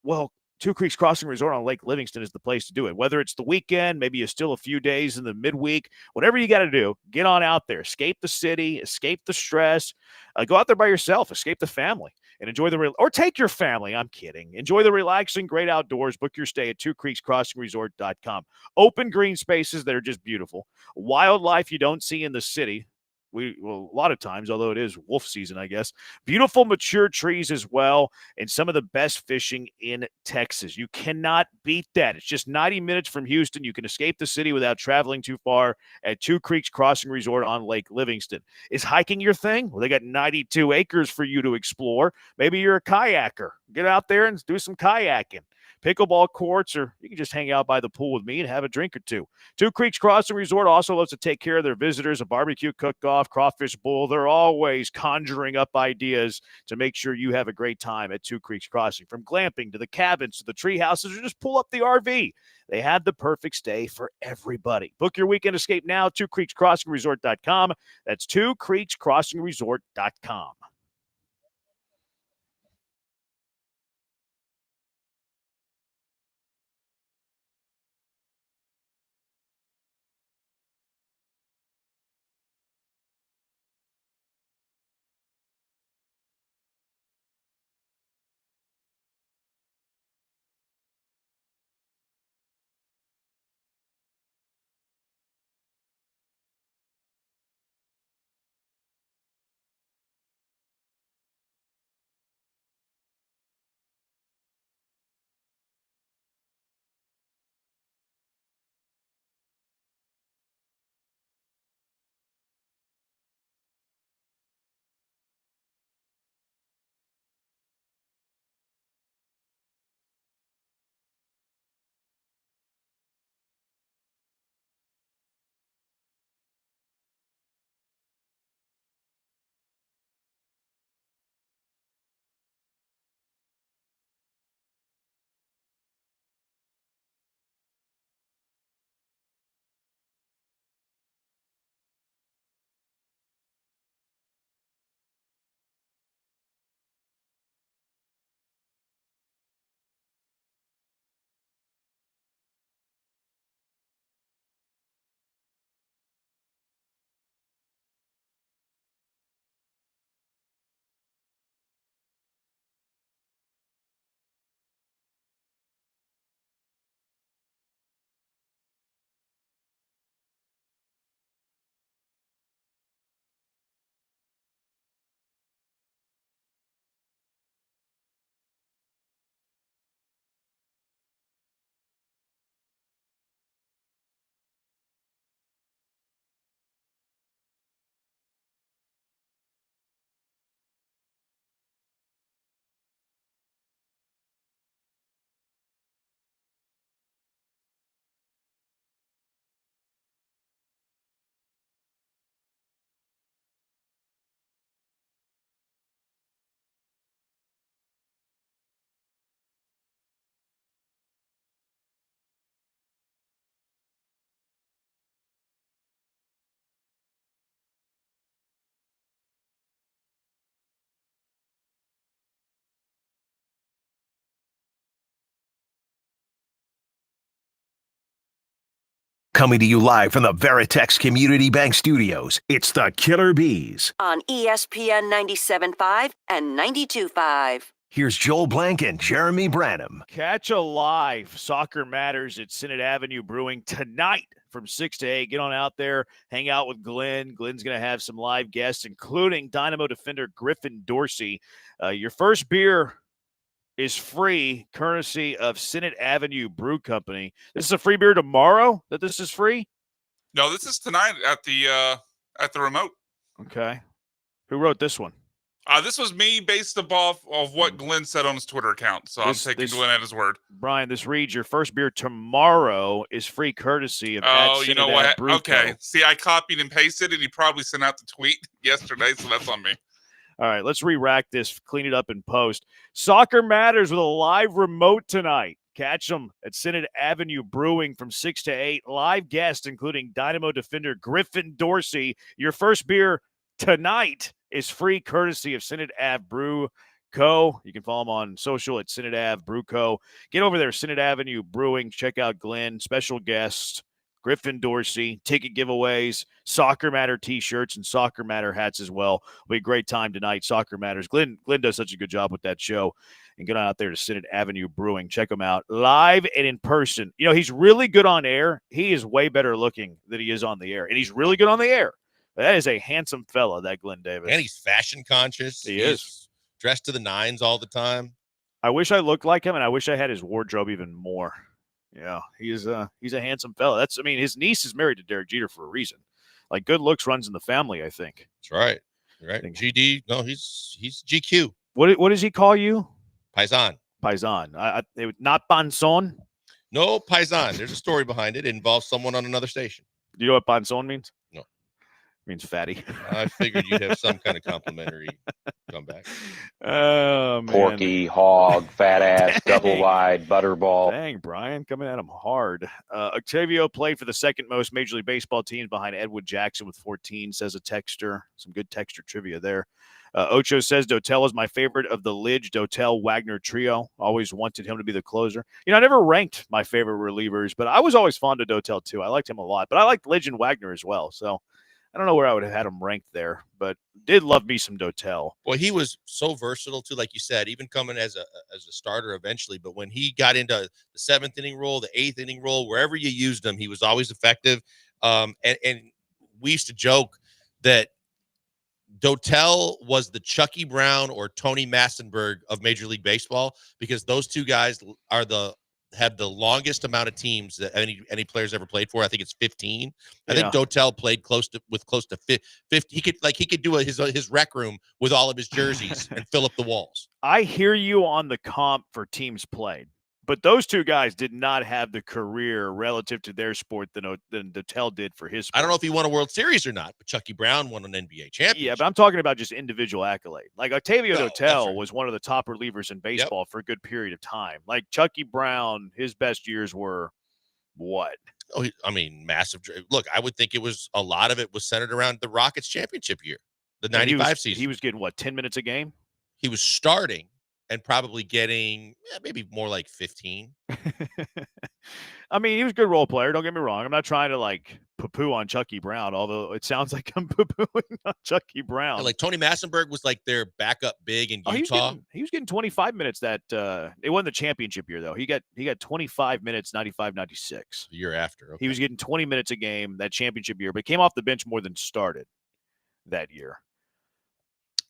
well, Two Creeks Crossing Resort on Lake Livingston is the place to do it. Whether it's the weekend, maybe you're still a few days in the midweek, whatever you got to do, get on out there. Escape the city, escape the stress. Go out there by yourself, escape the family, and enjoy or take your family. I'm kidding. Enjoy the relaxing, great outdoors. Book your stay at twocreekscrossingresort.com. Open green spaces that are just beautiful. Wildlife you don't see in the city. A lot of times, although it is wolf season, I guess. Beautiful mature trees as well, and some of the best fishing in Texas. You cannot beat that. It's just 90 minutes from Houston. You can escape the city without traveling too far at Two Creeks Crossing Resort on Lake Livingston. Is hiking your thing? Well, they got 92 acres for you to explore. Maybe you're a kayaker. Get out there and do some kayaking. Pickleball courts, or you can just hang out by the pool with me and have a drink or two. Two Creeks Crossing Resort also loves to take care of their visitors, a barbecue cook-off, crawfish bowl. They're always conjuring up ideas to make sure you have a great time at Two Creeks Crossing. From glamping to the cabins to the tree houses, or just pull up the RV. They have the perfect stay for everybody. Book your weekend escape now, twocreekscrossingresort.com. That's twocreekscrossingresort.com. Coming to you live from the Veritex Community Bank Studios, it's the Killer Bees. On ESPN 97.5 and 92.5. Here's Joel Blank and Jeremy Branham. Catch a live Soccer Matters at Senate Avenue Brewing tonight from 6 to 8. Get on out there, hang out with Glenn. Glenn's going to have some live guests, including Dynamo defender Griffin Dorsey. Your first beer is free, courtesy of Senate Avenue Brew Company. This is a free beer tomorrow that this is free? No, this is tonight at the remote. Okay. Who wrote this one? This was me based off of what Glenn said on his Twitter account, so I'm taking Glenn at his word. Brian, this reads, your first beer tomorrow is free courtesy of you know what? Brew Okay. Co. See, I copied and pasted it. He probably sent out the tweet yesterday, so that's on me. All right, let's re-rack this, clean it up in post. Soccer Matters with a live remote tonight. Catch them at Senate Avenue Brewing from 6 to 8. Live guests, including Dynamo defender Griffin Dorsey. Your first beer tonight is free, courtesy of Senate Ave Brew Co. You can follow him on social at Synod Ave Brew Co. Get over there, Synod Avenue Brewing. Check out Glenn, special guest, Griffin Dorsey, ticket giveaways, Soccer Matter T-shirts, and Soccer Matter hats as well. It'll be a great time tonight. Soccer Matters. Glenn does such a good job with that show. And get out there to Synod Avenue Brewing. Check him out live and in person. You know, he's really good on air. He is way better looking than he is on the air. And he's really good on the air. That is a handsome fella, that Glenn Davis. And he's fashion conscious. He is. Dressed to the nines all the time. I wish I looked like him, and I wish I had his wardrobe even more. Yeah, he's a handsome fella. His niece is married to Derek Jeter for a reason. Like, good looks runs in the family, I think. That's right. Right. GD, no, he's GQ. What does he call you? Paisan. Not Banson? No, Paisan. There's a story behind it. It involves someone on another station. Do you know what Banson means? No. It means fatty. I figured you'd have some kind of complimentary comeback. Oh, man. Porky, hog, fat ass, double wide, butterball. Dang, Brian, coming at him hard. Octavio played for the second most Major League Baseball teams behind Edwin Jackson with 14, says a texter. Some good texter trivia there. Ocho says Dotel is my favorite of the Lidge, Dotel, Wagner trio. Always wanted him to be the closer. You know, I never ranked my favorite relievers, but I was always fond of Dotel too. I liked him a lot, but I liked Lidge and Wagner as well. So I don't know where I would have had him ranked there, but did love me some Dotel. Well, he was so versatile too, like you said, even coming as a starter eventually. But when he got into the 7th inning role, the 8th inning role, wherever you used him, he was always effective. And we used to joke that Dotel was the Chucky Brown or Tony Massenberg of Major League Baseball, because those two guys have the longest amount of teams that any players ever played for. I think it's 15. I think Dotel played close to 50. He could do his rec room with all of his jerseys and fill up the walls. I hear you on the comp for teams played, but those two guys did not have the career relative to their sport than Dotel did for his sport. I don't know if he won a World Series or not, but Chucky Brown won an NBA championship. Yeah, but I'm talking about just individual accolade. Like Octavio Dotel was one of the top relievers in baseball for a good period of time. Like Chucky Brown, his best years were what? Oh, I mean, massive. Look, I would think a lot of it was centered around the Rockets championship year, the 95 season. He was getting, 10 minutes a game? He was starting and probably getting maybe more like 15. I mean, he was a good role player. Don't get me wrong. I'm not trying to poo-poo on Chucky Brown, although it sounds like I'm poo-pooing on Chucky Brown. Yeah, like Tony Massenberg was like their backup big in Utah. He was getting 25 minutes it wasn't the championship year though. He got 25 minutes, 95-96. The year after. Okay. He was getting 20 minutes a game that championship year, but came off the bench more than started that year.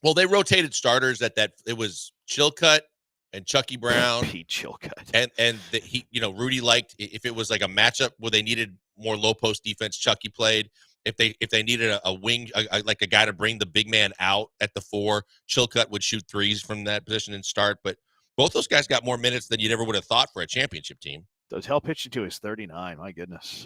Well, they rotated starters it was Chilcutt and Chucky Brown. Pete Chilcutt. And Rudy liked, if it was like a matchup where they needed more low post defense, Chucky played. If they needed a wing, like a guy to bring the big man out at the 4, Chilcutt would shoot threes from that position and start. But both those guys got more minutes than you'd ever would have thought for a championship team. Dotel pitched into his 39. My goodness.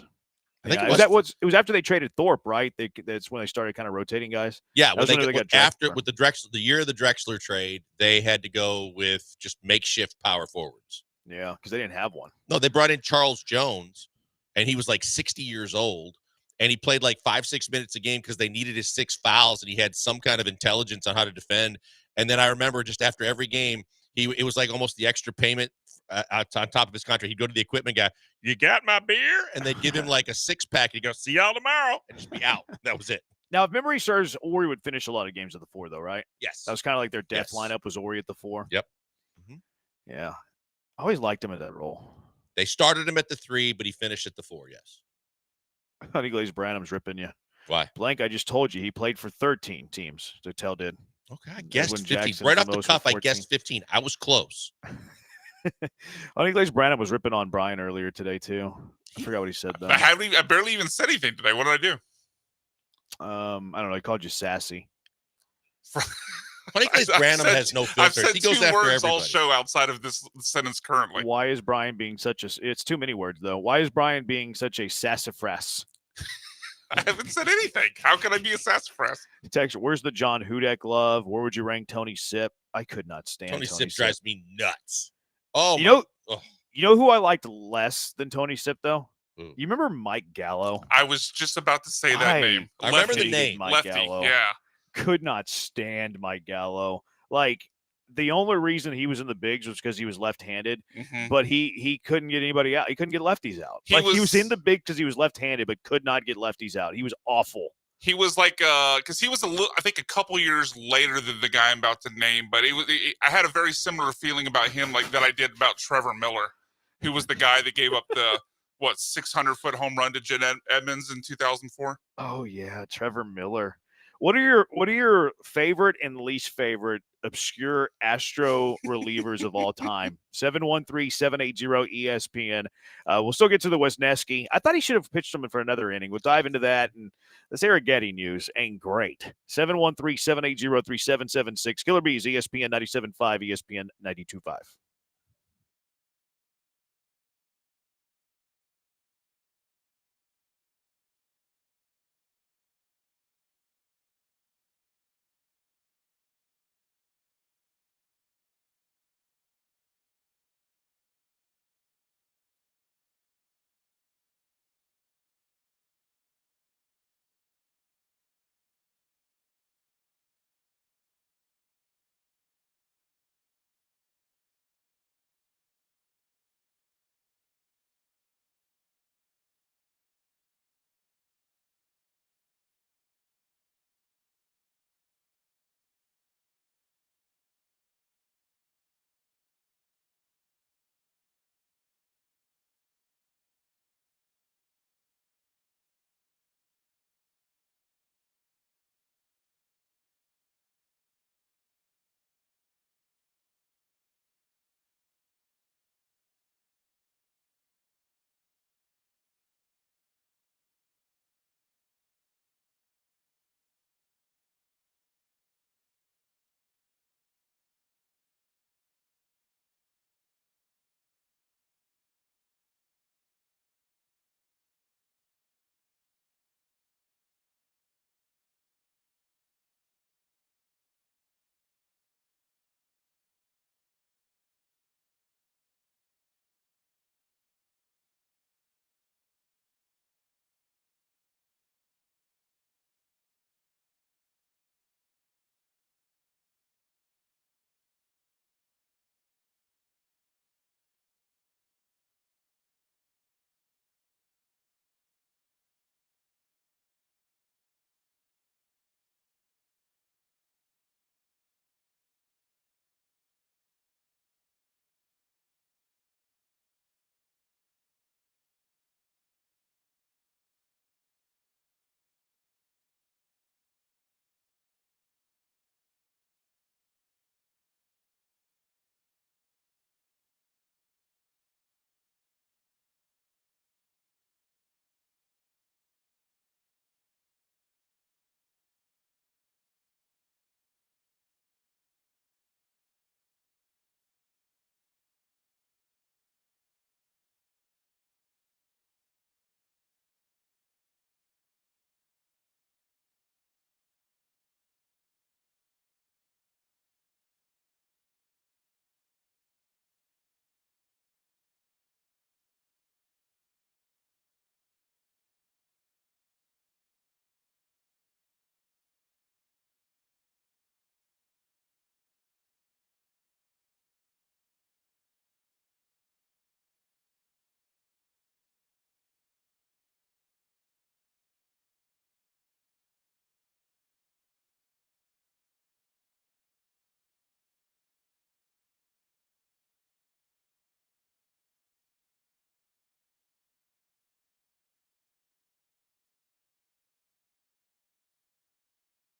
I think it was after they traded Thorpe, right? That's when they started kind of rotating guys. Yeah, with the year of the Drexler trade, they had to go with just makeshift power forwards. Yeah, because they didn't have one. No, they brought in Charles Jones, and he was like 60 years old, and he played like 5-6 minutes a game because they needed his 6 fouls, and he had some kind of intelligence on how to defend. And then I remember just after every game, it was like almost the extra payment on top of his contract. He'd go to the equipment guy, "You got my beer?" And they'd give him like a 6-pack. He'd go, "See y'all tomorrow," and just be out. That was it. Now, if memory serves, Ori would finish a lot of games at the 4, though, right? Yes. That was kind of like their death lineup was Ori at the 4. Yep. Mm-hmm. Yeah. I always liked him at that role. They started him at the 3, but he finished at the 4, yes. Honey Glaze Branham's ripping you. Why? Blank, I just told you he played for 13 teams. Dotel did. Okay, I guessed 15. Right off the cuff, I guessed 15. I was close. Honey Glaze Branham was ripping on Brian earlier today, too. I forgot what he said, though. I barely even said anything today. What did I do? I don't know. He called you sassy. Honey Glaze Branham has no filter. I've said He goes 2 after words everybody. all show outside of this sentence currently. Why is Brian being such a... It's too many words, though. Why is Brian being such a sassafras? I haven't said anything. How can I be a sassafras? Text, where's the John Hudak glove? Where would you rank Tony Sipp? I could not stand Tony Tony Sipp drives me nuts. Oh, you know who I liked less than Tony Sipp, though? You remember Mike Gallo? I was just about to say that name. I remember the name. Mike Lefty, Gallo. yeah. Could not stand Mike Gallo. Like, the only reason he was in the bigs was because he was left-handed, Mhm. but he couldn't get anybody out. He couldn't get lefties out. He He was was- in the big because he was left-handed, but could not get lefties out. He was awful. He was like, because he was I think a couple years later than the guy I'm about to name, but I had a very similar feeling about him like that I did about Trevor Miller, who was the guy that gave up the 600-foot home run to Jen Edmonds in 2004. Oh yeah, Trevor Miller. What are your favorite and least favorite obscure Astro relievers of all time? 713-780-ESPN. We'll still get to the Wisniewski. I thought he should have pitched him for another inning. We'll dive into that. And this Arrighetti news ain't great. 713-780-3776. Killer Bees, ESPN 97.5, ESPN 92.5.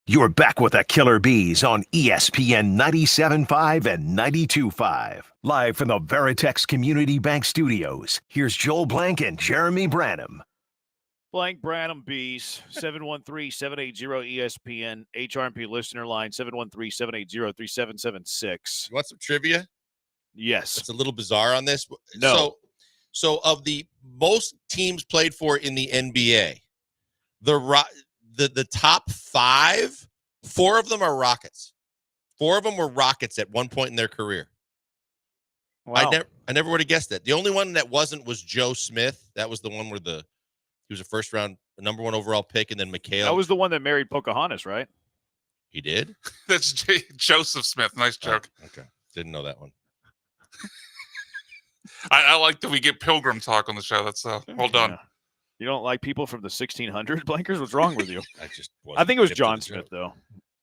You're back with the Killer Bees on ESPN 97.5 and 92.5. Live from the Veritex Community Bank Studios, here's Joel Blank and Jeremy Branham. Blank Branham Bees, 713-780-ESPN, HRMP listener line, 713-780-3776. You want some trivia? Yes. It's a little bizarre on this. No. So of the most teams played for in the NBA, the top 5, 4 of them are Rockets. 4 of them were Rockets at one point in their career. Wow. I never would have guessed that. The only one that wasn't was Joe Smith. That was the one where he was a first round, number 1 overall pick, and then McHale. That was the one that married Pocahontas, right? He did? That's Joseph Smith. Nice joke. Oh, okay. Didn't know that one. I like that we get Pilgrim talk on the show. That's well done. Yeah. You don't like people from the 1600 Blankers? What's wrong with you? I think it was hip to John the Smith, joke. though.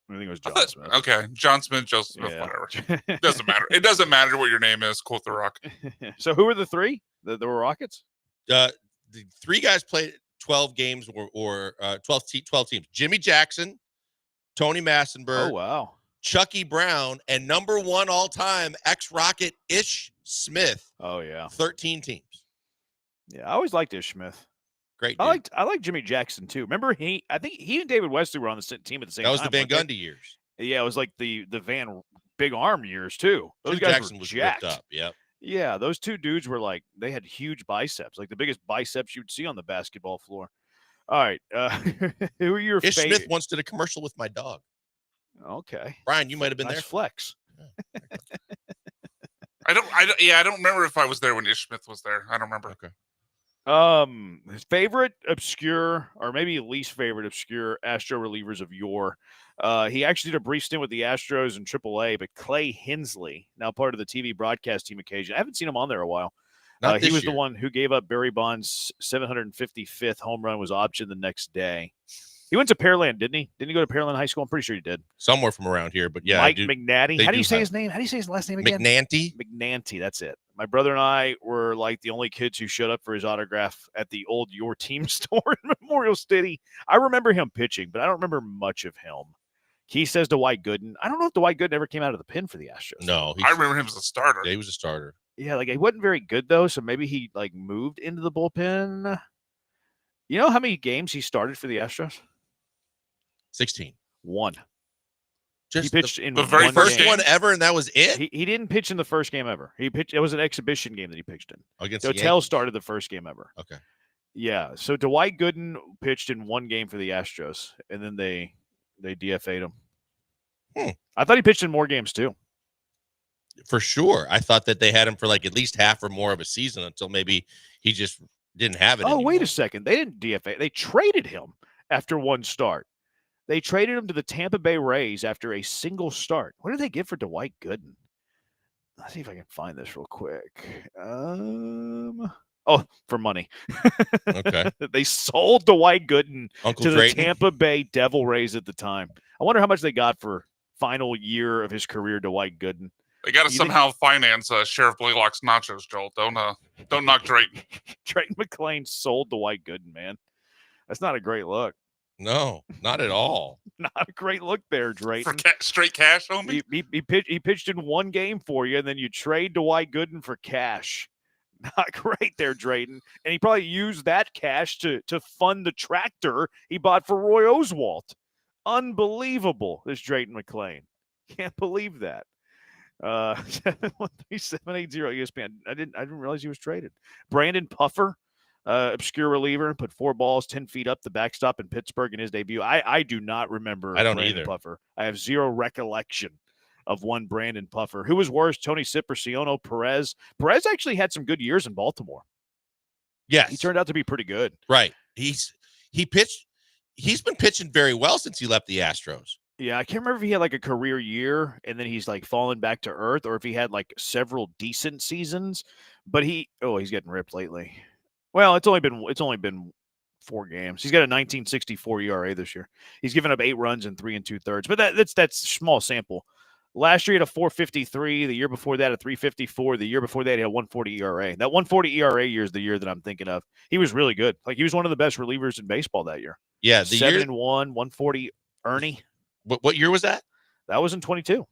I think it was John Smith. Okay. John Smith, Joseph Smith, whatever. Doesn't matter. It doesn't matter what your name is. Quote the Rock. So who were the three? The Rockets? The three guys played 12 games or 12 teams. Jimmy Jackson, Tony Massenberg, Oh, wow. Chucky Brown, and number one all-time ex-Rocket Ish Smith. Oh, yeah. 13 teams. Yeah, I always liked Ish Smith. Great. I Dude. liked Jimmy Jackson too. Remember I think he and David Wesley were on the team at the same time. That was the Van weren't they? Gundy years. Yeah, it was like the Van Big Arm years too. Those Jimmy guys Jackson were was jacked. ripped up. Yep. Yeah, those two dudes were like, they had huge biceps, like the biggest biceps you'd see on the basketball floor. All right, who are your Ish favorite? Smith once did a commercial with my dog. Okay, Brian, you might have been nice there. Flex. I don't remember if I was there when Ish Smith was there. I don't remember. Okay. His favorite obscure, or maybe least favorite obscure Astro relievers of yore. He actually did a brief stint with the Astros in AAA, but Clay Hensley, now part of the TV broadcast team occasion. I haven't seen him on there a while. He was the one who gave up Barry Bonds' 755th home run, was optioned the next day. He went to Pearland, didn't he? Didn't he go to Pearland High School? I'm pretty sure he did. Somewhere from around here, but yeah. Mike McNanty. How do you say his name? How do you say his last name again? McNanty. McNanty, that's it. My brother and I were like the only kids who showed up for his autograph at the old Your Team store in Memorial City. I remember him pitching, but I don't remember much of him. He says Dwight Gooden. I don't know if Dwight Gooden ever came out of the pen for the Astros. No. I remember him as a starter. Yeah, he was a starter. Yeah, like he wasn't very good though, so maybe he like moved into the bullpen. You know how many games he started for the Astros? 16. One. Just he pitched in the very one first game. one ever, and that was it? He didn't pitch in the first game ever. He pitched. It was an exhibition game that he pitched in. Against the Dotel Yankees? started the first game ever. Okay. Yeah. So Dwight Gooden pitched in one game for the Astros, and then they DFA'd him. I thought he pitched in more games too. For sure. I thought that they had him for like at least half or more of a season until maybe he just didn't have it Oh, anymore. wait a second. They didn't DFA. They traded him after one start. They traded him to the Tampa Bay Rays after a single start. What did they get for Dwight Gooden? Let's see if I can find this real quick. For money. Okay. They sold Dwight Gooden Uncle to the Drayton? Tampa Bay Devil Rays at the time. I wonder how much they got for final year of his career, Dwight Gooden. They got to You think- somehow finance Sheriff Blaylock's nachos, Joel. Don't knock Drayton. Drayton McClain sold Dwight Gooden, man. That's not a great look. No, not at all. Not a great look there, Drayton. For straight cash, homie? He pitched in one game for you, and then you trade Dwight Gooden for cash. Not great there, Drayton. And he probably used that cash to fund the tractor he bought for Roy Oswalt. Unbelievable, this Drayton McClain. Can't believe that. 713-780 ESPN. I didn't realize he was traded. Brandon Puffer, obscure reliever, put 4 balls 10 feet up the backstop in Pittsburgh in his debut. I do not remember. I don't Brandon either. Puffer. I have zero recollection of one Brandon Puffer. Who was worse, Tony Cipriano, Perez? Perez actually had some good years in Baltimore. Yes. He turned out to be pretty good. Right. He's been pitching very well since he left the Astros. Yeah, I can't remember if he had like a career year and then he's like fallen back to earth, or if he had like several decent seasons. But he's getting ripped lately. Well, it's only been 4 games. He's got a 1964 ERA this year. He's given up 8 runs in 3 2/3. But that's small sample. Last year he had a 4.53. The year before that a 3.54. The year before that he had a 1.40 ERA. That 1.40 ERA year is the year that I'm thinking of. He was really good. Like he was one of the best relievers in baseball that year. Yeah, 7-1, 140 Ernie. What year was that? That was in 22.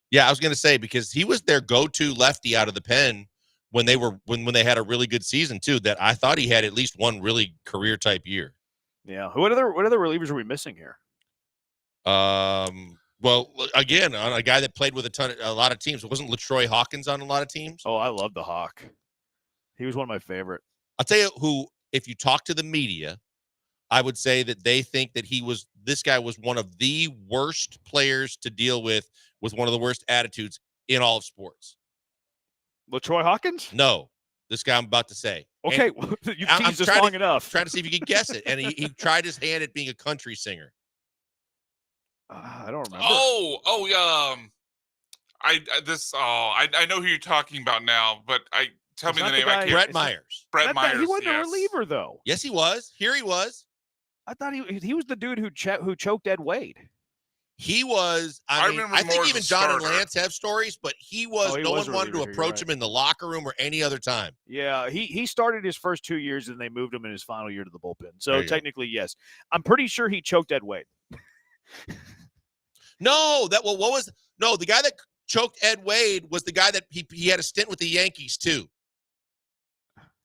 Yeah, I was going to say, because he was their go-to lefty out of the pen when they had a really good season too. That I thought he had at least one really career type year. Yeah. What other relievers are we missing here? Well, again, on a guy that played with a lot of teams. Wasn't LaTroy Hawkins on a lot of teams? Oh, I love the Hawk. He was one of my favorite. I'll tell you who, if you talk to the media, I would say that they think that this guy was one of the worst players to deal with one of the worst attitudes in all of sports. LaTroy Hawkins? No, this guy I'm about to say. Okay, you've teased us long enough. Trying to see if you can guess it. And he tried his hand at being a country singer. I don't remember. I know who you're talking about now, but tell me the name. Brett Myers. Brett Myers. He wasn't a yes. reliever though. Yes, he was. Here he was. I thought he was the dude who choked Ed Wade. He was. I think even John and Lance have stories, but he was. No one wanted to approach him in the locker room or any other time. Yeah, he started his first 2 years, and they moved him in his final year to the bullpen. So technically, yes, I'm pretty sure he choked Ed Wade. No, the guy that choked Ed Wade was the guy that he had a stint with the Yankees too.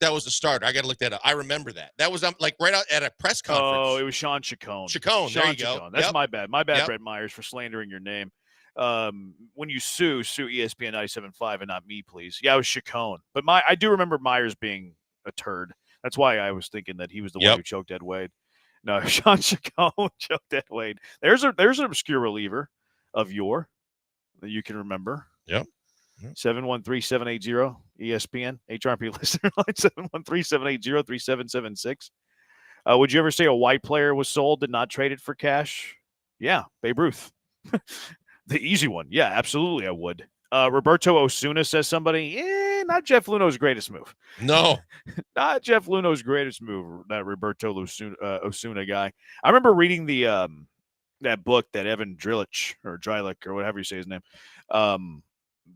That was the starter. I got to look that up. I remember that. That was like right out at a press conference. Oh, it was Sean Chacon. There you go. That's my bad. My bad, Brett Myers, for slandering your name. When you sue ESPN 97.5 and not me, please. Yeah, it was Chacon. But I do remember Myers being a turd. That's why I was thinking that he was the one who choked Ed Wade. No, Sean Chacon choked Ed Wade. There's an obscure reliever of yore that you can remember. Yep. 713-780 ESPN HRP listener line 713-780-3776. Would you ever say a white player was sold and not traded for cash? Yeah, Babe Ruth. The easy one. Yeah, absolutely I would. Roberto Osuna says somebody, not Jeff Luno's greatest move. No. Not Jeff Luno's greatest move, that Roberto Osuna guy. I remember reading the that book that Evan Drillich or whatever you say his name,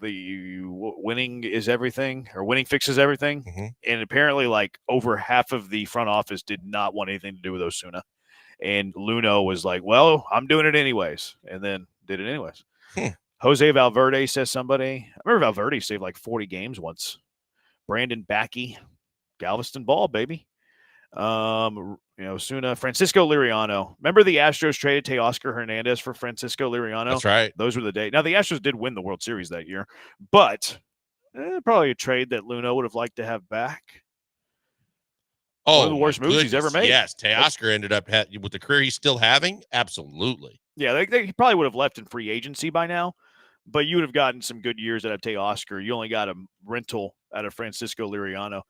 the winning is everything or winning fixes everything. Mm-hmm. And apparently like over half of the front office did not want anything to do with Osuna. And Luno was like, well, I'm doing it anyways. And then did it anyways. Jose Valverde says somebody. I remember Valverde saved like 40 games once. Brandon Backey, Galveston ball, baby. Osuna, Francisco Liriano. Remember the Astros traded Teoscar Hernandez for Francisco Liriano? That's right. Those were the days. Now, the Astros did win the World Series that year, but probably a trade that Luno would have liked to have back. One of the worst moves he's ever made. Yes, Teoscar ended up with the career he's still having. Absolutely. Yeah, he probably would have left in free agency by now, but you would have gotten some good years out of Teoscar. You only got a rental out of Francisco Liriano.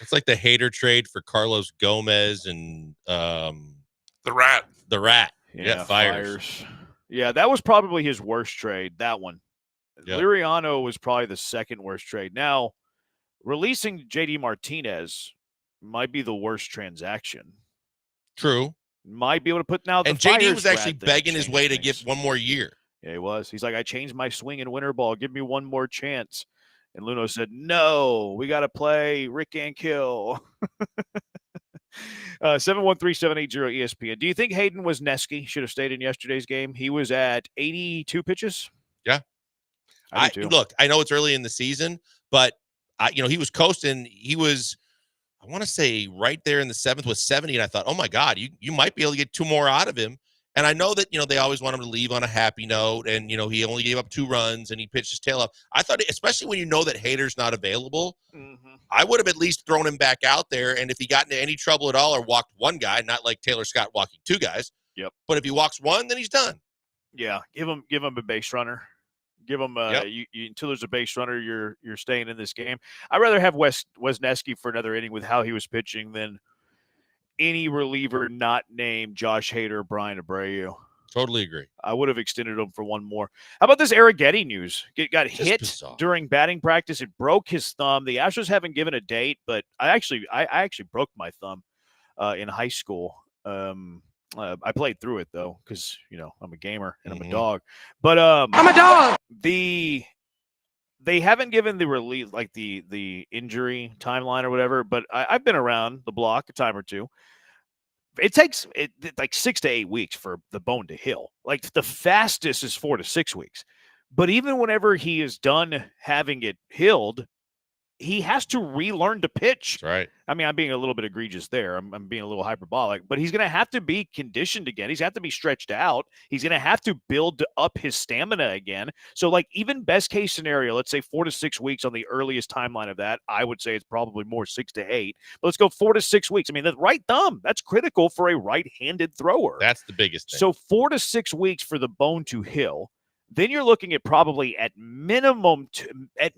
It's like the Hader trade for Carlos Gomez and the Rat. The Rat. Yeah, Fires. Yeah, that was probably his worst trade, that one. Yep. Liriano was probably the second worst trade. Now, releasing J.D. Martinez might be the worst transaction. True. Might be able to put now the and JD was actually begging his way to get one more year. Yeah, he was. He's like, I changed my swing in winter ball. Give me one more chance. And Luno said, no, we got to play Rick and Kill. 713-780 ESPN. Do you think Hayden Wesneski should have stayed in yesterday's game? He was at 82 pitches. Yeah. Look, I know it's early in the season, but he was coasting. He was, I want to say right there in the seventh with 70. And I thought, oh my God, you might be able to get two more out of him. And I know that, they always want him to leave on a happy note. And, he only gave up 2 runs and he pitched his tail up. I thought, especially when you know that Hader's not available, I would have at least thrown him back out there. And if he got into any trouble at all or walked one guy, not like Taylor Scott walking 2 guys. Yep. But if he walks one, then he's done. Yeah. Give him a base runner. Give him until there's a base runner, you're staying in this game. I'd rather have Wesneski for another inning with how he was pitching than any reliever not named Josh Hader or Brian Abreu. Totally agree. I would have extended him for one more. How about this Arrighetti news? Got hit during batting practice. It broke his thumb. The Astros haven't given a date, but I actually broke my thumb in high school. I played through it though, because I'm a gamer and I'm a dog. But I'm a dog. They haven't given the release, like the injury timeline or whatever. But I've been around the block a time or two. It takes like 6 to 8 weeks for the bone to heal. Like the fastest is 4 to 6 weeks. But even whenever he is done having it healed, he has to relearn to pitch. That's right. I mean, I'm being a little bit egregious there. I'm being a little hyperbolic, but he's going to have to be conditioned again. He's going to have to be stretched out. He's going to have to build up his stamina again. So, like, even best case scenario, let's say 4 to 6 weeks on the earliest timeline of that. I would say it's probably more 6 to 8. But let's go 4 to 6 weeks. I mean, the right thumb, that's critical for a right-handed thrower. That's the biggest thing. So 4 to 6 weeks for the bone to heal. Then you're looking at probably at minimum, I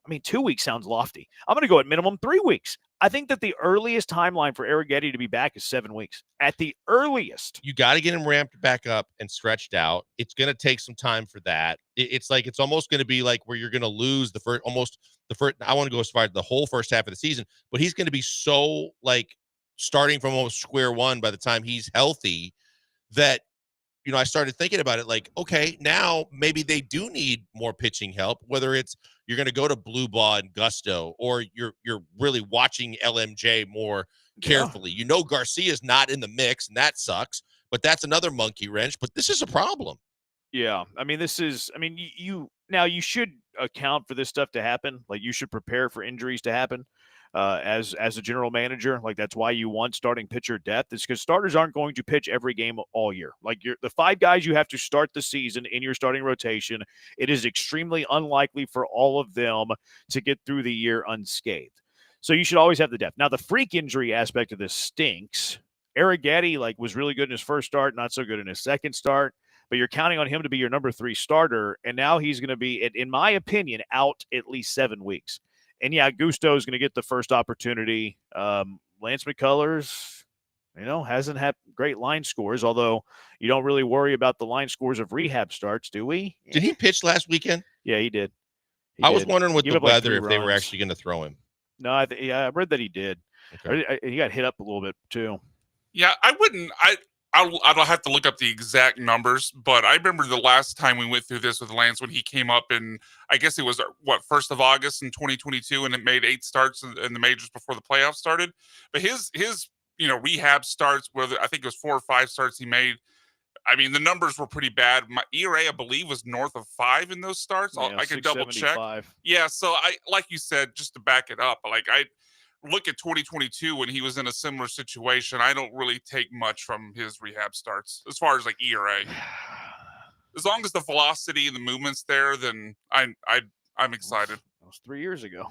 mean, 2 weeks sounds lofty. I'm going to go at minimum 3 weeks. I think that the earliest timeline for Arrighetti to be back is 7 weeks. At the earliest. You got to get him ramped back up and stretched out. It's going to take some time for that. It's almost going to be like where you're going to lose the first, I want to go as far as the whole first half of the season, but he's going to be so like starting from almost square one by the time he's healthy that, I started thinking about it like, okay, now maybe they do need more pitching help, whether it's you're going to go to Blue Ball and Gusto, or you're really watching LMJ more carefully. Yeah. Garcia's not in the mix, and that sucks, but that's another monkey wrench. But this is a problem. Yeah. I mean, you should account for this stuff to happen. Like, you should prepare for injuries to happen. As a general manager, like that's why you want starting pitcher depth. It's because starters aren't going to pitch every game all year. Like the 5 guys you have to start the season in your starting rotation, it is extremely unlikely for all of them to get through the year unscathed. So you should always have the depth. Now the freak injury aspect of this stinks. Arrighetti was really good in his first start, not so good in his second start. But you're counting on him to be your number 3 starter, and now he's going to be, in my opinion, out at least 7 weeks. And yeah, Gusto is going to get the first opportunity. Lance McCullers, hasn't had great line scores, although you don't really worry about the line scores of rehab starts, do we? Did he pitch last weekend? Yeah, he did. I was wondering with the weather if they were actually going to throw him. No, I read that he did. Okay. He got hit up a little bit too. Yeah, I don't have to look up the exact numbers, but I remember the last time we went through this with Lance when he came up in, I guess it was 1st of August in 2022, and it made 8 starts in the majors before the playoffs started. But his rehab starts, whether I think it was 4 or 5 starts he made. I mean, the numbers were pretty bad. My ERA, I believe, was north of 5 in those starts. Yeah, I could double check. Yeah, so like you said, just to back it up, I look at 2022 when he was in a similar situation. I don't really take much from his rehab starts as far as ERA. As long as the velocity and the movement's there, then I'm excited. That was 3 years ago.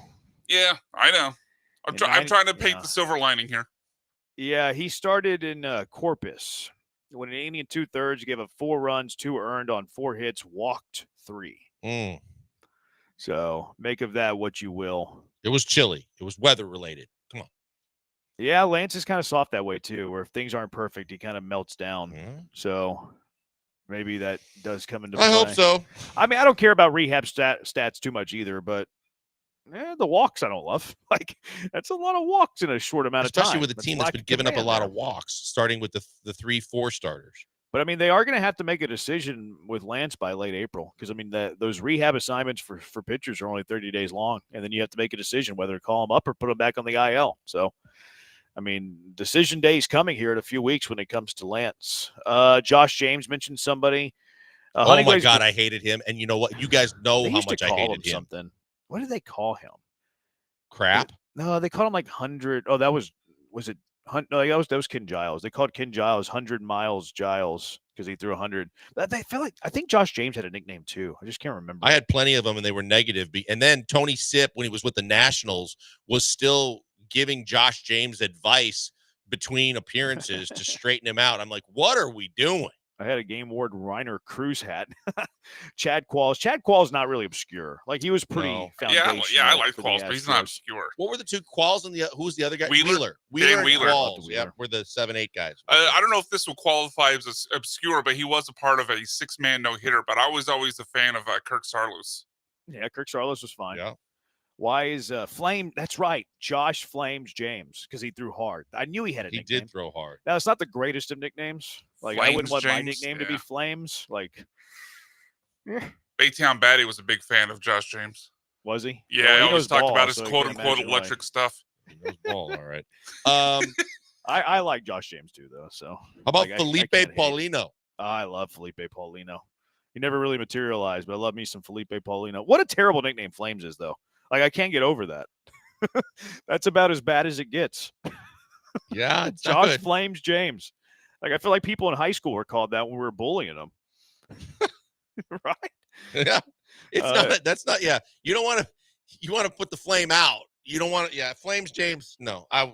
Yeah, I know. I'm trying to paint the silver lining here. Yeah, he started in Corpus. When an inning and 2/3, gave up 4 runs, 2 earned on 4 hits, walked 3. So make of that what you will. It was chilly. It was weather related. Come on. Yeah, Lance is kind of soft that way too, where if things aren't perfect, he kind of melts down. So maybe that does come into play. I hope so. I mean, I don't care about rehab stats too much either, but the walks I don't love. That's a lot of walks in a short amount of time. Especially with a team that's been giving up a lot of walks, starting with the 3-4 starters. But, I mean, they are going to have to make a decision with Lance by late April because, I mean, those rehab assignments for pitchers are only 30 days long, and then you have to make a decision whether to call them up or put them back on the IL. So, I mean, decision day is coming here in a few weeks when it comes to Lance. Josh James mentioned somebody. Oh, my God, I hated him. And you know what? You guys know how much I hated him. Something. What did they call him? Crap? No, they called him 100. Oh, was it? No, that was Ken Giles. They called Ken Giles 100 Miles Giles because he threw 100. I think Josh James had a nickname too. I just can't remember. I had plenty of them, and they were negative. And then Tony Sipp, when he was with the Nationals, was still giving Josh James advice between appearances to straighten him out. I'm like, what are we doing? I had a Game Ward Reiner Cruz hat. Chad Qualls. Chad Qualls not really obscure. He was pretty foundational. Yeah, I like Qualls, but he's not obscure. What were the 2 Qualls and who's the other guy? Wheeler. Wheeler. Wheeler. Yeah, we're the 7-8 guys. I don't know if this will qualify as obscure, but he was a part of a 6-man no-hitter. But I was always a fan of Kirk Saarloos. Yeah, Kirk Saarloos was fine. Yeah. Why is Flame? That's right, Josh Flames James, because he threw hard. I knew he had a nickname. He did throw hard. Now, it's not the greatest of nicknames. I wouldn't want my nickname to be Flames. Baytown Batty was a big fan of Josh James. Was he? Yeah, he always talked about his quote-unquote electric stuff. He knows ball, all right. I like Josh James too, though. So how about Felipe Paulino? I love Felipe Paulino. He never really materialized, but I love me some Felipe Paulino. What a terrible nickname Flames is, though. I can't get over that. That's about as bad as it gets. Yeah, it's Josh good. Flames James. I feel like people in high school were called that when we were bullying them. Right? Yeah. It's not. That's not. Yeah. You don't want to. You want to put the flame out. You don't want to. Yeah. Flames James. No. I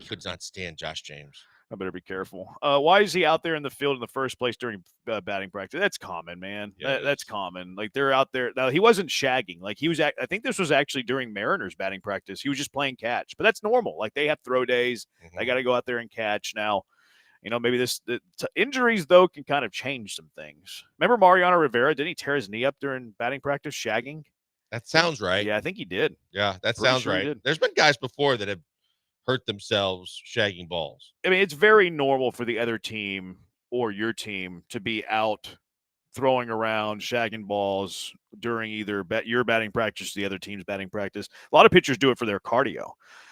could not stand Josh James. I better be careful. Why is he out there in the field in the first place during batting practice? That's common, man. Yeah, That's common. Like they're out there. Now he wasn't shagging. Like he was. I think this was actually during Mariners batting practice. He was just playing catch, but that's normal. Like they have throw days. They got to go out there and catch. Now, maybe injuries though can kind of change some things. Remember Mariano Rivera? Didn't he tear his knee up during batting practice shagging? That sounds right. Yeah, I think he did. Yeah, that Pretty sounds sure he right. did. There's been guys before that have hurt themselves shagging balls. I mean, it's very normal for the other team or your team to be out throwing around, shagging balls during either your batting practice or the other team's batting practice. A lot of pitchers do it for their cardio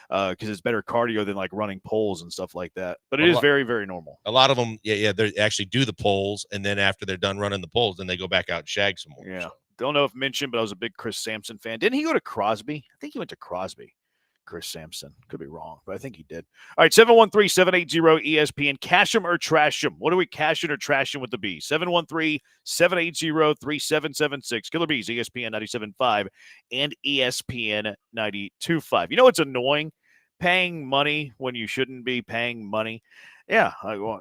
because it's better cardio than like running poles and stuff like that. But it is very, very normal. A lot of them, they actually do the poles, and then after they're done running the poles, then they go back out and shag some more. Yeah. So. Don't know if mentioned, but I was a big Chris Sampson fan. Didn't he go to Crosby? I think he went to Crosby. Chris Sampson. Could be wrong, but I think he did. All right, 713-780-ESPN. Cash him or trash him. What do we cash in or trash him with the Bees? 713-780-3776. Killer Bees, ESPN 97.5 and ESPN 92.5. You know what's annoying? Paying money when you shouldn't be paying money. Yeah,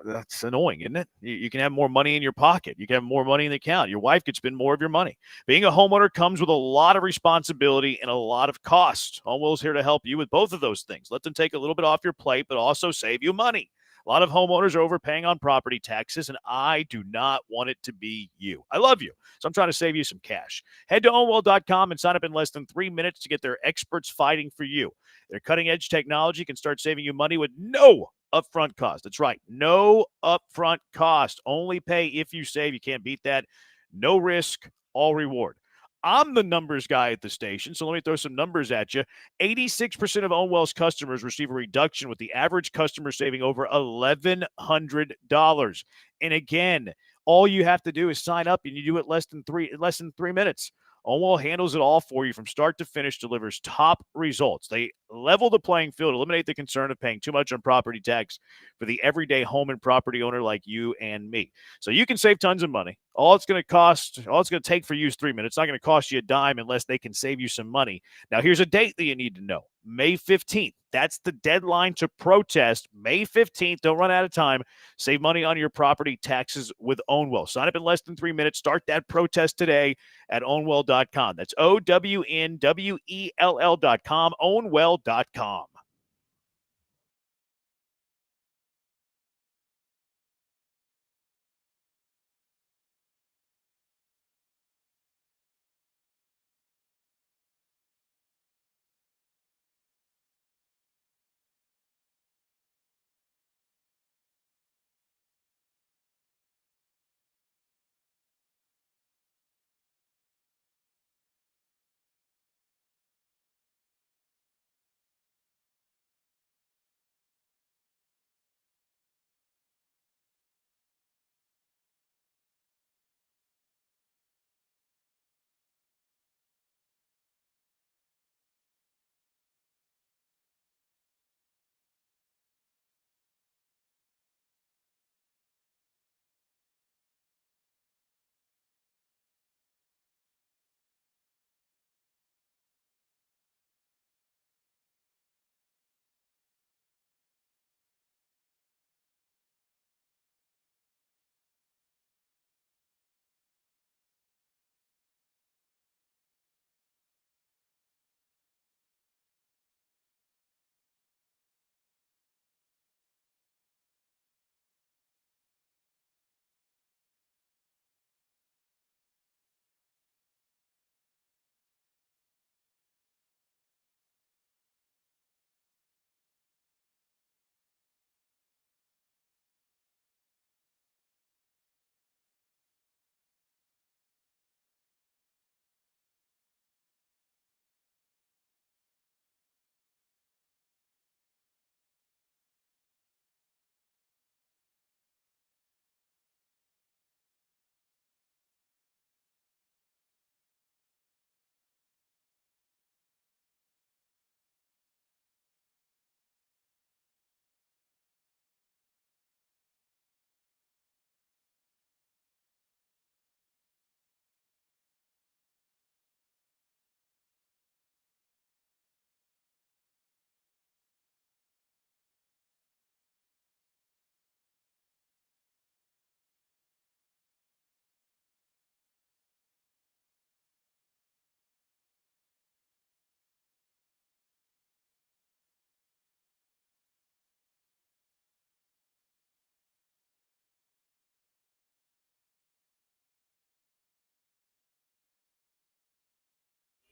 that's annoying, isn't it? You can have more money in your pocket. You can have more money in the account. Your wife could spend more of your money. Being a homeowner comes with a lot of responsibility and a lot of cost. Homewell's here to help you with both of those things. Let them take a little bit off your plate, but also save you money. A lot of homeowners are overpaying on property taxes, and I do not want it to be you. I love you, so I'm trying to save you some cash. Head to ownwell.com and sign up in less than 3 minutes to get their experts fighting for you. Their cutting-edge technology can start saving you money with no upfront cost. That's right. No upfront cost. Only pay if you save. You can't beat that. No risk, all reward. I'm the numbers guy at the station, so let me throw some numbers at you. 86% of Ownwell's customers receive a reduction, with the average customer saving over $1,100. And again, all you have to do is sign up, and you do it less than 3 minutes. Ownwell handles it all for you from start to finish, delivers top results. They level the playing field, eliminate the concern of paying too much on property tax for the everyday home and property owner like you and me. So you can save tons of money. All it's going to take for you is 3 minutes. It's not going to cost you a dime unless they can save you some money. Now, here's a date that you need to know. May 15th. That's the deadline to protest. May 15th. Don't run out of time. Save money on your property taxes with Ownwell. Sign up in less than 3 minutes. Start that protest today at ownwell.com. That's OWNWELL.com. Ownwell.com.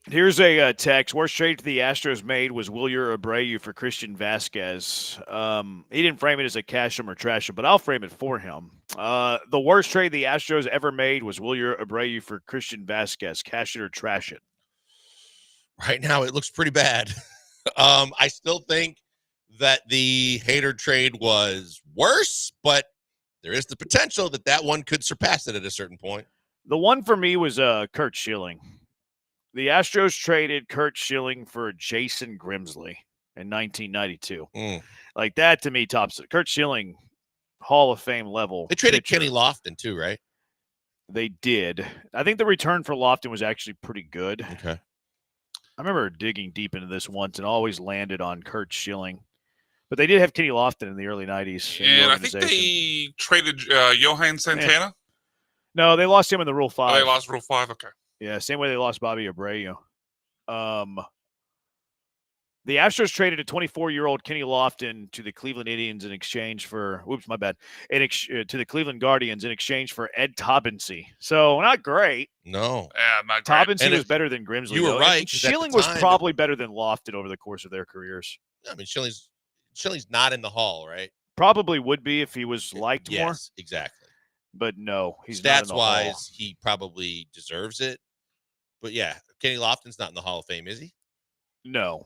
Here's a text. Worst trade the Astros made was Wilyer Abreu for Christian Vasquez. He didn't frame it as a cash him or trash him, but I'll frame it for him. The worst trade the Astros ever made was Wilyer Abreu for Christian Vasquez. Cash it or trash it. Right now, it looks pretty bad. I still think that the Hader trade was worse, but there is the potential that one could surpass it at a certain point. The one for me was Kurt Schilling. The Astros traded Kurt Schilling for Jason Grimsley in 1992. Like that to me tops it. Kurt Schilling, Hall of Fame level. They traded pitcher. Kenny Lofton too, right? They did. I think the return for Lofton was actually pretty good. Okay. I remember digging deep into this once and always landed on Kurt Schilling. But they did have Kenny Lofton in the early 90s. And I think they traded Johan Santana. No, they lost him in the Rule 5. Oh, they lost Rule 5, okay. Yeah, same way they lost Bobby Abreu. The Astros traded a 24-year-old Kenny Lofton to the Cleveland Indians in exchange for, to the Cleveland Guardians in exchange for Ed Taubensee. So not great. No. Yeah, not great. Taubensee was better than Grimsley. You were right. Schilling was probably better than Lofton over the course of their careers. I mean, Schilling's not in the Hall, right? Probably would be if he was liked more. Yes, exactly. But no, he's not in the Hall. Stats-wise, he probably deserves it. But yeah, Kenny Lofton's not in the Hall of Fame, is he? No.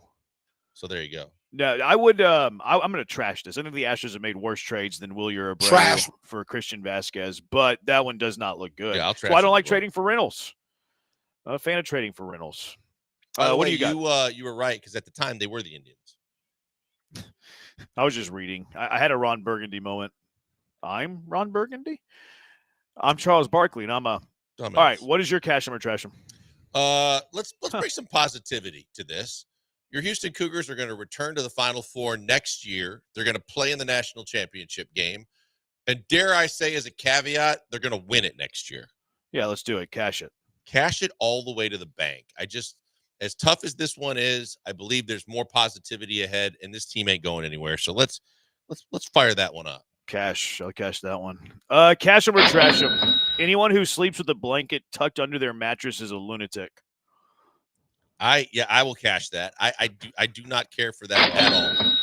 So there you go. No, I would. I'm going to trash this. I think the Astros have made worse trades than Wilyer Abreu for Christian Vasquez, but that one does not look good. Yeah, I'll trash I don't like well. trading for Reynolds. I'm a fan of trading for Reynolds. What do you got? You were right because at the time they were the Indians. I was just reading. I had a Ron Burgundy moment. I'm Ron Burgundy. I'm Charles Barkley, and I'm a. Dumbass. All right, what is your cash him or trash him? Let's bring some positivity to this. Your Houston Cougars are going to return to the Final Four next year. They're going to play in the national championship game. And dare I say, as a caveat, they're going to win it next year. Yeah, let's do it. Cash it. Cash it all the way to the bank. As tough as this one is, I believe there's more positivity ahead, and this team ain't going anywhere. So let's fire that one up. Cash. I'll cash that one. Cash him or trash him. Anyone who sleeps with a blanket tucked under their mattress is a lunatic. I will cash that. I do not care for that at all.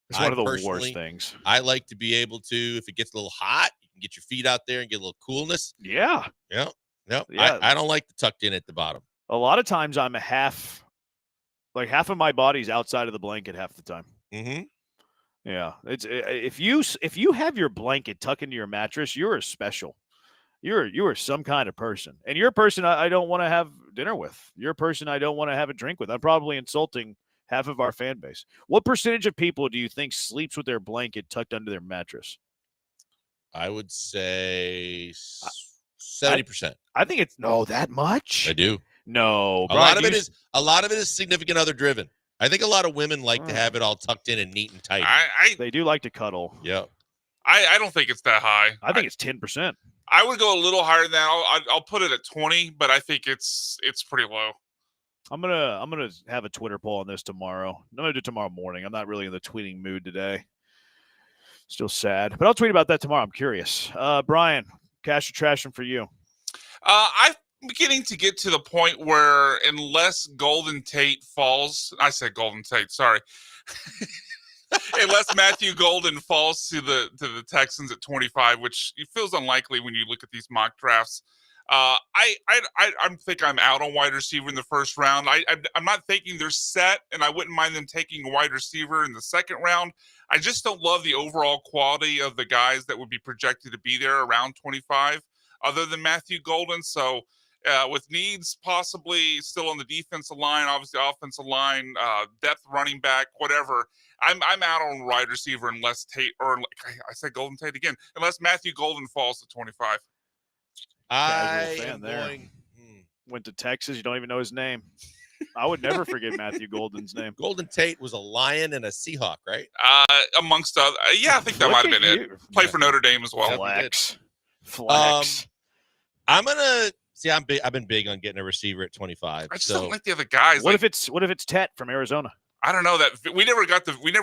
It's one of the worst things. I like to be able to, if it gets a little hot, you can get your feet out there and get a little coolness. Yeah. Yeah. Yeah. I don't like the tucked in at the bottom. A lot of times I'm half of my body's outside of the blanket half the time. Mm-hmm. Yeah. It's if you have your blanket tucked into your mattress, you're a special. You are some kind of person. And you're a person I don't want to have dinner with. You're a person I don't want to have a drink with. I'm probably insulting half of our fan base. What percentage of people do you think sleeps with their blanket tucked under their mattress? I would say 70%. I think it's that much. I do. No, a lot of it is significant other driven. I think a lot of women like to have it all tucked in and neat and tight. They do like to cuddle. Yeah. I don't think it's that high. I think it's 10%. I would go a little higher than that. I'll put it at 20, but I think it's pretty low. I'm gonna have a Twitter poll on this tomorrow. I'm gonna do it tomorrow morning. I'm not really in the tweeting mood today. Still sad, but I'll tweet about that tomorrow. I'm curious. Brian, cash or trash him for you? I'm beginning to get to the point where unless Golden Tate falls, I said Golden Tate, sorry. Unless Matthew Golden falls to the Texans at 25, which feels unlikely when you look at these mock drafts. I think I'm out on wide receiver in the first round. I'm not thinking they're set, and I wouldn't mind them taking a wide receiver in the second round. I just don't love the overall quality of the guys that would be projected to be there around 25, other than Matthew Golden. So with needs possibly still on the defensive line, obviously offensive line, depth running back, whatever. I'm out on wide receiver unless Tate, or I said Golden Tate again, unless Matthew Golden falls to 25. Went to Texas. You don't even know his name. I would never forget Matthew Golden's name. Golden Tate was a Lion and a Seahawk, right? Amongst other, yeah, I think that might have been it. Played for Notre Dame as well. Flex. I'm gonna see. I've been big on getting a receiver at 25. I just don't like the other guys. What if it's Tet from Arizona? I don't know that we never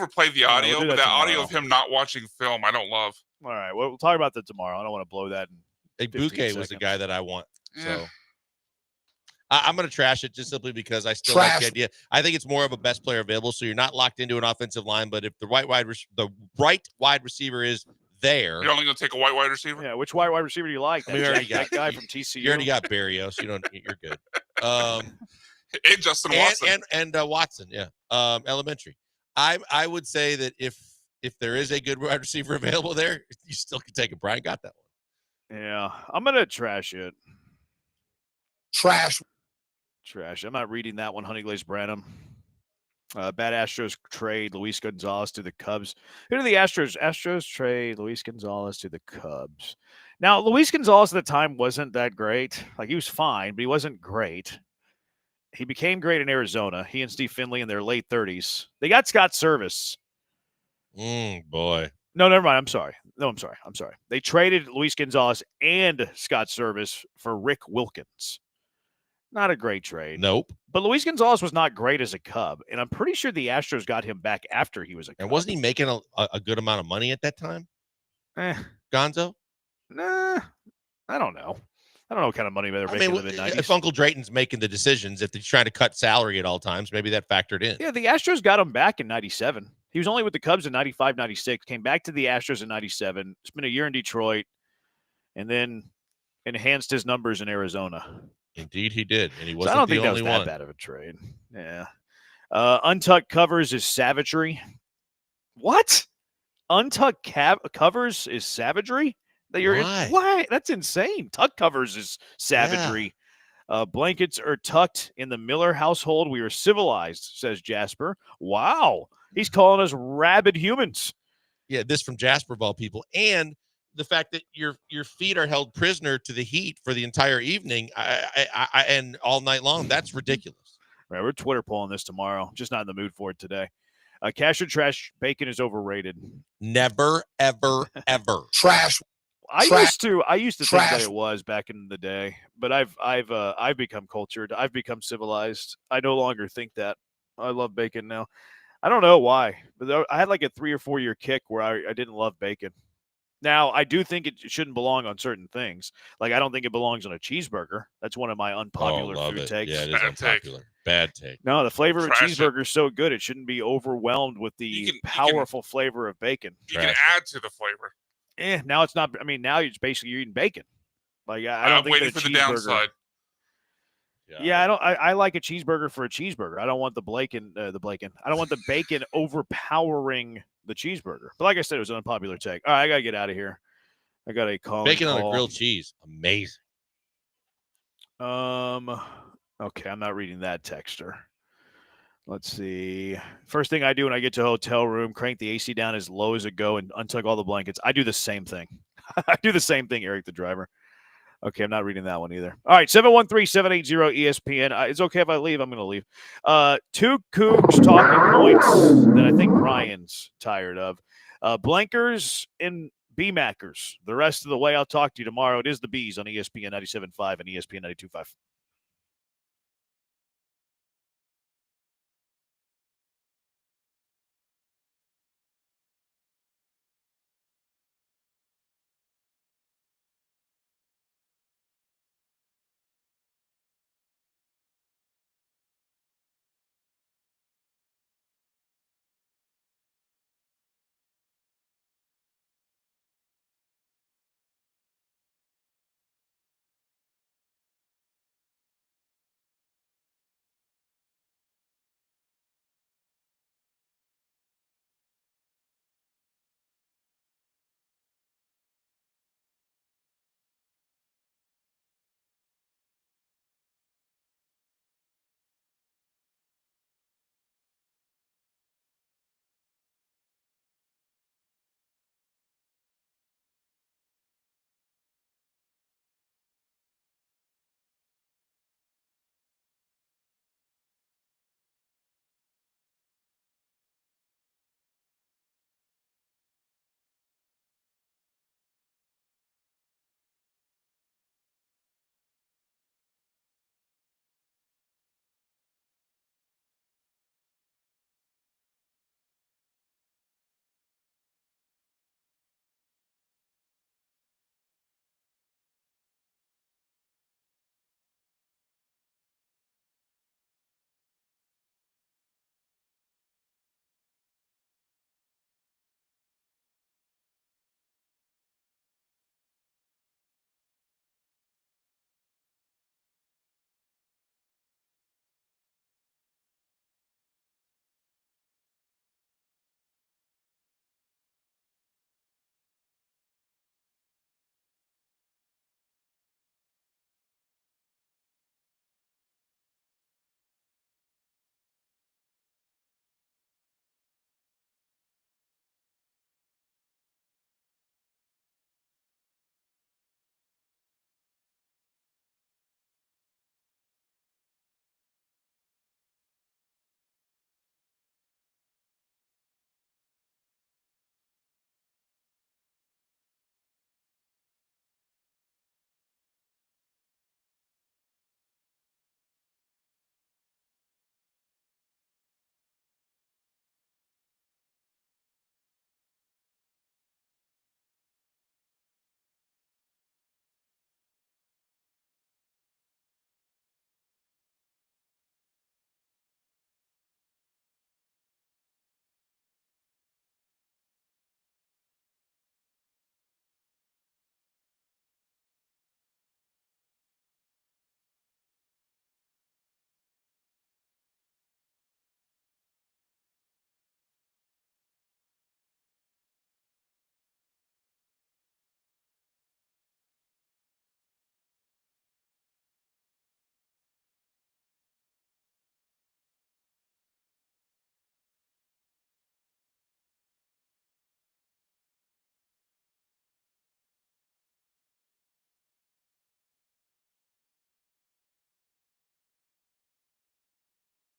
played the audio, we'll but that tomorrow. audio of him not watching film, I don't love. All right, well, we'll talk about that tomorrow. I don't want to blow that. Bouquet was the guy that I want. Yeah. So I'm going to trash it just simply because I still like the idea. I think it's more of a best player available, so you're not locked into an offensive line. But if the right wide receiver is there, You're only going to take a white wide receiver. Yeah, which wide receiver do you like? That guy from TCU. You already got Barrios. You're good. And Justin Watson and Watson. Yeah, elementary. I would say that if there is a good wide receiver available there, you still can take it. Brian got that one. Yeah, I'm gonna trash it. Trash. I'm not reading that one, Honey Glazed Branham. Bad Astros trade Luis Gonzalez to the Cubs. Who do the Astros? Astros trade Luis Gonzalez to the Cubs. Now, Luis Gonzalez at the time wasn't that great. Like, he was fine, but he wasn't great. He became great in Arizona. He and Steve Finley in their late 30s. They got Scott Service. Boy. No, never mind. I'm sorry. They traded Luis Gonzalez and Scott Service for Rick Wilkins. Not a great trade. Nope. But Luis Gonzalez was not great as a Cub, and I'm pretty sure the Astros got him back after he was a Cub. And wasn't he making a good amount of money at that time? Gonzo? Nah, I don't know. I don't know what kind of money they're making in the mid-90s. If Uncle Drayton's making the decisions, if he's trying to cut salary at all times, maybe that factored in. Yeah, the Astros got him back in 97. He was only with the Cubs in 95, 96, came back to the Astros in 97, spent a year in Detroit, and then enhanced his numbers in Arizona. Indeed, he did, and he wasn't I don't the think that only was that one. bad of a trade. Yeah. Untucked covers is savagery. What? Untucked covers is savagery? Why? That's insane. Tuck covers is savagery. Yeah. Blankets are tucked in the Miller household. We are civilized, says Jasper. Wow. He's calling us rabid humans. Yeah, this from Jasper of all people. And the fact that your feet are held prisoner to the heat for the entire evening and all night long, that's ridiculous. Right, we're Twitter polling this tomorrow. Just not in the mood for it today. Cash or trash, bacon is overrated. Never, ever, ever. Trash. I used to think that it was back in the day, but I've become cultured. I've become civilized. I no longer think that. I love bacon now. I don't know why, but I had like a 3 or 4 year kick where I didn't love bacon. Now, I do think it shouldn't belong on certain things. Like, I don't think it belongs on a cheeseburger. That's one of my unpopular food takes. Yeah, it is unpopular. Bad take. No, the flavor of a cheeseburger is so good, it shouldn't be overwhelmed with the powerful flavor of bacon. You can add to the flavor. Now it's not. I mean, now you're eating bacon. Like, I don't think waiting for the downside. Yeah, I like a cheeseburger for a cheeseburger. I don't want the bacon. I don't want the bacon overpowering the cheeseburger. But like I said, it was an unpopular take. All right, I gotta get out of here. I got a call. Bacon on a grilled cheese, amazing. Okay, I'm not reading that texter. Let's see. First thing I do when I get to a hotel room, crank the AC down as low as it go and untuck all the blankets. I do the same thing. Eric the driver. Okay, I'm not reading that one either. All right, 713-780-ESPN. It's okay if I leave. I'm going to leave. 2 Cougs talking points that I think Brian's tired of. Blankers and B-Mackers. The rest of the way, I'll talk to you tomorrow. It is the Bees on ESPN 97.5 and ESPN 92.5.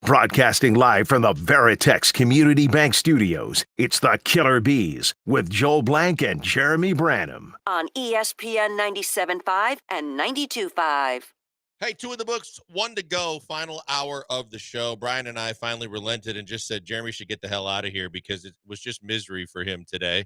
Broadcasting live from the Veritex Community Bank Studios, it's the Killer Bees with Joel Blank and Jeremy Branham. On ESPN 97.5 and 92.5. Hey, 2 in the books, 1 to go, final hour of the show. Brian and I finally relented and just said Jeremy should get the hell out of here because it was just misery for him today,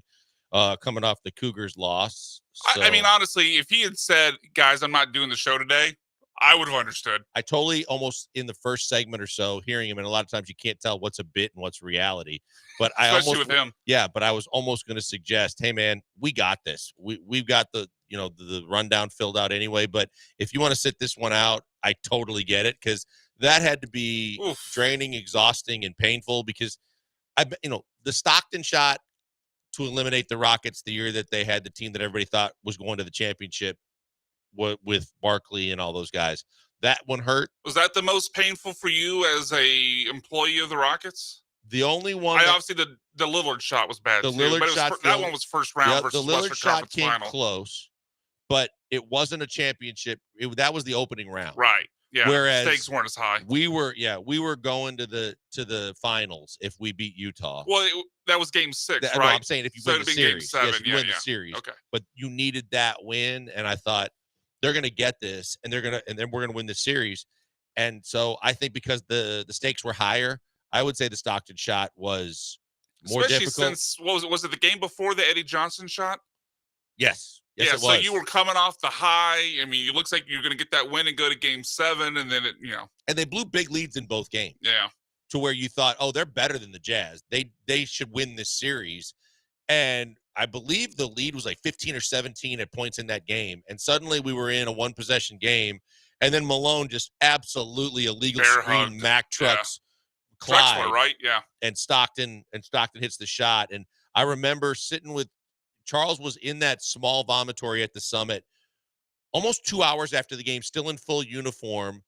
coming off the Cougars' loss. So, I mean, honestly, if he had said, guys, I'm not doing the show today, I would have understood. I totally almost in the first segment or so hearing him, and a lot of times you can't tell what's a bit and what's reality. But Especially with him. Yeah, but I was almost going to suggest, hey man, we got this. We've got the rundown filled out anyway. But if you want to sit this one out, I totally get it because that had to be draining, exhausting, and painful. Because the Stockton shot to eliminate the Rockets the year that they had the team that everybody thought was going to the championship with Barkley and all those guys. That one hurt. Was that the most painful for you as a employee of the Rockets? The only one. Obviously, the Lillard shot was bad. The too, Lillard but shot. That one was first round versus the Lillard Western shot Conference came final. close, but it wasn't a championship. That was the opening round. Right. Yeah. Whereas stakes weren't as high. We were going to the finals if we beat Utah. Well, that was game 6, right? No, I'm saying if you win the series. Game 7, yes, you win the series. Okay. But you needed that win, and I thought they're going to get this, and then we're going to win the series. And so I think because the stakes were higher, I would say the Stockton shot was more Especially difficult. Since was it the game before the Eddie Johnson shot? Yes. Yes, yeah. it So was. you were coming off the high. I mean, it looks like you're going to get that win and go to game 7, and then And they blew big leads in both games. Yeah. To where you thought, oh, they're better than the Jazz. They should win this series. And I believe the lead was like 15 or 17 at points in that game. And suddenly we were in a 1-possession game. And then Malone just absolutely illegal screen Mac trucks Clyde. Drexler, right? Yeah. And Stockton hits the shot. And I remember sitting with Charles was in that small vomitory at the Summit almost 2 hours after the game, still in full uniform,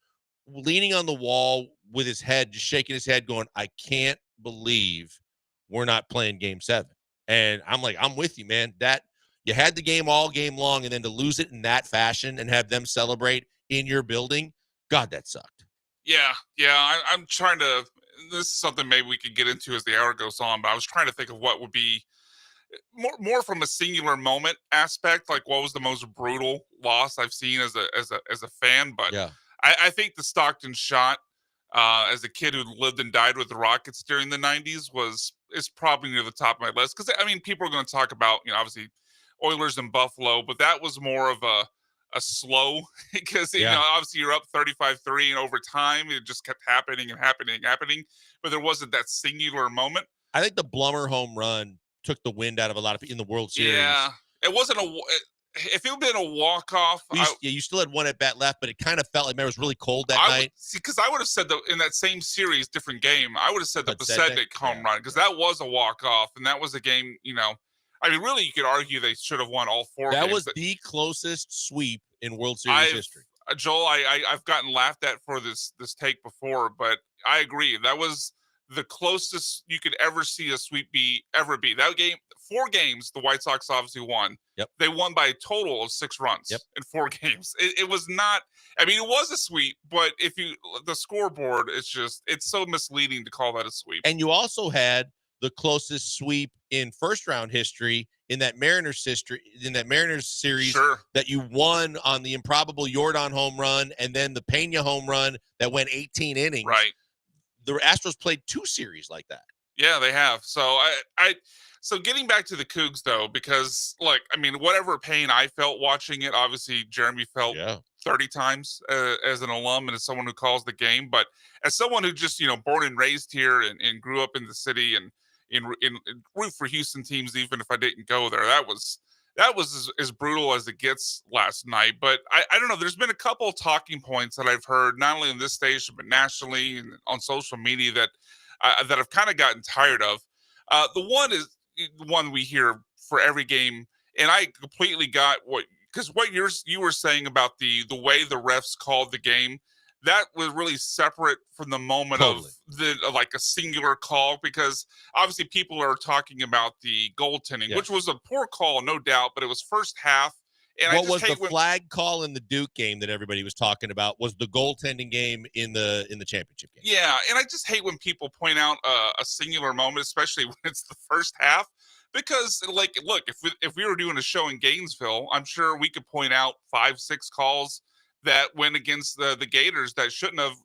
leaning on the wall with his head, just shaking his head, going, I can't believe we're not playing game 7. And I'm like, I'm with you, man. That you had the game all game long, and then to lose it in that fashion and have them celebrate in your building, God, that sucked. Yeah. I'm trying to. This is something maybe we could get into as the hour goes on, but I was trying to think of what would be more from a singular moment aspect, like what was the most brutal loss I've seen as a fan. But yeah. I think the Stockton shot, as a kid who lived and died with the Rockets during the 90s, is probably near the top of my list. Because, I mean, people are going to talk about, obviously Oilers and Buffalo, but that was more of a slow because, obviously you're up 35-3 and over time it just kept happening and happening and happening. But there wasn't that singular moment. I think the Blummer home run took the wind out of a lot of people in the World Series. Yeah. It wasn't if it had been a walk-off. You still had one at bat left, but it kind of felt like it was really cold that night. Because I would have said in that same series, different game, I would have said the Pacetic home run because that was a walk-off, and that was a game, I mean, really, you could argue they should have won all 4 games. That was the closest sweep in World Series history. Joel, I've gotten laughed at for this take before, but I agree. That was the closest you could ever see a sweep ever be. That game, 4 games, the White Sox obviously won. Yep. They won by a total of 6 runs in 4 games. It was not, I mean, it was a sweep, but the scoreboard, it's so misleading to call that a sweep. And you also had the closest sweep in first round history in that Mariners series that you won on the improbable Yordan home run and then the Pena home run that went 18 innings. Right. The Astros played 2 series like that. Yeah, they have. So so getting back to the Cougs though, because I mean, whatever pain I felt watching it, obviously Jeremy felt 30 times as an alum and as someone who calls the game. But as someone who just, born and raised here and grew up in the city and in root for Houston teams, even if I didn't go there, that was as brutal as it gets last night. But I don't know. There's been a couple of talking points that I've heard, not only on this station, but nationally and on social media that I've kind of gotten tired of. The one is the one we hear for every game. And I completely got what you were saying about the way the refs called the game. That was really separate from the moment of a singular call, because obviously people are talking about the goaltending, which was a poor call, no doubt, but it was first half And what was the flag call in the Duke game that everybody was talking about was the goaltending game in the championship game. Yeah, and I just hate when people point out a singular moment, especially when it's the first half, because like, look, if we were doing a show in Gainesville, I'm sure we could point out 5-6 calls that went against the Gators that shouldn't have.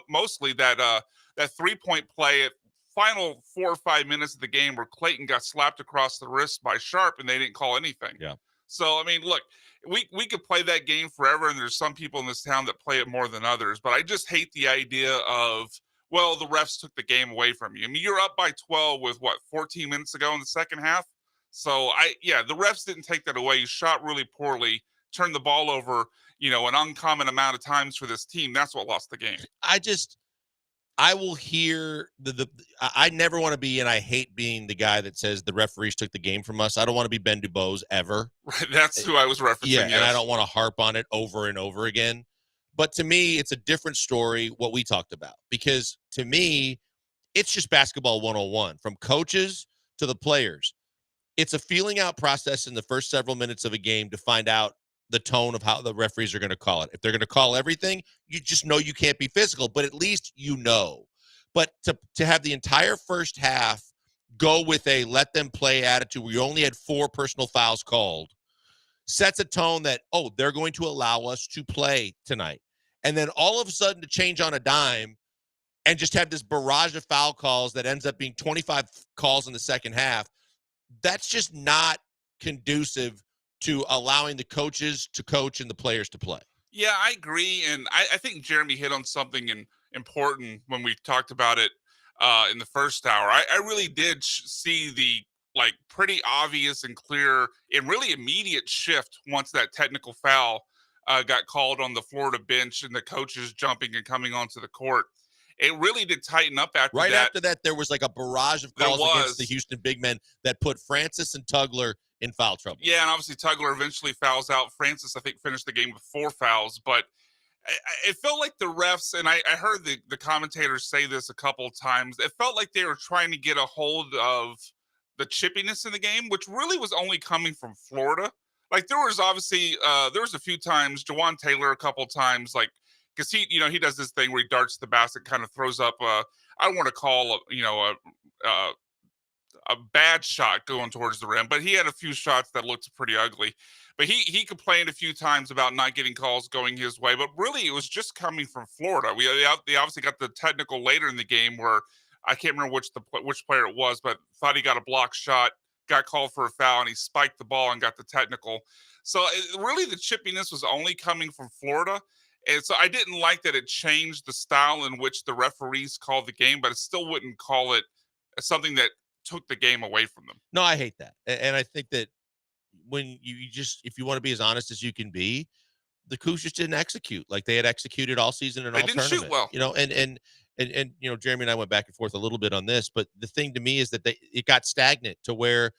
Mostly that 3-point play at final 4 or 5 minutes of the game where Clayton got slapped across the wrist by Sharp and they didn't call anything. Yeah. So I mean, look, we could play that game forever, and there's some people in this town that play it more than others. But I just hate the idea of, well, the refs took the game away from you. I mean, you're up by 12 with 14 minutes ago in the second half. So the refs didn't take that away. You shot really poorly, turned the ball over, an uncommon amount of times for this team. That's what lost the game. I will hear I never want to be, and I hate being the guy that says the referees took the game from us. I don't want to be Ben DuBose ever. Right, that's who I was referencing. Yeah, yes. And I don't want to harp on it over and over again. But to me, it's a different story what we talked about, because to me, it's just basketball 101 from coaches to the players. It's a feeling out process in the first several minutes of a game to find out the tone of how the referees are going to call it. If they're going to call everything, you just know you can't be physical, but at least you know. But to have the entire first half go with a let them play attitude where you only had 4 personal fouls called sets a tone that, they're going to allow us to play tonight. And then all of a sudden to change on a dime and just have this barrage of foul calls that ends up being 25 calls in the second half, that's just not conducive to allowing the coaches to coach and the players to play. Yeah, I agree. And I think Jeremy hit on something important when we talked about it in the first hour. I really did see the pretty obvious and clear and really immediate shift once that technical foul got called on the Florida bench and the coaches jumping and coming onto the court. It really did tighten up after that. Right after that, there was like a barrage of calls against the Houston big men that put Francis and Tugler in foul trouble. Yeah, and obviously Tugler eventually fouls out. Francis, I think, finished the game with 4 fouls. But it felt like the refs, and I heard the commentators say this a couple of times, it felt like they were trying to get a hold of the chippiness in the game, which really was only coming from Florida. Like, there was obviously, there was a few times, Jawan Taylor a couple of times, because he does this thing where he darts the basket, kind of throws up I don't want to call a bad shot going towards the rim, but he had a few shots that looked pretty ugly. But he complained a few times about not getting calls going his way, but really it was just coming from Florida. They obviously got the technical later in the game where I can't remember which player it was, but thought he got a block shot, got called for a foul, and he spiked the ball and got the technical. So really the chippiness was only coming from Florida. And so I didn't like that it changed the style in which the referees called the game, but I still wouldn't call it something that took the game away from them. No, I hate that. And I think that when if you want to be as honest as you can be, the Cougs just didn't execute like they had executed all season and all tournament. They didn't shoot well. And Jeremy and I went back and forth a little bit on this, but the thing to me is that it got stagnant to where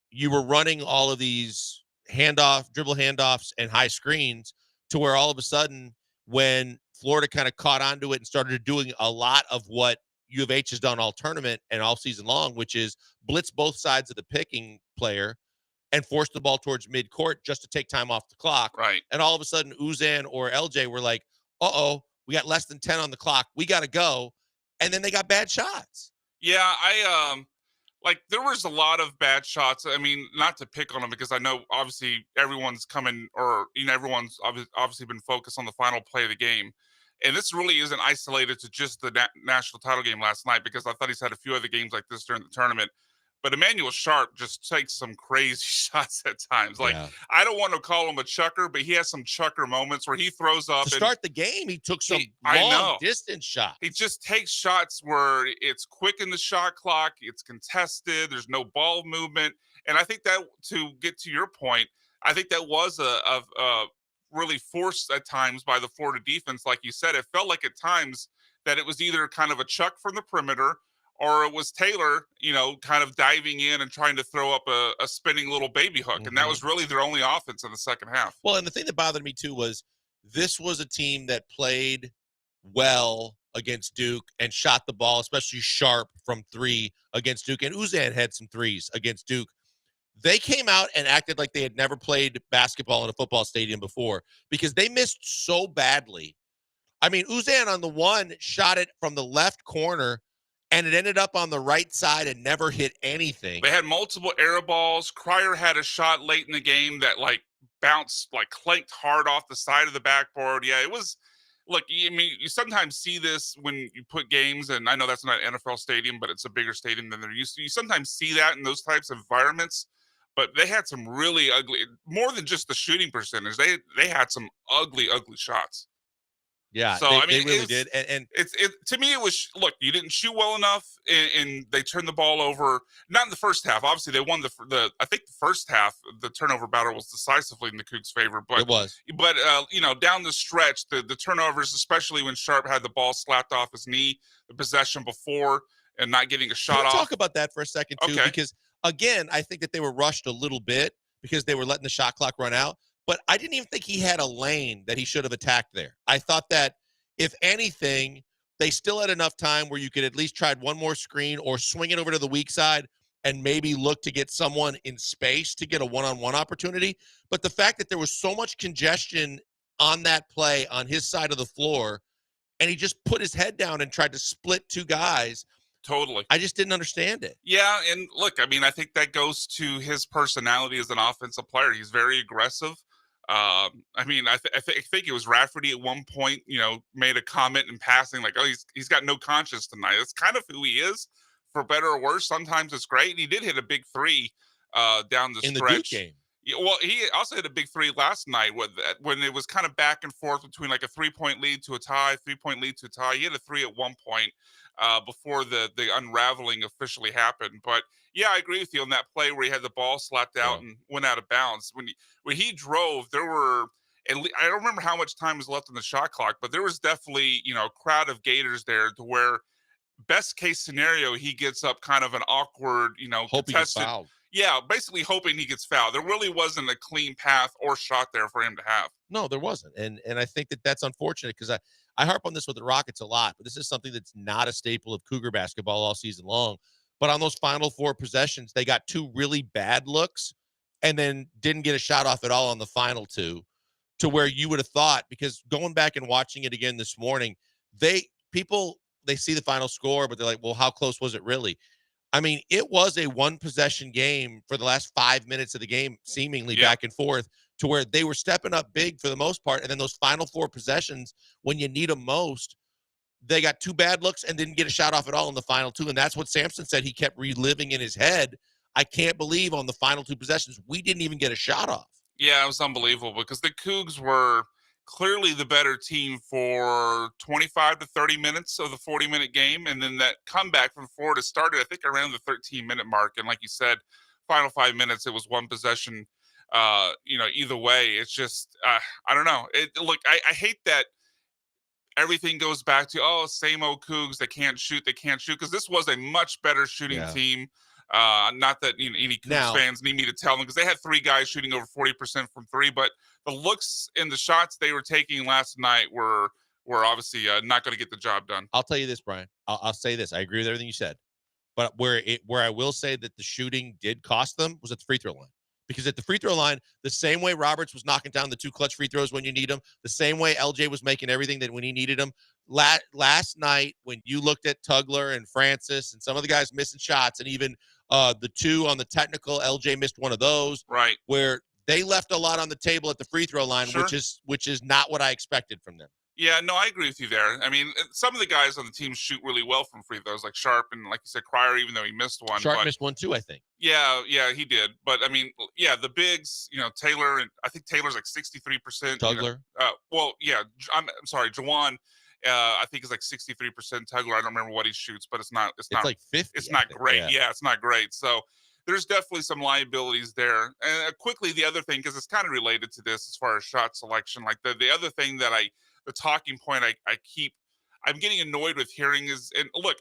you were running all of these dribble handoffs and high screens to where all of a sudden when Florida kind of caught onto it and started doing a lot of what U of H has done all tournament and all season long, which is blitz both sides of the picking player and force the ball towards midcourt just to take time off the clock. Right. And all of a sudden, Uzan or LJ were like, we got less than 10 on the clock. We got to go. And then they got bad shots. Yeah, there was a lot of bad shots. I mean, not to pick on them because I know obviously everyone's coming everyone's obviously been focused on the final play of the game. And this really isn't isolated to just the national title game last night because I thought he's had a few other games like this during the tournament. But Emmanuel Sharp just takes some crazy shots at times. I don't want to call him a chucker, but he has some chucker moments where he throws up. To start the game, he took some long distance shots. He just takes shots where it's quick in the shot clock, it's contested, there's no ball movement. And I think that, to get to your point, I think that was a really forced at times by the Florida defense. Like you said, it felt like at times that it was either kind of a chuck from the perimeter or it was Taylor, kind of diving in and trying to throw up a spinning little baby hook. Mm-hmm. And that was really their only offense in the second half. Well, and the thing that bothered me too was this was a team that played well against Duke and shot the ball, especially Sharp from 3 against Duke. And Uzan had some threes against Duke. They came out and acted like they had never played basketball in a football stadium before because they missed so badly. I mean, Uzan on the one shot it from the left corner, and it ended up on the right side and never hit anything. They had multiple air balls. Cryer had a shot late in the game that bounced, clanked hard off the side of the backboard. Yeah, it was. Look, I mean, you sometimes see this when you put games, and I know that's not an NFL stadium, but it's a bigger stadium than they're used to. You sometimes see that in those types of environments, but they had some really ugly, more than just the shooting percentage. They had some ugly shots. Yeah, So they really did, and to me it was look, you didn't shoot well enough, and they turned the ball over. Not in the first half. Obviously, they won the I think the first half, the turnover battle was decisively in the Cougs' favor. But it was. But down the stretch, the turnovers, especially when Sharp had the ball slapped off his knee, the possession before, and not getting a shot off. Talk about that for a second too, because again, I think that they were rushed a little bit because they were letting the shot clock run out. But I didn't even think he had a lane that he should have attacked there. I thought that, if anything, they still had enough time where you could at least try one more screen or swing it over to the weak side and maybe look to get someone in space to get a one-on-one opportunity. But the fact that there was so much congestion on that play on his side of the floor, and he just put his head down and tried to split two guys. Totally. I just didn't understand it. Yeah, and look, I mean, I think that goes to his personality as an offensive player. He's very aggressive. I mean, I think it was Rafferty at one point, made a comment in passing like, "Oh, he's got no conscience tonight." That's kind of who he is, for better or worse. Sometimes it's great. And he did hit a big three down the in stretch. The Duke game. Yeah, well, he also hit a big three last night when it was kind of back and forth between like a 3-point lead to a tie, 3-point lead to a tie. He hit a three at one point before the unraveling officially happened. But yeah, I agree with you on that play where he had the ball slapped out and went out of bounds. When he drove, there were, I don't remember how much time was left on the shot clock, but there was definitely, a crowd of Gators there to where best case scenario, he gets up kind of an awkward, contested. Yeah, basically hoping he gets fouled. There really wasn't a clean path or shot there for him to have. No, there wasn't. And I think that that's unfortunate because I harp on this with the Rockets a lot, but this is something that's not a staple of Cougar basketball all season long. But on those final four possessions, they got two really bad looks and then didn't get a shot off at all on the final two, to where you would have thought, because going back and watching it again this morning, they see the final score, but they're like, well, how close was it really? I mean, it was a one-possession game for the last 5 minutes of the game, seemingly back and forth, to where they were stepping up big for the most part. And then those final four possessions, when you need them most, they got two bad looks and didn't get a shot off at all in the final two. And that's what Sampson said he kept reliving in his head. I can't believe on the final two possessions, we didn't even get a shot off. Yeah, it was unbelievable because the Cougs were clearly the better team for 25 to 30 minutes of the 40-minute game. And then that comeback from Florida started, I think, around the 13-minute mark. And like you said, final 5 minutes, it was one possession, either way. It's just, I don't know. Look, I hate that everything goes back to, same old Cougs. They can't shoot. Because this was a much better shooting team. Not that any Cougs fans need me to tell them, because they had three guys shooting over 40% from three, but the looks and the shots they were taking last night were obviously not going to get the job done. I'll tell you this, Brian. I'll say this. I agree with everything you said, but where I will say that the shooting did cost them was at the free throw line. Because at the free throw line, the same way Roberts was knocking down the two clutch free throws when you need them, the same way LJ was making everything that when he needed them. Last night, when you looked at Tugler and Francis and some of the guys missing shots, and even the two on the technical, LJ missed one of those. Right. Where they left a lot on the table at the free throw line, which is not what I expected from them. Yeah, no, I agree with you there. I mean, some of the guys on the team shoot really well from free throws, like Sharp and, like you said, Cryer, even though he missed one. Sharp missed one too, I think. Yeah, he did. But, I mean, the bigs, Taylor, and I think Taylor's like 63%. Tugler. I'm sorry, Jawan, I think is like 63%. Tugler, I don't remember what he shoots, but it's not like 50. It's not great. Yeah, it's not great. So there's definitely some liabilities there. And quickly, the other thing, because it's kind of related to this as far as shot selection, like the other thing that the talking point I'm getting annoyed with hearing is, and look,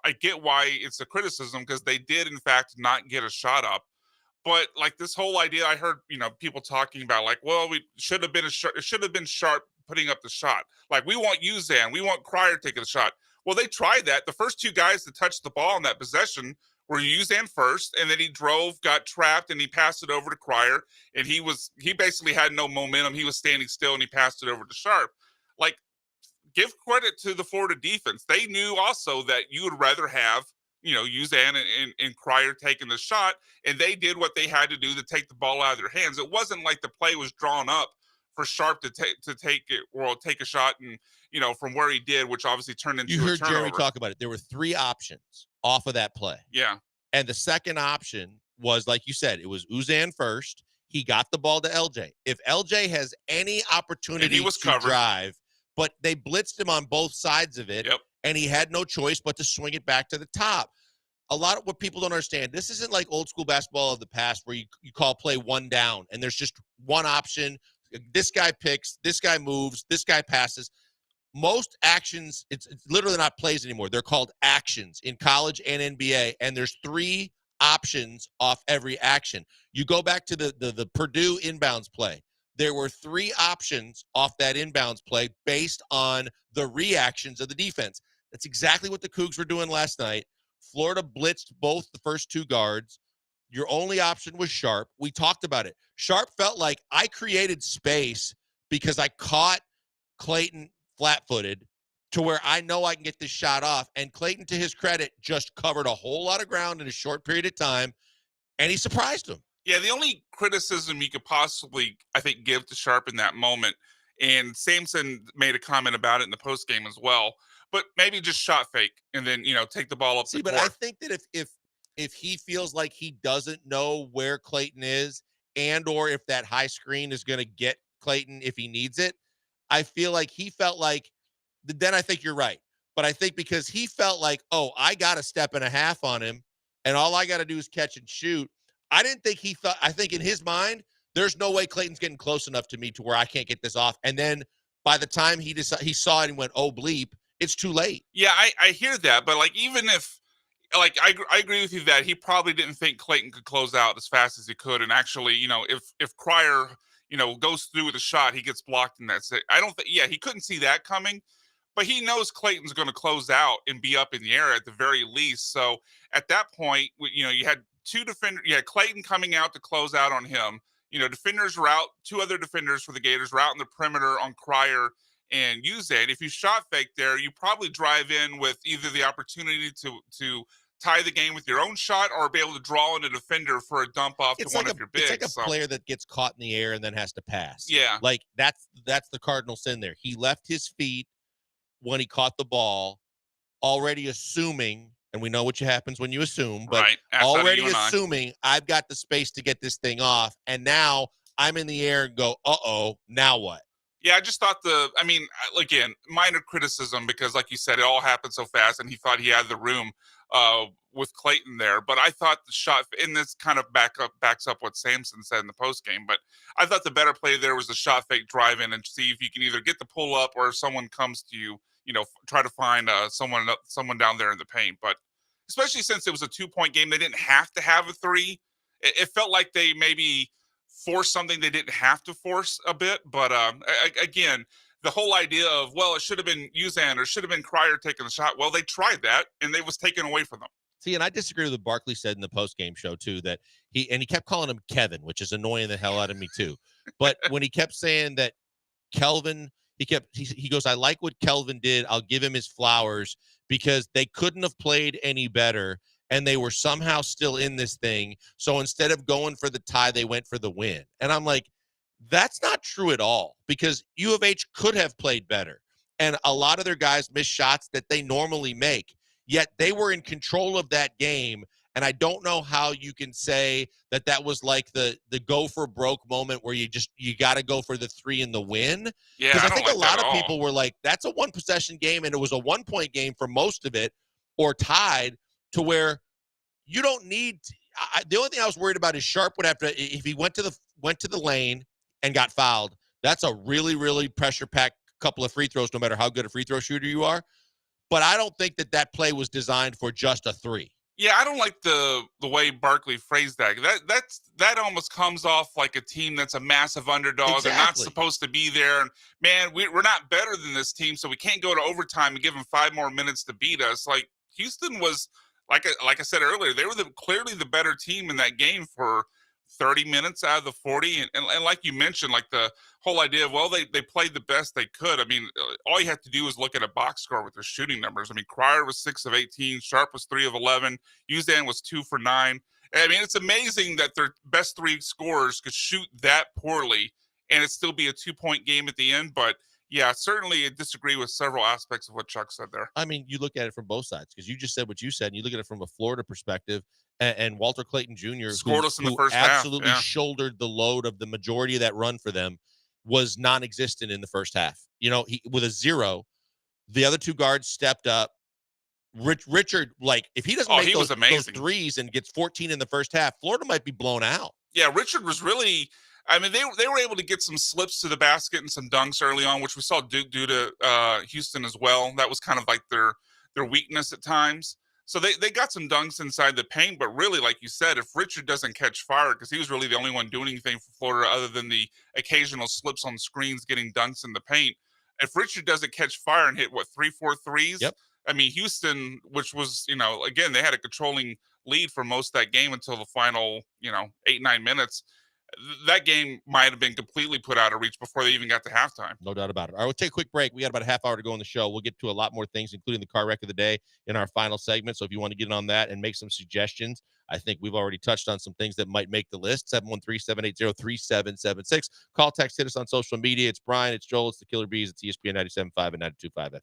I get why it's a criticism, because they did in fact not get a shot up, but like this whole idea, I heard people talking about like, well, it should have been Sharp putting up the shot. Like, we want Uzan, we want Cryer taking the shot. Well, they tried that. The first two guys that touched the ball in that possession where Uzan first, and then he drove, got trapped, and he passed it over to Cryer, and he basically had no momentum. He was standing still, and he passed it over to Sharp. Like, give credit to the Florida defense. They knew also that you would rather have, Uzan and Cryer taking the shot, and they did what they had to do to take the ball out of their hands. It wasn't like the play was drawn up for Sharp to take it or take a shot, and from where he did, which obviously turned into a turnover. You heard Jeremy talk about it. There were 3 options off of that play. Yeah. And the second option was, like you said, it was Uzan first. He got the ball to LJ. If LJ has any opportunity to drive, but they blitzed him on both sides of it, and he had no choice but to swing it back to the top. A lot of what people don't understand, this isn't like old school basketball of the past where you call play one down, and there's just one option. This guy picks, this guy moves, this guy passes. Most actions, it's literally not plays anymore. They're called actions in college and NBA, and there's 3 options off every action. You go back to the Purdue inbounds play. There were 3 options off that inbounds play based on the reactions of the defense. That's exactly what the Cougs were doing last night. Florida blitzed both the first 2 guards. Your only option was Sharp. We talked about it. Sharp felt like I created space because I caught Clayton flat-footed to where I know I can get this shot off. And Clayton, to his credit, just covered a whole lot of ground in a short period of time, and he surprised him. Yeah, the only criticism you could possibly, I think, give to Sharp in that moment, and Sampson made a comment about it in the postgame as well, but maybe just shot fake and then, take the ball up the court. But I think that if he feels like he doesn't know where Clayton is and or if that high screen is going to get Clayton if he needs it, I feel like he felt like, then I think you're right. But I think because he felt like, oh, I got a step and a half on him, and all I got to do is catch and shoot. I didn't think he thought, I think in his mind, there's no way Clayton's getting close enough to me to where I can't get this off. And then by the time he saw it and went, oh, bleep, it's too late. Yeah, I hear that. But even if, I agree with you that he probably didn't think Clayton could close out as fast as he could. And actually, if Cryer, goes through with a shot, he gets blocked and that's it. I don't think, he couldn't see that coming, but he knows Clayton's going to close out and be up in the air at the very least. So at that point, you had 2 defenders, you had Clayton coming out to close out on him. Defenders were out, 2 other defenders for the Gators were out in the perimeter on Cryer and Uzan. If you shot fake there, you probably drive in with either the opportunity to tie the game with your own shot or be able to draw in a defender for a dump off to one of your bigs. It's like a player that gets caught in the air and then has to pass. Yeah. Like that's the cardinal sin there. He left his feet when he caught the ball, already assuming, and we know what happens when you assume, but already assuming I've got the space to get this thing off, and now I'm in the air and go, uh-oh, now what? Yeah, I just thought again, minor criticism because, like you said, it all happened so fast, and he thought he had the room with Clayton there. But I thought the shot, and this kind of backs up what Sampson said in the postgame, but I thought the better play there was the shot fake drive in and see if you can either get the pull up or if someone comes to you, try to find someone down there in the paint. But especially since it was a 2-point game, they didn't have to have a 3. It felt like they maybe forced something they didn't have to force a bit. But again, the whole idea of, well, it should have been Uzan or should have been Cryer taking the shot. Well, they tried that, and it was taken away from them. See, and I disagree with what Barkley said in the postgame show, too, that he kept calling him Kevin, which is annoying the hell out of me, too. But when he kept saying that Kelvin, he goes, I like what Kelvin did. I'll give him his flowers because they couldn't have played any better, and they were somehow still in this thing. So instead of going for the tie, they went for the win. And I'm like, that's not true at all because U of H could have played better. And a lot of their guys missed shots that they normally make, yet they were in control of that game. And I don't know how you can say that was like the go for broke moment where you got to go for the 3 and the win. Yeah, because I think a lot of people were like, that's a 1-possession game, and it was a 1-point game for most of it, or tied to where you don't need. The only thing I was worried about is Sharp would have to, if he went to the lane and got fouled. That's a really, really pressure-packed couple of free throws, no matter how good a free throw shooter you are. But I don't think that play was designed for just a 3. Yeah, I don't like the way Barkley phrased that. That almost comes off like a team that's a massive underdog. Exactly. They're not supposed to be there. And man, we're not better than this team, so we can't go to overtime and give them 5 more minutes to beat us. Like Houston was like I said earlier, they were clearly the better team in that game for 30 minutes out of the 40. And like you mentioned, like the whole idea of, well, they played the best they could. I mean, all you have to do is look at a box score with their shooting numbers. I mean, Cryer was 6 of 18, Sharp was 3 of 11, Uzan was 2 for 9. I mean, it's amazing that their best 3 scorers could shoot that poorly and it still be a 2-point game at the end. But yeah, certainly I disagree with several aspects of what Chuck said there. I mean, you look at it from both sides because you just said what you said, and you look at it from a Florida perspective. And Walter Clayton Jr., scoreless in the who first absolutely half, shouldered the load of the majority of that run for them, was non-existent in the first half. You know, with a 0, the other 2 guards stepped up. Richard, like, if he doesn't make those threes and gets 14 in the first half, Florida might be blown out. Yeah, Richard was really. I mean, they were able to get some slips to the basket and some dunks early on, which we saw Duke do to Houston as well. That was kind of like their weakness at times. So they got some dunks inside the paint, but really, like you said, if Richard doesn't catch fire, because he was really the only one doing anything for Florida other than the occasional slips on screens, getting dunks in the paint. If Richard doesn't catch fire and hit 3-4 threes, yep. I mean, Houston, which was, again, they had a controlling lead for most of that game until the final, 8-9 minutes. That game might have been completely put out of reach before they even got to halftime. No doubt about it. All right, we'll take a quick break. We got about a half hour to go on the show. We'll get to a lot more things, including the car wreck of the day in our final segment. So if you want to get on that and make some suggestions, I think we've already touched on some things that might make the list. 713-780-3776. Call, text, hit us on social media. It's Brian, it's Joel, it's the Killer Bees, it's ESPN 97.5 and 92.5 FM.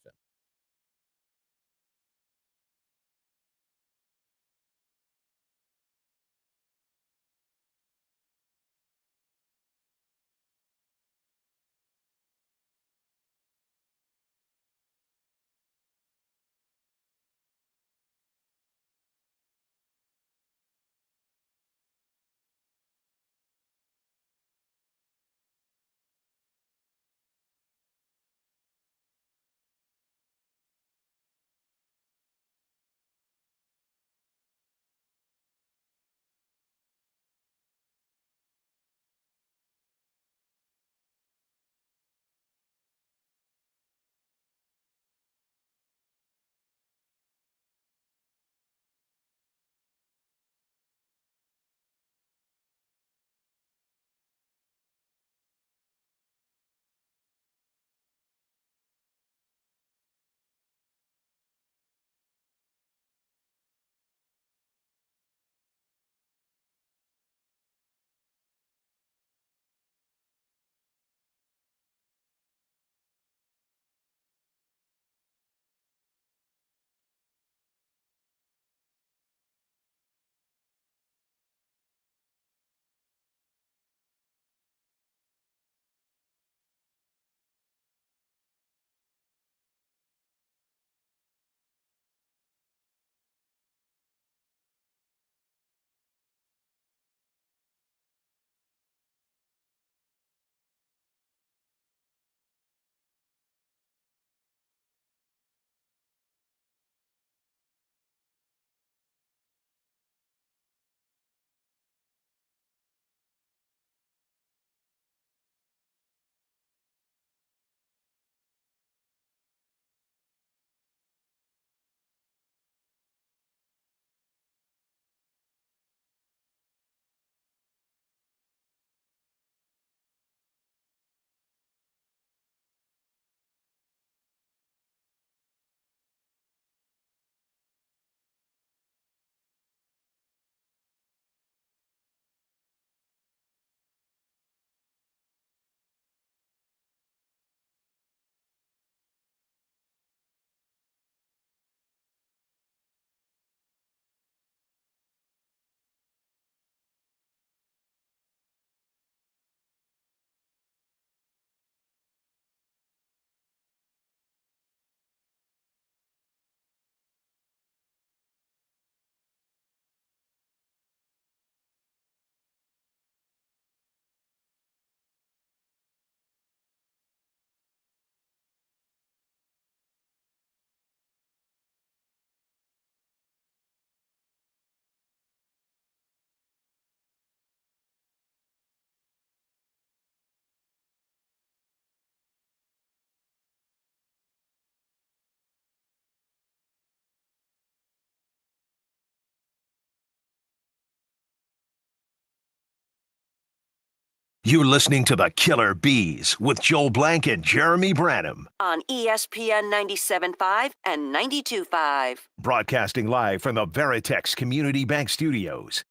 You're listening to the Killer Bees with Joel Blank and Jeremy Branham. On ESPN 97.5 and 92.5. Broadcasting live from the Veritex Community Bank Studios.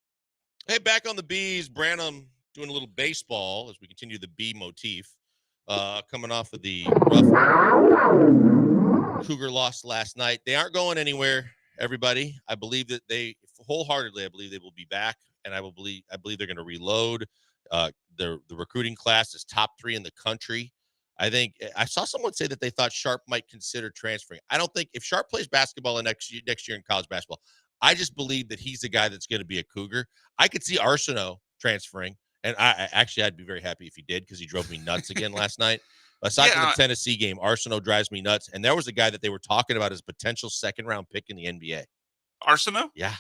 Hey, back on the Bees, Branham doing a little baseball as we continue the bee motif. Coming off of the rough Cougar loss last night. They aren't going anywhere, everybody. I believe that they wholeheartedly, I believe they will be back, and I believe they're going to reload. The recruiting class is top 3 in the country. I think I saw someone say that they thought Sharp might consider transferring. I don't think if Sharp plays basketball next year in college basketball, I just believe that he's the guy that's going to be a Cougar. I could see Arsenault transferring, and I'd be very happy if he did because he drove me nuts again last night. Aside from the Tennessee game, Arsenault drives me nuts, and there was a guy that they were talking about as a potential second-round pick in the NBA. Arsenault? Yeah.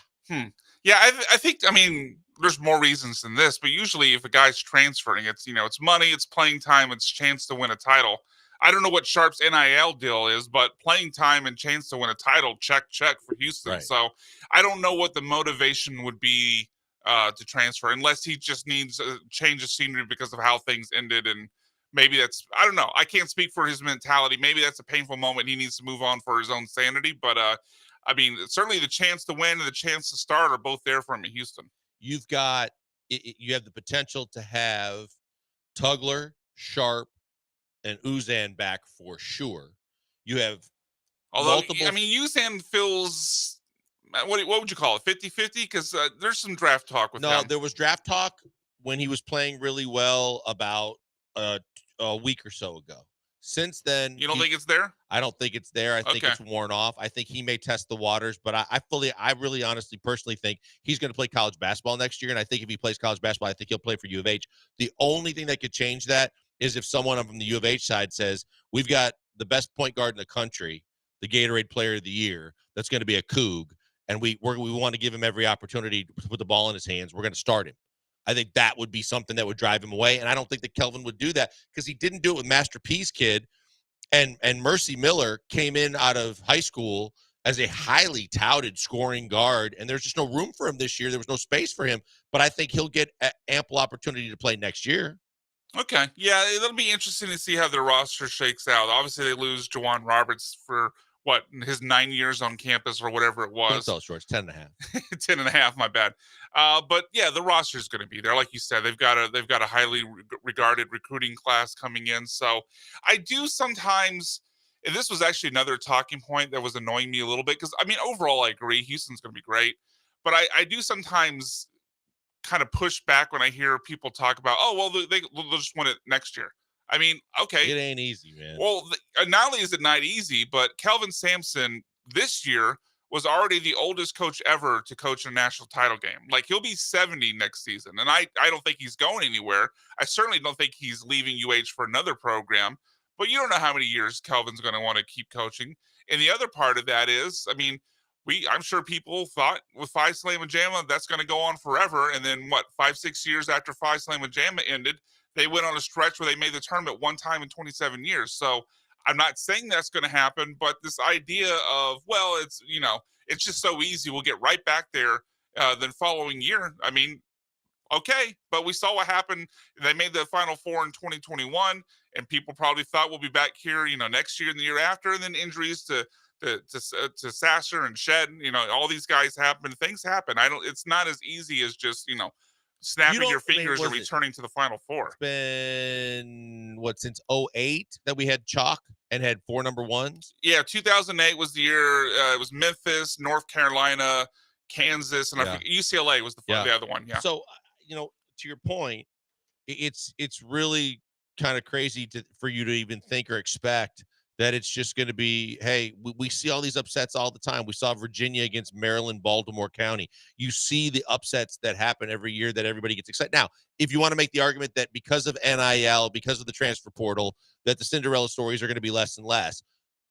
Yeah, I think, I mean, there's more reasons than this, but usually if a guy's transferring, it's, it's money, it's playing time, it's chance to win a title. I don't know what Sharp's NIL deal is, but playing time and chance to win a title, check for Houston. Right. So I don't know what the motivation would be to transfer, unless he just needs a change of scenery because of how things ended. And maybe that's, I don't know. I can't speak for his mentality. Maybe that's a painful moment. He needs to move on for his own sanity. But I mean, certainly the chance to win and the chance to start are both there for him in Houston. You have the potential to have Tugler, Sharp, and Uzan back for sure. You have multiple. I mean, Uzan feels, what would you call it, 50-50? Because there's some draft talk with him. No, there was draft talk when he was playing really well about a week or so ago. Since then, you don't think it's there? I don't think it's there. I think it's worn off. I think he may test the waters, but I really honestly personally think he's going to play college basketball next year. And I think if he plays college basketball, I think he'll play for U of H. The only thing that could change that is if someone from the U of H side says, we've got the best point guard in the country, the Gatorade Player of the Year, that's going to be a Coug, and we want to give him every opportunity to put the ball in his hands. We're going to start him. I think that would be something that would drive him away. And I don't think that Kelvin would do that because he didn't do it with Master P's kid. And Mercy Miller came in out of high school as a highly touted scoring guard. And there's just no room for him this year. There was no space for him. But I think he'll get ample opportunity to play next year. Okay. Yeah, it'll be interesting to see how their roster shakes out. Obviously, they lose Juwan Roberts for his 9 years on campus or whatever it was. Don't tell us, George. 10.5. 10.5, my bad. But yeah, the roster is going to be there. Like you said, they've got a highly regarded recruiting class coming in. So I do sometimes, and this was actually another talking point that was annoying me a little bit, because I mean, overall, I agree Houston's going to be great, but I do sometimes kind of push back when I hear people talk about, oh, well, they'll just win it next year. I mean, okay. It ain't easy, man. Well, not only is it not easy, but Kelvin Sampson this year was already the oldest coach ever to coach a national title game. Like, he'll be 70 next season. And I don't think he's going anywhere. I certainly don't think he's leaving UH for another program. But you don't know how many years Kelvin's going to want to keep coaching. And the other part of that is, I mean, I'm sure people thought with Phi Slamma Jamma, that's going to go on forever. And then 5-6 years after Phi Slamma Jamma ended, they went on a stretch where they made the tournament one time in 27 years. So I'm not saying that's going to happen, but this idea of, well, it's, it's just so easy, we'll get right back there the following year. I mean, okay, but we saw what happened. They made the Final Four in 2021, and people probably thought we'll be back here, next year and the year after, and then injuries to Sasser and Shed, all these guys happen. Things happen. It's not as easy as just, snapping your fingers and returning to the Final Four. It's been since 2008 that we had chalk and had 4 number ones? Yeah, 2008 was the year. It was Memphis, North Carolina, Kansas, and I think UCLA was the other one. Yeah. So, to your point, it's really kind of crazy for you to even think or expect that it's just going to be, hey, we see all these upsets all the time. We saw Virginia against Maryland, Baltimore County. You see the upsets that happen every year that everybody gets excited. Now, if you want to make the argument that because of NIL, because of the transfer portal, that the Cinderella stories are going to be less and less,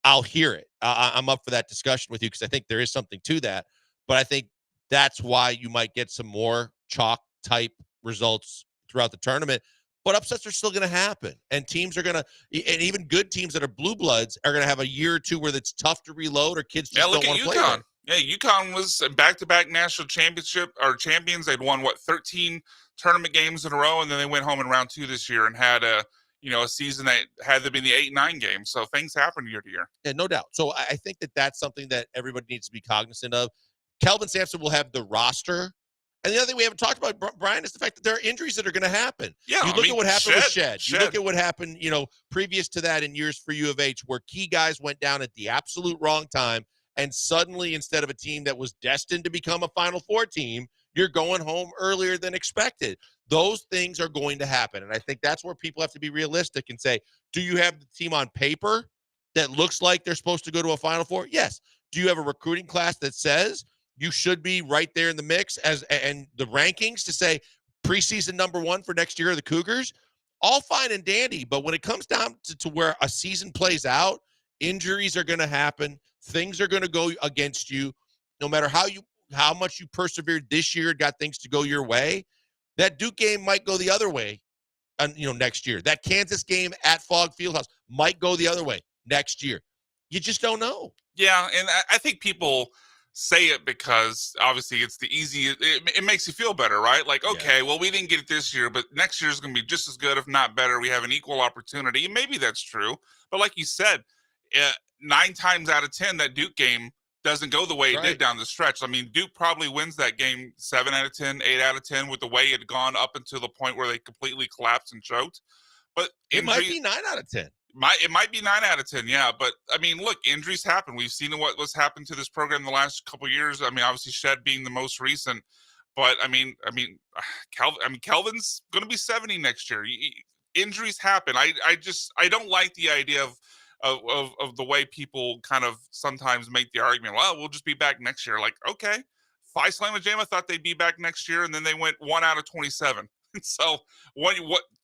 I'll hear it. I'm up for that discussion with you because I think there is something to that. But I think that's why you might get some more chalk-type results throughout the tournament. But upsets are still going to happen, and teams are going to, and even good teams that are blue bloods are going to have a year or two where it's tough to reload, or kids just don't want to play there. Yeah, UConn was back-to-back national championship or champions. They'd won 13 tournament games in a row, and then they went home in round 2 this year and had a season that had to be the 8-9 games. So things happen year to year. Yeah, no doubt. So I think that that's something that everybody needs to be cognizant of. Kelvin Sampson will have the roster. And the other thing we haven't talked about, Brian, is the fact that there are injuries that are going to happen. Yeah, you look at what happened with Shed. You look Shed. at what happened, previous to that in years for U of H, where key guys went down at the absolute wrong time. And suddenly, instead of a team that was destined to become a Final Four team, you're going home earlier than expected. Those things are going to happen. And I think that's where people have to be realistic and say, do you have the team on paper that looks like they're supposed to go to a Final Four? Yes. Do you have a recruiting class that says you should be right there in the mix and the rankings to say preseason number 1 for next year are the Cougars? All fine and dandy. But when it comes down to where a season plays out, injuries are going to happen. Things are going to go against you. No matter how much you persevered this year, got things to go your way, that Duke game might go the other way, next year. That Kansas game at Fogg Fieldhouse might go the other way next year. You just don't know. Yeah, and I think people say it because obviously it's the easy. It makes you feel better, right? Like, okay, well, we didn't get it this year, but next year is going to be just as good, if not better. We have an equal opportunity. And maybe that's true. But like you said, 9 times out of 10, that Duke game doesn't go the way it did down the stretch. I mean, Duke probably wins that game 7 out of 10, 8 out of 10 with the way it had gone up until the point where they completely collapsed and choked. But it might be 9 out of 10. It might be 9 out of 10, yeah. But I mean, look, injuries happen. We've seen what's happened to this program the last couple of years. I mean, obviously Shed being the most recent, but I mean, Kelvin's going to be 70 next year. Injuries happen. I don't like the idea of the way people kind of sometimes make the argument. Well, we'll just be back next year. Like, okay, Phi Slamma Jamma thought they'd be back next year, and then they went 1 out of 27. So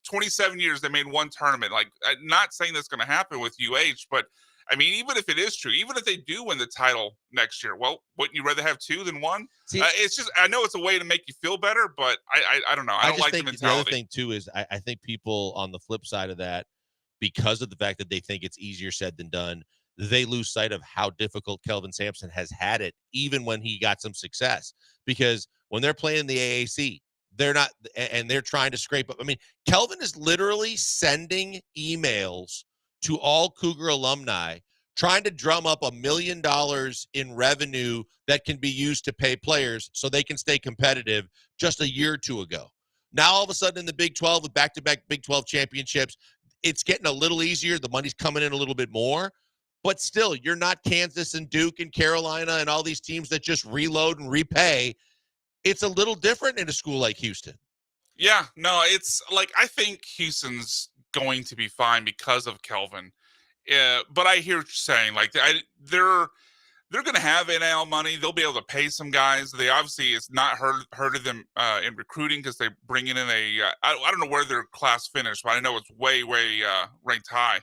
27 years they made 1 tournament. Like, I'm not saying that's going to happen with UH, but I mean, even if it is true, even if they do win the title next year, well, wouldn't you rather have 2 than 1? It's just, I know it's a way to make you feel better, but I don't know. I don't like the mentality. The other thing too is I think people on the flip side of that, because of the fact that they think it's easier said than done, they lose sight of how difficult Kelvin Sampson has had it, even when he got some success. Because when they're playing the AAC, they're not, and they're trying to scrape up. I mean, Kelvin is literally sending emails to all Cougar alumni, trying to drum up $1 million in revenue that can be used to pay players so they can stay competitive just a year or 2 ago. Now, all of a sudden in the Big 12 with back-to-back Big 12 championships, it's getting a little easier. The money's coming in a little bit more. But still, you're not Kansas and Duke and Carolina and all these teams that just reload and repay. It's a little different in a school like Houston. Yeah, no, it's like, I think Houston's going to be fine because of Kelvin. But I hear what you're saying. Like, they're going to have NIL money. They'll be able to pay some guys. They obviously, it's not hurted them in recruiting because they bring in I don't know where their class finished, but I know it's way ranked high.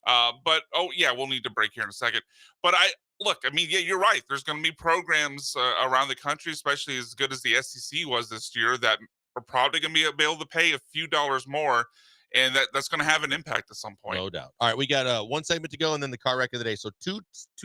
But we'll need to break here in a second. But look, I mean, yeah, you're right. There's going to be programs around the country, especially as good as the SEC was this year, that are probably going to be able to pay a few dollars more, and that's going to have an impact at some point. No doubt. All right, we got 1 segment to go, and then the car wreck of the day. So two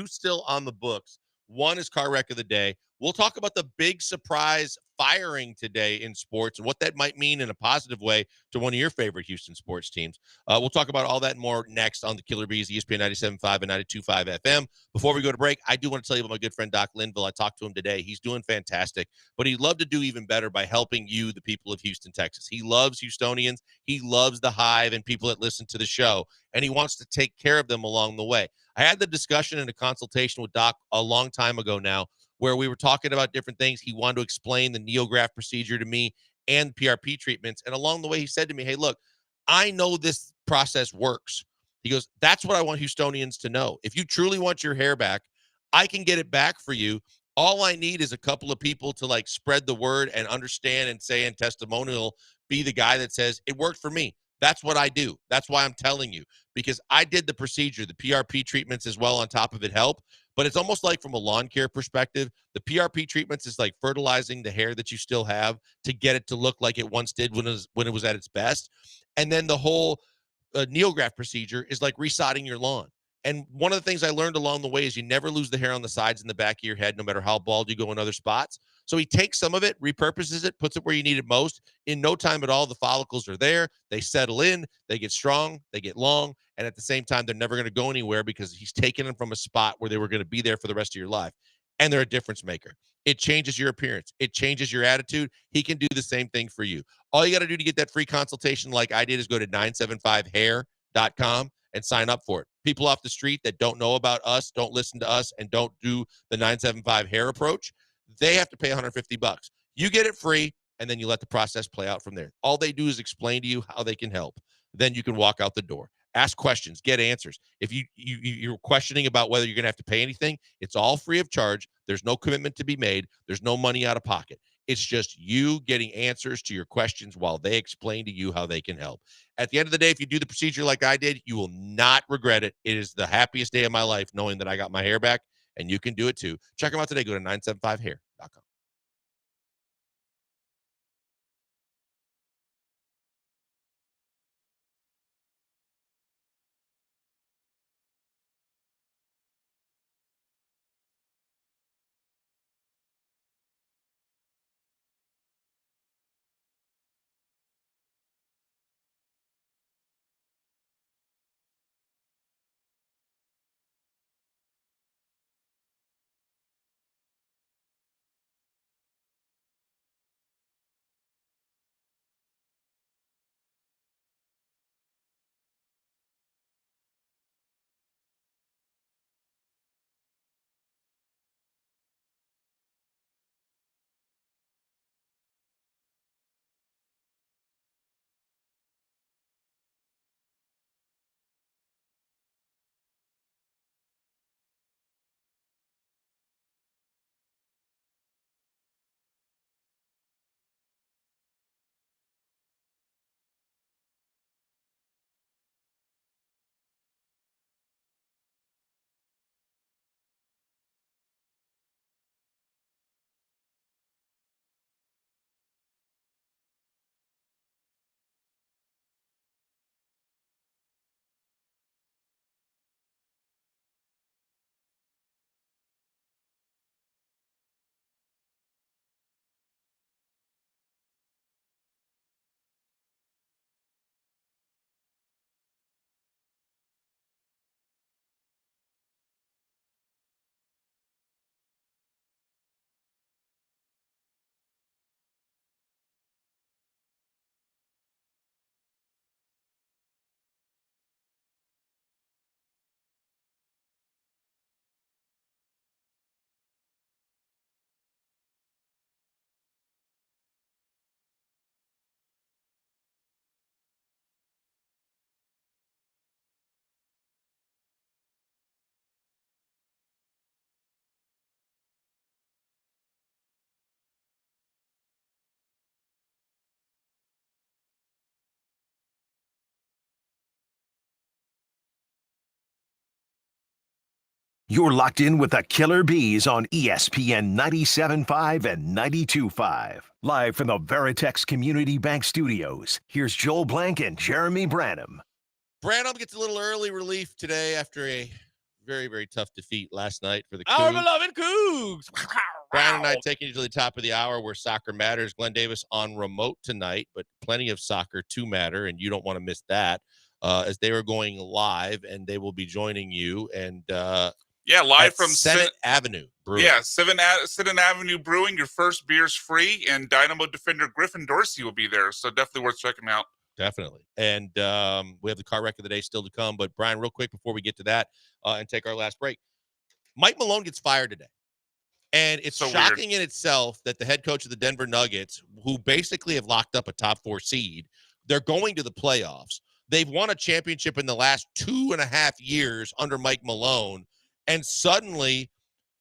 still on the books. 1 is car wreck of the day. We'll talk about the big surprise firing today in sports and what that might mean in a positive way to one of your favorite Houston sports teams. We'll talk about all that and more next on the Killer Bees, ESPN 97.5 and 92.5 FM. Before we go to break, I do want to tell you about my good friend Doc Linville. I talked to him today. He's doing fantastic, but he'd love to do even better by helping you, the people of Houston, Texas. He loves Houstonians. He loves the Hive and people that listen to the show, and he wants to take care of them along the way. I had the discussion in a consultation with Doc a long time ago now, where we were talking about different things. He wanted to explain the NeoGraft procedure to me and PRP treatments. And along the way, he said to me, hey, look, I know this process works. He goes, that's what I want Houstonians to know. If you truly want your hair back, I can get it back for you. All I need is a couple of people to like spread the word and understand and say in testimonial, be the guy that says it worked for me. That's what I do. That's why I'm telling you, because I did the procedure. The PRP treatments as well on top of it help. But it's almost like from a lawn care perspective, the PRP treatments is like fertilizing the hair that you still have to get it to look like it once did when it was at its best. And then the whole NeoGraft procedure is like resodding your lawn. And one of the things I learned along the way is you never lose the hair on the sides and the back of your head, no matter how bald you go in other spots. So he takes some of it, repurposes it, puts it where you need it most. In no time at all, the follicles are there. They settle in, they get strong, they get long. And at the same time, they're never going to go anywhere because he's taken them from a spot where they were going to be there for the rest of your life. And they're a difference maker. It changes your appearance. It changes your attitude. He can do the same thing for you. All you got to do to get that free consultation like I did is go to 975hair.com and sign up for it. People off the street that don't know about us, don't listen to us, and don't do the 975 hair approach, they have to pay $150. You get it free, and then you let the process play out from there. All they do is explain to you how they can help. Then you can walk out the door. Ask questions, get answers. If you're questioning about whether you're going to have to pay anything, it's all free of charge. There's no commitment to be made. There's no money out of pocket. It's just you getting answers to your questions while they explain to you how they can help. At the end of the day, if you do the procedure like I did, you will not regret it. It is the happiest day of my life knowing that I got my hair back, and you can do it too. Check them out today. Go to 975hair.com. You're locked in with the Killer Bees on ESPN 97.5 and 92.5. Live from the Veritex Community Bank Studios, here's Joel Blank and Jeremy Branham. Branham gets a little early relief today after a very, very tough defeat last night for the Our Cougs. beloved Cougs. Brian and I taking you to the top of the hour where soccer matters. Glenn Davis on remote tonight, but plenty of soccer to matter, and you don't want to miss that as they are going live, and they will be joining you. And yeah, live at from Senate Avenue Brewing. Yeah, Senate Avenue Brewing. Your first beer's free, and Dynamo defender Griffin Dorsey will be there. So definitely worth checking out. Definitely. And we have the car wreck of the day still to come. But, Brian, real quick before we get to that and take our last break, Mike Malone gets fired today. And it's so shocking in itself that the head coach of the Denver Nuggets, who basically have locked up a top 4 seed, they're going to the playoffs. They've won a championship in the last 2.5 years under Mike Malone. And suddenly,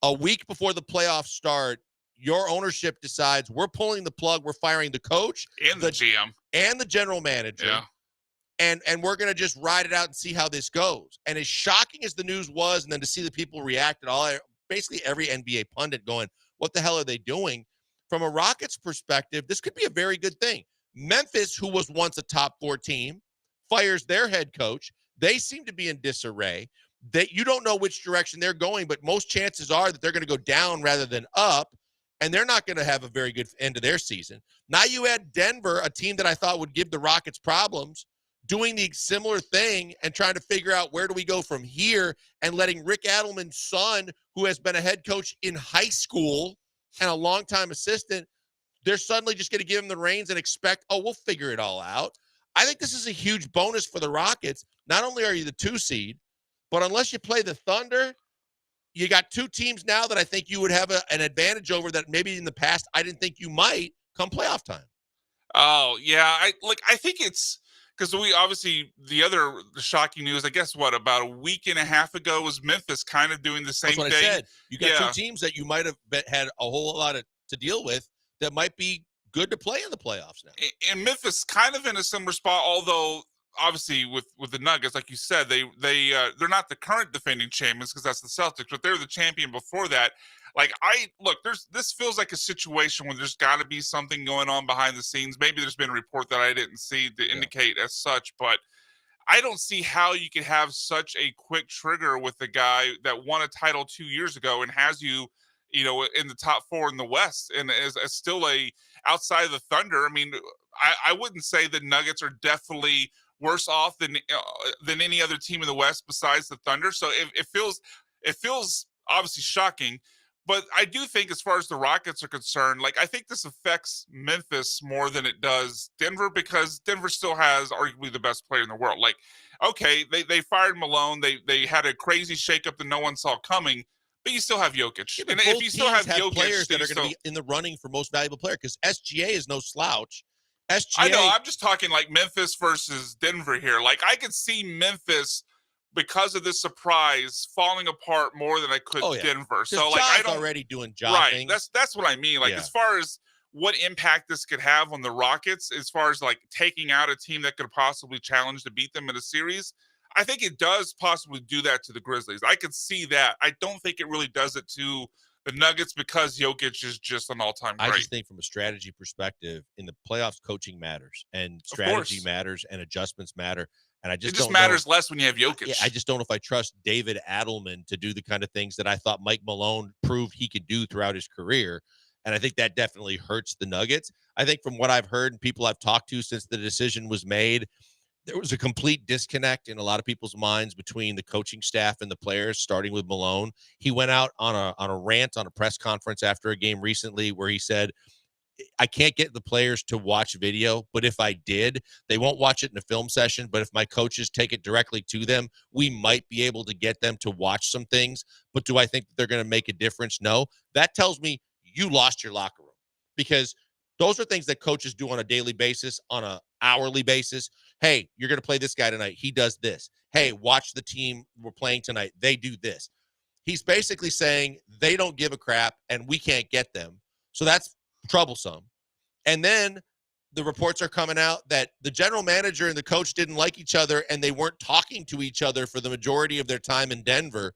a week before the playoffs start, your ownership decides we're pulling the plug, we're firing the coach and the GM and the general manager. Yeah. And we're going to just ride it out and see how this goes. And as shocking as the news was, and then to see the people react at basically every NBA pundit going, what the hell are they doing? From a Rockets perspective, this could be a very good thing. Memphis, who was once a top 4 team, fires their head coach. They seem to be in disarray. you don't know which direction they're going, but most chances are that they're going to go down rather than up, and they're not going to have a very good end of their season. Now you add Denver, a team that I thought would give the Rockets problems, doing the similar thing and trying to figure out where do we go from here, and letting Rick Adelman's son, who has been a head coach in high school and a longtime assistant, they're suddenly just going to give him the reins and expect, oh, we'll figure it all out. I think this is a huge bonus for the Rockets. Not only are you the 2 seed, but unless you play the Thunder, you got 2 teams now that I think you would have an advantage over that maybe in the past I didn't think you might come playoff time. Oh, yeah. I think it's because we obviously the shocking news, I guess, about a week and a half ago was Memphis kind of doing the same thing. That's what I said. You got 2 teams that you might have had a whole lot to deal with that might be good to play in the playoffs now. And Memphis kind of in a similar spot, although obviously with the Nuggets, like you said, they're not the current defending champions because that's the Celtics, but they're the champion before that. This feels like a situation where there's got to be something going on behind the scenes. Maybe there's been a report that I didn't see to indicate as such, but I don't see how you could have such a quick trigger with the guy that won a title 2 years ago and has you in the top 4 in the West and is still outside of the Thunder. I mean, I wouldn't say the Nuggets are definitely worse off than any other team in the West besides the Thunder. So it feels obviously shocking. But I do think as far as the Rockets are concerned, I think this affects Memphis more than it does Denver because Denver still has arguably the best player in the world. Okay, they fired Malone. They had a crazy shakeup that no one saw coming, but you still have Jokic. Yeah, and if you still have Jokic, players that are going to be in the running for most valuable player because SGA is no slouch. SGA, I know. I'm just talking Memphis versus Denver here. I could see Memphis because of this surprise falling apart more than I could Denver. So I don't already doing job right. things. That's what I mean. As far as what impact this could have on the Rockets, as far as taking out a team that could possibly challenge to beat them in a series, I think it does possibly do that to the Grizzlies. I could see that. I don't think it really does it to the Nuggets because Jokic is just an all-time great. I just think from a strategy perspective, in the playoffs, coaching matters and strategy matters and adjustments matter. And it just matters less when you have Jokic. I just don't know if I trust David Adelman to do the kind of things that I thought Mike Malone proved he could do throughout his career. And I think that definitely hurts the Nuggets. I think from what I've heard and people I've talked to since the decision was made, there was a complete disconnect in a lot of people's minds between the coaching staff and the players, starting with Malone. He went out on a rant on a press conference after a game recently where he said, I can't get the players to watch video, but if I did, they won't watch it in a film session. But if my coaches take it directly to them, we might be able to get them to watch some things. But do I think that they're going to make a difference? No. That tells me you lost your locker room because those are things that coaches do on a daily basis, on an hourly basis. Hey, you're going to play this guy tonight. He does this. Hey, watch the team we're playing tonight. They do this. He's basically saying they don't give a crap and we can't get them. So that's troublesome. And then the reports are coming out that the general manager and the coach didn't like each other and they weren't talking to each other for the majority of their time in Denver.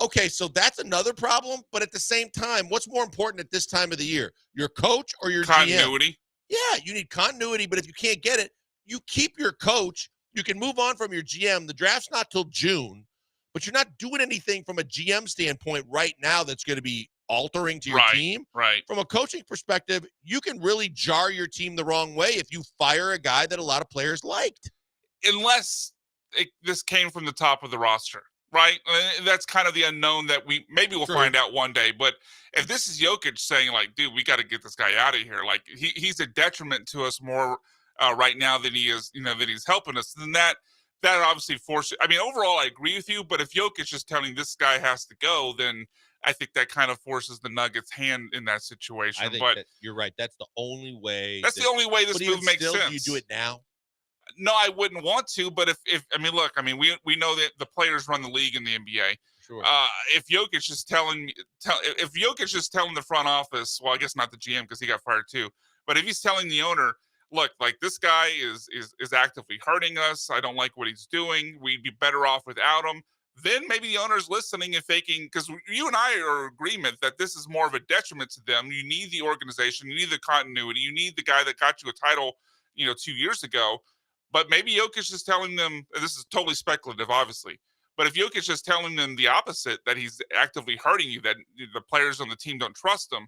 Okay, so that's another problem. But at the same time, what's more important at this time of the year? Your coach or your continuity? GM? Yeah, you need continuity, but if you can't get it, you keep your coach. You can move on from your GM. The draft's not till June, but you're not doing anything from a GM standpoint right now that's going to be altering to your team. Right. From a coaching perspective, you can really jar your team the wrong way if you fire a guy that a lot of players liked. Unless this came from the top of the roster, right? That's kind of the unknown that we'll find out one day. But if this is Jokic saying dude, we got to get this guy out of here. He's a detriment to us more right now than he is, that he's helping us. Then that obviously forces. I mean, overall, I agree with you. But if Jokic is telling this guy has to go, then I think that kind of forces the Nuggets' hand in that situation. I think that you're right. That's the only way. That's the only way this move makes sense. Do you do it now? No, I wouldn't want to. But if we know that the players run the league in the NBA. Sure. If Jokic is telling the front office, well, I guess not the GM because he got fired too. But if he's telling the owner, look, this guy is actively hurting us. I don't like what he's doing. We'd be better off without him. Then maybe the owner's listening and thinking, because you and I are in agreement that this is more of a detriment to them. You need the organization. You need the continuity. You need the guy that got you a title, 2 years ago. But maybe Jokic is telling them, this is totally speculative, obviously, But if Jokic is telling them the opposite, that he's actively hurting you, that the players on the team don't trust him,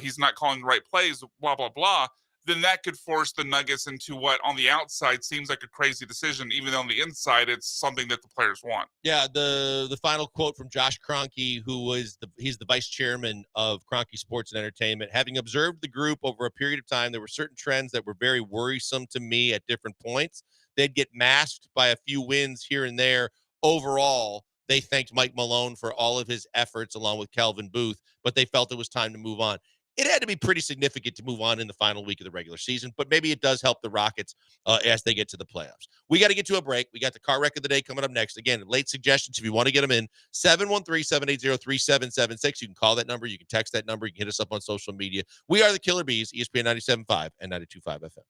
he's not calling the right plays, blah, blah, blah, then that could force the Nuggets into what on the outside seems like a crazy decision, even though on the inside it's something that the players want. Yeah, the final quote from Josh Kroenke, he's the vice chairman of Kroenke Sports and Entertainment. Having observed the group over a period of time, there were certain trends that were very worrisome to me at different points. They'd get masked by a few wins here and there. Overall, they thanked Mike Malone for all of his efforts along with Kelvin Booth, but they felt it was time to move on. It had to be pretty significant to move on in the final week of the regular season, but maybe it does help the Rockets as they get to the playoffs. We got to get to a break. We got the car wreck of the day coming up next. Again, late suggestions if you want to get them in, 713-780-3776. You can call that number. You can text that number. You can hit us up on social media. We are the Killer Bees, ESPN 97.5 and 92.5 FM.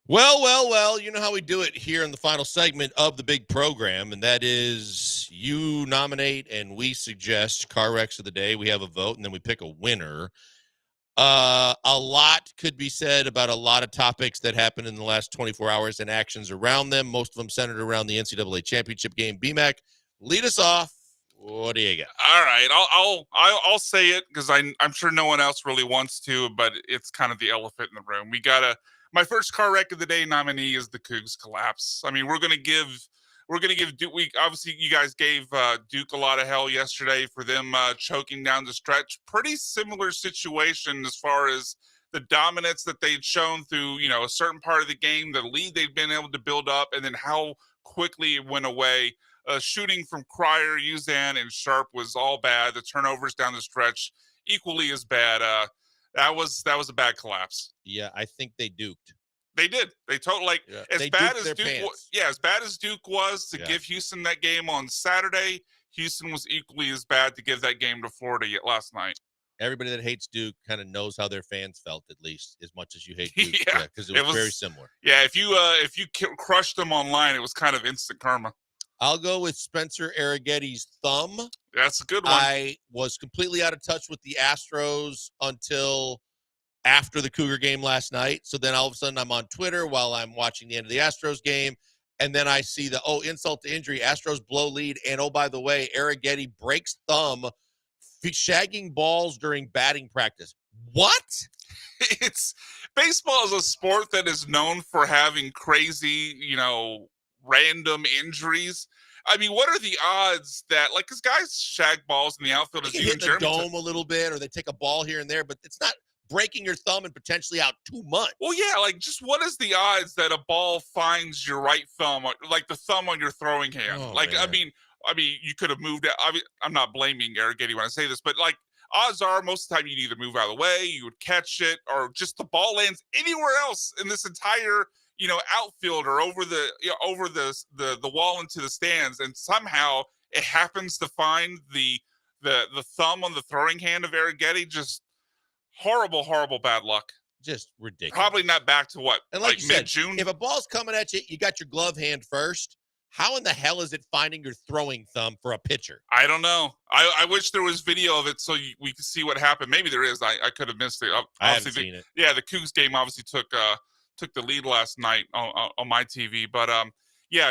Well, you know how we do it here in the final segment of the big program, and that is you nominate and we suggest car wrecks of the day. We have a vote, and then we pick a winner. A lot could be said about a lot of topics that happened in the last 24 hours and actions around them. Most of them centered around the NCAA championship game. BMAC, lead us off. What do you got? All right, I'll say it because I'm sure no one else really wants to, but it's kind of the elephant in the room. My first car wreck of the day nominee is the Cougs collapse. I mean, we're gonna give Duke. Obviously you guys gave Duke a lot of hell yesterday for them choking down the stretch. Pretty similar situation as far as the dominance that they'd shown through a certain part of the game, the lead they've been able to build up, and then how quickly it went away. Shooting from Cryer, Uzan, and Sharp was all bad. The turnovers down the stretch equally as bad. That was a bad collapse. Yeah, I think they duked. They did. They totally as bad as Duke was to give Houston that game on Saturday. Houston was equally as bad to give that game to Florida last night. Everybody that hates Duke kind of knows how their fans felt, at least as much as you hate Duke. Because it was very similar. Yeah, if you crushed them online, it was kind of instant karma. I'll go with Spencer Arrighetti's thumb. That's a good one. I was completely out of touch with the Astros until after the Cougar game last night. So then all of a sudden I'm on Twitter while I'm watching the end of the Astros game. And then I see insult to injury, Astros blow lead. And by the way, Arrighetti breaks thumb, shagging balls during batting practice. What? Baseball is a sport that is known for having crazy, random injuries. I mean, what are the odds that, because guys shag balls in the outfield, you hit the dome a little bit, or they take a ball here and there, but it's not breaking your thumb and potentially out 2 months. Well, yeah, just what is the odds that a ball finds your right thumb, like the thumb on your throwing hand? I mean, you could have moved it. I'm not blaming Arrighetti when I say this, but odds are most of the time you'd either move out of the way, you would catch it, or just the ball lands anywhere else in this entire outfield or over the wall into the stands, and somehow it happens to find the thumb on the throwing hand of Arrighetti. Just horrible bad luck. Just ridiculous. Probably not back to what, and like mid-June? If a ball's coming at you, you got your glove hand first. How in the hell is it finding your throwing thumb for a pitcher? I don't know. I wish there was video of it so we could see what happened. Maybe there is. I could have missed it. I haven't seen it. Yeah, the Cougs game obviously took the lead last night on my TV. But,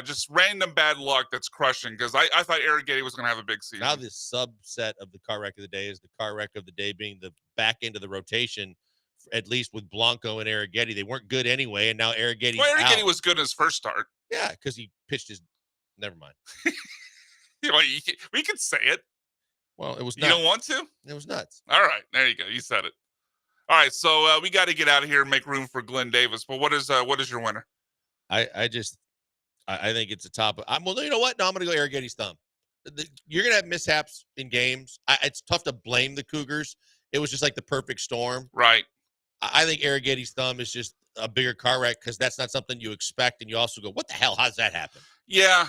just random bad luck that's crushing, because I thought Arrighetti was going to have a big season. Now the subset of the car wreck of the day is the car wreck of the day being the back end of the rotation, at least with Blanco and Arrighetti. They weren't good anyway, and now Arrighetti was good in his first start. Yeah, because he pitched his – never mind. We can say it. Well, it was nuts. You don't want to? It was nuts. All right. There you go. You said it. All right, so we got to get out of here and make room for Glenn Davis. But what is your winner? I think it's a top. Well, you know what? No, I'm going to go Arrighetti's thumb. You're going to have mishaps in games. It's tough to blame the Cougars. It was just like the perfect storm. Right. I think Arrighetti's thumb is just a bigger car wreck because that's not something you expect. And you also go, what the hell? How's that happen? Yeah,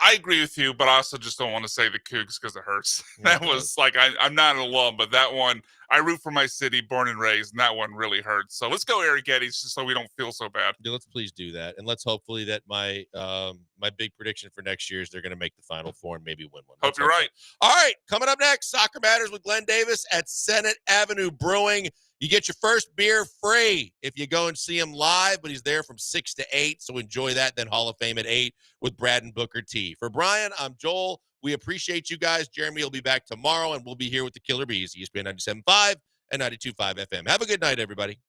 I agree with you, but I also just don't want to say the Cougs because it hurts. That was I'm not an alum, but that one, I root for my city, born and raised, and that one really hurts. So let's go Arrighetti just so we don't feel so bad. Yeah, let's please do that. And let's hopefully that my big prediction for next year is they're going to make the Final Four and maybe win one. Hope you're right. All right, coming up next, Soccer Matters with Glenn Davis at Senate Avenue Brewing. You get your first beer free if you go and see him live, but he's there from 6 to 8, so enjoy that. Then Hall of Fame at 8 with Brad and Booker T. For Brian, I'm Joel. We appreciate you guys. Jeremy will be back tomorrow, and we'll be here with the Killer Bees, ESPN 97.5 and 92.5 FM. Have a good night, everybody.